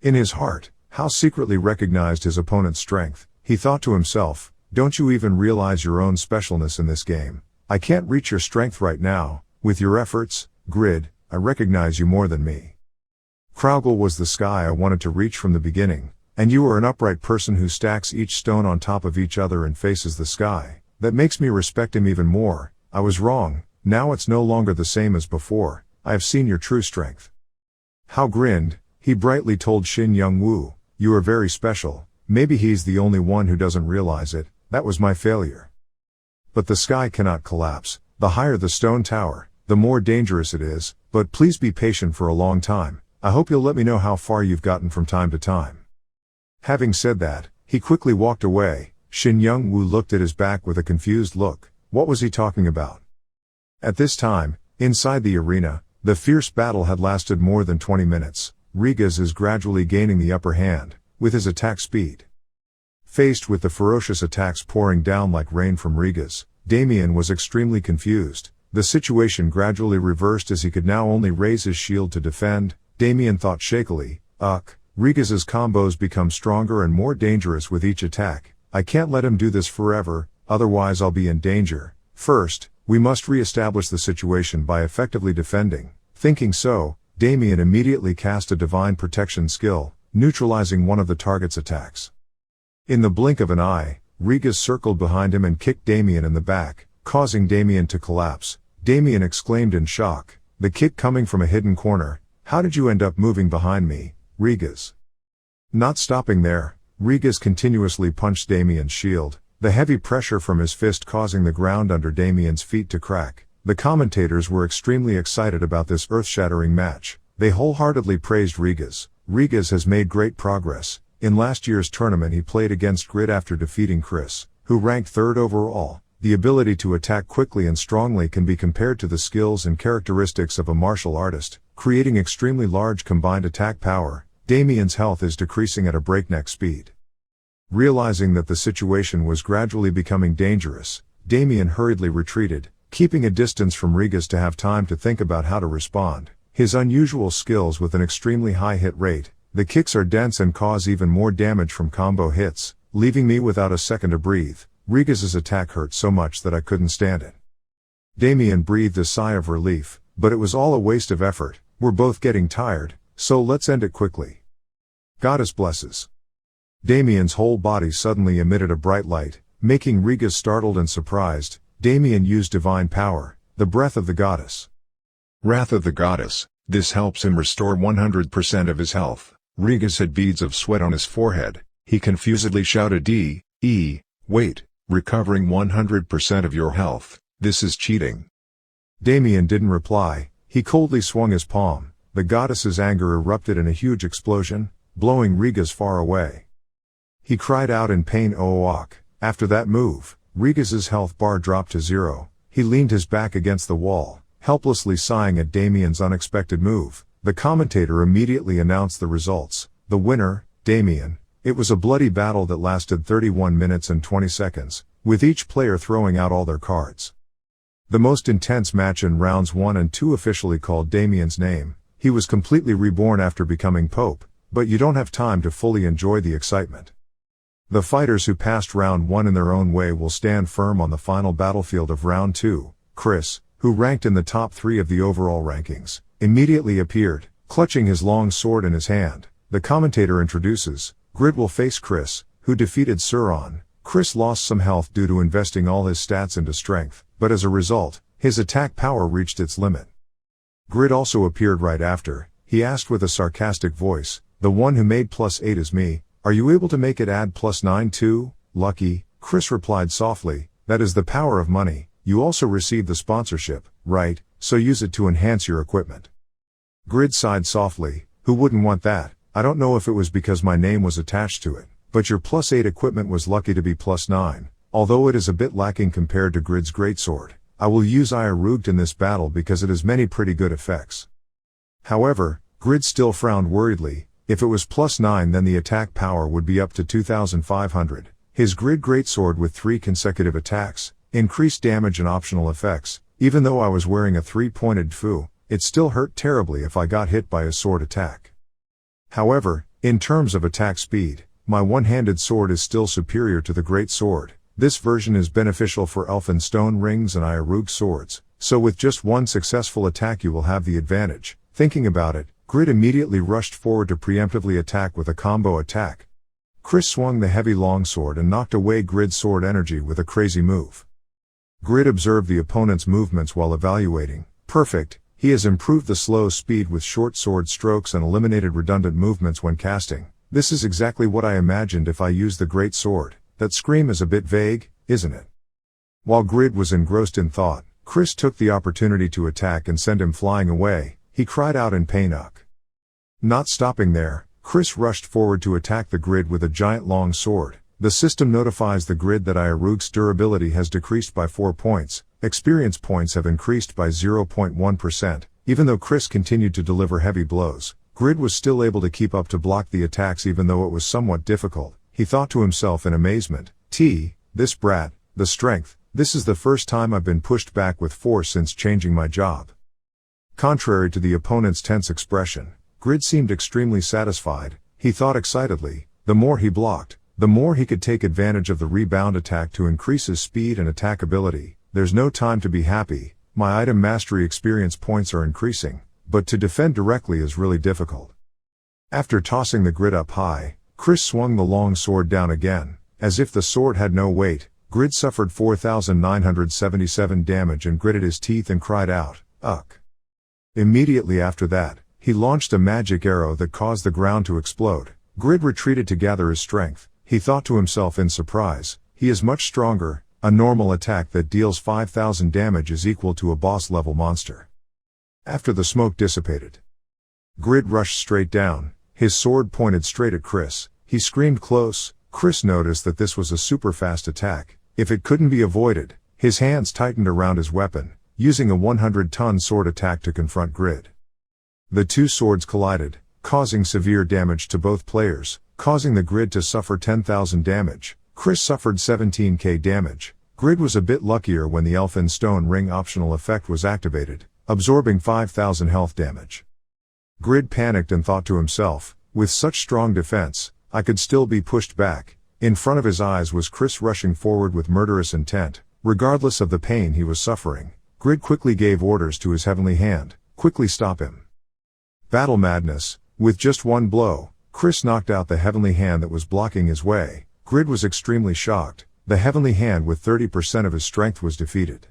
In his heart, House secretly recognized his opponent's strength. He thought to himself, "Don't you even realize your own specialness in this game? I can't reach your strength right now. With your efforts, Grid, I recognize you more than me. Kraugle was the sky I wanted to reach from the beginning, and you are an upright person who stacks each stone on top of each other and faces the sky. That makes me respect him even more. I was wrong, now it's no longer the same as before. I have seen your true strength." Hao grinned. He brightly told Shin Young-woo, "You are very special. Maybe he's the only one who doesn't realize it. That was my failure. But the sky cannot collapse. The higher the stone tower, the more dangerous it is, but please be patient for a long time. I hope you'll let me know how far you've gotten from time to time." Having said that, he quickly walked away. Shin Young-woo looked at his back with a confused look. What was he talking about? At this time, inside the arena, the fierce battle had lasted more than 20 minutes. Riga's is gradually gaining the upper hand, with his attack speed. Faced with the ferocious attacks pouring down like rain from Riga's, Damien was extremely confused. The situation gradually reversed as he could now only raise his shield to defend. Damien thought shakily, Riga's combos become stronger and more dangerous with each attack. I can't let him do this forever, otherwise I'll be in danger. First, we must re-establish the situation by effectively defending." Thinking so, Damien immediately cast a divine protection skill, neutralizing one of the target's attacks. In the blink of an eye, Riga's circled behind him and kicked Damien in the back, causing Damien to collapse. Damien exclaimed in shock, the kick coming from a hidden corner. "How did you end up moving behind me, Riga's?" Not stopping there, Riga's continuously punched Damien's shield, the heavy pressure from his fist causing the ground under Damien's feet to crack. The commentators were extremely excited about this earth-shattering match. They wholeheartedly praised Riga's. Riga's has made great progress. In last year's tournament he played against Grid after defeating Chris, who ranked 3rd overall. The ability to attack quickly and strongly can be compared to the skills and characteristics of a martial artist, creating extremely large combined attack power. Damien's health is decreasing at a breakneck speed. Realizing that the situation was gradually becoming dangerous, Damien hurriedly retreated, keeping a distance from Riga's to have time to think about how to respond. His unusual skills with an extremely high hit rate, the kicks are dense and cause even more damage from combo hits, leaving me without a second to breathe. Riga's attack hurt so much that I couldn't stand it. Damien breathed a sigh of relief, but it was all a waste of effort. We're both getting tired, so let's end it quickly. Goddess blesses. Damien's whole body suddenly emitted a bright light, making Riga's startled and surprised. Damien used divine power, the breath of the goddess. Wrath of the goddess. This helps him restore 100% of his health. Riga's had beads of sweat on his forehead. He confusedly shouted, wait, recovering 100% of your health, this is cheating. Damien didn't reply. He coldly swung his palm. The goddess's anger erupted in a huge explosion, blowing Riga's far away. He cried out in pain. After that move, Rigas's health bar dropped to 0. He leaned his back against the wall, helplessly sighing at Damien's unexpected move. The commentator immediately announced the results. The winner, Damien. It was a bloody battle that lasted 31 minutes and 20 seconds, with each player throwing out all their cards. The most intense match in rounds 1 and 2 officially called Damien's name. He was completely reborn after becoming Pope, but you don't have time to fully enjoy the excitement. The fighters who passed round 1 in their own way will stand firm on the final battlefield of round 2. Chris, who ranked in the top 3 of the overall rankings, immediately appeared, clutching his long sword in his hand. The commentator introduces, Grid will face Chris, who defeated Suron. Chris lost some health due to investing all his stats into strength, but as a result, his attack power reached its limit. Grid also appeared right after. He asked with a sarcastic voice, the one who made +8 is me, are you able to make it add +9 too? Lucky, Chris replied softly, that is the power of money. You also received the sponsorship, right, so use it to enhance your equipment. Grid sighed softly, who wouldn't want that? I don't know if it was because my name was attached to it, but your +8 equipment was lucky to be +9, although it is a bit lacking compared to Grid's greatsword. I will use Iarugd in this battle because it has many pretty good effects. However, Grid still frowned worriedly. If it was +9 then the attack power would be up to 2500. His Grid greatsword with 3 consecutive attacks, increased damage and optional effects. Even though I was wearing a 3-pointed fu, it still hurt terribly if I got hit by a sword attack. However, in terms of attack speed, my one-handed sword is still superior to the great sword. This version is beneficial for elfin stone rings and Iarugd swords, so with just one successful attack you will have the advantage. Thinking about it, Grid immediately rushed forward to preemptively attack with a combo attack. Chris swung the heavy longsword and knocked away Grid's sword energy with a crazy move. Grid observed the opponent's movements while evaluating. Perfect, he has improved the slow speed with short sword strokes and eliminated redundant movements when casting. This is exactly what I imagined if I used the great sword. That scream is a bit vague, isn't it? While Grid was engrossed in thought, Chris took the opportunity to attack and send him flying away. He cried out in pain. Not stopping there, Chris rushed forward to attack the Grid with a giant long sword. The system notifies the Grid that Iarugd's durability has decreased by 4 points. Experience points have increased by 0.1%. Even though Chris continued to deliver heavy blows, Grid was still able to keep up to block the attacks even though it was somewhat difficult. He thought to himself in amazement, this brat, the strength, this is the first time I've been pushed back with force since changing my job. Contrary to the opponent's tense expression, Grid seemed extremely satisfied. He thought excitedly, the more he blocked, the more he could take advantage of the rebound attack to increase his speed and attack ability. There's no time to be happy, my item mastery experience points are increasing, but to defend directly is really difficult. After tossing the Grid up high, Chris swung the long sword down again. As if the sword had no weight, Grid suffered 4,977 damage and gritted his teeth and cried out, "Uck." Immediately after that, he launched a magic arrow that caused the ground to explode. Grid retreated to gather his strength. He thought to himself in surprise, he is much stronger. A normal attack that deals 5,000 damage is equal to a boss-level monster. After the smoke dissipated, Grid rushed straight down, his sword pointed straight at Chris. He screamed close. Chris noticed that this was a super fast attack. If it couldn't be avoided, his hands tightened around his weapon, using a 100-ton sword attack to confront Grid. The two swords collided, causing severe damage to both players, causing the Grid to suffer 10,000 damage. Chris suffered 17k damage. Grid was a bit luckier when the Elfin Stone Ring optional effect was activated, absorbing 5,000 health damage. Grid panicked and thought to himself, with such strong defense, I could still be pushed back. In front of his eyes was Chris rushing forward with murderous intent. Regardless of the pain he was suffering, Grid quickly gave orders to his heavenly hand, quickly stop him. Battle madness. With just one blow, Chris knocked out the heavenly hand that was blocking his way. Grid was extremely shocked. The heavenly hand with 30% of his strength was defeated.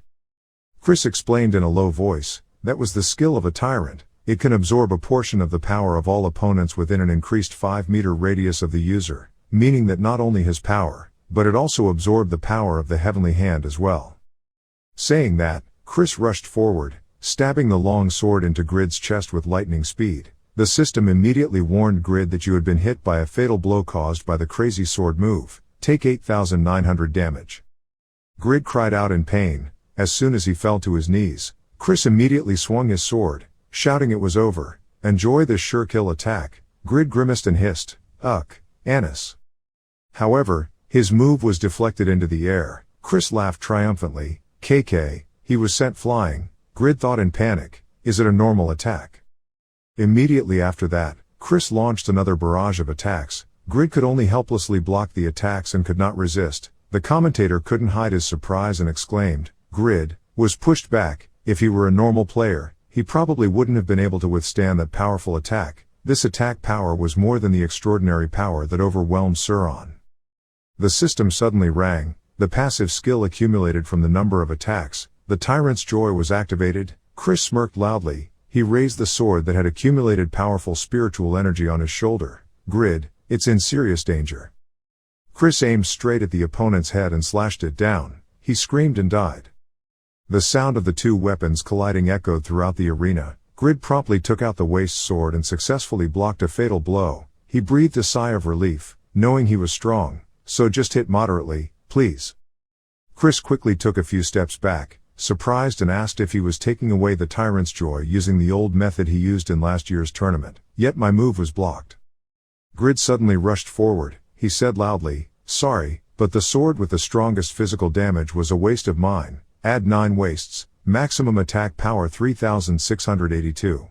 Chris explained in a low voice, that was the skill of a tyrant. It can absorb a portion of the power of all opponents within an increased 5-meter radius of the user, meaning that not only his power, but it also absorbed the power of the heavenly hand as well. Saying that, Chris rushed forward, stabbing the long sword into Grid's chest with lightning speed. The system immediately warned Grid that you had been hit by a fatal blow caused by the crazy sword move. Take 8,900 damage. Grid cried out in pain. As soon as he fell to his knees, Chris immediately swung his sword, shouting it was over. Enjoy this sure kill attack. Grid grimaced and hissed, "Uck, Annis." However, his move was deflected into the air. Chris laughed triumphantly. KK, he was sent flying. Grid thought in panic, is it a normal attack? Immediately after that, Chris launched another barrage of attacks. Grid could only helplessly block the attacks and could not resist. The commentator couldn't hide his surprise and exclaimed, Grid was pushed back. If he were a normal player, he probably wouldn't have been able to withstand that powerful attack. This attack power was more than the extraordinary power that overwhelmed Sauron. The system suddenly rang. The passive skill accumulated from the number of attacks. The Tyrant's Joy was activated. Chris smirked loudly. He raised the sword that had accumulated powerful spiritual energy on his shoulder. Grid, it's in serious danger. Chris aimed straight at the opponent's head and slashed it down. He screamed and died. The sound of the two weapons colliding echoed throughout the arena. Grid promptly took out the waist sword and successfully blocked a fatal blow. He breathed a sigh of relief, knowing he was strong. So just hit moderately, please. Chris quickly took a few steps back, surprised, and asked if he was taking away the Tyrant's Joy using the old method he used in last year's tournament. Yet my move was blocked. Grid suddenly rushed forward. He said loudly, sorry, but the sword with the strongest physical damage was a waste of mine. Add 9 wastes, maximum attack power 3682.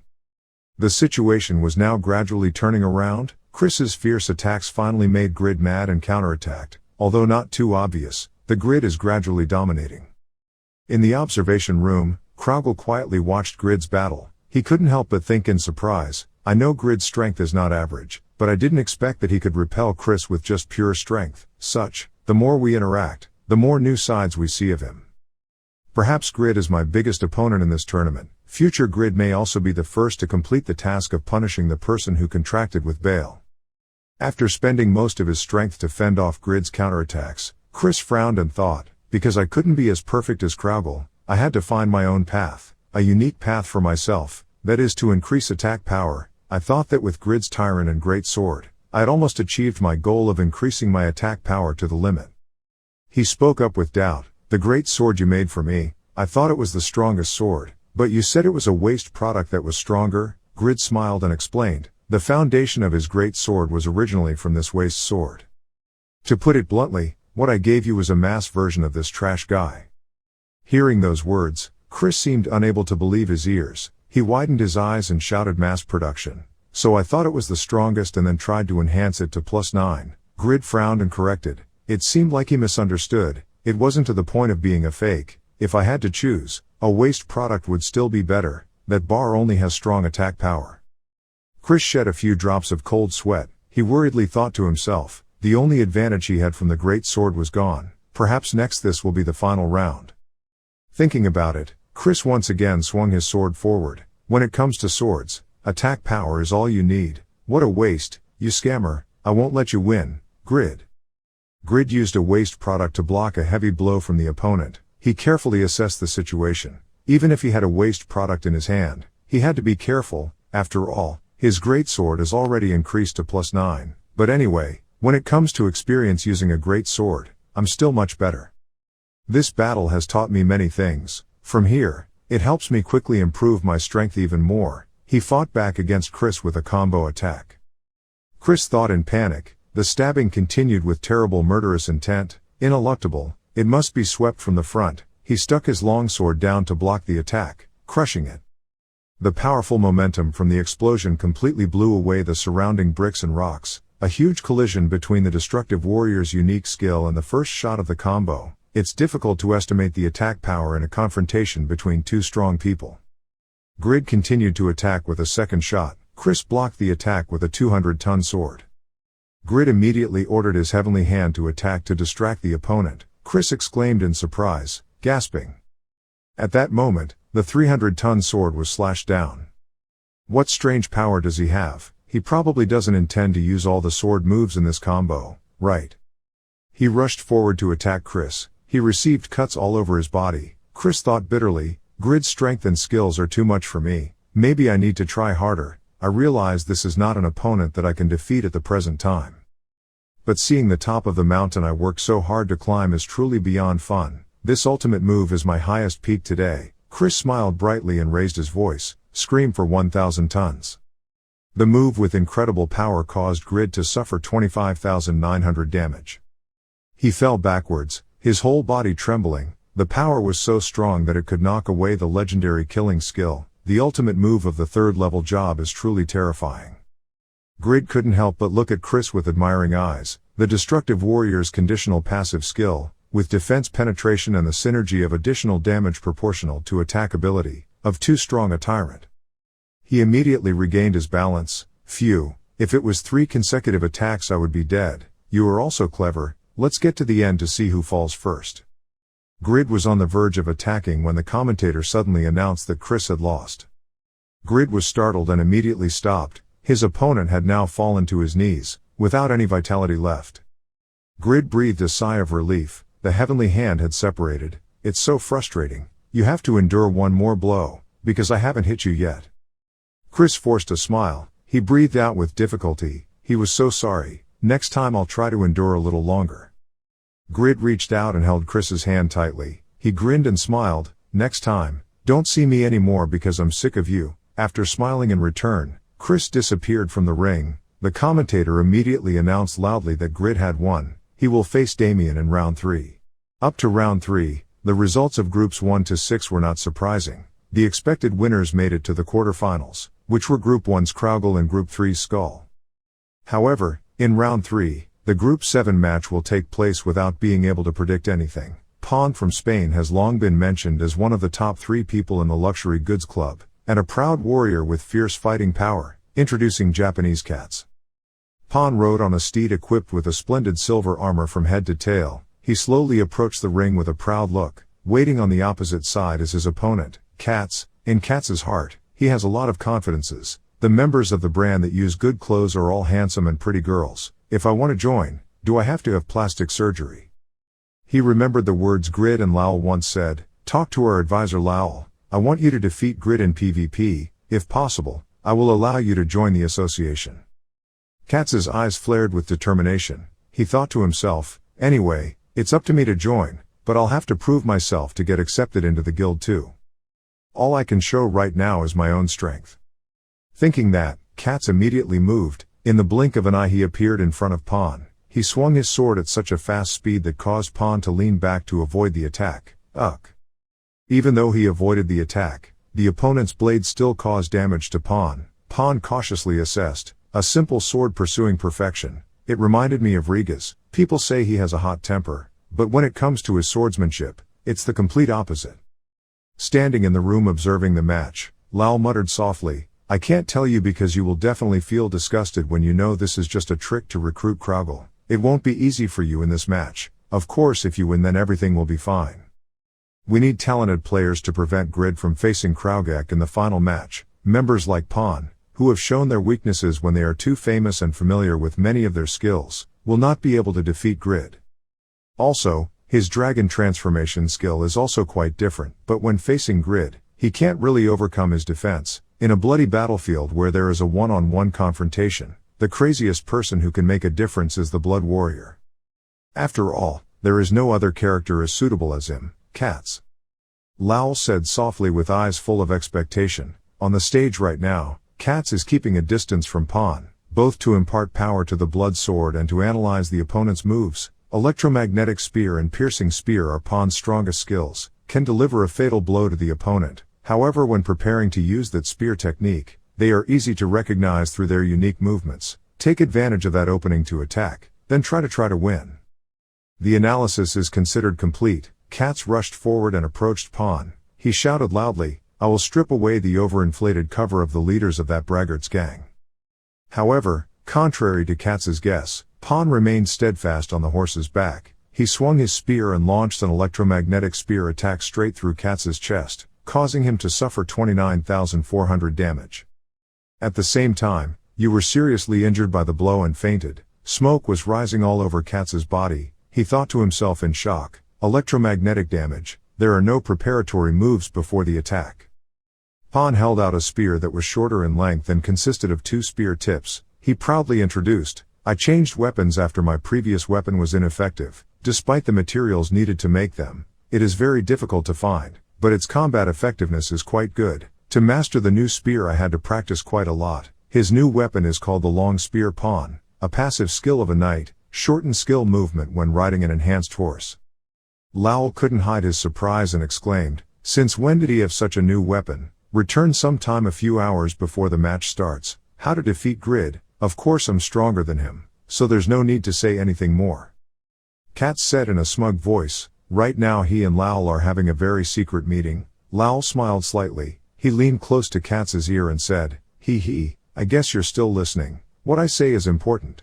The situation was now gradually turning around. Chris's fierce attacks finally made Grid mad and counterattacked. Although not too obvious, the Grid is gradually dominating. In the observation room, Kraugle quietly watched Grid's battle. He couldn't help but think in surprise, I know Grid's strength is not average, but I didn't expect that he could repel Chris with just pure strength. The more we interact, the more new sides we see of him. Perhaps Grid is my biggest opponent in this tournament. Future Grid may also be the first to complete the task of punishing the person who contracted with Baal. After spending most of his strength to fend off Grid's counterattacks, Chris frowned and thought, because I couldn't be as perfect as Kraugle, I had to find my own path, a unique path for myself, that is to increase attack power. I thought that with Grid's Tyrant and Great Sword, I had almost achieved my goal of increasing my attack power to the limit. He spoke up with doubt, the Great Sword you made for me, I thought it was the strongest sword, but you said it was a waste product that was stronger. Grid smiled and explained, the foundation of his Great Sword was originally from this waste sword. To put it bluntly, what I gave you was a mass version of this trash guy. Hearing those words, Chris seemed unable to believe his ears. He widened his eyes and shouted, mass production. So I thought it was the strongest and then tried to enhance it to +9. Grid frowned and corrected. It seemed like he misunderstood. It wasn't to the point of being a fake. If I had to choose, a waste product would still be better. That bar only has strong attack power. Chris shed a few drops of cold sweat. He worriedly thought to himself, the only advantage he had from the Great Sword was gone. Perhaps next this will be the final round. Thinking about it, Chris once again swung his sword forward. When it comes to swords, attack power is all you need. What a waste, you scammer, I won't let you win, Grid. Grid used a waste product to block a heavy blow from the opponent. He carefully assessed the situation. Even if he had a waste product in his hand, he had to be careful. After all, his Great Sword is already increased to +9. But anyway, when it comes to experience using a Great Sword, I'm still much better. This battle has taught me many things. From here, it helps me quickly improve my strength even more. He fought back against Chris with a combo attack. Chris thought in panic. The stabbing continued with terrible murderous intent. Ineluctable, it must be swept from the front. He stuck his longsword down to block the attack, crushing it. The powerful momentum from the explosion completely blew away the surrounding bricks and rocks. A huge collision between the destructive warrior's unique skill and the first shot of the combo. It's difficult to estimate the attack power in a confrontation between two strong people. Grid continued to attack with a second shot. Chris blocked the attack with a 200-ton sword. Grid immediately ordered his heavenly hand to attack to distract the opponent. Chris exclaimed in surprise, gasping. At that moment, the 300-ton sword was slashed down. What strange power does he have? He probably doesn't intend to use all the sword moves in this combo, right? He rushed forward to attack Chris. He received cuts all over his body. Chris thought bitterly, Grid's strength and skills are too much for me. Maybe I need to try harder. I realize this is not an opponent that I can defeat at the present time. But seeing the top of the mountain I worked so hard to climb is truly beyond fun. This ultimate move is my highest peak today. Chris smiled brightly and raised his voice. Scream for 1,000 tons. The move with incredible power caused Grid to suffer 25,900 damage. He fell backwards, his whole body trembling. The power was so strong that it could knock away the legendary killing skill. The ultimate move of the third level job is truly terrifying. Grid couldn't help but look at Chris with admiring eyes. The destructive warrior's conditional passive skill, with defense penetration and the synergy of additional damage proportional to attack ability, of too strong a tyrant. He immediately regained his balance. Phew, if it was 3 consecutive attacks I would be dead. You are also clever, let's get to the end to see who falls first. Grid was on the verge of attacking when the commentator suddenly announced that Chris had lost. Grid was startled and immediately stopped. His opponent had now fallen to his knees, without any vitality left. Grid breathed a sigh of relief. The heavenly hand had separated. It's so frustrating. You have to endure one more blow, because I haven't hit you yet. Chris forced a smile. He breathed out with difficulty. He was so sorry. Next time I'll try to endure a little longer. Grid reached out and held Chris's hand tightly. He grinned and smiled. Next time, don't see me anymore because I'm sick of you. After smiling in return, Chris disappeared from the ring. The commentator immediately announced loudly that Grid had won. He will face Damien in round 3. Up to round 3, the results of groups 1 to 6 were not surprising. The expected winners made it to the quarterfinals, which were Group 1's Kraugel and Group 3's Skull. However, in round 3, the Group 7 match will take place without being able to predict anything. Pawn from Spain has long been mentioned as one of the top 3 people in the luxury goods club, and a proud warrior with fierce fighting power. Introducing Japanese cats. Pawn rode on a steed equipped with a splendid silver armor from head to tail. He slowly approached the ring with a proud look. Waiting on the opposite side is his opponent, Cats. In Cats's heart, he has a lot of confidences. The members of the brand that use good clothes are all handsome and pretty girls. If I want to join, do I have to have plastic surgery? He remembered the words Grid and Lowell once said. Talk to our advisor Lowell. I want you to defeat Grid in PvP. If possible, I will allow you to join the association. Katz's eyes flared with determination. He thought to himself, anyway, it's up to me to join, but I'll have to prove myself to get accepted into the guild too. All I can show right now is my own strength. Thinking that, Katz immediately moved. In the blink of an eye he appeared in front of Pawn. He swung his sword at such a fast speed that caused Pawn to lean back to avoid the attack. Ugh. Even though he avoided the attack, the opponent's blade still caused damage to Pawn. Pawn cautiously assessed, a simple sword pursuing perfection. It reminded me of Riga's. People say he has a hot temper, but when it comes to his swordsmanship, it's the complete opposite. Standing in the room observing the match, Lowell muttered softly, I can't tell you because you will definitely feel disgusted when you know this is just a trick to recruit Kraugel. It won't be easy for you in this match. Of course if you win then everything will be fine. We need talented players to prevent Grid from facing Kraugel in the final match. Members like Pawn, who have shown their weaknesses when they are too famous and familiar with many of their skills, will not be able to defeat Grid. Also, his dragon transformation skill is also quite different, but when facing Grid, he can't really overcome his defense. In a bloody battlefield where there is a one-on-one confrontation, the craziest person who can make a difference is the Blood Warrior. After all, there is no other character as suitable as him. Cats. Lowell said softly with eyes full of expectation. On the stage right now, Cats is keeping a distance from Pawn, both to impart power to the blood sword and to analyze the opponent's moves. Electromagnetic spear and piercing spear are Pawn's strongest skills, can deliver a fatal blow to the opponent. However, when preparing to use that spear technique, they are easy to recognize through their unique movements. Take advantage of that opening to attack, then try to win. The analysis is considered complete. Cats rushed forward and approached Pawn. He shouted loudly, I will strip away the overinflated cover of the leaders of that braggart's gang. However, contrary to Katz's guess, Pawn remained steadfast on the horse's back. He swung his spear and launched an electromagnetic spear attack straight through Katz's chest, causing him to suffer 29,400 damage. At the same time, you were seriously injured by the blow and fainted. Smoke was rising all over Katz's body. He thought to himself in shock, electromagnetic damage, there are no preparatory moves before the attack. Pawn held out a spear that was shorter in length and consisted of 2 spear tips. He proudly introduced, I changed weapons after my previous weapon was ineffective, despite the materials needed to make them. It is very difficult to find, but its combat effectiveness is quite good. To master the new spear I had to practice quite a lot. His new weapon is called the long spear pawn, a passive skill of a knight, shortened skill movement when riding an enhanced horse. Lowell couldn't hide his surprise and exclaimed, "Since when did he have such a new weapon?" Return sometime a few hours before the match starts. How to defeat Grid? Of course I'm stronger than him, so there's no need to say anything more. Katz said in a smug voice. Right now he and Lowell are having a very secret meeting. Lowell smiled slightly. He leaned close to Katz's ear and said, He, I guess you're still listening. What I say is important.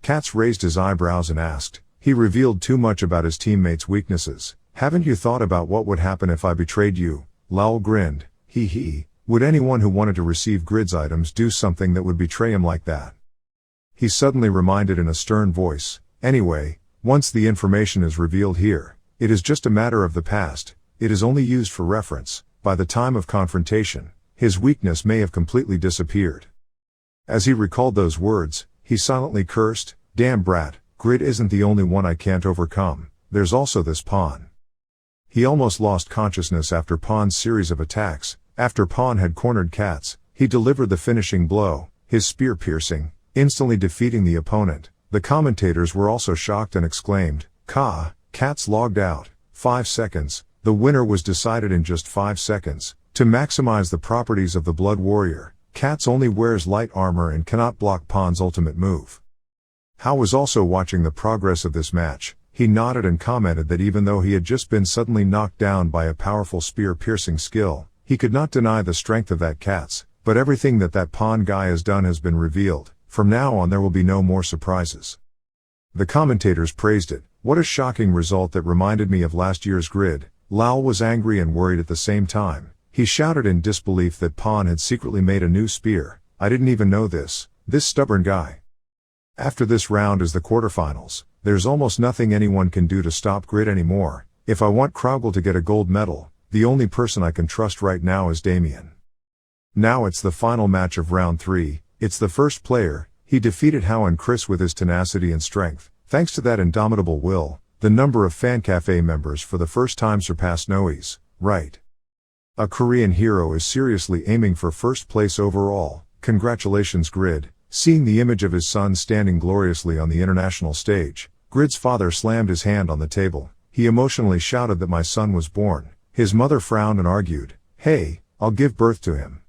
Katz raised his eyebrows and asked, he revealed too much about his teammates' weaknesses. Haven't you thought about what would happen if I betrayed you? Lowell grinned. Would anyone who wanted to receive Grid's items do something that would betray him like that? He suddenly reminded in a stern voice, anyway, once the information is revealed here, it is just a matter of the past, it is only used for reference. By the time of confrontation, his weakness may have completely disappeared. As he recalled those words, he silently cursed, damn brat, Grid isn't the only one I can't overcome, there's also this pawn. He almost lost consciousness after Pawn's series of attacks. After Pawn had cornered Katz, he delivered the finishing blow, his spear piercing, instantly defeating the opponent. The commentators were also shocked and exclaimed, Katz logged out. 5 seconds. The winner was decided in just 5 seconds. To maximize the properties of the Blood Warrior, Katz only wears light armor and cannot block Pawn's ultimate move. Howe was also watching the progress of this match. He nodded and commented that even though he had just been suddenly knocked down by a powerful spear-piercing skill, he could not deny the strength of that Katz, but everything that Pawn guy has done has been revealed. From now on there will be no more surprises. The commentators praised it. What a shocking result that reminded me of last year's Grid. Lowell was angry and worried at the same time. He shouted in disbelief that Pawn had secretly made a new spear. I didn't even know this stubborn guy. After this round is the quarterfinals. There's almost nothing anyone can do to stop Grid anymore. If I want Kraugle to get a gold medal, the only person I can trust right now is Damien. Now it's the final match of round 3, it's the first player. He defeated Howe and Chris with his tenacity and strength. Thanks to that indomitable will, the number of fan cafe members for the first time surpassed Noe's, right? A Korean hero is seriously aiming for first place overall. Congratulations Grid. Seeing the image of his son standing gloriously on the international stage, Grid's father slammed his hand on the table. He emotionally shouted that my son was born. His mother frowned and argued, hey, I'll give birth to him.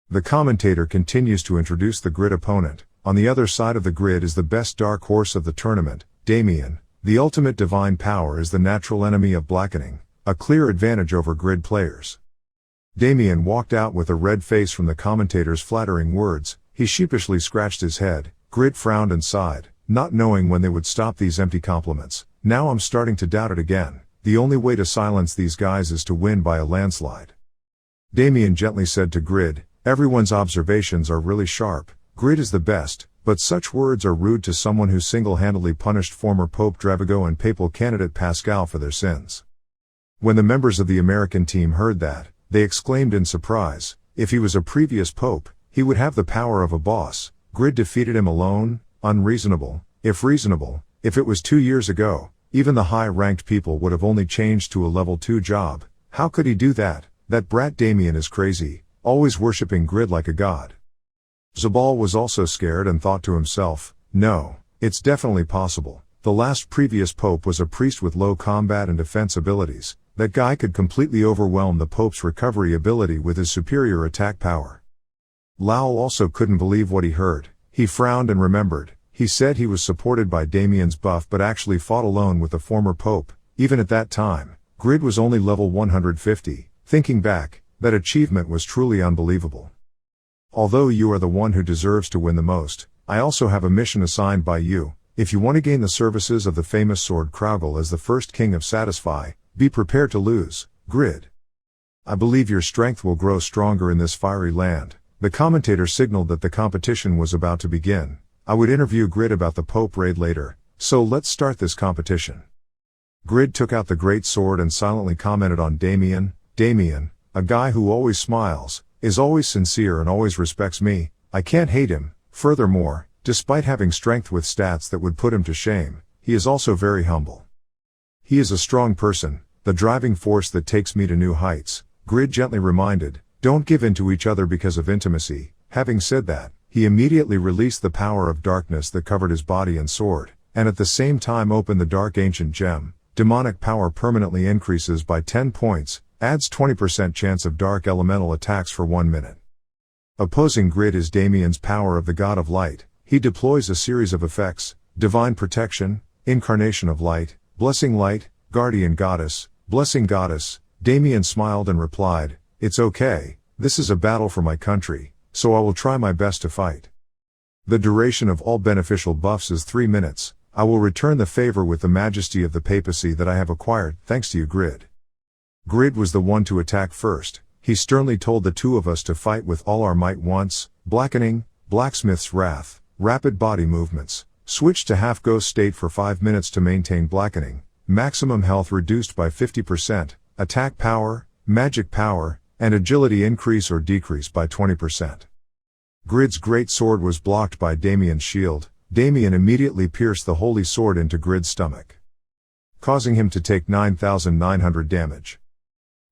The commentator continues to introduce the Grid opponent. On the other side of the Grid is the best dark horse of the tournament, Damien. The ultimate divine power is the natural enemy of blackening, a clear advantage over Grid players. Damien walked out with a red face from the commentator's flattering words. He sheepishly scratched his head. Grid frowned and sighed, not knowing when they would stop these empty compliments. Now I'm starting to doubt it again. The only way to silence these guys is to win by a landslide. Damien gently said to Grid, everyone's observations are really sharp. Grid is the best, but such words are rude to someone who single-handedly punished former Pope Dravigo and papal candidate Pascal for their sins. When the members of the American team heard that, they exclaimed in surprise, if he was a previous pope, he would have the power of a boss. Grid defeated him alone? Unreasonable. If reasonable, if it was 2 years ago, even the high-ranked people would have only changed to a level 2 job. How could he do that? That brat Damien is crazy, always worshipping Grid like a god. Zabal was also scared and thought to himself, no, it's definitely possible. The last previous pope was a priest with low combat and defense abilities. That guy could completely overwhelm the pope's recovery ability with his superior attack power. Lowell also couldn't believe what he heard. He frowned and remembered. He said he was supported by Damien's buff but actually fought alone with the former pope. Even at that time, Grid was only level 150. Thinking back, that achievement was truly unbelievable. Although you are the one who deserves to win the most, I also have a mission assigned by you. If you want to gain the services of the famous sword Kraugle as the first king of Satisfy, be prepared to lose, Grid. I believe your strength will grow stronger in this fiery land. The commentator signaled that the competition was about to begin. I would interview Grid about the Pope raid later, so let's start this competition. Grid took out the great sword and silently commented on Damien. Damien, a guy who always smiles, is always sincere and always respects me. I can't hate him. Furthermore, despite having strength with stats that would put him to shame, he is also very humble. He is a strong person. the driving force that takes me to new heights. Grid gently reminded, don't give in to each other because of intimacy. Having said that, he immediately released the power of darkness that covered his body and sword, and at the same time opened the dark ancient gem. Demonic power permanently increases by 10 points, adds 20% chance of dark elemental attacks for 1 minute. Opposing Grid is Damien's power of the God of Light. He deploys a series of effects: Divine Protection, Incarnation of Light, Blessing Light, Guardian Goddess, Blessing Goddess. Damien smiled and replied, it's okay, this is a battle for my country, so I will try my best to fight. The duration of all beneficial buffs is 3 minutes. I will return the favor with the majesty of the papacy that I have acquired, thanks to you, Grid. Grid was the one to attack first. He sternly told the two of us to fight with all our might once. Blackening, Blacksmith's Wrath, Rapid Body Movements. Switch to half-ghost state for 5 minutes to maintain blackening. Maximum health reduced by 50%. Attack power, magic power, and agility increase or decrease by 20%. Grid's great sword was blocked by Damien's shield. Damien immediately pierced the holy sword into Grid's stomach, causing him to take 9,900 damage.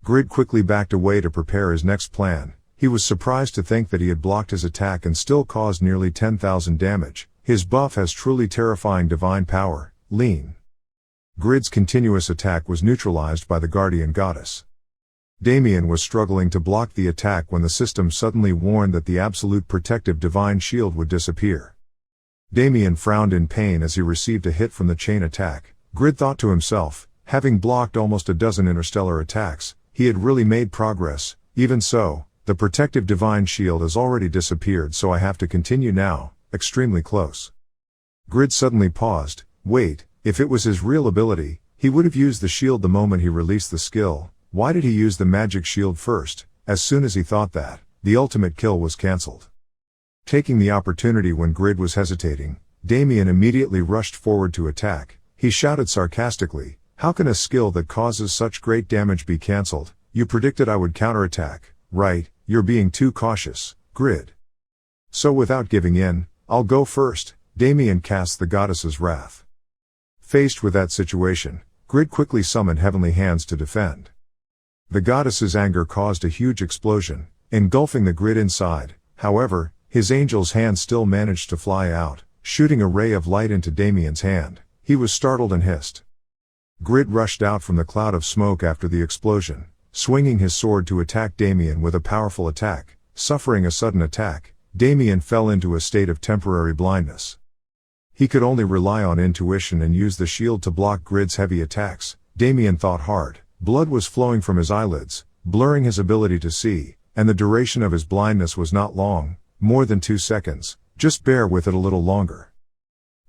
Grid quickly backed away to prepare his next plan. He was surprised to think that he had blocked his attack and still caused nearly 10,000 damage. His buff has truly terrifying divine power. Lean. Grid's continuous attack was neutralized by the Guardian Goddess. Damien was struggling to block the attack when the system suddenly warned that the absolute protective divine shield would disappear. Damien frowned in pain as he received a hit from the chain attack. Grid thought to himself, having blocked almost a dozen interstellar attacks, he had really made progress. Even so, the protective divine shield has already disappeared, so I have to continue now. Extremely close. Grid suddenly paused. Wait, if it was his real ability, he would have used the shield the moment he released the skill. Why did he use the magic shield first? As soon as he thought that, the ultimate kill was cancelled. Taking the opportunity when Grid was hesitating, Damien immediately rushed forward to attack. He shouted sarcastically, how can a skill that causes such great damage be cancelled? You predicted I would counterattack, right? You're being too cautious, Grid. So without giving in, I'll go first. Damien cast the goddess's wrath. Faced with that situation, Grid quickly summoned heavenly hands to defend. The goddess's anger caused a huge explosion, engulfing the Grid inside. However, his angel's hand still managed to fly out, shooting a ray of light into Damien's hand. He was startled and hissed. Grid rushed out from the cloud of smoke after the explosion, swinging his sword to attack Damien with a powerful attack. Suffering a sudden attack, Damien fell into a state of temporary blindness. He could only rely on intuition and use the shield to block Grid's heavy attacks. Damien thought hard. Blood was flowing from his eyelids, blurring his ability to see, and the duration of his blindness was not long, more than 2 seconds. Just bear with it a little longer.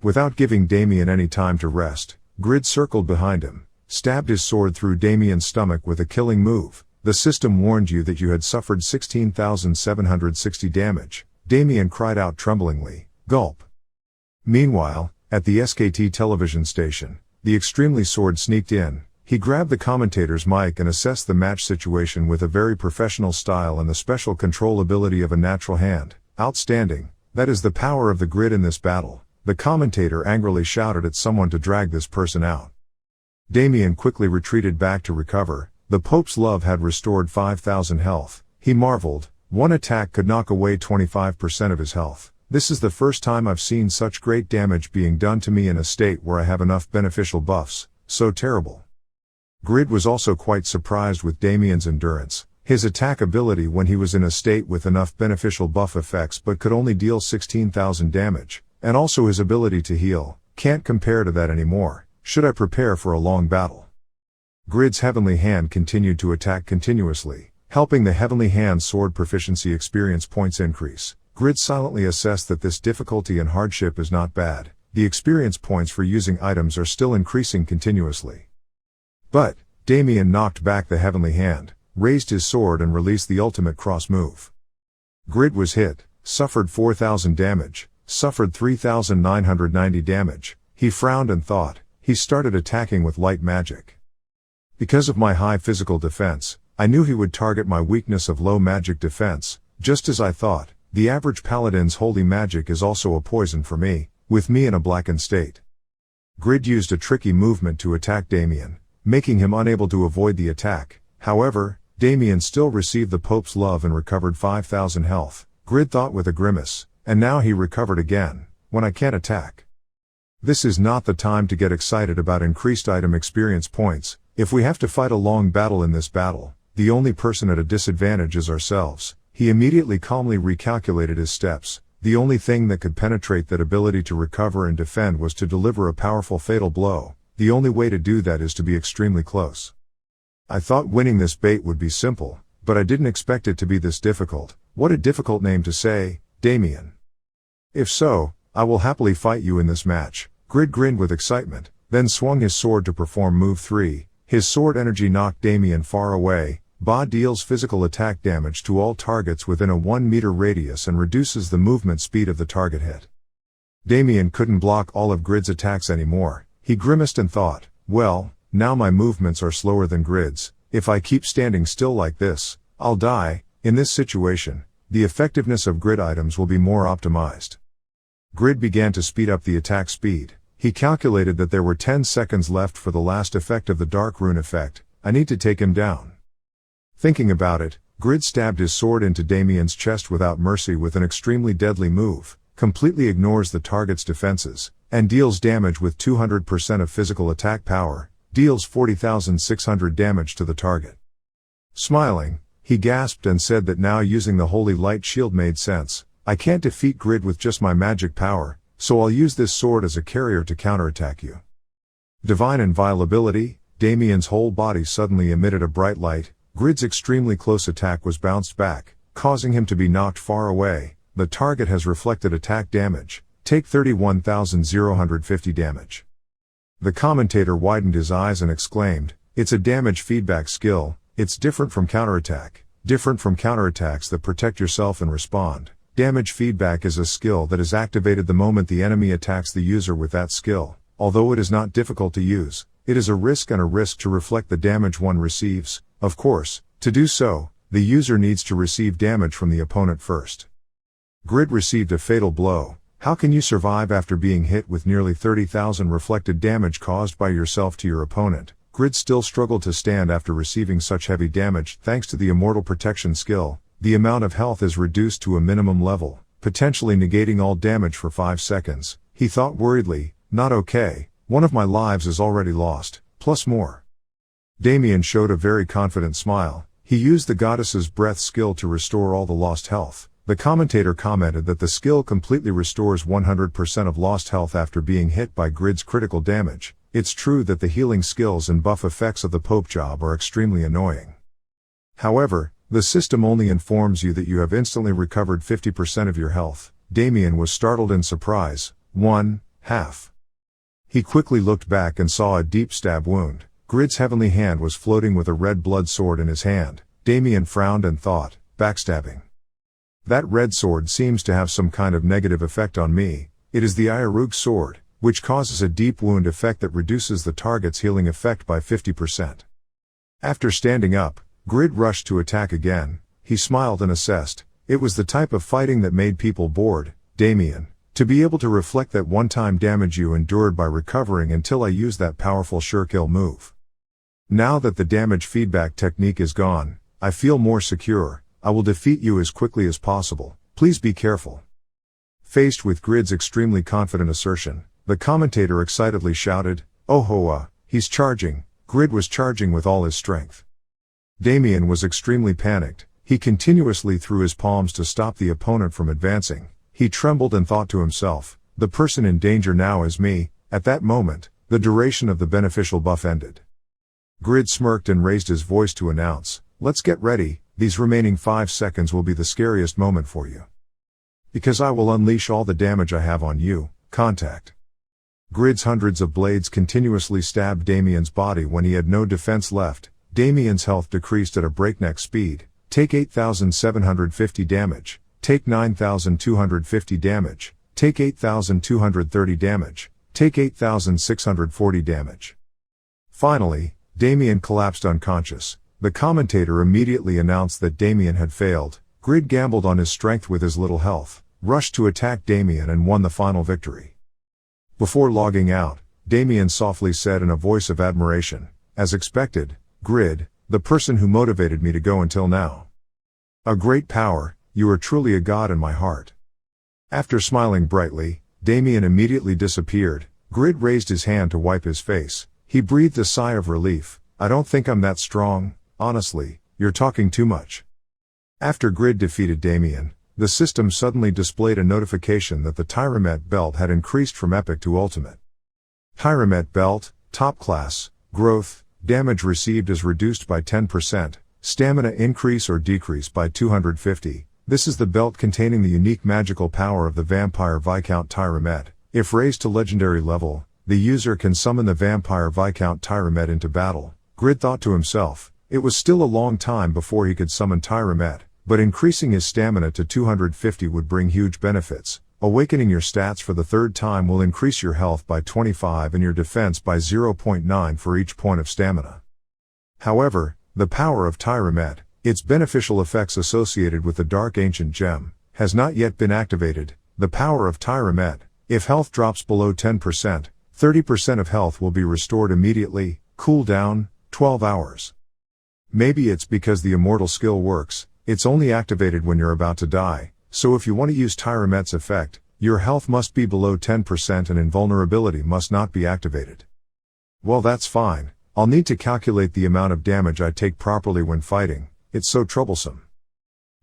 Without giving Damien any time to rest, Grid circled behind him, stabbed his sword through Damien's stomach with a killing move. The system warned you that you had suffered 16,760 damage. Damien cried out tremblingly, gulp. Meanwhile, at the SKT television station, the extremely sword sneaked in. He grabbed the commentator's mic and assessed the match situation with a very professional style and the special control ability of a natural hand. Outstanding. That is the power of the Grid in this battle. The commentator angrily shouted at someone to drag this person out. Damien quickly retreated back to recover. The Pope's love had restored 5,000 health. He marveled. One attack could knock away 25% of his health. This is the first time I've seen such great damage being done to me in a state where I have enough beneficial buffs. So terrible. Grid was also quite surprised with Damien's endurance. His attack ability when he was in a state with enough beneficial buff effects but could only deal 16,000 damage, and also his ability to heal, can't compare to that anymore. Should I prepare for a long battle? Grid's heavenly hand continued to attack continuously, helping the heavenly hand's sword proficiency experience points increase. Grid silently assessed that this difficulty and hardship is not bad. The experience points for using items are still increasing continuously. But, Damien knocked back the heavenly hand, raised his sword and released the ultimate cross move. Grid was hit, suffered 4,000 damage, suffered 3,990 damage. He frowned and thought. He started attacking with light magic. Because of my high physical defense, I knew he would target my weakness of low magic defense. Just as I thought, the average paladin's holy magic is also a poison for me, with me in a blackened state. Grid used a tricky movement to attack Damien, making him unable to avoid the attack. However, Damien still received the Pope's love and recovered 5,000 health. Grid thought with a grimace, and now he recovered again, when I can't attack. This is not the time to get excited about increased item experience points. If we have to fight a long battle in this battle, the only person at a disadvantage is ourselves. He immediately calmly recalculated his steps. The only thing that could penetrate that ability to recover and defend was to deliver a powerful fatal blow. The only way to do that is to be extremely close. I thought winning this bait would be simple, but I didn't expect it to be this difficult. What a difficult name to say, Damien. If so, I will happily fight you in this match. Grid grinned with excitement, then swung his sword to perform move 3. His sword energy knocked Damien far away. Ba deals physical attack damage to all targets within a 1 meter radius and reduces the movement speed of the target hit. Damien couldn't block all of Grid's attacks anymore. He grimaced and thought, well, now my movements are slower than Grid's. If I keep standing still like this, I'll die. In this situation, the effectiveness of Grid items will be more optimized. Grid began to speed up the attack speed. He calculated that there were 10 seconds left for the last effect of the Dark Rune effect. I need to take him down. Thinking about it, Grid stabbed his sword into Damien's chest without mercy with an extremely deadly move, completely ignores the target's defenses, and deals damage with 200% of physical attack power, deals 40,600 damage to the target. Smiling, he gasped and said that now using the Holy Light Shield made sense. I can't defeat Grid with just my magic power, so I'll use this sword as a carrier to counterattack you. Divine Inviolability. Damien's whole body suddenly emitted a bright light. Grid's extremely close attack was bounced back, causing him to be knocked far away. The target has reflected attack damage. Take 31,050 damage. The commentator widened his eyes and exclaimed, it's a damage feedback skill. It's different from counterattack. Different from counterattacks that protect yourself and respond. Damage feedback is a skill that is activated the moment the enemy attacks the user with that skill. Although it is not difficult to use, it is a risk to reflect the damage one receives. Of course, to do so, the user needs to receive damage from the opponent first. Grid received a fatal blow. How can you survive after being hit with nearly 30,000 reflected damage caused by yourself to your opponent? Grid still struggled to stand after receiving such heavy damage. Thanks to the Immortal Protection skill, the amount of health is reduced to a minimum level, potentially negating all damage for 5 seconds. He thought worriedly, not okay, one of my lives is already lost, plus more. Damien showed a very confident smile. He used the Goddess's Breath skill to restore all the lost health. The commentator commented that the skill completely restores 100% of lost health after being hit by Grid's critical damage. It's true that the healing skills and buff effects of the Pope job are extremely annoying. However, the system only informs you that you have instantly recovered 50% of your health. Damien was startled in surprise. 1/2. He quickly looked back and saw a deep stab wound. Grid's heavenly hand was floating with a red blood sword in his hand. Damien frowned and thought, backstabbing. That red sword seems to have some kind of negative effect on me. It is the Iarug sword, which causes a deep wound effect that reduces the target's healing effect by 50%. After standing up, Grid rushed to attack again. He smiled and assessed. It was the type of fighting that made people bored. Damien, to be able to reflect that one-time damage you endured by recovering until I use that powerful sure kill move. Now that the damage feedback technique is gone, I feel more secure. I will defeat you as quickly as possible. Please be careful. Faced with Grid's extremely confident assertion, the commentator excitedly shouted, "Oh, he's charging." Grid was charging with all his strength. Damien was extremely panicked. He continuously threw his palms to stop the opponent from advancing. He trembled and thought to himself, the person in danger now is me. At that moment, the duration of the beneficial buff ended. Grid smirked and raised his voice to announce, let's get ready. These remaining 5 seconds will be the scariest moment for you. Because I will unleash all the damage I have on you. Contact. Grid's hundreds of blades continuously stabbed Damien's body when he had no defense left. Damien's health decreased at a breakneck speed. Take 8,750 damage. Take 9,250 damage. Take 8,230 damage. Take 8,640 damage. Finally, Damien collapsed unconscious. The commentator immediately announced that Damien had failed. Grid gambled on his strength with his little health, rushed to attack Damien and won the final victory. Before logging out, Damien softly said in a voice of admiration, as expected, Grid, the person who motivated me to go until now. A great power, you are truly a god in my heart. After smiling brightly, Damien immediately disappeared. Grid raised his hand to wipe his face. He breathed a sigh of relief. I don't think I'm that strong, honestly, you're talking too much. After Grid defeated Damien, the system suddenly displayed a notification that the Tyramet belt had increased from epic to ultimate. Tyramet belt, top class, growth, damage received is reduced by 10%, stamina increase or decrease by 250. This is the belt containing the unique magical power of the vampire Viscount Tyramet. If raised to legendary level, the user can summon the vampire Viscount Tyramet into battle. Grid thought to himself, it was still a long time before he could summon Tyramet, but increasing his stamina to 250 would bring huge benefits. Awakening your stats for the third time will increase your health by 25 and your defense by 0.9 for each point of stamina. However, the power of Tyramet, its beneficial effects associated with the Dark Ancient Gem, has not yet been activated. The power of Tyramet, if health drops below 10%, 30% of health will be restored immediately, cooldown, 12 hours. Maybe it's because the immortal skill works, it's only activated when you're about to die, so if you want to use Tyramet's effect, your health must be below 10% and invulnerability must not be activated. Well, that's fine, I'll need to calculate the amount of damage I take properly when fighting, it's so troublesome.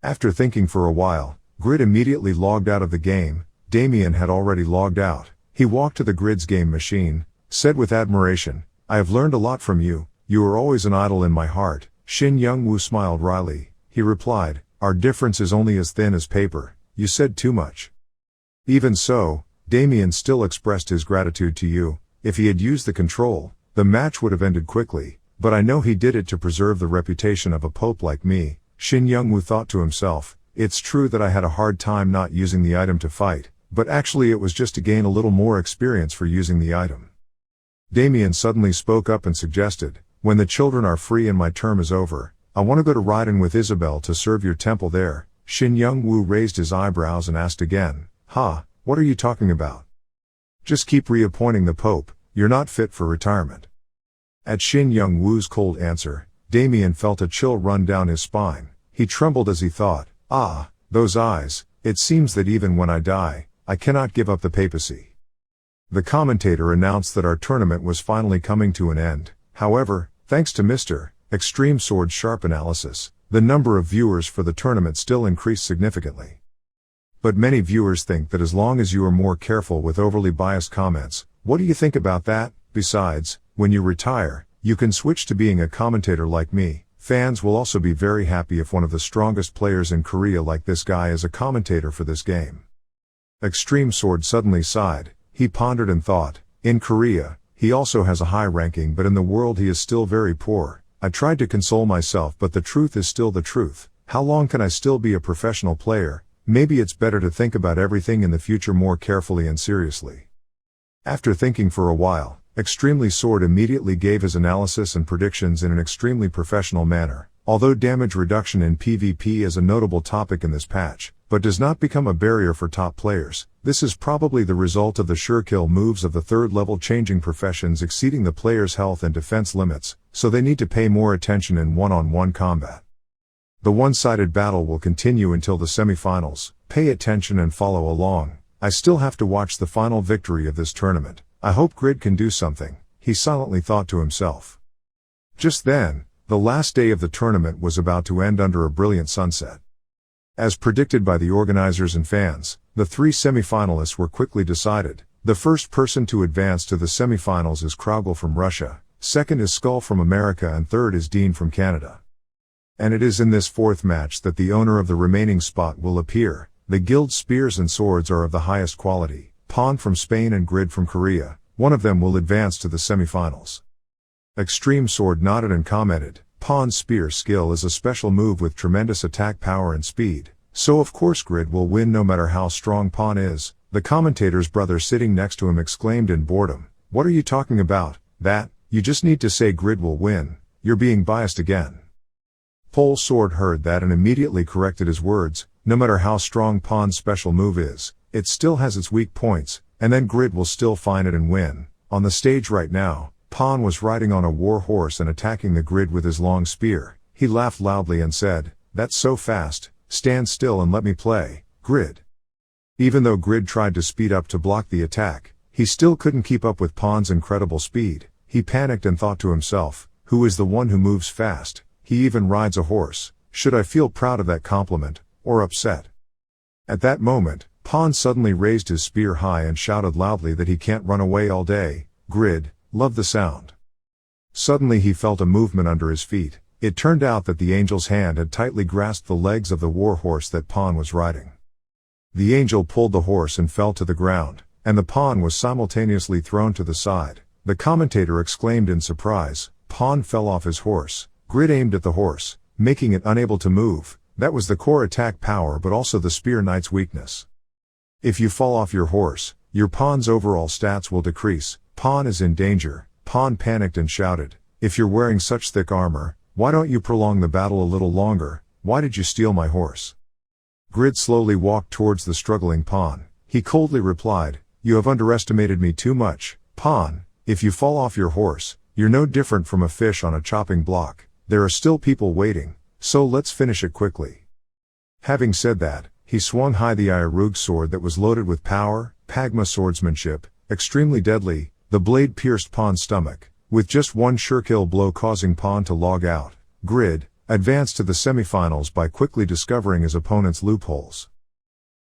After thinking for a while, Grid immediately logged out of the game. Damien had already logged out. He walked to the Grid's game machine, said with admiration, I have learned a lot from you, you are always an idol in my heart. Shin Young-woo smiled wryly. He replied, our difference is only as thin as paper, you said too much. Even so, Damien still expressed his gratitude to you. If he had used the control, the match would have ended quickly, but I know he did it to preserve the reputation of a pope like me. Shin Young-woo thought to himself, it's true that I had a hard time not using the item to fight, but actually it was just to gain a little more experience for using the item. Damien suddenly spoke up and suggested, when the children are free and my term is over, I want to go to Raiden with Isabel to serve your temple there. Shin Young-woo raised his eyebrows and asked again, what are you talking about? Just keep reappointing the Pope, you're not fit for retirement. At Shin Young-woo's cold answer, Damien felt a chill run down his spine. He trembled as he thought, those eyes, it seems that even when I die, I cannot give up the papacy. The commentator announced that our tournament was finally coming to an end. However, thanks to Mr. Extreme Sword's sharp analysis, the number of viewers for the tournament still increased significantly. But many viewers think that as long as you are more careful with overly biased comments, what do you think about that? Besides, when you retire, you can switch to being a commentator like me. Fans will also be very happy if one of the strongest players in Korea like this guy is a commentator for this game. Extreme Sword suddenly sighed. He pondered and thought, in Korea, he also has a high ranking, but in the world he is still very poor. I tried to console myself, but the truth is still the truth. How long can I still be a professional player? Maybe it's better to think about everything in the future more carefully and seriously. After thinking for a while, Extremely Sword immediately gave his analysis and predictions in an extremely professional manner. Although damage reduction in PvP is a notable topic in this patch, but does not become a barrier for top players, this is probably the result of the sure kill moves of the third level changing professions exceeding the player's health and defense limits, so they need to pay more attention in one-on-one combat. The one-sided battle will continue until the semi-finals. Pay attention and follow along. I still have to watch the final victory of this tournament. I hope Grid can do something, he silently thought to himself. Just then, the last day of the tournament was about to end under a brilliant sunset. As predicted by the organizers and fans, the 3 semi-finalists were quickly decided. The first person to advance to the semi-finals is Kraugel from Russia, second is Skull from America and third is Dean from Canada. And it is in this fourth match that the owner of the remaining spot will appear. The guild spears and swords are of the highest quality. Pawn from Spain and Grid from Korea, one of them will advance to the semi-finals. Extreme Sword nodded and commented, Pawn's spear skill is a special move with tremendous attack power and speed, so of course Grid will win no matter how strong Pawn is. The commentator's brother sitting next to him exclaimed in boredom, what are you talking about? That, you just need to say Grid will win, you're being biased again. Pole Sword heard that and immediately corrected his words, no matter how strong Pawn's special move is, it still has its weak points, and then Grid will still find it and win. On the stage right now, Pan was riding on a war horse and attacking the grid with his long spear. He laughed loudly and said, "That's so fast, stand still and let me play, Grid." Even though Grid tried to speed up to block the attack, he still couldn't keep up with Pan's incredible speed. He panicked and thought to himself, who is the one who moves fast? He even rides a horse. Should I feel proud of that compliment, or upset? At that moment, Pan suddenly raised his spear high and shouted loudly that he can't run away all day. Grid loved the sound. Suddenly he felt a movement under his feet. It turned out that the angel's hand had tightly grasped the legs of the war horse that Pan was riding. The angel pulled the horse and fell to the ground, and the Pan was simultaneously thrown to the side. The commentator exclaimed in surprise, "Pan fell off his horse." Grid aimed at the horse, making it unable to move. That was the core attack power but also the spear knight's weakness. If you fall off your horse, your pawn's overall stats will decrease. Pawn is in danger. Pan panicked and shouted, "If you're wearing such thick armor, why don't you prolong the battle a little longer? Why did you steal my horse?" Grid slowly walked towards the struggling Pan. He coldly replied, "You have underestimated me too much, Pan. If you fall off your horse, you're no different from a fish on a chopping block. There are still people waiting, so let's finish it quickly." Having said that, he swung high the Iarug sword that was loaded with power, Pagma swordsmanship, extremely deadly. The blade pierced Pan's stomach, with just one sure kill blow causing Pan to log out. Grid advanced to the semifinals by quickly discovering his opponent's loopholes.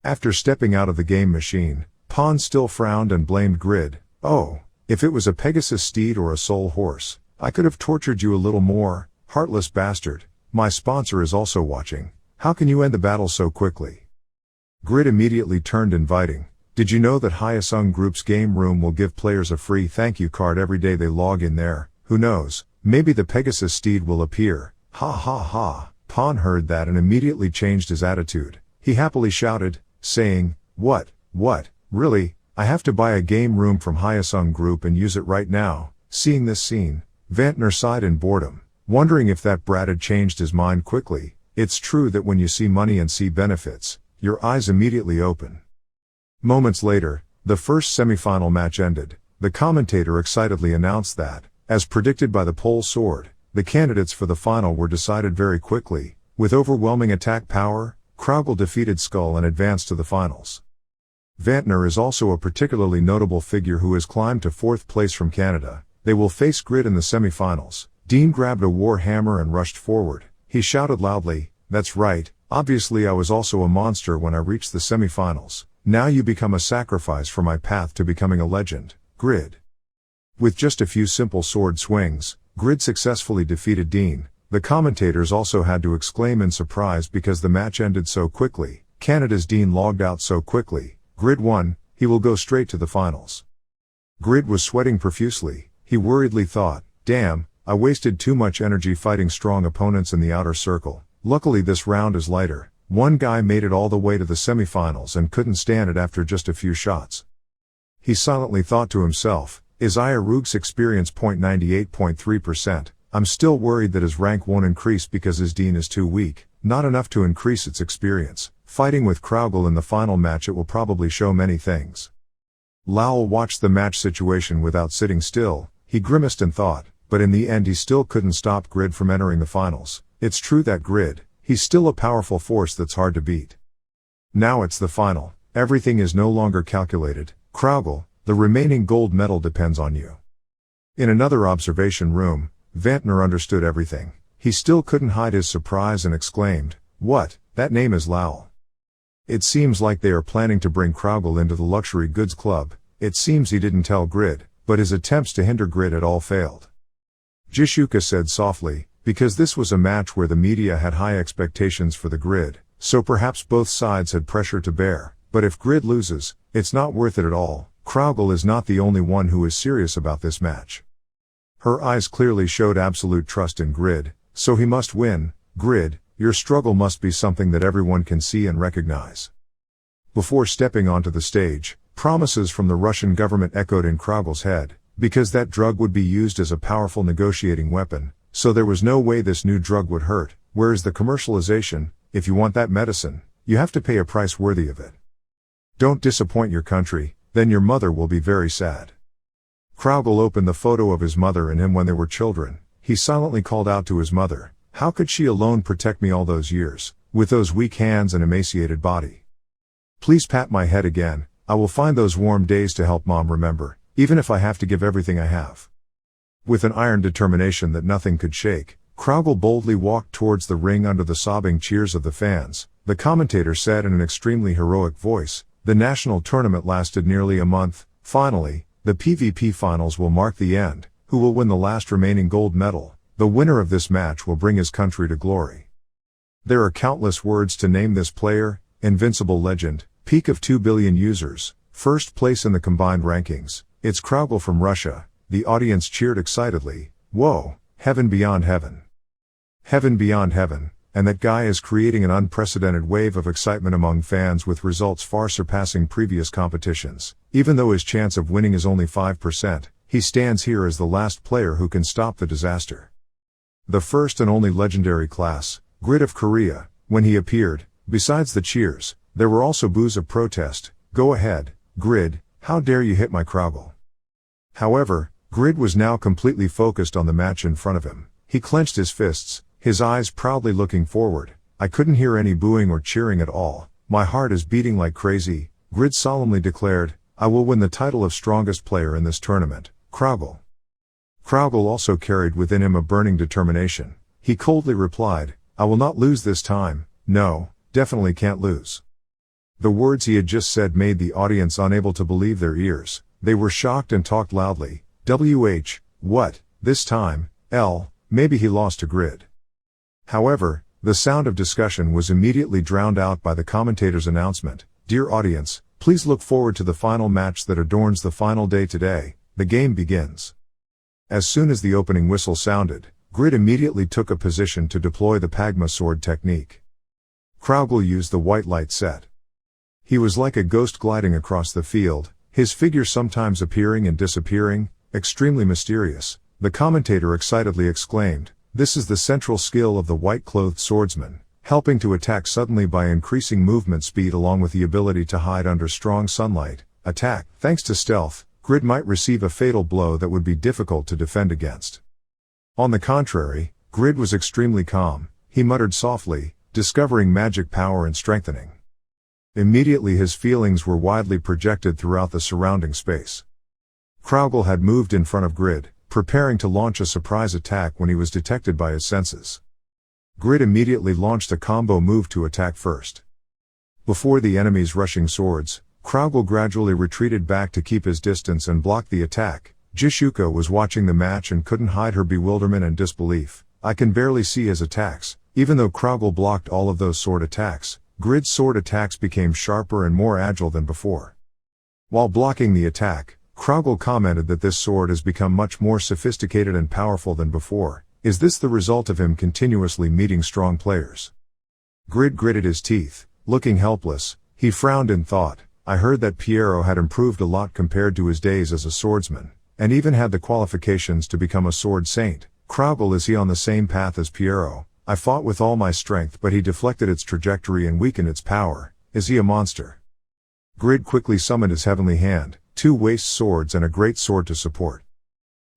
After stepping out of the game machine, Pan still frowned and blamed Grid. "Oh, if it was a Pegasus steed or a soul horse, I could have tortured you a little more, heartless bastard. My sponsor is also watching. How can you end the battle so quickly?" Grid immediately turned inviting. "Did you know that Hyosung Group's game room will give players a free thank you card every day they log in there? Who knows, maybe the Pegasus steed will appear." Ha ha ha. Pan heard that and immediately changed his attitude. He happily shouted, saying, What, really? I have to buy a game room from Hyosung Group and use it right now." Seeing this scene, Vantner sighed in boredom, wondering if that brat had changed his mind quickly. It's true that when you see money and see benefits, your eyes immediately open. Moments later, the first semifinal match ended. The commentator excitedly announced that, as predicted by the pole sword, the candidates for the final were decided very quickly. With overwhelming attack power, Kraugel defeated Skull and advanced to the finals. Vantner is also a particularly notable figure who has climbed to 4th place from Canada. They will face Grid in the semifinals. Dean grabbed a war hammer and rushed forward. He shouted loudly, "That's right, obviously I was also a monster when I reached the semifinals. Now you become a sacrifice for my path to becoming a legend, Grid." With just a few simple sword swings, Grid successfully defeated Dean. The commentators also had to exclaim in surprise because the match ended so quickly. Canada's Dean logged out so quickly. Grid won, he will go straight to the finals. Grid was sweating profusely. He worriedly thought, "Damn, I wasted too much energy fighting strong opponents in the outer circle. Luckily this round is lighter." One guy made it all the way to the semifinals and couldn't stand it after just a few shots. He silently thought to himself, "Is Iarug's experience 98.3%? I'm still worried that his rank won't increase because his Dean is too weak, not enough to increase its experience. Fighting with Kraugel in the final match, it will probably show many things." Lowell watched the match situation without sitting still. He grimaced and thought, but in the end he still couldn't stop Grid from entering the finals. It's true that Grid, he's still a powerful force that's hard to beat. Now it's the final. Everything is no longer calculated. Kraugel, the remaining gold medal depends on you. In another observation room, Vantner understood everything. He still couldn't hide his surprise and exclaimed, "What? That name is Lowell. It seems like they are planning to bring Kraugel into the luxury goods club." It seems he didn't tell Grid, but his attempts to hinder Grid had all failed. Jishuka said softly, because this was a match where the media had high expectations for the Grid, so perhaps both sides had pressure to bear. But if Grid loses, it's not worth it at all. Kraugel is not the only one who is serious about this match. Her eyes clearly showed absolute trust in Grid, so he must win. Grid, your struggle must be something that everyone can see and recognize. Before stepping onto the stage, promises from the Russian government echoed in Kraugel's head, because that drug would be used as a powerful negotiating weapon, so there was no way this new drug would hurt. Where is the commercialization? If you want that medicine, you have to pay a price worthy of it. Don't disappoint your country, then your mother will be very sad. Kraugel opened the photo of his mother and him when they were children. He silently called out to his mother, "How could she alone protect me all those years, with those weak hands and emaciated body? Please pat my head again, I will find those warm days to help Mom remember, even if I have to give everything I have." With an iron determination that nothing could shake, Kraugel boldly walked towards the ring under the sobbing cheers of the fans. The commentator said in an extremely heroic voice, "The national tournament lasted nearly a month. Finally, the PvP finals will mark the end. Who will win the last remaining gold medal? The winner of this match will bring his country to glory." There are countless words to name this player: invincible legend, peak of 2 billion users, first place in the combined rankings. It's Kraugel from Russia. The audience cheered excitedly. Whoa, heaven beyond heaven. Heaven beyond heaven, and that guy is creating an unprecedented wave of excitement among fans with results far surpassing previous competitions. Even though his chance of winning is only 5%, he stands here as the last player who can stop the disaster. The first and only legendary class, Grid of Korea. When he appeared, besides the cheers, there were also boos of protest. "Go ahead, Grid, how dare you hit my Kraugel?" However, Grid was now completely focused on the match in front of him. He clenched his fists, his eyes proudly looking forward. "I couldn't hear any booing or cheering at all. My heart is beating like crazy," Grid solemnly declared. "I will win the title of strongest player in this tournament, Kraugel." Kraugel also carried within him a burning determination. He coldly replied, "I will not lose this time. No, definitely can't lose." The words he had just said made the audience unable to believe their ears. They were shocked and talked loudly. What, this time, maybe he lost to Grid." However, the sound of discussion was immediately drowned out by the commentator's announcement. "Dear audience, please look forward to the final match that adorns the final day today. The game begins." As soon as the opening whistle sounded, Grid immediately took a position to deploy the Pagma sword technique. Kraugel used the white light set. He was like a ghost gliding across the field, his figure sometimes appearing and disappearing, extremely mysterious. The commentator excitedly exclaimed, "This is the central skill of the white-clothed swordsman, helping to attack suddenly by increasing movement speed along with the ability to hide under strong sunlight. Attack. Thanks to stealth, Grid might receive a fatal blow that would be difficult to defend against." On the contrary, Grid was extremely calm. He muttered softly, discovering magic power and strengthening. Immediately his feelings were widely projected throughout the surrounding space. Kraugel had moved in front of Grid, preparing to launch a surprise attack when he was detected by his senses. Grid immediately launched a combo move to attack first. Before the enemy's rushing swords, Kraugel gradually retreated back to keep his distance and block the attack. Jishuko was watching the match and couldn't hide her bewilderment and disbelief. "I can barely see his attacks." Even though Kraugel blocked all of those sword attacks, Grid's sword attacks became sharper and more agile than before. While blocking the attack, Kraugel commented that this sword has become much more sophisticated and powerful than before. Is this the result of him continuously meeting strong players? Grid gritted his teeth, looking helpless. He frowned in thought. "I heard that Piero had improved a lot compared to his days as a swordsman, and even had the qualifications to become a sword saint. Kraugel, is he on the same path as Piero? I fought with all my strength but he deflected its trajectory and weakened its power. Is he a monster?" Grid quickly summoned his heavenly hand, 2 waist swords and a great sword to support.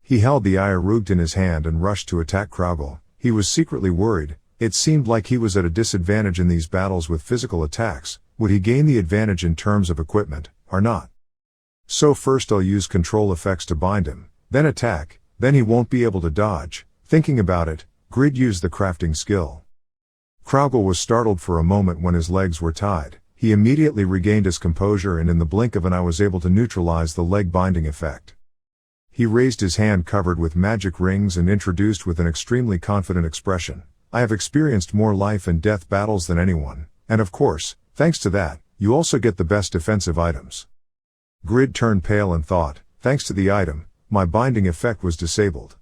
He held the Iarugd in his hand and rushed to attack Kraugel. He was secretly worried. It seemed like he was at a disadvantage in these battles with physical attacks. Would he gain the advantage in terms of equipment, or not? "So first I'll use control effects to bind him, then attack, then he won't be able to dodge." Thinking about it, Grid used the crafting skill. Kraugel was startled for a moment when his legs were tied. He immediately regained his composure and in the blink of an eye was able to neutralize the leg binding effect. He raised his hand covered with magic rings and introduced with an extremely confident expression, "I have experienced more life and death battles than anyone, and of course, thanks to that, you also get the best defensive items." Grid turned pale and thought, "Thanks to the item, my binding effect was disabled."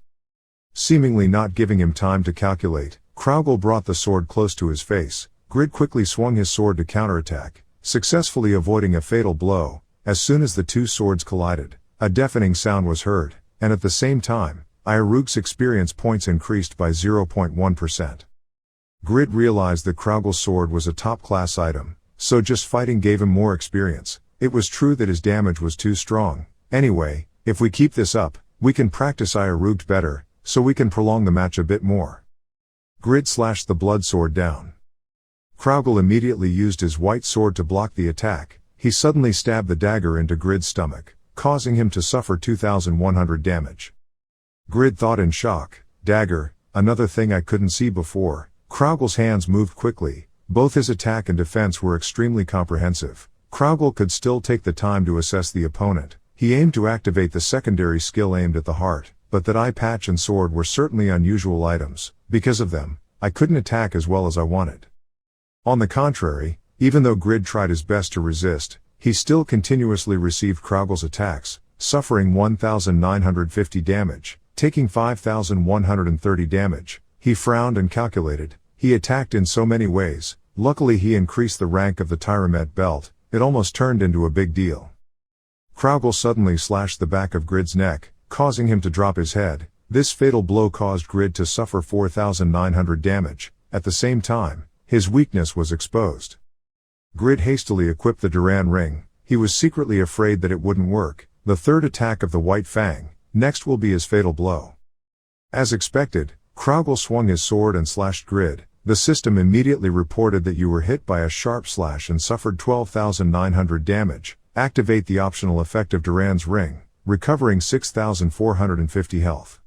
Seemingly not giving him time to calculate, Kraugel brought the sword close to his face. Grid quickly swung his sword to counterattack, successfully avoiding a fatal blow. As soon as the 2 swords collided, a deafening sound was heard, and at the same time, Iarugd's experience points increased by 0.1%. Grid realized that Kraugel's sword was a top-class item, so just fighting gave him more experience. It was true that his damage was too strong. Anyway, If we keep this up, we can practice Isekai better, so we can prolong the match a bit more. Grid slashed the blood sword down. Kraugel immediately used his white sword to block the attack. He suddenly stabbed the dagger into Grid's stomach, causing him to suffer 2,100 damage. Grid thought in shock, dagger, another thing I couldn't see before. Kraugel's hands moved quickly. Both his attack and defense were extremely comprehensive. Kraugel could still take the time to assess the opponent. He aimed to activate the secondary skill aimed at the heart, but that eye patch and sword were certainly unusual items. Because of them, I couldn't attack as well as I wanted. On the contrary, even though Grid tried his best to resist, he still continuously received Kraugel's attacks, suffering 1,950 damage, taking 5,130 damage. He frowned and calculated. He attacked in so many ways. Luckily he increased the rank of the Tyramet belt. It almost turned into a big deal. Kraugel suddenly slashed the back of Grid's neck, causing him to drop his head. This fatal blow caused Grid to suffer 4,900 damage. At the same time, his weakness was exposed. Grid hastily equipped the Duran ring. He was secretly afraid that it wouldn't work. The third attack of the White Fang. Next will be his fatal blow. As expected, Kraugel swung his sword and slashed Grid. The system immediately reported that you were hit by a sharp slash and suffered 12,900 damage. Activate the optional effect of Duran's ring, recovering 6,450 health.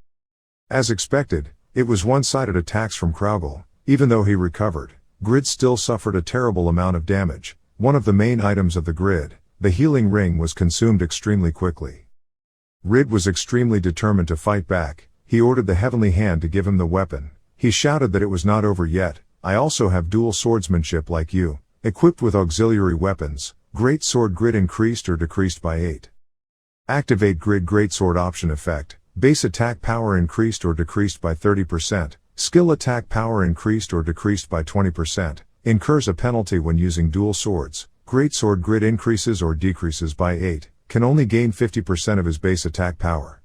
As expected, it was one-sided attacks from Kraugel. Even though he recovered, Grid still suffered a terrible amount of damage. One of the main items of the Grid, the healing ring, was consumed extremely quickly. Grid was extremely determined to fight back. He ordered the Heavenly Hand to give him the weapon. He shouted that it was not over yet. I also have dual swordsmanship like you. Equipped with auxiliary weapons, Great Sword Grid increased or decreased by 8. Activate Grid Greatsword option effect. Base attack power increased or decreased by 30%. Skill attack power increased or decreased by 20%. Incurs a penalty when using dual swords. Greatsword Grid increases or decreases by 8. Can only gain 50% of his base attack power.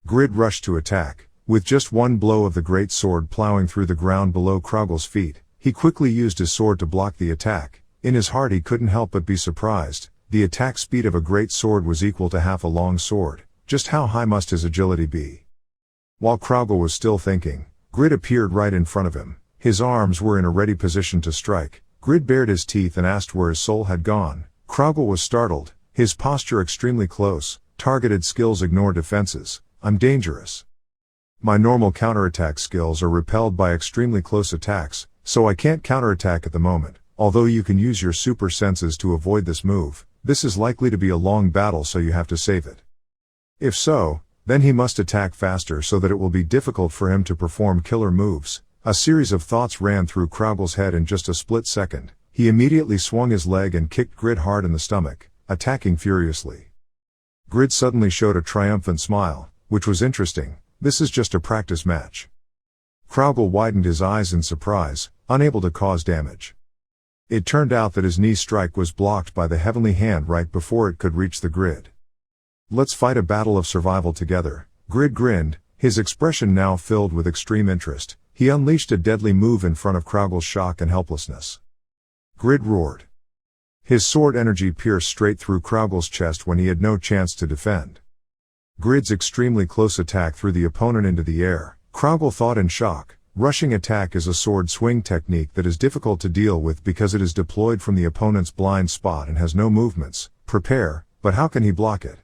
Grid rushed to attack. With just one blow of the great sword plowing through the ground below Kraugel's feet, he quickly used his sword to block the attack. In his heart he couldn't help but be surprised. The attack speed of a great sword was equal to half a long sword. Just how high must his agility be? While Kraugel was still thinking, Grid appeared right in front of him. His arms were in a ready position to strike. Grid bared his teeth and asked where his soul had gone. Kraugel was startled. His posture extremely close. Targeted skills ignore defenses. I'm dangerous. My normal counterattack skills are repelled by extremely close attacks, so I can't counterattack at the moment. Although you can use your super senses to avoid this move, this is likely to be a long battle, so you have to save it. If so, then he must attack faster so that it will be difficult for him to perform killer moves. A series of thoughts ran through Kraugel's head in just a split second. He immediately swung his leg and kicked Grid hard in the stomach, attacking furiously. Grid suddenly showed a triumphant smile, which was interesting. This is just a practice match. Kraugel widened his eyes in surprise, unable to cause damage. It turned out that his knee strike was blocked by the Heavenly Hand right before it could reach the Grid. Let's fight a battle of survival together. Grid grinned, his expression now filled with extreme interest. He unleashed a deadly move in front of Kraugel's shock and helplessness. Grid roared. His sword energy pierced straight through Kraugel's chest when he had no chance to defend. Grid's extremely close attack threw the opponent into the air. Kraugel thought in shock. Rushing attack is a sword swing technique that is difficult to deal with because it is deployed from the opponent's blind spot and has no movements. Prepare, but how can he block it?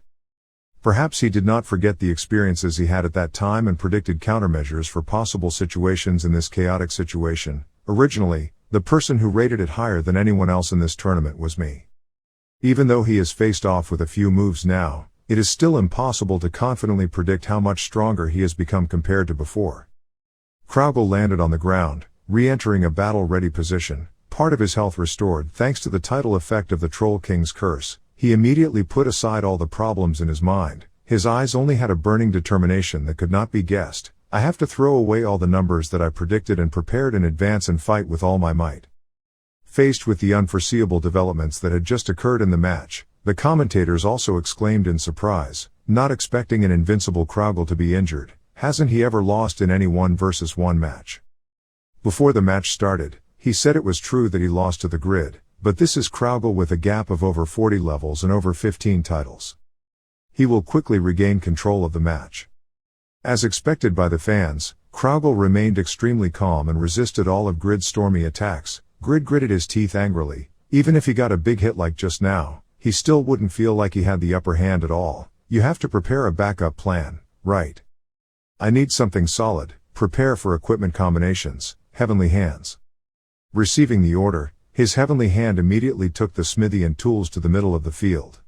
Perhaps he did not forget the experiences he had at that time and predicted countermeasures for possible situations in this chaotic situation. Originally, the person who rated it higher than anyone else in this tournament was me. Even though he has faced off with a few moves now, it is still impossible to confidently predict how much stronger he has become compared to before. Kraugel landed on the ground, re-entering a battle-ready position, part of his health restored thanks to the tidal effect of the Troll King's curse. He immediately put aside all the problems in his mind. His eyes only had a burning determination that could not be guessed. I have to throw away all the numbers that I predicted and prepared in advance and fight with all my might. Faced with the unforeseeable developments that had just occurred in the match, the commentators also exclaimed in surprise, not expecting an invincible Kraugel to be injured. Hasn't he ever lost in any 1-versus-1 match? Before the match started, he said it was true that he lost to the Grid, but this is Kraugel with a gap of over 40 levels and over 15 titles. he will quickly regain control of the match. As expected by the fans, Kraugel remained extremely calm and resisted all of Grid's stormy attacks. Grid gritted his teeth angrily. Even if he got a big hit like just now, he still wouldn't feel like he had the upper hand at all. You have to prepare a backup plan, right? I need something solid. Prepare for equipment combinations, heavenly hands. Receiving the order, his heavenly hand immediately took the smithy and tools to the middle of the field.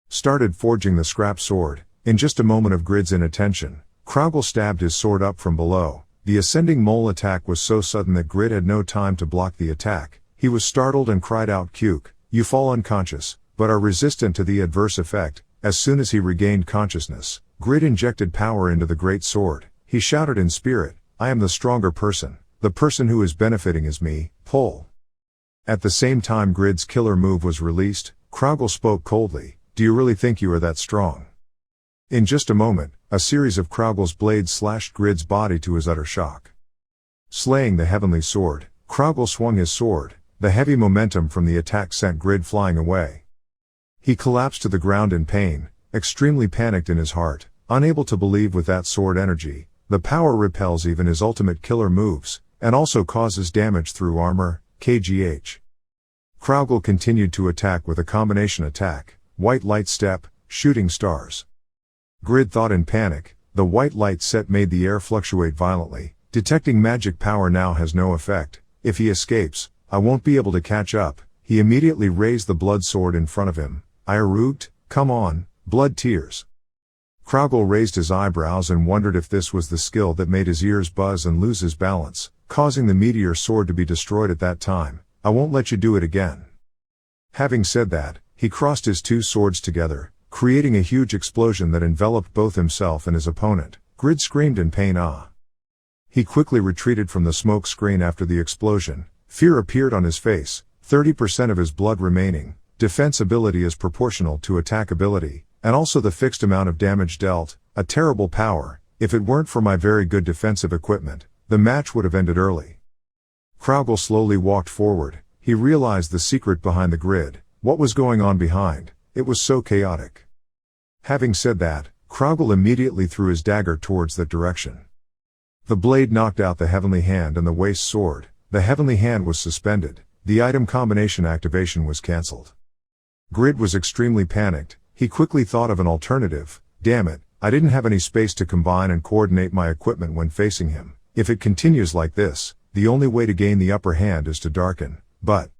Started forging the scrap sword. In just a moment of Grid's inattention, Kraugel stabbed his sword up from below. The ascending mole attack was so sudden that Grid had no time to block the attack. He was startled and cried out, "Cuke, you fall unconscious, but are resistant to the adverse effect." As soon as he regained consciousness, Grid injected power into the great sword. He shouted in spirit, "I am the stronger person. The person who is benefiting is me, pull." At the same time Grid's killer move was released, Kraugel spoke coldly, "Do you really think you are that strong?" In just a moment, a series of Kraugel's blades slashed Grid's body to his utter shock. Slaying the heavenly sword, Kraugel swung his sword. The heavy momentum from the attack sent Grid flying away. He collapsed to the ground in pain, extremely panicked in his heart, unable to believe with that sword energy, the power repels even his ultimate killer moves, and also causes damage through armor, kgh. Kraugel continued to attack with a combination attack, white light step, shooting stars. Grid thought in panic, the white light set made the air fluctuate violently. Detecting magic power now has no effect. If he escapes, I won't be able to catch up. He immediately raised the blood sword in front of him. Irugt, come on, blood tears. Kraugel raised his eyebrows and wondered if this was the skill that made his ears buzz and lose his balance, causing the meteor sword to be destroyed at that time. I won't let you do it again. Having said that, he crossed his two swords together, creating a huge explosion that enveloped both himself and his opponent. Grid screamed in pain. He quickly retreated from the smoke screen after the explosion. Fear appeared on his face, 30% of his blood remaining. Defense ability is proportional to attack ability, and also the fixed amount of damage dealt. A terrible power. If it weren't for my very good defensive equipment, the match would have ended early. Kraugel slowly walked forward. He realized the secret behind the Grid. What was going on behind? It was so chaotic. Having said that, Kraugel immediately threw his dagger towards that direction. The blade knocked out the heavenly hand and the waist sword. The heavenly hand was suspended. The item combination activation was cancelled. Grid was extremely panicked. He quickly thought of an alternative. Damn it, I didn't have any space to combine and coordinate my equipment when facing him. If it continues like this, the only way to gain the upper hand is to darken. But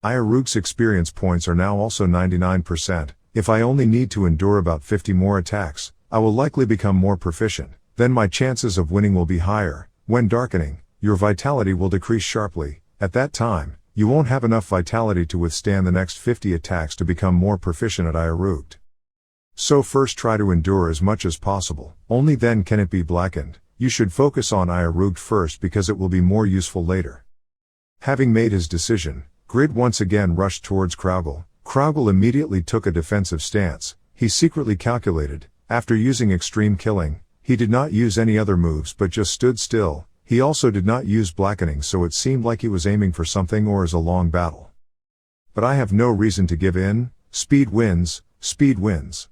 Irug's experience points are now also 99%. If I only need to endure about 50 more attacks, I will likely become more proficient. Then my chances of winning will be higher. When darkening, your vitality will decrease sharply. At that time, you won't have enough vitality to withstand the next 50 attacks to become more proficient at Irugt. So first try to endure as much as possible. Only then can it be blackened. You should focus on Irugt first because it will be more useful later. Having made his decision, Grid once again rushed towards Kraugel. Kraugel immediately took a defensive stance. He secretly calculated. After using extreme killing, he did not use any other moves but just stood still. He also did not use blackening, so it seemed like he was aiming for something or as a long battle. But I have no reason to give in. Speed wins, speed wins.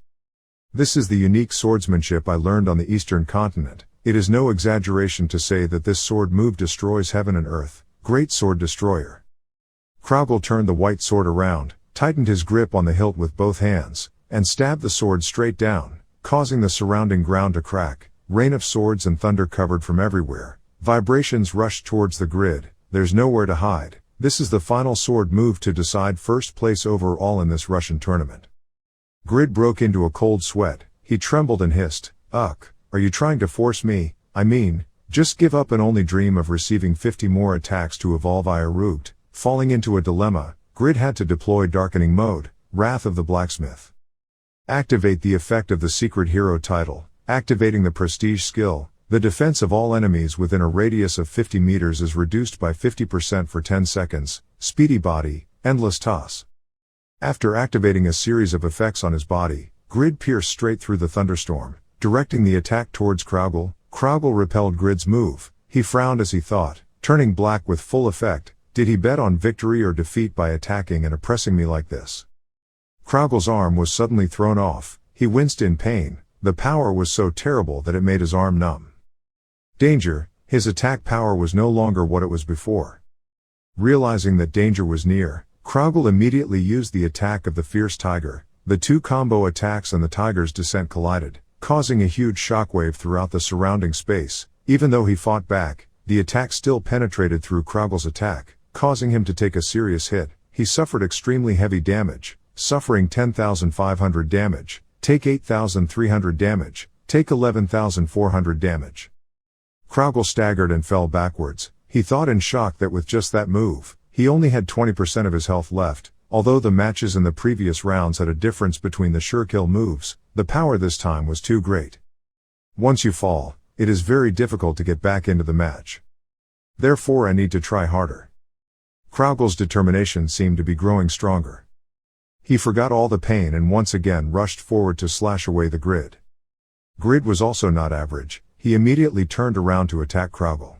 This is the unique swordsmanship I learned on the Eastern continent. It is no exaggeration to say that this sword move destroys heaven and earth. Great sword destroyer. Kraugel turned the white sword around, tightened his grip on the hilt with both hands, and stabbed the sword straight down, causing the surrounding ground to crack. Rain of swords and thunder covered from everywhere. Vibrations rushed towards the Grid. There's nowhere to hide. This is the final sword move to decide first place overall in this Russian tournament. Grid broke into a cold sweat. He trembled and hissed, "Ugh, are you trying to force me? I mean, just give up and only dream of receiving 50 more attacks to evolve Irugt." Falling into a dilemma, Grid had to deploy darkening mode, Wrath of the Blacksmith. Activate the effect of the secret hero title. Activating the prestige skill, the defense of all enemies within a radius of 50 meters is reduced by 50% for 10 seconds, speedy body, endless toss. After activating a series of effects on his body, Grid pierced straight through the thunderstorm, directing the attack towards Kraugel. Kraugel repelled Grid's move. He frowned as he thought, turning black with full effect. Did he bet on victory or defeat by attacking and oppressing me like this? Kraugel's arm was suddenly thrown off. he winced in pain. The power was so terrible that it made his arm numb. Danger, his attack power was no longer what it was before. Realizing that danger was near, Kraugle immediately used the attack of the fierce tiger. The two combo attacks and the tiger's descent collided, causing a huge shockwave throughout the surrounding space. Even though he fought back, the attack still penetrated through Kraugle's attack, causing him to take a serious hit. He suffered extremely heavy damage, suffering 10,500 damage, take 8,300 damage, take 11,400 damage. Kraugle staggered and fell backwards. He thought in shock that with just that move, he only had 20% of his health left. Although the matches in the previous rounds had a difference between the sure kill moves, the power this time was too great. Once you fall, it is very difficult to get back into the match. Therefore I need to try harder. Kraugle's determination seemed to be growing stronger. He forgot all the pain and once again rushed forward to slash away the grid. Grid was also not average. He immediately turned around to attack Kraugle.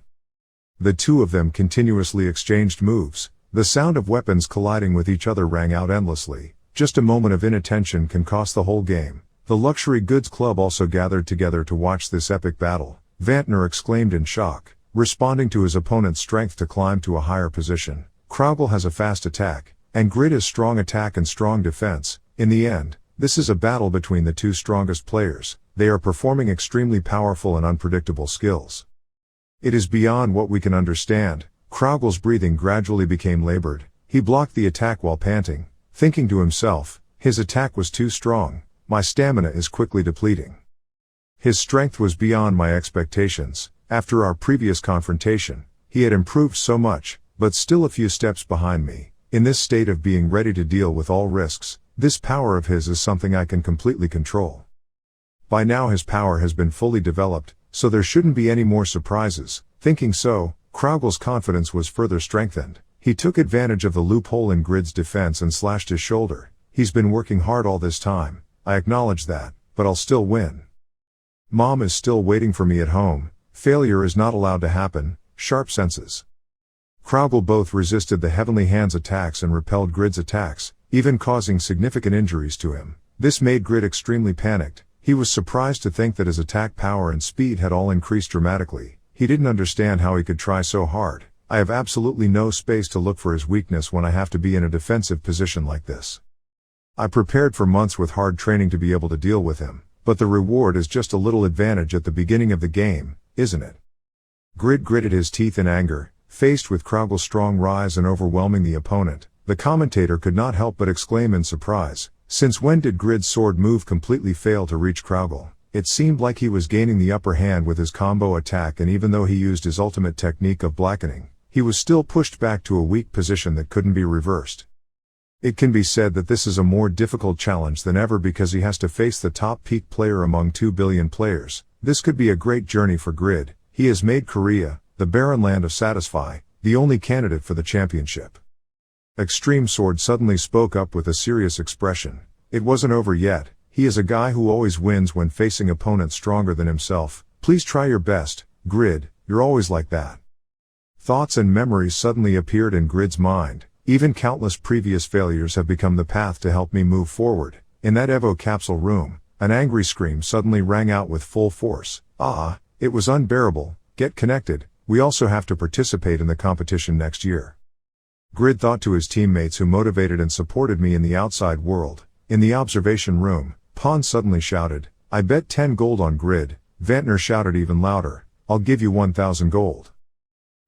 The two of them continuously exchanged moves. The sound of weapons colliding with each other rang out endlessly. Just a moment of inattention can cost the whole game. The Luxury Goods Club also gathered together to watch this epic battle. Vantner exclaimed in shock, responding to his opponent's strength to climb to a higher position. Kraugle has a fast attack, and Grid has strong attack and strong defense. In the end, this is a battle between the two strongest players. They are performing extremely powerful and unpredictable skills. It is beyond what we can understand. Kraugle's breathing gradually became labored. He blocked the attack while panting, thinking to himself, his attack was too strong, my stamina is quickly depleting. His strength was beyond my expectations. After our previous confrontation, he had improved so much, but still a few steps behind me. In this state of being ready to deal with all risks, this power of his is something I can completely control. By now his power has been fully developed, so there shouldn't be any more surprises. Thinking so, Kraugle's confidence was further strengthened. He took advantage of the loophole in Grid's defense and slashed his shoulder. He's been working hard all this time, I acknowledge that, but I'll still win. Mom is still waiting for me at home. Failure is not allowed to happen. Sharp senses. Kraugle both resisted the Heavenly Hand's attacks and repelled Grid's attacks, even causing significant injuries to him. This made Grid extremely panicked. He was surprised to think that his attack power and speed had all increased dramatically. He didn't understand how he could try so hard. I have absolutely no space to look for his weakness when I have to be in a defensive position like this. I prepared for months with hard training to be able to deal with him, but the reward is just a little advantage at the beginning of the game, isn't it? Grid gritted his teeth in anger, faced with Kraugle's strong rise and overwhelming the opponent. The commentator could not help but exclaim in surprise, since when did Grid's sword move completely fail to reach Kraugle? It seemed like he was gaining the upper hand with his combo attack, and even though he used his ultimate technique of blackening, he was still pushed back to a weak position that couldn't be reversed. It can be said that this is a more difficult challenge than ever because he has to face the top peak player among 2 billion players. This could be a great journey for Grid. He has made Korea, the barren land of Satisfy, the only candidate for the championship. Extreme Sword suddenly spoke up with a serious expression. It wasn't over yet. He is a guy who always wins when facing opponents stronger than himself. Please try your best, Grid, you're always like that. Thoughts and memories suddenly appeared in Grid's mind. Even countless previous failures have become the path to help me move forward. In that Evo capsule room, an angry scream suddenly rang out with full force. It was unbearable. Get connected, we also have to participate in the competition next year. Grid thought to his teammates who motivated and supported me in the outside world. In the observation room, Pon suddenly shouted, I bet 10 gold on Grid. Vantner shouted even louder, I'll give you 1,000 gold.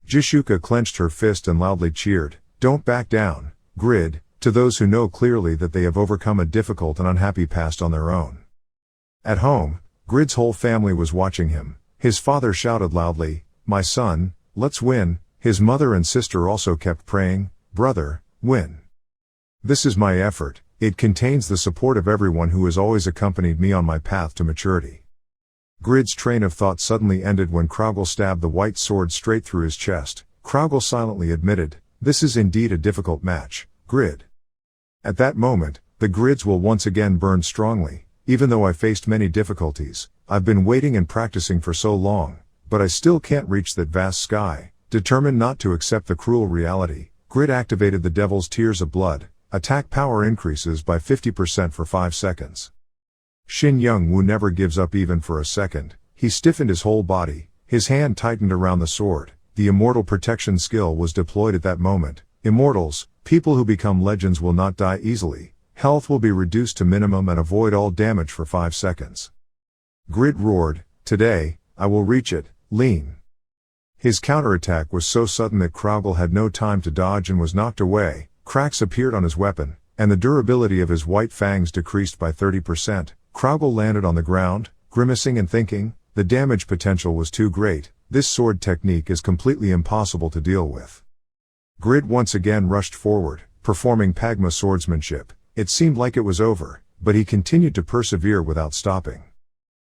Jishuka clenched her fist and loudly cheered, don't back down, Grid. To those who know clearly that they have overcome a difficult and unhappy past on their own. At home, Grid's whole family was watching him. His father shouted loudly, my son, let's win. His mother and sister also kept praying, brother, win. This is my effort. It contains the support of everyone who has always accompanied me on my path to maturity. Grid's train of thought suddenly ended when Kraugle stabbed the white sword straight through his chest. Kraugle silently admitted, this is indeed a difficult match, Grid. At that moment, the grids will once again burn strongly. Even though I faced many difficulties, I've been waiting and practicing for so long, but I still can't reach that vast sky. Determined not to accept the cruel reality, Grid activated the Devil's Tears of Blood. Attack power increases by 50% for 5 seconds. Shin Young-woo never gives up even for a second. He stiffened his whole body, his hand tightened around the sword. The immortal protection skill was deployed at that moment. Immortals, people who become legends, will not die easily. Health will be reduced to minimum and avoid all damage for 5 seconds. Grid roared, "Today, I will reach it, lean." His counterattack was so sudden that Kraugle had no time to dodge and was knocked away. Cracks appeared on his weapon, and the durability of his white fangs decreased by 30%. Kraugle landed on the ground, grimacing and thinking, the damage potential was too great. This sword technique is completely impossible to deal with. Grid once again rushed forward, performing Pagma swordsmanship. It seemed like it was over, but he continued to persevere without stopping.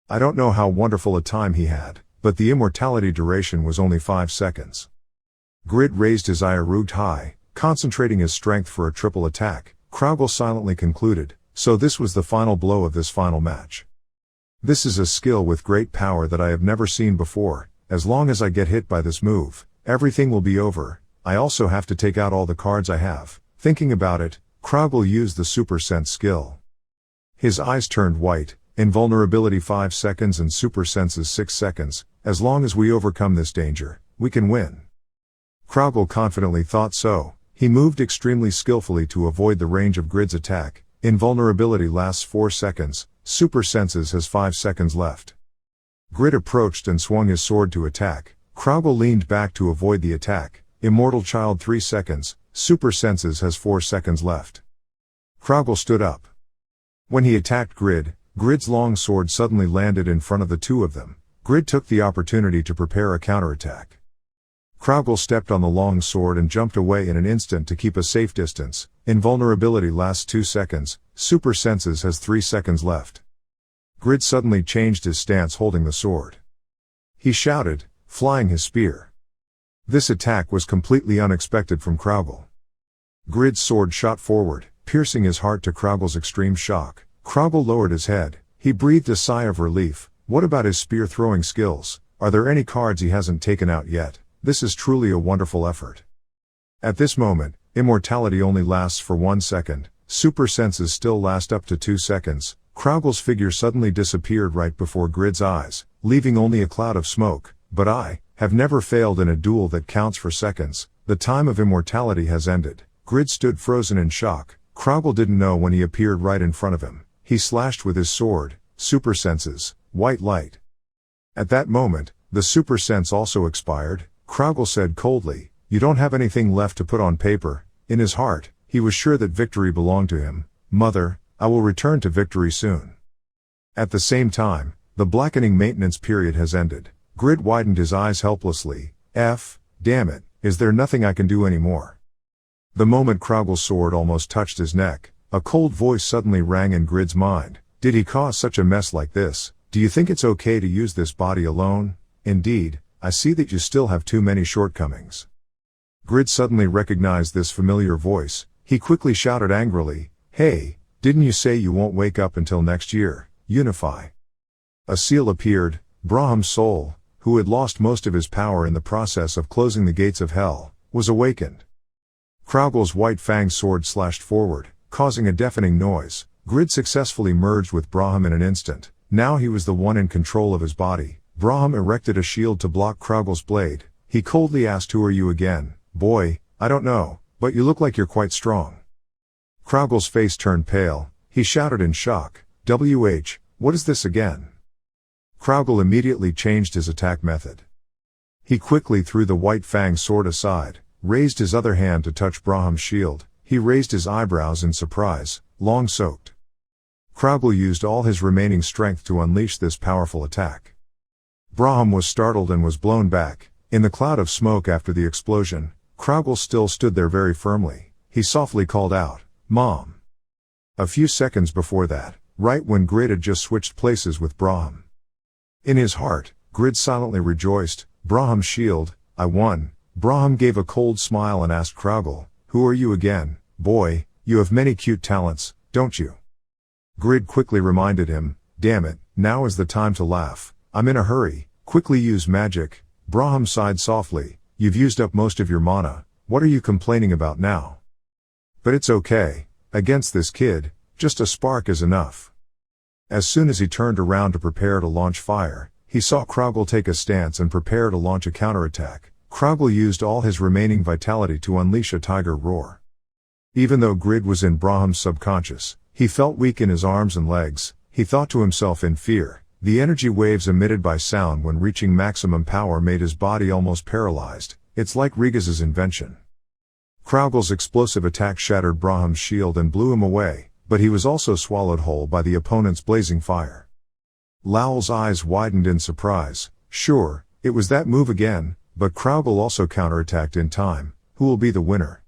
I don't know how wonderful a time he had, but the immortality duration was only 5 seconds. Grid raised his eye rugged high, concentrating his strength for a triple attack. Kraugle silently concluded, "So this was the final blow of this final match. This is a skill with great power that I have never seen before. As long as I get hit by this move, everything will be over. I also have to take out all the cards I have." Thinking about it, Kraugle used the Super Sense skill. His eyes turned white. Invulnerability 5 seconds and Super Senses 6 seconds. As long as we overcome this danger, we can win. Kraugle confidently thought so. He moved extremely skillfully to avoid the range of Grid's attack. Invulnerability lasts 4 seconds. Super Senses has 5 seconds left. Grid approached and swung his sword to attack. Kraugle leaned back to avoid the attack. Immortal Child 3 seconds. Super Senses has 4 seconds left. Kraugle stood up. When he attacked Grid, Grid's long sword suddenly landed in front of the two of them. Grid took the opportunity to prepare a counterattack. Kraugle stepped on the long sword and jumped away in an instant to keep a safe distance. Invulnerability lasts 2 seconds. Super Senses has 3 seconds left. Grid suddenly changed his stance, holding the sword. He shouted, flying his spear. This attack was completely unexpected from Kraugle. Grid's sword shot forward, piercing his heart to Kraugle's extreme shock. Kraugle lowered his head. He breathed a sigh of relief. What about his spear-throwing skills? Are there any cards he hasn't taken out yet? This is truly a wonderful effort. At this moment, immortality only lasts for 1 second. Super Senses still last up to 2 seconds. Kraugle's figure suddenly disappeared right before Grid's eyes, leaving only a cloud of smoke. But I have never failed in a duel that counts for seconds. The time of immortality has ended. Grid stood frozen in shock. Kraugle didn't know when he appeared right in front of him. He slashed with his sword. Super Senses, white light. At that moment, the Super Sense also expired. Kraugle said coldly, "You don't have anything left to put on paper." In his heart, he was sure that victory belonged to him. "Mother, I will return to victory soon." At the same time, the blackening maintenance period has ended. Grid widened his eyes helplessly. Damn it, is there nothing I can do anymore? The moment Kraugle's sword almost touched his neck, a cold voice suddenly rang in Grid's mind. Did he cause such a mess like this? Do you think it's okay to use this body alone? Indeed, I see that you still have too many shortcomings. Grid suddenly recognized this familiar voice. He quickly shouted angrily, "Hey, didn't you say you won't wake up until next year? Unify." A seal appeared. Braham's soul, who had lost most of his power in the process of closing the gates of hell, was awakened. Kraugle's white fanged sword slashed forward, causing a deafening noise. Grid successfully merged with Braham in an instant. Now he was the one in control of his body. Braham erected a shield to block Kraugle's blade. He coldly asked, "Who are you again?" "Boy, I don't know, but you look like you're quite strong." Kraugle's face turned pale. He shouted in shock, what is this again?" Kraugle immediately changed his attack method. He quickly threw the white fanged sword aside, raised his other hand to touch Braham's shield. He raised his eyebrows in surprise, long soaked. Kraugle used all his remaining strength to unleash this powerful attack. Braham was startled and was blown back. In the cloud of smoke after the explosion, Kraugle still stood there very firmly. He softly called out, "Mom." A few seconds before that, right when Grid had just switched places with Braham. In his heart, Grid silently rejoiced. Braham's shield, I won. Braham gave a cold smile and asked Kraugle, "Who are you again? Boy, you have many cute talents, don't you?" Grid quickly reminded him, "Damn it, now is the time to laugh. I'm in a hurry. Quickly use magic." Braham sighed softly, "You've used up most of your mana. What are you complaining about now?" "But it's okay. Against this kid, just a spark is enough." As soon as he turned around to prepare to launch fire, he saw Kraugle take a stance and prepare to launch a counterattack. Kraugle used all his remaining vitality to unleash a tiger roar. Even though Grid was in Braham's subconscious, he felt weak in his arms and legs. He thought to himself in fear. The energy waves emitted by sound when reaching maximum power made his body almost paralyzed. It's like Riga's invention. Kraugle's explosive attack shattered Braham's shield and blew him away, but he was also swallowed whole by the opponent's blazing fire. Lowell's eyes widened in surprise. Sure, it was that move again, but Kraugle also counterattacked in time. Who will be the winner?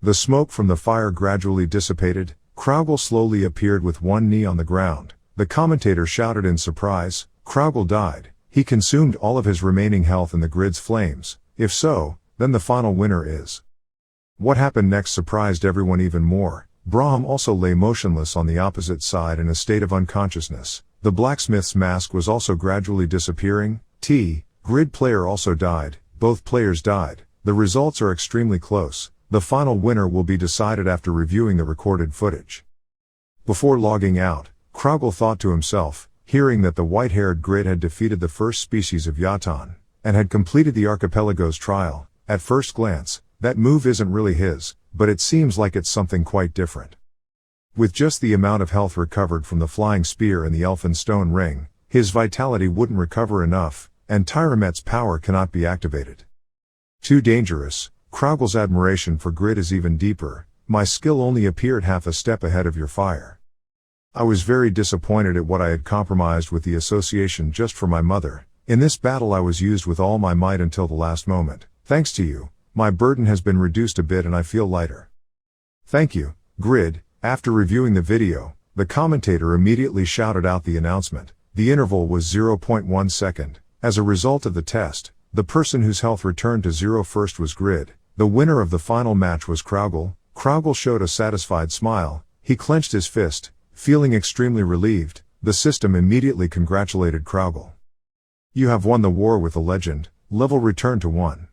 The smoke from the fire gradually dissipated. Kraugle slowly appeared with one knee on the ground. The commentator shouted in surprise, "Kraugle died. He consumed all of his remaining health in the Grid's flames. If so, then the final winner is." What happened next surprised everyone even more. Braham also lay motionless on the opposite side in a state of unconsciousness. The blacksmith's mask was also gradually disappearing. Grid player also died. Both players died. The results are extremely close. The final winner will be decided after reviewing the recorded footage. Before logging out, Kraugle thought to himself, hearing that the white-haired Grid had defeated the first species of Yatan, and had completed the archipelago's trial. At first glance, that move isn't really his, but it seems like it's something quite different. With just the amount of health recovered from the flying spear and the elfin stone ring, his vitality wouldn't recover enough, and Tyramet's power cannot be activated. Too dangerous. Kraugle's admiration for Grid is even deeper. My skill only appeared half a step ahead of your fire. I was very disappointed at what I had compromised with the association just for my mother. In this battle I was used with all my might until the last moment. Thanks to you, my burden has been reduced a bit and I feel lighter. Thank you, Grid. After reviewing the video, the commentator immediately shouted out the announcement. The interval was 0.1 second. As a result of the test, the person whose health returned to 0 first was Grid. The winner of the final match was Kraugle. Kraugle showed a satisfied smile. He clenched his fist, feeling extremely relieved. The system immediately congratulated Kraugle. You have won the war with the legend. Level returned to 1.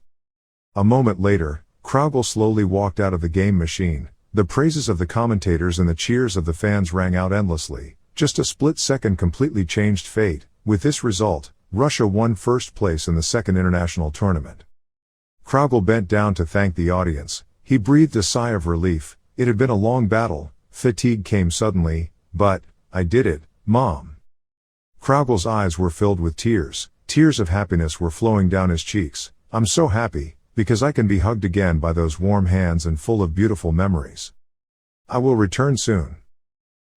A moment later, Kraugle slowly walked out of the game machine. The praises of the commentators and the cheers of the fans rang out endlessly. Just a split second completely changed fate. With this result, Russia won first place in the second international tournament. Kraugle bent down to thank the audience. He breathed a sigh of relief. It had been a long battle. Fatigue came suddenly, but, I did it, Mom. Kraugle's eyes were filled with tears. Tears of happiness were flowing down his cheeks. I'm so happy, because I can be hugged again by those warm hands and full of beautiful memories. I will return soon.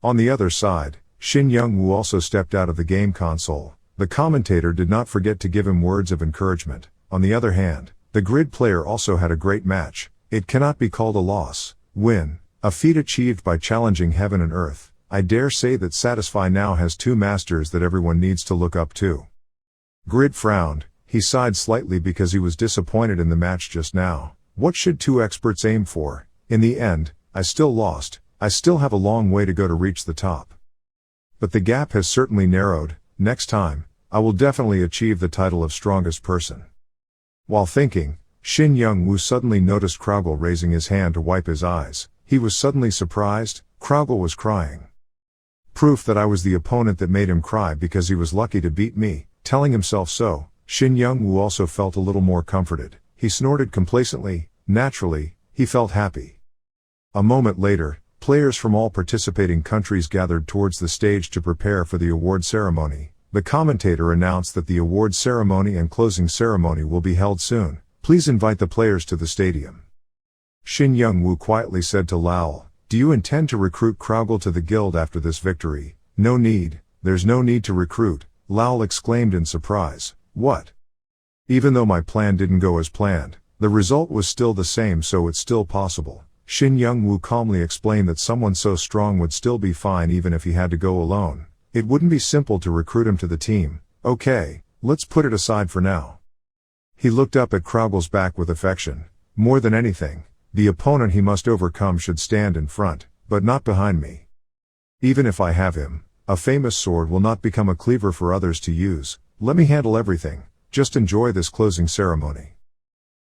On the other side, Shin Young-woo also stepped out of the game console. The commentator did not forget to give him words of encouragement. On the other hand, the Grid player also had a great match. It cannot be called a loss. Win. A feat achieved by challenging heaven and earth. I dare say that Satisfy now has two masters that everyone needs to look up to. Grid frowned. He sighed slightly because he was disappointed in the match just now. What should two experts aim for? In the end, I still lost. I still have a long way to go to reach the top. But the gap has certainly narrowed. Next time, I will definitely achieve the title of strongest person. While thinking, Shin Young-woo suddenly noticed Kraugle raising his hand to wipe his eyes. He was suddenly surprised. Kraugle was crying. Proof that I was the opponent that made him cry because he was lucky to beat me. Telling himself so, Shin Young-woo also felt a little more comforted. He snorted complacently. Naturally, he felt happy. A moment later, players from all participating countries gathered towards the stage to prepare for the award ceremony. The commentator announced that the award ceremony and closing ceremony will be held soon. Please invite the players to the stadium. Shin Young-woo quietly said to Lowell, do you intend to recruit Kraugle to the guild after this victory? No need. There's no need to recruit. Lowell exclaimed in surprise. What? Even though my plan didn't go as planned, the result was still the same, so it's still possible. Shin Young-woo calmly explained that someone so strong would still be fine even if he had to go alone. It wouldn't be simple to recruit him to the team. Okay, let's put it aside for now. He looked up at Kraugle's back with affection. More than anything, the opponent he must overcome should stand in front, but not behind me. Even if I have him, a famous sword will not become a cleaver for others to use. Let me handle everything. Just enjoy this closing ceremony.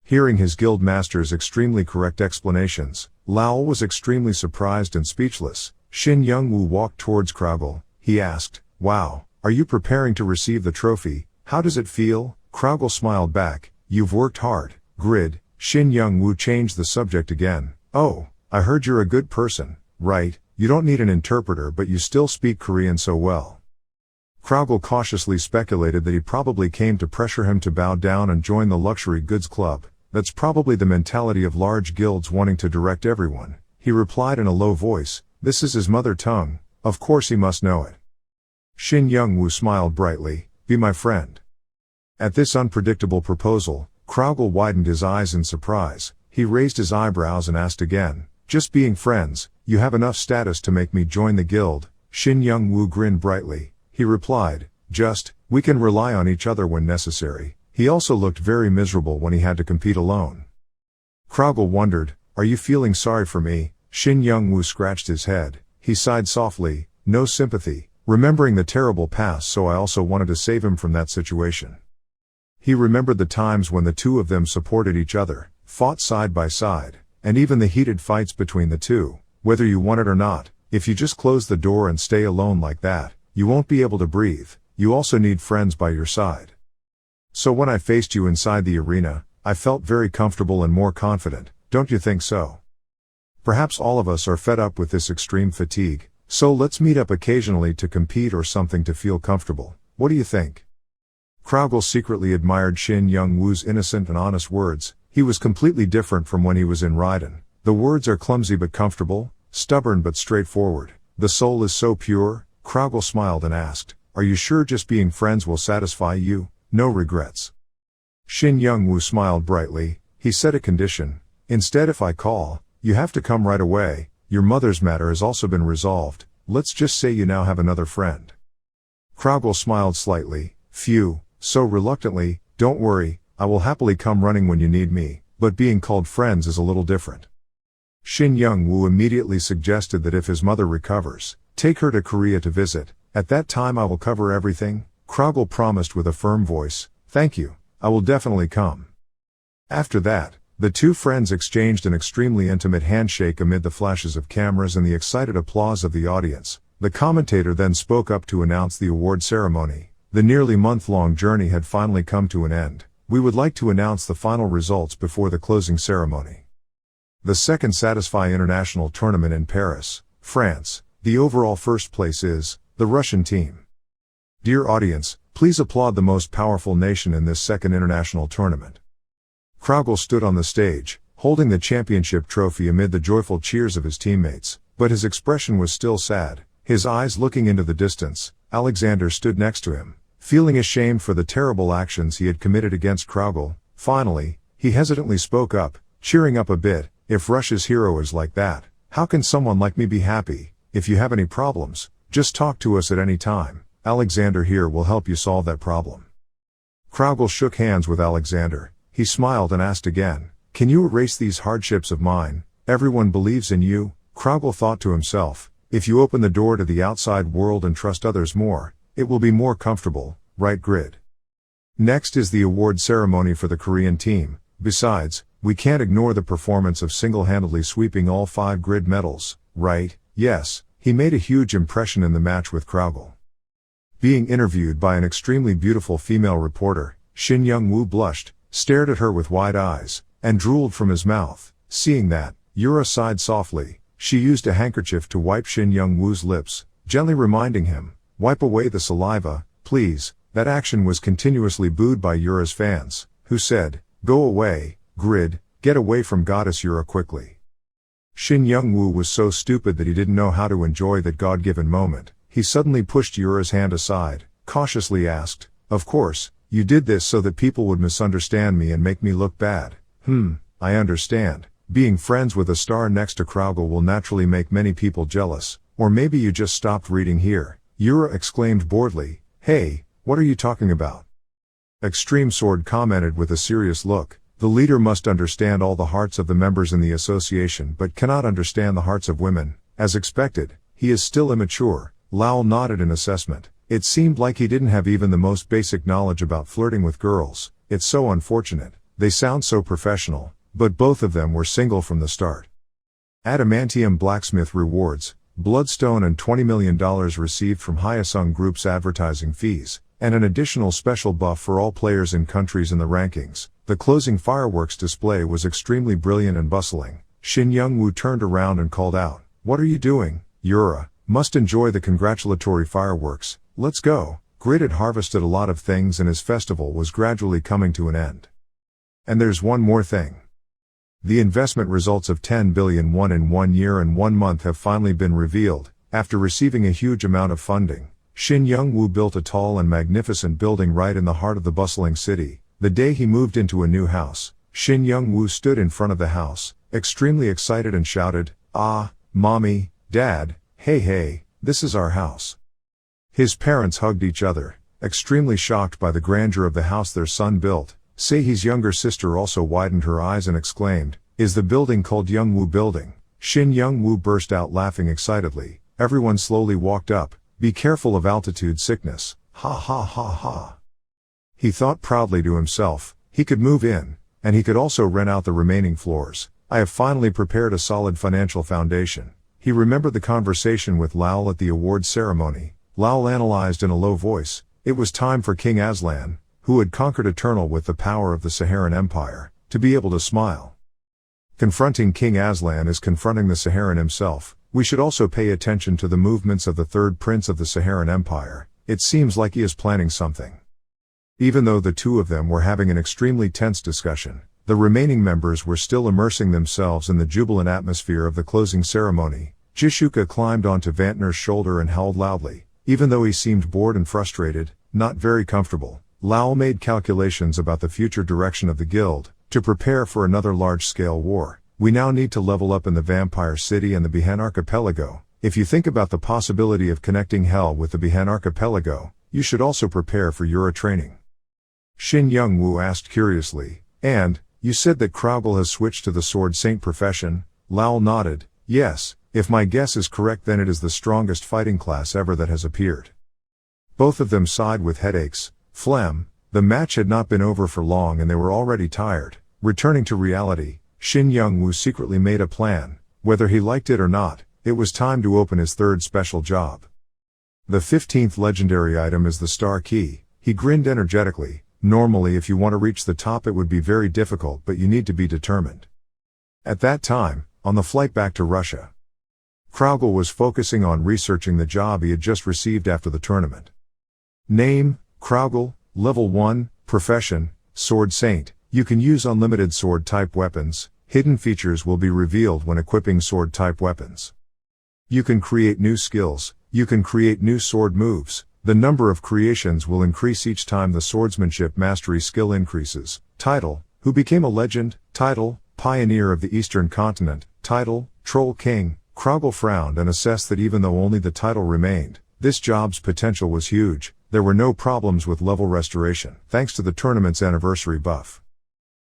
Hearing his guild master's extremely correct explanations, Lowell was extremely surprised and speechless. Shin Young-woo walked towards Kraugle. he asked. Wow, are you preparing to receive the trophy? How does it feel? Kraugel smiled back. You've worked hard, Grid. Shin Young-woo changed the subject again. Oh, I heard you're a good person, right? You don't need an interpreter but you still speak Korean so well. Kraugel cautiously speculated that he probably came to pressure him to bow down and join the luxury goods club. That's probably the mentality of large guilds wanting to direct everyone. He replied in a low voice, this is his mother tongue, of course he must know it. Shin Young-woo smiled brightly, be my friend. At this unpredictable proposal, Kraugel widened his eyes in surprise. He raised his eyebrows and asked again, just being friends, you have enough status to make me join the guild? Shin Young-woo grinned brightly. He replied, we can rely on each other when necessary. He also looked very miserable when he had to compete alone. Kraugel wondered, are you feeling sorry for me? Shin Young-woo scratched his head. He sighed softly, no sympathy, remembering the terrible past, so I also wanted to save him from that situation. He remembered the times when the two of them supported each other, fought side by side, and even the heated fights between the two. Whether you want it or not, if you just close the door and stay alone like that, you won't be able to breathe. You also need friends by your side. So when I faced you inside the arena, I felt very comfortable and more confident, don't you think so? Perhaps all of us are fed up with this extreme fatigue, so let's meet up occasionally to compete or something to feel comfortable. What do you think? Kraugel secretly admired Shin Young-woo's innocent and honest words. He was completely different from when he was in Raiden. The words are clumsy but comfortable, stubborn but straightforward. The soul is so pure. Kraugel smiled and asked, are you sure just being friends will satisfy you? No regrets. Shin Young-woo smiled brightly. He set a condition. Instead, if I call, you have to come right away. Your mother's matter has also been resolved. Let's just say you now have another friend. Kraugel smiled slightly. Phew, so reluctantly. Don't worry, I will happily come running when you need me, but being called friends is a little different. Shin Young-woo immediately suggested that if his mother recovers, take her to Korea to visit. At that time I will cover everything. Kraugel promised with a firm voice. Thank you, I will definitely come. After that, the two friends exchanged an extremely intimate handshake amid the flashes of cameras and the excited applause of the audience. The commentator then spoke up to announce the award ceremony. The nearly month-long journey had finally come to an end. We would like to announce the final results before the closing ceremony. The second Satisfy International Tournament in Paris, France. The overall first place is the Russian team. Dear audience, please applaud the most powerful nation in this second international tournament. Kraugel stood on the stage, holding the championship trophy amid the joyful cheers of his teammates, but his expression was still sad, his eyes looking into the distance. Alexander stood next to him, feeling ashamed for the terrible actions he had committed against Kraugel. Finally, he hesitantly spoke up, cheering up a bit. If Russia's hero is like that, how can someone like me be happy? If you have any problems, just talk to us at any time. Alexander here will help you solve that problem. Kraugel shook hands with Alexander. He smiled and asked again, can you erase these hardships of mine? Everyone believes in you. Kraugel thought to himself, if you open the door to the outside world and trust others more, it will be more comfortable, right Grid? Next is the award ceremony for the Korean team. Besides, we can't ignore the performance of single-handedly sweeping all 5 Grid medals, right? Yes, he made a huge impression in the match with Kraugel. Being interviewed by an extremely beautiful female reporter, Shin Young-woo blushed, stared at her with wide eyes, and drooled from his mouth. Seeing that, Yura sighed softly. She used a handkerchief to wipe Shin Young-woo's lips, gently reminding him, wipe away the saliva, please. That action was continuously booed by Yura's fans, who said, go away, Grid, get away from Goddess Yura quickly. Shin Young-woo was so stupid that he didn't know how to enjoy that God-given moment. He suddenly pushed Yura's hand aside, cautiously asked, of course, you did this so that people would misunderstand me and make me look bad. I understand. Being friends with a star next to Kraugel will naturally make many people jealous, or maybe you just stopped reading here. Yura exclaimed boredly, hey, what are you talking about? Extreme Sword commented with a serious look, the leader must understand all the hearts of the members in the association but cannot understand the hearts of women. As expected, he is still immature. Lowell nodded in assessment. It seemed like he didn't have even the most basic knowledge about flirting with girls. It's so unfortunate. They sound so professional, but both of them were single from the start. Adamantium Blacksmith Rewards. Bloodstone and $20 million received from Hyosung Group's advertising fees, and an additional special buff for all players in countries in the rankings. The closing fireworks display was extremely brilliant and bustling. Shin Young-woo turned around and called out, "What are you doing, Yura? Must enjoy the congratulatory fireworks, let's go." Grid had harvested a lot of things and his festival was gradually coming to an end. And there's one more thing. The investment results of 10 billion won in 1 year and 1 month have finally been revealed. After receiving a huge amount of funding, Shin Young-woo built a tall and magnificent building right in the heart of the bustling city. The day he moved into a new house, Shin Young-woo stood in front of the house, extremely excited and shouted, "Ah, Mommy, Dad, hey, this is our house." His parents hugged each other, extremely shocked by the grandeur of the house their son built. Seihi's younger sister also widened her eyes and exclaimed, "Is the building called Young-woo Building?" Shin Young-woo burst out laughing excitedly. Everyone slowly walked up. "Be careful of altitude sickness, ha ha ha ha." He thought proudly to himself, he could move in, and he could also rent out the remaining floors. "I have finally prepared a solid financial foundation." He remembered the conversation with Lal at the awards ceremony. Lal analyzed in a low voice, it was time for King Aslan, who had conquered Eternal with the power of the Saharan Empire, to be able to smile. Confronting King Aslan is confronting the Saharan himself. We should also pay attention to the movements of the third prince of the Saharan Empire. It seems like he is planning something. Even though the two of them were having an extremely tense discussion, the remaining members were still immersing themselves in the jubilant atmosphere of the closing ceremony. Jishuka climbed onto Vantner's shoulder and howled loudly. Even though he seemed bored and frustrated, not very comfortable, Lal made calculations about the future direction of the guild, to prepare for another large-scale war. "We now need to level up in the Vampire City and the Bihan Archipelago. If you think about the possibility of connecting Hell with the Bihan Archipelago, you should also prepare for Yura training." Shin Young-woo asked curiously, "And, you said that Kraugel has switched to the Sword Saint profession?" Lal nodded, "Yes, if my guess is correct then it is the strongest fighting class ever that has appeared." Both of them sighed with headaches. Phlegm. The match had not been over for long and they were already tired. Returning to reality, Shin Young-woo secretly made a plan. Whether he liked it or not, it was time to open his third special job. The 15th legendary item is the Star Key. He grinned energetically. Normally if you want to reach the top it would be very difficult, but you need to be determined. At that time, on the flight back to Russia, Kraugel was focusing on researching the job he had just received after the tournament. Name, Kraugel, Level 1, Profession, Sword Saint. You can use unlimited sword-type weapons. Hidden features will be revealed when equipping sword-type weapons. You can create new skills. You can create new sword moves. The number of creations will increase each time the swordsmanship mastery skill increases. Title, Who Became a Legend. Title, Pioneer of the Eastern Continent. Title, Troll King. Kraugel frowned and assessed that even though only the title remained, this job's potential was huge. There were no problems with level restoration, thanks to the tournament's anniversary buff.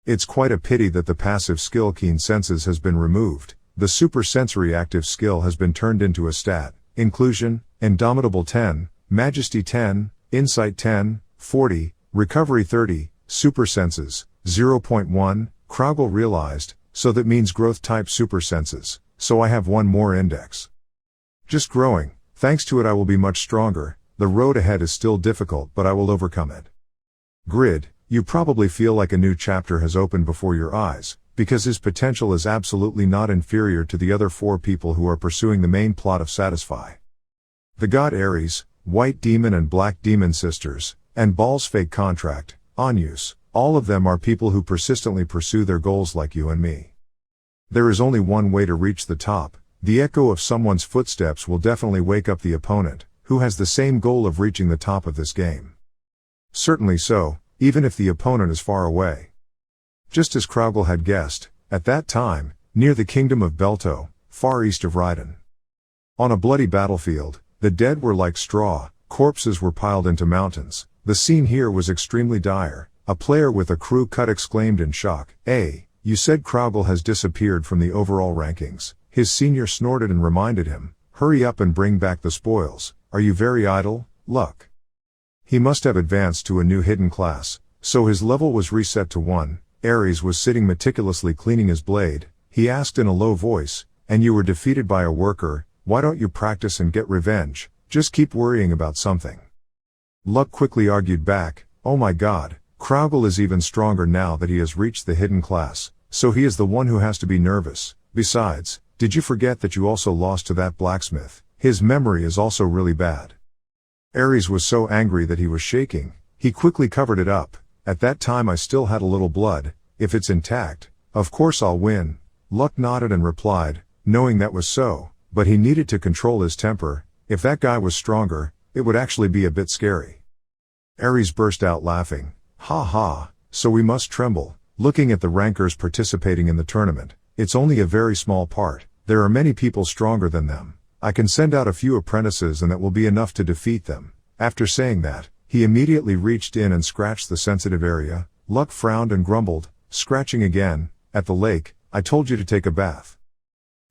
It's quite a pity that the passive skill Keen Senses has been removed. The super sensory active skill has been turned into a stat. Inclusion, Indomitable 10, Majesty 10, Insight 10, 40, Recovery 30, Super Senses, 0.1, Kraugel realized, so that means growth type super senses, so I have one more index. Just growing, thanks to it I will be much stronger. The road ahead is still difficult but I will overcome it. Grid, you probably feel like a new chapter has opened before your eyes, because his potential is absolutely not inferior to the other 4 people who are pursuing the main plot of Satisfy. The God Ares, White Demon and Black Demon Sisters, and Baal's fake contract, Anyus, all of them are people who persistently pursue their goals like you and me. There is only one way to reach the top. The echo of someone's footsteps will definitely wake up the opponent, who has the same goal of reaching the top of this game. Certainly so, even if the opponent is far away. Just as Kraugel had guessed, at that time, near the kingdom of Belto, far east of Raiden. On a bloody battlefield, the dead were like straw, corpses were piled into mountains. The scene here was extremely dire. A player with a crew cut exclaimed in shock, You said Kraugel has disappeared from the overall rankings." His senior snorted and reminded him, "Hurry up and bring back the spoils. Are you very idle, Luck?" He must have advanced to a new hidden class, so his level was reset to 1. Ares was sitting meticulously cleaning his blade. He asked in a low voice, "And you were defeated by a worker, why don't you practice and get revenge? Just keep worrying about something. Luck quickly argued back, oh my god, Kraugel is even stronger now that he has reached the hidden class, so he is the one who has to be nervous. Besides, did you forget that you also lost to that blacksmith? His memory is also really bad. Ares was so angry that he was shaking. He quickly covered it up. At that time I still had a little blood. If it's intact, of course I'll win. Luck nodded and replied, knowing that was so, but he needed to control his temper. If that guy was stronger, it would actually be a bit scary. Ares burst out laughing. Ha ha, so we must tremble. Looking at the rankers participating in the tournament, it's only a very small part. There are many people stronger than them. I can send out a few apprentices and that will be enough to defeat them. After saying that, he immediately reached in and scratched the sensitive area. Luck frowned and grumbled, scratching again. At the lake, I told you to take a bath.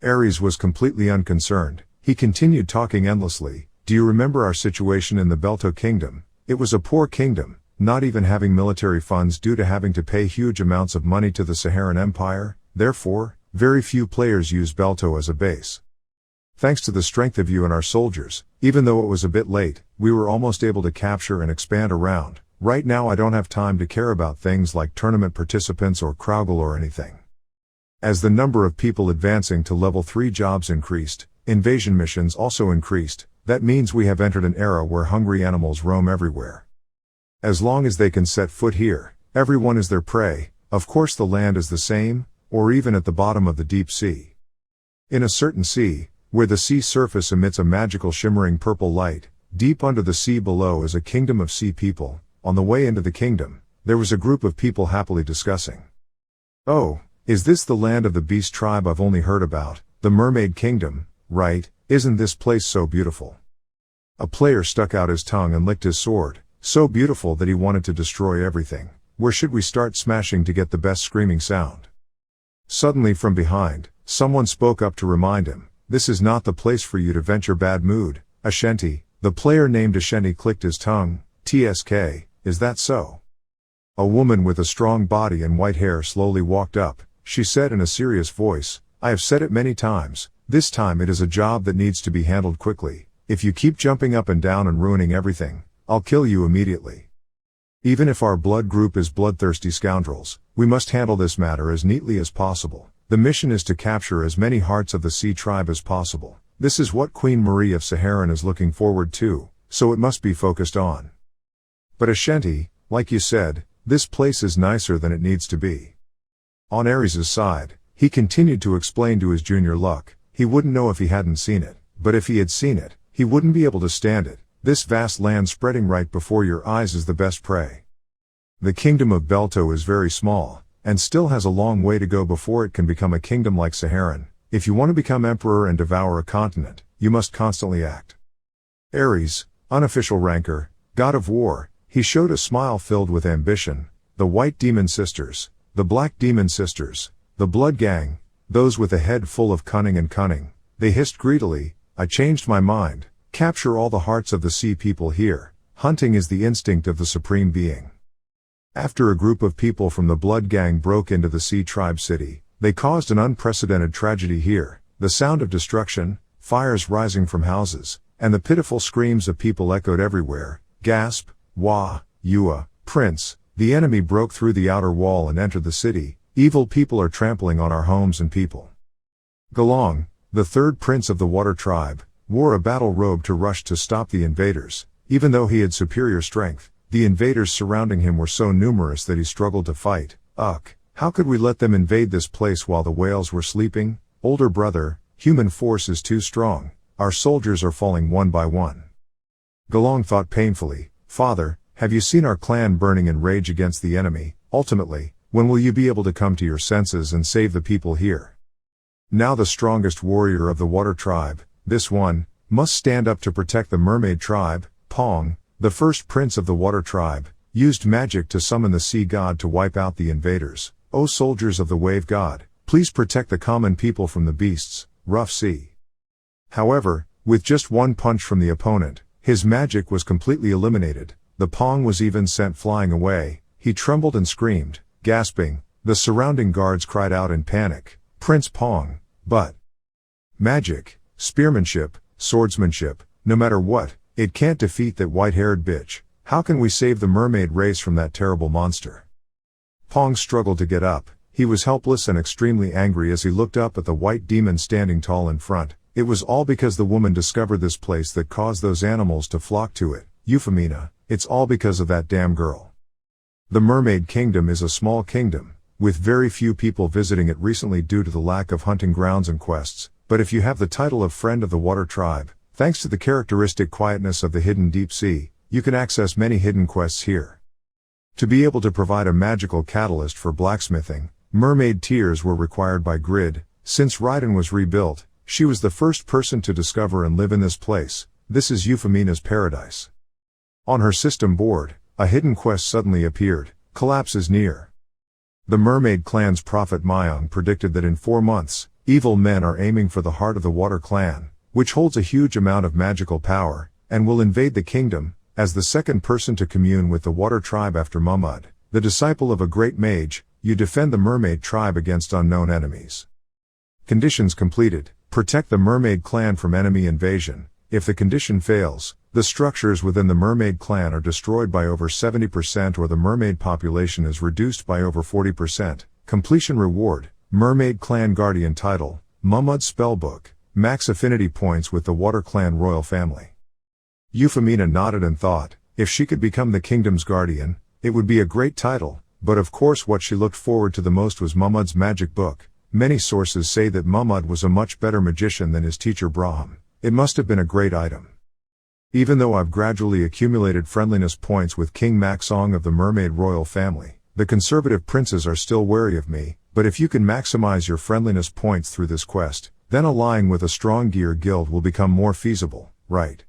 Ares was completely unconcerned. He continued talking endlessly. Do you remember our situation in the Belto kingdom? It was a poor kingdom, not even having military funds due to having to pay huge amounts of money to the Saharan Empire. Therefore, very few players use Belto as a base. Thanks to the strength of you and our soldiers, even though it was a bit late, we were almost able to capture and expand around. Right now I don't have time to care about things like tournament participants or Kraugel or anything. As the number of people advancing to level 3 jobs increased, invasion missions also increased. That means we have entered an era where hungry animals roam everywhere. As long as they can set foot here, everyone is their prey. Of course the land is the same, or even at the bottom of the deep sea. In a certain sea, where the sea surface emits a magical shimmering purple light, deep under the sea below is a kingdom of sea people. On the way into the kingdom, there was a group of people happily discussing. Oh, is this the land of the beast tribe I've only heard about, the mermaid kingdom, right? Isn't this place so beautiful? A player stuck out his tongue and licked his sword, so beautiful that he wanted to destroy everything. Where should we start smashing to get the best screaming sound? Suddenly from behind, someone spoke up to remind him, this is not the place for you to venture bad mood. Ashanti, the player named Ashanti clicked his tongue. TSK, is that so? A woman with a strong body and white hair slowly walked up. She said in a serious voice, I have said it many times, this time it is a job that needs to be handled quickly. If you keep jumping up and down and ruining everything, I'll kill you immediately. Even if our blood group is bloodthirsty scoundrels, we must handle this matter as neatly as possible. The mission is to capture as many hearts of the sea tribe as possible. This is what Queen Marie of Saharan is looking forward to, so it must be focused on. But Ashanti, like you said, this place is nicer than it needs to be. On Ares' side, he continued to explain to his junior Luck, he wouldn't know if he hadn't seen it, but if he had seen it, he wouldn't be able to stand it. This vast land spreading right before your eyes is the best prey. The kingdom of Belto is very small, and still has a long way to go before it can become a kingdom like Saharan. If you want to become emperor and devour a continent, you must constantly act. Ares, unofficial ranker, god of war, he showed a smile filled with ambition. The white demon sisters, the black demon sisters, the blood gang, those with a head full of cunning and cunning, they hissed greedily, I changed my mind, capture all the hearts of the sea people here, hunting is the instinct of the supreme being. After a group of people from the blood gang broke into the sea tribe city, they caused an unprecedented tragedy here, the sound of destruction, fires rising from houses, and the pitiful screams of people echoed everywhere. Gasp, wah, Yua, prince, the enemy broke through the outer wall and entered the city, evil people are trampling on our homes and people. Galong, the third prince of the water tribe, wore a battle robe to rush to stop the invaders. Even though he had superior strength, the invaders surrounding him were so numerous that he struggled to fight. Ugh, how could we let them invade this place while the whales were sleeping? Older brother, human force is too strong, our soldiers are falling one by one. Galong thought painfully, Father, have you seen our clan burning in rage against the enemy? Ultimately, when will you be able to come to your senses and save the people here? Now the strongest warrior of the water tribe, this one, must stand up to protect the mermaid tribe. Pong, the first prince of the water tribe, used magic to summon the sea god to wipe out the invaders. O soldiers of the wave god, please protect the common people from the beasts, rough sea. However, with just one punch from the opponent, his magic was completely eliminated. The Pong was even sent flying away. He trembled and screamed, gasping. The surrounding guards cried out in panic, Prince Pong, but magic. spearmanship, swordsmanship, no matter what, it can't defeat that white-haired bitch. How can we save the mermaid race from that terrible monster? Pong struggled to get up. He was helpless and extremely angry as he looked up at the white demon standing tall in front. It was all because the woman discovered this place that caused those animals to flock to it. Euphemina, it's all because of that damn girl. The Mermaid Kingdom is a small kingdom, with very few people visiting it recently due to the lack of hunting grounds and quests, but if you have the title of Friend of the Water Tribe, thanks to the characteristic quietness of the hidden deep sea, you can access many hidden quests here. To be able to provide a magical catalyst for blacksmithing, mermaid tears were required by Grid. Since Raiden was rebuilt, she was the first person to discover and live in this place. This is Euphemia's paradise. On her system board, a hidden quest suddenly appeared. Collapse is near. The Mermaid Clan's prophet Myung predicted that in 4 months, evil men are aiming for the heart of the Water Clan, which holds a huge amount of magical power, and will invade the kingdom. As the second person to commune with the Water Tribe after Muhammad, the disciple of a great mage, you defend the Mermaid Tribe against unknown enemies. Conditions completed. Protect the Mermaid Clan from enemy invasion. If the condition fails, the structures within the Mermaid Clan are destroyed by over 70% or the mermaid population is reduced by over 40%. Completion reward, Mermaid Clan Guardian title, Muhammad's Spellbook, max affinity points with the Water Clan royal family. Euphemina nodded and thought, if she could become the kingdom's guardian, it would be a great title, but of course what she looked forward to the most was Muhammad's magic book. Many sources say that Muhammad was a much better magician than his teacher Braham. It must have been a great item. Even though I've gradually accumulated friendliness points with King Maxong of the Mermaid royal family, the conservative princes are still wary of me, but if you can maximize your friendliness points through this quest, then allying with a strong gear guild will become more feasible, right?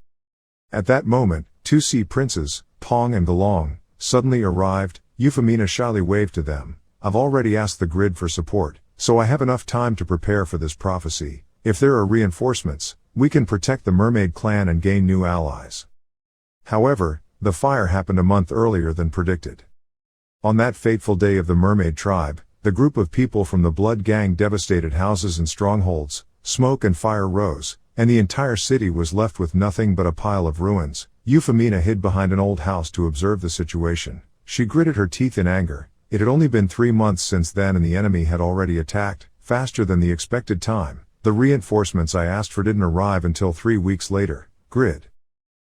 At that moment, 2 sea princes, Pong and Galong, suddenly arrived. Euphemina shyly waved to them. I've already asked the Grid for support, so I have enough time to prepare for this prophecy. If there are reinforcements, we can protect the Mermaid Clan and gain new allies. However, the fire happened a month earlier than predicted. On that fateful day of the Mermaid Tribe, the group of people from the Blood Gang devastated houses and strongholds. Smoke and fire rose, and the entire city was left with nothing but a pile of ruins. Euphemina hid behind an old house to observe the situation. She gritted her teeth in anger. It had only been 3 months since then and the enemy had already attacked, faster than the expected time. The reinforcements I asked for didn't arrive until 3 weeks later. Grid.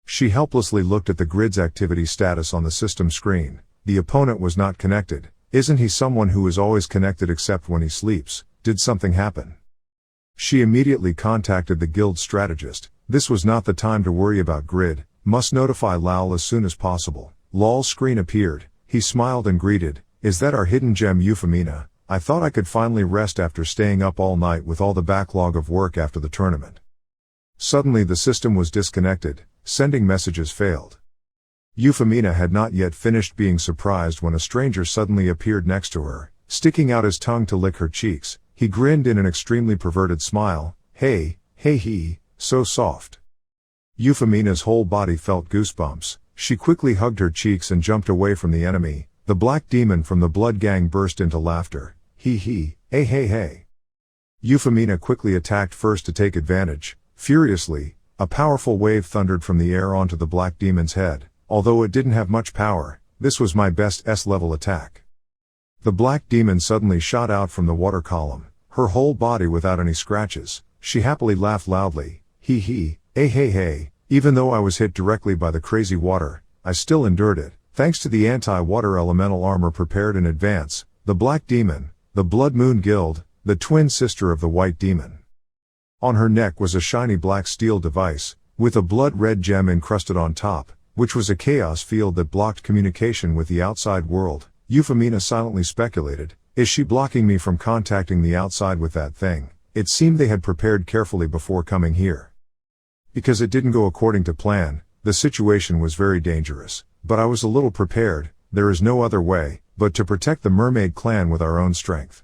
She helplessly looked at the Grid's activity status on the system screen. The opponent was not connected. Isn't he someone who is always connected except when he sleeps? Did something happen? She immediately contacted the guild strategist. This was not the time to worry about Grid. Must notify Lal as soon as possible. Lal's screen appeared. He smiled and greeted. Is that our hidden gem Euphemina? I thought I could finally rest after staying up all night with all the backlog of work after the tournament. Suddenly the system was disconnected. Sending messages failed. Euphemina had not yet finished being surprised when a stranger suddenly appeared next to her, sticking out his tongue to lick her cheeks. He grinned in an extremely perverted smile. Hey, he, so soft. Euphemia's whole body felt goosebumps. She quickly hugged her cheeks and jumped away from the enemy. The black demon from the Blood Gang burst into laughter. Hey. Euphemina quickly attacked first to take advantage. Furiously, a powerful wave thundered from the air onto the black demon's head. Although it didn't have much power, this was my best S-level attack. The black demon suddenly shot out from the water column, her whole body without any scratches. She happily laughed loudly. Hey. Even though I was hit directly by the crazy water, I still endured it, thanks to the anti-water elemental armor prepared in advance. The Black Demon, the Blood Moon Guild, the twin sister of the White Demon. On her neck was a shiny black steel device, with a blood-red gem encrusted on top, which was a chaos field that blocked communication with the outside world. Euphemina silently speculated, is she blocking me from contacting the outside with that thing? It seemed they had prepared carefully before coming here. Because it didn't go according to plan, the situation was very dangerous, but I was a little prepared. There is no other way, but to protect the Mermaid Clan with our own strength.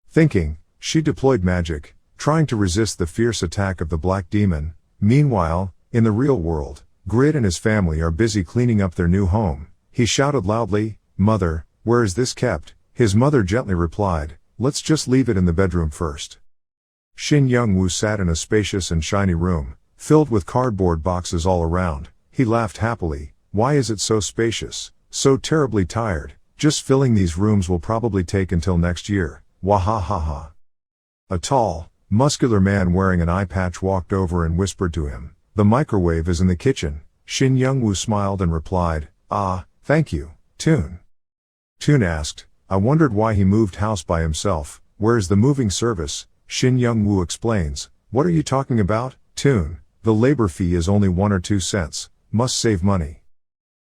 Thinking, she deployed magic, trying to resist the fierce attack of the Black Demon. Meanwhile, in the real world, Grid and his family are busy cleaning up their new home. He shouted loudly, "Mother, where is this kept?" His mother gently replied, "Let's just leave it in the bedroom first." Shin Young-woo sat in a spacious and shiny room, filled with cardboard boxes all around. He laughed happily. Why is it so spacious? So terribly tired. Just filling these rooms will probably take until next year. Wahahaha. A tall, muscular man wearing an eye patch walked over and whispered to him. The microwave is in the kitchen. Shin Young-woo smiled and replied, "Ah, thank you, Toon." Toon asked, "I wondered why he moved house by himself. Where's the moving service?" Shin Young-woo explains, "What are you talking about, Toon? The labor fee is only 1 or 2 cents. Must save money."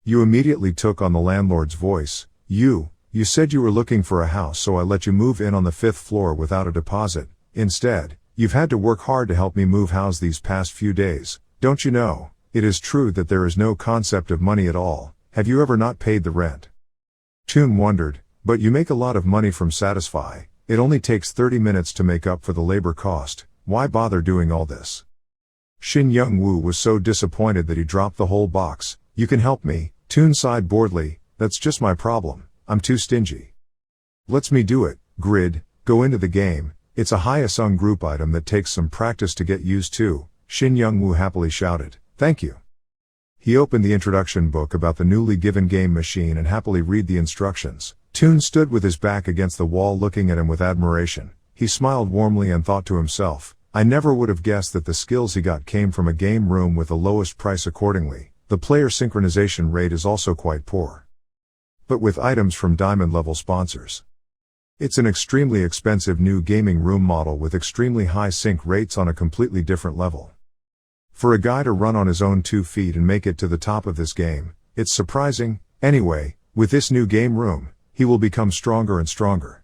You immediately took on the landlord's voice. You said you were looking for a house, so I let you move in on the 5th floor without a deposit. Instead, you've had to work hard to help me move house these past few days. Don't you know, it is true that there is no concept of money at all. Have you ever not paid the rent? Toon wondered, but you make a lot of money from Satisfy. It only takes 30 minutes to make up for the labor cost. Why bother doing all this? Shin Young-woo was so disappointed that he dropped the whole box. You can help me, Toon sighed boredly. That's just my problem. I'm too stingy. Let's me do it, Grid. Go into the game. It's a Hyosung group item that takes some practice to get used to. Shin Young-woo happily shouted, "Thank you." He opened the introduction book about the newly given game machine and happily read the instructions. Toon stood with his back against the wall looking at him with admiration. He smiled warmly and thought to himself, I never would have guessed that the skills he got came from a game room with the lowest price accordingly. The player synchronization rate is also quite poor. But with items from diamond level sponsors. It's an extremely expensive new gaming room model with extremely high sync rates on a completely different level. For a guy to run on his own 2 feet and make it to the top of this game, it's surprising. Anyway, with this new game room, he will become stronger and stronger.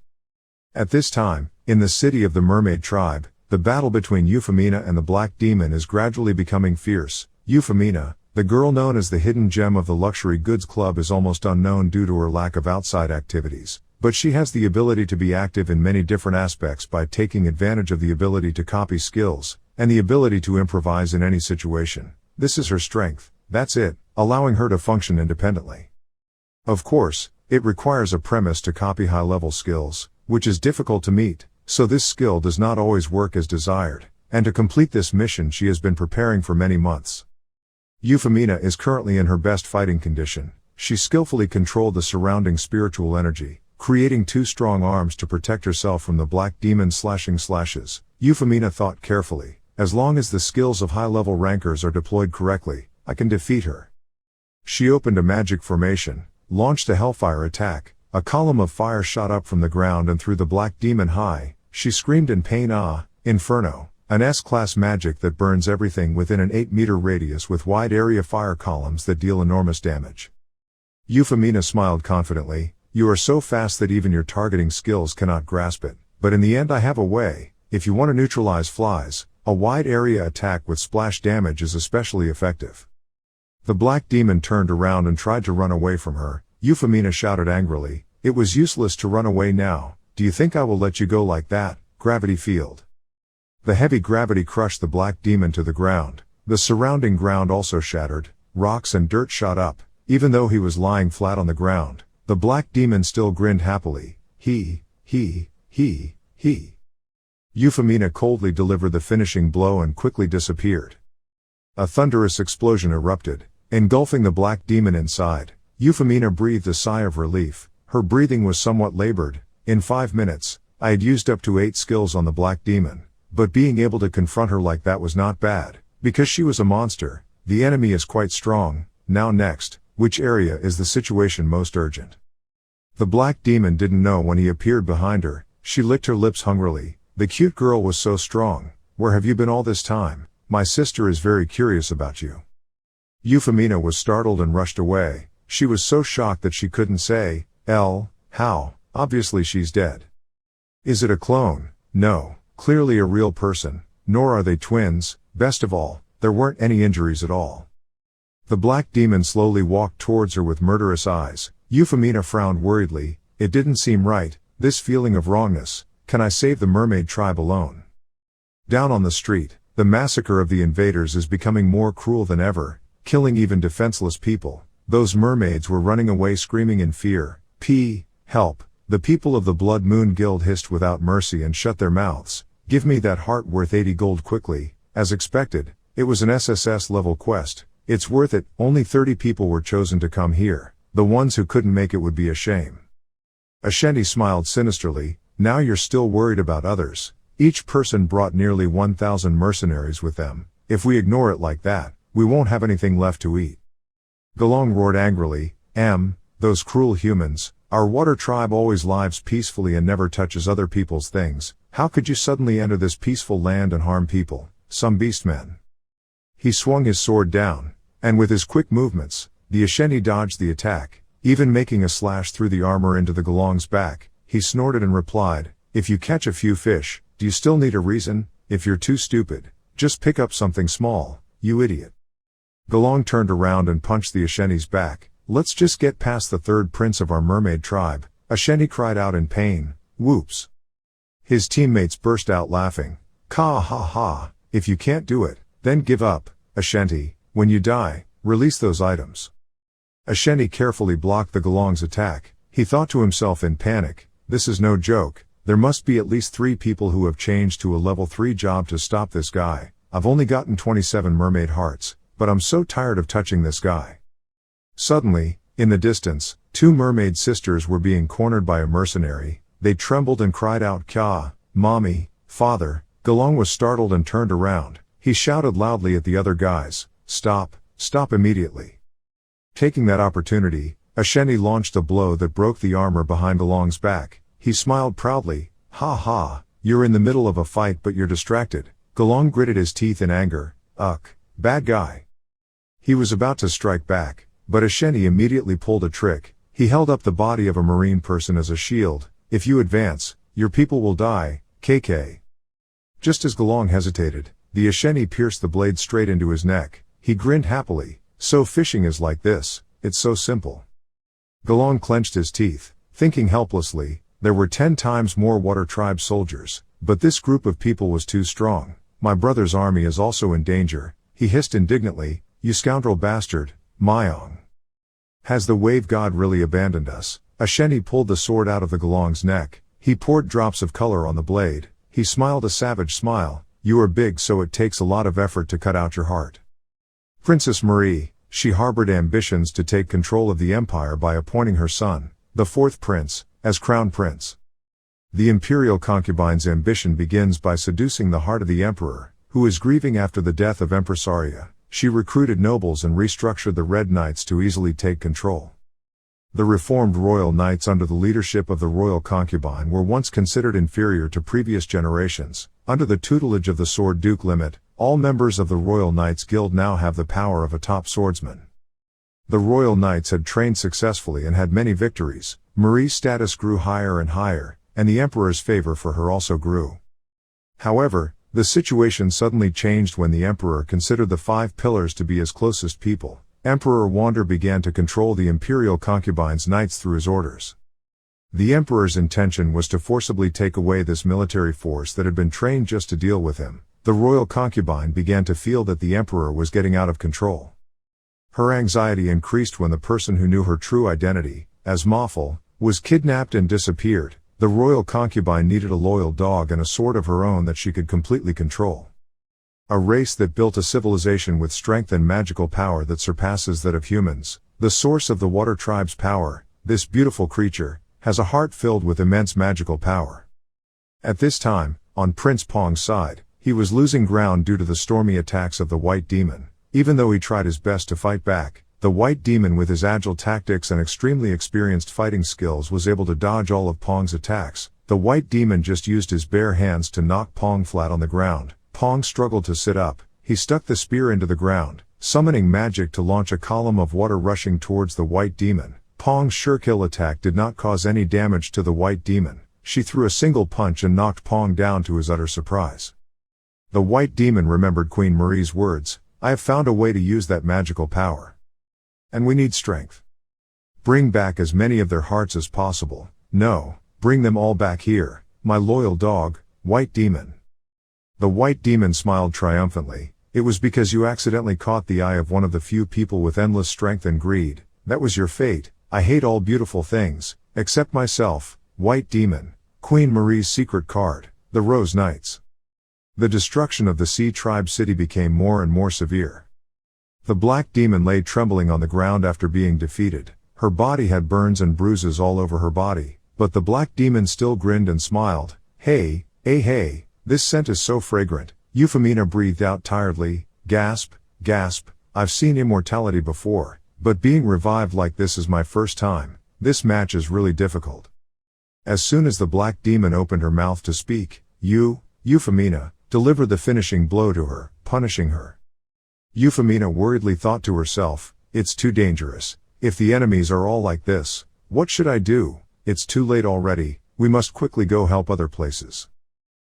At this time, in the city of the Mermaid Tribe, the battle between Euphemina and the Black Demon is gradually becoming fierce. Euphemina, the girl known as the hidden gem of the luxury goods club, is almost unknown due to her lack of outside activities, but she has the ability to be active in many different aspects by taking advantage of the ability to copy skills, and the ability to improvise in any situation. This is her strength, that's it, allowing her to function independently. Of course, it requires a premise to copy high-level skills, which is difficult to meet, so this skill does not always work as desired, and to complete this mission she has been preparing for many months. Euphemina is currently in her best fighting condition. She skillfully controlled the surrounding spiritual energy, creating 2 strong arms to protect herself from the Black Demon's slashing slashes. Euphemina thought carefully, as long as the skills of high-level rankers are deployed correctly, I can defeat her. She opened a magic formation, launched a hellfire attack. A column of fire shot up from the ground and threw the Black Demon high. She screamed in pain. Inferno, an S-class magic that burns everything within an 8-meter radius with wide area fire columns that deal enormous damage. Euphemina smiled confidently. You are so fast that even your targeting skills cannot grasp it, but in the end I have a way. If you want to neutralize flies, a wide area attack with splash damage is especially effective. The Black Demon turned around and tried to run away from her. Euphemina shouted angrily, it was useless to run away now. Do you think I will let you go like that? Gravity field. The heavy gravity crushed the Black Demon to the ground. The surrounding ground also shattered. Rocks and dirt shot up. Even though he was lying flat on the ground, the Black Demon still grinned happily. He. Euphemina coldly delivered the finishing blow and quickly disappeared. A thunderous explosion erupted, engulfing the Black Demon inside. Euphemina breathed a sigh of relief. Her breathing was somewhat labored. In 5 minutes, I had used up to 8 skills on the Black Demon, but being able to confront her like that was not bad, because she was a monster. The enemy is quite strong. Now next, which area is the situation most urgent? The Black Demon didn't know when he appeared behind her. She licked her lips hungrily. The cute girl was so strong. Where have you been all this time? My sister is very curious about you. Euphemina was startled and rushed away. She was so shocked that she couldn't say, how? Obviously she's dead. Is it a clone? No, clearly a real person, nor are they twins. Best of all, there weren't any injuries at all. The Black Demon slowly walked towards her with murderous eyes. Euphemina frowned worriedly. It didn't seem right, this feeling of wrongness. Can I save the Mermaid Tribe alone? Down on the street, the massacre of the invaders is becoming more cruel than ever, killing even defenseless people. Those mermaids were running away screaming in fear. Help! The people of the Blood Moon Guild hissed without mercy and shut their mouths. Give me that heart worth 80 gold quickly. As expected, it was an SSS level quest. It's worth it. Only 30 people were chosen to come here. The ones who couldn't make it would be a shame. Ashanti smiled sinisterly. Now you're still worried about others. Each person brought nearly 1,000 mercenaries with them. If we ignore it like that, we won't have anything left to eat. Galong roared angrily, those cruel humans. Our water tribe always lives peacefully and never touches other people's things. How could you suddenly enter this peaceful land and harm people? Some beastmen. He swung his sword down, and with his quick movements, the Ashanti dodged the attack, even making a slash through the armor into the Galong's back. He snorted and replied, if you catch a few fish, do you still need a reason? If you're too stupid, just pick up something small, you idiot. Galong turned around and punched the Ashanti's back. Let's just get past the third prince of our mermaid tribe. Ashanti cried out in pain. Whoops. His teammates burst out laughing. Ha ha ha, if you can't do it, then give up. Ashanti, when you die, release those items. Ashanti carefully blocked the Galong's attack. He thought to himself in panic, this is no joke. There must be at least 3 people who have changed to a level 3 job to stop this guy. I've only gotten 27 mermaid hearts, but I'm so tired of touching this guy. Suddenly, in the distance, 2 mermaid sisters were being cornered by a mercenary. They trembled and cried out, Kya, mommy, father. Galong was startled and turned around. He shouted loudly at the other guys, stop immediately. Taking that opportunity, Ashanti launched a blow that broke the armor behind Galong's back. He smiled proudly, ha ha, you're in the middle of a fight but you're distracted. Galong gritted his teeth in anger, bad guy. He was about to strike back, but Ashanti immediately pulled a trick. He held up the body of a marine person as a shield. If you advance, your people will die, KK. Just as Galong hesitated, the Ashanti pierced the blade straight into his neck. He grinned happily. So fishing is like this, it's so simple. Galong clenched his teeth, thinking helplessly, there were 10 times more water tribe soldiers, but this group of people was too strong. My brother's army is also in danger, he hissed indignantly, you scoundrel bastard, Myong. Has the wave god really abandoned us? Ashanti pulled the sword out of the Galong's neck. He poured drops of color on the blade. He smiled a savage smile. You are big, so it takes a lot of effort to cut out your heart. Princess Marie, she harbored ambitions to take control of the empire by appointing her son, the 4th prince, as crown prince. The imperial concubine's ambition begins by seducing the heart of the emperor, who is grieving after the death of Empress Arya. She recruited nobles and restructured the Red Knights to easily take control. The reformed royal knights under the leadership of the royal concubine were once considered inferior to previous generations. Under the tutelage of the Sword Duke Limit, all members of the Royal Knights Guild now have the power of a top swordsman. The royal knights had trained successfully and had many victories. Marie's status grew higher and higher, and the emperor's favor for her also grew. However, the situation suddenly changed when the emperor considered the 5 pillars to be his closest people. Emperor Wander began to control the imperial concubine's knights through his orders. The emperor's intention was to forcibly take away this military force that had been trained just to deal with him. The royal concubine began to feel that the emperor was getting out of control. Her anxiety increased when the person who knew her true identity, as Moffel, was kidnapped and disappeared. The royal concubine needed a loyal dog and a sword of her own that she could completely control. A race that built a civilization with strength and magical power that surpasses that of humans. The source of the water tribe's power, this beautiful creature, has a heart filled with immense magical power. At this time, on Prince Pong's side, he was losing ground due to the stormy attacks of the White Demon. Even though he tried his best to fight back, the White Demon with his agile tactics and extremely experienced fighting skills was able to dodge all of Pong's attacks. The White Demon just used his bare hands to knock Pong flat on the ground. Pong struggled to sit up. He stuck the spear into the ground, summoning magic to launch a column of water rushing towards the White Demon. Pong's sure-kill attack did not cause any damage to the White Demon. She threw a single punch and knocked Pong down to his utter surprise. The White Demon remembered Queen Marie's words, I have found a way to use that magical power. And we need strength. Bring back as many of their hearts as possible. No, bring them all back here, my loyal dog, White Demon. The White Demon smiled triumphantly. It was because you accidentally caught the eye of one of the few people with endless strength and greed. That was your fate. I hate all beautiful things, except myself, White Demon. Queen Marie's secret card, the Rose Knights. The destruction of the Sea Tribe city became more and more severe. The black demon lay trembling on the ground after being defeated. Her body had burns and bruises all over her body, but the black demon still grinned and smiled. Hey, this scent is so fragrant. Euphemina breathed out tiredly. Gasp, gasp, I've seen immortality before, but being revived like this is my first time. This match is really difficult. As soon as the black demon opened her mouth to speak, Euphemina, delivered the finishing blow to her, punishing her. Euphemina worriedly thought to herself, it's too dangerous. If the enemies are all like this, what should I do? It's too late already, we must quickly go help other places.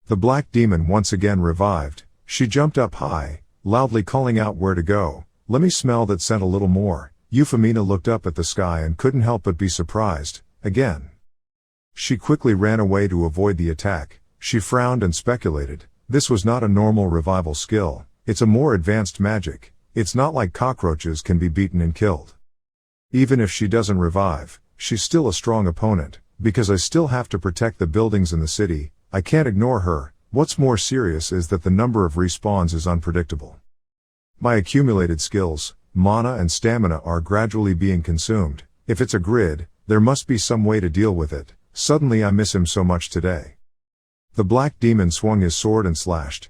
The black demon once again revived. She jumped up high, loudly calling out where to go. Let me smell that scent a little more. Euphemina looked up at the sky and couldn't help but be surprised, again. She quickly ran away to avoid the attack. She frowned and speculated. This was not a normal revival skill. It's a more advanced magic. It's not like cockroaches can be beaten and killed. Even if she doesn't revive, she's still a strong opponent, because I still have to protect the buildings in the city. I can't ignore her. What's more serious is that the number of respawns is unpredictable. My accumulated skills, mana and stamina are gradually being consumed. If it's a grid, there must be some way to deal with it. Suddenly I miss him so much today. The black demon swung his sword and slashed.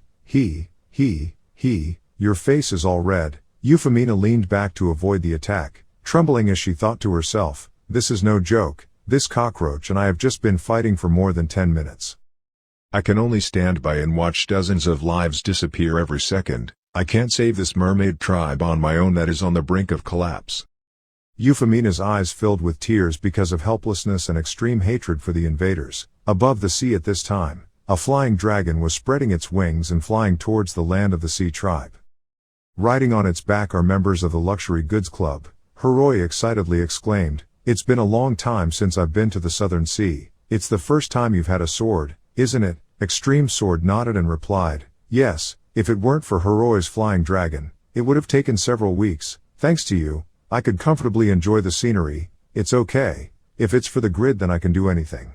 Your face is all red. Euphemina leaned back to avoid the attack, trembling as she thought to herself, this is no joke, this cockroach and I have just been fighting for more than 10 minutes. I can only stand by and watch dozens of lives disappear every second. I can't save this mermaid tribe on my own that is on the brink of collapse. Euphemia's eyes filled with tears because of helplessness and extreme hatred for the invaders. Above the sea at this time, a flying dragon was spreading its wings and flying towards the land of the Sea Tribe. Riding on its back are members of the Luxury Goods Club. Heroi excitedly exclaimed, it's been a long time since I've been to the Southern Sea. It's the first time you've had a sword, isn't it? Extreme Sword nodded and replied, yes, if it weren't for Heroi's flying dragon, it would have taken several weeks. Thanks to you, I could comfortably enjoy the scenery. It's okay. If it's for the grid then I can do anything.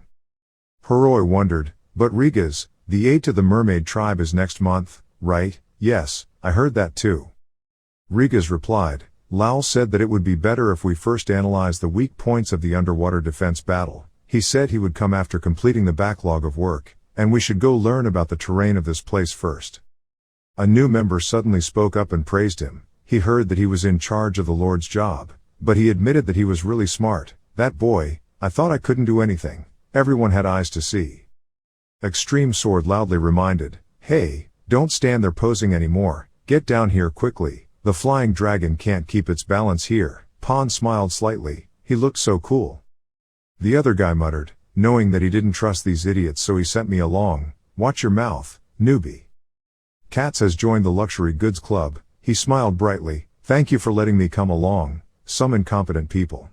Heroi wondered, but Riga's, the aid to the mermaid tribe is next month, right? Yes, I heard that too. Riga's replied, Lal said that it would be better if we first analyze the weak points of the underwater defense battle. He said he would come after completing the backlog of work, and we should go learn about the terrain of this place first. A new member suddenly spoke up and praised him. He heard that he was in charge of the Lord's job, but he admitted that he was really smart. That boy, I thought I couldn't do anything. Everyone had eyes to see. Extreme Sword loudly reminded, hey, don't stand there posing anymore. Get down here quickly. The flying dragon can't keep its balance here. Pon smiled slightly. He looked so cool. The other guy muttered, knowing that he didn't trust these idiots so he sent me along. Watch your mouth, newbie. Katz has joined the Luxury Goods Club. He smiled brightly. Thank you for letting me come along, some incompetent people.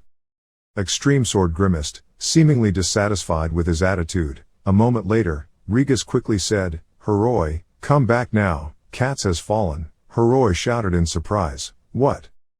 Extreme Sword grimaced, seemingly dissatisfied with his attitude. A moment later, Rigas quickly said, Heroi, come back now, Katz has fallen. Heroi shouted in surprise. What?